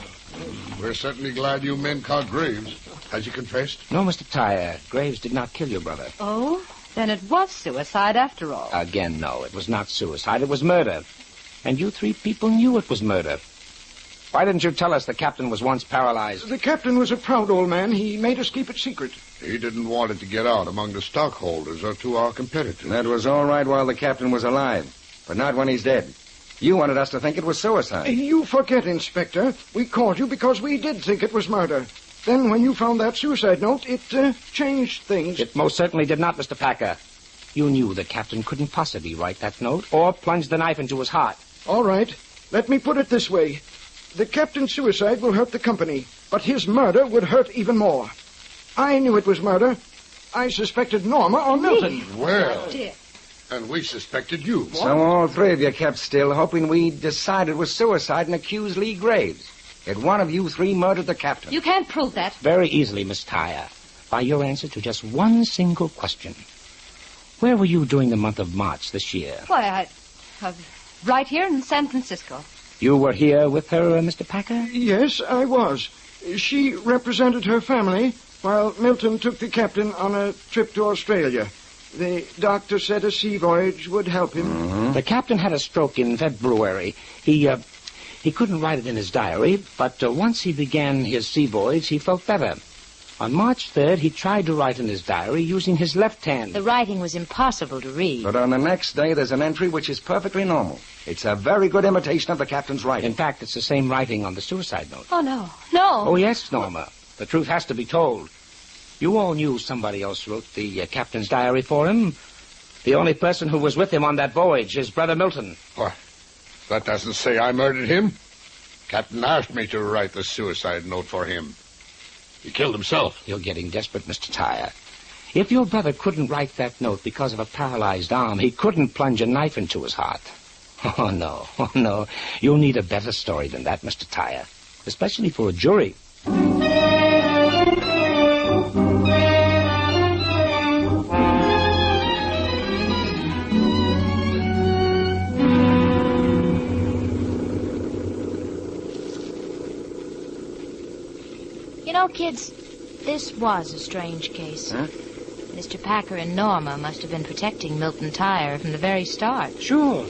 we're certainly glad you men caught Graves. Has he confessed? No, Mr. Tyre. Graves did not kill your brother. Oh? Then it was suicide after all. Again, no. It was not suicide. It was murder. And you 3 people knew it was murder. Why didn't you tell us the captain was once paralyzed? The captain was a proud old man. He made us keep it secret. He didn't want it to get out among the stockholders or to our competitors. That was all right while the captain was alive, but not when he's dead. You wanted us to think it was suicide. You forget, Inspector. We called you because we did think it was murder. Then when you found that suicide note, it changed things. It most certainly did not, Mr. Packer. You knew the captain couldn't possibly write that note or plunge the knife into his heart. All right. Let me put it this way. The captain's suicide will hurt the company, but his murder would hurt even more. I knew it was murder. I suspected Norma or Milton. Well, and we suspected you. So all 3 of you kept still, hoping we decided it was suicide and accused Lee Graves. Yet one of you 3 murdered the captain. You can't prove that. Very easily, Miss Tyre. By your answer to just one single question. Where were you during the month of March this year? Why, right here in San Francisco. You were here with her, Mr. Packer? Yes, I was. She represented her family while Milton took the captain on a trip to Australia. The doctor said a sea voyage would help him. Mm-hmm. The captain had a stroke in February. He couldn't write it in his diary, but once he began his sea voyage, he felt better. On March 3rd, he tried to write in his diary using his left hand. The writing was impossible to read. But on the next day, there's an entry which is perfectly normal. It's a very good imitation of the captain's writing. In fact, it's the same writing on the suicide note. Oh, no. No. Oh, yes, Norma. The truth has to be told. You all knew somebody else wrote the captain's diary for him. The only person who was with him on that voyage, his brother Milton. What? That doesn't say I murdered him. Captain asked me to write the suicide note for him. He killed himself. You're getting desperate, Mr. Tyre. If your brother couldn't write that note because of a paralyzed arm, he couldn't plunge a knife into his heart. Oh, no. You'll need a better story than that, Mr. Tyre. Especially for a jury. You know, kids, this was a strange case. Huh? Mr. Packer and Norma must have been protecting Milton Tyre from the very start. Sure.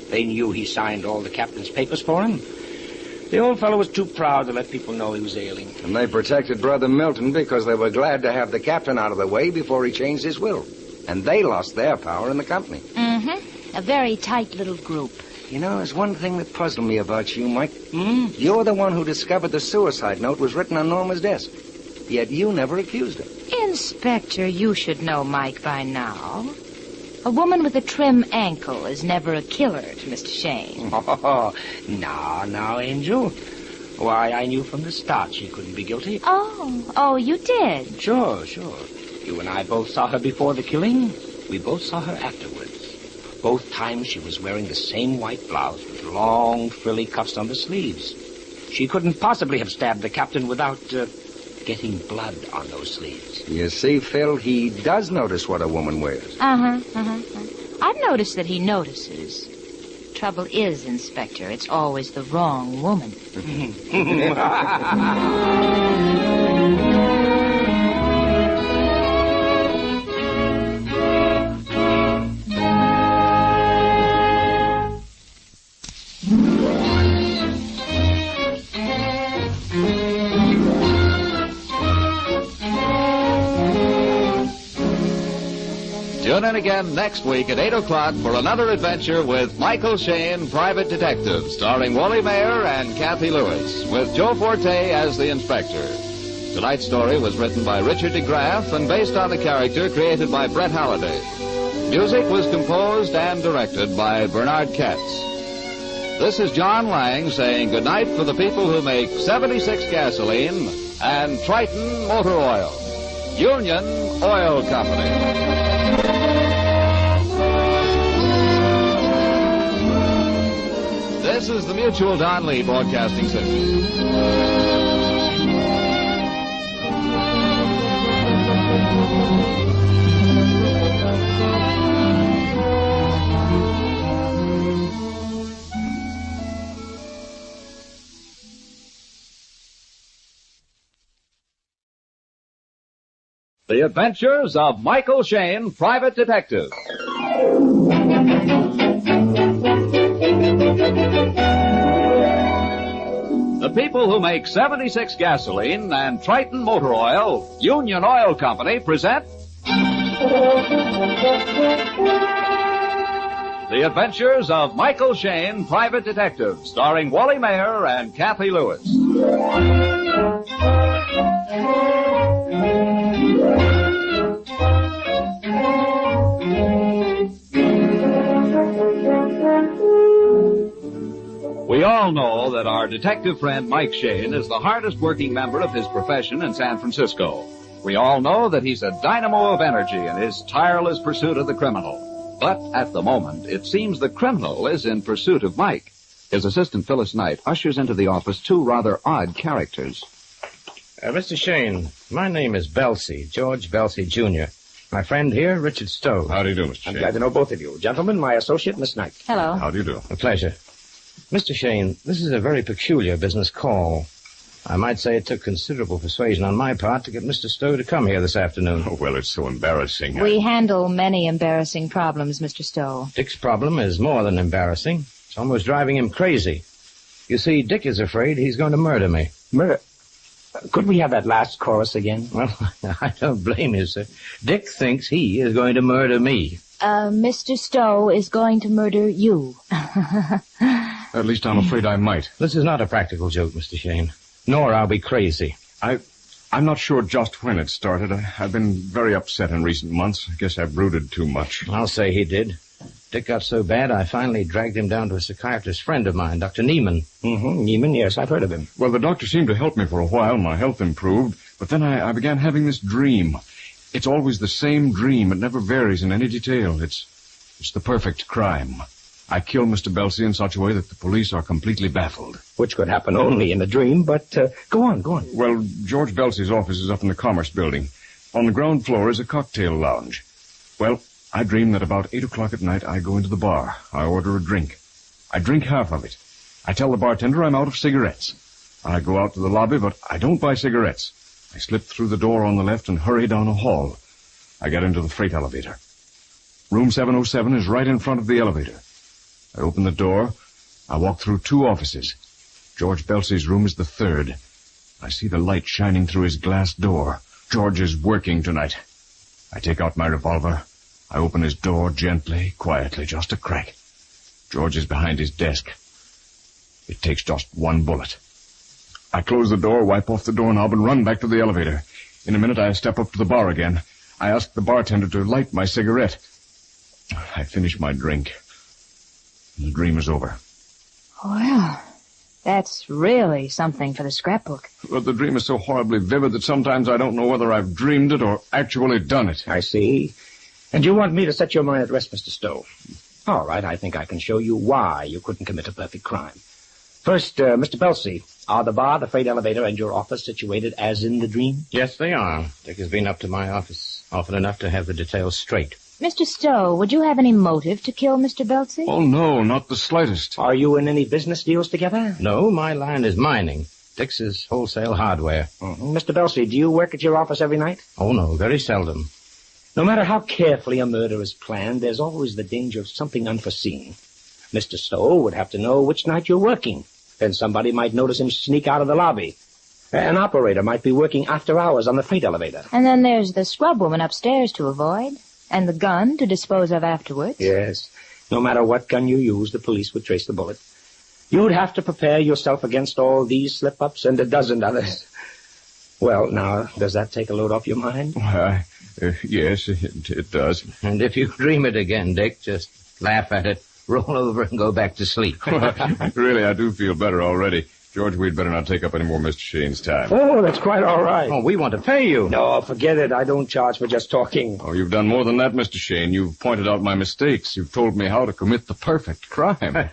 They knew he signed all the captain's papers for him. The old fellow was too proud to let people know he was ailing. And they protected Brother Milton because they were glad to have the captain out of the way before he changed his will. And they lost their power in the company. Mm-hmm. A very tight little group. You know, there's one thing that puzzled me about you, Mike. You're the one who discovered the suicide note was written on Norma's desk. Yet you never accused her. Inspector, you should know Mike by now. A woman with a trim ankle is never a killer to Mr. Shayne. Oh, no, Angel. Why, I knew from the start she couldn't be guilty. Oh, you did? Sure. You and I both saw her before the killing. We both saw her afterwards. Both times she was wearing the same white blouse with long, frilly cuffs on the sleeves. She couldn't possibly have stabbed the captain without getting blood on those sleeves. You see, Phil, he does notice what a woman wears. I've noticed that he notices. Trouble is, Inspector, it's always the wrong woman. Tune in again next week at 8 o'clock for another adventure with Michael Shayne, Private Detective, starring Wally Mayer and Kathy Lewis, with Joe Forte as the inspector. Tonight's story was written by Richard DeGraff and based on the character created by Brett Halliday. Music was composed and directed by Bernard Katz. This is John Lang saying goodnight for the people who make 76 gasoline and Triton Motor Oil. Union Oil Company. This is the Mutual Don Lee Broadcasting System. The Adventures of Michael Shayne, Private Detective. The people who make 76 gasoline and Triton Motor Oil, Union Oil Company, present The Adventures of Michael Shayne, Private Detective, starring Wally Mayer and Kathy Lewis. We all know that our detective friend Mike Shayne is the hardest working member of his profession in San Francisco. We all know that he's a dynamo of energy in his tireless pursuit of the criminal. But at the moment, it seems the criminal is in pursuit of Mike. His assistant, Phyllis Knight, ushers into the office two rather odd characters. Mr. Shayne, my name is Belsey, George Belsey, Jr. My friend here, Richard Stowe. How do you do, Mr. Shayne? I'm glad to know both of you. Gentlemen, my associate, Miss Knight. Hello. How do you do? A pleasure. Mr. Shayne, this is a very peculiar business call. I might say it took considerable persuasion on my part to get Mr. Stowe to come here this afternoon. Oh, well, it's so embarrassing. We handle many embarrassing problems, Mr. Stowe. Dick's problem is more than embarrassing. It's almost driving him crazy. You see, Dick is afraid he's going to murder me. Murder? Could we have that last chorus again? Well, I don't blame you, sir. Dick thinks he is going to murder me. Mr. Stowe is going to murder you. At least I'm afraid I might. This is not a practical joke, Mr. Shayne. Nor I'll be crazy. I'm not sure just when it started. I've been very upset in recent months. I guess I brooded too much. I'll say he did. Dick got so bad, I finally dragged him down to a psychiatrist friend of mine, Dr. Neiman. Neiman, yes, I've heard of him. Well, the doctor seemed to help me for a while. My health improved. But then I began having this dream. It's always the same dream. It never varies in any detail. It's the perfect crime. I killed Mr. Belsey in such a way that the police are completely baffled. Which could happen only in a dream, but go on. Well, George Belsey's office is up in the Commerce Building. On the ground floor is a cocktail lounge. Well, I dream that about 8 o'clock at night I go into the bar. I order a drink. I drink half of it. I tell the bartender I'm out of cigarettes. I go out to the lobby, but I don't buy cigarettes. I slip through the door on the left and hurry down a hall. I get into the freight elevator. Room 707 is right in front of the elevator. I open the door. I walk through two offices. George Belsey's room is the third. I see the light shining through his glass door. George is working tonight. I take out my revolver. I open his door gently, quietly, just a crack. George is behind his desk. It takes just one bullet. I close the door, wipe off the doorknob, and run back to the elevator. In a minute, I step up to the bar again. I ask the bartender to light my cigarette. I finish my drink. The dream is over. Well, that's really something for the scrapbook. But the dream is so horribly vivid that sometimes I don't know whether I've dreamed it or actually done it. I see. And you want me to set your mind at rest, Mr. Stowe? All right, I think I can show you why you couldn't commit a perfect crime. First, Mr. Belsey, are the bar, the freight elevator, and your office situated as in the dream? Yes, they are. Dick has been up to my office often enough to have the details straight. Mr. Stowe, would you have any motive to kill Mr. Belsey? Oh, no, not the slightest. Are you in any business deals together? No, my line is mining. Dick's is wholesale hardware. Mr. Belsey, do you work at your office every night? Oh, no, very seldom. No matter how carefully a murder is planned, there's always the danger of something unforeseen. Mr. Stowe would have to know which night you're working. Then somebody might notice him sneak out of the lobby. An operator might be working after hours on the freight elevator. And then there's the scrub woman upstairs to avoid, and the gun to dispose of afterwards. Yes. No matter what gun you use, the police would trace the bullet. You'd have to prepare yourself against all these slip-ups and a dozen others. Well, now, does that take a load off your mind? Yes, it does. And if you dream it again, Dick, just laugh at it, roll over, and go back to sleep. Really, I do feel better already. George, we'd better not take up any more Mr. Shayne's time. Oh, that's quite all right. Oh, we want to pay you. No, forget it. I don't charge for just talking. Oh, you've done more than that, Mr. Shayne. You've pointed out my mistakes. You've told me how to commit the perfect crime.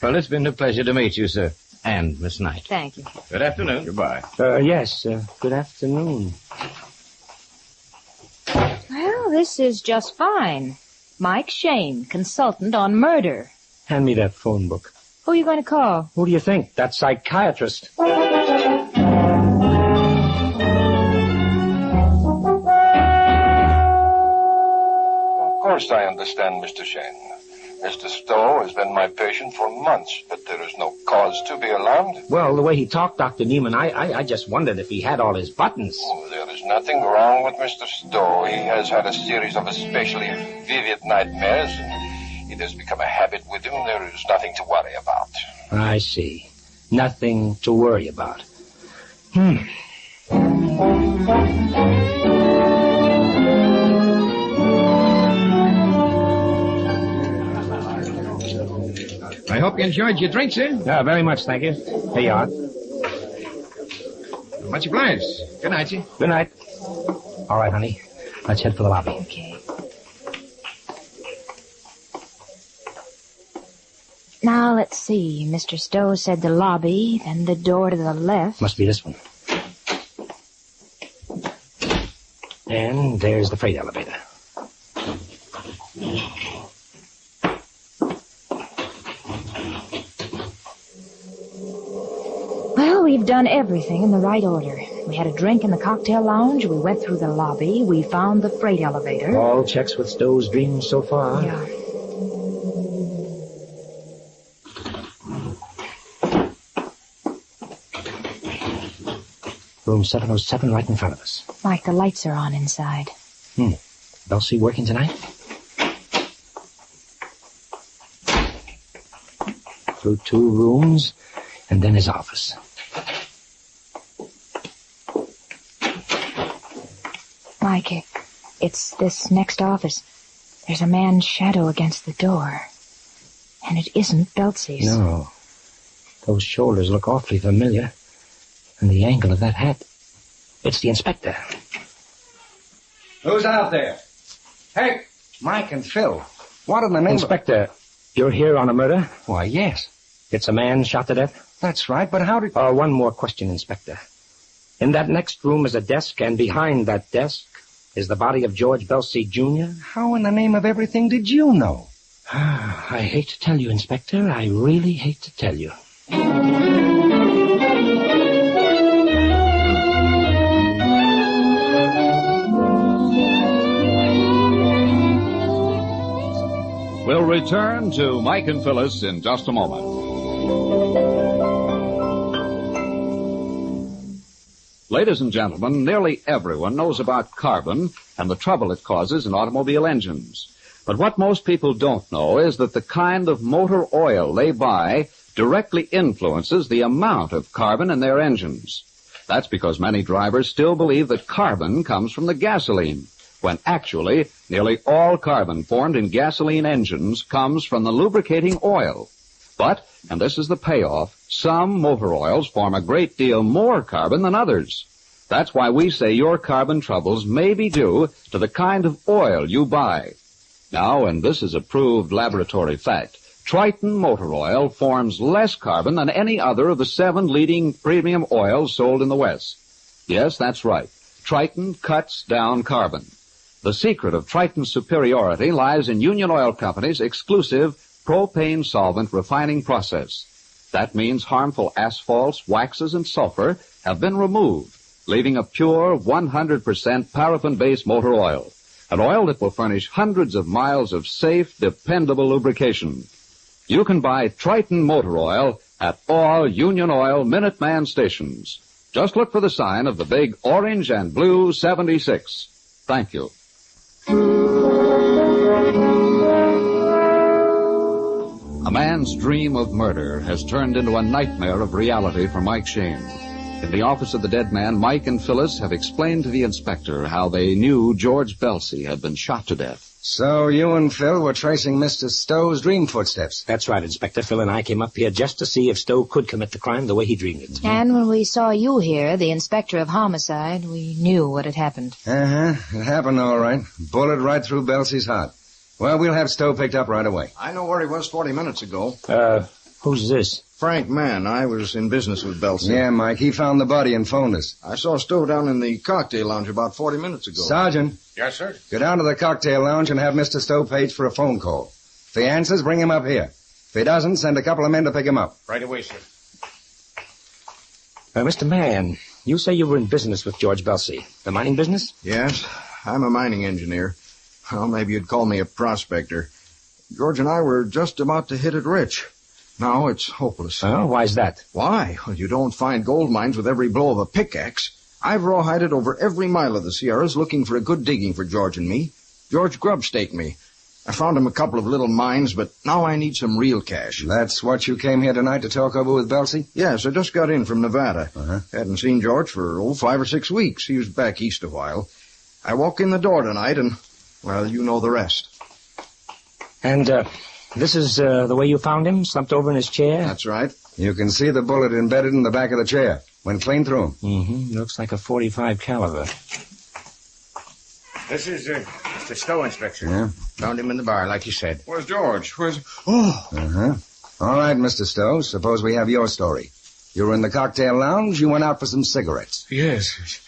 Well, it's been a pleasure to meet you, sir. And Miss Knight. Thank you. Good afternoon. Goodbye. Yes, good afternoon. Well, this is just fine. Mike Shayne, consultant on murder. Hand me that phone book. Who are you going to call? Who do you think? That psychiatrist. Of course I understand, Mr. Shayne. Mr. Stowe has been my patient for months, but there is no cause to be alarmed. Well, the way he talked, Dr. Neiman, I just wondered if he had all his buttons. Oh, there is nothing wrong with Mr. Stowe. He has had a series of especially vivid nightmares, and it has become a habit with him. There is nothing to worry about. I see. Nothing to worry about. I hope you enjoyed your drink, sir. Yeah, very much, thank you. Here you are. Much obliged. Good night, sir. Good night. All right, honey. Let's head for the lobby. Okay. Now, let's see. Mr. Stowe said the lobby, then the door to the left. Must be this one. And there's the freight elevator. Well, we've done everything in the right order. We had a drink in the cocktail lounge, we went through the lobby, we found the freight elevator. All checks with Stowe's dreams so far. Yeah. Room 707 right in front of us. Mike, the lights are on inside. Belsey working tonight? Through 2 rooms, and then his office. Mike, it's this next office. There's a man's shadow against the door. And it isn't Belsey's. No. Those shoulders look awfully familiar. And the angle of that hat. It's the inspector. Who's out there? Hey, Mike and Phil. What in the name Inspector, you're here on a murder? Why, yes. It's a man shot to death? That's right, but how did... One more question, Inspector. In that next room is a desk, and behind that desk is the body of George Belsey, Jr.? How in the name of everything did you know? I hate to tell you, Inspector. I really hate to tell you. We'll return to Mike and Phyllis in just a moment. Ladies and gentlemen, nearly everyone knows about carbon and the trouble it causes in automobile engines. But what most people don't know is that the kind of motor oil they buy directly influences the amount of carbon in their engines. That's because many drivers still believe that carbon comes from the gasoline, when actually nearly all carbon formed in gasoline engines comes from the lubricating oil. But, and this is the payoff, some motor oils form a great deal more carbon than others. That's why we say your carbon troubles may be due to the kind of oil you buy. Now, and this is a proved laboratory fact, Triton motor oil forms less carbon than any other of the 7 leading premium oils sold in the West. Yes, that's right. Triton cuts down carbon. The secret of Triton's superiority lies in Union Oil Company's exclusive propane solvent refining process. That means harmful asphalts, waxes, and sulfur have been removed, leaving a pure 100% paraffin-based motor oil. An oil that will furnish hundreds of miles of safe, dependable lubrication. You can buy Triton motor oil at all Union Oil Minuteman stations. Just look for the sign of the big orange and blue 76. Thank you. A man's dream of murder has turned into a nightmare of reality for Mike Shayne. In the office of the dead man, Mike and Phyllis have explained to the inspector how they knew George Belsey had been shot to death. So you and Phil were tracing Mr. Stowe's dream footsteps? That's right, Inspector. Phil and I came up here just to see if Stowe could commit the crime the way he dreamed it. And when we saw you here, the inspector of homicide, we knew what had happened. Uh-huh. It happened all right. Bullet right through Belsey's heart. Well, we'll have Stowe picked up right away. I know where he was 40 minutes ago. Who's this? Frank Mann. I was in business with Belsey. Yeah, Mike. He found the body and phoned us. I saw Stowe down in the cocktail lounge about 40 minutes ago. Sergeant. Yes, sir? Go down to the cocktail lounge and have Mr. Stowe paged for a phone call. If he answers, bring him up here. If he doesn't, send a couple of men to pick him up. Right away, sir. Mr. Mann, you say you were in business with George Belsey. The mining business? Yes. I'm a mining engineer. Well, maybe you'd call me a prospector. George and I were just about to hit it rich. Now it's hopeless. Oh, why's that? Why? Well, you don't find gold mines with every blow of a pickaxe. I've rawhided over every mile of the Sierras looking for a good digging for George and me. George grub staked me. I found him a couple of little mines, but now I need some real cash. That's what you came here tonight to talk over with Belsey? Yes, I just got in from Nevada. Uh-huh. Hadn't seen George for, 5 or 6 weeks. He was back east a while. I walk in the door tonight and, well, you know the rest. And, this is the way you found him, slumped over in his chair? That's right. You can see the bullet embedded in the back of the chair. Went clean through him. Mm-hmm. Looks like a .45 caliber. This is Mr. Stowe, Inspector. Yeah? Found him in the bar, like you said. Where's George? Oh! Uh-huh. All right, Mr. Stowe, suppose we have your story. You were in the cocktail lounge, you went out for some cigarettes. Yes.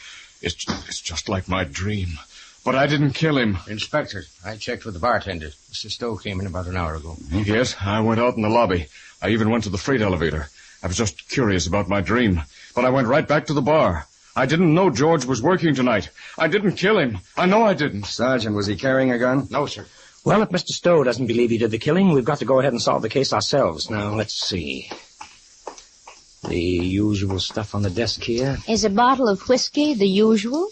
It's just like my dream. But I didn't kill him. Inspector, I checked with the bartender. Mr. Stowe came in about an hour ago. Yes, I went out in the lobby. I even went to the freight elevator. I was just curious about my dream. But I went right back to the bar. I didn't know George was working tonight. I didn't kill him. I know I didn't. Sergeant, was he carrying a gun? No, sir. Well, if Mr. Stowe doesn't believe he did the killing, we've got to go ahead and solve the case ourselves. Now, let's see. The usual stuff on the desk here. Is a bottle of whiskey the usual?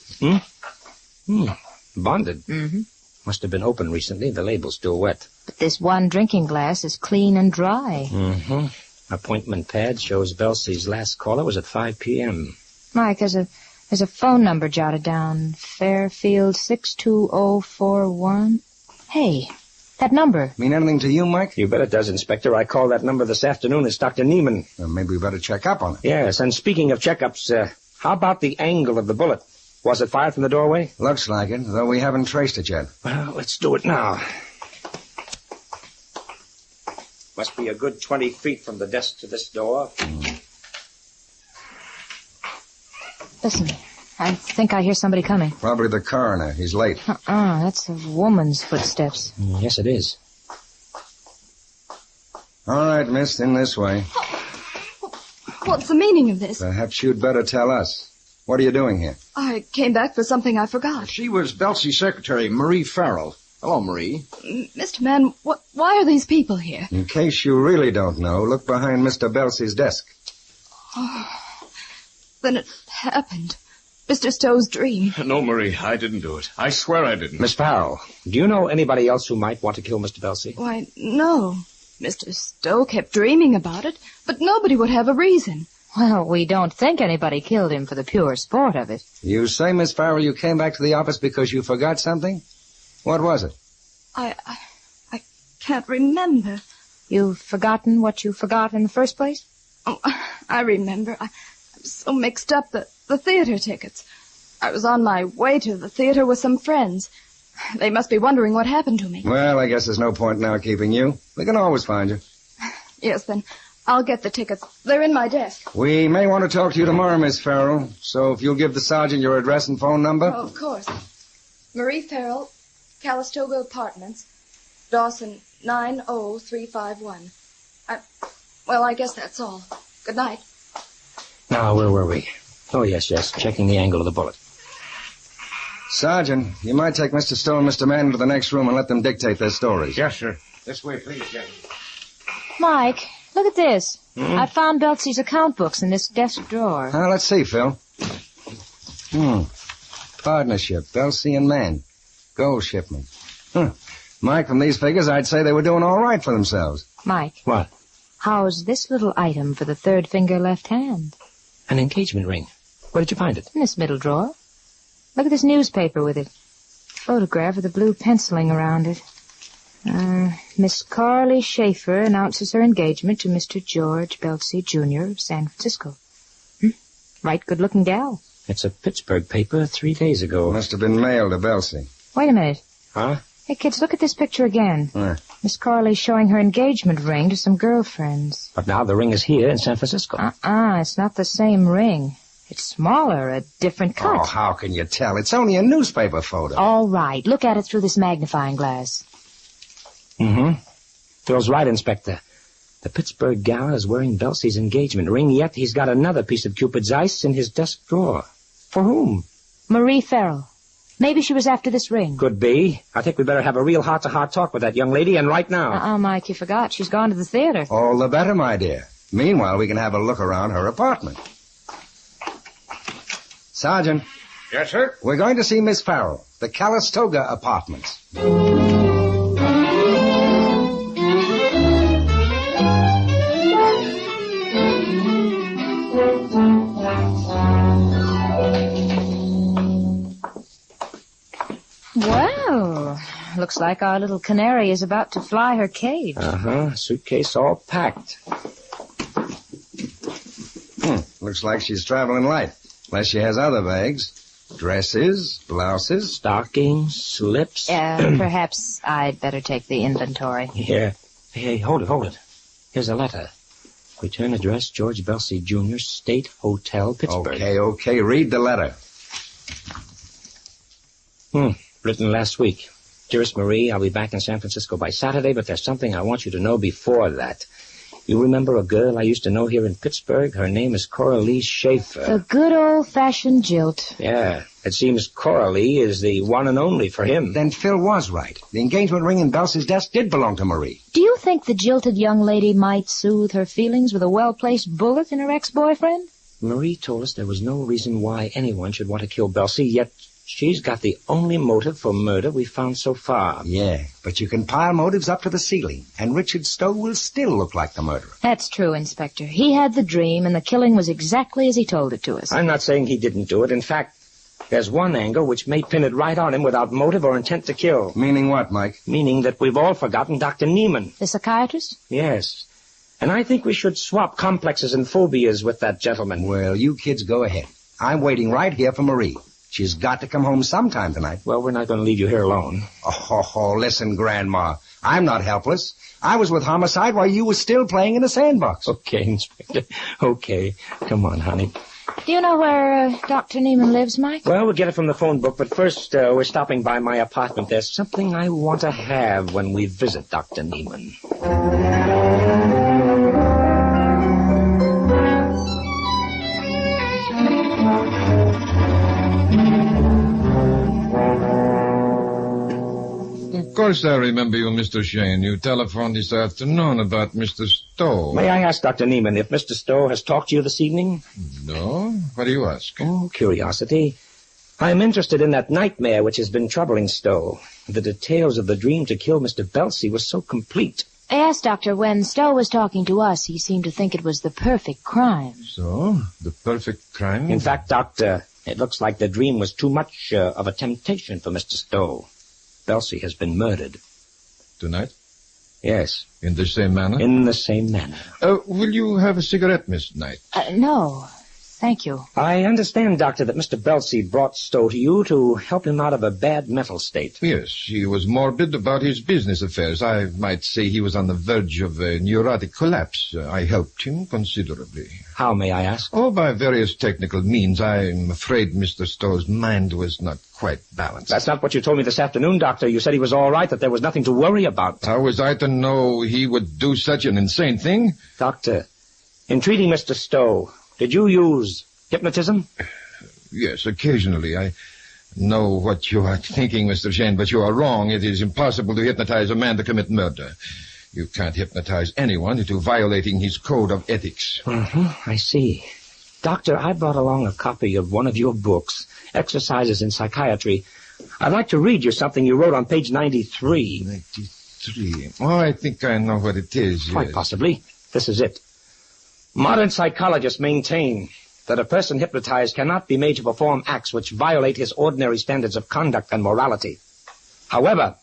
Bonded. Mm-hmm. Must have been opened recently. The label's still wet. But this one drinking glass is clean and dry. Mm-hmm. Appointment pad shows Belsey's last caller was at 5 p.m. Mike, there's a phone number jotted down. Fairfield 62041. Hey, that number. Mean anything to you, Mike? You bet it does, Inspector. I called that number this afternoon. It's Dr. Neiman. Well, maybe we better check up on it. Yes, and speaking of checkups, how about the angle of the bullet? Was it fired from the doorway? Looks like it, though we haven't traced it yet. Well, let's do it now. Must be a good 20 feet from the desk to this door. Listen, I think I hear somebody coming. Probably the coroner. He's late. That's a woman's footsteps. Yes, it is. All right, miss, in this way. What's the meaning of this? Perhaps you'd better tell us. What are you doing here? I came back for something I forgot. She was Belsey's secretary, Marie Farrell. Hello, Marie. Mr. Mann, why are these people here? In case you really don't know, look behind Mr. Belsey's desk. Oh, then it happened. Mr. Stowe's dream. No, Marie, I didn't do it. I swear I didn't. Miss Farrell, do you know anybody else who might want to kill Mr. Belsey? Why, no. Mr. Stowe kept dreaming about it, but nobody would have a reason. Well, we don't think anybody killed him for the pure sport of it. You say, Miss Farrell, you came back to the office because you forgot something? What was it? I can't remember. You've forgotten what you forgot in the first place? Oh, I remember. I'm so mixed up. The theater tickets. I was on my way to the theater with some friends. They must be wondering what happened to me. Well, I guess there's no point now keeping you. We can always find you. Yes, then I'll get the tickets. They're in my desk. We may want to talk to you tomorrow, Miss Farrell. So if you'll give the sergeant your address and phone number. Oh, of course. Marie Farrell, Calistoga Apartments, Dawson 90351. Well, I guess that's all. Good night. Now, where were we? Oh, yes, checking the angle of the bullet. Sergeant, you might take Mr. Stowe and Mr. Mann into the next room and let them dictate their stories. Yes, sir. This way, please, Jackie. Mike, look at this. I found Belsey's account books in this desk drawer. Let's see, Phil. Partnership, Belsey and Mann. Gold shipment. Mike, from these figures, I'd say they were doing all right for themselves. Mike. What? How's this little item for the third finger left hand? An engagement ring. Where did you find it? In this middle drawer. Look at this newspaper with it. Photograph with the blue penciling around it. Miss Carly Schaefer announces her engagement to Mr. George Belsey, Jr. of San Francisco. Right good-looking gal. It's a Pittsburgh paper 3 days ago. Must have been mailed to Belsey. Wait a minute. Huh? Hey, kids, look at this picture again. Miss Carly's showing her engagement ring to some girlfriends. But now the ring is here in San Francisco. It's not the same ring. It's smaller, a different cut. Oh, how can you tell? It's only a newspaper photo. All right, look at it through this magnifying glass. Phil's right, Inspector. The Pittsburgh gal is wearing Belsey's engagement ring, yet he's got another piece of Cupid's ice in his desk drawer. For whom? Marie Farrell. Maybe she was after this ring. Could be. I think we better have a real heart-to-heart talk with that young lady, and right now. Mike, you forgot. She's gone to the theater. All the better, my dear. Meanwhile, we can have a look around her apartment. Sergeant. Yes, sir? We're going to see Miss Farrell, the Calistoga Apartments. Well, looks like our little canary is about to fly her cage. Suitcase all packed. Looks like she's traveling light. Unless she has other bags. Dresses, blouses. Stockings, slips. Perhaps I'd better take the inventory. Yeah. Hey, hold it. Here's a letter. Return address, George Belsey, Jr., State Hotel, Pittsburgh. Okay. Read the letter. Written last week. Dearest Marie, I'll be back in San Francisco by Saturday, but there's something I want you to know before that. You remember a girl I used to know here in Pittsburgh? Her name is Coralie Schaefer. The good old-fashioned jilt. Yeah. It seems Coralie is the one and only for him. Then Phil was right. The engagement ring in Belsey's desk did belong to Marie. Do you think the jilted young lady might soothe her feelings with a well-placed bullet in her ex-boyfriend? Marie told us there was no reason why anyone should want to kill Belsey, yet she's got the only motive for murder we've found so far. Yeah, but you can pile motives up to the ceiling, and Richard Stowe will still look like the murderer. That's true, Inspector. He had the dream, and the killing was exactly as he told it to us. I'm not saying he didn't do it. In fact, there's one angle which may pin it right on him without motive or intent to kill. Meaning what, Mike? Meaning that we've all forgotten Dr. Neiman. The psychiatrist? Yes. And I think we should swap complexes and phobias with that gentleman. Well, you kids go ahead. I'm waiting right here for Marie. She's got to come home sometime tonight. Well, we're not going to leave you here alone. Oh, listen, Grandma. I'm not helpless. I was with Homicide while you were still playing in the sandbox. Okay, Inspector. Okay. Come on, honey. Do you know where Dr. Neiman lives, Mike? Well, we'll get it from the phone book, but first we're stopping by my apartment. There's something I want to have when we visit Dr. Neiman. Of course I remember you, Mr. Shayne. You telephoned this afternoon about Mr. Stowe. May I ask Dr. Neiman if Mr. Stowe has talked to you this evening? No. What do you ask? Oh, curiosity. I'm interested in that nightmare which has been troubling Stowe. The details of the dream to kill Mr. Belsey were so complete. Yes, Doctor, when Stowe was talking to us, he seemed to think it was the perfect crime. So, the perfect crime? In fact, Doctor, it looks like the dream was too much of a temptation for Mr. Stowe. Belsey has been murdered. Tonight? Yes. In the same manner? In the same manner. Will you have a cigarette, Miss Knight? No. Thank you. I understand, Doctor, that Mr. Belsey brought Stowe to you to help him out of a bad mental state. Yes, he was morbid about his business affairs. I might say he was on the verge of a neurotic collapse. I helped him considerably. How, may I ask? Oh, by various technical means. I'm afraid Mr. Stowe's mind was not quite balanced. That's not what you told me this afternoon, Doctor. You said he was all right, that there was nothing to worry about. How was I to know he would do such an insane thing? Doctor, in treating Mr. Stowe, did you use hypnotism? Yes, occasionally. I know what you are thinking, Mr. Shayne, but you are wrong. It is impossible to hypnotize a man to commit murder. You can't hypnotize anyone into violating his code of ethics. I see. Doctor, I brought along a copy of one of your books, Exercises in Psychiatry. I'd like to read you something you wrote on page 93. 93. Oh, I think I know what it is. Quite yes. possibly. This is it. Modern psychologists maintain that a person hypnotized cannot be made to perform acts which violate his ordinary standards of conduct and morality. However,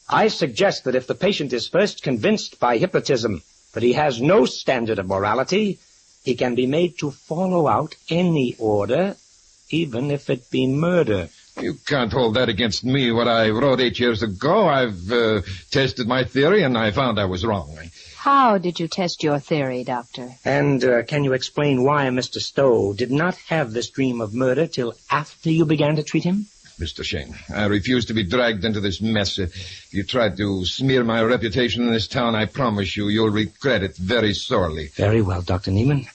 I suggest that if the patient is first convinced by hypnotism that he has no standard of morality, he can be made to follow out any order, even if it be murder. You can't hold that against me, what I wrote 8 years ago. I've tested my theory, and I found I was wrong. How did you test your theory, Doctor? And can you explain why Mr. Stowe did not have this dream of murder till after you began to treat him? Mr. Shayne, I refuse to be dragged into this mess. If you try to smear my reputation in this town, I promise you'll regret it very sorely. Very well, Dr. Neiman.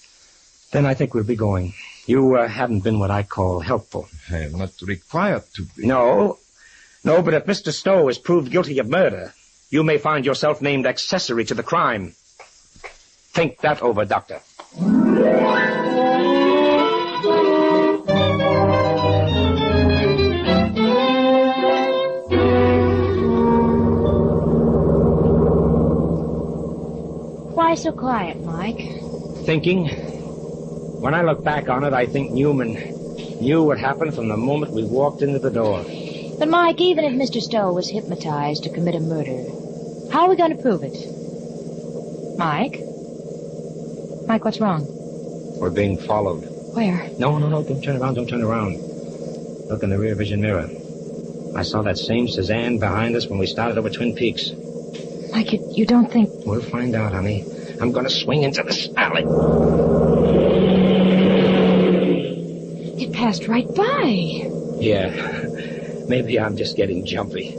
Then I think we'll be going. You haven't been what I call helpful. I am not required to be. No, but if Mr. Stowe is proved guilty of murder, you may find yourself named accessory to the crime. Think that over, Doctor. Why so quiet, Mike? Thinking. When I look back on it, I think Newman knew what happened from the moment we walked into the door. But, Mike, even if Mr. Stowe was hypnotized to commit a murder, how are we going to prove it? Mike? Mike, what's wrong? We're being followed. Where? No, don't turn around. Look in the rear vision mirror. I saw that same Suzanne behind us when we started over Twin Peaks. Mike, you don't think... We'll find out, honey. I'm going to swing into this alley. It passed right by. Yeah. Maybe I'm just getting jumpy.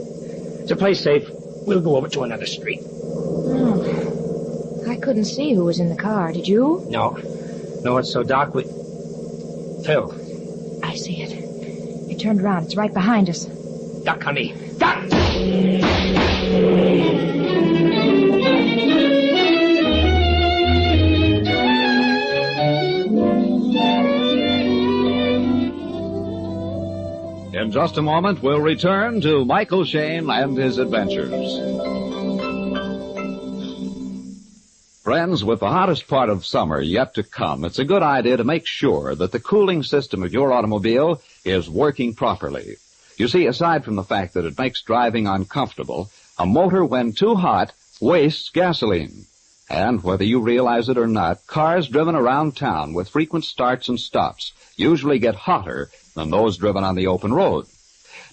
To play safe, we'll go over to another street. Oh. I couldn't see who was in the car. Did you? No, it's so dark Phil. I see it. It turned around. It's right behind us. Duck, honey. Duck! In just a moment, we'll return to Michael Shayne and his adventures. Friends, with the hottest part of summer yet to come, it's a good idea to make sure that the cooling system of your automobile is working properly. You see, aside from the fact that it makes driving uncomfortable, a motor, when too hot, wastes gasoline. And whether you realize it or not, cars driven around town with frequent starts and stops usually get hotter than those driven on the open road.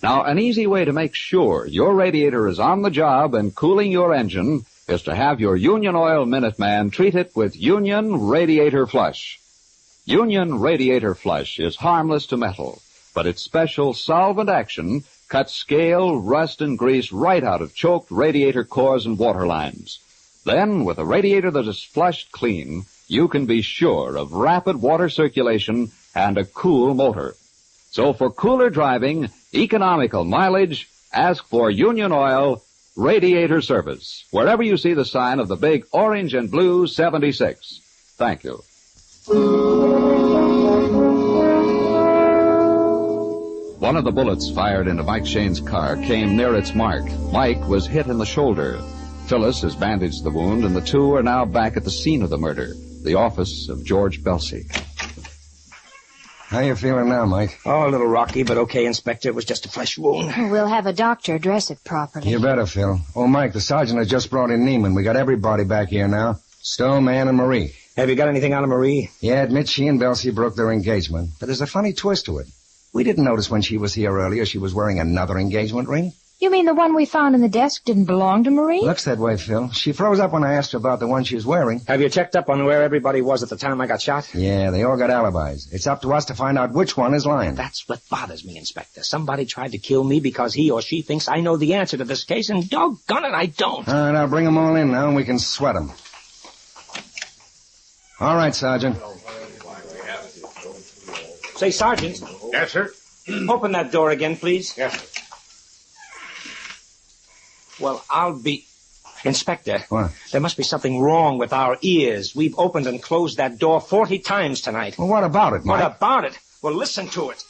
Now, an easy way to make sure your radiator is on the job and cooling your engine is to have your Union Oil Minuteman treat it with Union Radiator Flush. Union Radiator Flush is harmless to metal, but its special solvent action cuts scale, rust, and grease right out of choked radiator cores and water lines. Then, with a radiator that is flushed clean, you can be sure of rapid water circulation and a cool motor. So for cooler driving, economical mileage, ask for Union Oil Radiator Service, wherever you see the sign of the big orange and blue 76. Thank you. One of the bullets fired into Mike Shayne's car came near its mark. Mike was hit in the shoulder. Phyllis has bandaged the wound, and the two are now back at the scene of the murder, the office of George Belsey. How you feeling now, Mike? Oh, a little rocky, but okay, Inspector. It was just a flesh wound. We'll have a doctor dress it properly. You better, Phil. Oh, Mike, the sergeant has just brought in Neiman. We got everybody back here now. Stowe, Mann, and Marie. Have you got anything on of Marie? Yeah, admit she and Belsey broke their engagement. But there's a funny twist to it. We didn't notice when she was here earlier she was wearing another engagement ring. You mean the one we found in the desk didn't belong to Marie? Looks that way, Phil. She froze up when I asked her about the one she was wearing. Have you checked up on where everybody was at the time I got shot? Yeah, they all got alibis. It's up to us to find out which one is lying. That's what bothers me, Inspector. Somebody tried to kill me because he or she thinks I know the answer to this case, and doggone it, I don't. All right, I'll bring them all in now, and we can sweat them. All right, Sergeant. Say, Sergeant. Yes, sir? Open that door again, please. Yes, sir. Well, I'll be... Inspector. What? There must be something wrong with our ears. We've opened and closed that door 40 times tonight. Well, what about it, Mike? What about it? Well, listen to it.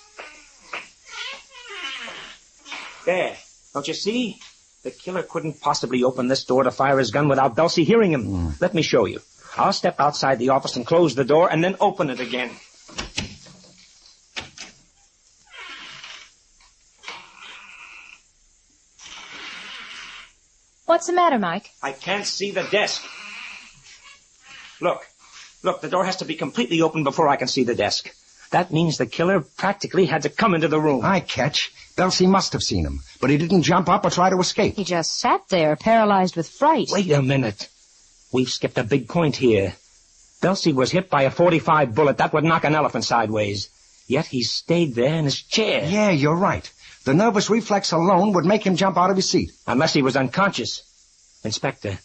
There. Don't you see? The killer couldn't possibly open this door to fire his gun without Belsey hearing him. Let me show you. I'll step outside the office and close the door and then open it again. What's the matter, Mike? I can't see the desk. Look, the door has to be completely open before I can see the desk. That means the killer practically had to come into the room. I catch. Belsey must have seen him, but he didn't jump up or try to escape. He just sat there, paralyzed with fright. Wait a minute. We've skipped a big point here. Belsey was hit by a .45 bullet. That would knock an elephant sideways. Yet he stayed there in his chair. Yeah, you're right. The nervous reflex alone would make him jump out of his seat. Unless he was unconscious. Inspector,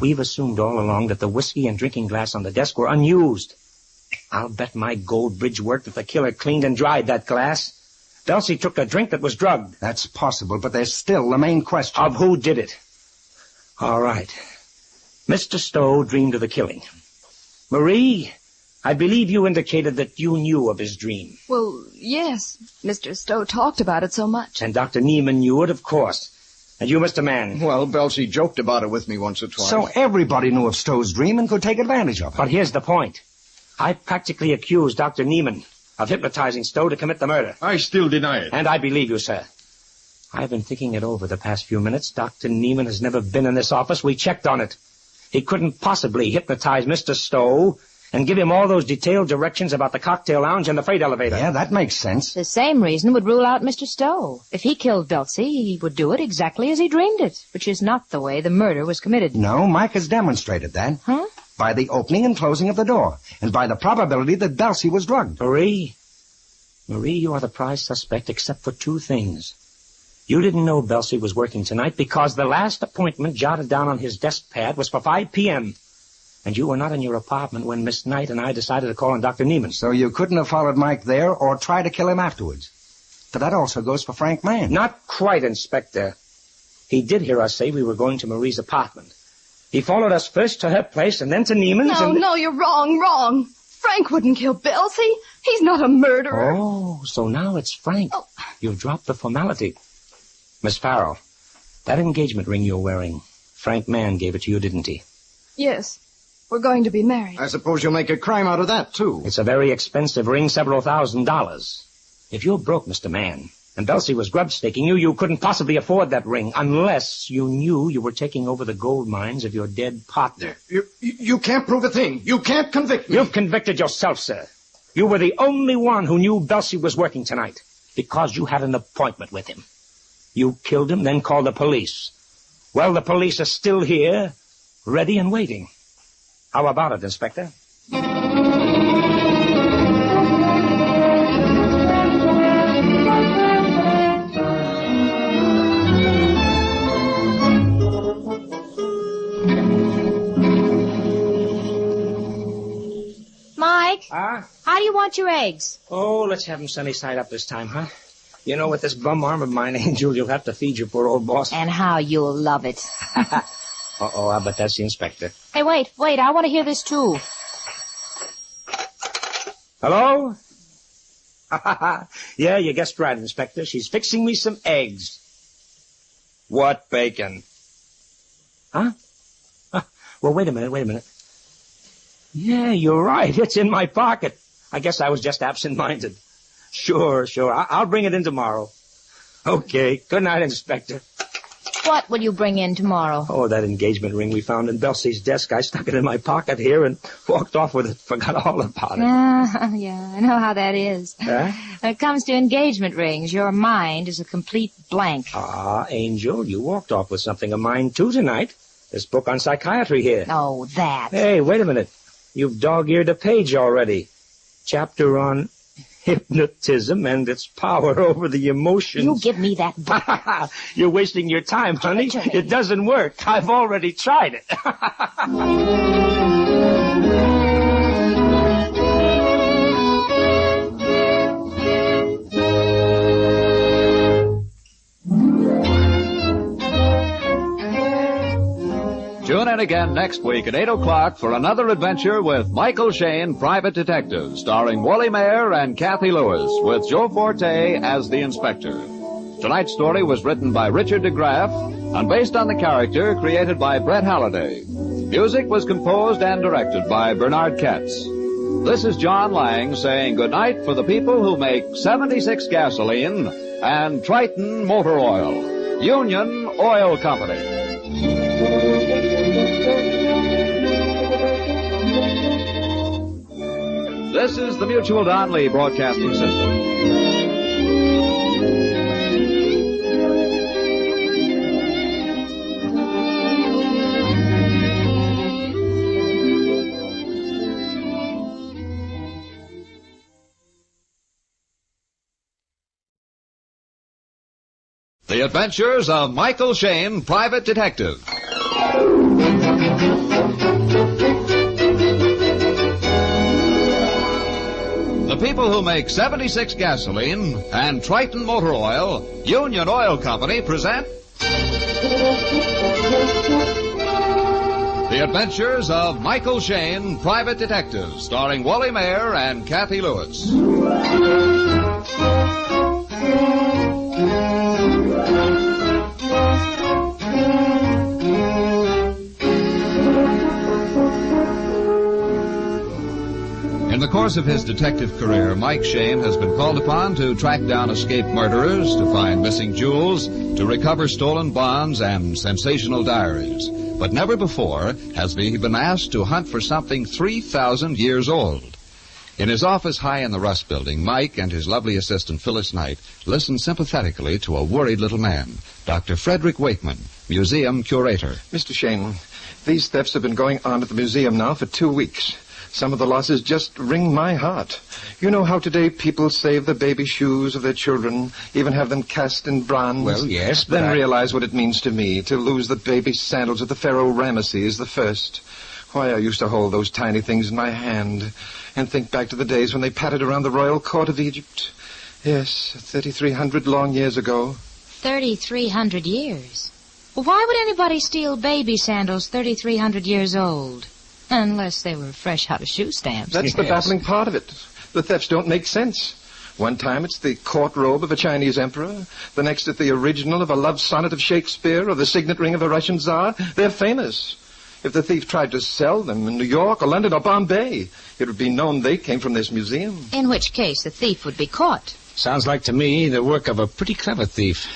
we've assumed all along that the whiskey and drinking glass on the desk were unused. I'll bet my gold bridge worked that the killer cleaned and dried that glass. Belsey took a drink that was drugged. That's possible, but there's still the main question. Of who did it. All right. Mr. Stowe dreamed of the killing. Marie, I believe you indicated that you knew of his dream. Well, yes. Mr. Stowe talked about it so much. And Dr. Neiman knew it, of course. And you, Mr. Mann? Well, Belsey joked about it with me once or twice. So everybody knew of Stowe's dream and could take advantage of it. But here's the point. I practically accused Dr. Neiman of hypnotizing Stowe to commit the murder. I still deny it. And I believe you, sir. I've been thinking it over the past few minutes. Dr. Neiman has never been in this office. We checked on it. He couldn't possibly hypnotize Mr. Stowe and give him all those detailed directions about the cocktail lounge and the freight elevator. Yeah, that makes sense. The same reason would rule out Mr. Stowe. If he killed Belsey, he would do it exactly as he dreamed it, which is not the way the murder was committed. No, Mike has demonstrated that. Huh? By the opening and closing of the door, and by the probability that Belsey was drugged. Marie, you are the prize suspect except for two things. You didn't know Belsey was working tonight because the last appointment jotted down on his desk pad was for 5 p.m., and you were not in your apartment when Miss Knight and I decided to call on Dr. Neiman. So you couldn't have followed Mike there or try to kill him afterwards. But that also goes for Frank Mann. Not quite, Inspector. He did hear us say we were going to Marie's apartment. He followed us first to her place and then to Neiman's. No, you're wrong. Frank wouldn't kill Belsey. He's not a murderer. Oh, so now it's Frank. Oh. You've dropped the formality. Miss Farrell, that engagement ring you're wearing, Frank Mann gave it to you, didn't he? Yes. We're going to be married. I suppose you'll make a crime out of that, too. It's a very expensive ring, several $1,000s. If you're broke, Mr. Mann, and Belsey was grub-staking you, you couldn't possibly afford that ring unless you knew you were taking over the gold mines of your dead partner. You can't prove a thing. You can't convict me. You've convicted yourself, sir. You were the only one who knew Belsey was working tonight because you had an appointment with him. You killed him, then called the police. Well, the police are still here, ready and waiting. How about it, Inspector? Mike? How do you want your eggs? Oh, let's have them sunny side up this time, huh? You know, with this bum arm of mine, Angel, you'll have to feed your poor old boss. And how you'll love it. Uh-oh, I bet that's the inspector. Hey, wait, I want to hear this, too. Hello? Yeah, you guessed right, Inspector. She's fixing me some eggs. What bacon? Huh? Well, wait a minute. Yeah, you're right. It's in my pocket. I guess I was just absent-minded. Sure. I'll bring it in tomorrow. Okay. Good night, Inspector. What will you bring in tomorrow? Oh, that engagement ring we found in Belsie's desk. I stuck it in my pocket here and walked off with it. Forgot all about it. Yeah, I know how that is. Huh? When it comes to engagement rings, your mind is a complete blank. Ah, Angel, you walked off with something of mine, too, tonight. This book on psychiatry here. Oh, that. Hey, wait a minute. You've dog-eared a page already. Chapter on hypnotism and its power over the emotions. You give me that book. You're wasting your time, honey. It doesn't work. I've already tried it. Tune in again next week at 8 o'clock for another adventure with Michael Shayne, Private Detective, starring Wally Mayer and Kathy Lewis, with Joe Forte as the inspector. Tonight's story was written by Richard DeGraff and based on the character created by Brett Halliday. Music was composed and directed by Bernard Katz. This is John Lang saying goodnight for the people who make 76 gasoline and Triton Motor Oil. Union Oil Company. This is the Mutual Donley Broadcasting System. The Adventures of Michael Shayne, Private Detective. The people who make 76 gasoline and Triton Motor Oil, Union Oil Company, present The Adventures of Michael Shayne, Private Detective, starring Wally Mayer and Kathy Lewis. In the course of his detective career, Mike Shayne has been called upon to track down escaped murderers, to find missing jewels, to recover stolen bonds and sensational diaries. But never before has he been asked to hunt for something 3,000 years old. In his office high in the Rust Building, Mike and his lovely assistant Phyllis Knight listen sympathetically to a worried little man, Dr. Frederick Wakeman, museum curator. Mr. Shayne, these thefts have been going on at the museum now for 2 weeks. Some of the losses just wring my heart. You know how today people save the baby shoes of their children, even have them cast in bronze? Well, yes, but Then realize what it means to me to lose the baby sandals of the Pharaoh Ramesses I. Why, I used to hold those tiny things in my hand and think back to the days when they pattered around the royal court of Egypt. Yes, 3,300 long years ago. 3,300 years? Well, why would anybody steal baby sandals 3,300 years old? Unless they were fresh out of shoe stamps. That's the baffling part of it. The thefts don't make sense. One time it's the court robe of a Chinese emperor. The next it's the original of a love sonnet of Shakespeare or the signet ring of a Russian czar. They're famous. If the thief tried to sell them in New York or London or Bombay, it would be known they came from this museum. In which case the thief would be caught. Sounds like to me the work of a pretty clever thief.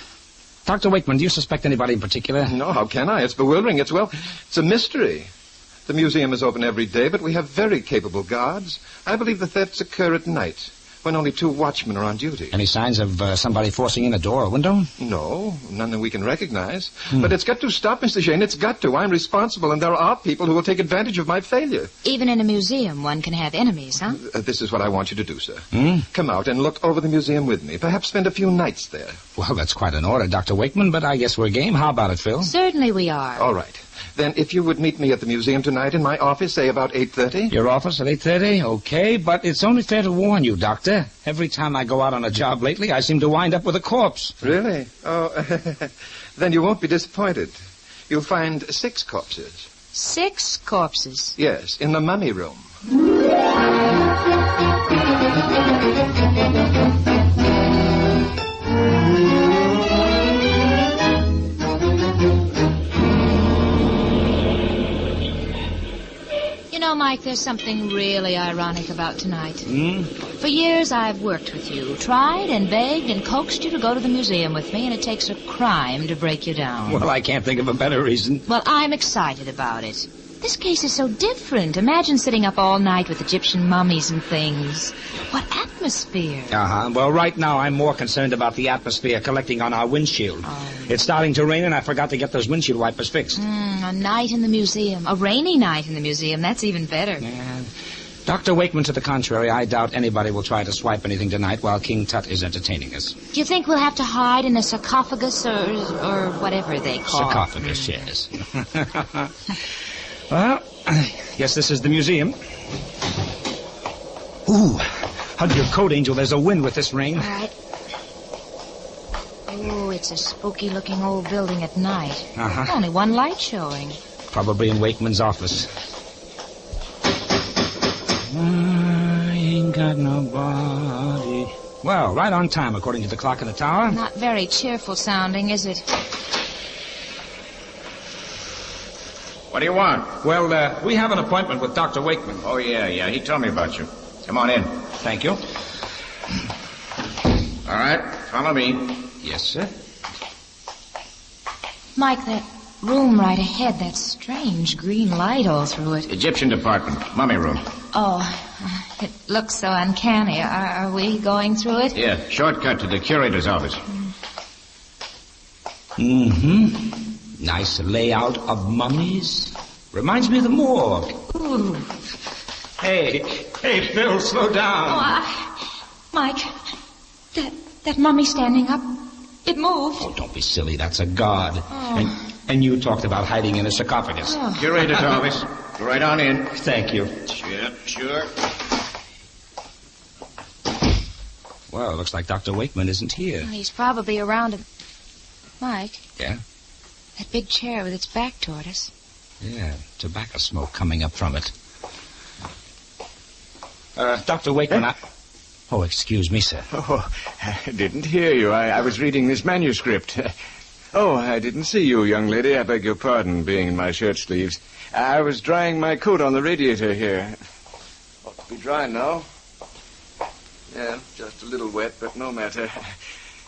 Dr. Wakeman, do you suspect anybody in particular? No, how can I? It's bewildering. It's a mystery. The museum is open every day, but we have very capable guards. I believe the thefts occur at night, when only 2 watchmen are on duty. Any signs of somebody forcing in a door or window? No, none that we can recognize. But it's got to stop, Mr. Shayne. It's got to. I'm responsible, and there are people who will take advantage of my failure. Even in a museum, one can have enemies, huh? This is what I want you to do, sir. Come out and look over the museum with me. Perhaps spend a few nights there. Well, that's quite an order, Dr. Wakeman, but I guess we're game. How about it, Phil? Certainly we are. All right. Then if you would meet me at the museum tonight in my office, say about 8:30. Your office at 8:30? Okay, but it's only fair to warn you, Doctor. Every time I go out on a job lately, I seem to wind up with a corpse. Really? Oh, then you won't be disappointed. You'll find 6 corpses. 6 corpses? Yes, in the mummy room. Mike, there's something really ironic about tonight. Hmm? For years I've worked with you, tried and begged and coaxed you to go to the museum with me, and it takes a crime to break you down. Well, I can't think of a better reason. Well, I'm excited about it. This case is so different. Imagine sitting up all night with Egyptian mummies and things. What atmosphere. Uh-huh. Well, right now I'm more concerned about the atmosphere collecting on our windshield. Oh. It's starting to rain, and I forgot to get those windshield wipers fixed. A night in the museum. A rainy night in the museum. That's even better. Yeah. Dr. Wakeman, to the contrary, I doubt anybody will try to swipe anything tonight while King Tut is entertaining us. Do you think we'll have to hide in a sarcophagus or whatever they call it? Sarcophagus, yes. Well, yes, this is the museum. Ooh, hug your coat, Angel. There's a wind with this rain. All right. Oh, it's a spooky-looking old building at night. Uh-huh. Only one light showing. Probably in Wakeman's office. I ain't got nobody. Well, right on time, according to the clock in the tower. Not very cheerful sounding, is it? What do you want? Well, we have an appointment with Dr. Wakeman. Oh, yeah. He told me about you. Come on in. Thank you. All right, follow me. Yes, sir. Mike, that room right ahead, that strange green light all through it. Egyptian department, mummy room. Oh, it looks so uncanny. Are we going through it? Yeah, shortcut to the curator's office. Mm-hmm. Nice layout of mummies. Reminds me of the morgue. Ooh. Hey, Phil, slow down. Oh, Mike, that mummy standing up, it moved. Oh, don't be silly. That's a god. Oh. And you talked about hiding in a sarcophagus. Oh. Curator's office. Go right on in. Thank you. Sure. Well, it looks like Dr. Wakeman isn't here. Well, he's probably around. Mike. Yeah? That big chair with its back toward us. Yeah, tobacco smoke coming up from it. Dr. Wakeman, Oh, excuse me, sir. Oh, I didn't hear you. I was reading this manuscript. Oh, I didn't see you, young lady. I beg your pardon, being in my shirt sleeves. I was drying my coat on the radiator here. Ought to be dry now. Yeah, just a little wet, but no matter.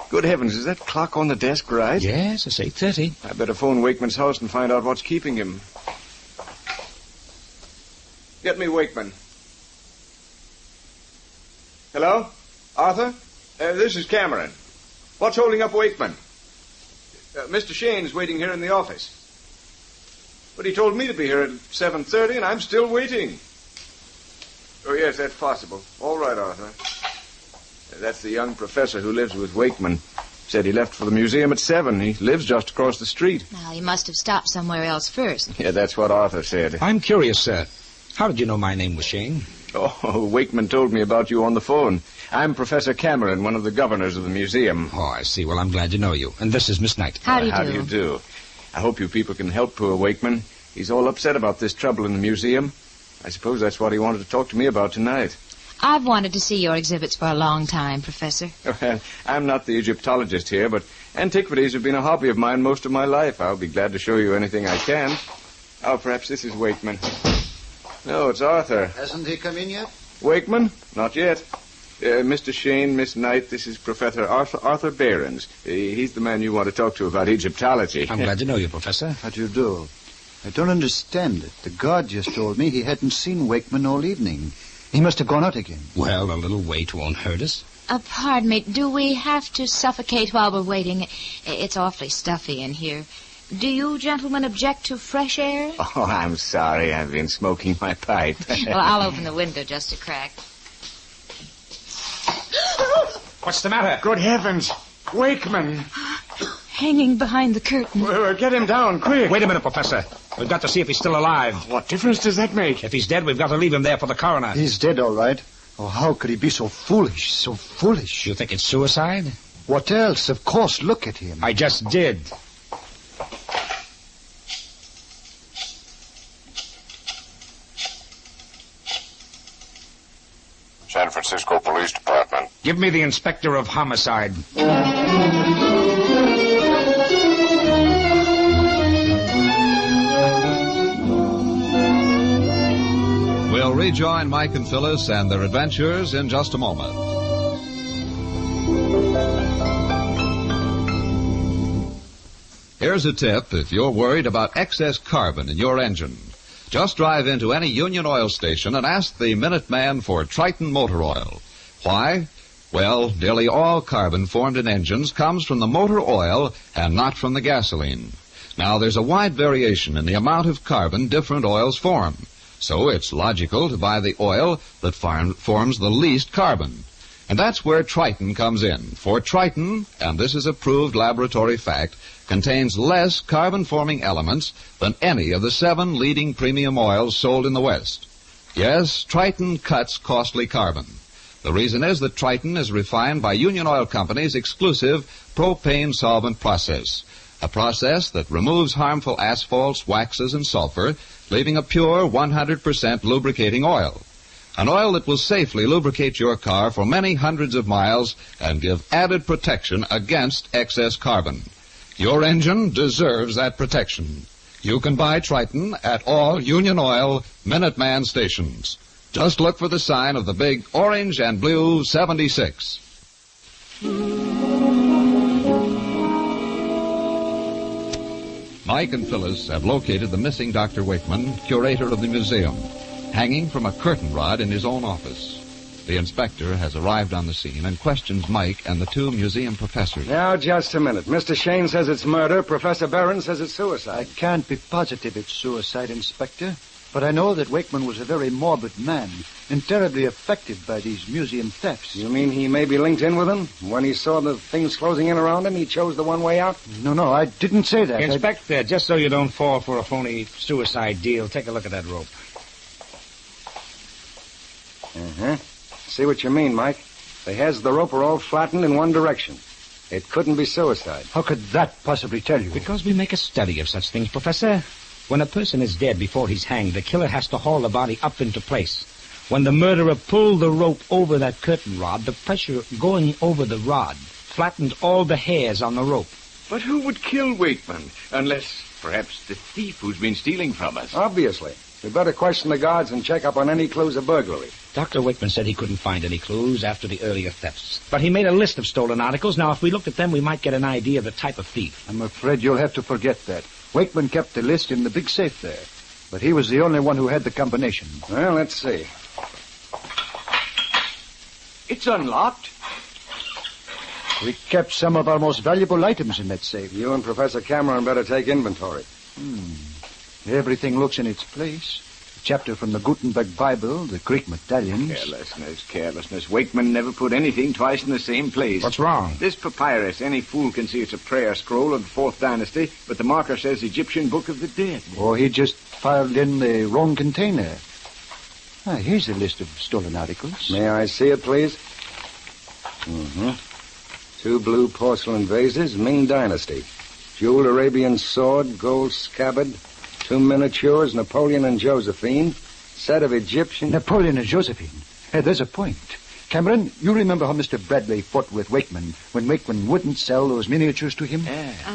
Good heavens, is that clock on the desk right? Yes, it's 8:30. I better phone Wakeman's house and find out what's keeping him. Get me Wakeman. Hello? Arthur? This is Cameron. What's holding up Wakeman? Mr. Shayne's waiting here in the office. But he told me to be here at 7:30, and I'm still waiting. Oh, yes, that's possible. All right, Arthur. That's the young professor who lives with Wakeman. Said he left for the museum at 7. He lives just across the street. Well, he must have stopped somewhere else first. Yeah, that's what Arthur said. I'm curious, sir. How did you know my name was Shayne? Oh, Wakeman told me about you on the phone. I'm Professor Cameron, one of the governors of the museum. Oh, I see. Well, I'm glad to know you. And this is Miss Knight. How do you How do you do? I hope you people can help poor Wakeman. He's all upset about this trouble in the museum. I suppose that's what he wanted to talk to me about tonight. I've wanted to see your exhibits for a long time, Professor. Well, I'm not the Egyptologist here, but antiquities have been a hobby of mine most of my life. I'll be glad to show you anything I can. Oh, perhaps this is Wakeman. No, it's Arthur. Hasn't he come in yet? Wakeman? Not yet. Mr. Shayne, Miss Knight, this is Professor Arthur Behrens. He's the man you want to talk to about Egyptology. I'm glad to know you, Professor. How do you do? I don't understand it. The guard just told me he hadn't seen Wakeman all evening. He must have gone out again. Well, a little wait won't hurt us. Pardon me, do we have to suffocate while we're waiting? It's awfully stuffy in here. Do you gentlemen object to fresh air? Oh, I'm sorry. I've been smoking my pipe. Well, I'll open the window just a crack. What's the matter? Good heavens. Wakeman. Hanging behind the curtain. Get him down, quick. Wait a minute, Professor. We've got to see if he's still alive. What difference does that make? If he's dead, we've got to leave him there for the coroner. He's dead, all right. Oh, how could he be so foolish, so foolish? You think it's suicide? What else? Of course, look at him. I just did. San Francisco Police Department. Give me the inspector of homicide. rejoin Mike and Phyllis and their adventures in just a moment. Here's a tip if you're worried about excess carbon in your engine. Just drive into any Union Oil station and ask the Minuteman for Triton motor oil. Why? Well, nearly all carbon formed in engines comes from the motor oil and not from the gasoline. Now, there's a wide variation in the amount of carbon different oils form. So it's logical to buy the oil that forms the least carbon. And that's where Triton comes in. For Triton, and this is a proved laboratory fact, contains less carbon-forming elements than any of the 7 leading premium oils sold in the West. Yes, Triton cuts costly carbon. The reason is that Triton is refined by Union Oil Company's exclusive propane solvent process, a process that removes harmful asphalts, waxes, and sulfur, leaving a pure 100% lubricating oil. An oil that will safely lubricate your car for many hundreds of miles and give added protection against excess carbon. Your engine deserves that protection. You can buy Triton at all Union Oil Minuteman stations. Just look for the sign of the big orange and blue 76. Mike and Phyllis have located the missing Dr. Wakeman, curator of the museum, hanging from a curtain rod in his own office. The inspector has arrived on the scene and questions Mike and the 2 museum professors. Now, just a minute. Mr. Shayne says it's murder. Professor Barron says it's suicide. I can't be positive it's suicide, Inspector. But I know that Wakeman was a very morbid man and terribly affected by these museum thefts. You mean he may be linked in with them? When he saw the things closing in around him, he chose the one way out? No, I didn't say that. Inspector, just so you don't fall for a phony suicide deal, take a look at that rope. Uh-huh. See what you mean, Mike. The heads of the rope are all flattened in one direction. It couldn't be suicide. How could that possibly tell you? Because we make a study of such things, Professor. When a person is dead before he's hanged, the killer has to haul the body up into place. When the murderer pulled the rope over that curtain rod, the pressure going over the rod flattened all the hairs on the rope. But who would kill Wakeman? Unless, perhaps, the thief who's been stealing from us. Obviously. We'd better question the guards and check up on any clues of burglary. Dr. Wakeman said he couldn't find any clues after the earlier thefts. But he made a list of stolen articles. Now, if we looked at them, we might get an idea of the type of thief. I'm afraid you'll have to forget that. Wakeman kept the list in the big safe there. But he was the only one who had the combination. Well, let's see. It's unlocked. We kept some of our most valuable items in that safe. You and Professor Cameron better take inventory. Everything looks in its place. A chapter from the Gutenberg Bible, the Greek medallions. Carelessness. Wakeman never put anything twice in the same place. What's wrong? This papyrus, any fool can see it's a prayer scroll of the 4th dynasty, but the marker says Egyptian Book of the Dead. Oh, he just filed in the wrong container. Here's a list of stolen articles. May I see it, please? 2 blue porcelain vases, Ming Dynasty. Jeweled Arabian sword, gold scabbard. 2 miniatures, Napoleon and Josephine. Set of Egyptian... Napoleon and Josephine. There's a point. Cameron, you remember how Mr. Bradley fought with Wakeman when Wakeman wouldn't sell those miniatures to him?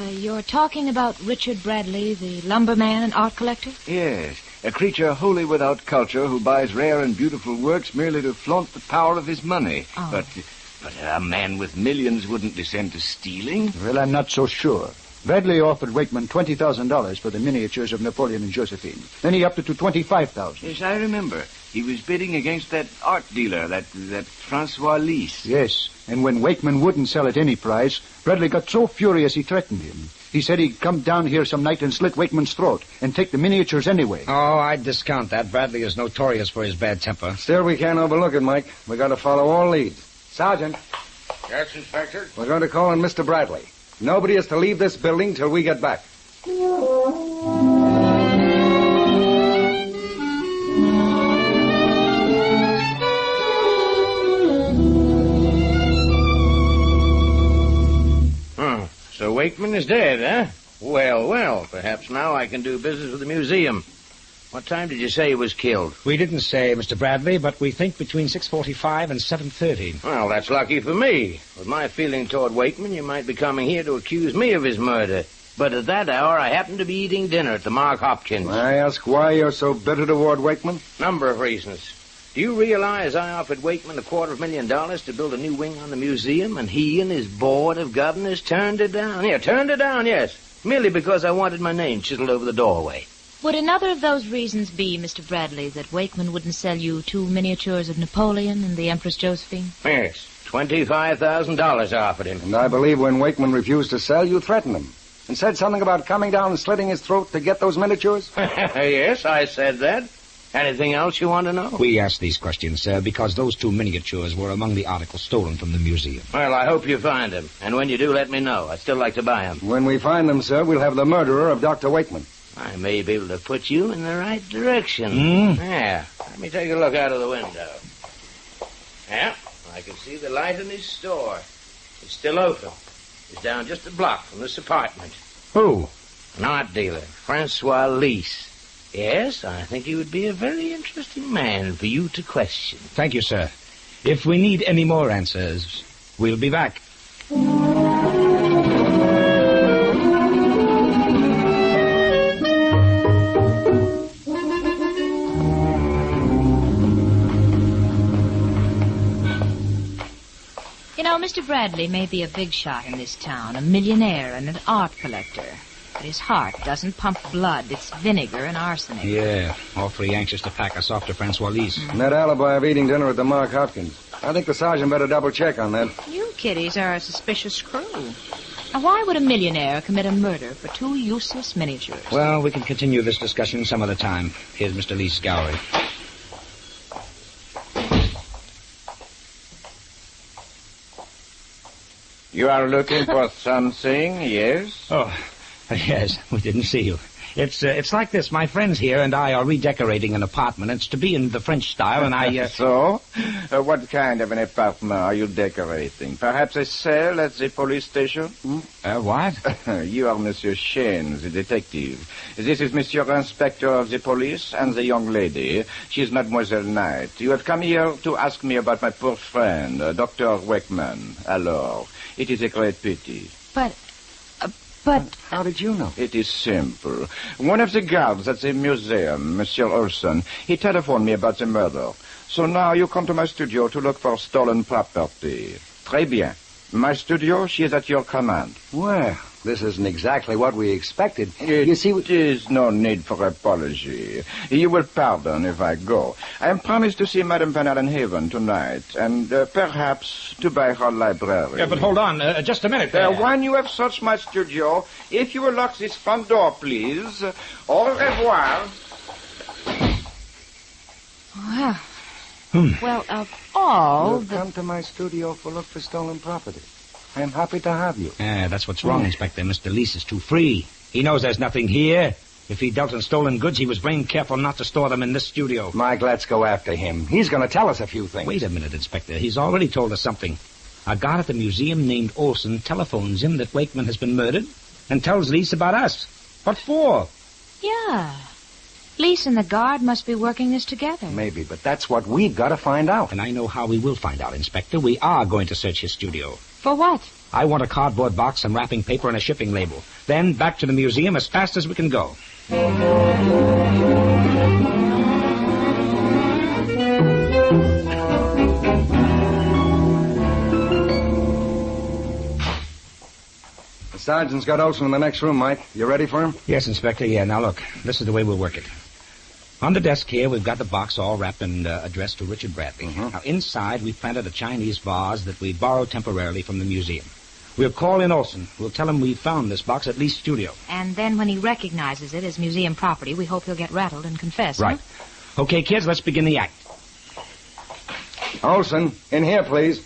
You're talking about Richard Bradley, the lumberman and art collector? Yes, a creature wholly without culture who buys rare and beautiful works merely to flaunt the power of his money. Oh. But a man with millions wouldn't descend to stealing. Well, I'm not so sure. Bradley offered Wakeman $20,000 for the miniatures of Napoleon and Josephine. Then he upped it to $25,000. Yes, I remember. He was bidding against that art dealer, that Francois Lys. Yes, and when Wakeman wouldn't sell at any price, Bradley got so furious he threatened him. He said he'd come down here some night and slit Wakeman's throat and take the miniatures anyway. Oh, I'd discount that. Bradley is notorious for his bad temper. Still, we can't overlook it, Mike. We got to follow all leads. Sergeant. Yes, Inspector? We're going to call on Mr. Bradley. Nobody is to leave this building till we get back. So Wakeman is dead, huh? Well, perhaps now I can do business with the museum. What time did you say he was killed? We didn't say, Mr. Bradley, but we think between 6:45 and 7:30. Well, that's lucky for me. With my feeling toward Wakeman, you might be coming here to accuse me of his murder. But at that hour, I happened to be eating dinner at the Mark Hopkins. I ask why you're so bitter toward Wakeman? Number of reasons. Do you realize I offered Wakeman $250,000 to build a new wing on the museum, and he and his board of governors turned it down? Yeah, turned it down, yes. Merely because I wanted my name chiseled over the doorway. Would another of those reasons be, Mr. Bradley, that Wakeman wouldn't sell you 2 miniatures of Napoleon and the Empress Josephine? Yes, $25,000 I offered him. And I believe when Wakeman refused to sell, you threatened him. And said something about coming down and slitting his throat to get those miniatures? Yes, I said that. Anything else you want to know? We asked these questions, sir, because those 2 miniatures were among the articles stolen from the museum. Well, I hope you find them. And when you do, let me know. I'd still like to buy them. When we find them, sir, we'll have the murderer of Dr. Wakeman. I may be able to put you in the right direction. Yeah. Let me take a look out of the window. Yeah, I can see the light in his store. It's still open. He's down just a block from this apartment. Who? An art dealer, Francois Lys. Yes, I think he would be a very interesting man for you to question. Thank you, sir. If we need any more answers, we'll be back. You know, Mr. Bradley may be a big shot in this town, a millionaire and an art collector. But his heart doesn't pump blood. It's vinegar and arsenic. Yeah, awfully anxious to pack us off to Francois Lys. And that alibi of eating dinner at the Mark Hopkins. I think the sergeant better double check on that. You kiddies are a suspicious crew. Now, why would a millionaire commit a murder for 2 useless miniatures? Well, we can continue this discussion some other time. Here's Mr. Lys' gallery. You are looking for something, yes? Oh, yes, we didn't see you. It's like this. My friends here and I are redecorating an apartment. It's to be in the French style, and I... So? What kind of an apartment are you decorating? Perhaps a cell at the police station? What? You are Monsieur Shayne, the detective. This is Monsieur Inspector of the police and the young lady. She is Mademoiselle Knight. You have come here to ask me about my poor friend, Dr. Wakeman. Alors, it is a great pity. But... How did you know? It is simple. One of the guards at the museum, Monsieur Olson, he telephoned me about the murder. So now you come to my studio to look for stolen property. Très bien. My studio, she is at your command. Well, this isn't exactly what we expected. You see, there is no need for apology. You will pardon if I go. I am promised to see Madame Van Allenhaven tonight, and perhaps to buy her library. Yeah, but hold on, just a minute. When you have searched my studio, if you will lock this front door, please. Au revoir. Wow. Well, of all You've come to my studio for look for stolen property. I am happy to have you. Yeah, that's what's wrong, Inspector. Mr. Lys is too free. He knows there's nothing here. If he dealt in stolen goods, he was blame careful not to store them in this studio. Mike, let's go after him. He's going to tell us a few things. Wait a minute, Inspector. He's already told us something. A guard at the museum named Olson telephones him that Wakeman has been murdered and tells Lys about us. What for? Yeah. Lys and the guard must be working this together. Maybe, but that's what we've got to find out. And I know how we will find out, Inspector. We are going to search his studio. For what? I want a cardboard box, some wrapping paper, and a shipping label. Then back to the museum as fast as we can go. The sergeant's got Olson in the next room, Mike. You ready for him? Yes, Inspector. Yeah, now look. This is the way we'll work it. On the desk here, we've got the box all wrapped and addressed to Richard Bradley. Now, inside, we planted a Chinese vase that we borrowed temporarily from the museum. We'll call in Olson. We'll tell him we found this box at Lys' studio. And then when he recognizes it as museum property, we hope he'll get rattled and confess. Right. Huh? Okay, kids, let's begin the act. Olson, in here, please.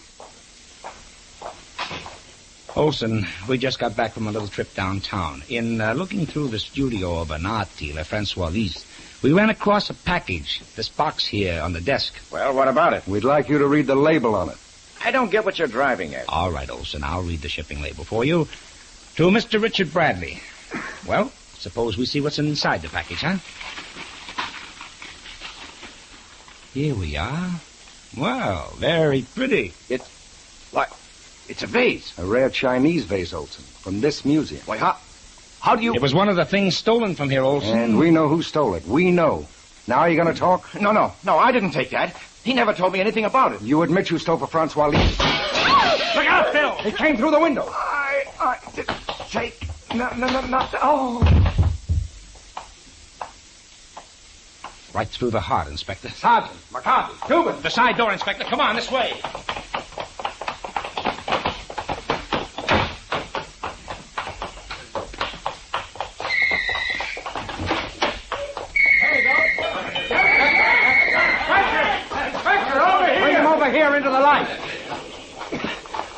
Olson, we just got back from a little trip downtown. In looking through the studio of an art dealer, Francois Lys, we ran across a package, this box here on the desk. Well, what about it? We'd like you to read the label on it. I don't get what you're driving at. All right, Olson, I'll read the shipping label for you. To Mr. Richard Bradley. Well, suppose we see what's inside the package, huh? Here we are. Well, very pretty. It's a vase. A rare Chinese vase, Olson, from this museum. Why, how do you... It was one of the things stolen from here, Olson. And we know who stole it. We know. Now are you going to talk? No, I didn't take that. He never told me anything about it. You admit you stole for Francois Lee. Look out, Phil! He came through the window. I didn't take... No. Oh. Right through the heart, Inspector. Sergeant, McCarthy, Cuban. The side door, Inspector. Come on, this way. Bring him over here into the light.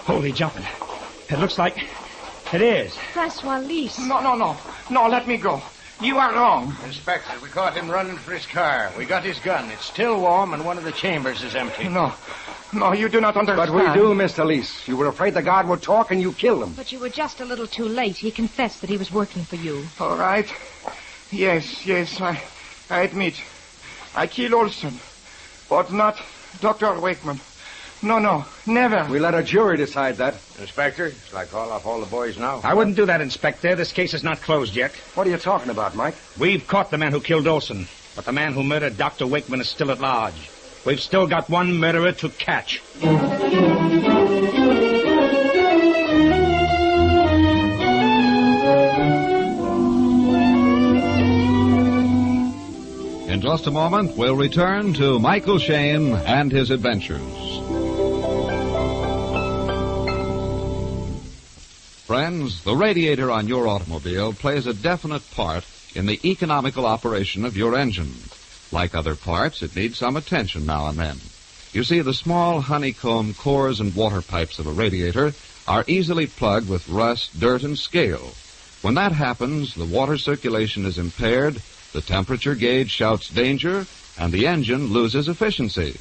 Holy jumping. It looks like it is. Francois Lys. No, let me go. You are wrong. Inspector, we caught him running for his car. We got his gun. It's still warm, and one of the chambers is empty. No, you do not understand. But we do, Mr. Lys. You were afraid the guard would talk, and you killed him. But you were just a little too late. He confessed that he was working for you. All right. Yes, I admit. I killed Olson, but not Dr. Wakeman. No, never. We let a jury decide that. Inspector, shall I call off all the boys now? I wouldn't do that, Inspector. This case is not closed yet. What are you talking about, Mike? We've caught the man who killed Olson, but the man who murdered Dr. Wakeman is still at large. We've still got one murderer to catch. In just a moment, we'll return to Michael Shayne and his adventures. Friends, the radiator on your automobile plays a definite part in the economical operation of your engine. Like other parts, it needs some attention now and then. You see, the small honeycomb cores and water pipes of a radiator are easily plugged with rust, dirt, and scale. When that happens, the water circulation is impaired, the temperature gauge shouts danger, and the engine loses efficiency.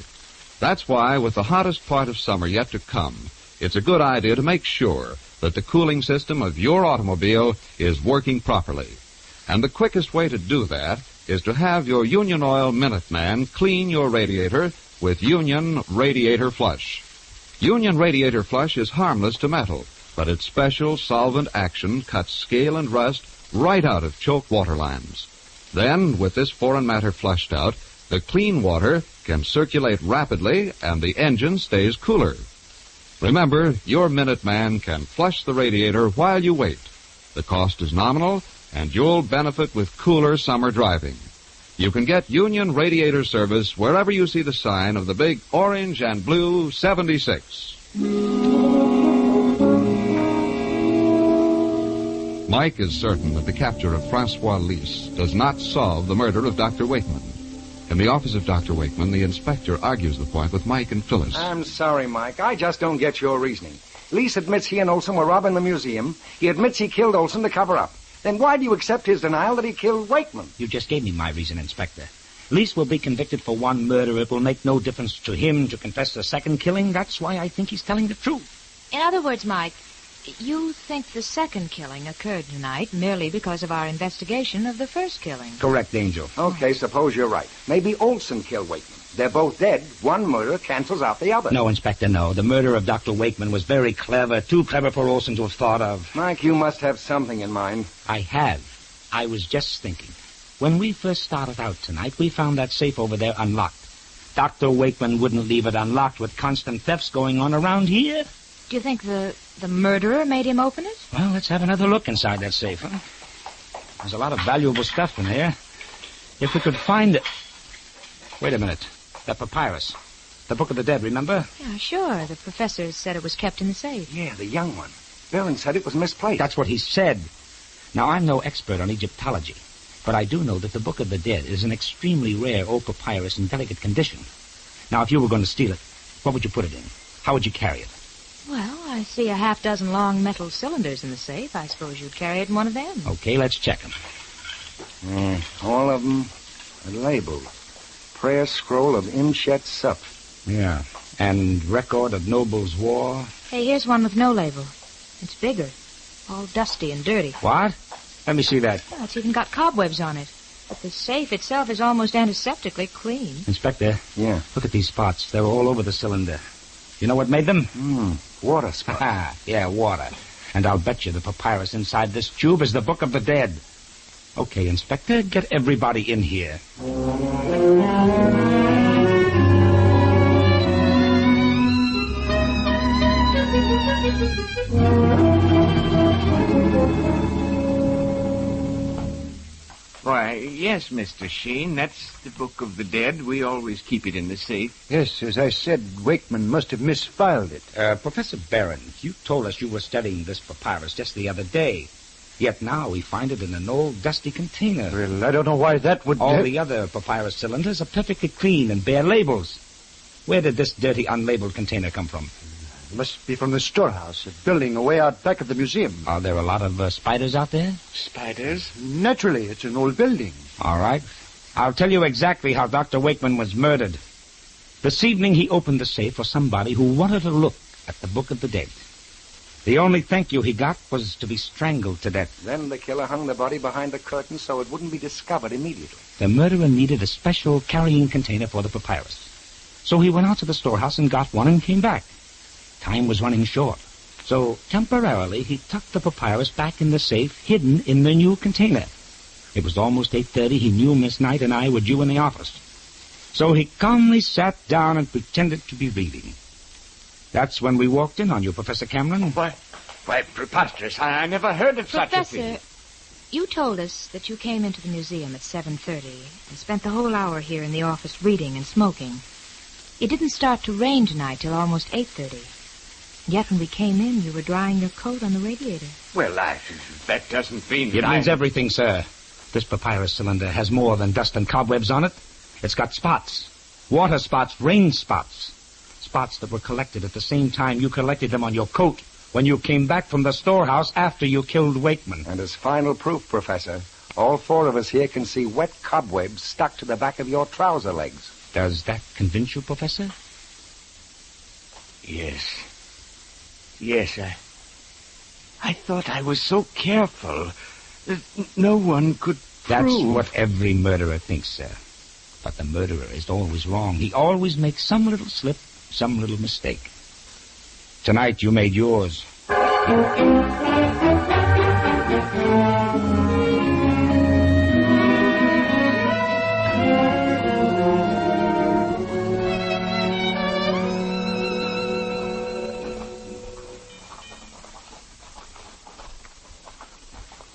That's why, with the hottest part of summer yet to come, it's a good idea to make sure that the cooling system of your automobile is working properly. And the quickest way to do that is to have your Union Oil Minuteman clean your radiator with Union Radiator Flush. Union Radiator Flush is harmless to metal, but its special solvent action cuts scale and rust right out of choked water lines. Then, with this foreign matter flushed out, the clean water can circulate rapidly and the engine stays cooler. Remember, your Minuteman can flush the radiator while you wait. The cost is nominal, and you'll benefit with cooler summer driving. You can get Union Radiator Service wherever you see the sign of the big orange and blue 76. Mike is certain that the capture of Francois Lys does not solve the murder of Dr. Wakeman. In the office of Dr. Wakeman, the inspector argues the point with Mike and Phyllis. I'm sorry, Mike. I just don't get your reasoning. Lys admits he and Olson were robbing the museum. He admits he killed Olson to cover up. Then why do you accept his denial that he killed Wakeman? You just gave me my reason, Inspector. Lys will be convicted for one murder. It will make no difference to him to confess the second killing. That's why I think he's telling the truth. In other words, Mike, you think the second killing occurred tonight merely because of our investigation of the first killing. Correct, Angel. Okay, suppose you're right. Maybe Olson killed Wakeman. They're both dead. One murder cancels out the other. No, Inspector, no. The murder of Dr. Wakeman was very clever, too clever for Olson to have thought of. Mike, you must have something in mind. I have. I was just thinking. When we first started out tonight, we found that safe over there unlocked. Dr. Wakeman wouldn't leave it unlocked with constant thefts going on around here. Do you think the murderer made him open it? Well, let's have another look inside that safe, huh? There's a lot of valuable stuff in there. If we could find it... Wait a minute. That papyrus. The Book of the Dead, remember? Yeah, sure. The professor said it was kept in the safe. Yeah, the young one. Barron said it was misplaced. That's what he said. Now, I'm no expert on Egyptology, but I do know that the Book of the Dead is an extremely rare old papyrus in delicate condition. Now, if you were going to steal it, what would you put it in? How would you carry it? Well, I see a half-dozen long metal cylinders in the safe. I suppose you'd carry it in one of them. Okay, let's check them. All of them are labeled. Prayer scroll of Imshet Sup. Yeah, and record of Noble's War. Hey, here's one with no label. It's bigger. All dusty and dirty. What? Let me see that. Yeah, it's even got cobwebs on it. But the safe itself is almost antiseptically clean. Inspector. Yeah? Look at these spots. They're all over the cylinder. You know what made them? Water spots. Yeah, water. And I'll bet you the papyrus inside this tube is the Book of the Dead. Okay, Inspector, get everybody in here. Why, yes, Mr. Shayne. That's the Book of the Dead. We always keep it in the safe. Yes, as I said, Wakeman must have misfiled it. Professor Barron, you told us you were studying this papyrus just the other day. Yet now we find it in an old, dusty container. Well, I don't know why that would... All the other papyrus cylinders are perfectly clean and bear labels. Where did this dirty, unlabeled container come from? It must be from the storehouse, a building away out back of the museum. Are there a lot of spiders out there? Spiders? Naturally, it's an old building. All right. I'll tell you exactly how Dr. Wakeman was murdered. This evening he opened the safe for somebody who wanted to look at the Book of the Dead. The only thank you he got was to be strangled to death. Then the killer hung the body behind the curtain so it wouldn't be discovered immediately. The murderer needed a special carrying container for the papyrus. So he went out to the storehouse and got one and came back. Time was running short. So temporarily he tucked the papyrus back in the safe, hidden in the new container. It was almost 8:30. He knew Miss Knight and I were due in the office. So he calmly sat down and pretended to be reading. That's when we walked in on you, Professor Cameron. Why, preposterous. I never heard of such a thing. Professor, you told us that you came into the museum at 7:30 and spent the whole hour here in the office reading and smoking. It didn't start to rain tonight till almost 8:30. Yet when we came in, you were drying your coat on the radiator. Well, that doesn't mean It means everything, sir. This papyrus cylinder has more than dust and cobwebs on it. It's got spots. Water spots, rain spots. Spots that were collected at the same time you collected them on your coat when you came back from the storehouse after you killed Wakeman. And as final proof, Professor, all four of us here can see wet cobwebs stuck to the back of your trouser legs. Does that convince you, Professor? Yes. Yes, I thought I was so careful that no one could prove... That's what every murderer thinks, sir. But the murderer is always wrong. He always makes some little slip, some little mistake. Tonight you made yours.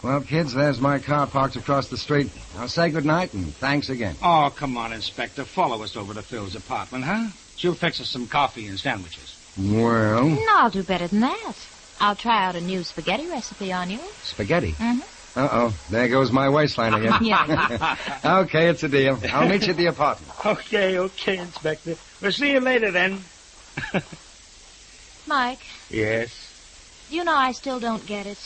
Well, kids, there's my car parked across the street. I'll say goodnight and thanks again. Oh, come on, Inspector. Follow us over to Phil's apartment, huh? She'll fix us some coffee and sandwiches. Well... No, I'll do better than that. I'll try out a new spaghetti recipe on you. Spaghetti? Mm-hmm. Uh-oh. There goes my waistline again. Yeah. Okay, it's a deal. I'll meet you at the apartment. Okay, Inspector. We'll see you later, then. Mike, Yes? you know I still don't get it.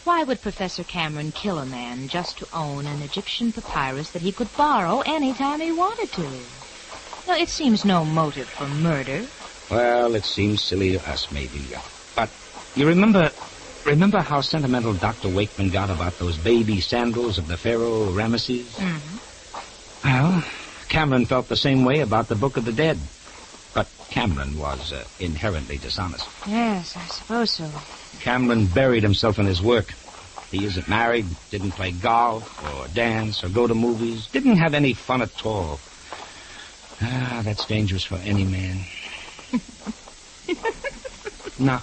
Why would Professor Cameron kill a man just to own an Egyptian papyrus that he could borrow any time he wanted to? No, it seems no motive for murder. Well, it seems silly to us, maybe. But you remember how sentimental Dr. Wakeman got about those baby sandals of the Pharaoh Ramesses? Mm-hmm. Well, Cameron felt the same way about the Book of the Dead. But Cameron was inherently dishonest. Yes, I suppose so. Cameron buried himself in his work. He isn't married, didn't play golf or dance or go to movies, didn't have any fun at all. Ah, that's dangerous for any man. Now,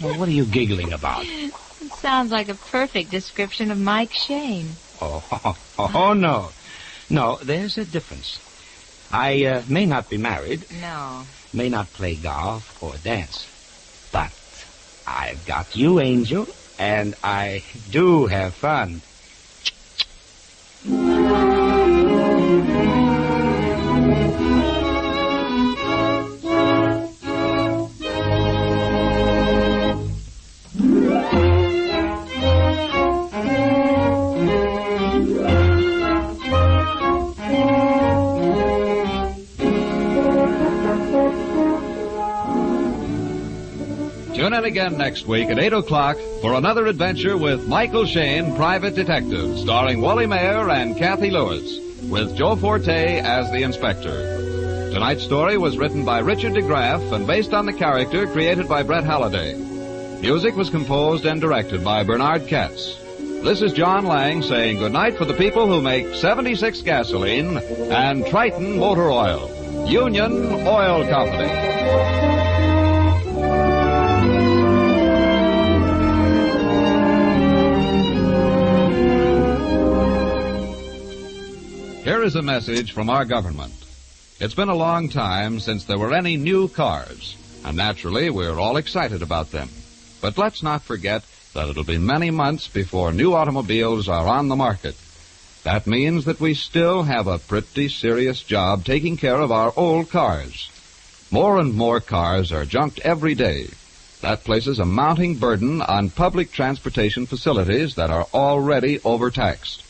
well, what are you giggling about? It sounds like a perfect description of Mike Shayne. Oh, no. No, there's a difference. I may not be married. No. May not play golf or dance. But I've got you, Angel, and I do have fun. Tune in again next week at 8 o'clock for another adventure with Michael Shayne, Private Detective, starring Wally Mayer and Kathy Lewis, with Joe Forte as the inspector. Tonight's story was written by Richard DeGraff and based on the character created by Brett Halliday. Music was composed and directed by Bernard Katz. This is John Lang saying goodnight for the people who make 76 gasoline and Triton Motor Oil. Union Oil Company. Here is a message from our government. It's been a long time since there were any new cars, and naturally we're all excited about them. But let's not forget that it'll be many months before new automobiles are on the market. That means that we still have a pretty serious job taking care of our old cars. More and more cars are junked every day. That places a mounting burden on public transportation facilities that are already overtaxed.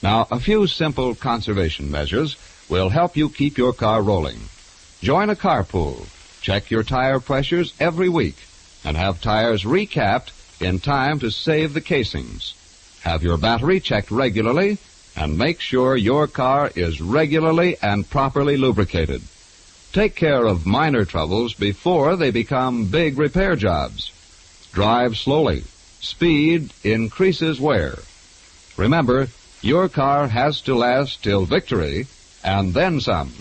Now, a few simple conservation measures will help you keep your car rolling. Join a carpool, check your tire pressures every week, and have tires recapped in time to save the casings. Have your battery checked regularly, and make sure your car is regularly and properly lubricated. Take care of minor troubles before they become big repair jobs. Drive slowly. Speed increases wear. Remember, your car has to last till victory, and then some.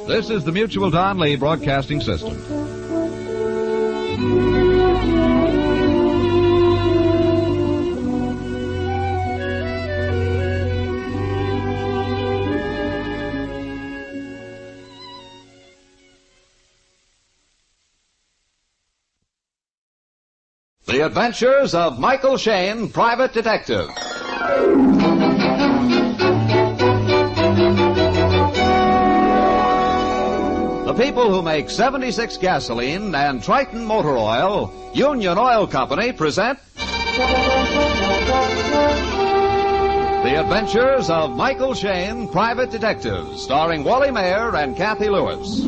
This is the Mutual Don Lee Broadcasting System. The Adventures of Michael Shayne, Private Detective. The people who make 76 gasoline and Triton motor oil, Union Oil Company, present The Adventures of Michael Shayne, Private Detective, starring Wally Mayer and Kathy Lewis.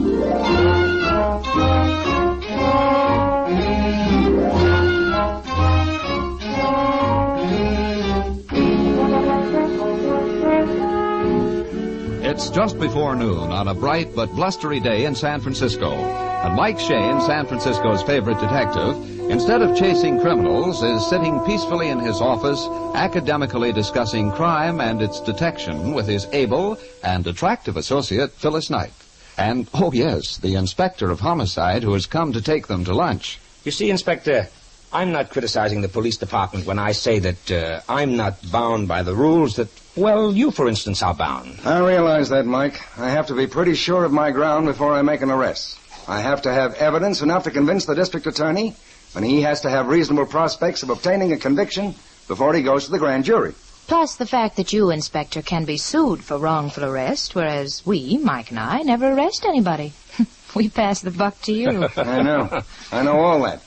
It's just before noon on a bright but blustery day in San Francisco. And Mike Shayne, San Francisco's favorite detective, instead of chasing criminals, is sitting peacefully in his office, academically discussing crime and its detection with his able and attractive associate, Phyllis Knight. And, oh yes, the inspector of homicide who has come to take them to lunch. You see, Inspector, I'm not criticizing the police department when I say that I'm not bound by the rules that, well, you, for instance, are bound. I realize that, Mike. I have to be pretty sure of my ground before I make an arrest. I have to have evidence enough to convince the district attorney, and he has to have reasonable prospects of obtaining a conviction before he goes to the grand jury. Plus the fact that you, Inspector, can be sued for wrongful arrest, whereas we, Mike and I, never arrest anybody. We pass the buck to you. I know all that.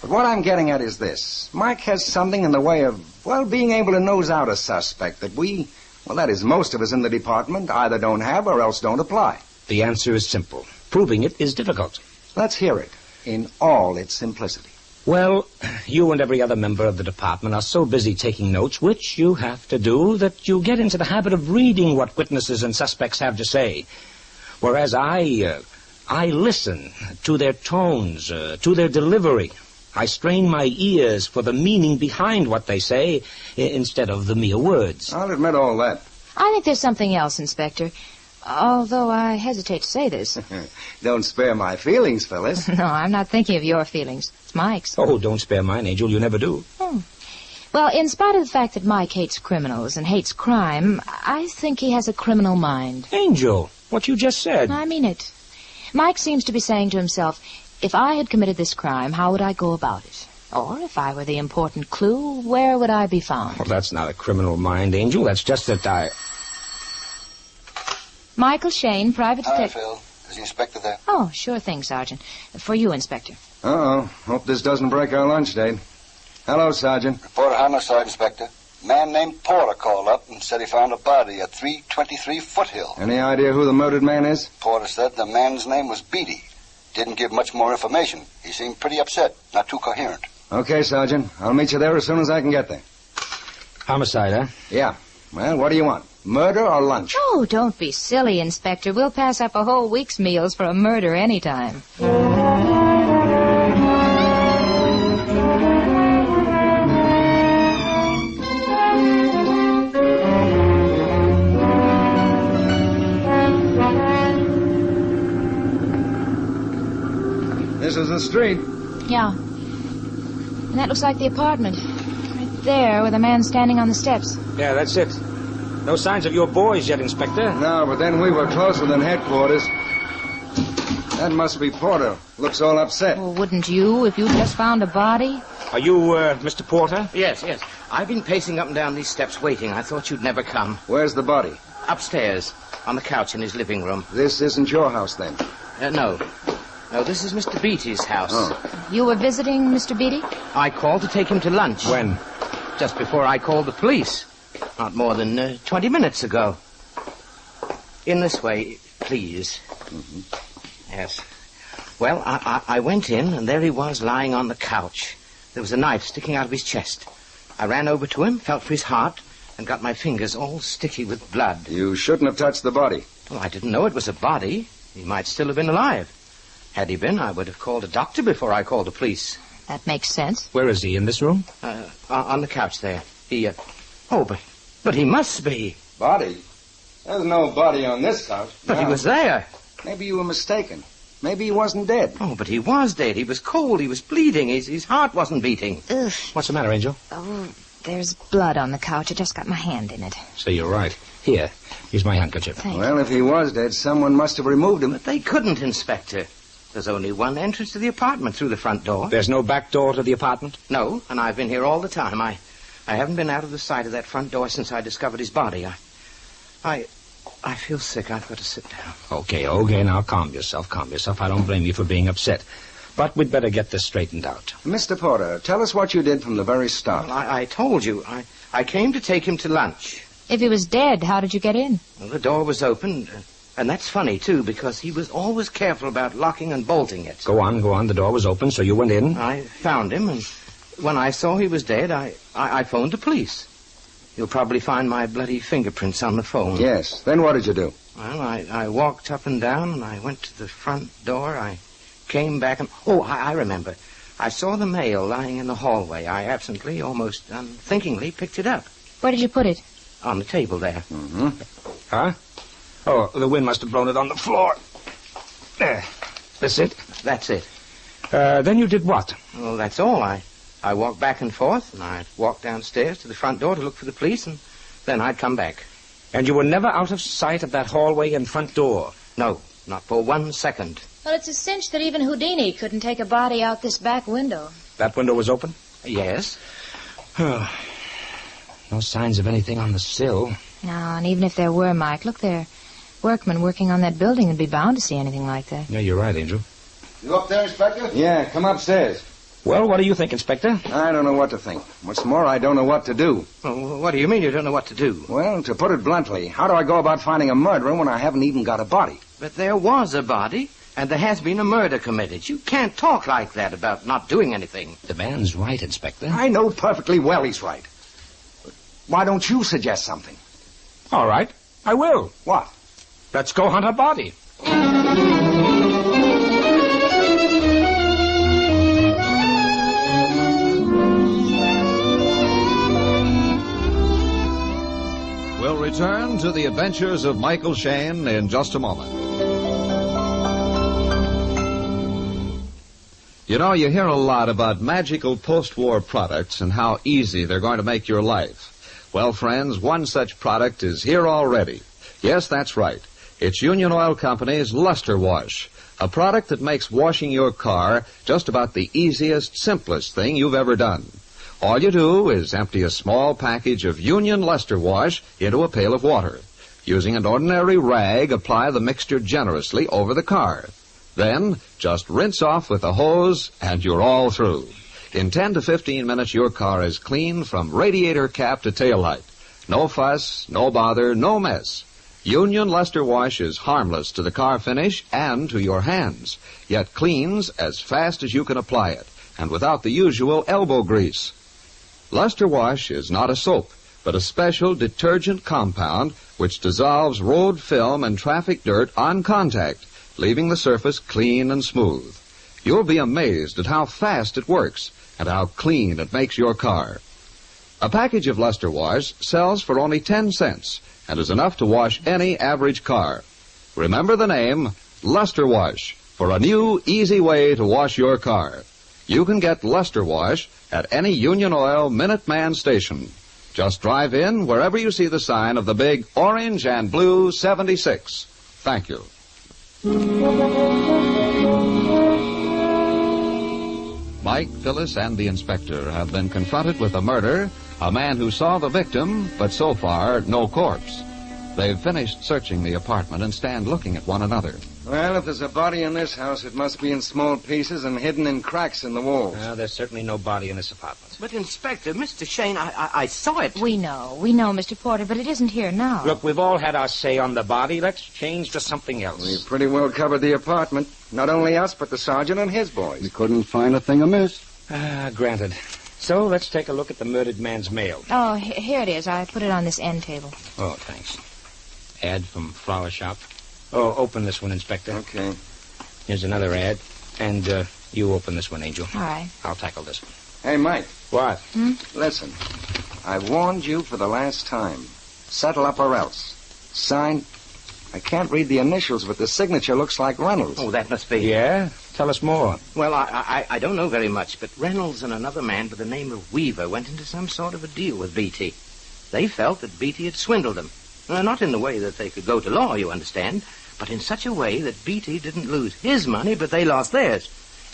But what I'm getting at is this. Mike has something in the way of, well, being able to nose out a suspect that we, well, that is, most of us in the department either don't have or else don't apply. The answer is simple. Proving it is difficult. Let's hear it in all its simplicity. Well, you and every other member of the department are so busy taking notes, which you have to do, that you get into the habit of reading what witnesses and suspects have to say. Whereas I listen to their tones, to their delivery. I strain my ears for the meaning behind what they say instead of the mere words. I'll admit all that. I think there's something else, Inspector. Although I hesitate to say this. Don't spare my feelings, Phyllis. No, I'm not thinking of your feelings. It's Mike's. Oh, don't spare mine, Angel. You never do. Well, in spite of the fact that Mike hates criminals and hates crime, I think he has a criminal mind. Angel, what you just said. I mean it. Mike seems to be saying to himself, if I had committed this crime, how would I go about it? Or if I were the important clue, where would I be found? Well, that's not a criminal mind, Angel. That's just that I... Michael Shayne, Private Detective. Hi, Phil. Is the inspector there? Oh, sure thing, Sergeant. For you, Inspector. Uh-oh. Hope this doesn't break our lunch date. Hello, Sergeant. Report a homicide, Inspector. A man named Porter called up and said he found a body at 323 Foothill. Any idea who the murdered man is? Porter said the man's name was Beatty. Didn't give much more information. He seemed pretty upset, not too coherent. Okay, Sergeant. I'll meet you there as soon as I can get there. Homicide, huh? Yeah. Well, what do you want? Murder or lunch? Oh, don't be silly, Inspector. We'll pass up a whole week's meals for a murder anytime. This is the street. Yeah. And that looks like the apartment. Right there, with a man standing on the steps. Yeah, that's it. No signs of your boys yet, Inspector. No, but then we were closer than headquarters. That must be Porter. Looks all upset. Well, wouldn't you if you just found a body? Are you, Mr. Porter? Yes. I've been pacing up and down these steps waiting. I thought you'd never come. Where's the body? Upstairs, on the couch in his living room. This isn't your house, then? No. No, this is Mr. Beatty's house. Oh. You were visiting Mr. Beatty? I called to take him to lunch. When? Just before I called the police. Not more than 20 minutes ago. In this way, please. Mm-hmm. Yes. Well, I went in, and there he was lying on the couch. There was a knife sticking out of his chest. I ran over to him, felt for his heart, and got my fingers all sticky with blood. You shouldn't have touched the body. Well, I didn't know it was a body. He might still have been alive. Had he been, I would have called a doctor before I called the police. That makes sense. Where is he, in this room? On the couch there. He, but he must be. Body? There's no body on this couch. But he was there. Maybe you were mistaken. Maybe he wasn't dead. Oh, but he was dead. He was cold. He was bleeding. His heart wasn't beating. Ugh. What's the matter, Angel? Oh, there's blood on the couch. I just got my hand in it. So you're right. Here's my handkerchief. Well, if he was dead, someone must have removed him. But they couldn't, Inspector. There's only one entrance to the apartment through the front door. There's no back door to the apartment? No, and I've been here all the time. I haven't been out of the sight of that front door since I discovered his body. I feel sick. I've got to sit down. Okay, now calm yourself. I don't blame you for being upset. But we'd better get this straightened out. Mr. Porter, tell us what you did from the very start. Well, I told you. I came to take him to lunch. If he was dead, how did you get in? Well, the door was open, and that's funny, too, because he was always careful about locking and bolting it. Go on. The door was open, so you went in? I found him, and when I saw he was dead, I phoned the police. You'll probably find my bloody fingerprints on the phone. Yes. Then what did you do? Well, I walked up and down, and I went to the front door. I came back and... Oh, I remember. I saw the mail lying in the hallway. I absently, almost unthinkingly, picked it up. Where did you put it? On the table there. Mm-hmm. Huh? Oh, the wind must have blown it on the floor. There. That's it? That's it. Then you did what? Well, that's all. I walked back and forth, and I'd walk downstairs to the front door to look for the police, and then I'd come back. And you were never out of sight of that hallway and front door? No, not for 1 second. Well, it's a cinch that even Houdini couldn't take a body out this back window. That window was open? Yes. No signs of anything on the sill. No, and even if there were, Mike, look there. Workmen working on that building would be bound to see anything like that. Yeah, you're right, Angel. You up there, Inspector? Yeah, come upstairs. Well, what do you think, Inspector? I don't know what to think. What's more, I don't know what to do. Oh, what do you mean you don't know what to do? Well, to put it bluntly, how do I go about finding a murderer when I haven't even got a body? But there was a body, and there has been a murder committed. You can't talk like that about not doing anything. The man's right, Inspector. I know perfectly well he's right. But why don't you suggest something? All right, I will. What? Let's go hunt a body. We'll return to the adventures of Michael Shayne in just a moment. You know, you hear a lot about magical post-war products and how easy they're going to make your life. Well, friends, one such product is here already. Yes, that's right. It's Union Oil Company's Luster Wash, a product that makes washing your car just about the easiest, simplest thing you've ever done. All you do is empty a small package of Union Luster Wash into a pail of water. Using an ordinary rag, apply the mixture generously over the car. Then, just rinse off with a hose, and you're all through. In 10 to 15 minutes, your car is clean from radiator cap to tail light. No fuss, no bother, no mess. Union Luster Wash is harmless to the car finish and to your hands, yet cleans as fast as you can apply it, and without the usual elbow grease. Luster Wash is not a soap, but a special detergent compound which dissolves road film and traffic dirt on contact, leaving the surface clean and smooth. You'll be amazed at how fast it works and how clean it makes your car. A package of Luster Wash sells for only 10 cents and is enough to wash any average car. Remember the name, Luster Wash, for a new, easy way to wash your car. You can get Luster Wash at any Union Oil Minuteman station. Just drive in wherever you see the sign of the big orange and blue 76. Thank you. Mike, Phyllis, and the inspector have been confronted with a murder, a man who saw the victim, but so far, no corpse. They've finished searching the apartment and stand looking at one another. Well, if there's a body in this house, it must be in small pieces and hidden in cracks in the walls. There's certainly no body in this apartment. But, Inspector, Mr. Shayne, I saw it. We know, Mr. Porter, but it isn't here now. Look, we've all had our say on the body. Let's change to something else. We pretty well covered the apartment. Not only us, but the sergeant and his boys. We couldn't find a thing amiss. Granted. So let's take a look at the murdered man's mail. Oh, here it is. I put it on this end table. Oh, thanks. Ad from flower shop. Oh, open this one, Inspector. Okay. Here's another ad. And you open this one, Angel. All right. I'll tackle this one. Hey, Mike. What? Listen. I warned you for the last time. Settle up or else. Sign. I can't read the initials, but the signature looks like Reynolds. Oh, that must be... Yeah? Tell us more. Well, I don't know very much, but Reynolds and another man by the name of Weaver went into some sort of a deal with Beatty. They felt that Beatty had swindled them. Not in the way that they could go to law, you understand, but in such a way that Beatty didn't lose his money, but they lost theirs.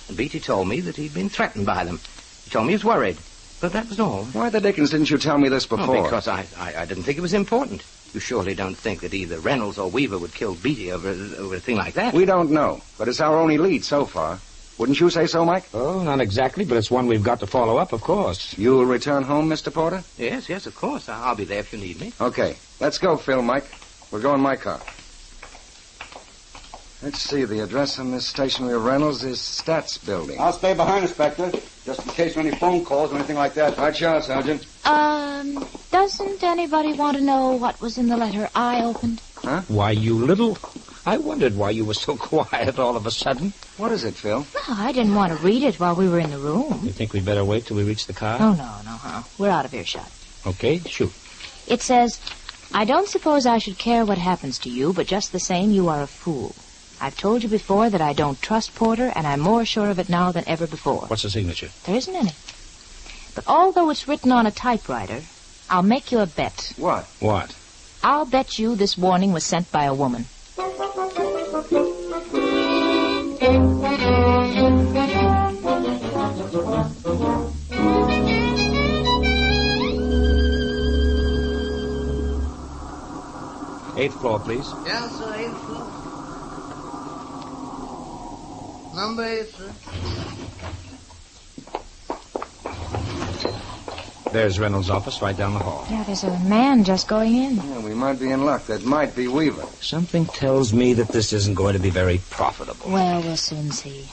And Beatty told me that he'd been threatened by them. He told me he was worried, but that was all. Why the dickens didn't you tell me this before? Oh, because I didn't think it was important. You surely don't think that either Reynolds or Weaver would kill Beatty over a thing like that? We don't know, but it's our only lead so far. Wouldn't you say so, Mike? Oh, not exactly, but it's one we've got to follow up, of course. You'll return home, Mr. Porter? Yes, of course. I'll be there if you need me. Okay. Let's go, Phil, Mike. We'll go in my car. Let's see. The address on this stationery of Reynolds is Stats Building. I'll stay behind, Inspector, just in case of any phone calls or anything like that. Right, shot, Sergeant. Doesn't anybody want to know what was in the letter I opened? Huh? Why, you little... I wondered why you were so quiet all of a sudden. What is it, Phil? No, I didn't want to read it while we were in the room. You think we'd better wait till we reach the car? Oh, no. We're out of earshot. Okay, shoot. It says, I don't suppose I should care what happens to you, but just the same, you are a fool. I've told you before that I don't trust Porter, and I'm more sure of it now than ever before. What's the signature? There isn't any. But although it's written on a typewriter, I'll make you a bet. What? What? I'll bet you this warning was sent by a woman. Eighth floor, please. Yes, sir, 8th floor. Number 8, sir. There's Reynolds' office right down the hall. Yeah, there's a man just going in. Yeah, we might be in luck. That might be Weaver. Something tells me that this isn't going to be very profitable. Well, we'll soon see.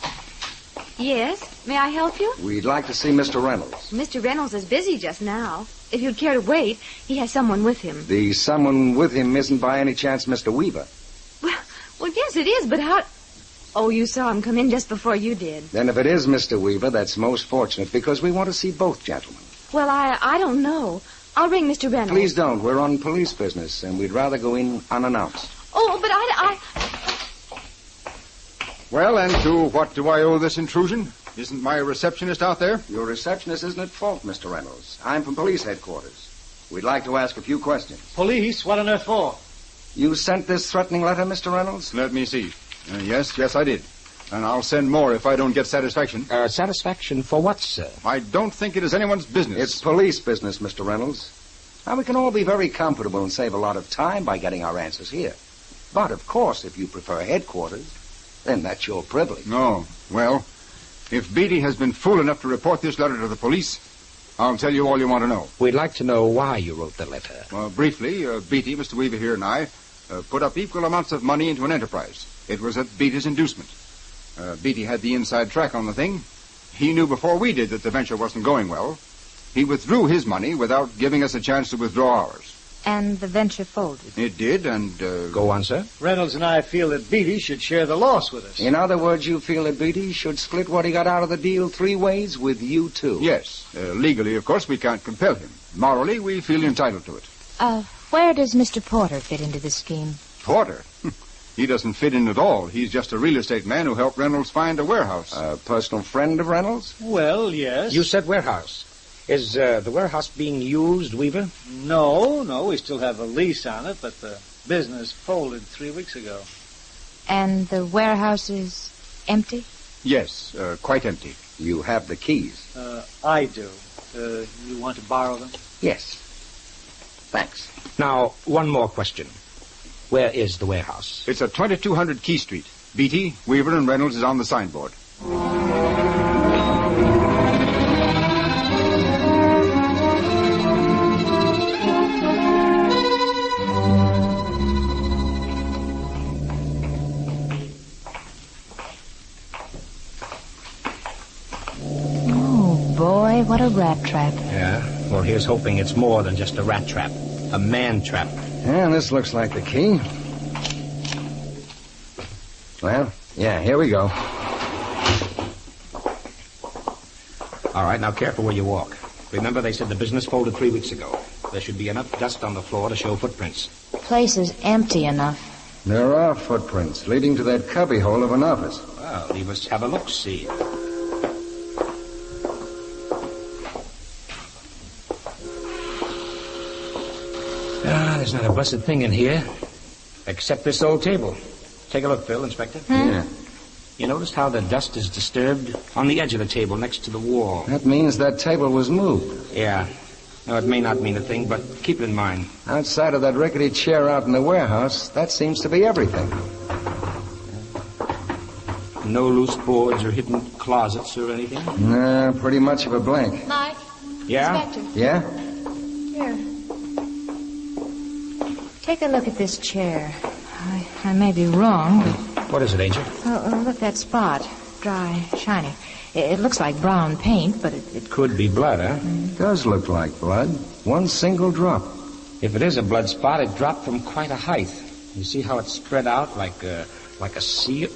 Yes? May I help you? We'd like to see Mr. Reynolds. Mr. Reynolds is busy just now. If you'd care to wait, he has someone with him. The someone with him isn't by any chance Mr. Weaver. Well, yes, it is, but how... Oh, you saw him come in just before you did. Then if it is Mr. Weaver, that's most fortunate, because we want to see both gentlemen. Well, I don't know. I'll ring Mr. Reynolds. Please don't. We're on police business, and we'd rather go in unannounced. Oh, but I... Well, and to what do I owe this intrusion? Isn't my receptionist out there? Your receptionist isn't at fault, Mr. Reynolds. I'm from police headquarters. We'd like to ask a few questions. Police? What on earth for? You sent this threatening letter, Mr. Reynolds? Let me see. Yes, I did. And I'll send more if I don't get satisfaction. Satisfaction for what, sir? I don't think it is anyone's business. It's police business, Mr. Reynolds. Now, we can all be very comfortable and save a lot of time by getting our answers here. But, of course, if you prefer headquarters, then that's your privilege. No. Well, if Beatty has been fool enough to report this letter to the police, I'll tell you all you want to know. We'd like to know why you wrote the letter. Well, briefly, Beatty, Mr. Weaver here, and I put up equal amounts of money into an enterprise. It was at Beatty's inducement. Beatty had the inside track on the thing. He knew before we did that the venture wasn't going well. He withdrew his money without giving us a chance to withdraw ours. And the venture folded. It did, and... Go on, sir. Reynolds and I feel that Beatty should share the loss with us. In other words, you feel that Beatty should split what he got out of the deal 3 ways with you, too. Yes. Legally, of course, we can't compel him. Morally, we feel entitled to it. Where does Mr. Porter fit into this scheme? Porter? He doesn't fit in at all. He's just a real estate man who helped Reynolds find a warehouse. A personal friend of Reynolds? Well, yes. You said warehouse. Is the warehouse being used, Weaver? No, we still have a lease on it, but the business folded 3 weeks ago. And the warehouse is empty? Yes, quite empty. You have the keys. I do. You want to borrow them? Yes. Thanks. Now, one more question. Where is the warehouse? It's at 2200 Key Street. Beatty, Weaver, and Reynolds is on the signboard. Oh, boy, what a rat trap. Yeah? Well, here's hoping it's more than just a rat trap. A man trap. Yeah, this looks like the key. Well, yeah, here we go. All right, now careful where you walk. Remember, they said the business folded 3 weeks ago. There should be enough dust on the floor to show footprints. The place is empty enough. There are footprints leading to that cubbyhole of an office. Well, leave us have a look-see. There's not a blessed thing in here, except this old table. Take a look, Phil, Inspector. Yeah. You noticed how the dust is disturbed on the edge of the table next to the wall? That means that table was moved. Yeah. Now, it may not mean a thing, but keep it in mind. Outside of that rickety chair out in the warehouse, that seems to be everything. No loose boards or hidden closets or anything? Nah, pretty much of a blank. Mike? Yeah? Inspector? Yeah? Here. Take a look at this chair. I may be wrong, but... What is it, Angel? Oh, look, that spot. Dry, shiny. It looks like brown paint, but it... Could be blood, huh? It does look like blood. One single drop. If it is a blood spot, it dropped from quite a height. You see how it's spread out like a seal?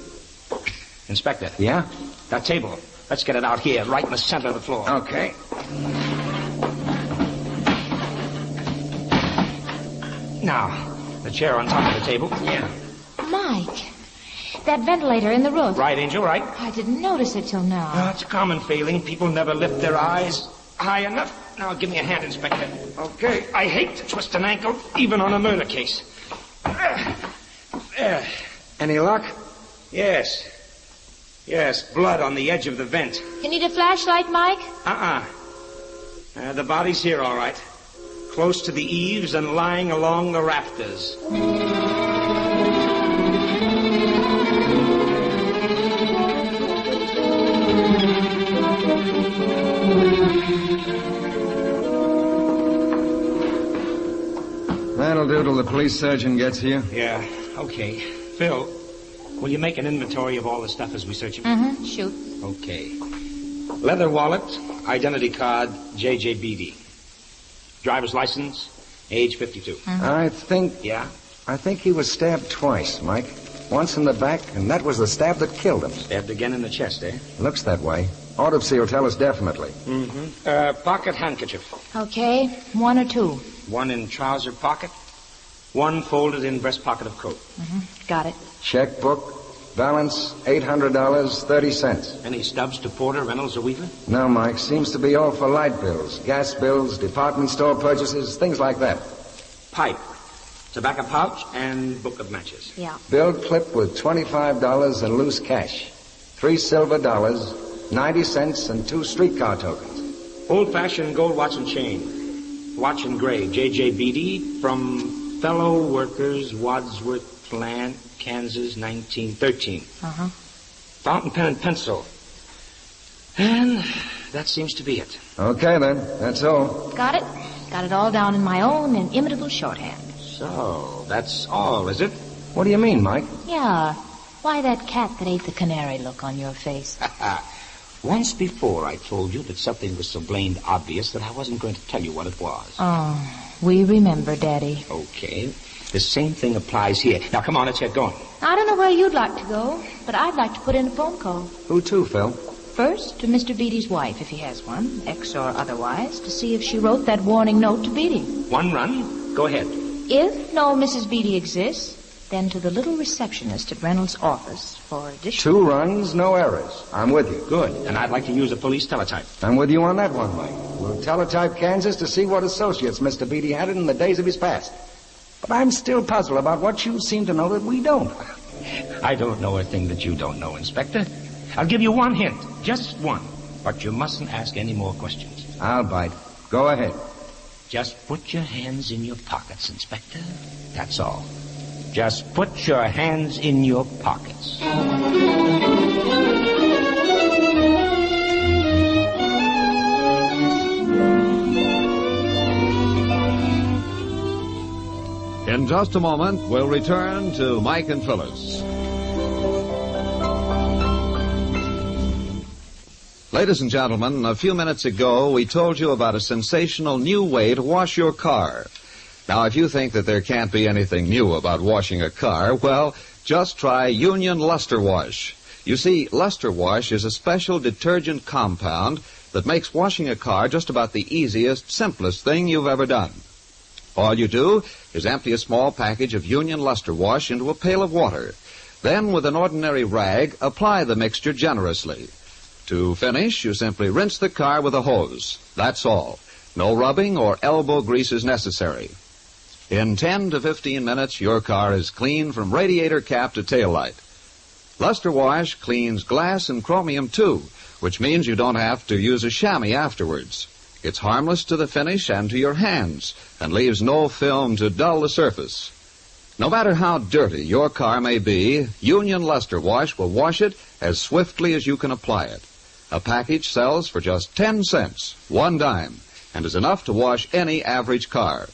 Inspector. Yeah? That table. Let's get it out here, right in the center of the floor. Okay. Now, the chair on top of the table. Yeah. Mike, that ventilator in the roof. Right, Angel, right? I didn't notice it till now. Oh, it's a common failing. People never lift their eyes high enough. Now, give me a hand, Inspector. Okay. I hate to twist an ankle, even on a murder case. There. Any luck? Yes. Yes, blood on the edge of the vent. You need a flashlight, Mike? The body's here, all right. Close to the eaves and lying along the rafters. That'll do till the police surgeon gets here. Yeah, okay. Phil, will you make an inventory of all the stuff as we search it? Mm-hmm. Shoot. Okay. Leather wallet, identity card, J.J. Beatty. Driver's license, age 52. Mm-hmm. I think he was stabbed twice, Mike. Once in the back, and that was the stab that killed him. Stabbed again in the chest, eh? Looks that way. Autopsy will tell us definitely. Mm-hmm. Pocket handkerchief. Okay, 1 or 2. One in trouser pocket, one folded in breast pocket of coat. Mm-hmm. Got it. Checkbook, balance, $800, 30 cents. Any stubs to Porter, Reynolds, or Weaver? No, Mike. Seems to be all for light bills, gas bills, department store purchases, things like that. Pipe, tobacco pouch, and book of matches. Yeah. Bill clip with $25 in loose cash. 3 silver dollars, 90 cents, and 2 streetcar tokens. Old-fashioned gold watch and chain. Watch engraved, J.J. Beatty, from Fellow Workers, Wadsworth Plant, Kansas, 1913. Uh-huh. Fountain pen and pencil. And that seems to be it. Okay, then. That's all. Got it. Got it all down in my own inimitable shorthand. So, that's all, is it? What do you mean, Mike? Yeah. Why that cat that ate the canary look on your face? Once before I told you that something was so blamed obvious that I wasn't going to tell you what it was. Oh, we remember, Daddy. Okay. The same thing applies here. Now, come on, let's get going. I don't know where you'd like to go, but I'd like to put in a phone call. Who to, Phil? First, to Mr. Beatty's wife, if he has one, ex or otherwise, to see if she wrote that warning note to Beatty. One run. Go ahead. If no Mrs. Beatty exists, then to the little receptionist at Reynolds' office for additional... 2 runs, no errors. I'm with you. Good. And I'd like to use a police teletype. I'm with you on that one, Mike. We'll teletype Kansas to see what associates Mr. Beatty had in the days of his past. But I'm still puzzled about what you seem to know that we don't. I don't know a thing that you don't know, Inspector. I'll give you one hint. Just one. But you mustn't ask any more questions. I'll bite. Go ahead. Just put your hands in your pockets, Inspector. That's all. Just put your hands in your pockets. In just a moment, we'll return to Mike and Phyllis. Ladies and gentlemen, a few minutes ago, we told you about a sensational new way to wash your car. Now, if you think that there can't be anything new about washing a car, well, just try Union Luster Wash. You see, Luster Wash is a special detergent compound that makes washing a car just about the easiest, simplest thing you've ever done. All you do is empty a small package of Union Luster Wash into a pail of water. Then, with an ordinary rag, apply the mixture generously. To finish, you simply rinse the car with a hose. That's all. No rubbing or elbow grease is necessary. In 10 to 15 minutes, your car is clean from radiator cap to tail light. Luster Wash cleans glass and chromium, too, which means you don't have to use a chamois afterwards. It's harmless to the finish and to your hands, and leaves no film to dull the surface. No matter how dirty your car may be, Union Luster Wash will wash it as swiftly as you can apply it. A package sells for just 10 cents, 1 dime, and is enough to wash any average car.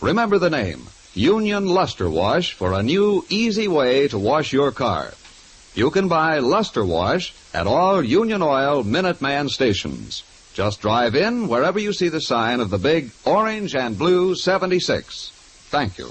Remember the name, Union Luster Wash, for a new, easy way to wash your car. You can buy Luster Wash at all Union Oil Minuteman stations. Just drive in wherever you see the sign of the big orange and blue 76. Thank you.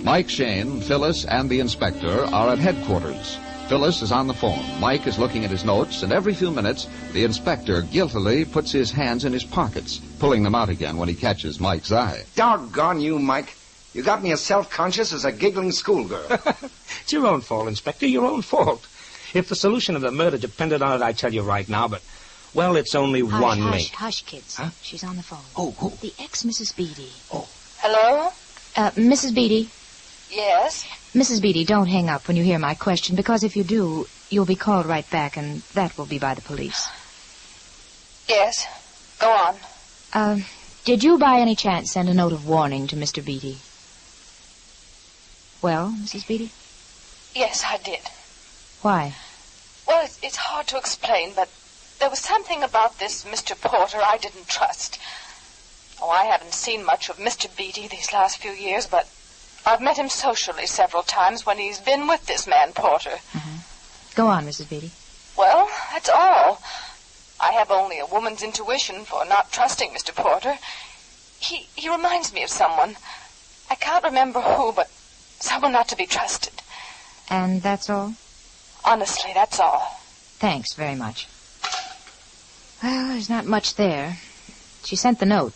Mike, Shayne, Phyllis, and the inspector are at headquarters. Phyllis is on the phone. Mike is looking at his notes, and every few minutes, the inspector guiltily puts his hands in his pockets, pulling them out again when he catches Mike's eye. Doggone you, Mike. You got me as self-conscious as a giggling schoolgirl. It's your own fault, Inspector, your own fault. If the solution of the murder depended on it, I'd tell you right now, but, well, it's only one link. Hush, kids. Huh? She's on the phone. Oh, who? The ex-Mrs. Beatty. Oh. Hello? Mrs. Beatty. Yes? Mrs. Beatty, don't hang up when you hear my question, because if you do, you'll be called right back, and that will be by the police. Yes. Go on. Did you by any chance send a note of warning to Mr. Beatty? Well, Mrs. Beatty? Yes, I did. Why? Well, it's hard to explain, but there was something about this Mr. Porter I didn't trust. Oh, I haven't seen much of Mr. Beatty these last few years, but I've met him socially several times when he's been with this man Porter. Mm-hmm. Go on, Mrs. Beatty. Well, that's all. I have only a woman's intuition for not trusting Mr. Porter. He reminds me of someone. I can't remember who, but someone not to be trusted. And that's all? Honestly, that's all. Thanks very much. Well, there's not much there. She sent the note,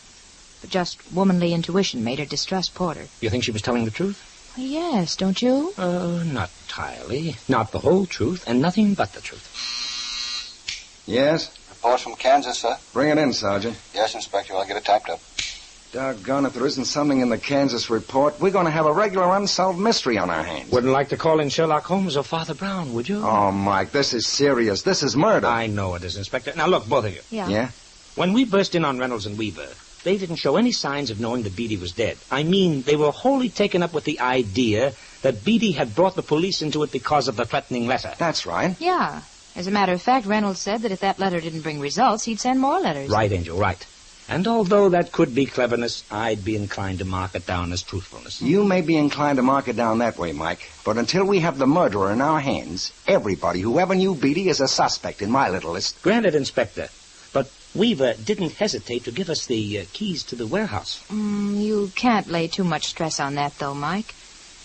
but just womanly intuition made her distrust Porter. You think she was telling the truth? Yes, don't you? Not entirely. Not the whole truth, and nothing but the truth. Yes? Report from Kansas, sir. Bring it in, Sergeant. Yes, Inspector. I'll get it typed up. Doggone, if there isn't something in the Kansas report, we're going to have a regular unsolved mystery on our hands. Wouldn't like to call in Sherlock Holmes or Father Brown, would you? Oh, Mike, this is serious. This is murder. I know it is, Inspector. Now, look, both of you. Yeah? When we burst in on Reynolds and Weaver, they didn't show any signs of knowing that Beatty was dead. I mean, they were wholly taken up with the idea that Beatty had brought the police into it because of the threatening letter. That's right. Yeah. As a matter of fact, Reynolds said that if that letter didn't bring results, he'd send more letters. Right, Angel, right. And although that could be cleverness, I'd be inclined to mark it down as truthfulness. You may be inclined to mark it down that way, Mike, but until we have the murderer in our hands, everybody who ever knew Beatty is a suspect in my little list. Granted, Inspector, but Weaver didn't hesitate to give us the keys to the warehouse. You can't lay too much stress on that, though, Mike.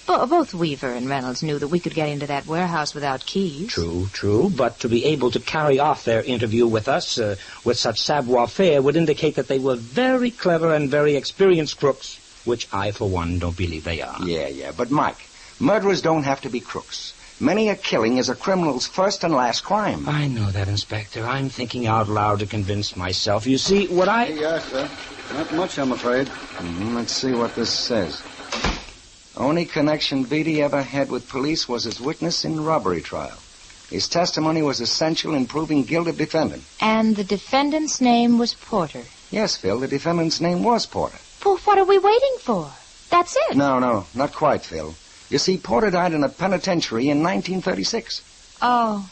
Both Weaver and Reynolds knew that we could get into that warehouse without keys. True, but to be able to carry off their interview with us with such savoir-faire would indicate that they were very clever and very experienced crooks, which I, for one, don't believe they are. Yeah, but Mike, murderers don't have to be crooks. Many a killing is a criminal's first and last crime. I know that, Inspector. I'm thinking out loud to convince myself. You see, what I... Yes, sir. Not much, I'm afraid. Let's see what this says. Only connection Beatty ever had with police was his witness in robbery trial. His testimony was essential in proving guilt of defendant. And the defendant's name was Porter. Yes, Phil, the defendant's name was Porter. Well, what are we waiting for? That's it. No, not quite, Phil. You see, Porter died in a penitentiary in 1936. Oh,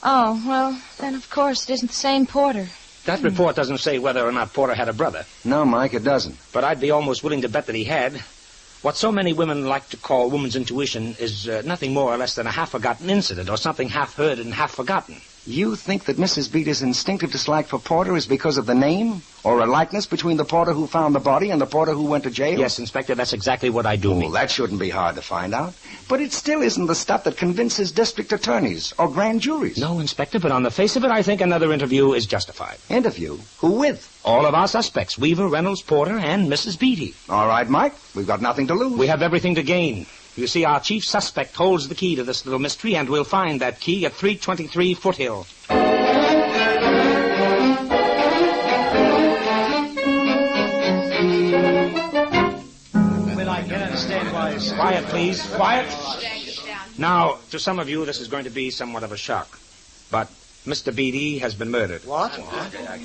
well, then of course it isn't the same Porter. That report doesn't say whether or not Porter had a brother. No, Mike, it doesn't. But I'd be almost willing to bet that he had. What so many women like to call woman's intuition is nothing more or less than a half-forgotten incident or something half-heard and half-forgotten. You think that Mrs. Beatty's instinctive dislike for Porter is because of the name? Or a likeness between the Porter who found the body and the Porter who went to jail? Yes, Inspector, that's exactly what I do mean. Well, that shouldn't be hard to find out. But it still isn't the stuff that convinces district attorneys or grand juries. No, Inspector, but on the face of it, I think another interview is justified. Interview? Who with? All of our suspects, Weaver, Reynolds, Porter, and Mrs. Beatty. All right, Mike. We've got nothing to lose. We have everything to gain. You see, our chief suspect holds the key to this little mystery, and we'll find that key at 323 Foothill. Quiet, please. Quiet. Now, to some of you, this is going to be somewhat of a shock. But Mr. Beatty has been murdered. What?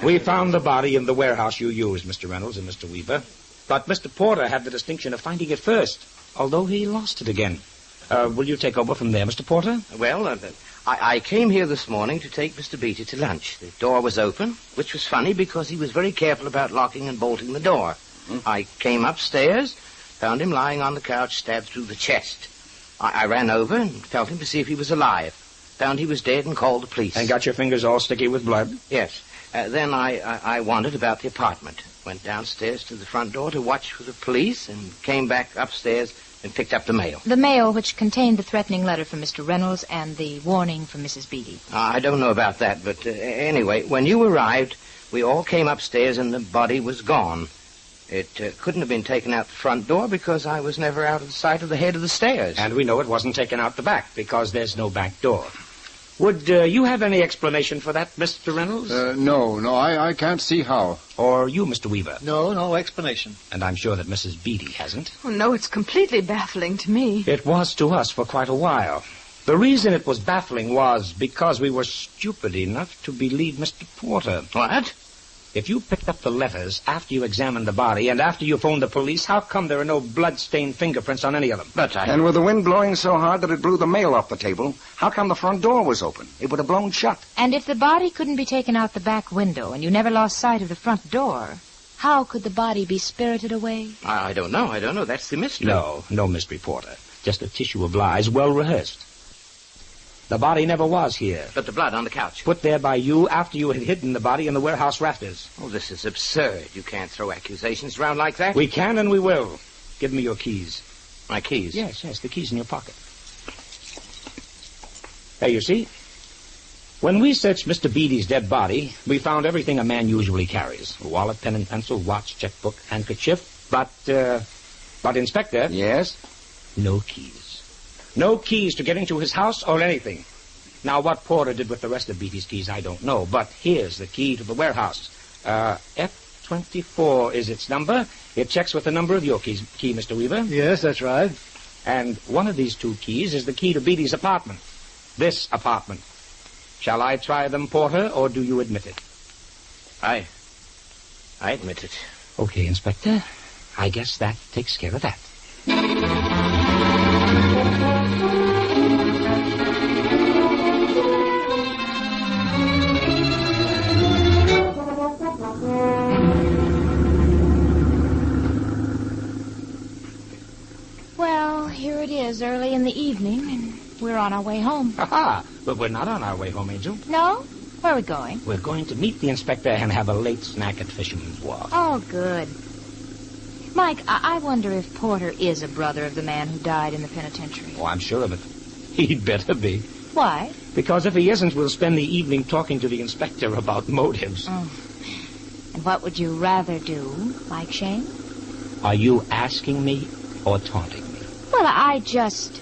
We found the body in the warehouse you used, Mr. Reynolds and Mr. Weaver. But Mr. Porter had the distinction of finding it first, although he lost it again. Will you take over from there, Mr. Porter? Well, I came here this morning to take Mr. Beatty to lunch. The door was open, which was funny because he was very careful about locking and bolting the door. I came upstairs, found him lying on the couch, stabbed through the chest. I ran over and felt him to see if he was alive. Found he was dead and called the police. And got your fingers all sticky with blood? Yes. Then I wandered about the apartment. Went downstairs to the front door to watch for the police and came back upstairs and picked up the mail. The mail which contained the threatening letter from Mr. Reynolds and the warning from Mrs. Beatty. I don't know about that, but anyway, when you arrived, we all came upstairs and the body was gone. It couldn't have been taken out the front door because I was never out of the sight of the head of the stairs. And we know it wasn't taken out the back because there's no back door. Would you have any explanation for that, Mr. Reynolds? No, I can't see how. Or you, Mr. Weaver? No explanation. And I'm sure that Mrs. Beatty hasn't. Oh, no, it's completely baffling to me. It was to us for quite a while. The reason it was baffling was because we were stupid enough to believe Mr. Porter. What? If you picked up the letters after you examined the body and after you phoned the police, how come there are no blood-stained fingerprints on any of them? And with the wind blowing so hard that it blew the mail off the table, how come the front door was open? It would have blown shut. And if the body couldn't be taken out the back window and you never lost sight of the front door, how could the body be spirited away? I don't know. That's the mystery. No mystery, Porter. Just a tissue of lies, well rehearsed. The body never was here. But the blood on the couch? Put there by you after you had hidden the body in the warehouse rafters. Oh, this is absurd. You can't throw accusations around like that. We can and we will. Give me your keys. My keys? Yes, the keys in your pocket. There, you see. When we searched Mr. Beatty's dead body, we found everything a man usually carries. A wallet, pen and pencil, watch, checkbook, handkerchief. But, Inspector... Yes? No keys. No keys to get into his house or anything. Now, what Porter did with the rest of Beatty's keys, I don't know. But here's the key to the warehouse. F24 is its number. It checks with the number of your key, Mr. Weaver. Yes, that's right. And one of these two keys is the key to Beatty's apartment. This apartment. Shall I try them, Porter, or do you admit it? I admit it. Okay, Inspector. I guess that takes care of that. Well, here it is early in the evening, and we're on our way home. Aha! But we're not on our way home, Angel. No? Where are we going? We're going to meet the inspector and have a late snack at Fisherman's Wharf. Oh, good. Mike, I wonder if Porter is a brother of the man who died in the penitentiary. Oh, I'm sure of it. He'd better be. Why? Because if he isn't, we'll spend the evening talking to the inspector about motives. Oh. And what would you rather do, Mike Shayne? Are you asking me or taunting me? Well, I just,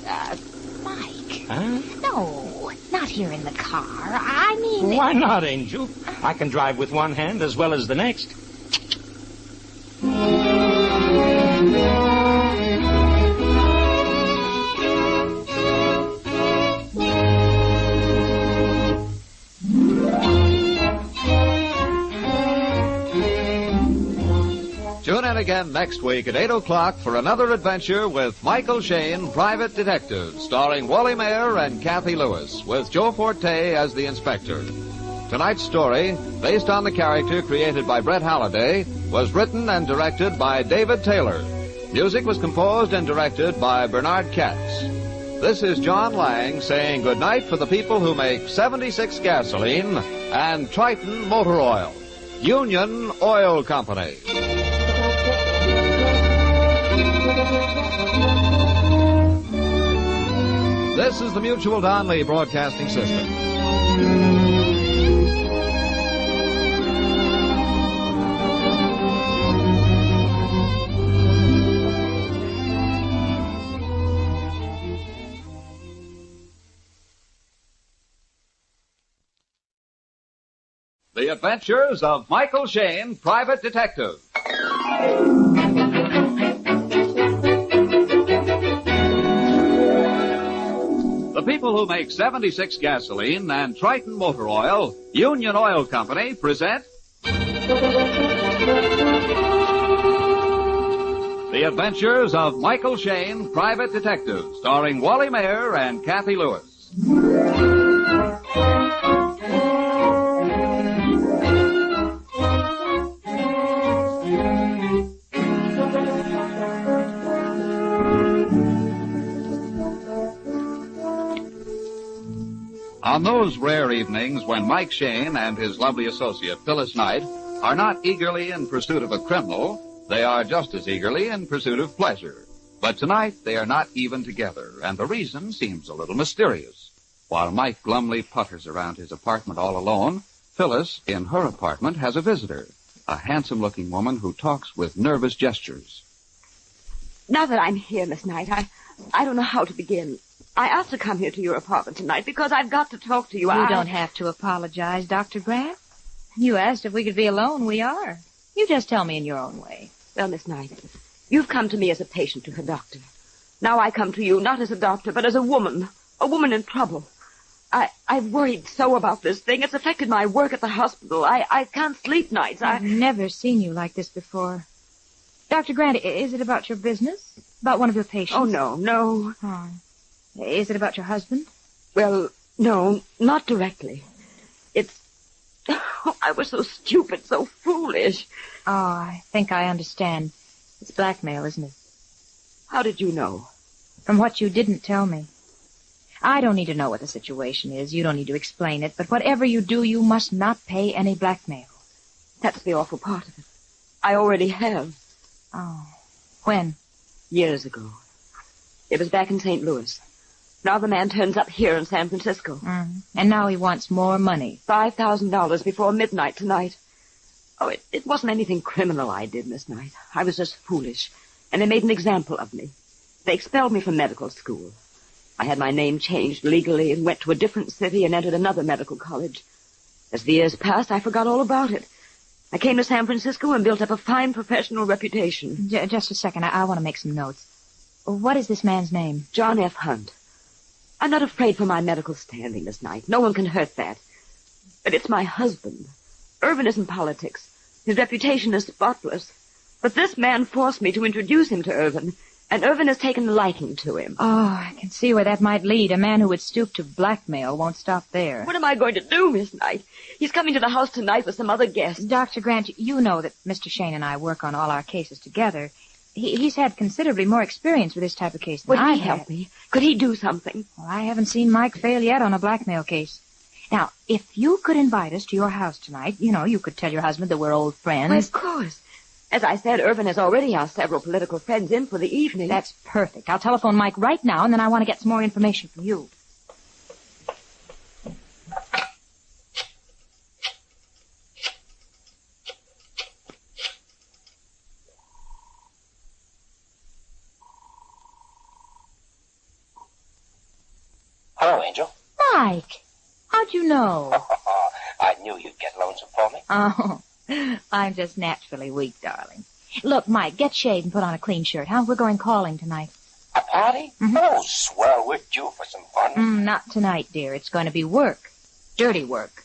Mike. Huh? No, not here in the car. I mean... Why not, Angel? I can drive with one hand as well as the next. Tune in again next week at 8 o'clock for another adventure with Michael Shayne, Private Detective, starring Wally Mayer and Kathy Lewis, with Joe Forte as the inspector. Tonight's story, based on the character created by Brett Halliday, was written and directed by David Taylor. Music was composed and directed by Bernard Katz. This is John Lang saying goodnight for the people who make 76 gasoline and Triton motor oil. Union Oil Company. This is the Mutual Donley Broadcasting System. The Adventures of Michael Shayne, Private Detective. The people who make 76 gasoline and Triton motor oil, Union Oil Company, present The Adventures of Michael Shayne, Private Detective, starring Wally Mayer and Kathy Lewis. On those rare evenings when Mike Shayne and his lovely associate Phyllis Knight are not eagerly in pursuit of a criminal, they are just as eagerly in pursuit of pleasure. But tonight they are not even together, and the reason seems a little mysterious. While Mike glumly putters around his apartment all alone, Phyllis, in her apartment, has a visitor, a handsome-looking woman who talks with nervous gestures. Now that I'm here, Miss Knight, I don't know how to begin. I asked to come here to your apartment tonight because I've got to talk to you. You don't have to apologize, Dr. Grant. You asked if we could be alone. We are. You just tell me in your own way. Well, Miss Knight, you've come to me as a patient to her doctor. Now I come to you not as a doctor, but as a woman in trouble. I've worried so about this thing. It's affected my work at the hospital. I can't sleep nights. I've never seen you like this before. Dr. Grant, is it about your business? About one of your patients? Oh, no. Oh. Is it about your husband? Well, no, not directly. I was so stupid, so foolish. Oh, I think I understand. It's blackmail, isn't it? How did you know? From what you didn't tell me. I don't need to know what the situation is. You don't need to explain it. But whatever you do, you must not pay any blackmail. That's the awful part of it. I already have. Oh. When? Years ago. It was back in St. Louis. Now the man turns up here in San Francisco. And now he wants more money. $5,000 before midnight tonight. Oh, it wasn't anything criminal I did, Miss Knight. I was just foolish. And they made an example of me. They expelled me from medical school. I had my name changed legally and went to a different city and entered another medical college. As the years passed, I forgot all about it. I came to San Francisco and built up a fine professional reputation. Just a second. I want to make some notes. What is this man's name? John F. Hunt. I'm not afraid for my medical standing, Miss Knight. No one can hurt that. But it's my husband. Irvin isn't politics. His reputation is spotless. But this man forced me to introduce him to Irvin, and Irvin has taken a liking to him. Oh, I can see where that might lead. A man who would stoop to blackmail won't stop there. What am I going to do, Miss Knight? He's coming to the house tonight with some other guests. Dr. Grant, you know that Mr. Shayne and I work on all our cases together. He's had considerably more experience with this type of case than I have. Would he help me? Could he do something? Well, I haven't seen Mike fail yet on a blackmail case. Now, if you could invite us to your house tonight, you could tell your husband that we're old friends. Well, of course. As I said, Irvin has already asked several political friends in for the evening. That's perfect. I'll telephone Mike right now, and then I want to get some more information from you. Hello, Angel. Mike, how'd you know? I knew you'd get lonesome for me. Oh, I'm just naturally weak, darling. Look, Mike, get shaved and put on a clean shirt, huh? We're going calling tonight. A party? Mm-hmm. Oh, swell. We're due for some fun. Not tonight, dear. It's going to be work. Dirty work.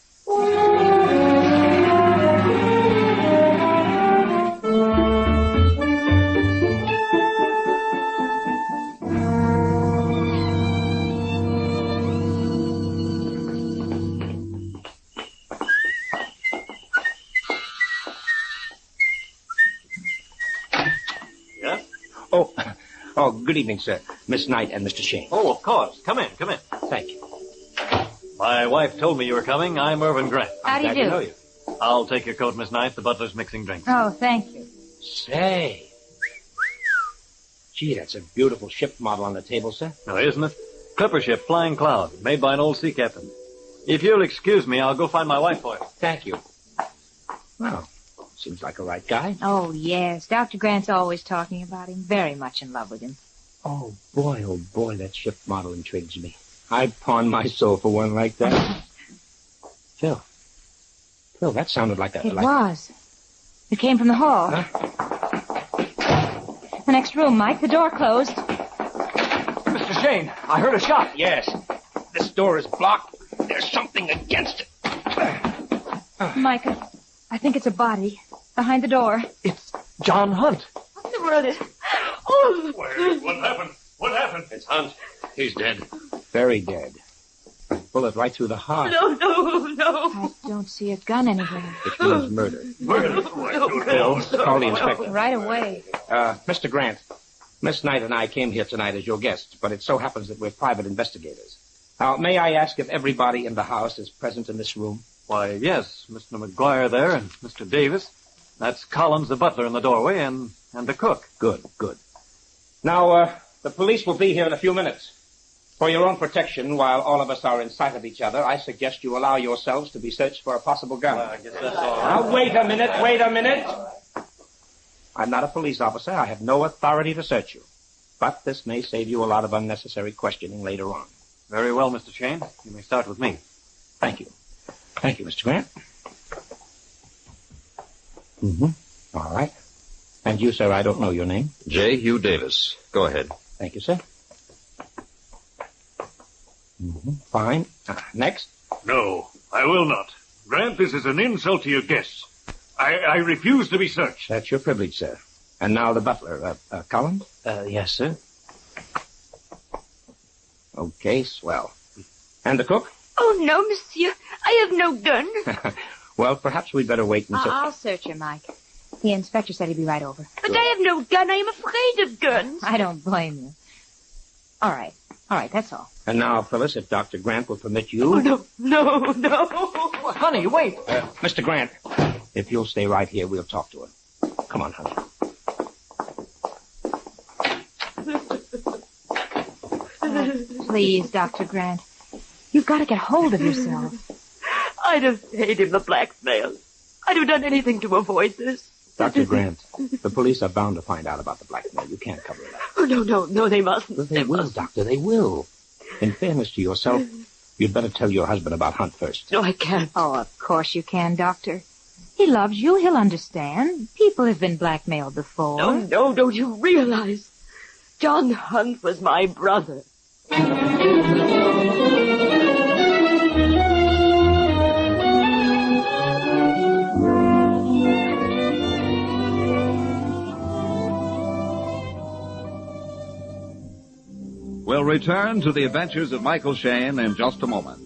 Oh, good evening, sir. Miss Knight and Mr. Shayne. Oh, of course. Come in, come in. Thank you. My wife told me you were coming. I'm Irvin Grant. How do you do? Glad to know you. I'll take your coat, Miss Knight. The butler's mixing drinks. Oh, thank you. Say. Gee, that's a beautiful ship model on the table, sir. Now, isn't it? Clipper ship, Flying Cloud, made by an old sea captain. If you'll excuse me, I'll go find my wife for you. Thank you. Well, seems like a right guy. Oh, yes. Dr. Grant's always talking about him. Very much in love with him. Oh, boy, that ship model intrigues me. I'd pawn my soul for one like that. Phil, that sounded like a... It was. It came from the hall. Huh? The next room, Mike. The door closed. Mr. Shayne, I heard a shot. Yes. This door is blocked. There's something against it. Mike, I think it's a body. Behind the door. It's John Hunt. What in the world is... Oh! Wait, what happened? What happened? It's Hunt. He's dead. Very dead. Bullet right through the heart. No. I don't see a gun anywhere. Which means murder. Phil, call the inspector. Right away. Mr. Grant, Miss Knight and I came here tonight as your guests, but it so happens that we're private investigators. Now, may I ask if everybody in the house is present in this room? Why, yes. Mr. McGuire there and Mr. Davis. That's Collins, the butler, in the doorway, and the cook. Good. Now, the police will be here in a few minutes. For your own protection, while all of us are in sight of each other, I suggest you allow yourselves to be searched for a possible gun. I guess that's all right. Now, wait a minute. I'm not a police officer. I have no authority to search you. But this may save you a lot of unnecessary questioning later on. Very well, Mr. Shayne. You may start with me. Thank you. Thank you, Mr. Grant. All right. And you, sir, I don't know your name. J. Hugh Davis. Go ahead. Thank you, sir. Fine. Next. No, I will not. Grant, this is an insult to your guests. I refuse to be searched. That's your privilege, sir. And now the butler, Collins? Yes, sir. Okay, swell. And the cook? Oh, no, monsieur. I have no gun. Well, perhaps we'd better wait until... I'll search you, Mike. The inspector said he'd be right over. But I have no gun. I am afraid of guns. I don't blame you. All right, that's all. And now, Phyllis, if Dr. Grant will permit you... Oh, no. Honey, wait. Mr. Grant, if you'll stay right here, we'll talk to her. Come on, honey. Please, Dr. Grant. You've got to get hold of yourself. I'd have paid him the blackmail. I'd have done anything to avoid this. Dr. Grant, the police are bound to find out about the blackmail. You can't cover it up. Oh, no, they mustn't. They will, Doctor, they will. In fairness to yourself, you'd better tell your husband about Hunt first. No, I can't. Oh, of course you can, Doctor. He loves you. He'll understand. People have been blackmailed before. No, don't you realize? John Hunt was my brother. We'll return to the adventures of Michael Shayne in just a moment.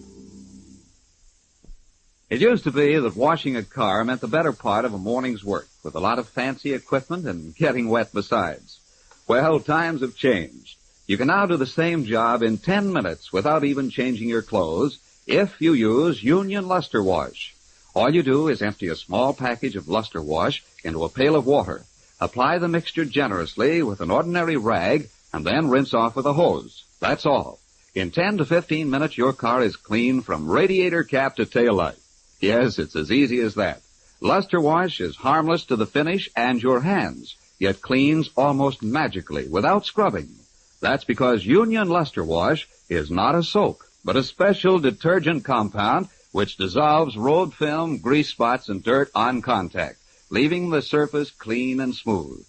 It used to be that washing a car meant the better part of a morning's work, with a lot of fancy equipment and getting wet besides. Well, times have changed. You can now do the same job in 10 minutes without even changing your clothes if you use Union Luster Wash. All you do is empty a small package of Luster Wash into a pail of water Apply the mixture generously with an ordinary rag and then rinse off with a hose. That's all. In 10 to 15 minutes, your car is clean from radiator cap to tail light. Yes, it's as easy as that. Luster Wash is harmless to the finish and your hands, yet cleans almost magically without scrubbing. That's because Union Luster Wash is not a soap, but a special detergent compound which dissolves road film, grease spots, and dirt on contact, leaving the surface clean and smooth.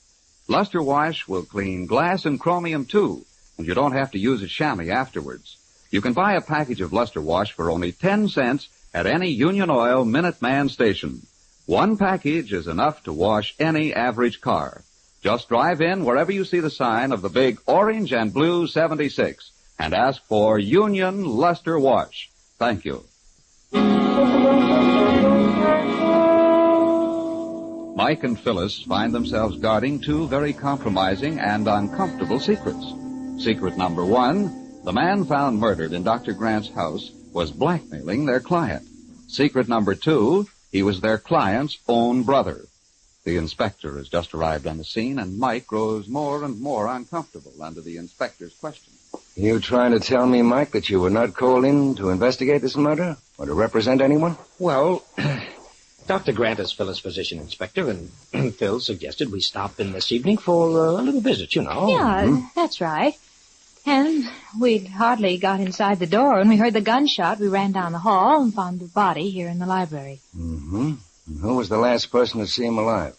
Luster Wash will clean glass and chromium, too, and you don't have to use a chamois afterwards. You can buy a package of Luster Wash for only 10 cents at any Union Oil Minuteman station. One package is enough to wash any average car. Just drive in wherever you see the sign of the big orange and blue 76 and ask for Union Luster Wash. Thank you. Mike and Phyllis find themselves guarding two very compromising and uncomfortable secrets. Secret number one, the man found murdered in Dr. Grant's house was blackmailing their client. Secret number two, he was their client's own brother. The inspector has just arrived on the scene, and Mike grows more and more uncomfortable under the inspector's question. You trying to tell me, Mike, that you were not called in to investigate this murder or to represent anyone? Well, Dr. Grant is Phyllis' physician inspector, and Phil suggested we stop in this evening for a little visit, you know. Yeah, that's right. And we'd hardly got inside the door when we heard the gunshot. We ran down the hall and found the body here in the library. Mm-hmm. And who was the last person to see him alive?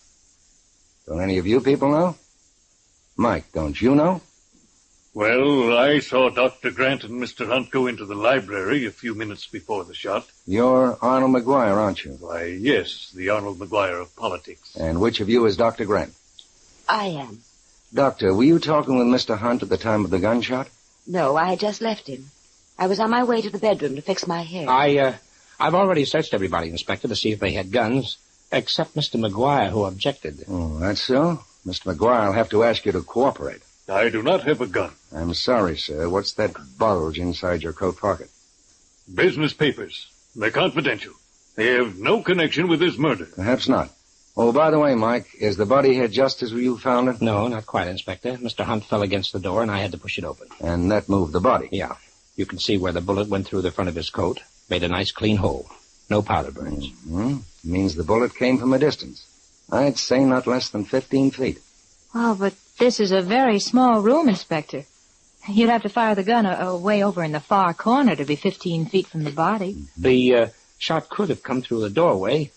Don't any of you people know? Mike, don't you know? Well, I saw Dr. Grant and Mr. Hunt go into the library a few minutes before the shot. You're Arnold McGuire, aren't you? Why, yes, the Arnold McGuire of politics. And which of you is Dr. Grant? I am. Doctor, were you talking with Mr. Hunt at the time of the gunshot? No, I had just left him. I was on my way to the bedroom to fix my hair. I've already searched everybody, Inspector, to see if they had guns, except Mr. McGuire, who objected. Oh, that's so? Mr. McGuire, I'll have to ask you to cooperate. I do not have a gun. I'm sorry, sir. What's that bulge inside your coat pocket? Business papers. They're confidential. They have no connection with this murder. Perhaps not. Oh, by the way, Mike, is the body here just as you found it? No, not quite, Inspector. Mr. Hunt fell against the door, and I had to push it open. And that moved the body? Yeah. You can see where the bullet went through the front of his coat. Made a nice clean hole. No powder burns. Mm-hmm. Means the bullet came from a distance. I'd say not less than 15 feet. Oh, but this is a very small room, Inspector. You'd have to fire the gun way over in the far corner to be 15 feet from the body. The shot could have come through the doorway.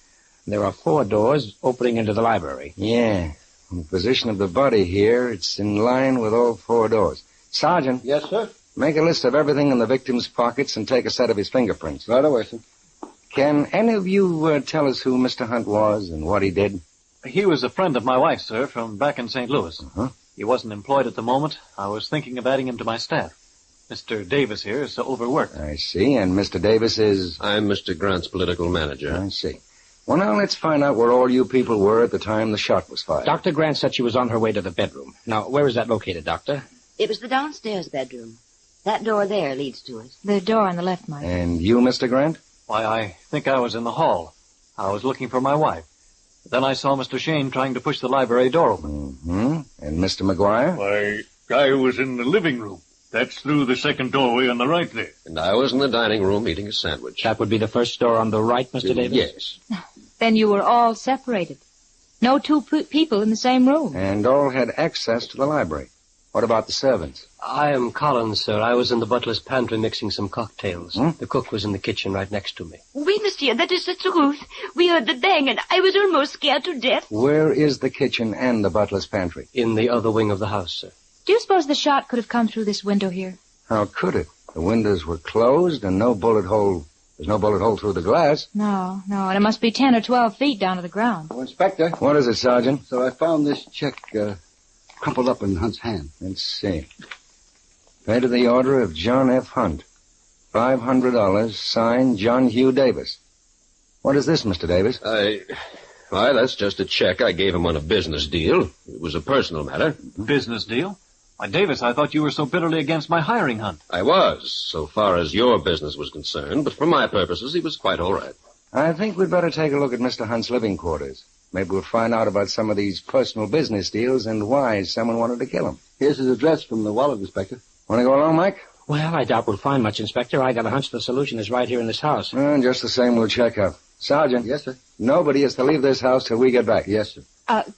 There are 4 doors opening into the library. Yeah. From the position of the body here, it's in line with all 4 doors. Sergeant. Yes, sir? Make a list of everything in the victim's pockets and take a set of his fingerprints. Right away, sir. Can any of you tell us who Mr. Hunt was and what he did? He was a friend of my wife, sir, from back in St. Louis. Uh-huh. He wasn't employed at the moment. I was thinking of adding him to my staff. Mr. Davis here is overworked. I see. And Mr. Davis is? I'm Mr. Grant's political manager. I see. Well, now let's find out where all you people were at the time the shot was fired. Dr. Grant said she was on her way to the bedroom. Now, where is that located, Doctor? It was the downstairs bedroom. That door there leads to it. The door on the left, Mike. And you, Mr. Grant? Why, I think I was in the hall. I was looking for my wife. Then I saw Mr. Shayne trying to push the library door open. Mm-hmm. And Mr. McGuire? Why, I was in the living room. That's through the second doorway on the right there. And I was in the dining room eating a sandwich. That would be the first door on the right, Mr. Davis? Yes. Then you were all separated. No two people in the same room. And all had access to the library. What about the servants? I am Collins, sir. I was in the butler's pantry mixing some cocktails. The cook was in the kitchen right next to me. Oui, monsieur, that is the truth. We heard the bang, and I was almost scared to death. Where is the kitchen and the butler's pantry? In the other wing of the house, sir. Do you suppose the shot could have come through this window here? How could it? The windows were closed and no bullet hole. There's no bullet hole through the glass. No, and it must be 10 or 12 feet down to the ground. Oh, Inspector. What is it, Sergeant? So I found this check crumpled up in Hunt's hand. Let's see. Paid to the order of John F. Hunt. $500, signed John Hugh Davis. What is this, Mr. Davis? Why, that's just a check I gave him on a business deal. It was a personal matter. Business deal? Why, Davis, I thought you were so bitterly against my hiring Hunt. I was, so far as your business was concerned, but for my purposes, he was quite all right. I think we'd better take a look at Mr. Hunt's living quarters. Maybe we'll find out about some of these personal business deals and why someone wanted to kill him. Here's his address from the wallet, Inspector. Want to go along, Mike? Well, I doubt we'll find much, Inspector. I got a hunch the solution is right here in this house. Just the same, we'll check up. Sergeant. Yes, sir. Nobody is to leave this house till we get back. Yes, sir.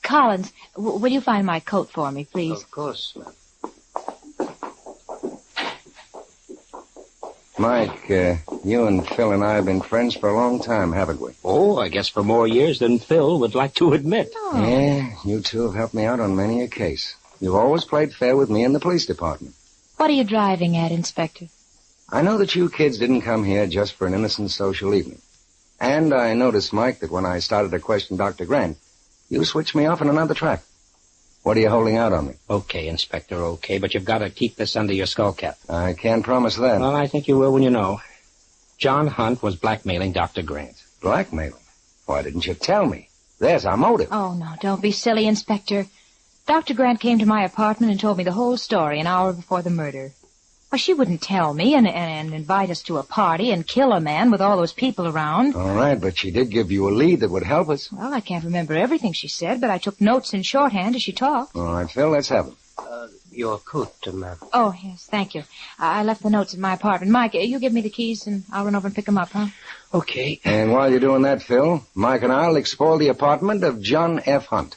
Collins, will you find my coat for me, please? Of course, ma'am. Mike, you and Phil and I have been friends for a long time, haven't we? Oh, I guess for more years than Phil would like to admit. Oh. Yeah, you two have helped me out on many a case. You've always played fair with me in the police department. What are you driving at, Inspector? I know that you kids didn't come here just for an innocent social evening. And I noticed, Mike, that when I started to question Dr. Grant, you switched me off on another track. What are you holding out on me? Okay, Inspector, okay, but you've got to keep this under your skull cap. I can't promise that. Well, I think you will when you know. John Hunt was blackmailing Dr. Grant. Blackmailing? Why didn't you tell me? There's our motive. Oh, no, don't be silly, Inspector. Dr. Grant came to my apartment and told me the whole story an hour before the murder. Well, she wouldn't tell me and invite us to a party and kill a man with all those people around. All right, but she did give you a lead that would help us. Well, I can't remember everything she said, but I took notes in shorthand as she talked. All right, Phil, let's have them. Your coat, ma'am. Oh, yes, thank you. I left the notes in my apartment. Mike, you give me the keys and I'll run over and pick them up, huh? Okay. And while you're doing that, Phil, Mike and I'll explore the apartment of John F. Hunt.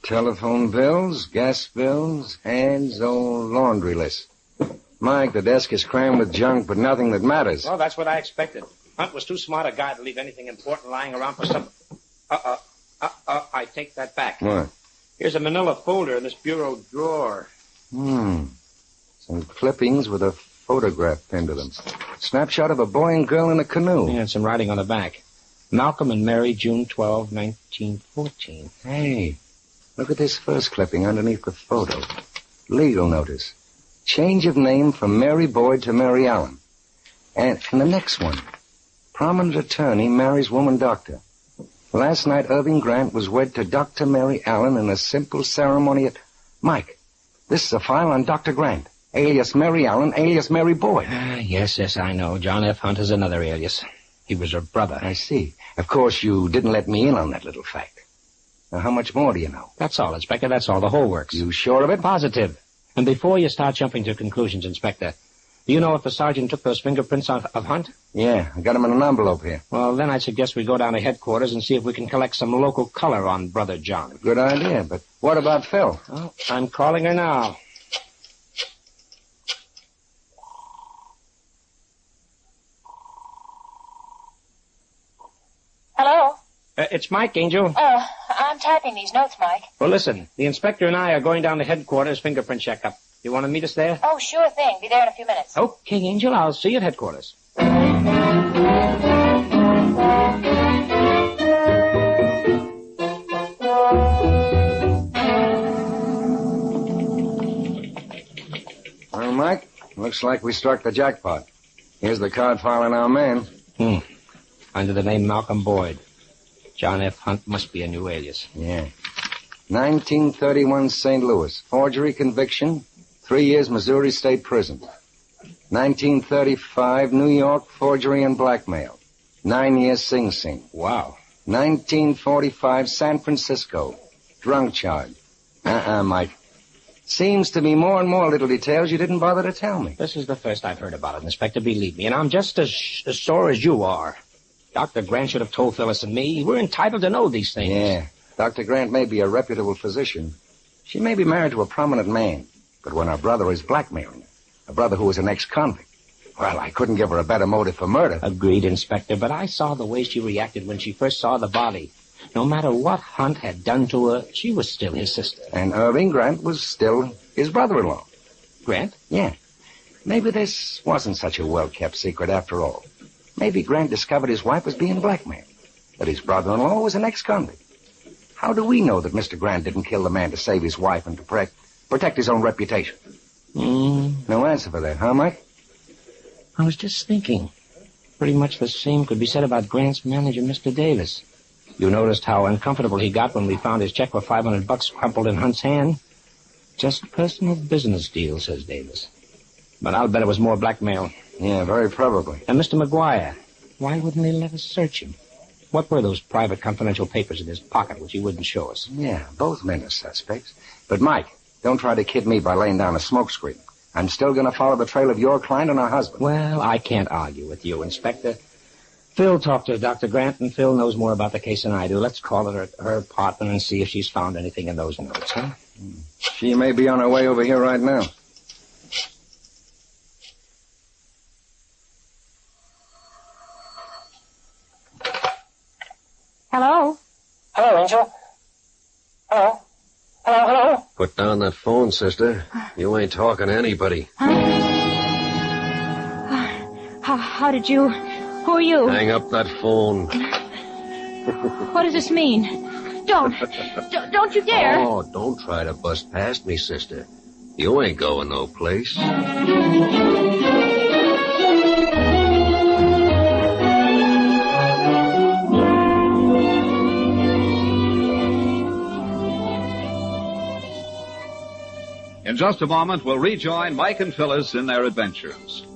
Telephone bills, gas bills, and laundry list. Mike, the desk is crammed with junk, but nothing that matters. Well, that's what I expected. Hunt was too smart a guy to leave anything important lying around for some... I take that back. What? Here's a manila folder in this bureau drawer. Some clippings with a photograph pinned to them. Snapshot of a boy and girl in a canoe. Yeah, and some writing on the back. Malcolm and Mary, June 12, 1914. Hey, look at this first clipping underneath the photo. Legal notice. Change of name from Mary Boyd to Mary Allen. And the next one. Prominent attorney marries woman doctor. Last night, Irving Grant was wed to Dr. Mary Allen in a simple ceremony at... Mike, this is a file on Dr. Grant, alias Mary Allen, alias Mary Boyd. Yes, I know. John F. Hunt is another alias. He was her brother. I see. Of course, you didn't let me in on that little fact. Now, how much more do you know? That's all, Inspector. That's all. The whole works. You sure of it? Positive. And before you start jumping to conclusions, Inspector, do you know if the sergeant took those fingerprints of Hunt? Yeah, I got them in an envelope here. Well, then I suggest we go down to headquarters and see if we can collect some local color on Brother John. Good idea, but what about Phil? Oh, I'm calling her now. Hello? It's Mike, Angel. I'm typing these notes, Mike. Well, listen, the inspector and I are going down to headquarters fingerprint checkup. You want to meet us there? Oh, sure thing. Be there in a few minutes. Okay, Angel, I'll see you at headquarters. Well, Mike, looks like we struck the jackpot. Here's the card file on our man. Under the name Malcolm Boyd. John F. Hunt must be a new alias. Yeah. 1931 St. Louis. Forgery conviction. 3 years Missouri State Prison. 1935 New York. Forgery and blackmail. 9 years Sing Sing. Wow. 1945 San Francisco. Drunk charge. Mike. Seems to be more and more little details you didn't bother to tell me. This is the first I've heard about it, Inspector, believe me. And I'm just as sore as you are. Dr. Grant should have told Phyllis and me. We're entitled to know these things. Yeah. Dr. Grant may be a reputable physician. She may be married to a prominent man. But when her brother is blackmailing her, a brother who is an ex-convict, well, I couldn't give her a better motive for murder. Agreed, Inspector, but I saw the way she reacted when she first saw the body. No matter what Hunt had done to her, she was still his sister. And Irving Grant was still his brother-in-law. Grant? Yeah. Maybe this wasn't such a well-kept secret after all. Maybe Grant discovered his wife was being blackmailed, that his brother-in-law was an ex-convict. How do we know that Mr. Grant didn't kill the man to save his wife and to protect his own reputation? No answer for that, huh, Mike? I was just thinking. Pretty much the same could be said about Grant's manager, Mr. Davis. You noticed how uncomfortable he got when we found his check for $500 crumpled in Hunt's hand? Just personal business deal, says Davis. But I'll bet it was more blackmail. Yeah, very probably. And Mr. McGuire, why wouldn't he let us search him? What were those private confidential papers in his pocket which he wouldn't show us? Yeah, both men are suspects. But, Mike, don't try to kid me by laying down a smokescreen. I'm still going to follow the trail of your client and her husband. Well, I can't argue with you, Inspector. Phil talked to Dr. Grant, and Phil knows more about the case than I do. Let's call her apartment and see if she's found anything in those notes, huh? She may be on her way over here right now. Hello? Hello, Angel. Hello? Hello, hello? Put down that phone, sister. You ain't talking to anybody. How did you... Who are you? Hang up that phone. What does this mean? Don't you dare. Oh, don't try to bust past me, sister. You ain't going no place. In just a moment, we'll rejoin Mike and Phyllis in their adventures.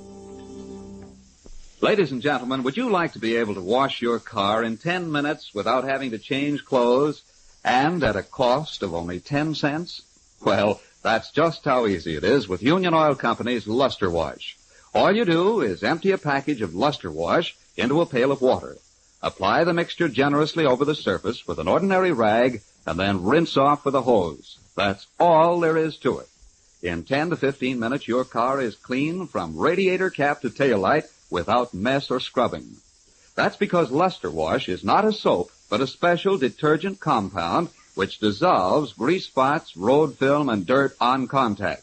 Ladies and gentlemen, would you like to be able to wash your car in 10 minutes without having to change clothes and at a cost of only 10 cents? Well, that's just how easy it is with Union Oil Company's Luster Wash. All you do is empty a package of Luster Wash into a pail of water. Apply the mixture generously over the surface with an ordinary rag and then rinse off with a hose. That's all there is to it. In 10 to 15 minutes, your car is clean from radiator cap to tail light without mess or scrubbing. That's because Luster Wash is not a soap, but a special detergent compound which dissolves grease spots, road film, and dirt on contact.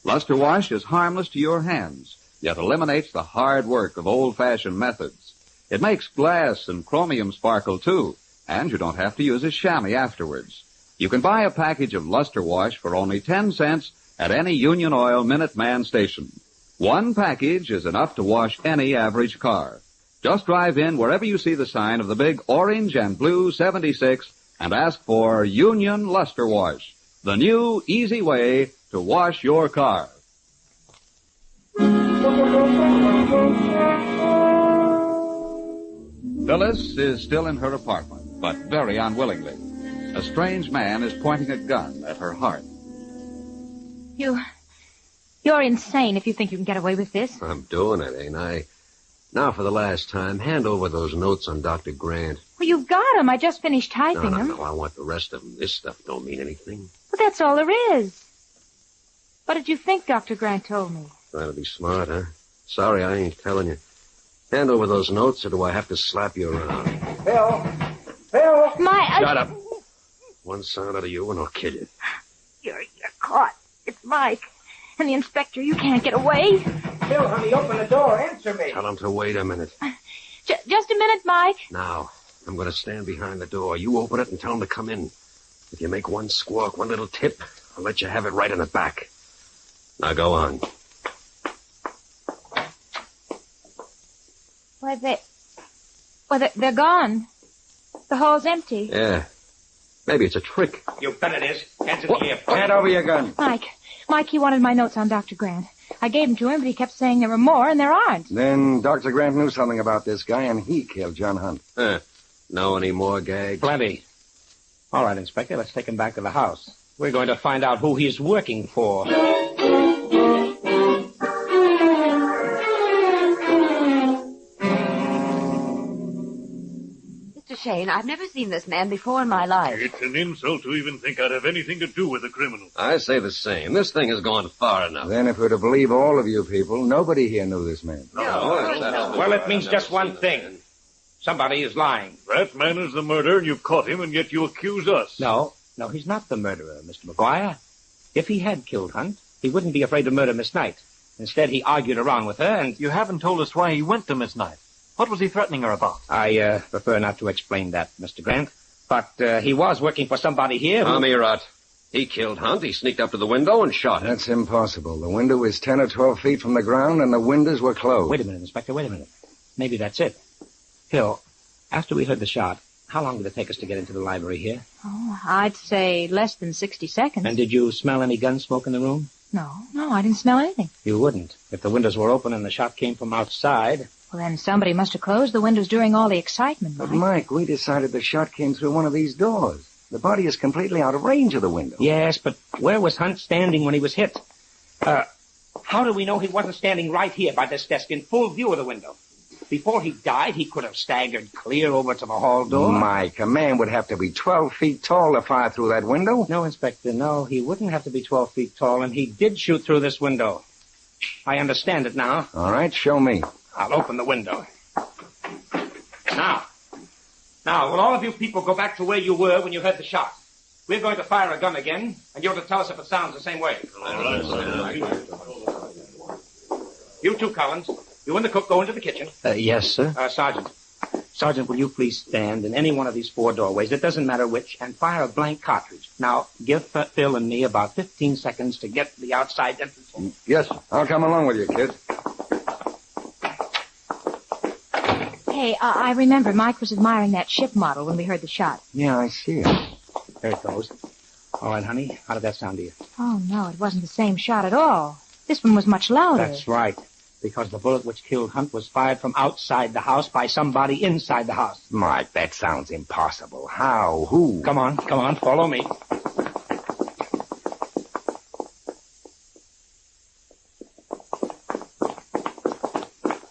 Luster Wash is harmless to your hands, yet eliminates the hard work of old-fashioned methods. It makes glass and chromium sparkle, too, and you don't have to use a chamois afterwards. You can buy a package of Luster Wash for only 10 cents at any Union Oil Minuteman station. One package is enough to wash any average car. Just drive in wherever you see the sign of the big orange and blue 76 and ask for Union Luster Wash, the new, easy way to wash your car. Phyllis is still in her apartment, but very unwillingly. A strange man is pointing a gun at her heart. You're insane if you think you can get away with this. I'm doing it, ain't I? Now, for the last time, hand over those notes on Dr. Grant. Well, you've got them. I just finished typing them. No, I want the rest of them. This stuff don't mean anything. But that's all there is. What did you think Dr. Grant told me? Trying to be smart, huh? Sorry, I ain't telling you. Hand over those notes, or do I have to slap you around? Phil! Shut up. One sound out of you, and I'll kill you. You're caught. It's Mike. And the inspector, you can't get away. Phil, honey, open the door. Answer me. Tell him to wait a minute. Just a minute, Mike. Now, I'm going to stand behind the door. You open it and tell him to come in. If you make one squawk, one little tip, I'll let you have it right in the back. Now go on. They're gone. The hall's empty. Yeah. Maybe it's a trick. You bet it is. Hands it here. Hand over your gun. Mike, he wanted my notes on Dr. Grant. I gave them to him, but he kept saying there were more, and there aren't. Then Dr. Grant knew something about this guy, and he killed John Hunt. Know any more gags? Plenty. All right, Inspector, let's take him back to the house. We're going to find out who he's working for. Mr. Shayne, I've never seen this man before in my life. It's an insult to even think I'd have anything to do with a criminal. I say the same. This thing has gone far enough. Then if we're to believe all of you people, nobody here knew this man. Well, it means just one thing. Somebody is lying. That man is the murderer, and you've caught him, and yet you accuse us. No, he's not the murderer, Mr. McGuire. If he had killed Hunt, he wouldn't be afraid to murder Miss Knight. Instead, he argued around with her, and... You haven't told us why he went to Miss Knight. What was he threatening her about? I prefer not to explain that, Mr. Grant. But he was working for somebody here who... Tommy Rot. He killed Hunt. He sneaked up to the window and shot him. That's impossible. The window is 10 or 12 feet from the ground, and the windows were closed. Wait a minute, Inspector, wait a minute. Maybe that's it. Phil, after we heard the shot, how long did it take us to get into the library here? Oh, I'd say less than 60 seconds. And did you smell any gun smoke in the room? No, I didn't smell anything. You wouldn't. If the windows were open and the shot came from outside. Well, then somebody must have closed the windows during all the excitement, Mike. But, Mike, we decided the shot came through one of these doors. The body is completely out of range of the window. Yes, but where was Hunt standing when he was hit? How do we know he wasn't standing right here by this desk in full view of the window? Before he died, he could have staggered clear over to the hall door. Mike, a man would have to be 12 feet tall to fire through that window. No, Inspector, no. He wouldn't have to be 12 feet tall, and he did shoot through this window. I understand it now. All right, show me. I'll open the window. Now, will all of you people go back to where you were when you heard the shot? We're going to fire a gun again, and you're to tell us if it sounds the same way. You too, Collins. You and the cook go into the kitchen. Yes, sir. Sergeant, will you please stand in any one of these 4 doorways, it doesn't matter which, and fire a blank cartridge. Now, give Phil and me about 15 seconds to get the outside entrance. Yes, I'll come along with you, kid. Hey, I remember Mike was admiring that ship model when we heard the shot. Yeah, I see it. There it goes. All right, honey, how did that sound to you? Oh, no, it wasn't the same shot at all. This one was much louder. That's right. Because the bullet which killed Hunt was fired from outside the house by somebody inside the house. Mike, that sounds impossible. How? Who? Come on, follow me.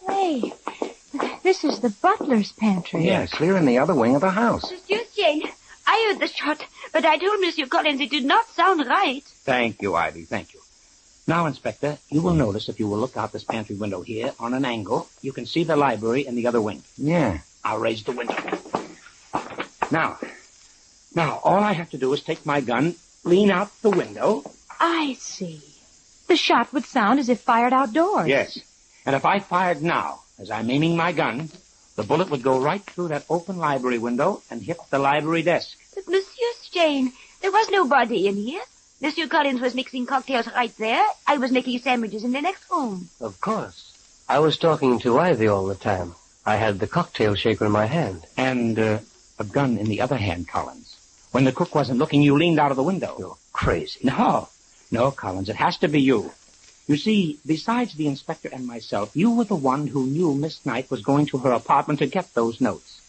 Hey, this is the butler's pantry. Yeah, clear in the other wing of the house. Monsieur Shayne, I heard the shot, but I told Monsieur Collins it did not sound right. Thank you, Ivy, thank you. Now, Inspector, you will notice if you will look out this pantry window here on an angle, you can see the library in the other wing. Yeah. I'll raise the window. Now, all I have to do is take my gun, lean out the window. I see. The shot would sound as if fired outdoors. Yes. And if I fired now, as I'm aiming my gun, the bullet would go right through that open library window and hit the library desk. But, Monsieur Shayne, there was nobody in here. Monsieur Collins was mixing cocktails right there. I was making sandwiches in the next room. Of course. I was talking to Ivy all the time. I had the cocktail shaker in my hand. And a gun in the other hand, Collins. When the cook wasn't looking, you leaned out of the window. You're crazy. No, Collins, it has to be you. You see, besides the inspector and myself, you were the one who knew Miss Knight was going to her apartment to get those notes.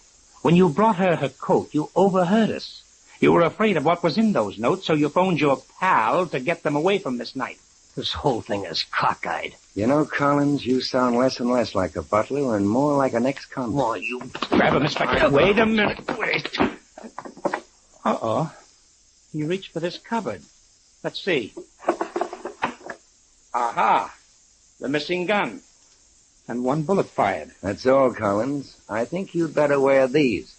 When you brought her coat, you overheard us. You were afraid of what was in those notes, so you phoned your pal to get them away from Miss Knight. This whole thing is cockeyed. You know, Collins, you sound less and less like a butler and more like an ex-convict. Oh, you grab him, Inspector. Wait a minute. Wait. Uh-oh. He reached for this cupboard. Let's see. Aha. The missing gun. And 1 bullet fired. That's all, Collins. I think you'd better wear these,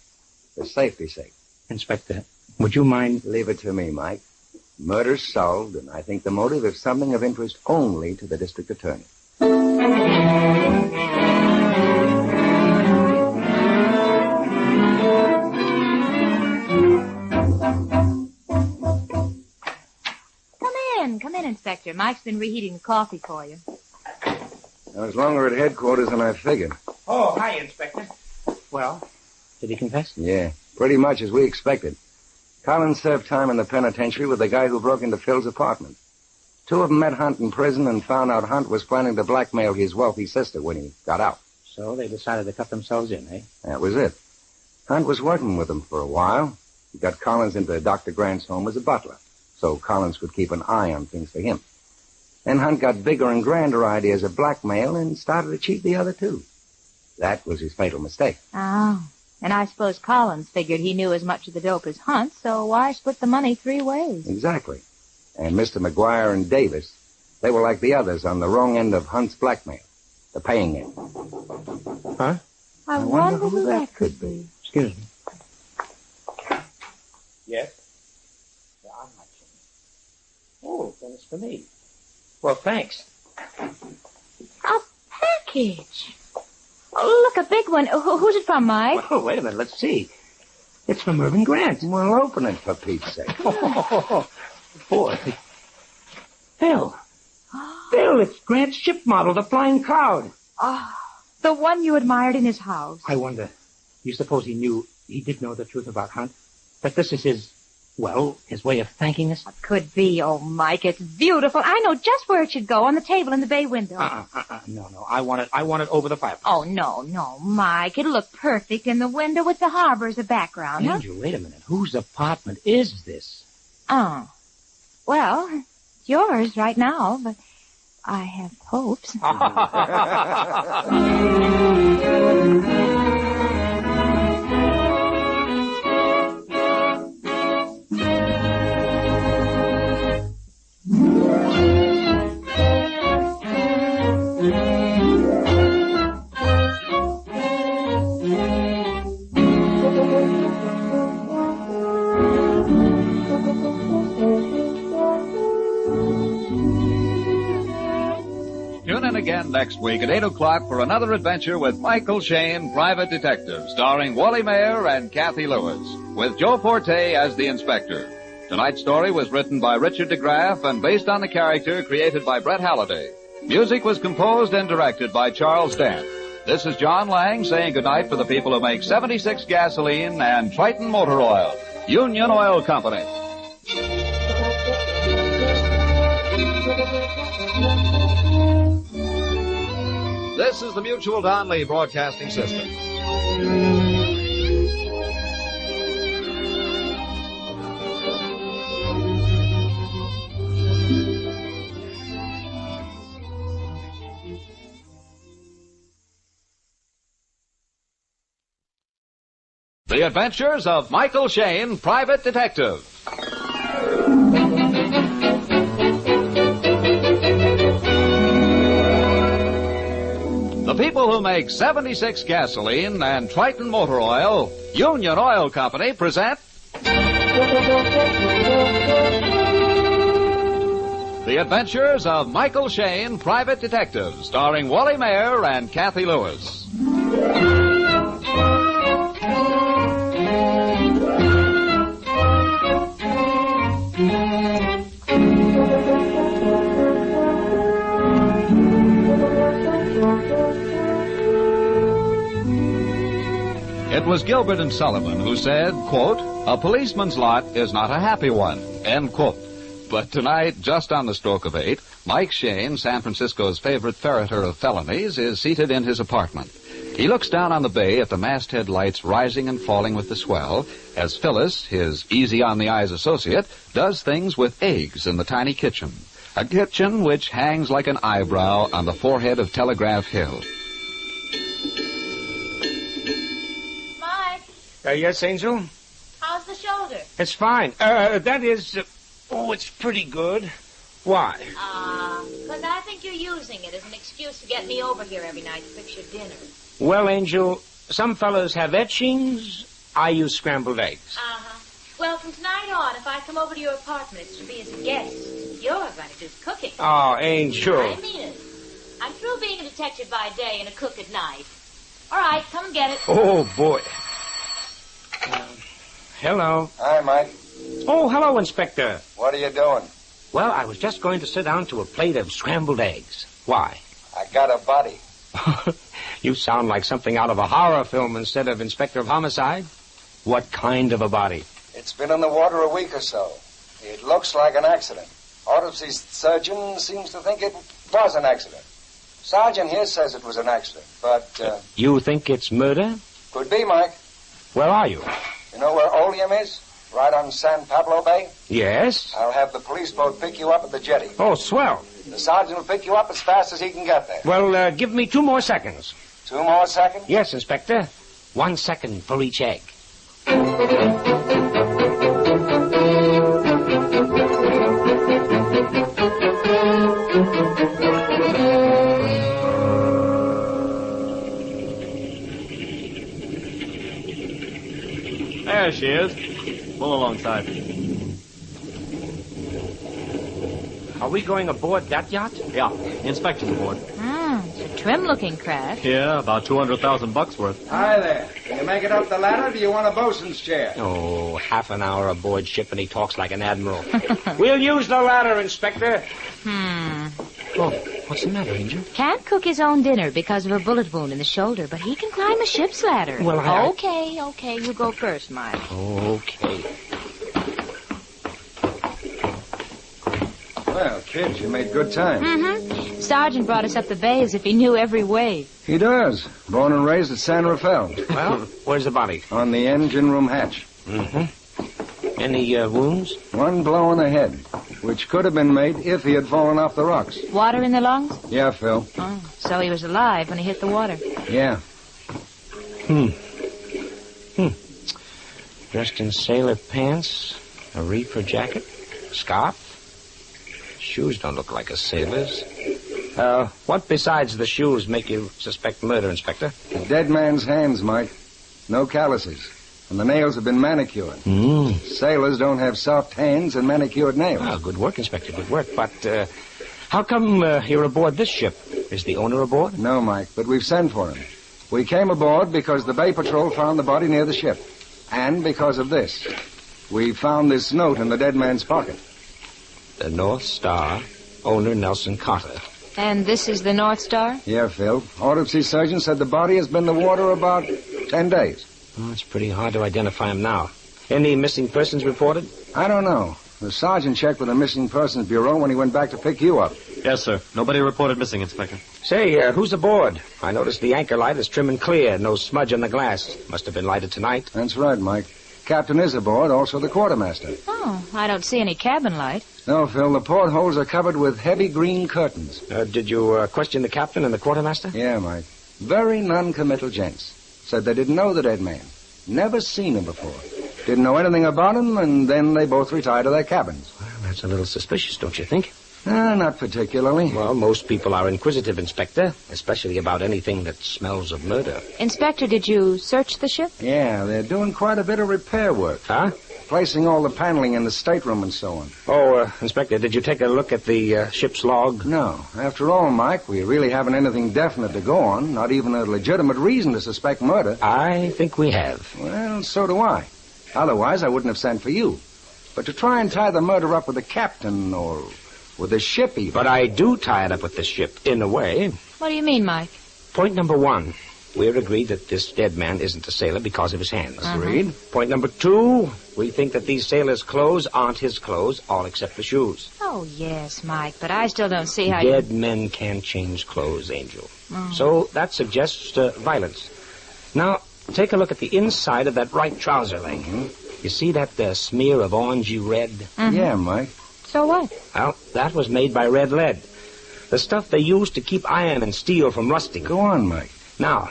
for safety's sake. Inspector, would you mind? Leave it to me, Mike. Murder's solved, and I think the motive is something of interest only to the district attorney. Come in, Inspector. Mike's been reheating the coffee for you. I was longer at headquarters than I figured. Oh, hi, Inspector. Well, did he confess? Yeah, pretty much as we expected. Collins served time in the penitentiary with the guy who broke into Phil's apartment. 2 of them met Hunt in prison and found out Hunt was planning to blackmail his wealthy sister when he got out. So they decided to cut themselves in, eh? That was it. Hunt was working with them for a while. He got Collins into Dr. Grant's home as a butler, so Collins could keep an eye on things for him. Then Hunt got bigger and grander ideas of blackmail and started to cheat the other 2. That was his fatal mistake. Oh. And I suppose Collins figured he knew as much of the dope as Hunt, so why split the money 3 ways? Exactly. And Mr. McGuire and Davis, they were like the others on the wrong end of Hunt's blackmail, the paying end. Huh? I wonder who that could be. Excuse me. Yes? Yeah, I'm not sure. Oh, then it's for me. Well, thanks. A package. Oh, look, a big one. Who's it from, Mike? Well, wait a minute. Let's see. It's from Irving Grant. Well, open it, for Pete's sake. Oh, boy. Phil. Phil, it's Grant's ship model, the Flying Cloud. Oh, the one you admired in his house. I wonder, you suppose he knew he did know the truth about Hunt? That this is his way of thanking us? Could be. Oh, Mike, it's beautiful. I know just where it should go, on the table in the bay window. No. I want it over the fireplace. Oh, no, Mike. It'll look perfect in the window with the harbor as a background, huh? Andrew, wait a minute. Whose apartment is this? Oh. Well, it's yours right now, but I have hopes. Tune in again next week at 8 o'clock for another adventure with Michael Shayne, Private Detective, starring Wally Mayer and Kathy Lewis, with Joe Forte as the inspector. Tonight's story was written by Richard DeGraff and based on the character created by Brett Halliday. Music was composed and directed by Charles Dent. This is John Lang saying goodnight for the people who make 76 gasoline and Triton Motor Oil. Union Oil Company. This is the Mutual Donley Broadcasting System. The Adventures of Michael Shayne, Private Detective. The people who make 76 gasoline and Triton Motor Oil, Union Oil Company, present The Adventures of Michael Shayne, Private Detective, starring Wally Mayer and Kathy Lewis. It was Gilbert and Sullivan who said, quote, "A policeman's lot is not a happy one," end quote. But tonight, just on the stroke of 8, Mike Shayne, San Francisco's favorite ferreter of felonies, is seated in his apartment. He looks down on the bay at the masthead lights rising and falling with the swell, as Phyllis, his easy-on-the-eyes associate, does things with eggs in the tiny kitchen. A kitchen which hangs like an eyebrow on the forehead of Telegraph Hill. Yes, Angel? How's the shoulder? It's fine. It's pretty good. Why? Because I think you're using it as an excuse to get me over here every night to fix your dinner. Well, Angel, some fellows have etchings. I use scrambled eggs. Well, from tonight on, if I come over to your apartment, it's to be as a guest. You're going to do cooking. Oh, Angel. I mean it. I'm through being a detective by day and a cook at night. All right, come and get it. Oh, boy. Hello. Hi, Mike. Oh, hello, Inspector. What are you doing? Well, I was just going to sit down to a plate of scrambled eggs. Why? I got a body. You sound like something out of a horror film instead of Inspector of Homicide. What kind of a body? It's been in the water a week or so. It looks like an accident. Autopsy surgeon seems to think it was an accident. Sergeant here says it was an accident, but... You think it's murder? Could be, Mike. Where are you? You know where R.E.M is? Right on San Pablo Bay? Yes. I'll have the police boat pick you up at the jetty. Oh, swell. The sergeant will pick you up as fast as he can get there. Well, give me 2 more seconds. 2 more seconds? Yes, Inspector. 1 second for each egg. There she is. Pull alongside. Are we going aboard that yacht? Yeah, inspection aboard. It's a trim-looking craft. Yeah, about $200,000 worth. Hi there. Can you make it up the ladder, or do you want a bosun's chair? Oh, half an hour aboard ship and he talks like an admiral. We'll use the ladder, Inspector. Hmm. Oh, What's the matter, Angel? Can't cook his own dinner because of a bullet wound in the shoulder, but he can climb a ship's ladder. Well, I... Okay. You go first, Mike. Okay. Well, kids, you made good time. Mm-hmm. Sergeant brought us up the bay as if he knew every way. He does. Born and raised at San Rafael. Well, where's the body? On the engine room hatch. Mm-hmm. Any wounds? One blow on the head, which could have been made if he had fallen off the rocks. Water in the lungs? Yeah, Phil. Oh, so he was alive when he hit the water. Yeah. Dressed in sailor pants, a reefer jacket, scarf. Shoes don't look like a sailor's. What besides the shoes make you suspect murder, Inspector? The dead man's hands, Mike. No calluses. And the nails have been manicured. Sailors don't have soft hands and manicured nails. Well, good work, Inspector, good work. But how come you're aboard this ship? Is the owner aboard? No, Mike, but we've sent for him. We came aboard because the Bay Patrol found the body near the ship. And because of this. We found this note in the dead man's pocket. The North Star, owner Nelson Carter. And this is the North Star? Yeah, Phil. Autopsy surgeon said the body has been in the water about 10 days. Oh, it's pretty hard to identify him now. Any missing persons reported? I don't know. The sergeant checked with the Missing Persons Bureau when he went back to pick you up. Yes, sir. Nobody reported missing, Inspector. Say, who's aboard? I noticed the anchor light is trim and clear. No smudge on the glass. Must have been lighted tonight. That's right, Mike. Captain is aboard, also the quartermaster. Oh, I don't see any cabin light. No, Phil, the portholes are covered with heavy green curtains. Did you question the captain and the quartermaster? Yeah, Mike. Very non-committal gents. Said they didn't know the dead man. Never seen him before. Didn't know anything about him, and then they both retired to their cabins. Well, that's a little suspicious, don't you think? Not particularly. Well, most people are inquisitive, Inspector, especially about anything that smells of murder. Inspector, did you search the ship? Yeah, they're doing quite a bit of repair work. Huh? Placing all the paneling in the stateroom and so on. Oh, Inspector, did you take a look at the ship's log? No. After all, Mike, we really haven't anything definite to go on, not even a legitimate reason to suspect murder. I think we have. Well, so do I. Otherwise, I wouldn't have sent for you. But to try and tie the murder up with the captain or with the ship even. But I do tie it up with the ship, in a way. What do you mean, Mike? Point number 1. We're agreed that this dead man isn't a sailor because of his hands. Agreed. Point number 2, we think that these sailors' clothes aren't his clothes, all except the shoes. Oh, yes, Mike, but I still don't see how Dead men can't change clothes, Angel. Oh. So that suggests violence. Now, take a look at the inside of that right trouser leg. You see that smear of orangey red? Yeah, Mike. So what? Well, that was made by red lead. The stuff they use to keep iron and steel from rusting. Go on, Mike. Now,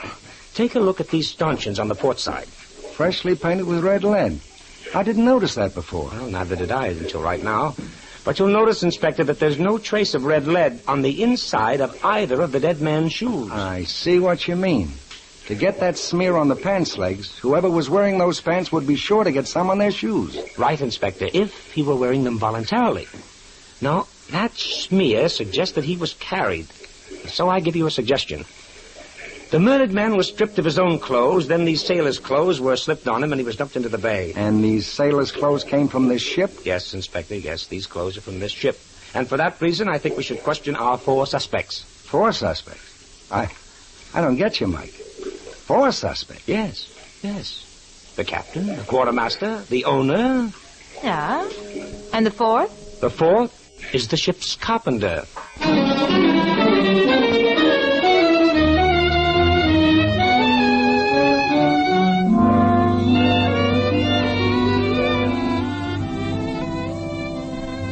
take a look at these stanchions on the port side. Freshly painted with red lead. I didn't notice that before. Well, neither did I until right now. But you'll notice, Inspector, that there's no trace of red lead on the inside of either of the dead man's shoes. I see what you mean. To get that smear on the pants legs, whoever was wearing those pants would be sure to get some on their shoes. Right, Inspector, if he were wearing them voluntarily. Now, that smear suggests that he was carried. So I give you a suggestion. The murdered man was stripped of his own clothes, then these sailors' clothes were slipped on him, and he was dumped into the bay. And these sailors' clothes came from this ship? Yes, Inspector, yes, these clothes are from this ship. And for that reason, I think we should question our 4 suspects. 4 suspects? I don't get you, Mike. 4 suspects? Yes. The captain, the quartermaster, the owner. Yeah. And the 4th? The 4th is the ship's carpenter.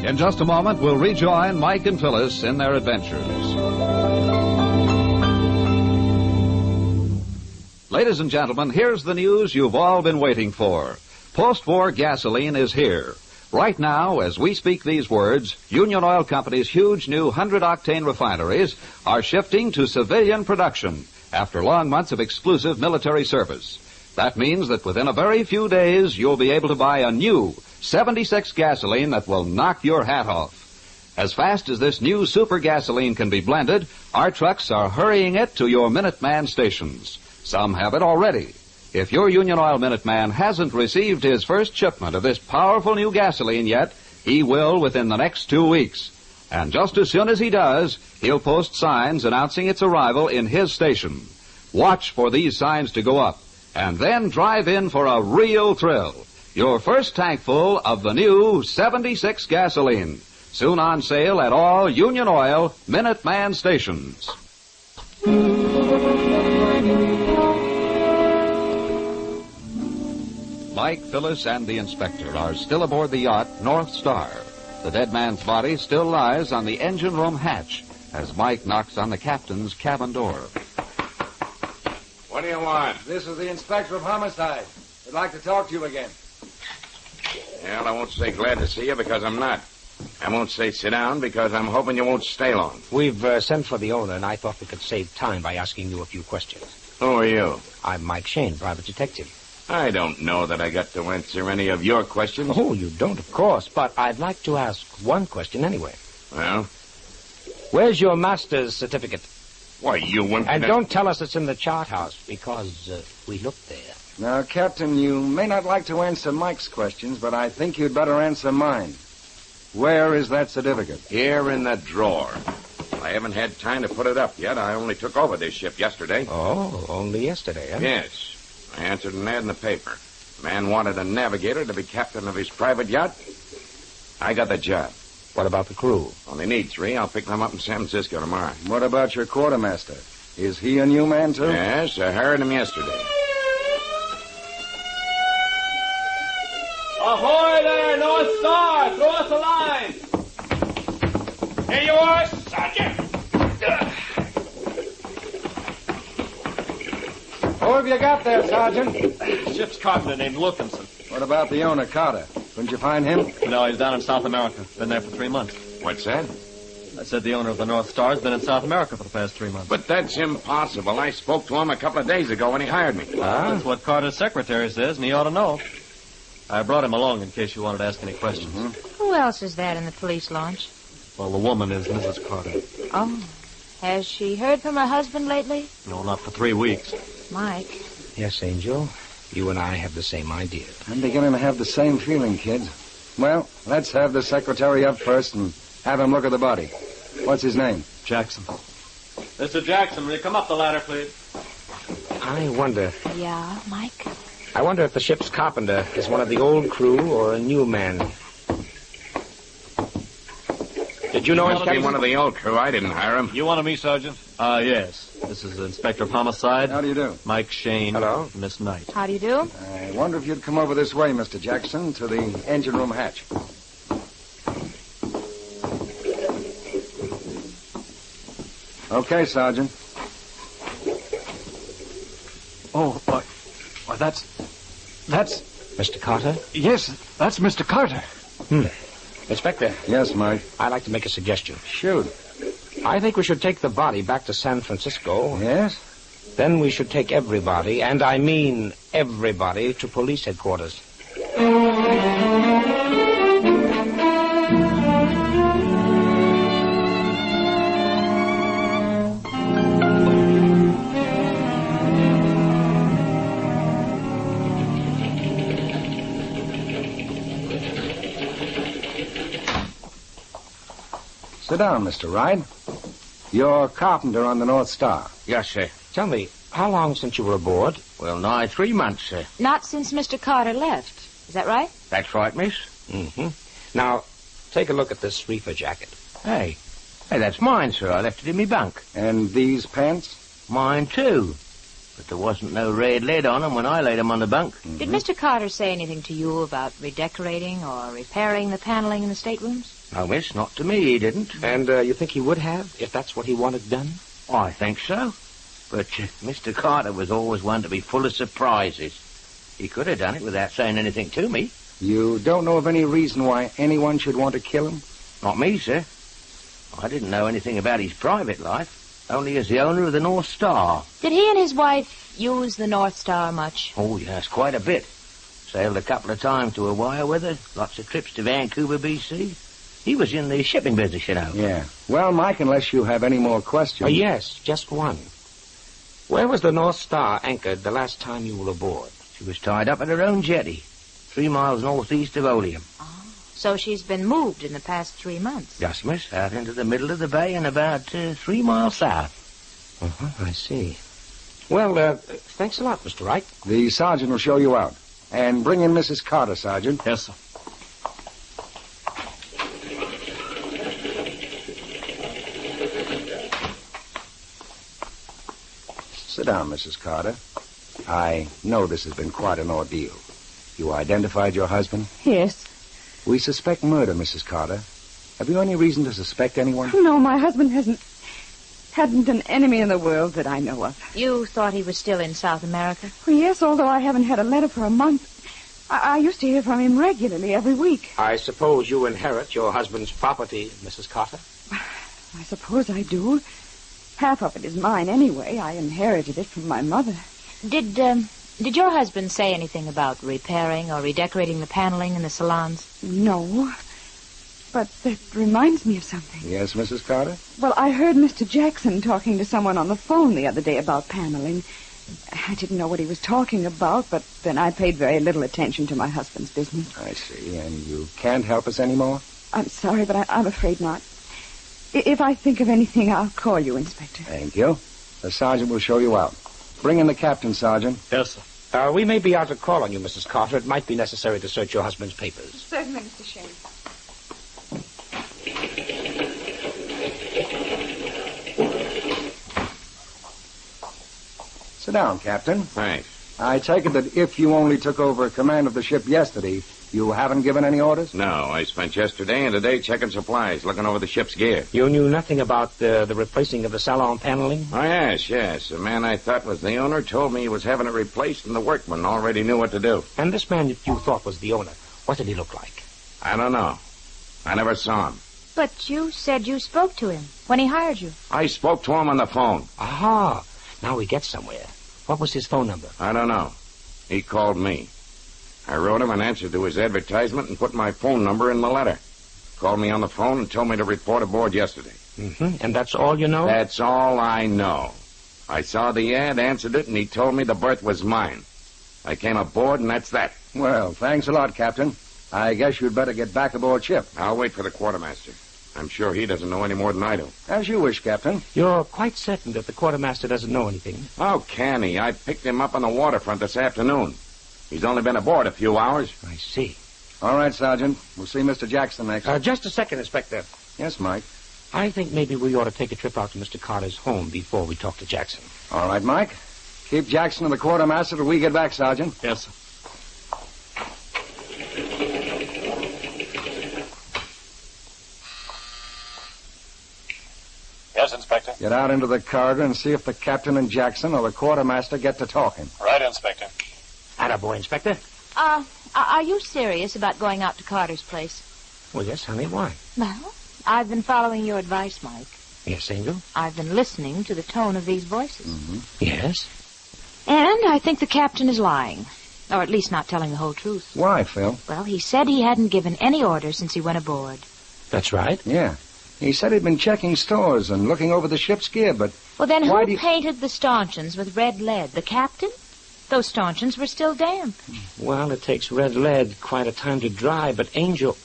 In just a moment, we'll rejoin Mike and Phyllis in their adventures. Ladies and gentlemen, here's the news you've all been waiting for. Post-war gasoline is here. Right now, as we speak these words, Union Oil Company's huge new 100-octane refineries are shifting to civilian production after long months of exclusive military service. That means that within a very few days, you'll be able to buy a new 76 gasoline that will knock your hat off. As fast as this new super gasoline can be blended, our trucks are hurrying it to your Minuteman stations. Some have it already. If your Union Oil Minuteman hasn't received his first shipment of this powerful new gasoline yet, he will within the next 2 weeks. And just as soon as he does, he'll post signs announcing its arrival in his station. Watch for these signs to go up, and then drive in for a real thrill. Your first tank full of the new 76 gasoline. Soon on sale at all Union Oil Minuteman stations. Mike, Phyllis, and the inspector are still aboard the yacht North Star. The dead man's body still lies on the engine room hatch as Mike knocks on the captain's cabin door. What do you want? This is the inspector of homicide. We'd like to talk to you again. Well, I won't say glad to see you because I'm not. I won't say sit down because I'm hoping you won't stay long. We've sent for the owner, and I thought we could save time by asking you a few questions. Who are you? I'm Mike Shayne, private detective. I don't know that I got to answer any of your questions. Oh, you don't, of course, but I'd like to ask one question anyway. Well? Where's your master's certificate? Why, you wouldn't... And don't tell us it's in the chart house, because we looked there. Now, Captain, you may not like to answer Mike's questions, but I think you'd better answer mine. Where is that certificate? Here in the drawer. I haven't had time to put it up yet. I only took over this ship yesterday. Oh, only yesterday, huh? Yes. I answered an ad in the paper. The man wanted a navigator to be captain of his private yacht. I got the job. What about the crew? Only need 3. I'll pick them up in San Francisco tomorrow. What about your quartermaster? Is he a new man, too? Yes, I hired him yesterday. Ahoy there, North Star! Throw us a line! Here you are, Sergeant! Who have you got there, Sergeant? Ship's carpenter named Wilkinson. What about the owner, Carter? Couldn't you find him? No, he's down in South America. Been there for 3 months. What's that? I said the owner of the North Star's been in South America for the past 3 months. But that's impossible. I spoke to him a couple of days ago when he hired me. That's what Carter's secretary says, and he ought to know. I brought him along in case you wanted to ask any questions. Mm-hmm. Who else is that in the police launch? Well, the woman is Mrs. Carter. Oh. Has she heard from her husband lately? No, not for 3 weeks. Mike. Yes, Angel. You and I have the same idea. I'm beginning to have the same feeling, kids. Well, let's have the secretary up first and have him look at the body. What's his name? Jackson. Mr. Jackson, will you come up the ladder, please? I wonder... Yeah, Mike? I wonder if the ship's carpenter is one of the old crew or a new man. Did you know him, Captain? One of the old crew. I didn't hire him. You wanted me, Sergeant? Yes. This is Inspector of Homicide. How do you do? Mike Shayne. Hello. Miss Knight. How do you do? I wonder if you'd come over this way, Mr. Jackson, to the engine room hatch. Okay, Sergeant. Oh, that's... Mr. Carter? Yes, that's Mr. Carter. Inspector. Yes, Mike. I'd like to make a suggestion. Shoot. I think we should take the body back to San Francisco. Yes? Then we should take everybody, and I mean everybody, to police headquarters. Sit down, Mr. Wright. You're carpenter on the North Star. Yes, sir. Tell me, how long since you were aboard? Well, nigh 3 months, sir. Not since Mr. Carter left. Is that right? That's right, miss. Mm-hmm. Now, take a look at this reefer jacket. Hey, that's mine, sir. I left it in me bunk. And these pants? Mine, too. But there wasn't no red lead on them when I laid them on the bunk. Mm-hmm. Did Mr. Carter say anything to you about redecorating or repairing the paneling in the staterooms? No, miss, not to me, he didn't. And you think he would have, if that's what he wanted done? I think so. But Mr. Carter was always one to be full of surprises. He could have done it without saying anything to me. You don't know of any reason why anyone should want to kill him? Not me, sir. I didn't know anything about his private life, only as the owner of the North Star. Did he and his wife use the North Star much? Oh, yes, quite a bit. Sailed a couple of times to Hawaii with her, lots of trips to Vancouver, BC. He was in the shipping business, you know. Yeah. Well, Mike, unless you have any more questions... Yes, just one. Where was the North Star anchored the last time you were aboard? She was tied up at her own jetty, 3 miles northeast of Oleum. Oh. So she's been moved in the past 3 months. Yes, miss. Out into the middle of the bay and about 3 miles south. I see. Well, thanks a lot, Mr. Wright. The sergeant will show you out. And bring in Mrs. Carter, Sergeant. Yes, sir. Sit down, Mrs. Carter. I know this has been quite an ordeal. You identified your husband? Yes. We suspect murder, Mrs. Carter. Have you any reason to suspect anyone? No, my husband hadn't an enemy in the world that I know of. You thought he was still in South America? Well, yes, although I haven't had a letter for a month. I used to hear from him regularly every week. I suppose you inherit your husband's property, Mrs. Carter? I suppose I do. Half of it is mine anyway. I inherited it from my mother. Did your husband say anything about repairing or redecorating the paneling in the salons? No. But that reminds me of something. Yes, Mrs. Carter? Well, I heard Mr. Jackson talking to someone on the phone the other day about paneling. I didn't know what he was talking about, but then I paid very little attention to my husband's business. I see. And you can't help us anymore? I'm sorry, but I'm afraid not. If I think of anything, I'll call you, Inspector. Thank you. The sergeant will show you out. Bring in the captain, Sergeant. Yes, sir. We may be out to call on you, Mrs. Carter. It might be necessary to search your husband's papers. Certainly, Mr. Shayne. Sit down, Captain. Thanks. I take it that if you only took over command of the ship yesterday, you haven't given any orders? No, I spent yesterday and today checking supplies, looking over the ship's gear. You knew nothing about the replacing of the salon paneling? Oh, yes. The man I thought was the owner told me he was having it replaced, and the workmen already knew what to do. And this man that you thought was the owner, what did he look like? I don't know. I never saw him. But you said you spoke to him when he hired you. I spoke to him on the phone. Aha. Now we get somewhere. What was his phone number? I don't know. He called me. I wrote him an answer to his advertisement and put my phone number in the letter. Called me on the phone and told me to report aboard yesterday. Mm-hmm. And that's all you know? That's all I know. I saw the ad, answered it, and he told me the berth was mine. I came aboard, and that's that. Well, thanks a lot, Captain. I guess you'd better get back aboard ship. I'll wait for the quartermaster. I'm sure he doesn't know any more than I do. As you wish, Captain. You're quite certain that the quartermaster doesn't know anything? How can he? I picked him up on the waterfront this afternoon. He's only been aboard a few hours. I see. All right, Sergeant. We'll see Mr. Jackson next. Just a second, Inspector. Yes, Mike? I think maybe we ought to take a trip out to Mr. Carter's home before we talk to Jackson. All right, Mike. Keep Jackson and the quartermaster till we get back, Sergeant. Yes, sir. Yes, Inspector. Get out into the corridor and see if the captain and Jackson or the quartermaster get to talking. Right, Inspector. Attaboy, Inspector. Are you serious about going out to Carter's place? Well, yes, honey. Why? Well, I've been following your advice, Mike. Yes, Angel? I've been listening to the tone of these voices. Mm-hmm. Yes? And I think the captain is lying. Or at least not telling the whole truth. Why, Phil? Well, he said he hadn't given any orders since he went aboard. That's right. Yeah. He said he'd been checking stores and looking over the ship's gear, but... Well, then why who painted the stanchions with red lead? The captain? Those stanchions were still damp. Well, it takes red lead quite a time to dry, but Angel,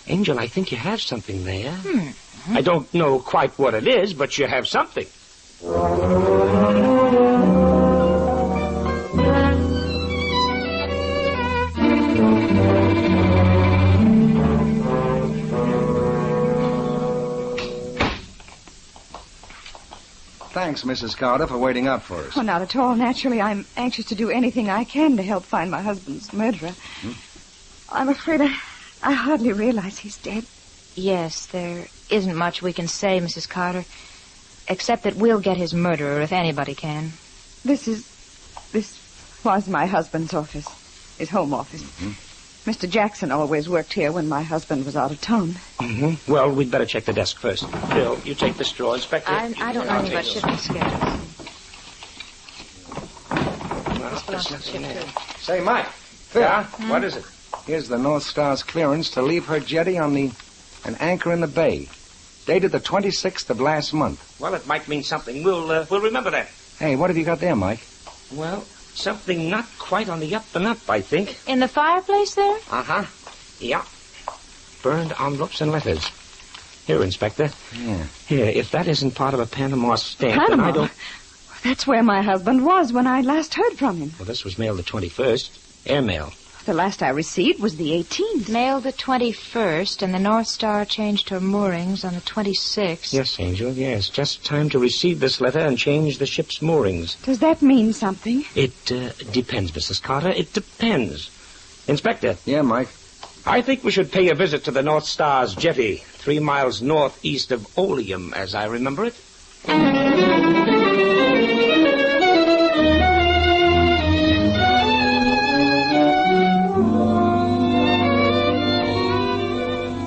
I think you have something there. I don't know quite what it is, but you have something. Thanks, Mrs. Carter, for waiting up for us. Oh, not at all. Naturally, I'm anxious to do anything I can to help find my husband's murderer. I'm afraid I hardly realize he's dead. Yes, there isn't much we can say, Mrs. Carter, except that we'll get his murderer if anybody can. This was my husband's office, his home office. Mr. Jackson always worked here when my husband was out of town. Well, we'd better check the desk first. Bill, you take this drawer, Inspector. I don't know anything about shipping schedules. This belongs to the ship, too. Say, Mike. Phil. Yeah? What is it? Here's the North Star's clearance to leave her jetty on an anchor in the bay. Dated the 26th of last month. Well, it might mean something. We'll remember that. Hey, what have you got there, Mike? Well, something not quite on the up and up, I think. In the fireplace there? Uh-huh. Yeah. burned envelopes and letters. Here, Inspector. Yeah. Here, if that isn't part of a Panama stamp, then Panama? I don't... That's where my husband was when I last heard from him. Well, this was mailed the 21st. Airmail. The last I received was the 18th. Mailed the 21st, and the North Star changed her moorings on the 26th. Yes, Angel, yes. Just time to receive this letter and change the ship's moorings. Does that mean something? It depends, Mrs. Carter. It depends. Inspector. Yeah, Mike? I think we should pay a visit to the North Star's jetty, 3 miles northeast of R.E.M, as I remember it.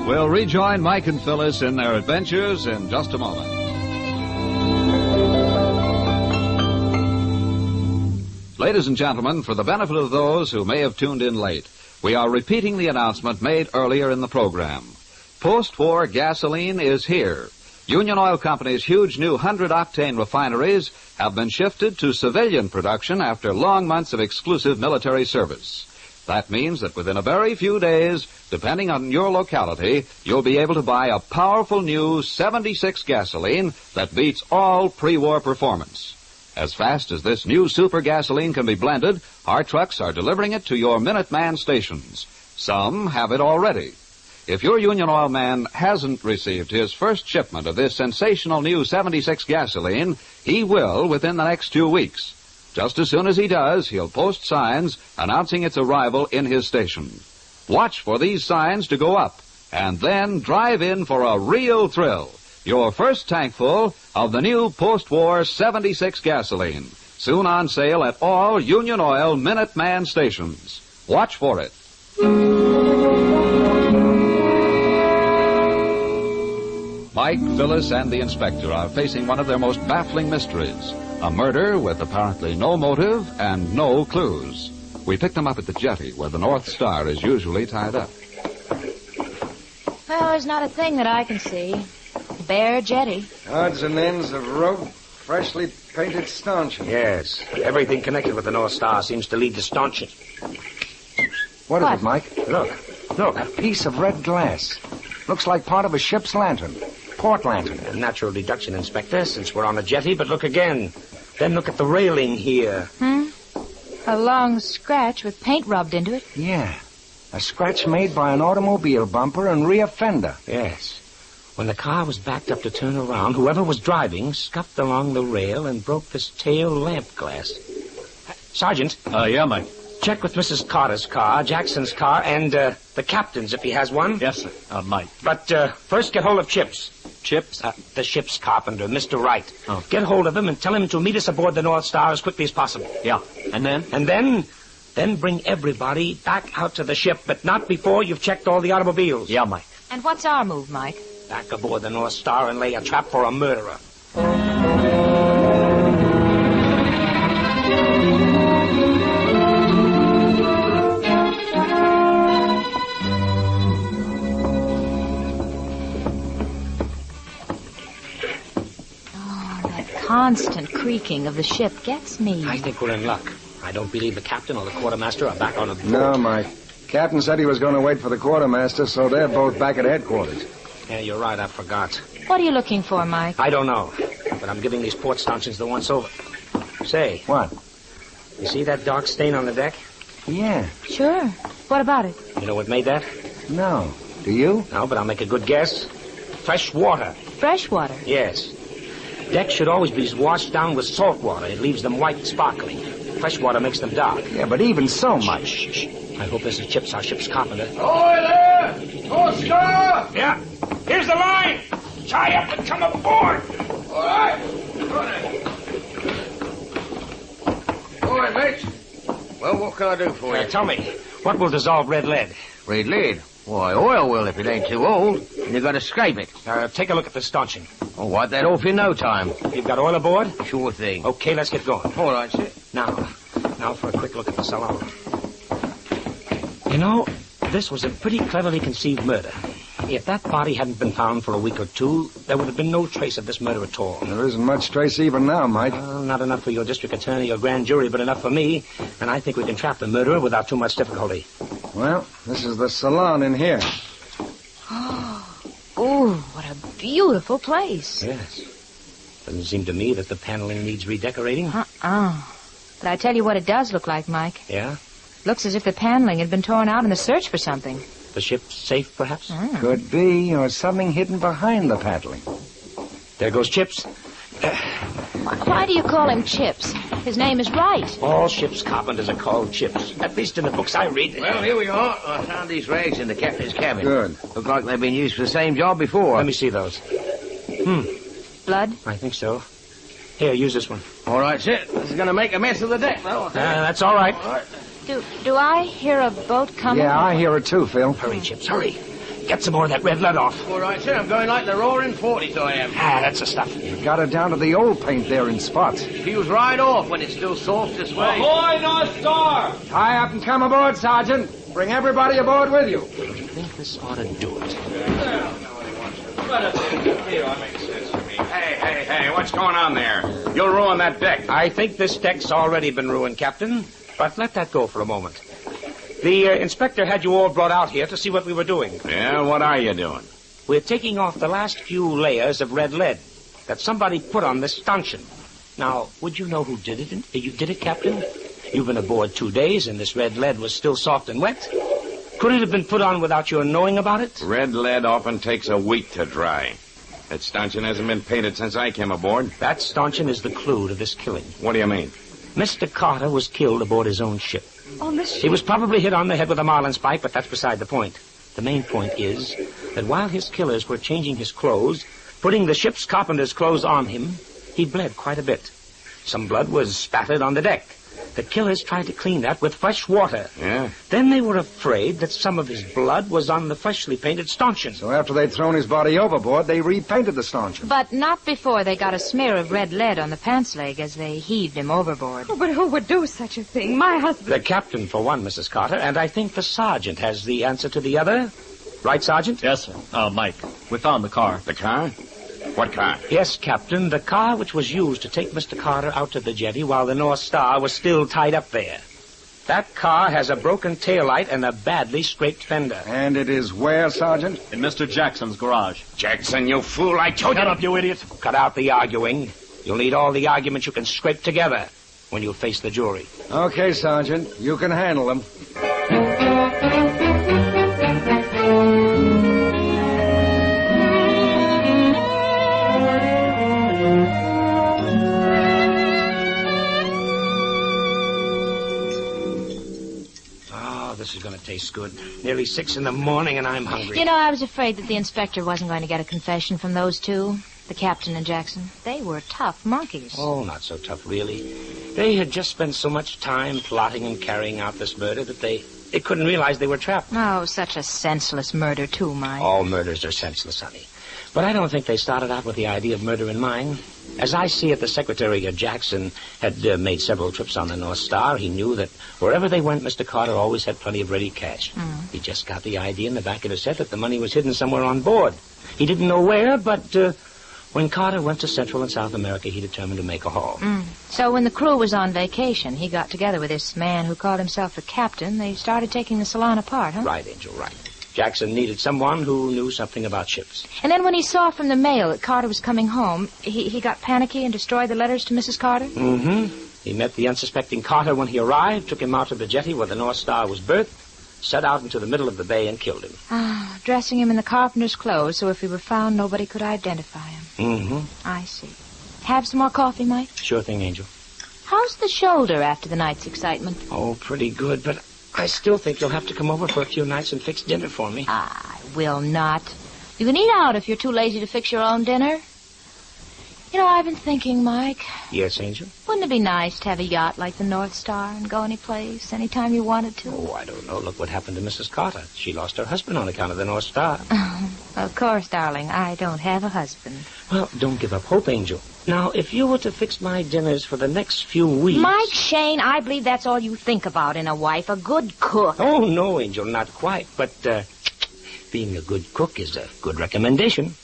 We'll rejoin Mike and Phyllis in their adventures in just a moment. Ladies and gentlemen, for the benefit of those who may have tuned in late, we are repeating the announcement made earlier in the program. Post-war gasoline is here. Union Oil Company's huge new 100-octane refineries have been shifted to civilian production after long months of exclusive military service. That means that within a very few days, depending on your locality, you'll be able to buy a powerful new 76 gasoline that beats all pre-war performance. As fast as this new super gasoline can be blended, our trucks are delivering it to your Minuteman stations. Some have it already. If your Union Oil man hasn't received his first shipment of this sensational new 76 gasoline, he will within the next 2 weeks. Just as soon as he does, he'll post signs announcing its arrival in his station. Watch for these signs to go up, and then drive in for a real thrill. Your first tankful of the new post-war 76 gasoline. Soon on sale at all Union Oil Minuteman stations. Watch for it. Mike, Phyllis, and the inspector are facing one of their most baffling mysteries. A murder with apparently no motive and no clues. We picked them up at the jetty where the North Star is usually tied up. Well, there's not a thing that I can see. Bare jetty. Odds and ends of rope, freshly painted stanchion. Yes. Everything connected with the North Star seems to lead to stanchion. What is it, Mike? Look. A piece of red glass. Looks like part of a ship's lantern. Port lantern. A natural deduction, Inspector, since we're on a jetty, but look again. Then look at the railing here. A long scratch with paint rubbed into it. Yeah. A scratch made by an automobile bumper and rear fender. Yes. When the car was backed up to turn around, whoever was driving scuffed along the rail and broke this tail lamp glass. Sergeant. Yeah, Mike. Check with Mrs. Carter's car, Jackson's car, and the captain's if he has one. Yes, sir. Mike. But first get hold of Chips. Chips? The ship's carpenter, Mr. Wright. Oh. Get hold of him and tell him to meet us aboard the North Star as quickly as possible. Yeah. And then? And then bring everybody back out to the ship, but not before you've checked all the automobiles. Yeah, Mike. And what's our move, Mike? Back aboard the North Star and lay a trap for a murderer. Constant creaking of the ship gets me. I think we're in luck. I don't believe the captain or the quartermaster are back on the boat. No, Mike. Captain said he was going to wait for the quartermaster, so they're both back at headquarters. Yeah, you're right. I forgot. What are you looking for, Mike? I don't know, but I'm giving these port stanchions the once over. Say. What? You see that dark stain on the deck? Yeah. Sure. What about it? You know what made that? No. Do you? No, but I'll make a good guess. Fresh water. Fresh water? Yes. Decks should always be washed down with salt water. It leaves them white and sparkling. Fresh water makes them dark. Yeah, but even so much. Shh. I hope this is Chips, our ship's carpenter. Ahoy there! North Star! Yeah. Here's the line. Tie up and come aboard. All right. All right, mate. Well, what can I do for you? Tell me, what will dissolve red lead? Red lead? Why, oil will if it ain't too old. And you've got to scrape it. Take a look at the stanchion. I'll wipe that off in no time. You've got oil aboard? Sure thing. Okay, let's get going. All right, sir. Now for a quick look at the salon. You know, this was a pretty cleverly conceived murder. If that body hadn't been found for a week or two, there would have been no trace of this murder at all. There isn't much trace even now, Mike. Not enough for your district attorney or grand jury, but enough for me. And I think we can trap the murderer without too much difficulty. Well, this is the salon in here. Oh, Oh, what a beautiful place. Yes. Doesn't seem to me that the paneling needs redecorating. But I tell you what it does look like, Mike. Yeah? Looks as if the paneling had been torn out in the search for something. The ship's safe, perhaps? Could be, or something hidden behind the paneling. There goes Chips. Why do you call him Chips? His name is Wright. All ship's carpenters are called Chips. At least in the books I read. Well, here we are. I found these rags in the captain's cabin. Good. Look like they've been used for the same job before. Let me see those. Blood? I think so. Here, use this one. All right, sir. This is going to make a mess of the deck, though. That's all right. Do I hear a boat coming? Yeah, I hear it too, Phil. Hurry, Chips, hurry. Get some more of that red lead off. All right, sir. I'm going like the roaring 40s, I am. That's the stuff. You got it down to the old paint there in spots. Peels right off when it's still soft this way. Ahoy, North Star! Tie up and come aboard, Sergeant. Bring everybody aboard with you. I think this ought to do it. Hey, what's going on there? You'll ruin that deck. I think this deck's already been ruined, Captain. But let that go for a moment. The inspector had you all brought out here to see what we were doing. Yeah, what are you doing? We're taking off the last few layers of red lead that somebody put on this stanchion. Now, would you know who did it? You did it, Captain? You've been aboard 2 days, and this red lead was still soft and wet. Could it have been put on without your knowing about it? Red lead often takes a week to dry. That stanchion hasn't been painted since I came aboard. That stanchion is the clue to this killing. What do you mean? Mr. Carter was killed aboard his own ship. On the ship? He was probably hit on the head with a marlinspike, but that's beside the point. The main point is that while his killers were changing his clothes, putting the ship's carpenter's clothes on him, he bled quite a bit. Some blood was spattered on the deck. The killers tried to clean that with fresh water. Yeah? Then they were afraid that some of his blood was on the freshly painted stanchion. So after they'd thrown his body overboard, they repainted the stanchion. But not before they got a smear of red lead on the pants leg as they heaved him overboard. Oh, but who would do such a thing? My husband... The captain, for one, Mrs. Carter, and I think the sergeant has the answer to the other. Right, Sergeant? Yes, sir. Mike, we found the car. The car? What car? Yes, Captain, the car which was used to take Mr. Carter out to the jetty while the North Star was still tied up there. That car has a broken taillight and a badly scraped fender. And it is where, Sergeant? In Mr. Jackson's garage. Jackson, you fool, I told you. Shut up, you idiot. Cut out the arguing. You'll need all the arguments you can scrape together when you face the jury. Okay, Sergeant. You can handle them. This is going to taste good. Nearly 6 in the morning and I'm hungry. You know, I was afraid that the inspector wasn't going to get a confession from those two, the captain and Jackson. They were tough monkeys. Oh, not so tough, really. They had just spent so much time plotting and carrying out this murder that they couldn't realize they were trapped. Oh, such a senseless murder, too, Mike. All murders are senseless, honey. But I don't think they started out with the idea of murder in mind. As I see it, the Secretary Jackson had made several trips on the North Star. He knew that wherever they went, Mr. Carter always had plenty of ready cash. He just got the idea in the back of his head that the money was hidden somewhere on board. He didn't know where, but when Carter went to Central and South America, he determined to make a haul. So when the crew was on vacation, he got together with this man who called himself the captain. They started taking the salon apart, huh? Right, Angel, right. Jackson needed someone who knew something about ships. And then when he saw from the mail that Carter was coming home, he got panicky and destroyed the letters to Mrs. Carter? He met the unsuspecting Carter when he arrived, took him out to the jetty where the North Star was berthed, set out into the middle of the bay and killed him. Dressing him in the carpenter's clothes so if he were found, nobody could identify him. I see. Have some more coffee, Mike? Sure thing, Angel. How's the shoulder after the night's excitement? Oh, pretty good, but I still think you'll have to come over for a few nights and fix dinner for me. I will not. You can eat out if you're too lazy to fix your own dinner. You know, I've been thinking, Mike. Yes, Angel? Wouldn't it be nice to have a yacht like the North Star and go any place, anytime you wanted to? Oh, I don't know. Look what happened to Mrs. Carter. She lost her husband on account of the North Star. Of course, darling. I don't have a husband. Well, don't give up hope, Angel. Now, if you were to fix my dinners for the next few weeks... Mike Shayne, I believe that's all you think about in a wife, a good cook. Oh, no, Angel, not quite. But being a good cook is a good recommendation.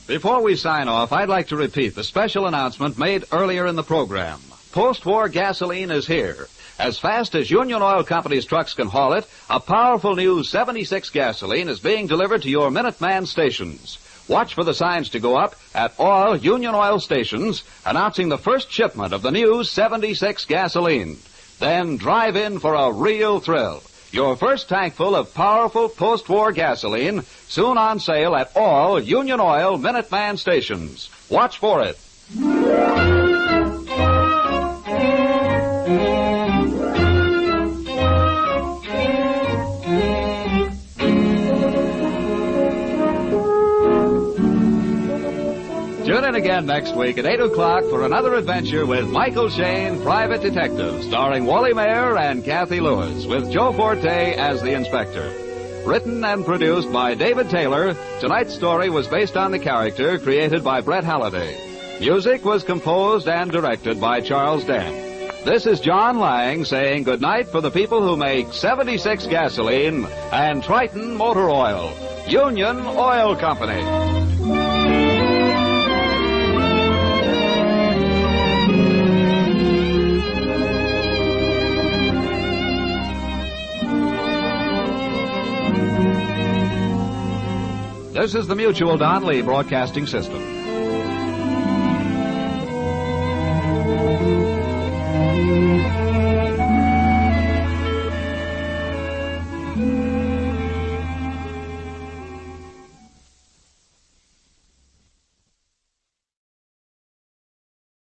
Before we sign off, I'd like to repeat the special announcement made earlier in the program. post-war gasoline is here. As fast as Union Oil Company's trucks can haul it, a powerful new 76 gasoline is being delivered to your Minuteman stations. Watch for the signs to go up at all Union Oil stations announcing the first shipment of the new 76 gasoline. Then drive in for a real thrill. Your first tankful of powerful post-war gasoline, soon on sale at all Union Oil Minuteman stations. Watch for it. Tune in again next week at 8 o'clock for another adventure with Michael Shayne, Private Detective, starring Wally Mayer and Kathy Lewis, with Joe Forte as the inspector. Written and produced by David Taylor, tonight's story was based on the character created by Brett Halliday. Music was composed and directed by Charles Dent. This is John Lang saying goodnight for the people who make 76 gasoline and Triton Motor Oil. Union Oil Company. This is the Mutual Don Lee Broadcasting System.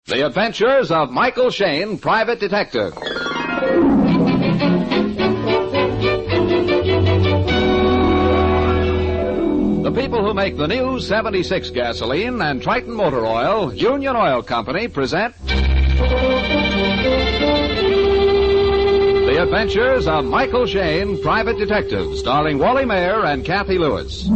The Adventures of Michael Shayne, Private Detective. The people who make the new 76 gasoline and Triton Motor Oil, Union Oil Company, present The Adventures of Michael Shayne, Private Detective, starring Wally Mayer and Kathy Lewis.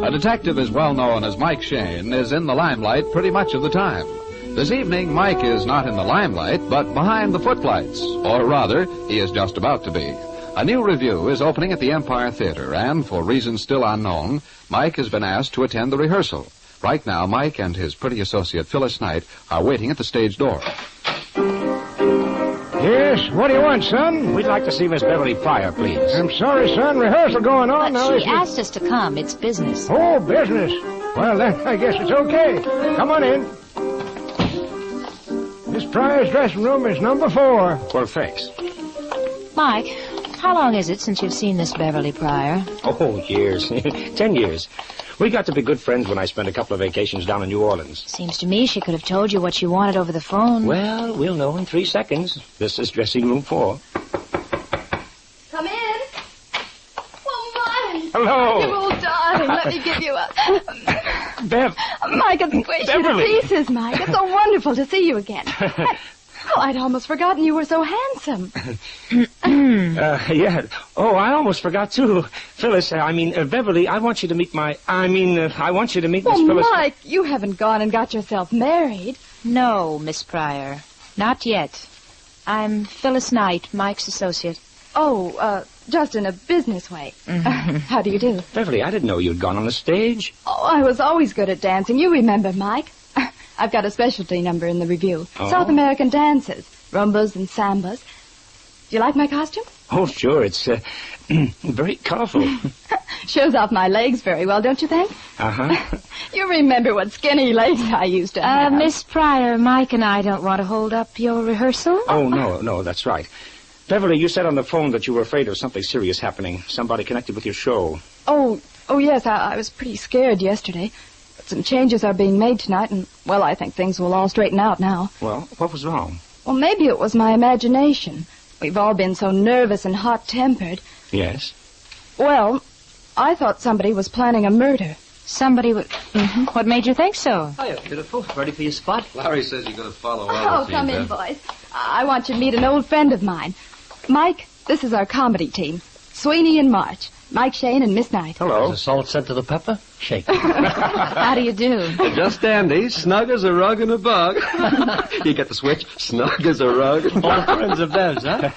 A detective as well known as Mike Shayne is in the limelight pretty much of the time. This evening, Mike is not in the limelight, but behind the footlights. Or rather, he is just about to be. A new revue is opening at the Empire Theater, and for reasons still unknown, Mike has been asked to attend the rehearsal. Right now, Mike and his pretty associate Phyllis Knight are waiting at the stage door. Yes, what do you want, son? We'd like to see Miss Beverly Pryor, please. I'm sorry, son. Rehearsal going on now. She asked us to come. It's business. Oh, business. Well, then, I guess it's okay. Come on in. Miss Pryor's dressing room is number 4. Well, thanks. Mike, how long is it since you've seen Miss Beverly Pryor? Oh, years. 10 years. We got to be good friends when I spent a couple of vacations down in New Orleans. Seems to me she could have told you what she wanted over the phone. Well, we'll know in 3 seconds. This is dressing room 4. Come in. Oh, Mike. Hello. You old darling. Let me give you a... Bev. Mike, it squished you to Beverly. pieces, Mike. It's so wonderful to see you again. Oh, I'd almost forgotten you were so handsome. Yeah. Oh, I almost forgot, too. Phyllis, Beverly, I want you to meet I want you to meet Miss Phyllis. Mike, you haven't gone and got yourself married. No, Miss Pryor. Not yet. I'm Phyllis Knight, Mike's associate. Oh, just in a business way. How do you do? Beverly, I didn't know you'd gone on the stage. Oh, I was always good at dancing. You remember, Mike. I've got a specialty number in the review. Oh. South American dances, rumbas and sambas. Do you like my costume? Oh, sure. It's very colorful. Shows off my legs very well, don't you think? Uh-huh. You remember what skinny legs I used to have. Miss Pryor, Mike and I don't want to hold up your rehearsal. Oh, no, that's right. Beverly, you said on the phone that you were afraid of something serious happening. Somebody connected with your show. Oh, yes, I was pretty scared yesterday. But some changes are being made tonight, and, well, I think things will all straighten out now. Well, what was wrong? Well, maybe it was my imagination. We've all been so nervous and hot-tempered. Yes? Well, I thought somebody was planning a murder. Somebody would... Mm-hmm. What made you think so? Hiya, beautiful. Ready for your spot? Larry says you're going to follow Oh, come in, boys. I want you to meet an old friend of mine. Mike, this is our comedy team. Sweeney and March. Mike Shayne and Miss Knight. Hello. The salt sent to the pepper? Shake. How do you do? Just dandy. Snug as a rug in a bug. You get the switch? Snug as a rug. All friends of theirs, huh?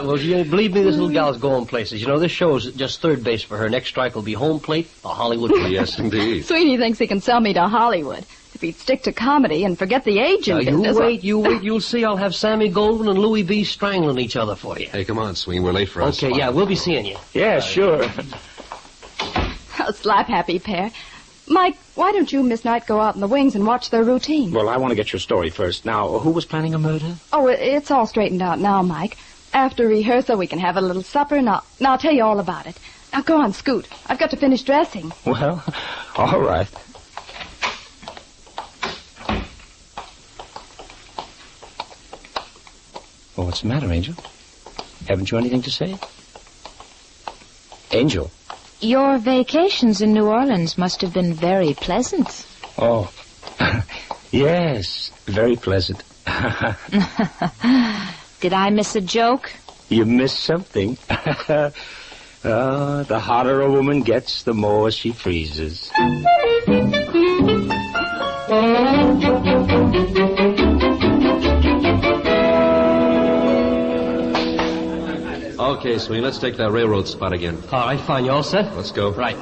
Well, you believe me, this little gal's going places. You know, this show's just third base for her. Next strike will be home plate, a Hollywood plate. Yes, indeed. Sweeney thinks he can sell me to Hollywood. If he'd stick to comedy and forget the agent business. You wait. You'll see I'll have Sammy Goldwyn and Louis B. strangling each other for you. Hey, come on, Sweeney. We're late for us. Okay, yeah, we'll be seeing you. Yeah, sure. A slap-happy pair. Mike, why don't you and Miss Knight go out in the wings and watch their routine? Well, I want to get your story first. Now, who was planning a murder? Oh, it's all straightened out now, Mike. After rehearsal, we can have a little supper, and I'll tell you all about it. Now, go on, scoot. I've got to finish dressing. Well, all right. Well, what's the matter, Angel? Haven't you anything to say? Angel? Your vacations in New Orleans must have been very pleasant. Oh, yes, very pleasant. Did I miss a joke? You missed something. The hotter a woman gets, the more she freezes. Okay, Sweeney, let's take that railroad spot again. All right, fine. You all set? Let's go. Right.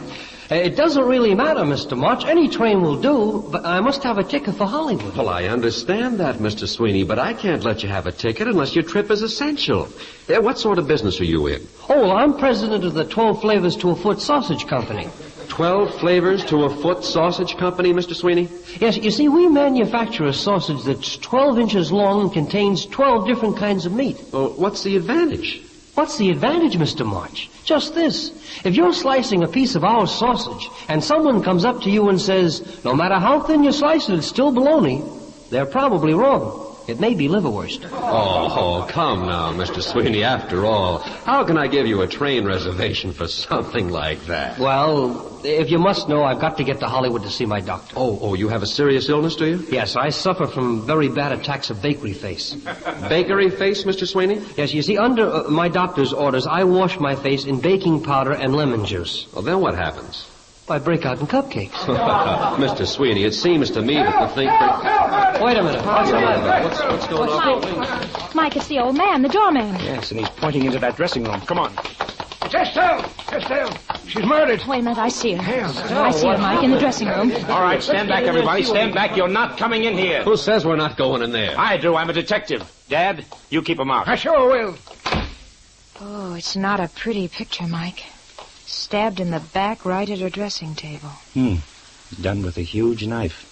It doesn't really matter, Mr. March. Any train will do, but I must have a ticket for Hollywood. Well, I understand that, Mr. Sweeney, but I can't let you have a ticket unless your trip is essential. What sort of business are you in? Oh, well, I'm president of the 12 Flavors to a Foot Sausage Company. 12 flavors to a foot sausage company, Mr. Sweeney? Yes, you see, we manufacture a sausage that's 12 inches long and contains 12 different kinds of meat. Well, what's the advantage? What's the advantage, Mr. March? Just this. If you're slicing a piece of our sausage and someone comes up to you and says, no matter how thin you slice it, it's still bologna, they're probably wrong. It may be liverwurst. Oh, come now, Mr. Sweeney. After all, how can I give you a train reservation for something like that? Well, if you must know, I've got to get to Hollywood to see my doctor. Oh, you have a serious illness, do you? Yes, I suffer from very bad attacks of bakery face. Bakery face, Mr. Sweeney? Yes, you see, under my doctor's orders, I wash my face in baking powder and lemon juice. Well, then what happens? I break out in cupcakes. Mr. Sweeney, it seems to me that the thing... Wait a minute. What's the matter? What's going on? Mike, it's the old man, the doorman. Yes, and he's pointing into that dressing room. Come on. Estelle! She's murdered. Wait a minute, I see her. I see her, Mike, in the dressing room. All right, stand back, everybody. Stand back. You're not coming in here. Who says we're not going in there? I do. I'm a detective. Dad, you keep him out. I sure will. Oh, it's not a pretty picture, Mike. Stabbed in the back right at her dressing table. Done with a huge knife.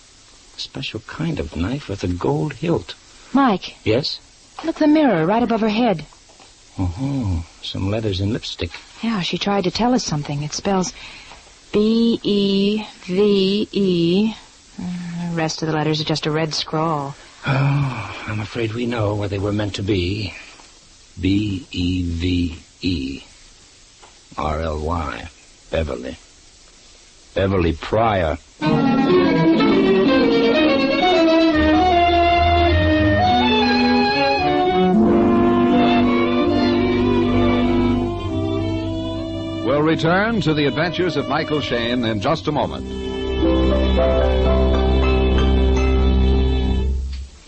A special kind of knife with a gold hilt. Mike. Yes? Look, the mirror right above her head. Oh, some letters in lipstick. Yeah, she tried to tell us something. It spells B-E-V-E. The rest of the letters are just a red scrawl. Oh, I'm afraid we know where they were meant to be. B-E-V-E. R-L-Y. Beverly. Beverly Pryor. We'll return to the adventures of Michael Shayne in just a moment.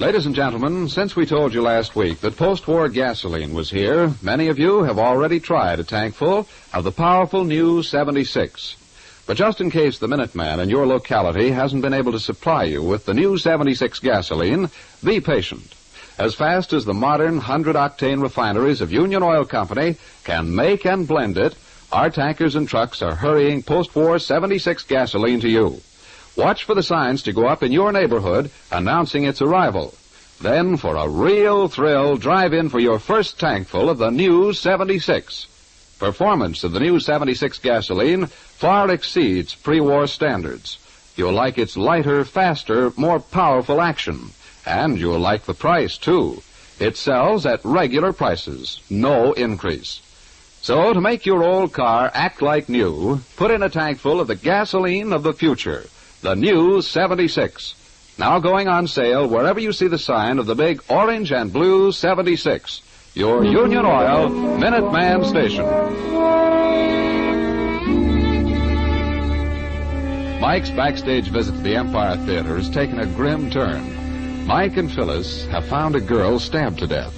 Ladies and gentlemen, since we told you last week that post-war gasoline was here, many of you have already tried a tankful of the powerful new 76. But just in case the Minuteman in your locality hasn't been able to supply you with the new 76 gasoline, be patient. As fast as the modern 100-octane refineries of Union Oil Company can make and blend it, our tankers and trucks are hurrying post-war 76 gasoline to you. Watch for the signs to go up in your neighborhood announcing its arrival. Then, for a real thrill, drive in for your first tankful of the new 76. Performance of the new 76 gasoline far exceeds pre-war standards. You'll like its lighter, faster, more powerful action. And you'll like the price, too. It sells at regular prices, no increase. So, to make your old car act like new, put in a tankful of the gasoline of the future. The new 76. Now going on sale wherever you see the sign of the big orange and blue 76. Your Union Oil Minuteman station. Mike's backstage visit to the Empire Theater has taken a grim turn. Mike and Phyllis have found a girl stabbed to death.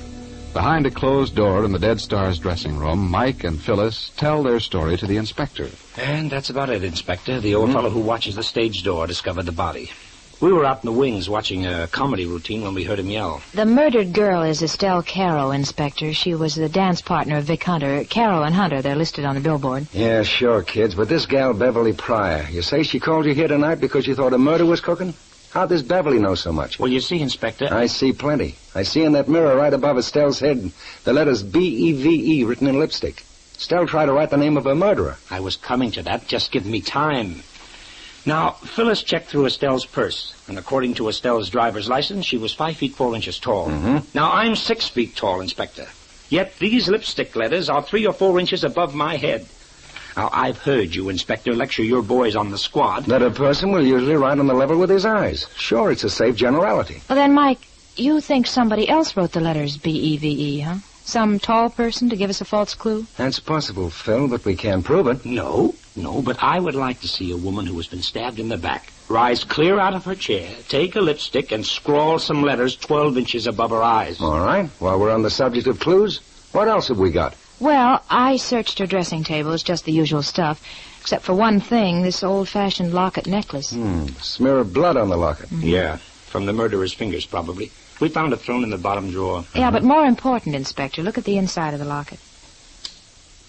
Behind a closed door in the Dead Star's dressing room, Mike and Phyllis tell their story to the inspector. And that's about it, Inspector. The old fellow who watches the stage door discovered the body. We were out in the wings watching a comedy routine when we heard him yell. The murdered girl is Estelle Caro, Inspector. She was the dance partner of Vic Hunter. Caro and Hunter, they're listed on the billboard. Yeah, sure, kids. But this gal, Beverly Pryor, you say she called you here tonight because you thought a murder was cooking? How'd this Beverly know so much? Well, you see, Inspector... I see plenty. I see in that mirror right above Estelle's head the letters B-E-V-E written in lipstick. Estelle tried to write the name of her murderer. I was coming to that. Just give me time. Now, Phyllis checked through Estelle's purse, and according to Estelle's driver's license, she was 5 feet 4 inches tall. Now, I'm 6 feet tall, Inspector. Yet these lipstick letters are 3 or 4 inches above my head. Now, I've heard you, Inspector, lecture your boys on the squad. That a person will usually write on the level with his eyes. Sure, it's a safe generality. Well, then, Mike, you think somebody else wrote the letters B-E-V-E, huh? Some tall person to give us a false clue? That's possible, Phil, but we can't prove it. No, but I would like to see a woman who has been stabbed in the back rise clear out of her chair, take a lipstick, and scrawl some letters 12 inches above her eyes. All right. While we're on the subject of clues, what else have we got? Well, I searched her dressing table. It's just the usual stuff. Except for one thing, this old-fashioned locket necklace. Smear of blood on the locket. Yeah, from the murderer's fingers, probably. We found it thrown in the bottom drawer. Yeah, but more important, Inspector, look at the inside of the locket.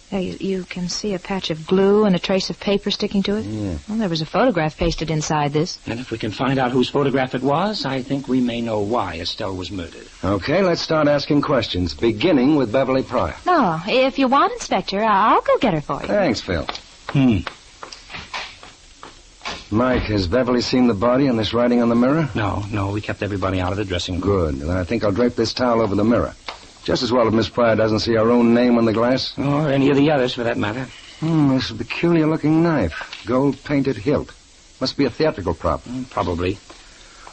There, you can see a patch of glue and a trace of paper sticking to it. Yeah. Well, there was a photograph pasted inside this. And if we can find out whose photograph it was, I think we may know why Estelle was murdered. Okay, let's start asking questions, beginning with Beverly Pryor. No, if you want, Inspector, I'll go get her for you. Thanks, Phil. Mike, has Beverly seen the body and this writing on the mirror? No, we kept everybody out of the dressing room. Good. Then I think I'll drape this towel over the mirror. Just as well if Miss Pryor doesn't see her own name on the glass. Or any of the others, for that matter. This is a peculiar-looking knife. Gold-painted hilt. Must be a theatrical prop. Probably.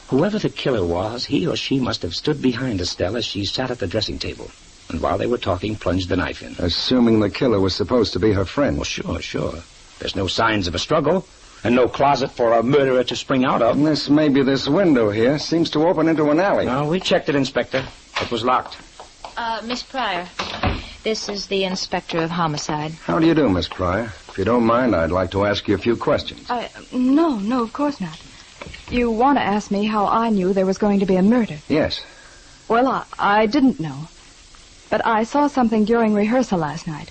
Whoever the killer was, he or she must have stood behind Estelle as she sat at the dressing table. And while they were talking, plunged the knife in. Assuming the killer was supposed to be her friend. Well, sure. There's no signs of a struggle. And no closet for a murderer to spring out of. Maybe this window here seems to open into an alley. No, we checked it, Inspector. It was locked. Miss Pryor, this is the Inspector of Homicide. How do you do, Miss Pryor? If you don't mind, I'd like to ask you a few questions. No, of course not. You want to ask me how I knew there was going to be a murder? Yes. Well, I didn't know. But I saw something during rehearsal last night.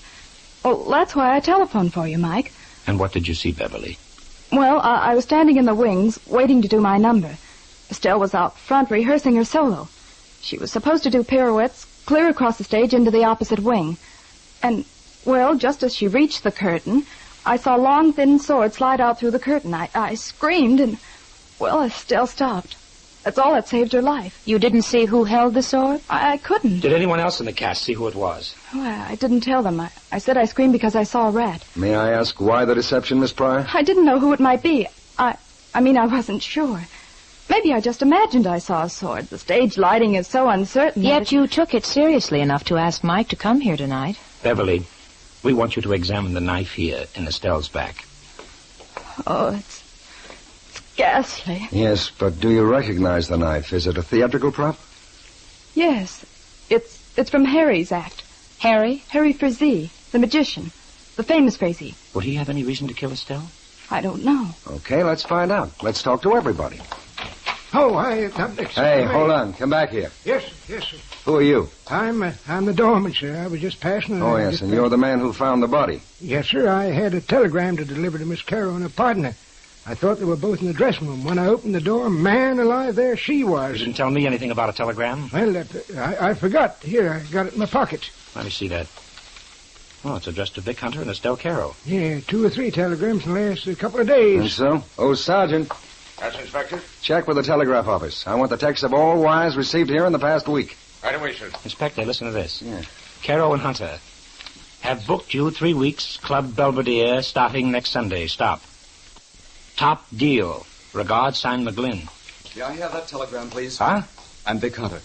Well, that's why I telephoned for you, Mike. And what did you see, Beverly? Well, I was standing in the wings, waiting to do my number. Estelle was out front rehearsing her solo. She was supposed to do pirouettes clear across the stage into the opposite wing. And, well, just as she reached the curtain, I saw a long, thin sword slide out through the curtain. I screamed, and, well, Estelle stopped. That's all that saved her life. You didn't see who held the sword? I couldn't. Did anyone else in the cast see who it was? Well, I didn't tell them. I said I screamed because I saw a rat. May I ask why the deception, Miss Pryor? I didn't know who it might be. I wasn't sure. Maybe I just imagined I saw a sword. The stage lighting is so uncertain. Yet you took it seriously enough to ask Mike to come here tonight. Beverly, we want you to examine the knife here in Estelle's back. Oh, it's ghastly. Yes, but do you recognize the knife? Is it a theatrical prop? Yes. It's from Harry's act. Harry? Harry Frazee, the magician. The famous Frazee. Would he have any reason to kill Estelle? I don't know. Okay, let's find out. Let's talk to everybody. Oh, Hey, hold on. Come back here. Yes, sir. Who are you? I'm the doorman, sir. I was just passing. Oh, yes, and you're the man who found the body. Yes, sir. I had a telegram to deliver to Miss Carroll and her partner. I thought they were both in the dressing room. When I opened the door, man alive, there she was. You didn't tell me anything about a telegram? Well, I forgot. Here, I got it in my pocket. Let me see that. Oh, it's addressed to Vic Hunter and Estelle Caro. Yeah, 2 or 3 telegrams in the last couple of days. And so? Oh, Sergeant. Yes, Inspector? Check with the telegraph office. I want the text of all wires received here in the past week. Right away, sir. Inspector, listen to this. Yeah. Caro and Hunter have booked you 3 weeks, Club Belvedere, starting next Sunday. Stop. Top deal. Regards, signed McGlynn. May I have that telegram, please? Huh? I'm Vic Hunter.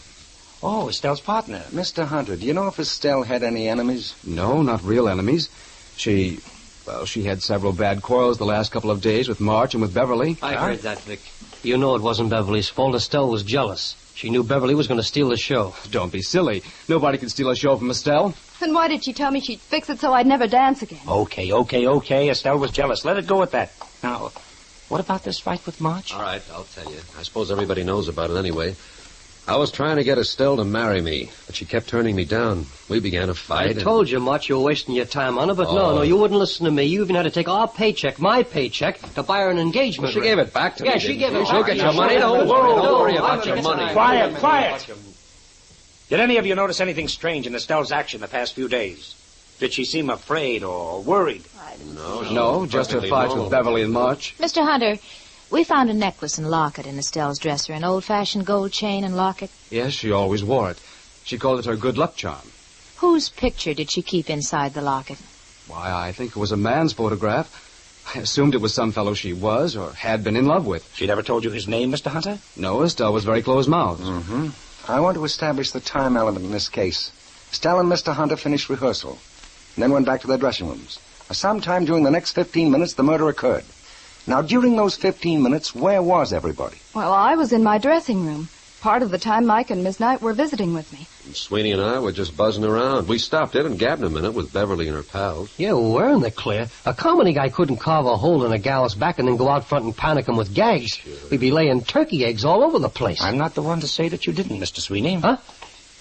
Oh, Estelle's partner. Mr. Hunter, do you know if Estelle had any enemies? No, not real enemies. She Well, she had several bad quarrels the last couple of days with March and with Beverly. I heard that, Vic. You know it wasn't Beverly's fault. Estelle was jealous. She knew Beverly was going to steal the show. Don't be silly. Nobody can steal a show from Estelle. Then why did she tell me she'd fix it so I'd never dance again? Okay. Estelle was jealous. Let it go at that. Now, what about this fight with March? All right, I'll tell you. I suppose everybody knows about it anyway. I was trying to get Estelle to marry me, but she kept turning me down. We began a fight. I told you, March, you were wasting your time on her, but no, you wouldn't listen to me. You even had to take our paycheck, my paycheck, to buy her an engagement She ring. gave it back to me. Yeah, she gave it back. She'll get your money. Don't worry about your money. Quiet. Did any of you notice anything strange in Estelle's action the past few days? Did she seem afraid or worried? No, just her fights with Beverly and March. Mr. Hunter, we found a necklace and locket in Estelle's dresser, an old-fashioned gold chain and locket. Yes, she always wore it. She called it her good luck charm. Whose picture did she keep inside the locket? Why, I think it was a man's photograph. I assumed it was some fellow she was or had been in love with. She never told you his name, Mr. Hunter? No, Estelle was very close-mouthed. Mm-hmm. I want to establish the time element in this case. Estelle and Mr. Hunter finished rehearsal, and then went back to their dressing rooms. Sometime during the next 15 minutes, the murder occurred. Now, during those 15 minutes, where was everybody? Well, I was in my dressing room. Part of the time Mike and Miss Knight were visiting with me. Sweeney and I were just buzzing around. We stopped in and gabbed a minute with Beverly and her pals. Yeah, we're in the clear. A comedy guy couldn't carve a hole in a gal's back and then go out front and panic him with gags. Sure. We'd be laying turkey eggs all over the place. I'm not the one to say that you didn't, Mr. Sweeney. Huh?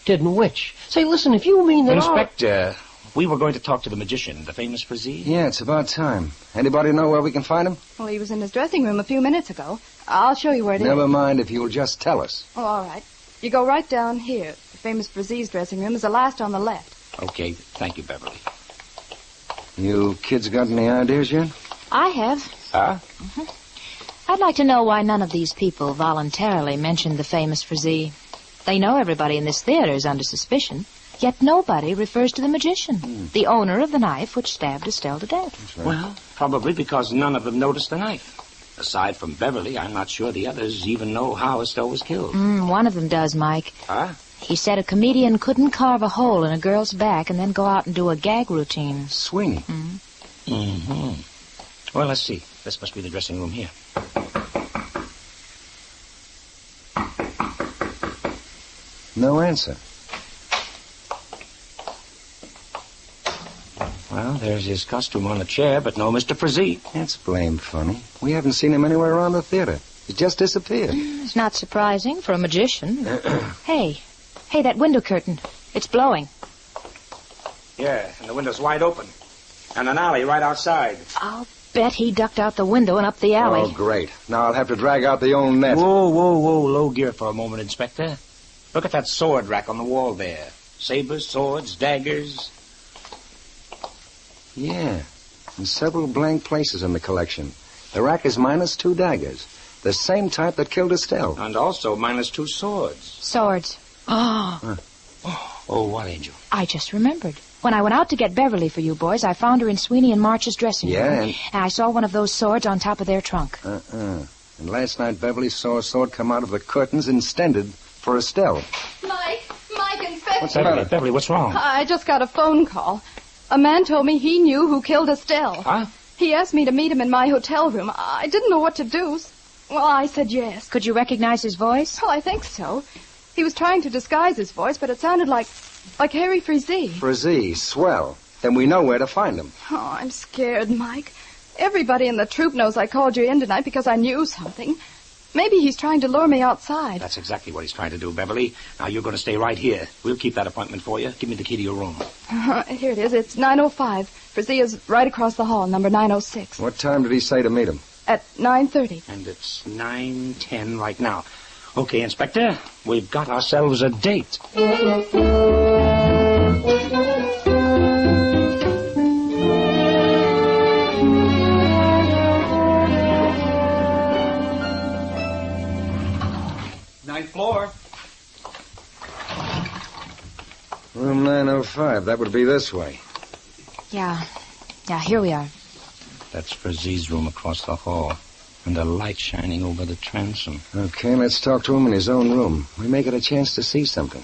Didn't which? Say, listen, if you mean that Inspector, we were going to talk to the magician, the famous Frazee. Yeah, it's about time. Anybody know where we can find him? Well, he was in his dressing room a few minutes ago. I'll show you where it is. Never mind if you'll just tell us. Oh, all right. You go right down here. The famous Frazee's dressing room is the last on the left. Okay, thank you, Beverly. You kids got any ideas yet? I have. Huh? I'd like to know why none of these people voluntarily mentioned the famous Frazee. They know everybody in this theater is under suspicion, yet nobody refers to the magician, the owner of the knife which stabbed Estelle to death. Right. Well, probably because none of them noticed the knife. Aside from Beverly, I'm not sure the others even know how Estelle was killed. One of them does, Mike. Huh? He said a comedian couldn't carve a hole in a girl's back and then go out and do a gag routine. Sweeney. Well, let's see. This must be the dressing room here. No answer. Well, there's his costume on the chair, but no Mr. Frazee. That's blamed funny. We haven't seen him anywhere around the theater. He just disappeared. It's not surprising for a magician. Hey, that window curtain. It's blowing. Yeah, and the window's wide open. And an alley right outside. I'll bet he ducked out the window and up the alley. Oh, great. Now I'll have to drag out the old net. Whoa. Low gear for a moment, Inspector. Look at that sword rack on the wall there. Sabers, swords, daggers. Yeah, in several blank places in the collection. The rack is minus 2 daggers. The same type that killed Estelle. And also minus 2 swords. Swords. Oh, what, Angel? I just remembered. When I went out to get Beverly for you boys, I found her in Sweeney and March's dressing room. Yeah, and I saw one of those swords on top of their trunk. And last night Beverly saw a sword come out of the curtains intended for Estelle. Mike, Inspector. What's the matter? Beverly, what's wrong? I just got a phone call. A man told me he knew who killed Estelle. Huh? He asked me to meet him in my hotel room. I didn't know what to do. Well, I said yes. Could you recognize his voice? Well, I think so. He was trying to disguise his voice, but it sounded like Harry Frazee. Frazee, swell. Then we know where to find him. Oh, I'm scared, Mike. Everybody in the troupe knows I called you in tonight because I knew something. Maybe he's trying to lure me outside. That's exactly what he's trying to do, Beverly. Now, you're going to stay right here. We'll keep that appointment for you. Give me the key to your room. Here it is. It's 9:05. Frazee is right across the hall, number 906. What time did he say to meet him? At 9:30. And it's 9:10 right now. Okay, Inspector, we've got ourselves a date. Floor. Room 905. That would be this way. Yeah, here we are. That's Frazee's room across the hall. And the light shining over the transom. Okay, let's talk to him in his own room. We may get a chance to see something.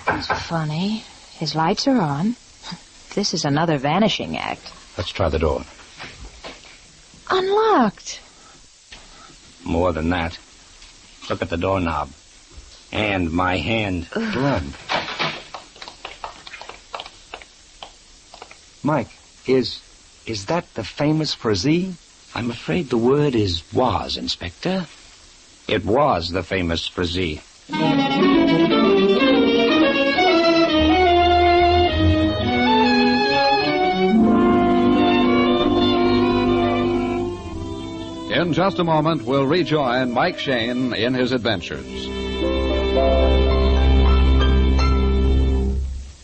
It's funny. His lights are on. This is another vanishing act. Let's try the door. Unlocked. More than that. Look at the doorknob. And my hand. Blood. Mike, is that the famous Frazee? I'm afraid the word is was, Inspector. It was the famous Frazee. In just a moment, we'll rejoin Mike Shayne in his adventures.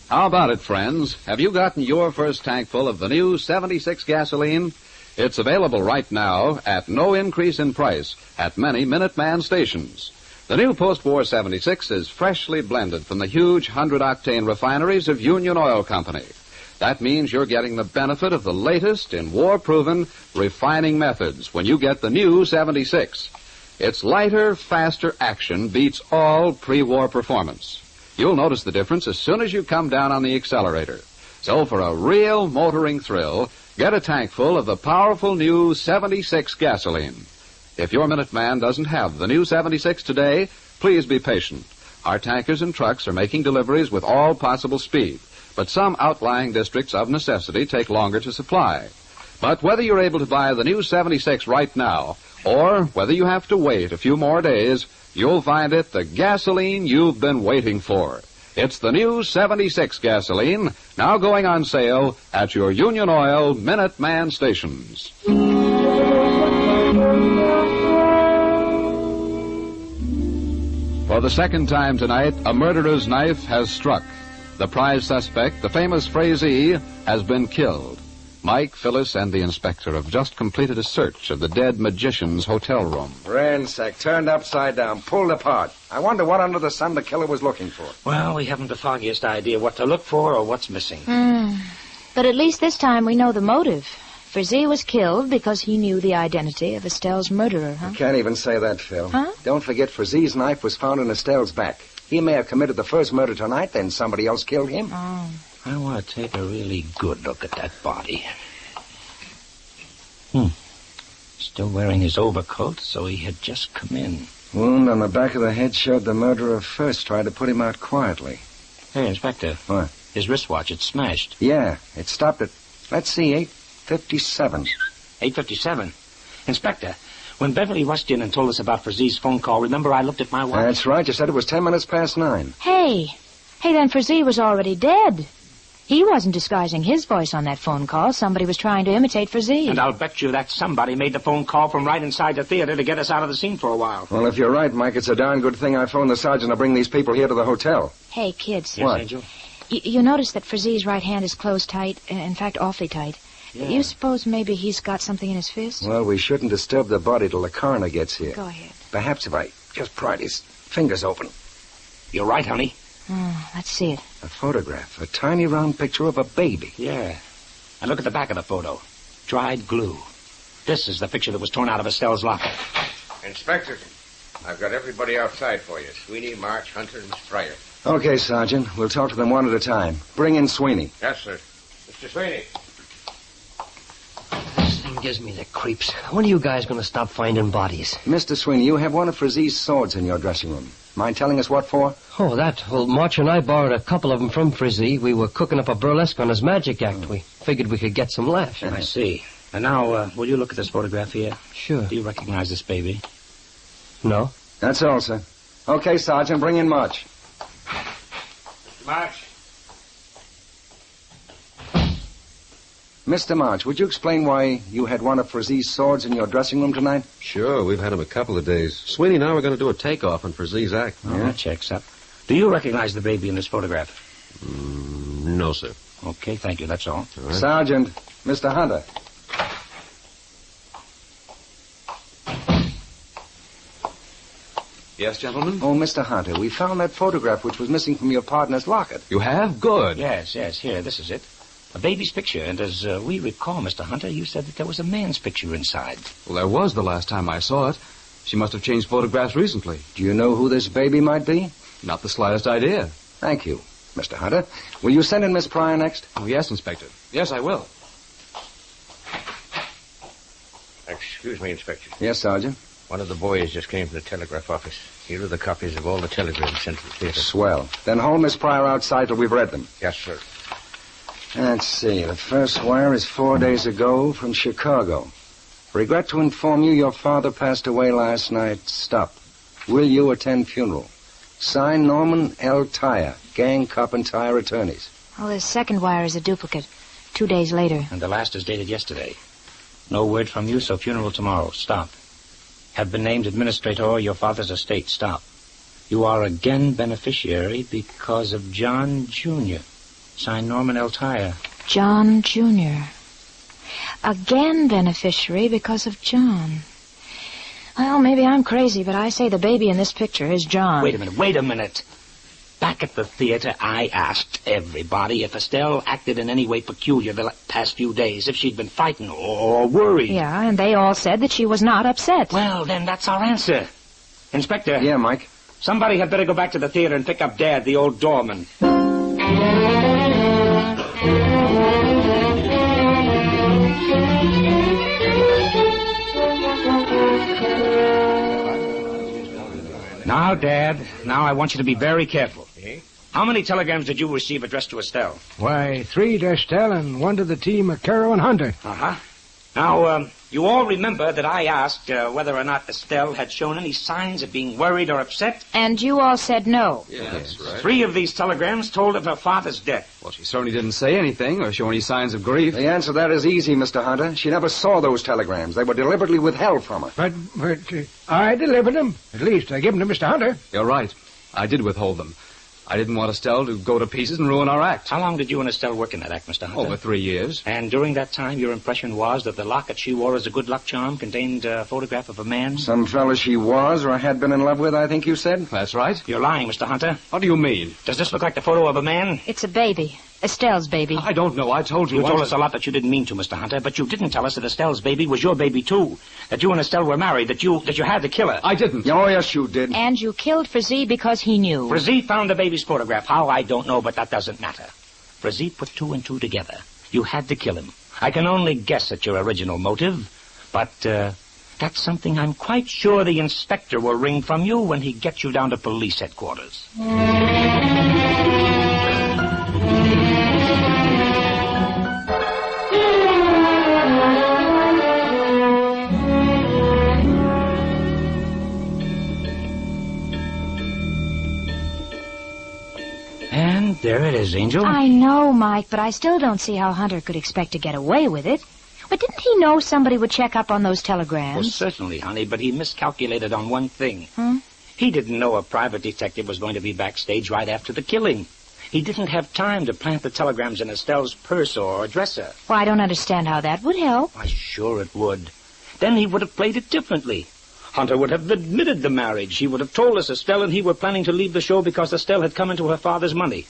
How about it, friends? Have you gotten your first tank full of the new 76 gasoline? It's available right now at no increase in price at many Minuteman stations. The new post-war 76 is freshly blended from the huge 100-octane refineries of Union Oil Company. That means you're getting the benefit of the latest in war-proven refining methods when you get the new 76. Its lighter, faster action beats all pre-war performance. You'll notice the difference as soon as you come down on the accelerator. So for a real motoring thrill, get a tank full of the powerful new 76 gasoline. If your Minuteman doesn't have the new 76 today, please be patient. Our tankers and trucks are making deliveries with all possible speed, but some outlying districts of necessity take longer to supply. But whether you're able to buy the new 76 right now, or whether you have to wait a few more days, you'll find it the gasoline you've been waiting for. It's the new 76 gasoline, now going on sale at your Union Oil Minuteman stations. For the second time tonight, a murderer's knife has struck. The prize suspect, the famous Frazee, has been killed. Mike, Phyllis, and the inspector have just completed a search of the dead magician's hotel room. Ransacked, turned upside down, pulled apart. I wonder what under the sun the killer was looking for. Well, we haven't the foggiest idea what to look for or what's missing. But at least this time we know the motive. Frazee was killed because he knew the identity of Estelle's murderer, huh? You can't even say that, Phil. Huh? Don't forget Frazee's knife was found in Estelle's back. He may have committed the first murder tonight, then somebody else killed him. Oh. I want to take a really good look at that body. Still wearing his overcoat, so he had just come in. Wound on the back of the head showed the murderer first tried to put him out quietly. Hey, Inspector. What? His wristwatch, it's smashed. Yeah, it stopped at, let's see, 8:57. 8:57? Inspector, when Beverly rushed in and told us about Frazee's phone call, remember I looked at my watch? That's right. You said it was 10 minutes past 9. Hey, then Frazee was already dead. He wasn't disguising his voice on that phone call. Somebody was trying to imitate Frazee. And I'll bet you that somebody made the phone call from right inside the theater to get us out of the scene for a while. Well, if you're right, Mike, it's a darn good thing I phoned the sergeant to bring these people here to the hotel. Hey, kids. Yes, What? Angel? You notice that Frazee's right hand is closed tight, in fact, awfully tight. Yeah. You suppose maybe he's got something in his fist? Well, we shouldn't disturb the body till the coroner gets here. Go ahead. Perhaps if I just pried his fingers open. You're right, honey. Let's see it. A photograph, a tiny round picture of a baby. Yeah. And look at the back of the photo. Dried glue. This is the picture that was torn out of Estelle's locker. Inspector, I've got everybody outside for you. Sweeney, March, Hunter, and Spryer. Okay, Sergeant. We'll talk to them one at a time. Bring in Sweeney. Yes, sir. Mr. Sweeney. This thing gives me the creeps. When are you guys going to stop finding bodies? Mr. Sweeney, you have one of Frazee's swords in your dressing room. Mind telling us what for? Oh, that. Well, March and I borrowed a couple of them from Frazee. We were cooking up a burlesque on his magic act. We figured we could get some laughs. I see. And now, will you look at this photograph here? Sure. Do you recognize this baby? No. That's all, sir. Okay, Sergeant, bring in March. Mr. March. Mr. March, would you explain why you had one of Frazee's swords in your dressing room tonight? Sure, we've had him a couple of days. Sweeney and I were going to do a takeoff on Frazee's act. Oh, that checks up. Do you recognize the baby in this photograph? No, sir. Okay, thank you. That's all. All right. Sergeant, Mr. Hunter. Yes, gentlemen? Oh, Mr. Hunter, we found that photograph which was missing from your partner's locket. You have? Good. Yes. Here, this is it. A baby's picture, and as we recall, Mr. Hunter, you said that there was a man's picture inside. Well, there was the last time I saw it. She must have changed photographs recently. Do you know who this baby might be? Not the slightest idea. Thank you. Mr. Hunter, will you send in Miss Pryor next? Oh, yes, Inspector. Yes, I will. Excuse me, Inspector. Yes, Sergeant. One of the boys just came from the telegraph office. Here are the copies of all the telegrams sent to the theater. Swell. Then hold Miss Pryor outside till we've read them. Yes, sir. Let's see. The first wire is 4 days ago from Chicago. Regret to inform you your father passed away last night. Stop. Will you attend funeral? Signed Norman L. Tyre, gang, cop, and tire attorneys. Oh, the second wire is a duplicate. 2 days later. And the last is dated yesterday. No word from you, so funeral tomorrow. Stop. Have been named administrator of your father's estate. Stop. You are again beneficiary because of John Jr. Signed Norman L. Tyre. John Jr. Again beneficiary because of John. Well, maybe I'm crazy, but I say the baby in this picture is John. Wait a minute. Back at the theater, I asked everybody if Estelle acted in any way peculiar the past few days, if she'd been frightened or worried. Yeah, and they all said that she was not upset. Well, then that's our answer. Inspector. Yeah, Mike? Somebody had better go back to the theater and pick up Dad, the old doorman. Now, Dad, I want you to be very careful. How many telegrams did you receive addressed to Estelle? Why, 3 to Estelle and 1 to the team of Caro and Hunter. Uh-huh. Now, you all remember that I asked whether or not Estelle had shown any signs of being worried or upset? And you all said no. Yeah, that's right. 3 of these telegrams told of her father's death. Well, she certainly didn't say anything or show any signs of grief. The answer to that is easy, Mr. Hunter. She never saw those telegrams. They were deliberately withheld from her. But I delivered them. At least I gave them to Mr. Hunter. You're right. I did withhold them. I didn't want Estelle to go to pieces and ruin our act. How long did you and Estelle work in that act, Mr. Hunter? Over 3 years. And during that time, your impression was that the locket she wore as a good luck charm contained a photograph of a man? Some fella she was or had been in love with, I think you said? That's right. You're lying, Mr. Hunter. What do you mean? Does this look like the photo of a man? It's a baby. Estelle's baby. I don't know. I told you. You told us a lot that you didn't mean to, Mr. Hunter, but you didn't tell us that Estelle's baby was your baby, too. That you and Estelle were married, that you had to kill her. I didn't. Oh, yes, you did. And you killed Frazee because he knew. Frazee found the baby's photograph. How, I don't know, but that doesn't matter. Frazee put 2 and 2 together. You had to kill him. I can only guess at your original motive, but that's something I'm quite sure the inspector will wring from you when he gets you down to police headquarters. And there it is, Angel. I know, Mike, but I still don't see how Hunter could expect to get away with it. But didn't he know somebody would check up on those telegrams? Well, certainly, honey, but he miscalculated on one thing. Hmm? He didn't know a private detective was going to be backstage right after the killing. He didn't have time to plant the telegrams in Estelle's purse or dresser. Well, I don't understand how that would help. Why, sure it would. Then he would have played it differently. Hunter would have admitted the marriage. He would have told us Estelle and he were planning to leave the show because Estelle had come into her father's money.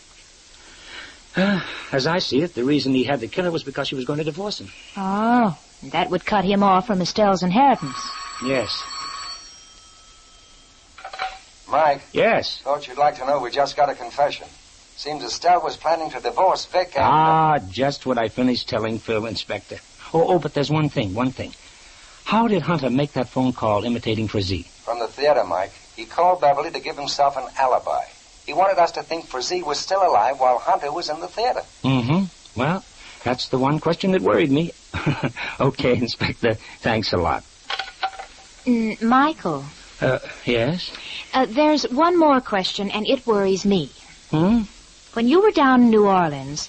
As I see it, the reason he had to kill her was because she was going to divorce him. Oh, that would cut him off from Estelle's inheritance. Yes. Mike? Yes? Thought you'd like to know we just got a confession. Seems Estelle was planning to divorce Vic and... Just what I finished telling Phil, Inspector. Oh, but there's one thing. How did Hunter make that phone call imitating Frazee? From the theater, Mike. He called Beverly to give himself an alibi. He wanted us to think Frazee was still alive while Hunter was in the theater. Mm-hmm. Well, that's the one question that worried me. Okay, Inspector. Thanks a lot. Michael. Yes? There's one more question, and it worries me. Hmm? When you were down in New Orleans,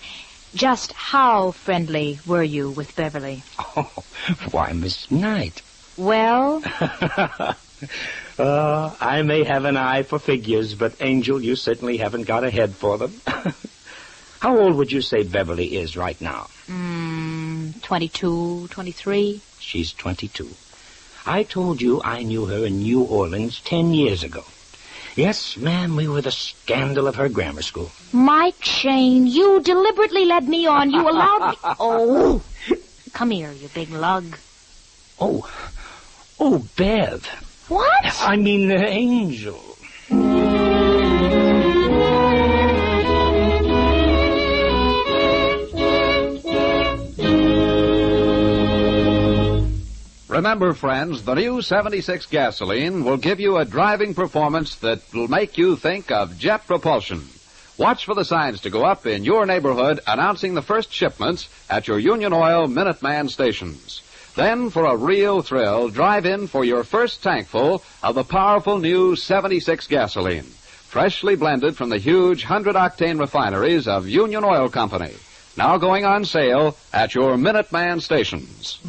just how friendly were you with Beverly? Oh, why, Miss Knight. Well? I may have an eye for figures, but, Angel, you certainly haven't got a head for them. How old would you say Beverly is right now? 22, 23. She's 22. I told you I knew her in New Orleans 10 years ago. Yes, ma'am, we were the scandal of her grammar school. Mike Shayne, you deliberately led me on. You allowed me... Oh, come here, you big lug. Oh, Bev. What? I mean, Angel. Remember, friends, the new 76 gasoline will give you a driving performance that will make you think of jet propulsion. Watch for the signs to go up in your neighborhood announcing the first shipments at your Union Oil Minuteman stations. Then, for a real thrill, drive in for your first tankful of the powerful new 76 gasoline, freshly blended from the huge 100-octane refineries of Union Oil Company. Now going on sale at your Minuteman stations.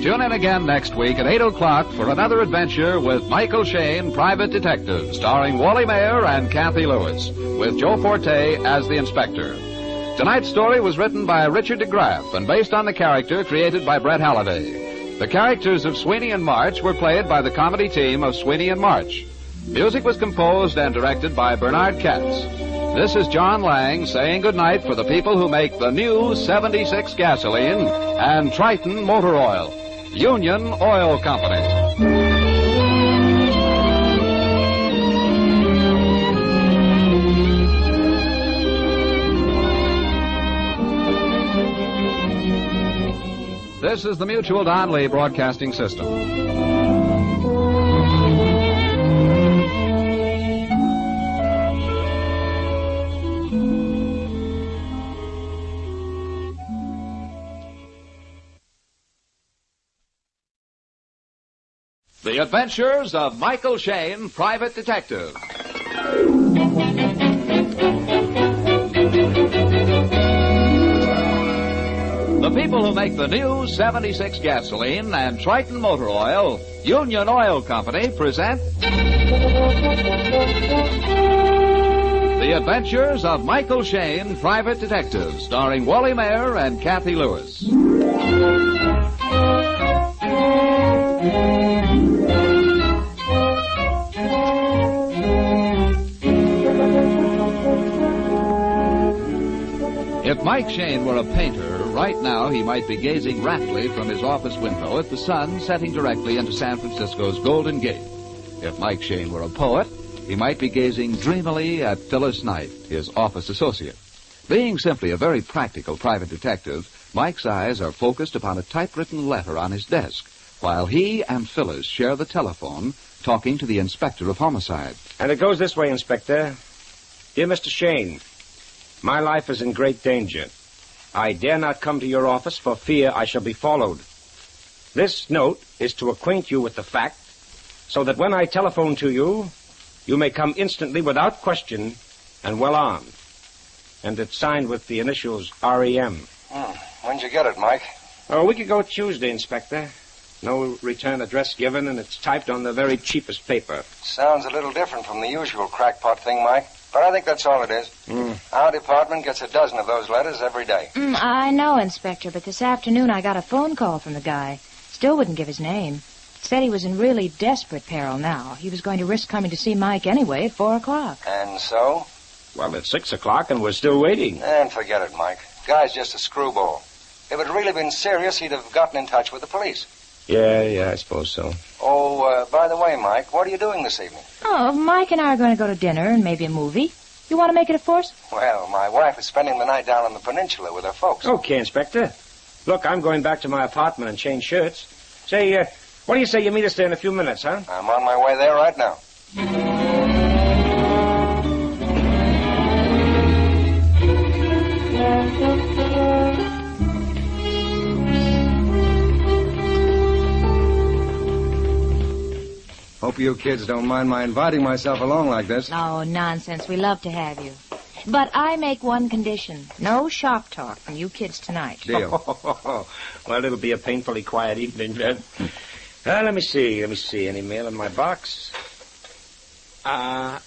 Tune in again next week at 8 o'clock for another adventure with Michael Shayne, Private Detective, starring Wally Mayer and Kathy Lewis, with Joe Forte as the inspector. Tonight's story was written by Richard DeGraff and based on the character created by Brett Halliday. The characters of Sweeney and March were played by the comedy team of Sweeney and March. Music was composed and directed by Bernard Katz. This is John Lang saying goodnight for the people who make the new 76 gasoline and Triton motor oil. Union Oil Company. This is the Mutual Donley Broadcasting System. The Adventures of Michael Shayne, Private Detective. The people who make the new 76 gasoline and Triton motor oil, Union Oil Company, present The Adventures of Michael Shayne, Private Detective, starring Wally Mayer and Kathy Lewis. If Mike Shayne were a painter, right now he might be gazing raptly from his office window at the sun setting directly into San Francisco's Golden Gate. If Mike Shayne were a poet, he might be gazing dreamily at Phyllis Knight, his office associate. Being simply a very practical private detective, Mike's eyes are focused upon a typewritten letter on his desk, while he and Phyllis share the telephone, talking to the inspector of homicide. And it goes this way, Inspector. Dear Mr. Shayne, my life is in great danger. I dare not come to your office for fear I shall be followed. This note is to acquaint you with the fact, so that when I telephone to you, you may come instantly without question and well armed. And it's signed with the initials R.E.M. When'd you get it, Mike? Oh, a week ago Tuesday, Inspector. No return address given, and it's typed on the very cheapest paper. Sounds a little different from the usual crackpot thing, Mike. But I think that's all it is. Our department gets a dozen of those letters every day. I know, Inspector, but this afternoon I got a phone call from the guy. Still wouldn't give his name. Said he was in really desperate peril now. He was going to risk coming to see Mike anyway at 4 o'clock. And so? Well, it's 6 o'clock, and we're still waiting. And forget it, Mike. Guy's just a screwball. If it had really been serious, he'd have gotten in touch with the police. Yeah, I suppose so. Oh, by the way, Mike, what are you doing this evening? Oh, Mike and I are going to go to dinner and maybe a movie. You want to make it a force? Well, my wife is spending the night down on the peninsula with her folks. Okay, Inspector. Look, I'm going back to my apartment and change shirts. Say, what do you say you meet us there in a few minutes, huh? I'm on my way there right now. Hope you kids don't mind my inviting myself along like this. Oh, nonsense. We love to have you. But I make one condition. No shop talk from you kids tonight. Deal. Well, it'll be a painfully quiet evening, then. Let me see. Any mail in my box? No,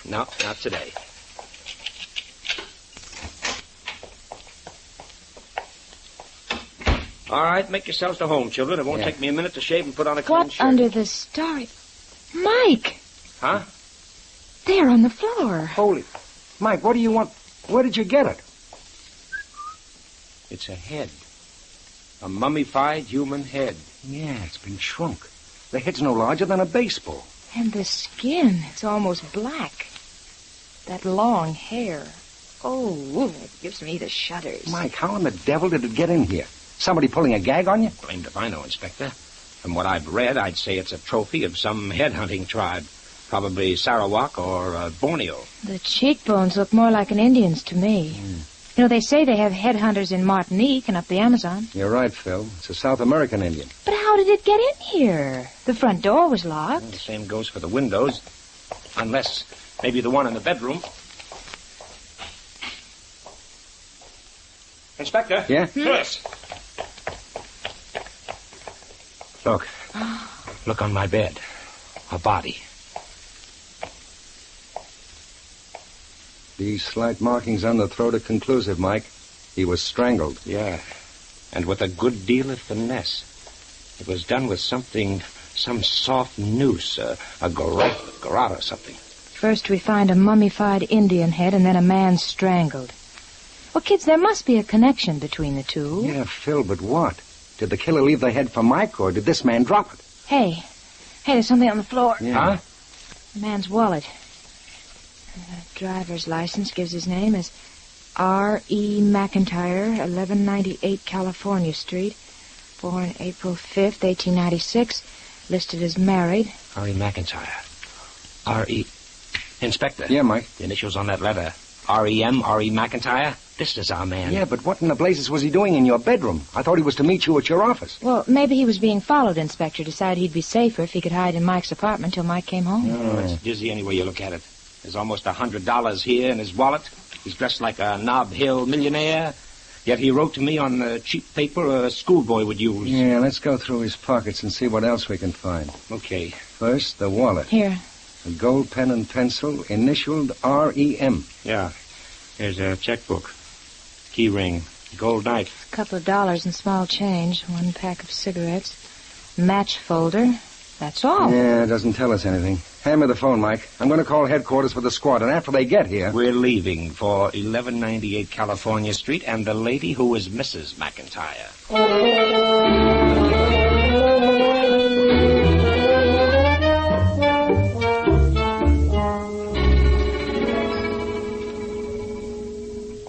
not today. All right, make yourselves to home, children. It won't take me a minute to shave and put on a clean What shirt. under the stars? Mike! Huh? There on the floor. Holy... Mike, what do you want? Where did you get it? It's a head. A mummified human head. Yeah, it's been shrunk. The head's no larger than a baseball. And the skin, it's almost black. That long hair. Oh, it gives me the shudders. Mike, how in the devil did it get in here? Somebody pulling a gag on you? Blamed if I know, Inspector. From what I've read, I'd say it's a trophy of some headhunting tribe. Probably Sarawak or Borneo. The cheekbones look more like an Indian's to me. You know, they say they have headhunters in Martinique and up the Amazon. You're right, Phil. It's a South American Indian. But how did it get in here? The front door was locked. Well, the same goes for the windows. Unless maybe the one in the bedroom. Inspector? Yeah? Yes. Look. Look on my bed. A body. These slight markings on the throat are conclusive, Mike. He was strangled. Yeah. And with a good deal of finesse. It was done with something, some soft noose, a garrote or something. First we find a mummified Indian head and then a man strangled. Well, kids, there must be a connection between the two. Yeah, Phil, but what? Did the killer leave the head for Mike, or did this man drop it? Hey, there's something on the floor. Yeah. Huh? The man's wallet. The driver's license gives his name as R.E. McIntyre, 1198 California Street. Born April 5th, 1896. Listed as married. R.E. McIntyre. R.E. Inspector. Yeah, Mike. The initials on that letter. R.E.M., R.E. McIntyre. This is our man. Yeah, but what in the blazes was he doing in your bedroom? I thought he was to meet you at your office. Well, maybe he was being followed, Inspector. Decided he'd be safer if he could hide in Mike's apartment till Mike came home. Oh, it's dizzy any way you look at it. There's almost $100 here in his wallet. He's dressed like a Nob Hill millionaire. Yet he wrote to me on the cheap paper a schoolboy would use. Yeah, let's go through his pockets and see what else we can find. Okay. First, the wallet. Here. A gold pen and pencil, initialed R.E.M. Yeah. Here's a checkbook. Key ring. Gold knife. A couple of dollars in small change. 1 pack of cigarettes. Match folder. That's all. Yeah, it doesn't tell us anything. Hand me the phone, Mike. I'm going to call headquarters for the squad, and after they get here... We're leaving for 1198 California Street and the lady who is Mrs. McIntyre.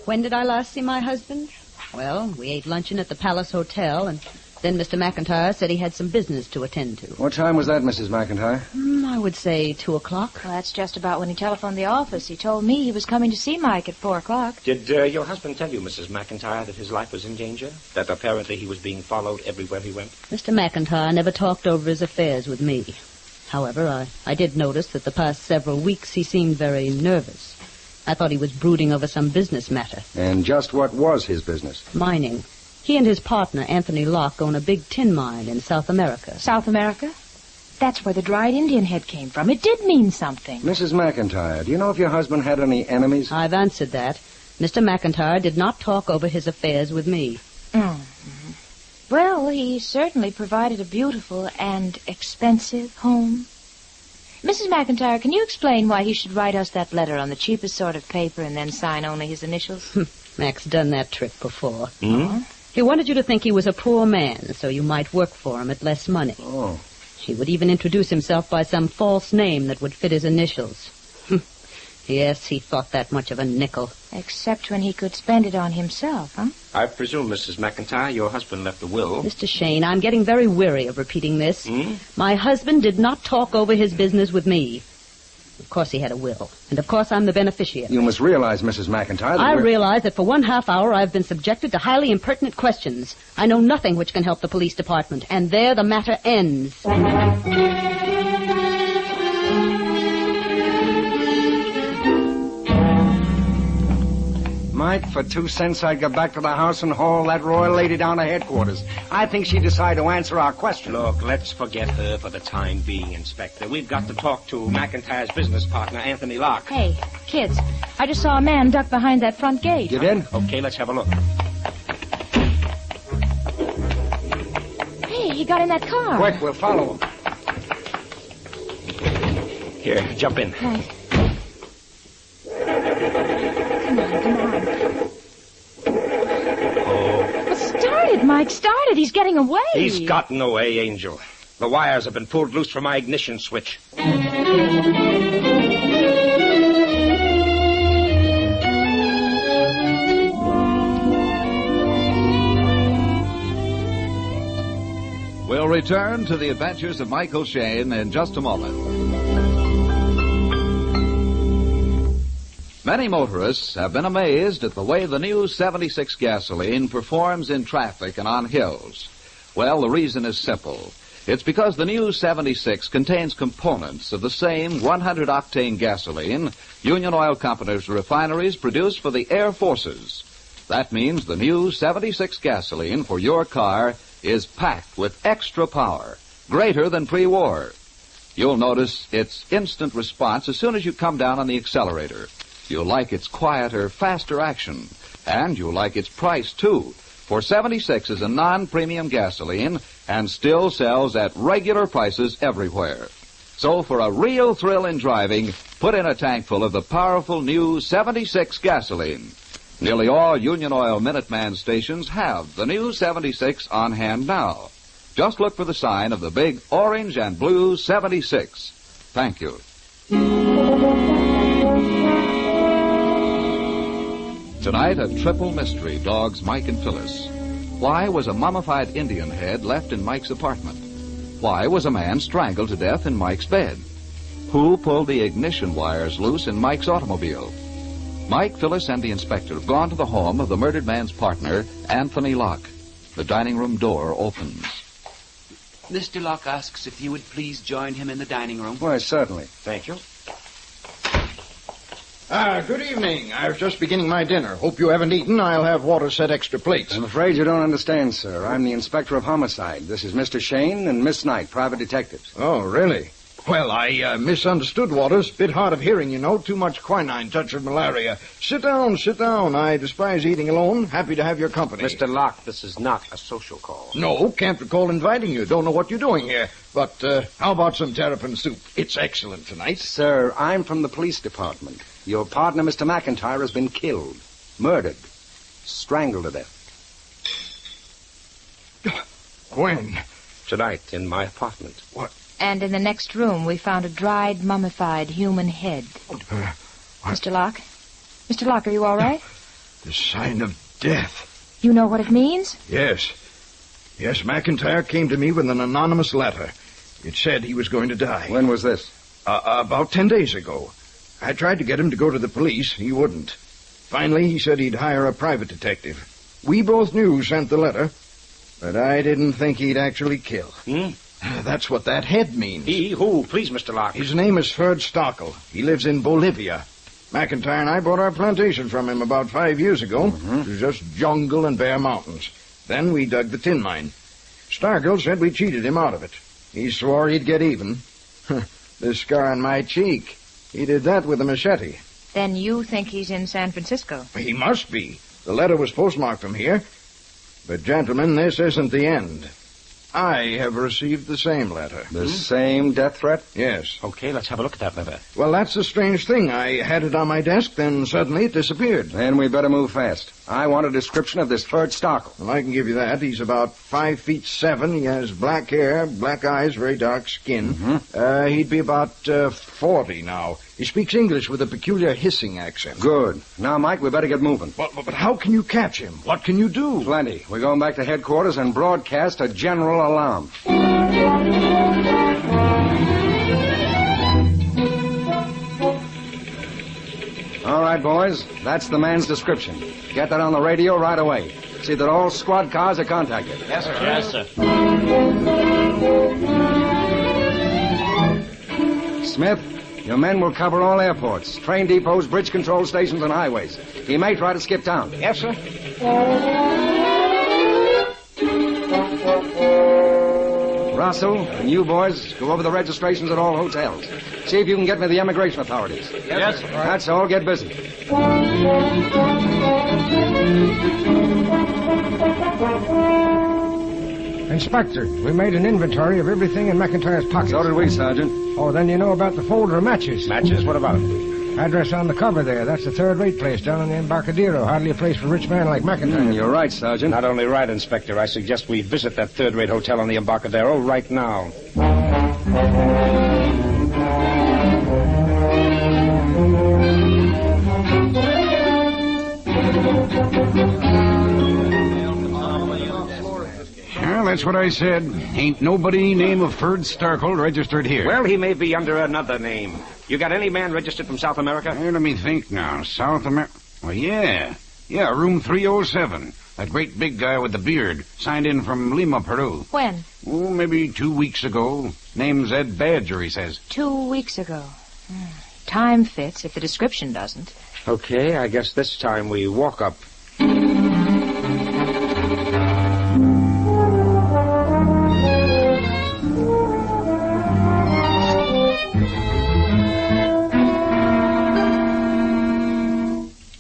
When did I last see my husband? Well, we ate luncheon at the Palace Hotel, and then Mr. McIntyre said he had some business to attend to. What time was that, Mrs. McIntyre? I would say 2 o'clock. Well, that's just about when he telephoned the office. He told me he was coming to see Mike at 4 o'clock. Did your husband tell you, Mrs. McIntyre, that his life was in danger? That apparently he was being followed everywhere he went? Mr. McIntyre never talked over his affairs with me. However, I did notice that the past several weeks he seemed very nervous. I thought he was brooding over some business matter. And just what was his business? Mining. He and his partner, Anthony Locke, own a big tin mine in South America. South America? That's where the dried Indian head came from. It did mean something. Mrs. McIntyre, do you know if your husband had any enemies? I've answered that. Mr. McIntyre did not talk over his affairs with me. Mm-hmm. Well, he certainly provided a beautiful and expensive home. Mrs. McIntyre, can you explain why he should write us that letter on the cheapest sort of paper and then sign only his initials? Mac's done that trick before. Hmm? He wanted you to think he was a poor man, so you might work for him at less money. Oh. He would even introduce himself by some false name that would fit his initials. Yes, he thought that much of a nickel. Except when he could spend it on himself, huh? I presume, Mrs. McIntyre, your husband left a will. Mr. Shayne, I'm getting very weary of repeating this. My husband did not talk over his business with me. Of course he had a will. And of course I'm the beneficiary. You must realize, Mrs. McIntyre, that I realize that for 1/2 hour I've been subjected to highly impertinent questions. I know nothing which can help the police department. And there the matter ends. Mike, for 2 cents I'd go back to the house and haul that royal lady down to headquarters. I think she decided to answer our question. Look, let's forget her for the time being, Inspector. We've got to talk to McIntyre's business partner, Anthony Locke. Hey, kids, I just saw a man duck behind that front gate. You did? Okay, let's have a look. Hey, he got in that car. Quick, we'll follow him. Here, jump in. Right. Come on. Oh. Well, start it, Mike, start it. He's getting away. He's gotten away, Angel. The wires have been pulled loose from my ignition switch. We'll return to the adventures of Michael Shayne in just a moment. Many motorists have been amazed at the way the new 76 gasoline performs in traffic and on hills. Well, the reason is simple. It's because the new 76 contains components of the same 100-octane gasoline Union Oil Company's refineries produce for the Air Forces. That means the new 76 gasoline for your car is packed with extra power, greater than pre-war. You'll notice its instant response as soon as you come down on the accelerator. You'll like its quieter, faster action. And you'll like its price, too. For 76 is a non-premium gasoline and still sells at regular prices everywhere. So for a real thrill in driving, put in a tank full of the powerful new 76 gasoline. Nearly all Union Oil Minuteman stations have the new 76 on hand now. Just look for the sign of the big orange and blue 76. Thank you. Tonight, a triple mystery dogs Mike and Phyllis. Why was a mummified Indian head left in Mike's apartment? Why was a man strangled to death in Mike's bed? Who pulled the ignition wires loose in Mike's automobile? Mike, Phyllis, and the inspector have gone to the home of the murdered man's partner, Anthony Locke. The dining room door opens. Mr. Locke asks if you would please join him in the dining room. Why, certainly. Thank you. Good evening. I was just beginning my dinner. Hope you haven't eaten. I'll have water set extra plates. I'm afraid you don't understand, sir. I'm the inspector of homicide. This is Mr. Shayne and Miss Knight, private detectives. Oh, really? Well, I misunderstood, Waters. Bit hard of hearing, you know. Too much quinine, touch of malaria. Sit down, sit down. I despise eating alone. Happy to have your company. Mr. Locke, this is not a social call. No, can't recall inviting you. Don't know what you're doing here. But how about some terrapin soup? It's excellent tonight. Sir, I'm from the police department. Your partner, Mr. McIntyre, has been killed, murdered, strangled to death. When? Tonight, in my apartment. What? And in the next room, we found a dried, mummified human head. Mr. Locke? Mr. Locke, are you all right? The sign of death. You know what it means? Yes. Yes, McIntyre came to me with an anonymous letter. It said he was going to die. When was this? About 10 days ago. I tried to get him to go to the police. He wouldn't. Finally, he said he'd hire a private detective. We both knew who sent the letter, but I didn't think he'd actually kill. That's what that head means. He? Who? Please, Mr. Locke. His name is Ferd Stockel. He lives in Bolivia. McIntyre and I bought our plantation from him about 5 years ago. It was just jungle and bare mountains. Then we dug the tin mine. Stargill said we cheated him out of it. He swore he'd get even. The scar on my cheek. He did that with a machete. Then you think he's in San Francisco? He must be. The letter was postmarked from here. But, gentlemen, this isn't the end. I have received the same letter. The same death threat? Yes. Okay, let's have a look at that letter. Well, that's the strange thing. I had it on my desk, then suddenly it disappeared. Then we better move fast. I want a description of this Ferd Stockel. Well, I can give you that. He's about 5'7". He has black hair, black eyes, very dark skin. He'd be about 40 now. He speaks English with a peculiar hissing accent. Good. Now, Mike, we better get moving. But how can you catch him? What can you do? Plenty. We're going back to headquarters and broadcast a general alarm. All right, boys. That's the man's description. Get that on the radio right away. See that all squad cars are contacted. Yes, sir. Yes, sir. Smith, your men will cover all airports, train depots, bridge control stations, and highways. He may try to skip town. Yes, sir. Russell and you boys go over the registrations at all hotels. See if you can get me the immigration authorities. Yes, sir. That's all. Get busy. Inspector, we made an inventory of everything in McIntyre's pockets. So did we, Sergeant. Oh, then you know about the folder of matches. Matches? What about it? Address on the cover there. That's the third-rate place down in the Embarcadero. Hardly a place for a rich man like McIntyre. You're right, Sergeant. Not only right, Inspector. I suggest we visit that third-rate hotel on the Embarcadero right now. Well, that's what I said. Ain't nobody name of Ferd Starkle registered here. Well, he may be under another name. You got any man registered from South America? Hey, let me think now. South America. Well, yeah. Yeah, room 307. That great big guy with the beard. Signed in from Lima, Peru. When? Oh, maybe 2 weeks ago. Name's Ed Badger, he says. 2 weeks ago. Time fits if the description doesn't. Okay, I guess this time we walk up.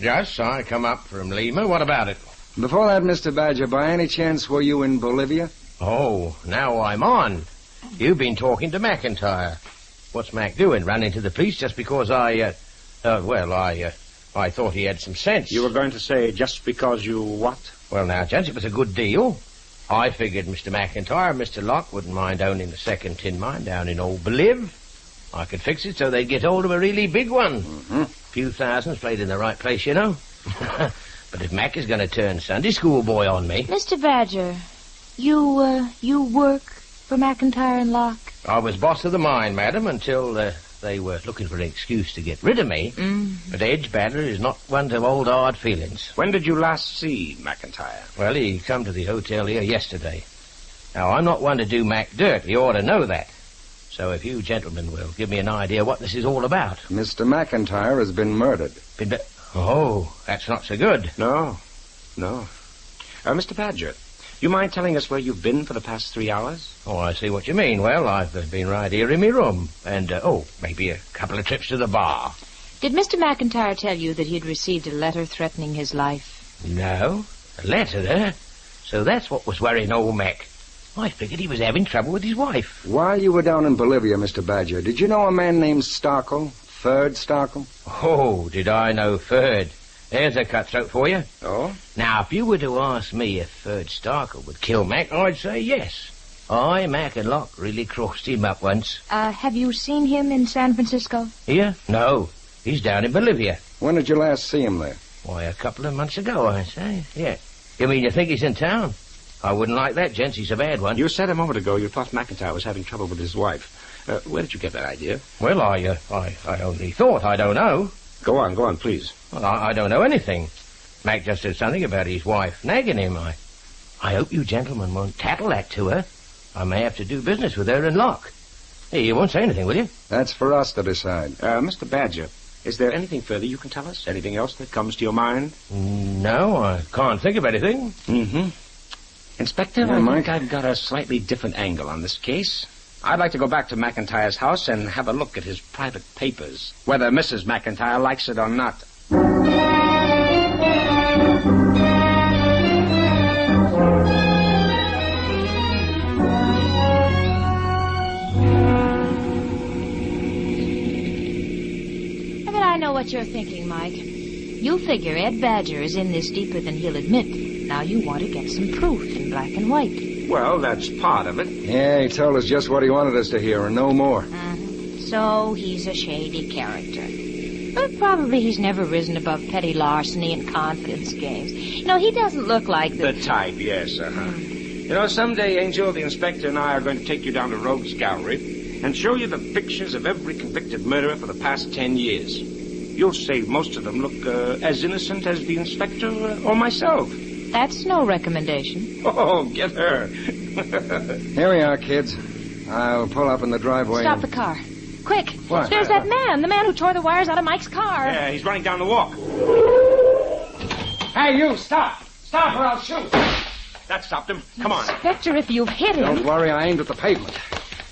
Yes, I come up from Lima. What about it? Before that, Mr. Badger, by any chance were you in Bolivia? Oh, now I'm on. You've been talking to McIntyre. What's Mac doing? Running to the police just because I thought he had some sense. You were going to say just because you what? Well, now, gents, it was a good deal. I figured Mr. McIntyre and Mr. Locke wouldn't mind owning the second tin mine down in old Boliv. I could fix it so they'd get hold of a really big one. Mm-hmm. Few thousands played in the right place, you know. But if Mac is going to turn Sunday school boy on me... Mr. Badger, you work for McIntyre and Locke? I was boss of the mine, madam, until they were looking for an excuse to get rid of me. But Edge Badger is not one to hold hard feelings. When did you last see McIntyre? Well, he come to the hotel here yesterday. Now, I'm not one to do Mac dirt. You ought to know that. So if you gentlemen will give me an idea what this is all about. Mr. McIntyre has been murdered. Oh, that's not so good. No. Mr. Badger, you mind telling us where you've been for the past 3 hours? Oh, I see what you mean. Well, I've been right here in my room. And, maybe a couple of trips to the bar. Did Mr. McIntyre tell you that he'd received a letter threatening his life? No. A letter there? So that's what was worrying old Mac. I figured he was having trouble with his wife. While you were down in Bolivia, Mr. Badger, did you know a man named Starkle? Ferd Starkle? Oh, did I know Ferd? There's a cutthroat for you. Oh? Now, if you were to ask me if Ferd Starkle would kill Mac, I'd say yes. I, Mac and Locke really crossed him up once. Have you seen him in San Francisco? Here? No. He's down in Bolivia. When did you last see him there? Why, a couple of months ago, I say. Yeah. You mean you think he's in town? I wouldn't like that, gents. He's a bad one. You said a moment ago you thought McIntyre was having trouble with his wife. Where did you get that idea? Well, I only thought. I don't know. Go on, please. Well, I don't know anything. Mac just said something about his wife nagging him. I hope you gentlemen won't tattle that to her. I may have to do business with her and Locke. Hey, you won't say anything, will you? That's for us to decide. Mr. Badger, is there anything further you can tell us? Anything else that comes to your mind? No, I can't think of anything. Mm-hmm. Inspector, I think I've got a slightly different angle on this case. I'd like to go back to McIntyre's house and have a look at his private papers, whether Mrs. McIntyre likes it or not. I know what you're thinking, Mike. You figure Ed Badger is in this deeper than he'll admit. Now you want to get some proof in black and white. Well, that's part of it. Yeah, he told us just what he wanted us to hear and no more. So he's a shady character. But probably he's never risen above petty larceny and confidence games. You know, he doesn't look like the type, yes, You know, someday, Angel, the inspector and I are going to take you down to Rogues Gallery and show you the pictures of every convicted murderer for the past 10 years. You'll say most of them look as innocent as the inspector or myself. That's no recommendation. Oh, get her. Here we are, kids. I'll pull up in the driveway. Stop the car. Quick. What? There's that man. The man who tore the wires out of Mike's car. Yeah, he's running down the walk. Hey, you, stop. Stop or I'll shoot. That stopped him. Come on. Inspector, if you've hit him... Don't worry, I aimed at the pavement.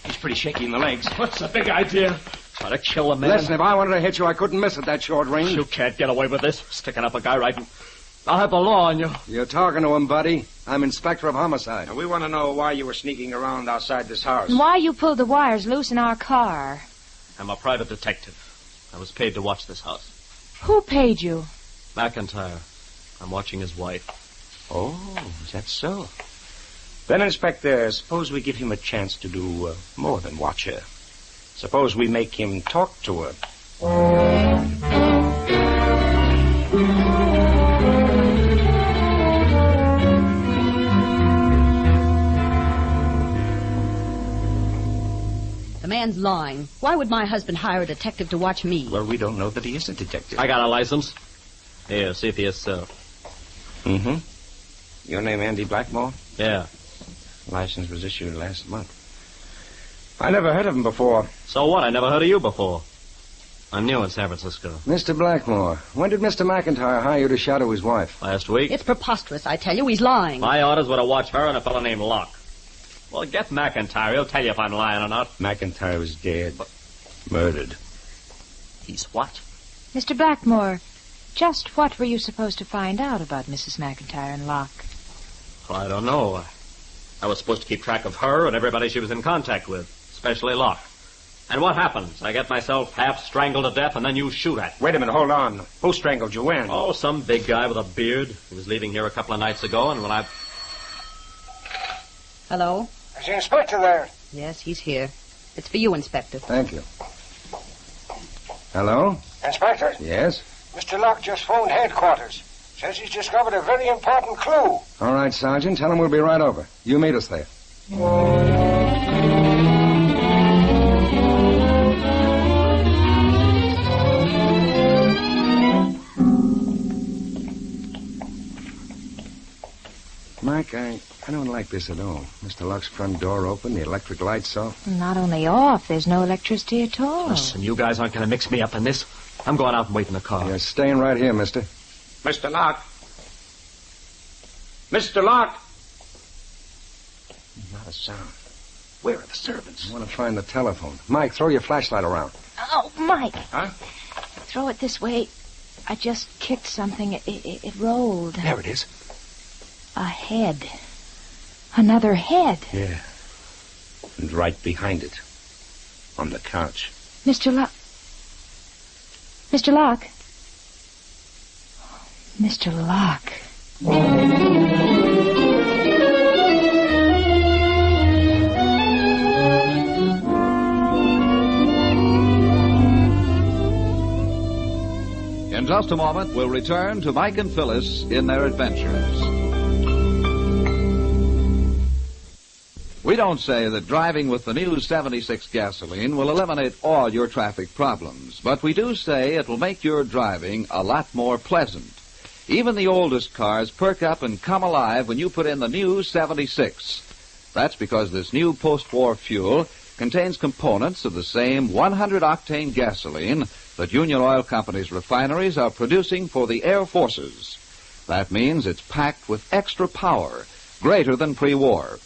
He's pretty shaky in the legs. What's the big idea? Try to kill a man? Listen, if I wanted to hit you, I couldn't miss at that short range. You can't get away with this. Sticking up a guy right... I'll have the law on you. You're talking to him, buddy. I'm Inspector of Homicide. And we want to know why you were sneaking around outside this house. And why you pulled the wires loose in our car. I'm a private detective. I was paid to watch this house. Who paid you? McIntyre. I'm watching his wife. Oh, is that so? Then, Inspector, suppose we give him a chance to do more than watch her. Suppose we make him talk to her. The man's lying. Why would my husband hire a detective to watch me? Well, we don't know that he is a detective. I got a license. Here, see if he is so. Mm-hmm. Your name Andy Blackmore? Yeah. License was issued last month. I never heard of him before. So what? I never heard of you before. I'm new in San Francisco. Mr. Blackmore, when did Mr. McIntyre hire you to shadow his wife? Last week. It's preposterous, I tell you. He's lying. My orders were to watch her and a fellow named Locke. Well, get McIntyre. He'll tell you if I'm lying or not. McIntyre was dead. Murdered. He's what? Mr. Blackmore, just what were you supposed to find out about Mrs. McIntyre and Locke? Well, I don't know. I was supposed to keep track of her and everybody she was in contact with, especially Locke. And what happens? I get myself half strangled to death and then you shoot at me. Wait a minute, hold on. Who strangled you when? Oh, some big guy with a beard. He was leaving here a couple of nights ago, and when I... Hello? Is the inspector there? Yes, he's here. It's for you, Inspector. Thank you. Hello? Inspector? Yes? Mr. Locke just phoned headquarters. Says he's discovered a very important clue. All right, Sergeant. Tell him we'll be right over. You meet us there. Mike, I don't like this at all. Mr. Locke's front door open, the electric lights off. Not only off, there's no electricity at all. Listen, you guys aren't going to mix me up in this. I'm going out and wait in the car. You're staying right here, mister. Mr. Locke. Mr. Locke. Not a sound. Where are the servants? I want to find the telephone. Mike, throw your flashlight around. Oh, Mike. Huh? Throw it this way. I just kicked something. It rolled. There it is. A head. Another head. Yeah. And right behind it. On the couch. Mr. Locke. Mr. Locke. Mr. Locke. In just a moment, we'll return to Mike and Phyllis in their adventures. We don't say that driving with the new 76 gasoline will eliminate all your traffic problems, but we do say it will make your driving a lot more pleasant. Even the oldest cars perk up and come alive when you put in the new 76. That's because this new post-war fuel contains components of the same 100-octane gasoline that Union Oil Company's refineries are producing for the Air Forces. That means it's packed with extra power, greater than pre-war.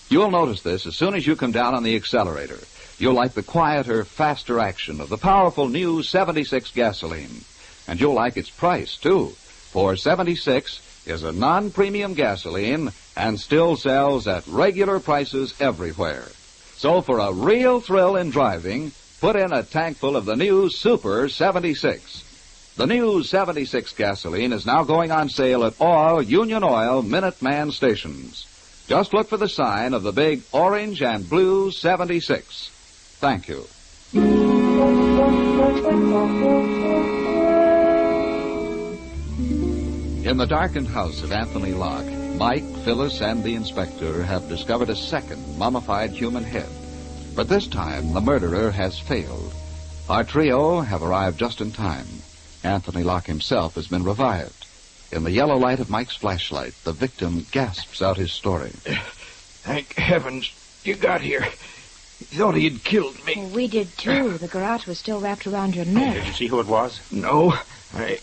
You'll notice this as soon as you come down on the accelerator. You'll like the quieter, faster action of the powerful new 76 gasoline. And you'll like its price, too. For 76 is a non-premium gasoline and still sells at regular prices everywhere. So for a real thrill in driving, put in a tank full of the new Super 76. The new 76 gasoline is now going on sale at all Union Oil Minuteman stations. Just look for the sign of the big orange and blue 76. Thank you. In the darkened house of Anthony Locke, Mike, Phyllis, and the inspector have discovered a second mummified human head. But this time, the murderer has failed. Our trio have arrived just in time. Anthony Locke himself has been revived. In the yellow light of Mike's flashlight, the victim gasps out his story. Thank heavens you got here. He thought he had killed me. Well, we did, too. The garrote was still wrapped around your neck. Did you see who it was? No.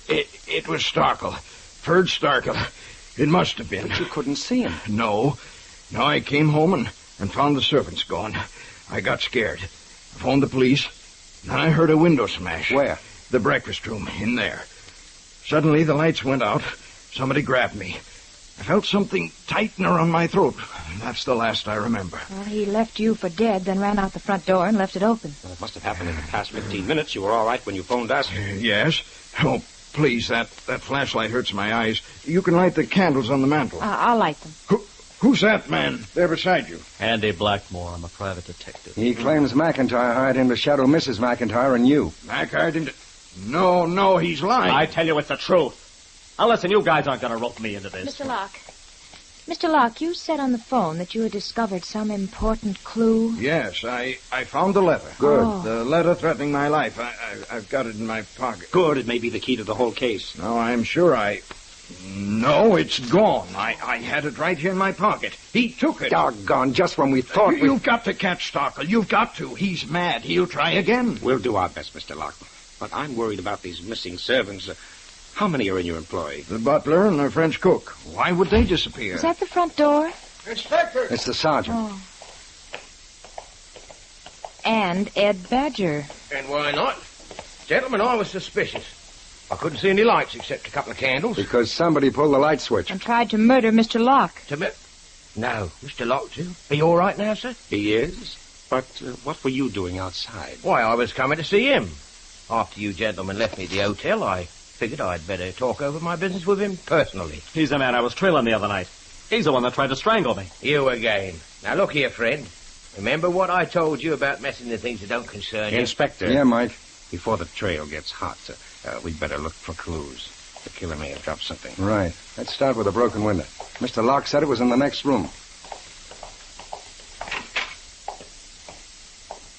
It was Starkle. Ferd Starkle. It must have been. But you couldn't see him. No. No, I came home and found the servants gone. I got scared. I phoned the police. Then I heard a window smash. Where? The breakfast room, in there. Suddenly, the lights went out. Somebody grabbed me. I felt something tighten around my throat. That's the last I remember. Well, he left you for dead, then ran out the front door and left it open. Well, it must have happened in the past 15 minutes. You were all right when you phoned us. Yes. Oh, please, that flashlight hurts my eyes. You can light the candles on the mantel. I'll light them. Who's that man there beside you? Andy Blackmore. I'm a private detective. He claims McIntyre hired him to shadow Mrs. McIntyre and you. Mac hired him to... No, he's lying. I tell you it's the truth. Now, listen, you guys aren't going to rope me into this. Mr. Locke, you said on the phone that you had discovered some important clue. Yes, I found the letter. Good. Oh. The letter threatening my life. I've got it in my pocket. Good. It may be the key to the whole case. No, I'm sure No, it's gone. I had it right here in my pocket. He took it. Doggone, just when we thought You've got to catch Stockel. You've got to. He's mad. He'll try again. We'll do our best, Mr. Locke. But I'm worried about these missing servants. How many are in your employ? The butler and the French cook. Why would they disappear? Is that the front door? Inspector! It's the sergeant. Oh. And Ed Badger. And why not? Gentlemen, I was suspicious. I couldn't see any lights except a couple of candles. Because somebody pulled the light switch. And tried to murder Mr. Locke. No, Mr. Locke, too. Are you all right now, sir? He is. But what were you doing outside? Why, I was coming to see him. After you gentlemen left me at the hotel, I figured I'd better talk over my business with him personally. He's the man I was trailing the other night. He's the one that tried to strangle me. You again. Now, look here, friend. Remember what I told you about messing with things that don't concern you? Inspector. Yeah, Mike. Before the trail gets hot, we'd better look for clues. The killer may have dropped something. Right. Let's start with a broken window. Mr. Locke said it was in the next room.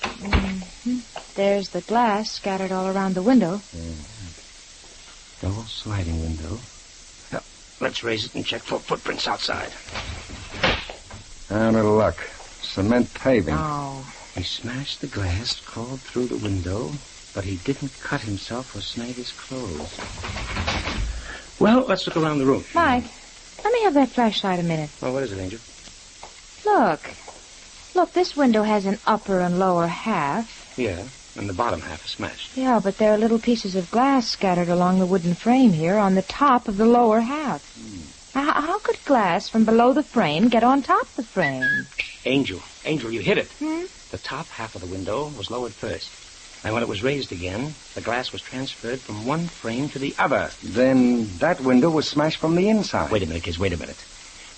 Mm-hmm. There's the glass scattered all around the window. Mm-hmm. Double sliding window. Now, let's raise it and check for footprints outside. Out of luck. Cement paving. Oh. He smashed the glass, crawled through the window, but he didn't cut himself or snag his clothes. Well, let's look around the room. Mike, let me have that flashlight a minute. Well, what is it, Angel? Look, this window has an upper and lower half. Yeah, and the bottom half is smashed. Yeah, but there are little pieces of glass scattered along the wooden frame here on the top of the lower half. How could glass from below the frame get on top of the frame? Angel, you hit it. Hmm? The top half of the window was lowered first. And when it was raised again, the glass was transferred from one frame to the other. Then that window was smashed from the inside. Wait a minute, kids, wait a minute.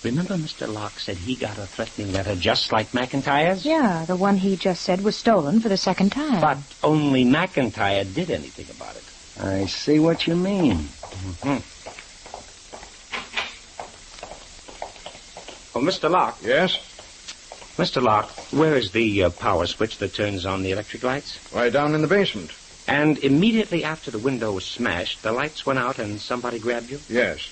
Remember Mr. Locke said he got a threatening letter just like McIntyre's? Yeah, the one he just said was stolen for the second time. But only McIntyre did anything about it. I see what you mean. Mm-hmm. Oh, Mr. Locke. Yes? Mr. Locke, where is the power switch that turns on the electric lights? Right down in the basement. And immediately after the window was smashed, the lights went out and somebody grabbed you? Yes.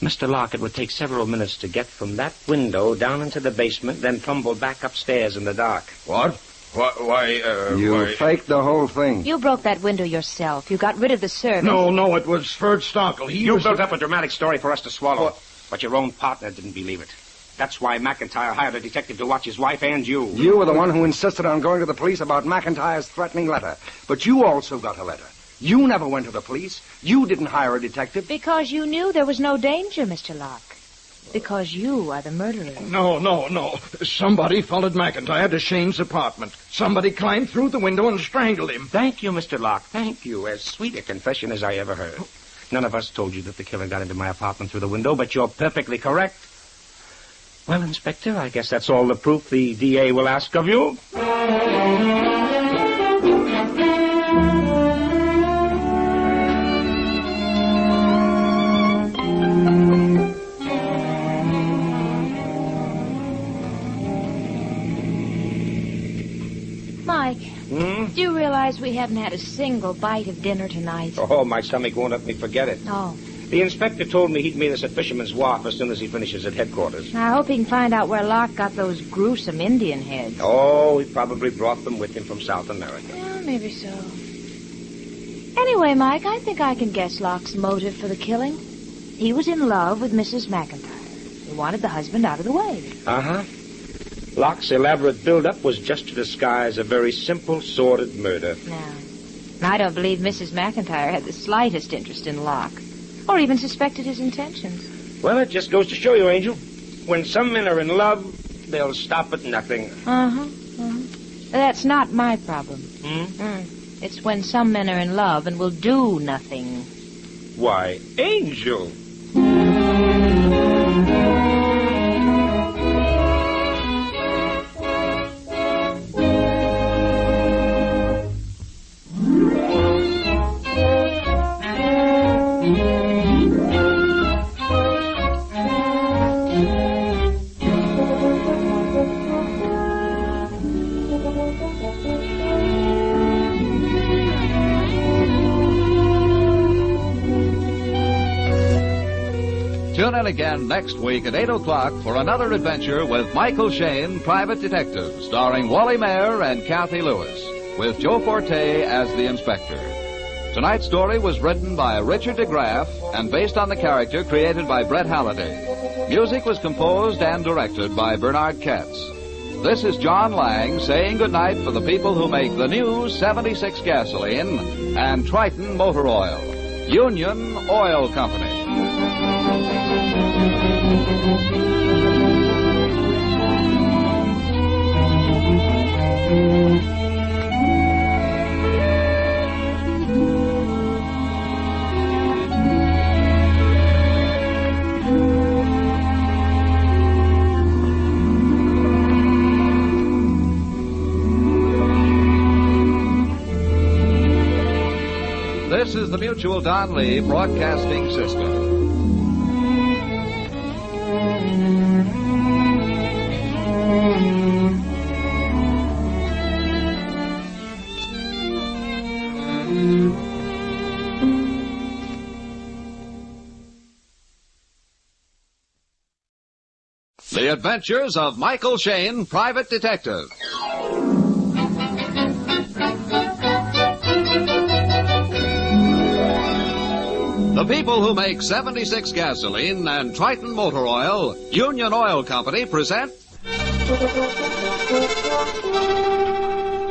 Mr. Locke, it would take several minutes to get from that window down into the basement, then tumble back upstairs in the dark. What? You faked the whole thing. You broke that window yourself. You got rid of the servant. No, it was Ferd Stockel. You built up a dramatic story for us to swallow. But your own partner didn't believe it. That's why McIntyre hired a detective to watch his wife and you. You were the one who insisted on going to the police about McIntyre's threatening letter. But you also got a letter. You never went to the police. You didn't hire a detective. Because you knew there was no danger, Mr. Locke. Because you are the murderer. No. Somebody followed McIntyre to Shayne's apartment. Somebody climbed through the window and strangled him. Thank you, Mr. Locke. Thank you. As sweet a confession as I ever heard. None of us told you that the killer got into my apartment through the window, but you're perfectly correct. Well, Inspector, I guess that's all the proof the DA will ask of you. Mike, do you realize we haven't had a single bite of dinner tonight? Oh, my stomach won't let me forget it. Oh. The inspector told me he'd meet us at Fisherman's Wharf as soon as he finishes at headquarters. I hope he can find out where Locke got those gruesome Indian heads. Oh, he probably brought them with him from South America. Yeah, maybe so. Anyway, Mike, I think I can guess Locke's motive for the killing. He was in love with Mrs. McIntyre. He wanted the husband out of the way. Uh-huh. Locke's elaborate build-up was just to disguise a very simple, sordid murder. No. I don't believe Mrs. McIntyre had the slightest interest in Locke, or even suspected his intentions. Well, it just goes to show you, Angel. When some men are in love, they'll stop at nothing. That's not my problem. It's when some men are in love and will do nothing. Why, Angel. Tune in again next week at 8 o'clock for another adventure with Michael Shayne, Private Detective, starring Wally Mayer and Kathy Lewis, with Joe Forte as the inspector. Tonight's story was written by Richard DeGraff and based on the character created by Brett Halliday. Music was composed and directed by Bernard Katz. This is John Lang saying goodnight for the people who make the new 76 gasoline and Triton motor oil. Union Oil Company. This is the Mutual Don Lee Broadcasting System. The Adventures of Michael Shayne, Private Detective. The people who make 76 gasoline and Triton motor oil, Union Oil Company, present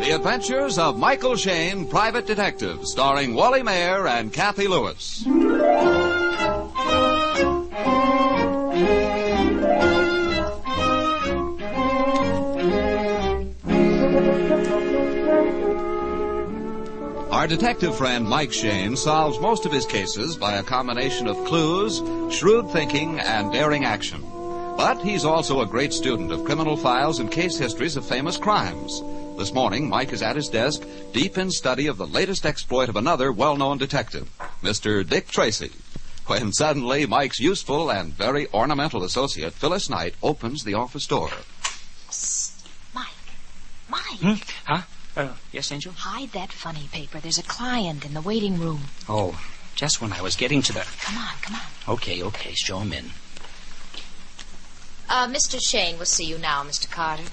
The Adventures of Michael Shayne, Private Detective, starring Wally Mayer and Kathy Lewis. Our detective friend Mike Shayne solves most of his cases by a combination of clues, shrewd thinking, and daring action. But he's also a great student of criminal files and case histories of famous crimes. This morning, Mike is at his desk, deep in study of the latest exploit of another well-known detective, Mr. Dick Tracy, when suddenly Mike's useful and very ornamental associate, Phyllis Knight, opens the office door. Psst, Mike. Huh? Yes, Angel? Hide that funny paper. There's a client in the waiting room. Oh, just when I was getting to the... Come on. Okay, show him in. Mr. Shayne will see you now, Mr. Carter.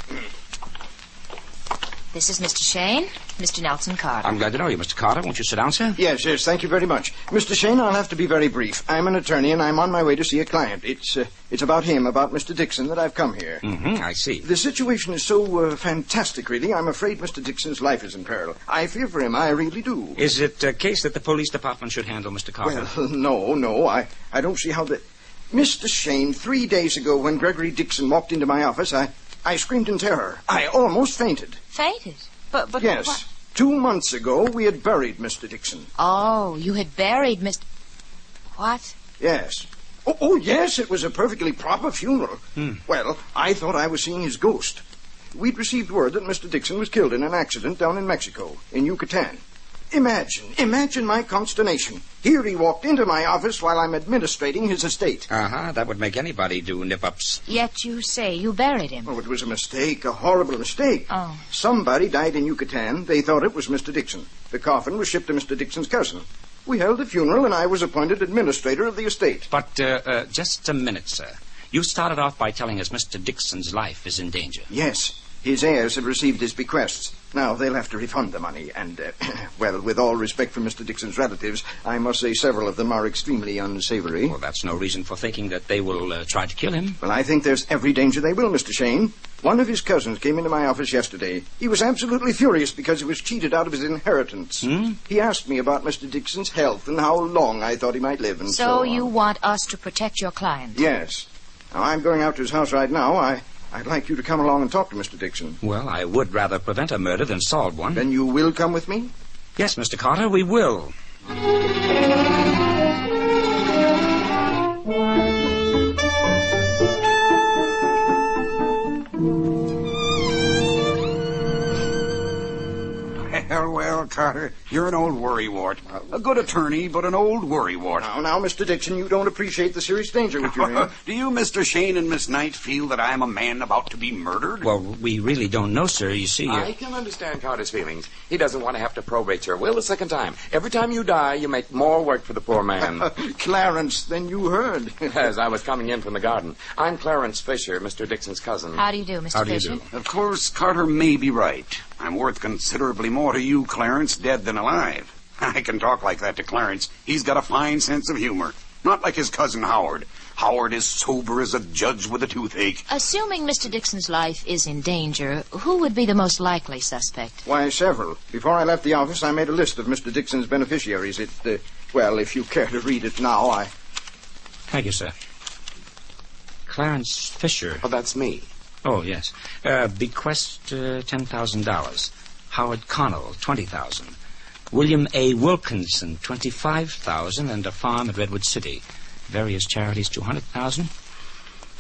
This is Mr. Shayne, Mr. Nelson Carter. I'm glad to know you, Mr. Carter. Won't you sit down, sir? Yes, thank you very much. Mr. Shayne, I'll have to be very brief. I'm an attorney, and I'm on my way to see a client. It's about him, about Mr. Dixon, that I've come here. I see. The situation is so fantastic, really. I'm afraid Mr. Dixon's life is in peril. I fear for him, I really do. Is it a case that the police department should handle, Mr. Carter? Well, no. I don't see how the... Mr. Shayne, 3 days ago when Gregory Dixon walked into my office, I screamed in terror. I almost fainted. Fainted? But yes. What? 2 months ago, we had buried Mr. Dixon. Oh, you had buried Mr... What? Yes. Oh, yes, it was a perfectly proper funeral. Well, I thought I was seeing his ghost. We'd received word that Mr. Dixon was killed in an accident down in Mexico, in Yucatan. Imagine my consternation. Here he walked into my office while I'm administrating his estate. That would make anybody do nip-ups. Yet you say you buried him. Oh, it was a mistake, a horrible mistake. Oh. Somebody died in Yucatan. They thought it was Mr. Dixon. The coffin was shipped to Mr. Dixon's cousin. We held the funeral, and I was appointed administrator of the estate. But, just a minute, sir. You started off by telling us Mr. Dixon's life is in danger. Yes. His heirs have received his bequests. Now, they'll have to refund the money, and, well, with all respect for Mr. Dixon's relatives, I must say several of them are extremely unsavory. Well, that's no reason for thinking that they will try to kill him. Well, I think there's every danger they will, Mr. Shayne. One of his cousins came into my office yesterday. He was absolutely furious because he was cheated out of his inheritance. He asked me about Mr. Dixon's health and how long I thought he might live and so on. you want us to protect your client? Yes. Now, I'm going out to his house right now. I'd like you to come along and talk to Mr. Dixon. Well, I would rather prevent a murder than solve one. Then you will come with me? Yes, Mr. Carter, we will. Well, Carter, you're an old worrywart. A good attorney, but an old worrywart. Now, Mr. Dixon, you don't appreciate the serious danger which you're in. Do you, Mr. Shayne and Miss Knight, feel that I'm a man about to be murdered? Well, we really don't know, sir. You see... I can understand Carter's feelings. He doesn't want to have to probate your will a second time. Every time you die, you make more work for the poor man. Clarence, then you heard. As I was coming in from the garden. I'm Clarence Fisher, Mr. Dixon's cousin. How do you do, Mr. Fisher? Of course, Carter may be right. I'm worth considerably more to you, Clarence, dead than alive. I can talk like that to Clarence. He's got a fine sense of humor. Not like his cousin Howard. Howard is sober as a judge with a toothache. Assuming Mr. Dixon's life is in danger, who would be the most likely suspect? Why, several. Before I left the office, I made a list of Mr. Dixon's beneficiaries. Well, if you care to read it now, Thank you, sir. Clarence Fisher. Oh, that's me. Oh, yes. Bequest $10,000. Howard Connell, $20,000. William A. Wilkinson, $25,000, and a farm at Redwood City. Various charities, $200,000.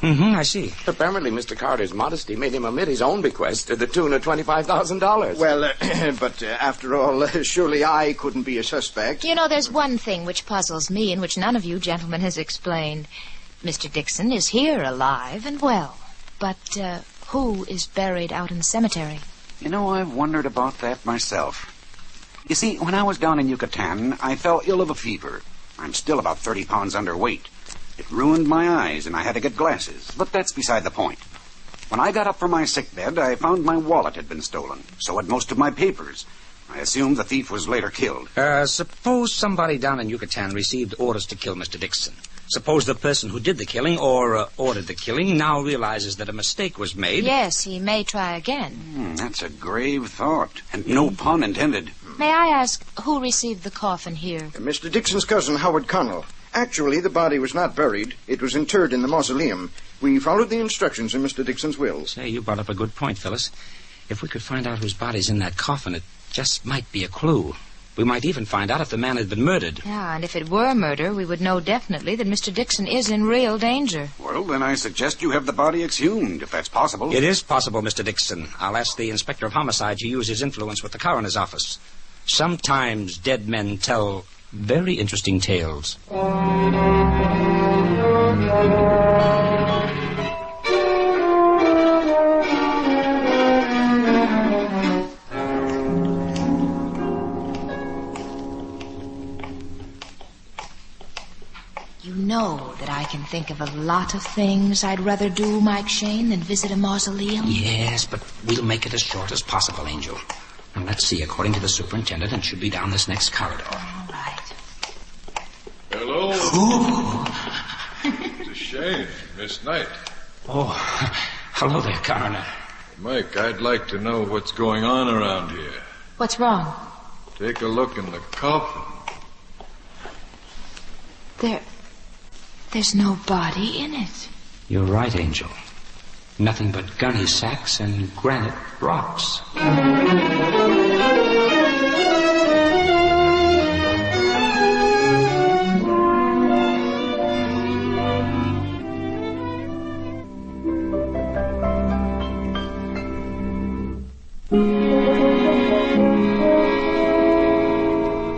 I see. Apparently, Mr. Carter's modesty made him omit his own bequest to the tune of $25,000. Well, but after all, surely I couldn't be a suspect. You know, there's one thing which puzzles me and which none of you gentlemen has explained. Mr. Dixon is here, alive and well. But who is buried out in the cemetery? You know, I've wondered about that myself. You see, when I was down in Yucatan, I fell ill of a fever. I'm still about 30 pounds underweight. It ruined my eyes, and I had to get glasses. But that's beside the point. When I got up from my sickbed, I found my wallet had been stolen. So had most of my papers. I assumed the thief was later killed. Suppose somebody down in Yucatan received orders to kill Mr. Dixon. Suppose the person who did the killing or ordered the killing now realizes that a mistake was made. Yes, he may try again. That's a grave thought, and no pun intended. May I ask who received the coffin here? Mr. Dixon's cousin, Howard Connell. Actually, the body was not buried. It was interred in the mausoleum. We followed the instructions in Mr. Dixon's will. Say, you brought up a good point, Phyllis. If we could find out whose body's in that coffin, it just might be a clue. We might even find out if the man had been murdered. Yeah, and if it were murder, we would know definitely that Mr. Dixon is in real danger. Well, then I suggest you have the body exhumed, if that's possible. It is possible, Mr. Dixon. I'll ask the Inspector of Homicide to use his influence with the coroner's office. Sometimes dead men tell very interesting tales. You know that I can think of a lot of things I'd rather do, Mike Shayne, than visit a mausoleum. Yes, but we'll make it as short as possible, Angel. And let's see, according to the superintendent, it should be down this next corridor. All right. Hello. Mr. Shayne, Miss Knight. Oh, hello there, Coroner. Mike, I'd like to know what's going on around here. What's wrong? Take a look in the coffin. There's no body in it. You're right, Angel. Nothing but gunny sacks and granite rocks.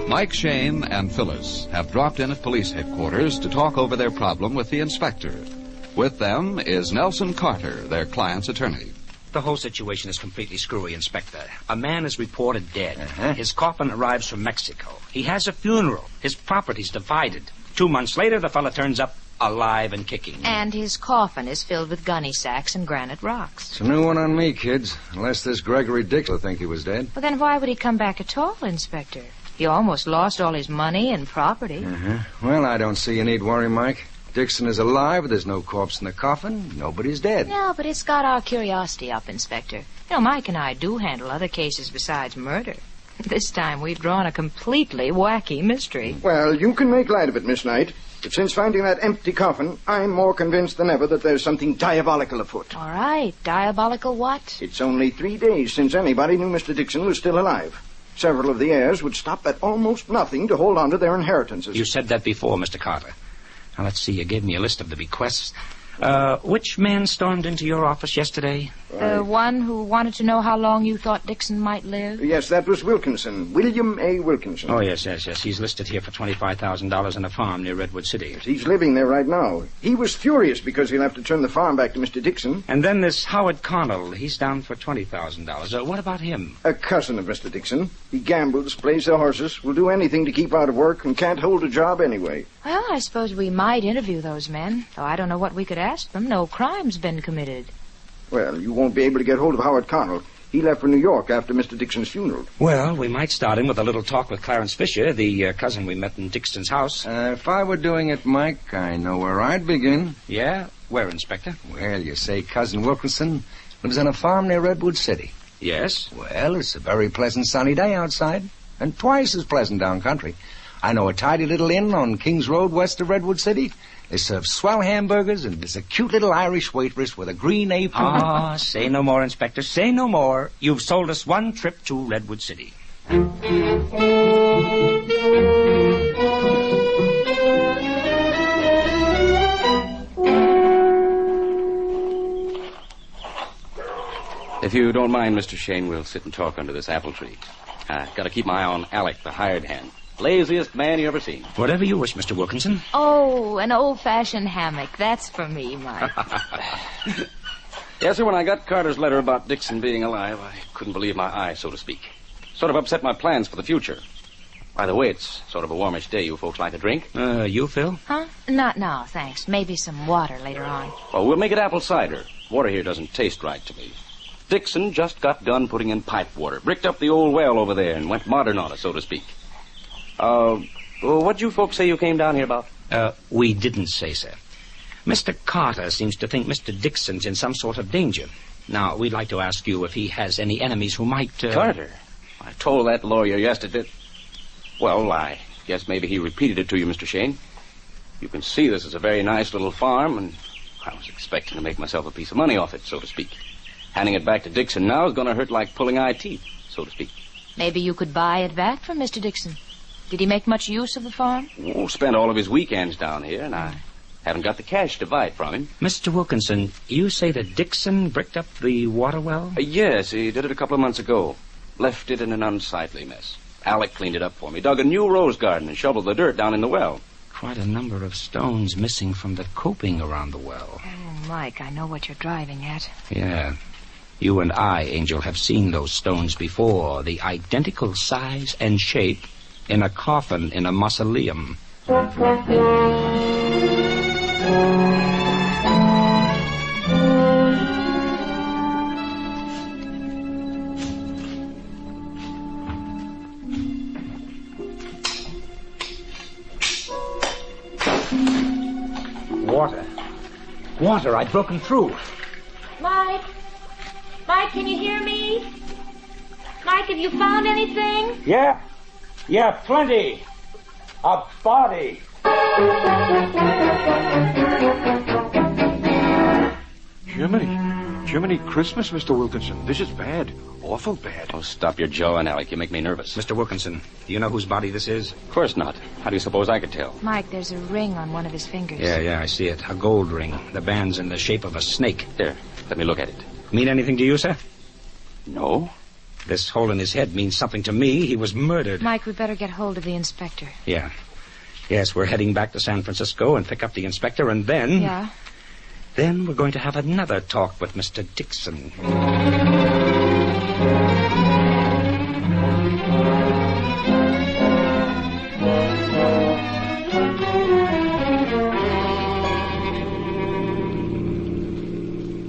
Mike Shayne and Phyllis have dropped in at police headquarters to talk over their problem with the inspector. With them is Nelson Carter, their client's attorney. The whole situation is completely screwy, Inspector. A man is reported dead. His coffin arrives from Mexico. He has a funeral. His property's divided. 2 months later, the fella turns up alive and kicking. And his coffin is filled with gunny sacks and granite rocks. It's a new one on me, kids. Unless this Gregory Dick will think he was dead. Well, then why would he come back at all, Inspector? He almost lost all his money and property. Well, I don't see you need worry, Mike. Dixon is alive, there's no corpse in the coffin, nobody's dead. No, but it's got our curiosity up, Inspector. You know, Mike and I do handle other cases besides murder. This time we've drawn a completely wacky mystery. Well, you can make light of it, Miss Knight. But since finding that empty coffin, I'm more convinced than ever that there's something diabolical afoot. All right. Diabolical what? It's only 3 days since anybody knew Mr. Dixon was still alive. Several of the heirs would stop at almost nothing to hold on to their inheritances. You said that before, Mr. Carter. Now, let's see. You gave me a list of the bequests. Which man stormed into your office yesterday? The one who wanted to know how long you thought Dixon might live? Yes, that was Wilkinson. William A. Wilkinson. Oh, yes. He's listed here for $25,000 in a farm near Redwood City. He's living there right now. He was furious because he'll have to turn the farm back to Mr. Dixon. And then this Howard Connell. He's down for $20,000. What about him? A cousin of Mr. Dixon. He gambles, plays the horses, will do anything to keep out of work, and can't hold a job anyway. Well, I suppose we might interview those men, though I don't know what we could ask them. No crime's been committed. Well, you won't be able to get hold of Howard Connell. He left for New York after Mr. Dixon's funeral. Well, we might start him with a little talk with Clarence Fisher, the cousin we met in Dixon's house. If I were doing it, Mike, I know where I'd begin. Yeah? Where, Inspector? Well, you say Cousin Wilkinson lives on a farm near Redwood City. Yes? Well, it's a very pleasant sunny day outside, and twice as pleasant down country. I know a tidy little inn on King's Road west of Redwood City. They serve swell hamburgers, and there's a cute little Irish waitress with a green apron. Ah, say no more, Inspector. Say no more. You've sold us one trip to Redwood City. If you don't mind, Mr. Shayne, we'll sit and talk under this apple tree. Got to keep my eye on Alec, the hired hand. Laziest man you ever seen. Whatever you wish, Mr. Wilkinson. Oh, an old-fashioned hammock. That's for me, Mike. Yes, sir, when I got Carter's letter about Dixon being alive, I couldn't believe my eyes, so to speak. Sort of upset my plans for the future. By the way, it's sort of a warmish day. You folks like a drink? You, Phil? Huh? Not now, thanks. Maybe some water later on. Well, we'll make it apple cider. Water here doesn't taste right to me. Dixon just got done putting in pipe water. Bricked up the old well over there and went modern on it, so to speak. What'd you folks say you came down here about? We didn't say, sir. Mr. Carter seems to think Mr. Dixon's in some sort of danger. Now, we'd like to ask you if he has any enemies who might... Carter? I told that lawyer yesterday... Well, I guess maybe he repeated it to you, Mr. Shayne. You can see this is a very nice little farm, and I was expecting to make myself a piece of money off it, so to speak. Handing it back to Dixon now is going to hurt like pulling eye teeth, so to speak. Maybe you could buy it back from Mr. Dixon. Did he make much use of the farm? Oh, spent all of his weekends down here, and I haven't got the cash to buy it from him. Mr. Wilkinson, you say that Dixon bricked up the water well? Yes, he did it a couple of months ago. Left it in an unsightly mess. Alec cleaned it up for me, dug a new rose garden, and shoveled the dirt down in the well. Quite a number of stones missing from the coping around the well. Oh, Mike, I know what you're driving at. Yeah. You and I, Angel, have seen those stones before. The identical size and shape in a coffin in a mausoleum. Water, I've broken through. Mike? Mike, can you hear me? Mike, have you found anything? Yeah, plenty. A body. Jiminy Christmas, Mr. Wilkinson. This is bad. Awful bad. Oh, stop your jawing, Alec. You make me nervous. Mr. Wilkinson, do you know whose body this is? Of course not. How do you suppose I could tell? Mike, there's a ring on one of his fingers. Yeah, I see it. A gold ring. The band's in the shape of a snake. Here, let me look at it. Mean anything to you, sir? No. This hole in his head means something to me. He was murdered. Mike, we better get hold of the inspector. Yeah. Yes, we're heading back to San Francisco and pick up the inspector, and then... Yeah? Then we're going to have another talk with Mr. Dixon.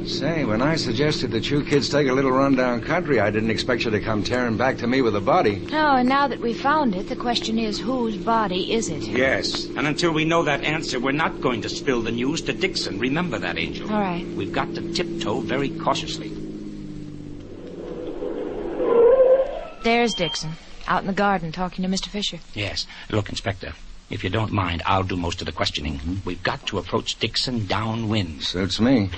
Say, when I suggested that you kids take a little run down country, I didn't expect you to come tearing back to me with a body. No, and now that we found it, the question is, whose body is it? Yes, and until we know that answer, we're not going to spill the news to Dixon. Remember that, Angel. All right. We've got to tiptoe very cautiously. There's Dixon, out in the garden talking to Mr. Fisher. Yes. Look, Inspector, if you don't mind, I'll do most of the questioning. We've got to approach Dixon downwind. Suits me.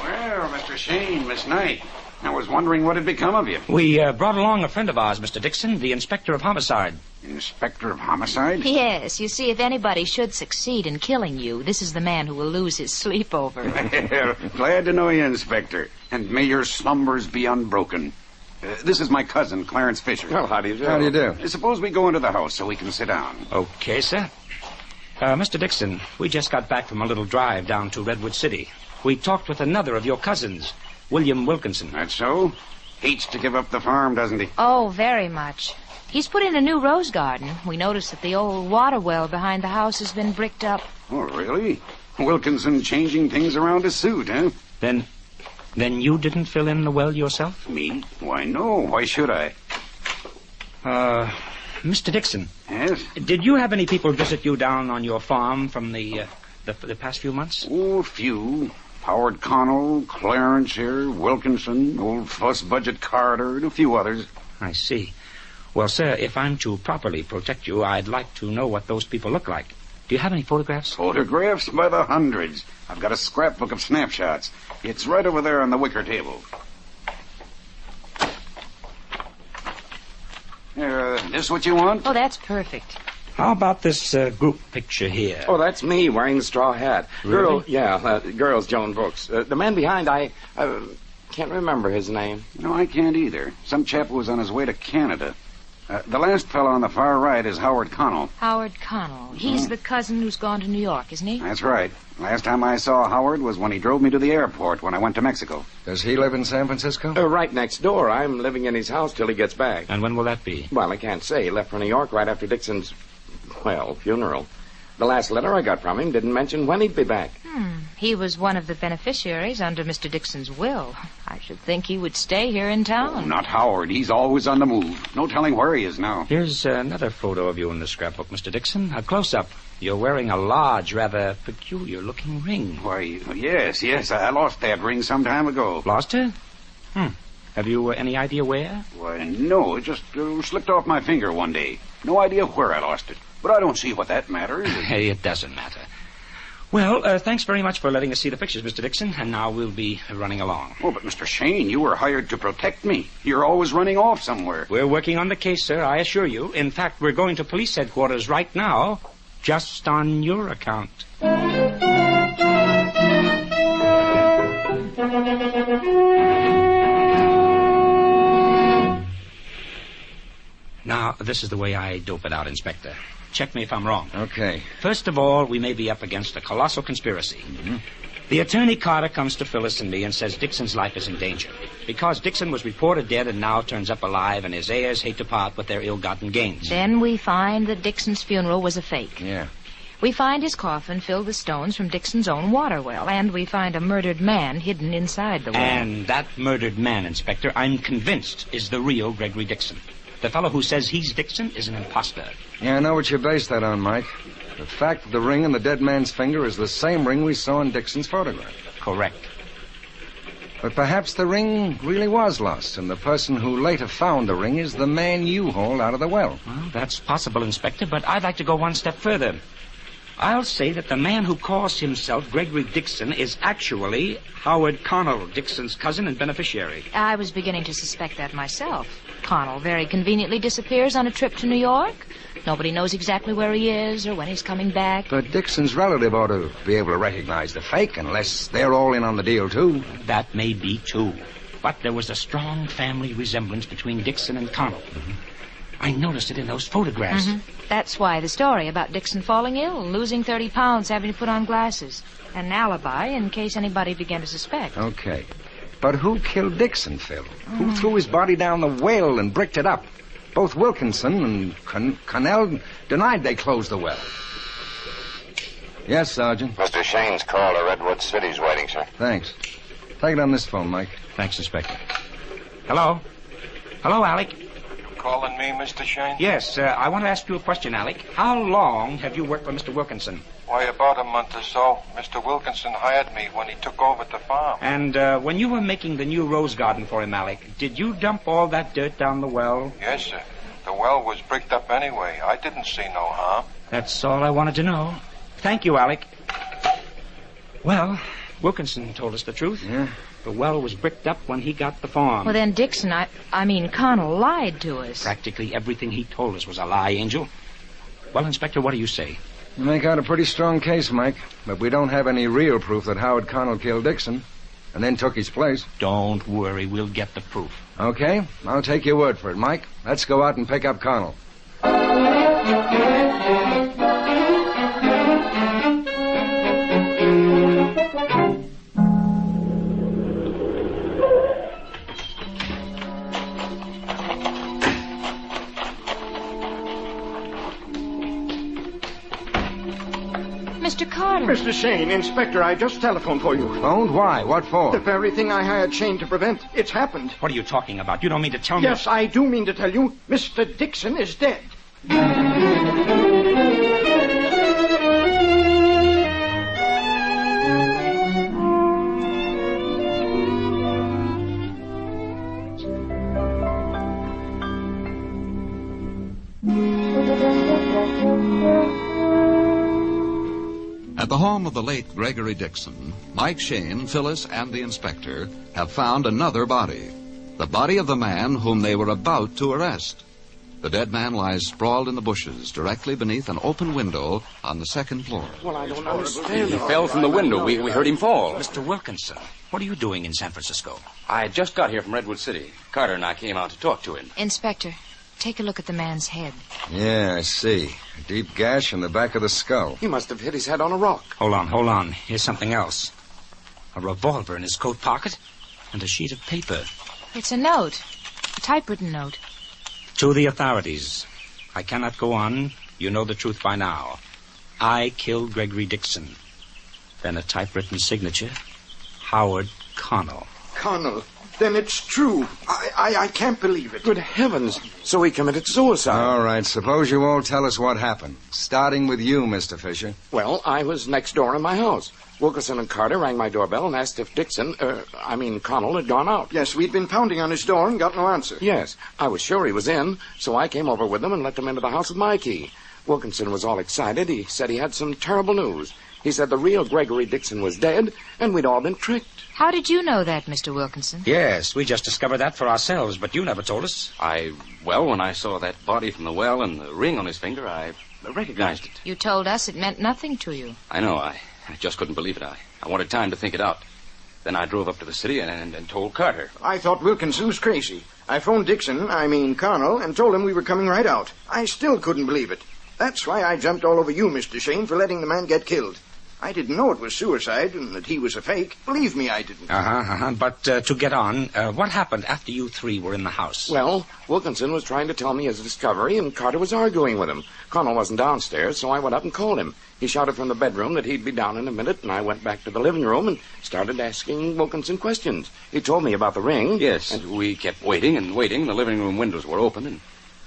Well, Mr. Shayne, Miss Knight, I was wondering what had become of you. We brought along a friend of ours, Mr. Dixon, the Inspector of Homicide. Inspector of Homicide? Yes, you see, if anybody should succeed in killing you, this is the man who will lose his sleep over. Well, glad to know you, Inspector. And may your slumbers be unbroken. This is my cousin, Clarence Fisher. Well, how do you do? How do you do? Suppose we go into the house so we can sit down. Okay, sir. Mr. Dixon, we just got back from a little drive down to Redwood City. We talked with another of your cousins, William Wilkinson. That's so? Hates to give up the farm, doesn't he? Oh, very much. He's put in a new rose garden. We noticed that the old water well behind the house has been bricked up. Oh, really? Wilkinson changing things around to suit, huh? Then you didn't fill in the well yourself? Me? Why, no. Why should I? Mr. Dixon. Yes? Did you have any people visit you down on your farm from the past few months? Oh, a few. Howard Connell, Clarence here, Wilkinson, old Fuss Budget Carter, and a few others. I see. Well, sir, if I'm to properly protect you, I'd like to know what those people look like. Do you have any photographs? Photographs by the hundreds. I've got a scrapbook of snapshots. It's right over there on the wicker table. This what you want? Oh, that's perfect. How about this group picture here? Oh, that's me wearing the straw hat. Really? Girl's Joan Brooks. The man behind, I can't remember his name. No, I can't either. Some chap who was on his way to Canada. The last fellow on the far right is Howard Connell. Howard Connell. He's the cousin who's gone to New York, isn't he? That's right. Last time I saw Howard was when he drove me to the airport when I went to Mexico. Does he live in San Francisco? Right next door. I'm living in his house till he gets back. And when will that be? Well, I can't say. He left for New York right after Dixon's, funeral. The last letter I got from him didn't mention when he'd be back. He was one of the beneficiaries under Mr. Dixon's will. I should think he would stay here in town. Oh, not Howard. He's always on the move. No telling where he is now. Here's another photo of you in the scrapbook, Mr. Dixon. A close-up. You're wearing a large, rather peculiar-looking ring. Why, yes. I lost that ring some time ago. Lost it? Have you any idea where? Why, no. It just slipped off my finger one day. No idea where I lost it. But I don't see what that matters. Hey, it doesn't matter. Well, thanks very much for letting us see the pictures, Mr. Dixon, and now we'll be running along. Oh, but Mr. Shayne, you were hired to protect me. You're always running off somewhere. We're working on the case, sir, I assure you. In fact, we're going to police headquarters right now, just on your account. Now, this is the way I dope it out, Inspector. Check me if I'm wrong. Okay. First of all, we may be up against a colossal conspiracy. The attorney Carter comes to Phyllis and me and says Dixon's life is in danger. Because Dixon was reported dead and now turns up alive, and his heirs hate to part with their ill-gotten gains. Then we find that Dixon's funeral was a fake. Yeah. We find his coffin filled with stones from Dixon's own water well, and we find a murdered man hidden inside the well. And that murdered man, Inspector, I'm convinced is the real Gregory Dixon. The fellow who says he's Dixon is an imposter. Yeah, I know what you base that on, Mike. The fact that the ring on the dead man's finger is the same ring we saw in Dixon's photograph. Correct. But perhaps the ring really was lost, and the person who later found the ring is the man you hauled out of the well. Well, that's possible, Inspector, but I'd like to go one step further. I'll say that the man who calls himself Gregory Dixon is actually Howard Connell, Dixon's cousin and beneficiary. I was beginning to suspect that myself. Connell very conveniently disappears on a trip to New York. Nobody knows exactly where he is or when he's coming back. But Dixon's relative ought to be able to recognize the fake, unless they're all in on the deal, too. That may be, too. But there was a strong family resemblance between Dixon and Connell. I noticed it in those photographs. That's why the story about Dixon falling ill, losing 30 pounds, having to put on glasses. An alibi in case anybody began to suspect. Okay. But who killed Dixon, Phil? Who threw his body down the well and bricked it up? Both Wilkinson and Connell denied they closed the well. Yes, Sergeant. Mr. Shayne's call to Redwood City's waiting, sir. Thanks. Take it on this phone, Mike. Thanks, Inspector. Hello? Hello, Alec? Calling me, Mr. Shayne? Yes, I want to ask you a question, Alec. How long have you worked for Mr. Wilkinson? Why, about a month or so. Mr. Wilkinson hired me when he took over the farm. And when you were making the new rose garden for him, Alec, did you dump all that dirt down the well? Yes, sir. The well was bricked up anyway. I didn't see no harm. That's all I wanted to know. Thank you, Alec. Well, Wilkinson told us the truth. Yeah? The well was bricked up when he got the farm. Well, then Dixon, I mean, Connell lied to us. Practically everything he told us was a lie, Angel. Well, Inspector, what do you say? You make out a pretty strong case, Mike. But we don't have any real proof that Howard Connell killed Dixon and then took his place. Don't worry. We'll get the proof. Okay. I'll take your word for it, Mike. Let's go out and pick up Connell. Mr. Carter. Mr. Shayne, Inspector, I just telephoned for you. Phoned? Why? What for? The very thing I hired Shayne to prevent. It's happened. What are you talking about? You don't mean to tell me... Yes, I do mean to tell you. Mr. Dixon is dead. At the home of the late Gregory Dixon, Mike Shayne, Phyllis, and the inspector have found another body. The body of the man whom they were about to arrest. The dead man lies sprawled in the bushes directly beneath an open window on the second floor. Well, I don't understand. He fell from the window. We heard him fall. Mr. Wilkinson, what are you doing in San Francisco? I just got here from Redwood City. Carter and I came out to talk to him. Inspector, take a look at the man's head. Yeah, I see. A deep gash in the back of the skull. He must have hit his head on a rock. Hold on. Here's something else. A revolver in his coat pocket and a sheet of paper. It's a note. A typewritten note. To the authorities. I cannot go on. You know the truth by now. I killed Gregory Dixon. Then a typewritten signature. Howard Connell. Connell. Then it's true. I can't believe it. Good heavens. So he committed suicide. All right, suppose you all tell us what happened. Starting with you, Mr. Fisher. Well, I was next door in my house. Wilkinson and Carter rang my doorbell and asked if Connell had gone out. Yes, we'd been pounding on his door and got no answer. Yes, I was sure he was in, so I came over with them and let them into the house with my key. Wilkinson was all excited. He said he had some terrible news. He said the real Gregory Dixon was dead, and we'd all been tricked. How did you know that, Mr. Wilkinson? Yes, we just discovered that for ourselves, but you never told us. When I saw that body from the well and the ring on his finger, I recognized it. You told us it meant nothing to you. I know. I just couldn't believe it. I wanted time to think it out. Then I drove up to the city and told Carter. I thought Wilkinson was crazy. I phoned Connell, and told him we were coming right out. I still couldn't believe it. That's why I jumped all over you, Mr. Shayne, for letting the man get killed. I didn't know it was suicide and that he was a fake. Believe me, I didn't. But to get on, what happened after you three were in the house? Well, Wilkinson was trying to tell me his discovery, and Carter was arguing with him. Connell wasn't downstairs, so I went up and called him. He shouted from the bedroom that he'd be down in a minute, and I went back to the living room and started asking Wilkinson questions. He told me about the ring. Yes, and we kept waiting and waiting. The living room windows were open, and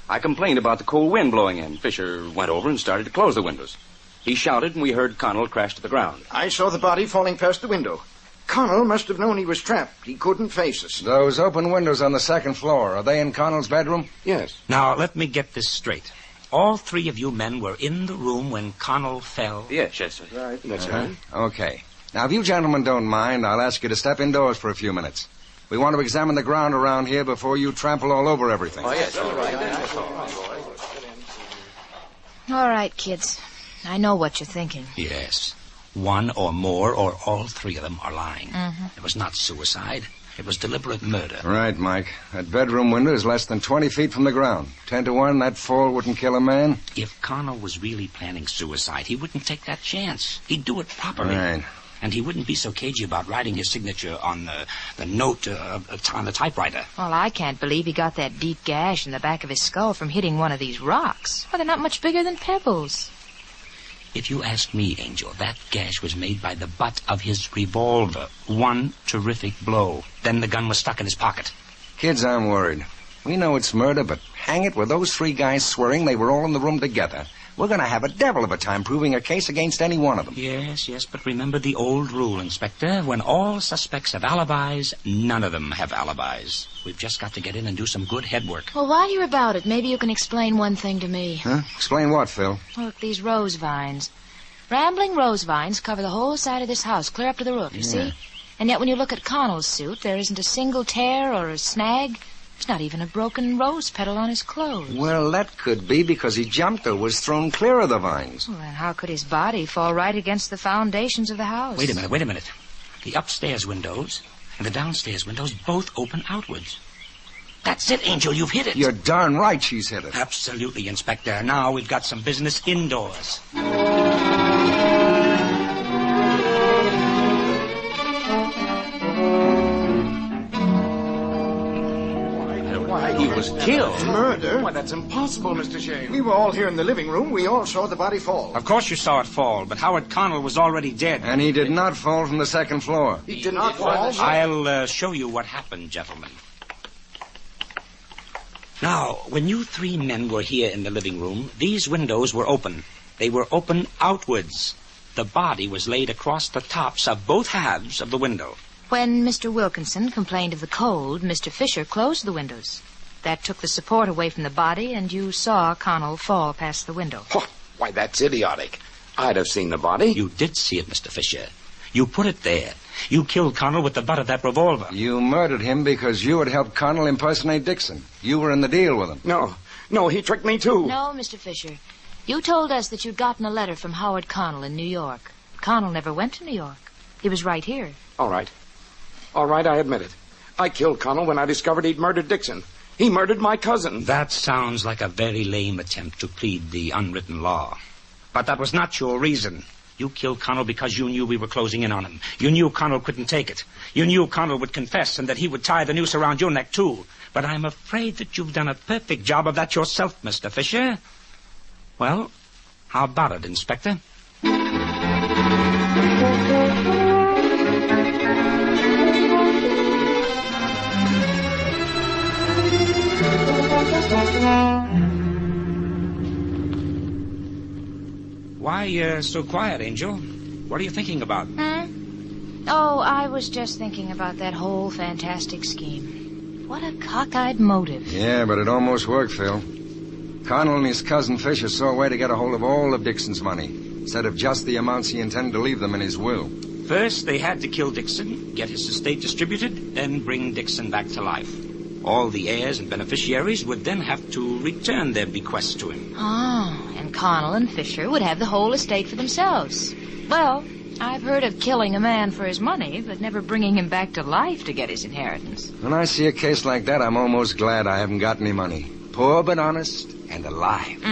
I complained about the cold wind blowing in. Fisher went over and started to close the windows. He shouted, and we heard Connell crash to the ground. I saw the body falling past the window. Connell must have known he was trapped. He couldn't face us. Those open windows on the second floor, are they in Connell's bedroom? Yes. Now, let me get this straight. All three of you men were in the room when Connell fell? Yes, sir. Right. That's right. Okay. Now, if you gentlemen don't mind, I'll ask you to step indoors for a few minutes. We want to examine the ground around here before you trample all over everything. Oh, yes. All right, kids. I know what you're thinking. Yes. One or more or all three of them are lying. Mm-hmm. It was not suicide. It was deliberate murder. Right, Mike. That bedroom window is less than 20 feet from the ground. 10 to 1, that fall wouldn't kill a man. If Connell was really planning suicide, he wouldn't take that chance. He'd do it properly. Right. And he wouldn't be so cagey about writing his signature on the note on the typewriter. Well, I can't believe he got that deep gash in the back of his skull from hitting one of these rocks. Well, they're not much bigger than pebbles. If you ask me, Angel, that gash was made by the butt of his revolver. One terrific blow. Then the gun was stuck in his pocket. Kids, I'm worried. We know it's murder, but hang it, with those three guys swearing they were all in the room together, we're going to have a devil of a time proving a case against any one of them. Yes, but remember the old rule, Inspector. When all suspects have alibis, none of them have alibis. We've just got to get in and do some good head work. Well, while you're about it, maybe you can explain one thing to me. Huh? Explain what, Phil? Look, these rose vines. Rambling rose vines cover the whole side of this house, clear up to the roof, you see? And yet when you look at Connell's suit, there isn't a single tear or a snag. There's not even a broken rose petal on his clothes. Well, that could be because he jumped or was thrown clear of the vines. Well, then how could his body fall right against the foundations of the house? Wait a minute. The upstairs windows and the downstairs windows both open outwards. That's it, Angel. You've hit it. You're darn right she's hit it. Absolutely, Inspector. Now we've got some business indoors. He was killed. Murder? Why, that's impossible, Mr. Shayne. We were all here in the living room. We all saw the body fall. Of course you saw it fall, but Howard Connell was already dead. And he did not fall from the second floor. He did not fall? I'll show you what happened, gentlemen. Now, when you three men were here in the living room, these windows were open. They were open outwards. The body was laid across the tops of both halves of the window. When Mr. Wilkinson complained of the cold, Mr. Fisher closed the windows. That took the support away from the body, and you saw Connell fall past the window. Oh, why, that's idiotic. I'd have seen the body. You did see it, Mr. Fisher. You put it there. You killed Connell with the butt of that revolver. You murdered him because you had helped Connell impersonate Dixon. You were in the deal with him. No, he tricked me too. No, Mr. Fisher. You told us that you'd gotten a letter from Howard Connell in New York. Connell never went to New York. He was right here. All right, I admit it. I killed Connell when I discovered he'd murdered Dixon. He murdered my cousin. That sounds like a very lame attempt to plead the unwritten law. But that was not your reason. You killed Connell because you knew we were closing in on him. You knew Connell couldn't take it. You knew Connell would confess and that he would tie the noose around your neck, too. But I'm afraid that you've done a perfect job of that yourself, Mr. Fisher. Well, how about it, Inspector? Why so quiet, Angel? What are you thinking about? Oh, I was just thinking about that whole fantastic scheme. What a cockeyed motive. Yeah, but it almost worked, Phil. Connell and his cousin Fisher saw a way to get a hold of all of Dixon's money, instead of just the amounts he intended to leave them in his will. First, they had to kill Dixon, get his estate distributed, then bring Dixon back to life. All the heirs and beneficiaries would then have to return their bequests to him. Oh, and Connell and Fisher would have the whole estate for themselves. Well, I've heard of killing a man for his money, but never bringing him back to life to get his inheritance. When I see a case like that, I'm almost glad I haven't got any money. Poor but honest and alive.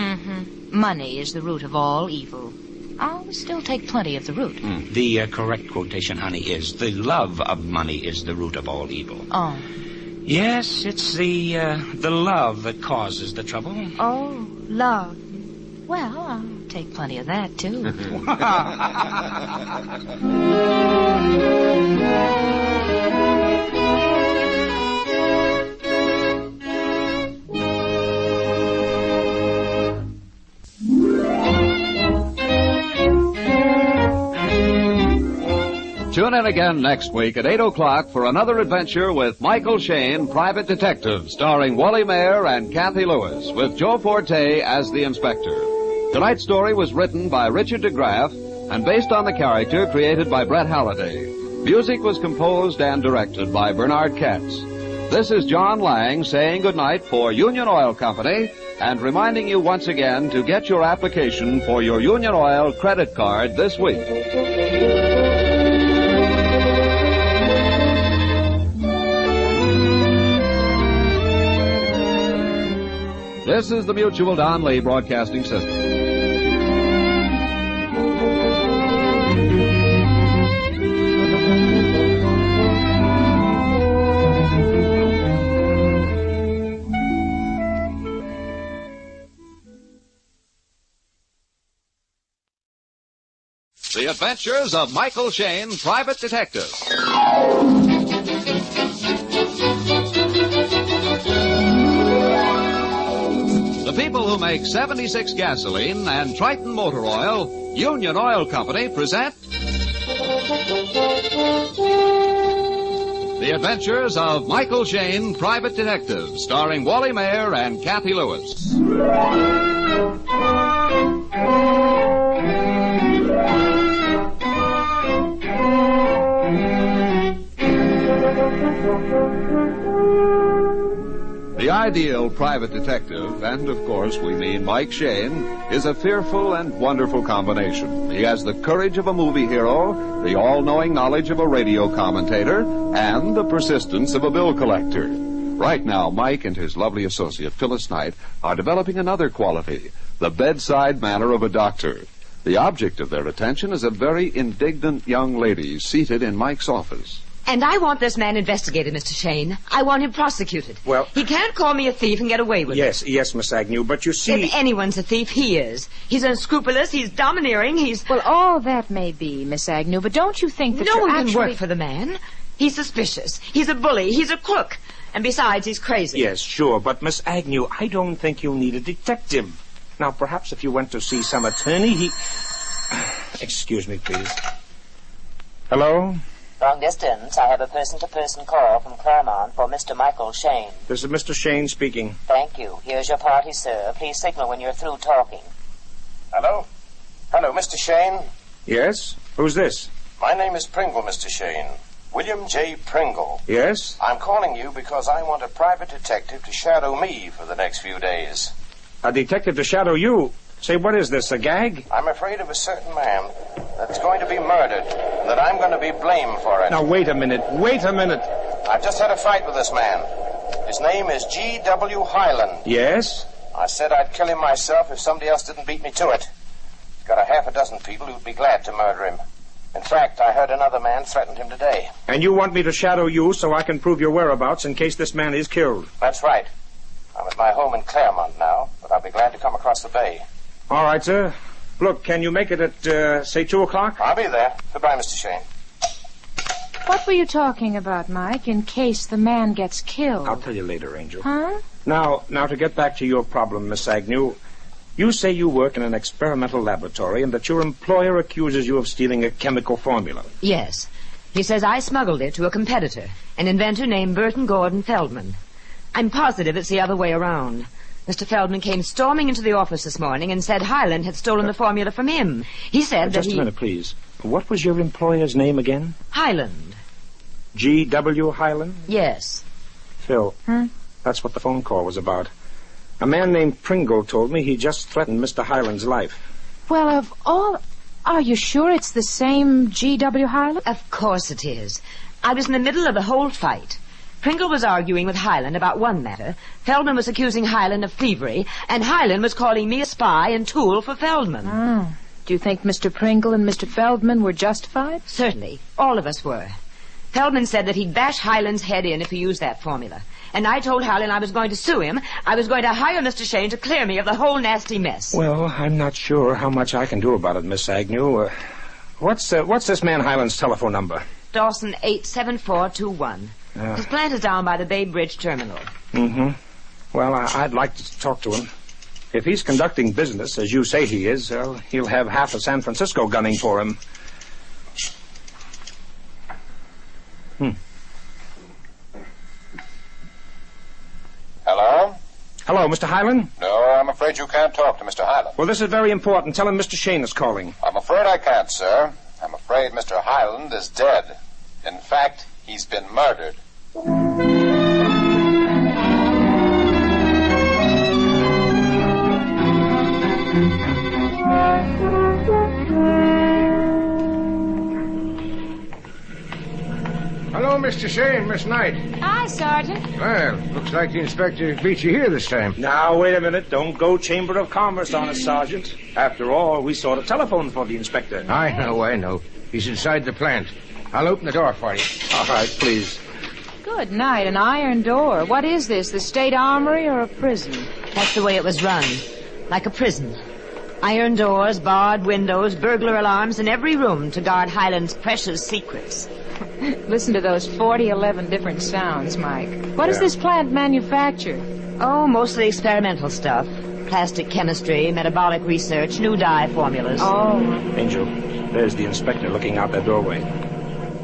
Money is the root of all evil. I'll still take plenty of the root. The correct quotation, honey, is the love of money is the root of all evil. Oh. Yes, it's the love that causes the trouble. Oh, love. Well, I'll take plenty of that, too. Tune in again next week at 8 o'clock for another adventure with Michael Shayne, Private Detective, starring Wally Mayer and Kathy Lewis, with Joe Forte as the inspector. Tonight's story was written by Richard DeGraff and based on the character created by Brett Halliday. Music was composed and directed by Bernard Katz. This is John Lang saying goodnight for Union Oil Company and reminding you once again to get your application for your Union Oil credit card this week. This is the Mutual Don Lee Broadcasting System. The Adventures of Michael Shayne, Private Detective. The people who make 76 gasoline and Triton motor oil, Union Oil Company, present The Adventures of Michael Shayne, Private Detective, starring Wally Mayer and Kathy Lewis. The ideal private detective, and of course we mean Mike Shayne, is a fearful and wonderful combination. He has the courage of a movie hero, the all-knowing knowledge of a radio commentator, and the persistence of a bill collector. Right now, Mike and his lovely associate, Phyllis Knight, are developing another quality, the bedside manner of a doctor. The object of their attention is a very indignant young lady seated in Mike's office. And I want this man investigated, Mr. Shayne. I want him prosecuted. Well... He can't call me a thief and get away with it. Yes, Miss Agnew, but you see... If anyone's a thief, he is. He's unscrupulous, he's domineering, he's... Well, all that may be, Miss Agnew, but don't you think that no you're one actually... can work for the man. He's suspicious. He's a bully. He's a crook. And besides, he's crazy. Yes, sure, but Miss Agnew, I don't think you'll need a detective. Now, perhaps if you went to see some attorney, he... Excuse me, please. Hello? Long distance. I have a person-to-person call from Claremont for Mr. Michael Shayne. This is Mr. Shayne speaking. Thank you. Here's your party, sir. Please signal when you're through talking. Hello? Hello, Mr. Shayne. Yes? Who's this? My name is Pringle, Mr. Shayne. William J. Pringle. Yes? I'm calling you because I want a private detective to shadow me for the next few days. A detective to shadow you? Say, what is this, a gag? I'm afraid of a certain man that's going to be murdered, and that I'm going to be blamed for it. Now, wait a minute. I've just had a fight with this man. His name is G.W. Highland. Yes? I said I'd kill him myself if somebody else didn't beat me to it. He's got a half a dozen people who'd be glad to murder him. In fact, I heard another man threatened him today. And you want me to shadow you so I can prove your whereabouts in case this man is killed? That's right. I'm at my home in Claremont now, but I'll be glad to come across the bay. All right, sir. Look, can you make it at, say, 2 o'clock? I'll be there. Goodbye, Mr. Shayne. What were you talking about, Mike, in case the man gets killed? I'll tell you later, Angel. Huh? Now, to get back to your problem, Miss Agnew, you say you work in an experimental laboratory and that your employer accuses you of stealing a chemical formula. Yes. He says I smuggled it to a competitor, an inventor named Burton Gordon Feldman. I'm positive it's the other way around. Mr. Feldman came storming into the office this morning and said Highland had stolen the formula from him. He said that Just a minute, please. What was your employer's name again? Highland. G.W. Highland? Yes. Phil, that's what the phone call was about. A man named Pringle told me he just threatened Mr. Highland's life. Well, of all... Are you sure it's the same G.W. Highland? Of course it is. I was in the middle of the whole fight. Pringle was arguing with Highland about one matter. Feldman was accusing Highland of thievery, and Highland was calling me a spy and tool for Feldman. Do you think Mr. Pringle and Mr. Feldman were justified? Certainly. All of us were. Feldman said that he'd bash Highland's head in if he used that formula. And I told Highland I was going to sue him. I was going to hire Mr. Shayne to clear me of the whole nasty mess. Well, I'm not sure how much I can do about it, Miss Agnew. What's this man Highland's telephone number? Dawson 87421. His plant is down by the Bay Bridge terminal. Mm-hmm. Well, I'd like to talk to him. If he's conducting business, as you say he is, he'll have half of San Francisco gunning for him. Hello? Hello, Mr. Highland? No, I'm afraid you can't talk to Mr. Highland. Well, this is very important. Tell him Mr. Shayne is calling. I'm afraid I can't, sir. I'm afraid Mr. Highland is dead. In fact, he's been murdered. Hello, Mr. Shayne, Miss Knight. Hi, Sergeant. Well, looks like the inspector beat you here this time. Now, wait a minute. Don't go Chamber of Commerce on us, Sergeant. After all, we saw the telephone for the inspector. I know. He's inside the plant. I'll open the door for you. All right, please. Good night, an iron door. What is this, the state armory or a prison? That's the way it was run. Like a prison. Iron doors, barred windows, burglar alarms in every room to guard Highland's precious secrets. Listen to those 11 different sounds, Mike. What does this plant manufacture? Oh, mostly experimental stuff. Plastic chemistry, metabolic research, new dye formulas. Oh. Angel, there's the inspector looking out the doorway.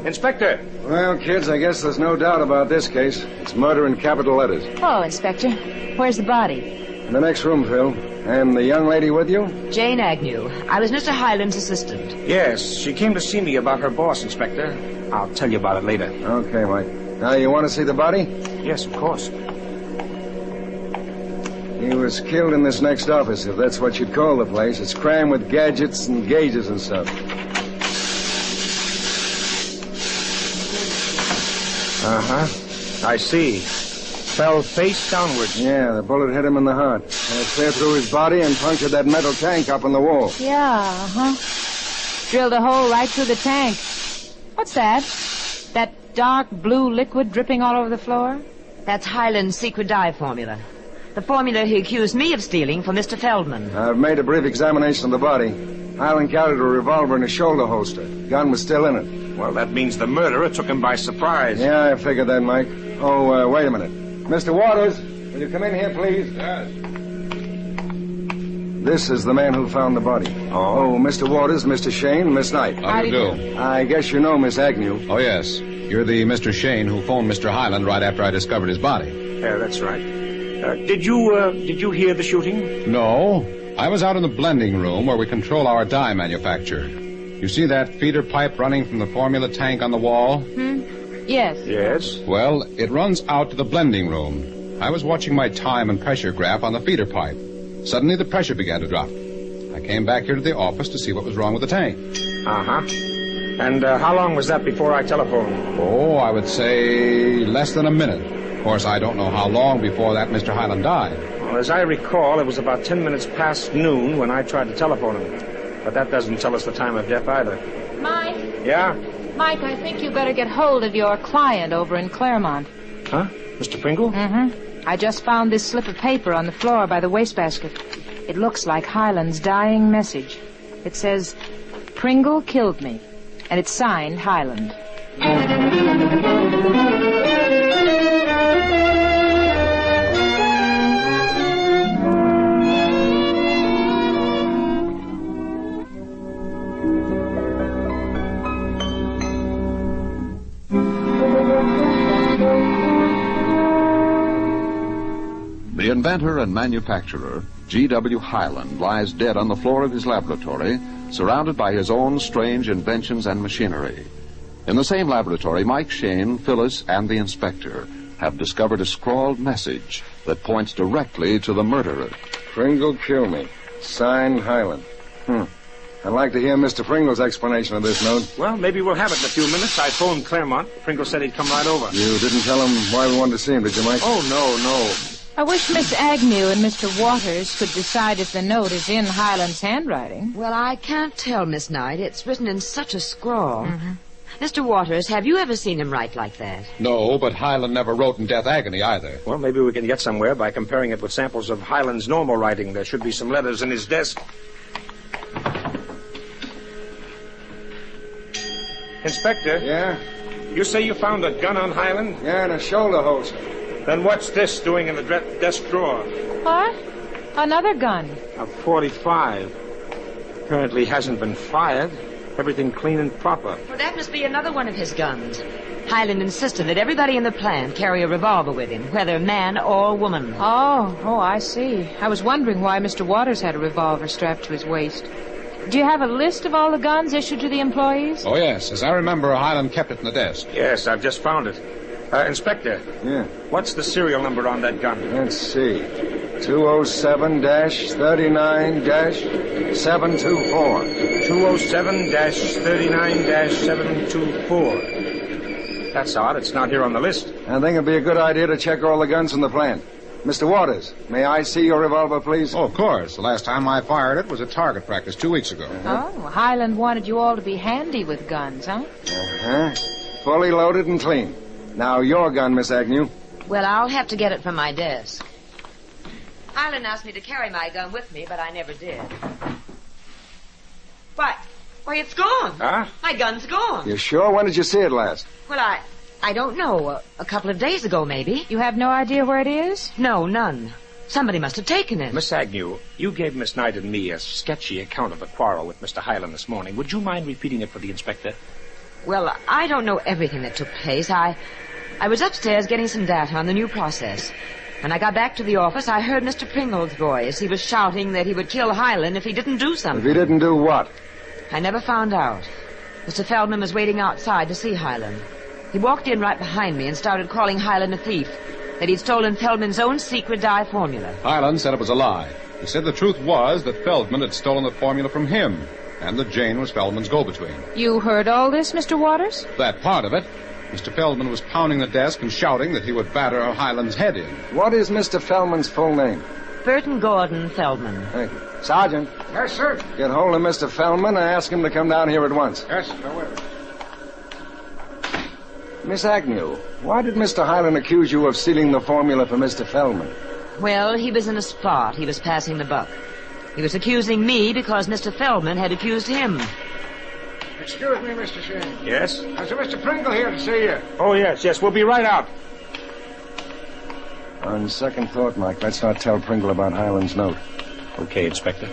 Inspector! Well, kids, I guess there's no doubt about this case. It's murder in capital letters. Oh, Inspector. Where's the body? In the next room, Phil. And the young lady with you? Jane Agnew. I was Mr. Highland's assistant. Yes, she came to see me about her boss, Inspector. I'll tell you about it later. Okay, Mike. Now, you want to see the body? Yes, of course. He was killed in this next office, if that's what you'd call the place. It's crammed with gadgets and gauges and stuff. Uh-huh. I see. Fell face downwards. Yeah, the bullet hit him in the heart. Clear through his body and punctured that metal tank up on the wall. Yeah, drilled a hole right through the tank. What's that? That dark blue liquid dripping all over the floor? That's Highland's secret dye formula. The formula he accused me of stealing for Mr. Feldman. I've made a brief examination of the body. Highland carried a revolver in his shoulder holster. Gun was still in it. Well, that means the murderer took him by surprise. Yeah, I figured that, Mike. Oh, wait a minute. Mr. Waters, will you come in here, please? Yes. This is the man who found the body. Oh, Mr. Waters, Mr. Shayne, Miss Knight. How do you do? I guess you know Miss Agnew. Oh, yes. You're the Mr. Shayne who phoned Mr. Highland right after I discovered his body. Yeah, that's right. Did you hear the shooting? No. I was out in the blending room where we control our dye manufacture. You see that feeder pipe running from the formula tank on the wall? Yes. Yes. Well, it runs out to the blending room. I was watching my time and pressure graph on the feeder pipe. Suddenly, the pressure began to drop. I came back here to the office to see what was wrong with the tank. Uh-huh. And how long was that before I telephoned? Oh, I would say less than a minute. Of course, I don't know how long before that Mr. Highland died. Well, as I recall, it was about 10 minutes past noon when I tried to telephone him. But that doesn't tell us the time of death either. Mike? Yeah? Mike, I think you better get hold of your client over in Claremont. Huh? Mr. Pringle? Mm-hmm. I just found this slip of paper on the floor by the wastebasket. It looks like Highland's dying message. It says, "Pringle killed me," and it's signed Highland. The inventor and manufacturer, G.W. Highland, lies dead on the floor of his laboratory, surrounded by his own strange inventions and machinery. In the same laboratory, Mike Shayne, Phyllis, and the inspector have discovered a scrawled message that points directly to the murderer. Pringle kill me. Signed Highland. I'd like to hear Mr. Pringle's explanation of this note. Well, maybe we'll have it in a few minutes. I phoned Claremont. Pringle said he'd come right over. You didn't tell him why we wanted to see him, did you, Mike? Oh, no. I wish Miss Agnew and Mr. Waters could decide if the note is in Highland's handwriting. Well, I can't tell, Miss Knight. It's written in such a scrawl. Mr. Waters, have you ever seen him write like that? No, but Highland never wrote in death agony either. Well, maybe we can get somewhere by comparing it with samples of Highland's normal writing. There should be some letters in his desk. Inspector? Yeah? You say you found a gun on Highland? Yeah, and a shoulder holster. Then what's this doing in the desk drawer? What? Another gun. A .45. Apparently hasn't been fired. Everything clean and proper. Well, that must be another one of his guns. Highland insisted that everybody in the plant carry a revolver with him, whether man or woman. Oh, I see. I was wondering why Mr. Waters had a revolver strapped to his waist. Do you have a list of all the guns issued to the employees? Oh, yes. As I remember, Highland kept it in the desk. Yes, I've just found it. Inspector. Yeah? What's the serial number on that gun? Let's see. 207-39-724. 207-39-724. That's odd. It's not here on the list. I think it'd be a good idea to check all the guns in the plant. Mr. Waters, may I see your revolver, please? Oh, of course. The last time I fired it was at target practice 2 weeks ago. Oh, Highland wanted you all to be handy with guns, huh? Fully loaded and clean. Now, your gun, Miss Agnew. Well, I'll have to get it from my desk. Highland asked me to carry my gun with me, but I never did. Why, it's gone. Huh? My gun's gone. You sure? When did you see it last? Well, I don't know. A couple of days ago, maybe. You have no idea where it is? No, none. Somebody must have taken it. Miss Agnew, you gave Miss Knight and me a sketchy account of the quarrel with Mr. Highland this morning. Would you mind repeating it for the inspector? Well, I don't know everything that took place. I was upstairs getting some data on the new process. When I got back to the office, I heard Mr. Pringle's voice. He was shouting that he would kill Highland if he didn't do something. If he didn't do what? I never found out. Mr. Feldman was waiting outside to see Highland. He walked in right behind me and started calling Highland a thief, that he'd stolen Feldman's own secret dye formula. Highland said it was a lie. He said the truth was that Feldman had stolen the formula from him, and that Jane was Feldman's go-between. You heard all this, Mr. Waters? That part of it. Mr. Feldman was pounding the desk and shouting that he would batter Highland's head in. What is Mr. Feldman's full name? Burton Gordon Feldman. Thank you. Sergeant. Yes, sir. Get hold of Mr. Feldman and ask him to come down here at once. Yes, I will. Miss Agnew, why did Mr. Highland accuse you of stealing the formula for Mr. Feldman? Well, he was in a spot. He was passing the buck. He was accusing me because Mr. Feldman had accused him. Excuse me, Mr. Shayne. Yes? There's a Mr. Pringle here to see you. Oh, yes. We'll be right out. On second thought, Mike, let's not tell Pringle about Highland's note. Okay, Inspector.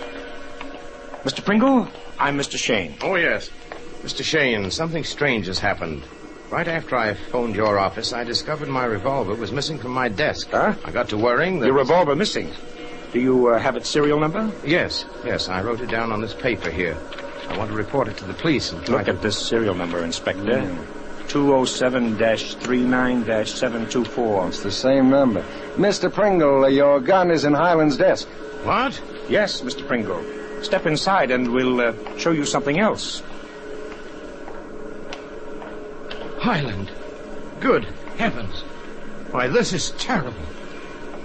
Mr. Pringle, I'm Mr. Shayne. Oh, yes. Mr. Shayne, something strange has happened. Right after I phoned your office, I discovered my revolver was missing from my desk. Huh? I got to worrying that... Your revolver missing? Do you have its serial number? Yes. I wrote it down on this paper here. I want to report it to the police. And Look at this serial number, Inspector. 207-39-724. It's the same number. Mr. Pringle, your gun is in Highland's desk. What? Yes, Mr. Pringle. Step inside and we'll show you something else. Highland. Good heavens. Why, this is terrible.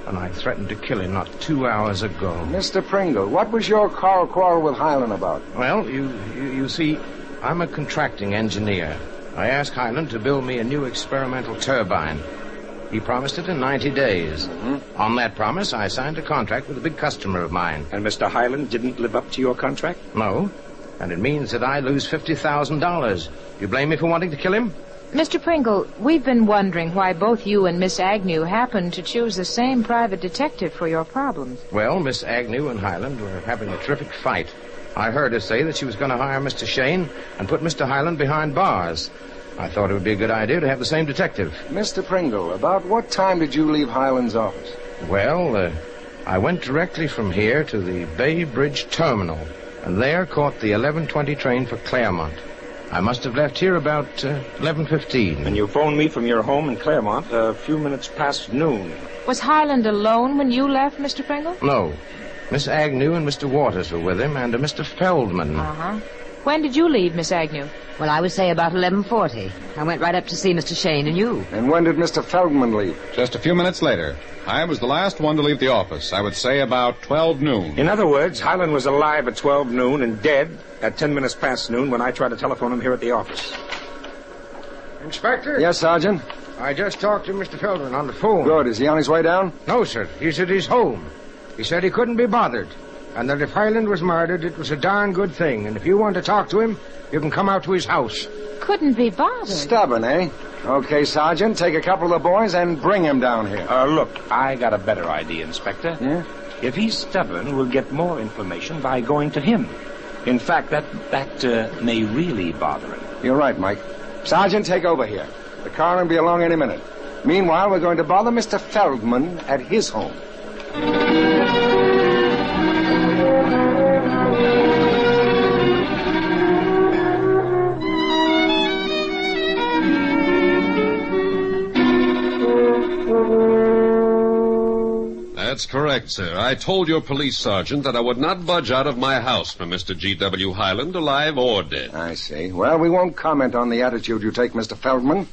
And I threatened to kill him not 2 hours ago. Mr. Pringle, what was your quarrel with Highland about? Well, you see, I'm a contracting engineer. I asked Highland to build me a new experimental turbine. He promised it in 90 days. Mm-hmm. On that promise, I signed a contract with a big customer of mine. And Mr. Highland didn't live up to your contract? No. And it means that I lose $50,000. You blame me for wanting to kill him? Mr. Pringle, we've been wondering why both you and Miss Agnew happened to choose the same private detective for your problems. Well, Miss Agnew and Highland were having a terrific fight. I heard her say that she was going to hire Mr. Shayne and put Mr. Highland behind bars. I thought it would be a good idea to have the same detective. Mr. Pringle, about what time did you leave Highland's office? Well, I went directly from here to the Bay Bridge Terminal, and there caught the 11:20 train for Claremont. I must have left here about 11:15. And you phoned me from your home in Claremont a few minutes past noon. Was Highland alone when you left, Mr. Pringle? No. Miss Agnew and Mr. Waters were with him, and a Mr. Feldman. Uh-huh. When did you leave, Miss Agnew? Well, I would say about 11:40. I went right up to see Mr. Shayne and you. And when did Mr. Feldman leave? Just a few minutes later. I was the last one to leave the office. I would say about 12 noon. In other words, Highland was alive at 12 noon and dead at 10 minutes past noon when I tried to telephone him here at the office. Inspector? Yes, Sergeant? I just talked to Mr. Feldman on the phone. Good. Is he on his way down? No, sir. He's at his home. He said he couldn't be bothered, and that if Highland was murdered, it was a darn good thing. And if you want to talk to him, you can come out to his house. Couldn't be bothered. Stubborn, eh? Okay, Sergeant, take a couple of the boys and bring him down here. Look, I got a better idea, Inspector. Yeah? If he's stubborn, we'll get more information by going to him. In fact, that may really bother him. You're right, Mike. Sergeant, take over here. The car will be along any minute. Meanwhile, we're going to bother Mr. Feldman at his home. That's correct, sir. I told your police sergeant that I would not budge out of my house for Mr. G.W. Highland, alive or dead. I see. Well, we won't comment on the attitude you take, Mr. Feldman.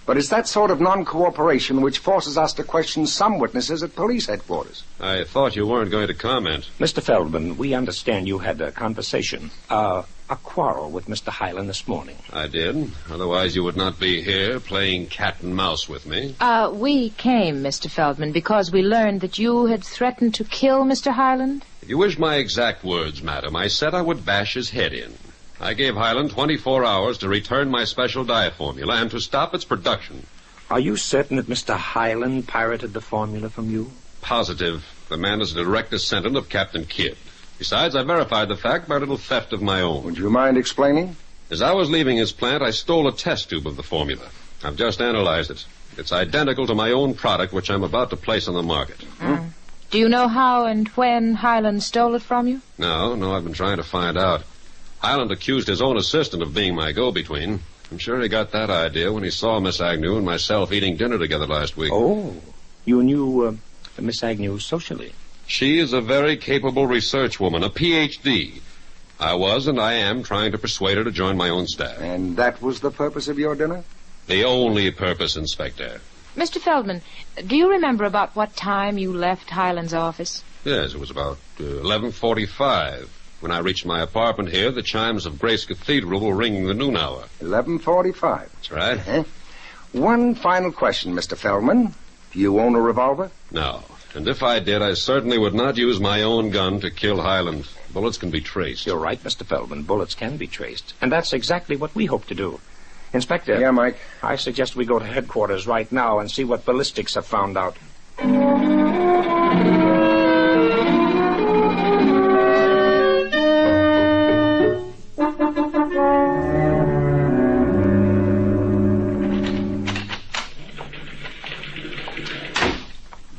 But it's that sort of non-cooperation which forces us to question some witnesses at police headquarters. I thought you weren't going to comment. Mr. Feldman, we understand you had a conversation, a quarrel with Mr. Highland this morning. I did. Otherwise you would not be here playing cat and mouse with me. We came, Mr. Feldman, because we learned that you had threatened to kill Mr. Highland. If you wish my exact words, madam, I said I would bash his head in. I gave Highland 24 hours to return my special dye formula and to stop its production. Are you certain that Mr. Highland pirated the formula from you? Positive. The man is a direct descendant of Captain Kidd. Besides, I verified the fact by a little theft of my own. Would you mind explaining? As I was leaving his plant, I stole a test tube of the formula. I've just analyzed it. It's identical to my own product, which I'm about to place on the market. Do you know how and when Highland stole it from you? No, I've been trying to find out. Highland accused his own assistant of being my go-between. I'm sure he got that idea when he saw Miss Agnew and myself eating dinner together last week. Oh, you knew Miss Agnew socially? She is a very capable research woman, a Ph.D. I was and I am trying to persuade her to join my own staff. And that was the purpose of your dinner? The only purpose, Inspector. Mr. Feldman, do you remember about what time you left Highland's office? Yes, it was about 11:45. When I reached my apartment here, the chimes of Grace Cathedral were ringing the noon hour. 11:45. That's right. Uh-huh. One final question, Mr. Feldman. Do you own a revolver? No. And if I did, I certainly would not use my own gun to kill Highland. Bullets can be traced. You're right, Mr. Feldman. Bullets can be traced. And that's exactly what we hope to do. Inspector. Yeah, Mike? I suggest we go to headquarters right now and see what ballistics have found out.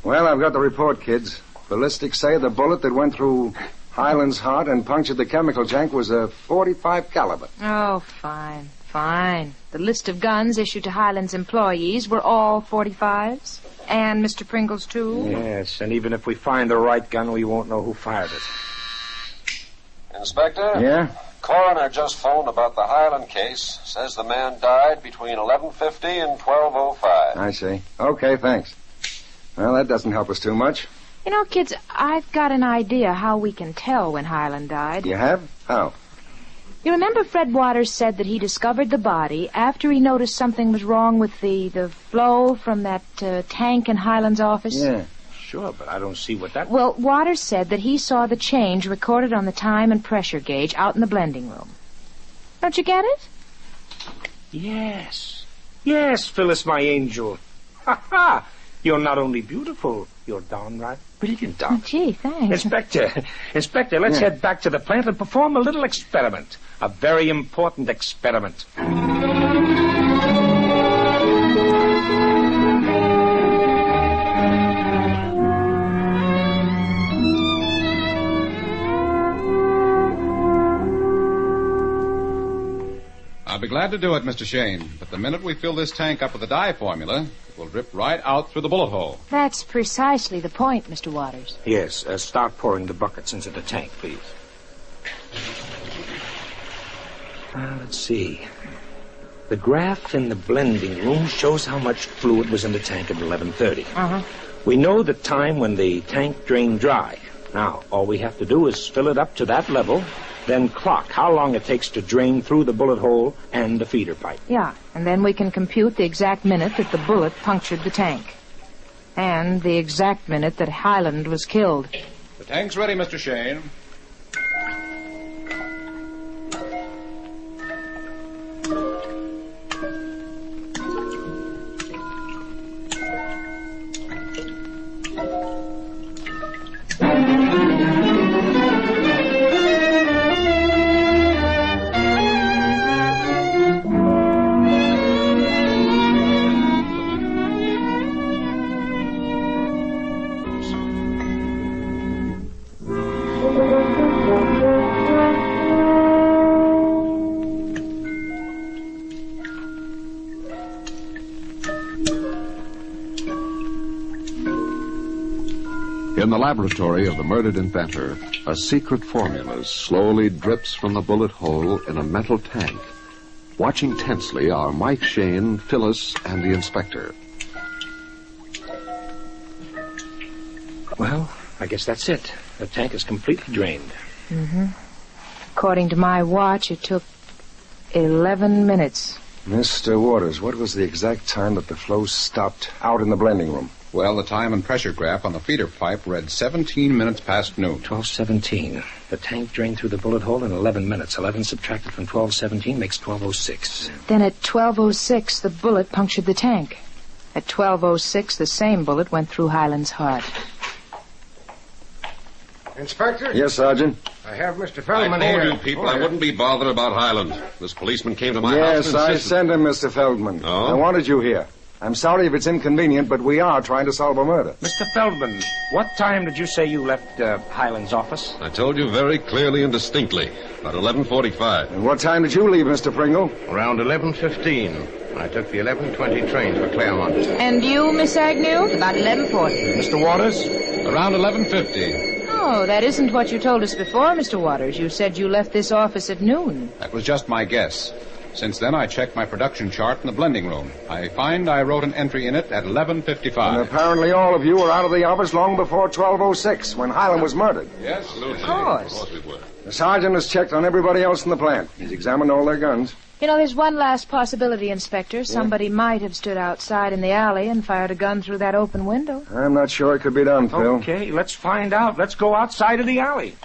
Well, I've got the report, kids. Ballistics say the bullet that went through Highland's heart and punctured the chemical tank was a .45 caliber. Oh, fine. The list of guns issued to Highland's employees were all .45s? And Mr. Pringle's, too? Yes, and even if we find the right gun, we won't know who fired it. Inspector? Yeah? Coroner just phoned about the Highland case. Says the man died between 11:50 and 12:05. I see. Okay, thanks. Well, that doesn't help us too much. You know, kids, I've got an idea how we can tell when Highland died. You have? How? You remember Fred Waters said that he discovered the body after he noticed something was wrong with the flow from that tank in Highland's office? Yeah. Sure, but I don't see what that... Well, Waters said that he saw the change recorded on the time and pressure gauge out in the blending room. Don't you get it? Yes, Phyllis, my angel. Ha! You're not only beautiful, you're downright brilliant, darling. Oh, gee, thanks. Inspector, let's head back to the plant and perform a little experiment. A very important experiment. I'll be glad to do it, Mr. Shayne. But the minute we fill this tank up with the dye formula, it will drip right out through the bullet hole. That's precisely the point, Mr. Waters. Yes, start pouring the buckets into the tank, please. Let's see. The graph in the blending room shows how much fluid was in the tank at 11:30. Uh-huh. We know the time when the tank drained dry. Now, all we have to do is fill it up to that level, then clock how long it takes to drain through the bullet hole and the feeder pipe. Yeah, and then we can compute the exact minute that the bullet punctured the tank. And the exact minute that Highland was killed. The tank's ready, Mr. Shayne. In the laboratory of the murdered inventor, a secret formula slowly drips from the bullet hole in a metal tank. Watching tensely are Mike Shayne, Phyllis, and the inspector. Well, I guess that's it. The tank is completely drained. Mm-hmm. According to my watch, it took 11 minutes. Mr. Waters, what was the exact time that the flow stopped out in the blending room? Well, the time and pressure graph on the feeder pipe read 17 minutes past noon. 12:17. The tank drained through the bullet hole in 11 minutes. 11 subtracted from 12:17 makes 12:06. Then at 12:06, the bullet punctured the tank. At 12:06, the same bullet went through Highland's heart. Inspector? Yes, Sergeant. I have Mr. Feldman I here. told you people I wouldn't be bothered about Highland. This policeman came to my house Yes, and I insisted... sent him, Mr. Feldman. Oh? I wanted you here. I'm sorry if it's inconvenient, but we are trying to solve a murder. Mr. Feldman, what time did you say you left Highland's office? I told you very clearly and distinctly. About 11:45. And what time did you leave, Mr. Pringle? Around 11:15. I took the 11:20 train for Claremont. And you, Miss Agnew? About 11:40. Mr. Waters? Around 11:50. Oh, that isn't what you told us before, Mr. Waters. You said you left this office at noon. That was just my guess. Since then, I checked my production chart in the blending room. I find I wrote an entry in it at 11:55. And apparently all of you were out of the office long before 12:06, when Highland was murdered. Yes, absolutely. Of course. we were. The sergeant has checked on everybody else in the plant. He's examined all their guns. You know, there's one last possibility, Inspector. Somebody might have stood outside in the alley and fired a gun through that open window. I'm not sure it could be done, Phil. Okay, let's find out. Let's go outside of the alley.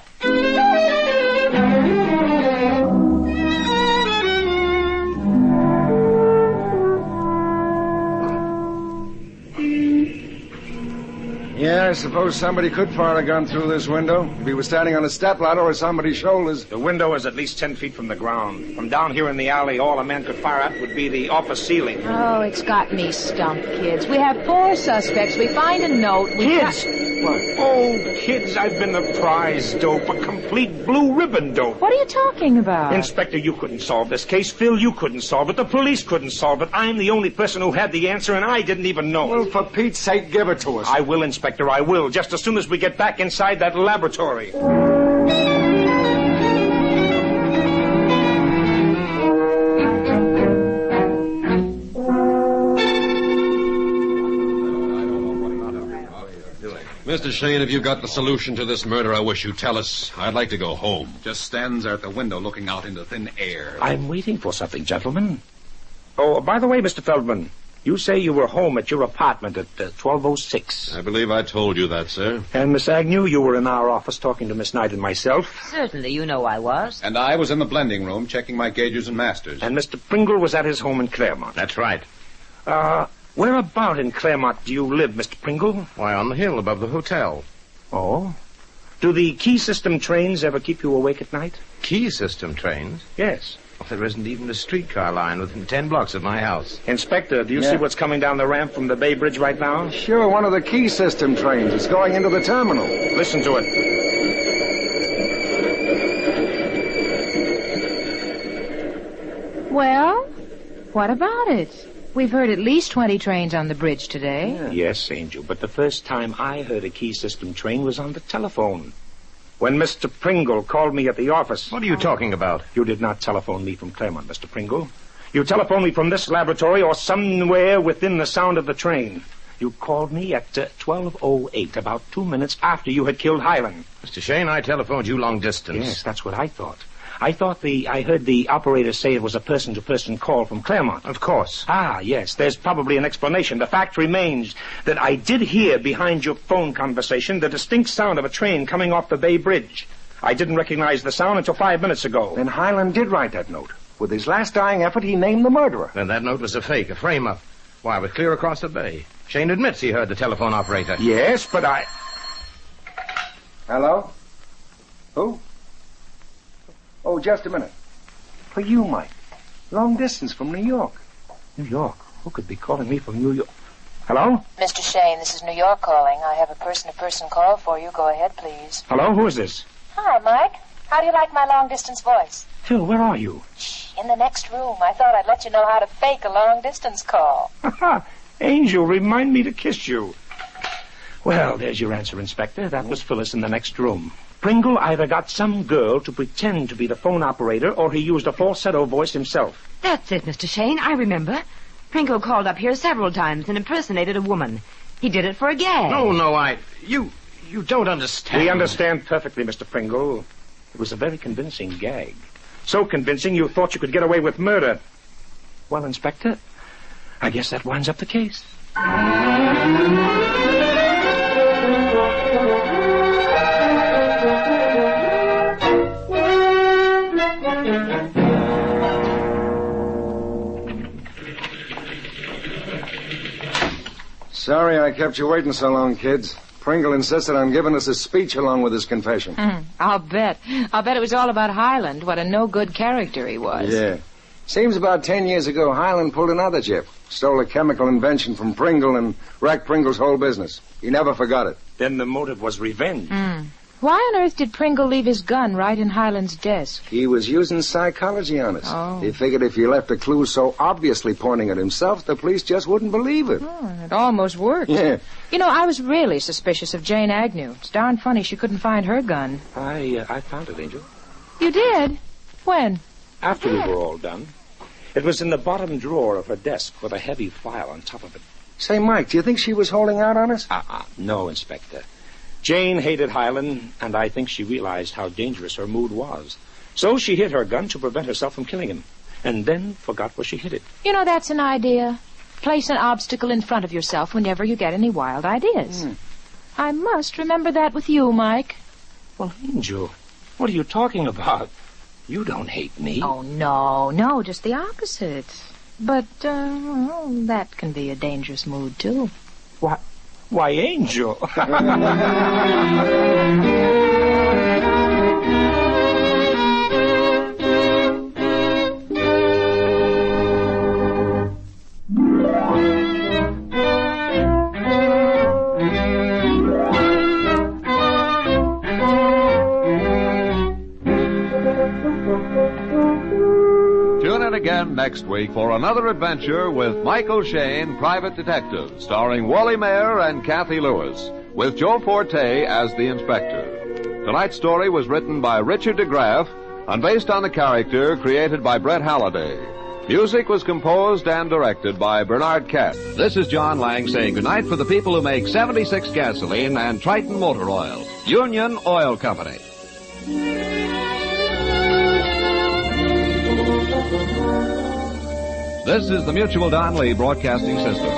Yeah, I suppose somebody could fire a gun through this window. If he was standing on a stepladder or somebody's shoulders. The window is at least 10 feet from the ground. From down here in the alley, all a man could fire at would be the office ceiling. Oh, it's got me stumped, kids. We have 4 suspects. We find a note. Kids? What? Oh, kids, I've been the prize dope, a complete blue ribbon dope. What are you talking about? Inspector, you couldn't solve this case. Phil, you couldn't solve it. The police couldn't solve it. I'm the only person who had the answer, and I didn't even know. Well, for Pete's sake, give it to us. I will, Inspector, I will, just as soon as we get back inside that laboratory. Mr. Shayne, have you got the solution to this murder? I wish you'd tell us. I'd like to go home. Just stands there at the window looking out into thin air. I'm waiting for something, gentlemen. Oh, by the way, Mr. Feldman, you say you were home at your apartment at 12:06. I believe I told you that, sir. And Miss Agnew, you were in our office talking to Miss Knight and myself. Certainly, you know I was. And I was in the blending room checking my gauges and masters. And Mr. Pringle was at his home in Claremont. That's right. Where about in Claremont do you live, Mr. Pringle? Why, on the hill above the hotel. Oh? Do the key system trains ever keep you awake at night? Key system trains? Yes. Well, there isn't even a streetcar line within 10 blocks of my house. Inspector, do you see what's coming down the ramp from the Bay Bridge right now? Sure, one of the key system trains. It's going into the terminal. Listen to it. Well, what about it? We've heard at least 20 trains on the bridge today. Yes, Angel, but the first time I heard a key system train was on the telephone. When Mr. Pringle called me at the office. What are you talking about? You did not telephone me from Claremont, Mr. Pringle. You telephoned me from this laboratory or somewhere within the sound of the train. You called me at 12:08, about 2 minutes after you had killed Highland. Mr. Shayne, I telephoned you long distance. Yes, that's what I thought. I heard the operator say it was a person-to-person call from Claremont. Of course. Ah, yes, there's probably an explanation. The fact remains that I did hear behind your phone conversation the distinct sound of a train coming off the Bay Bridge. I didn't recognize the sound until 5 minutes ago. Then Highland did write that note. With his last dying effort, he named the murderer. Then that note was a fake, a frame-up. Why, it was clear across the bay. Shayne admits he heard the telephone operator. Yes, but I... Hello? Who? Oh, just a minute. For you, Mike. Long distance from New York. New York? Who could be calling me from New York? Hello? Mr. Shayne, this is New York calling. I have a person-to-person call for you. Go ahead, please. Hello? Who is this? Hi, Mike. How do you like my long-distance voice? Phil, where are you? In the next room. I thought I'd let you know how to fake a long-distance call. Angel, remind me to kiss you. Well, there's your answer, Inspector. That was Phyllis in the next room. Pringle either got some girl to pretend to be the phone operator or he used a falsetto voice himself. That's it, Mr. Shayne. I remember. Pringle called up here several times and impersonated a woman. He did it for a gag. No, You don't understand. We understand perfectly, Mr. Pringle. It was a very convincing gag. So convincing you thought you could get away with murder. Well, Inspector, I guess that winds up the case. Sorry I kept you waiting so long, kids. Pringle insisted on giving us a speech along with his confession. I'll bet. I'll bet it was all about Highland, what a no-good character he was. Yeah. Seems about 10 years ago, Highland pulled another jip. Stole a chemical invention from Pringle and wrecked Pringle's whole business. He never forgot it. Then the motive was revenge. Why on earth did Pringle leave his gun right in Highland's desk? He was using psychology on us. Oh. He figured if he left a clue so obviously pointing at himself, the police just wouldn't believe it. It almost worked. Yeah. You know, I was really suspicious of Jane Agnew. It's darn funny she couldn't find her gun. I found it, Angel. You did? When? After we were all done. It was in the bottom drawer of her desk with a heavy file on top of it. Say, Mike, do you think she was holding out on us? No, Inspector. Jane hated Highland, and I think she realized how dangerous her mood was. So she hid her gun to prevent herself from killing him, and then forgot where she hid it. You know, that's an idea. Place an obstacle in front of yourself whenever you get any wild ideas. I must remember that with you, Mike. Well, Angel, what are you talking about? You don't hate me. Oh, no, just the opposite. But, that can be a dangerous mood, too. Why, Angel. Tune in again next week for another adventure with Michael Shayne, Private Detective, starring Wally Mayer and Kathy Lewis, with Joe Forte as the inspector. Tonight's story was written by Richard DeGraff and based on the character created by Brett Halliday. Music was composed and directed by Bernard Katz. This is John Lang saying goodnight for the people who make 76 gasoline and Triton Motor Oil. Union Oil Company. This is the Mutual Don Lee Broadcasting System.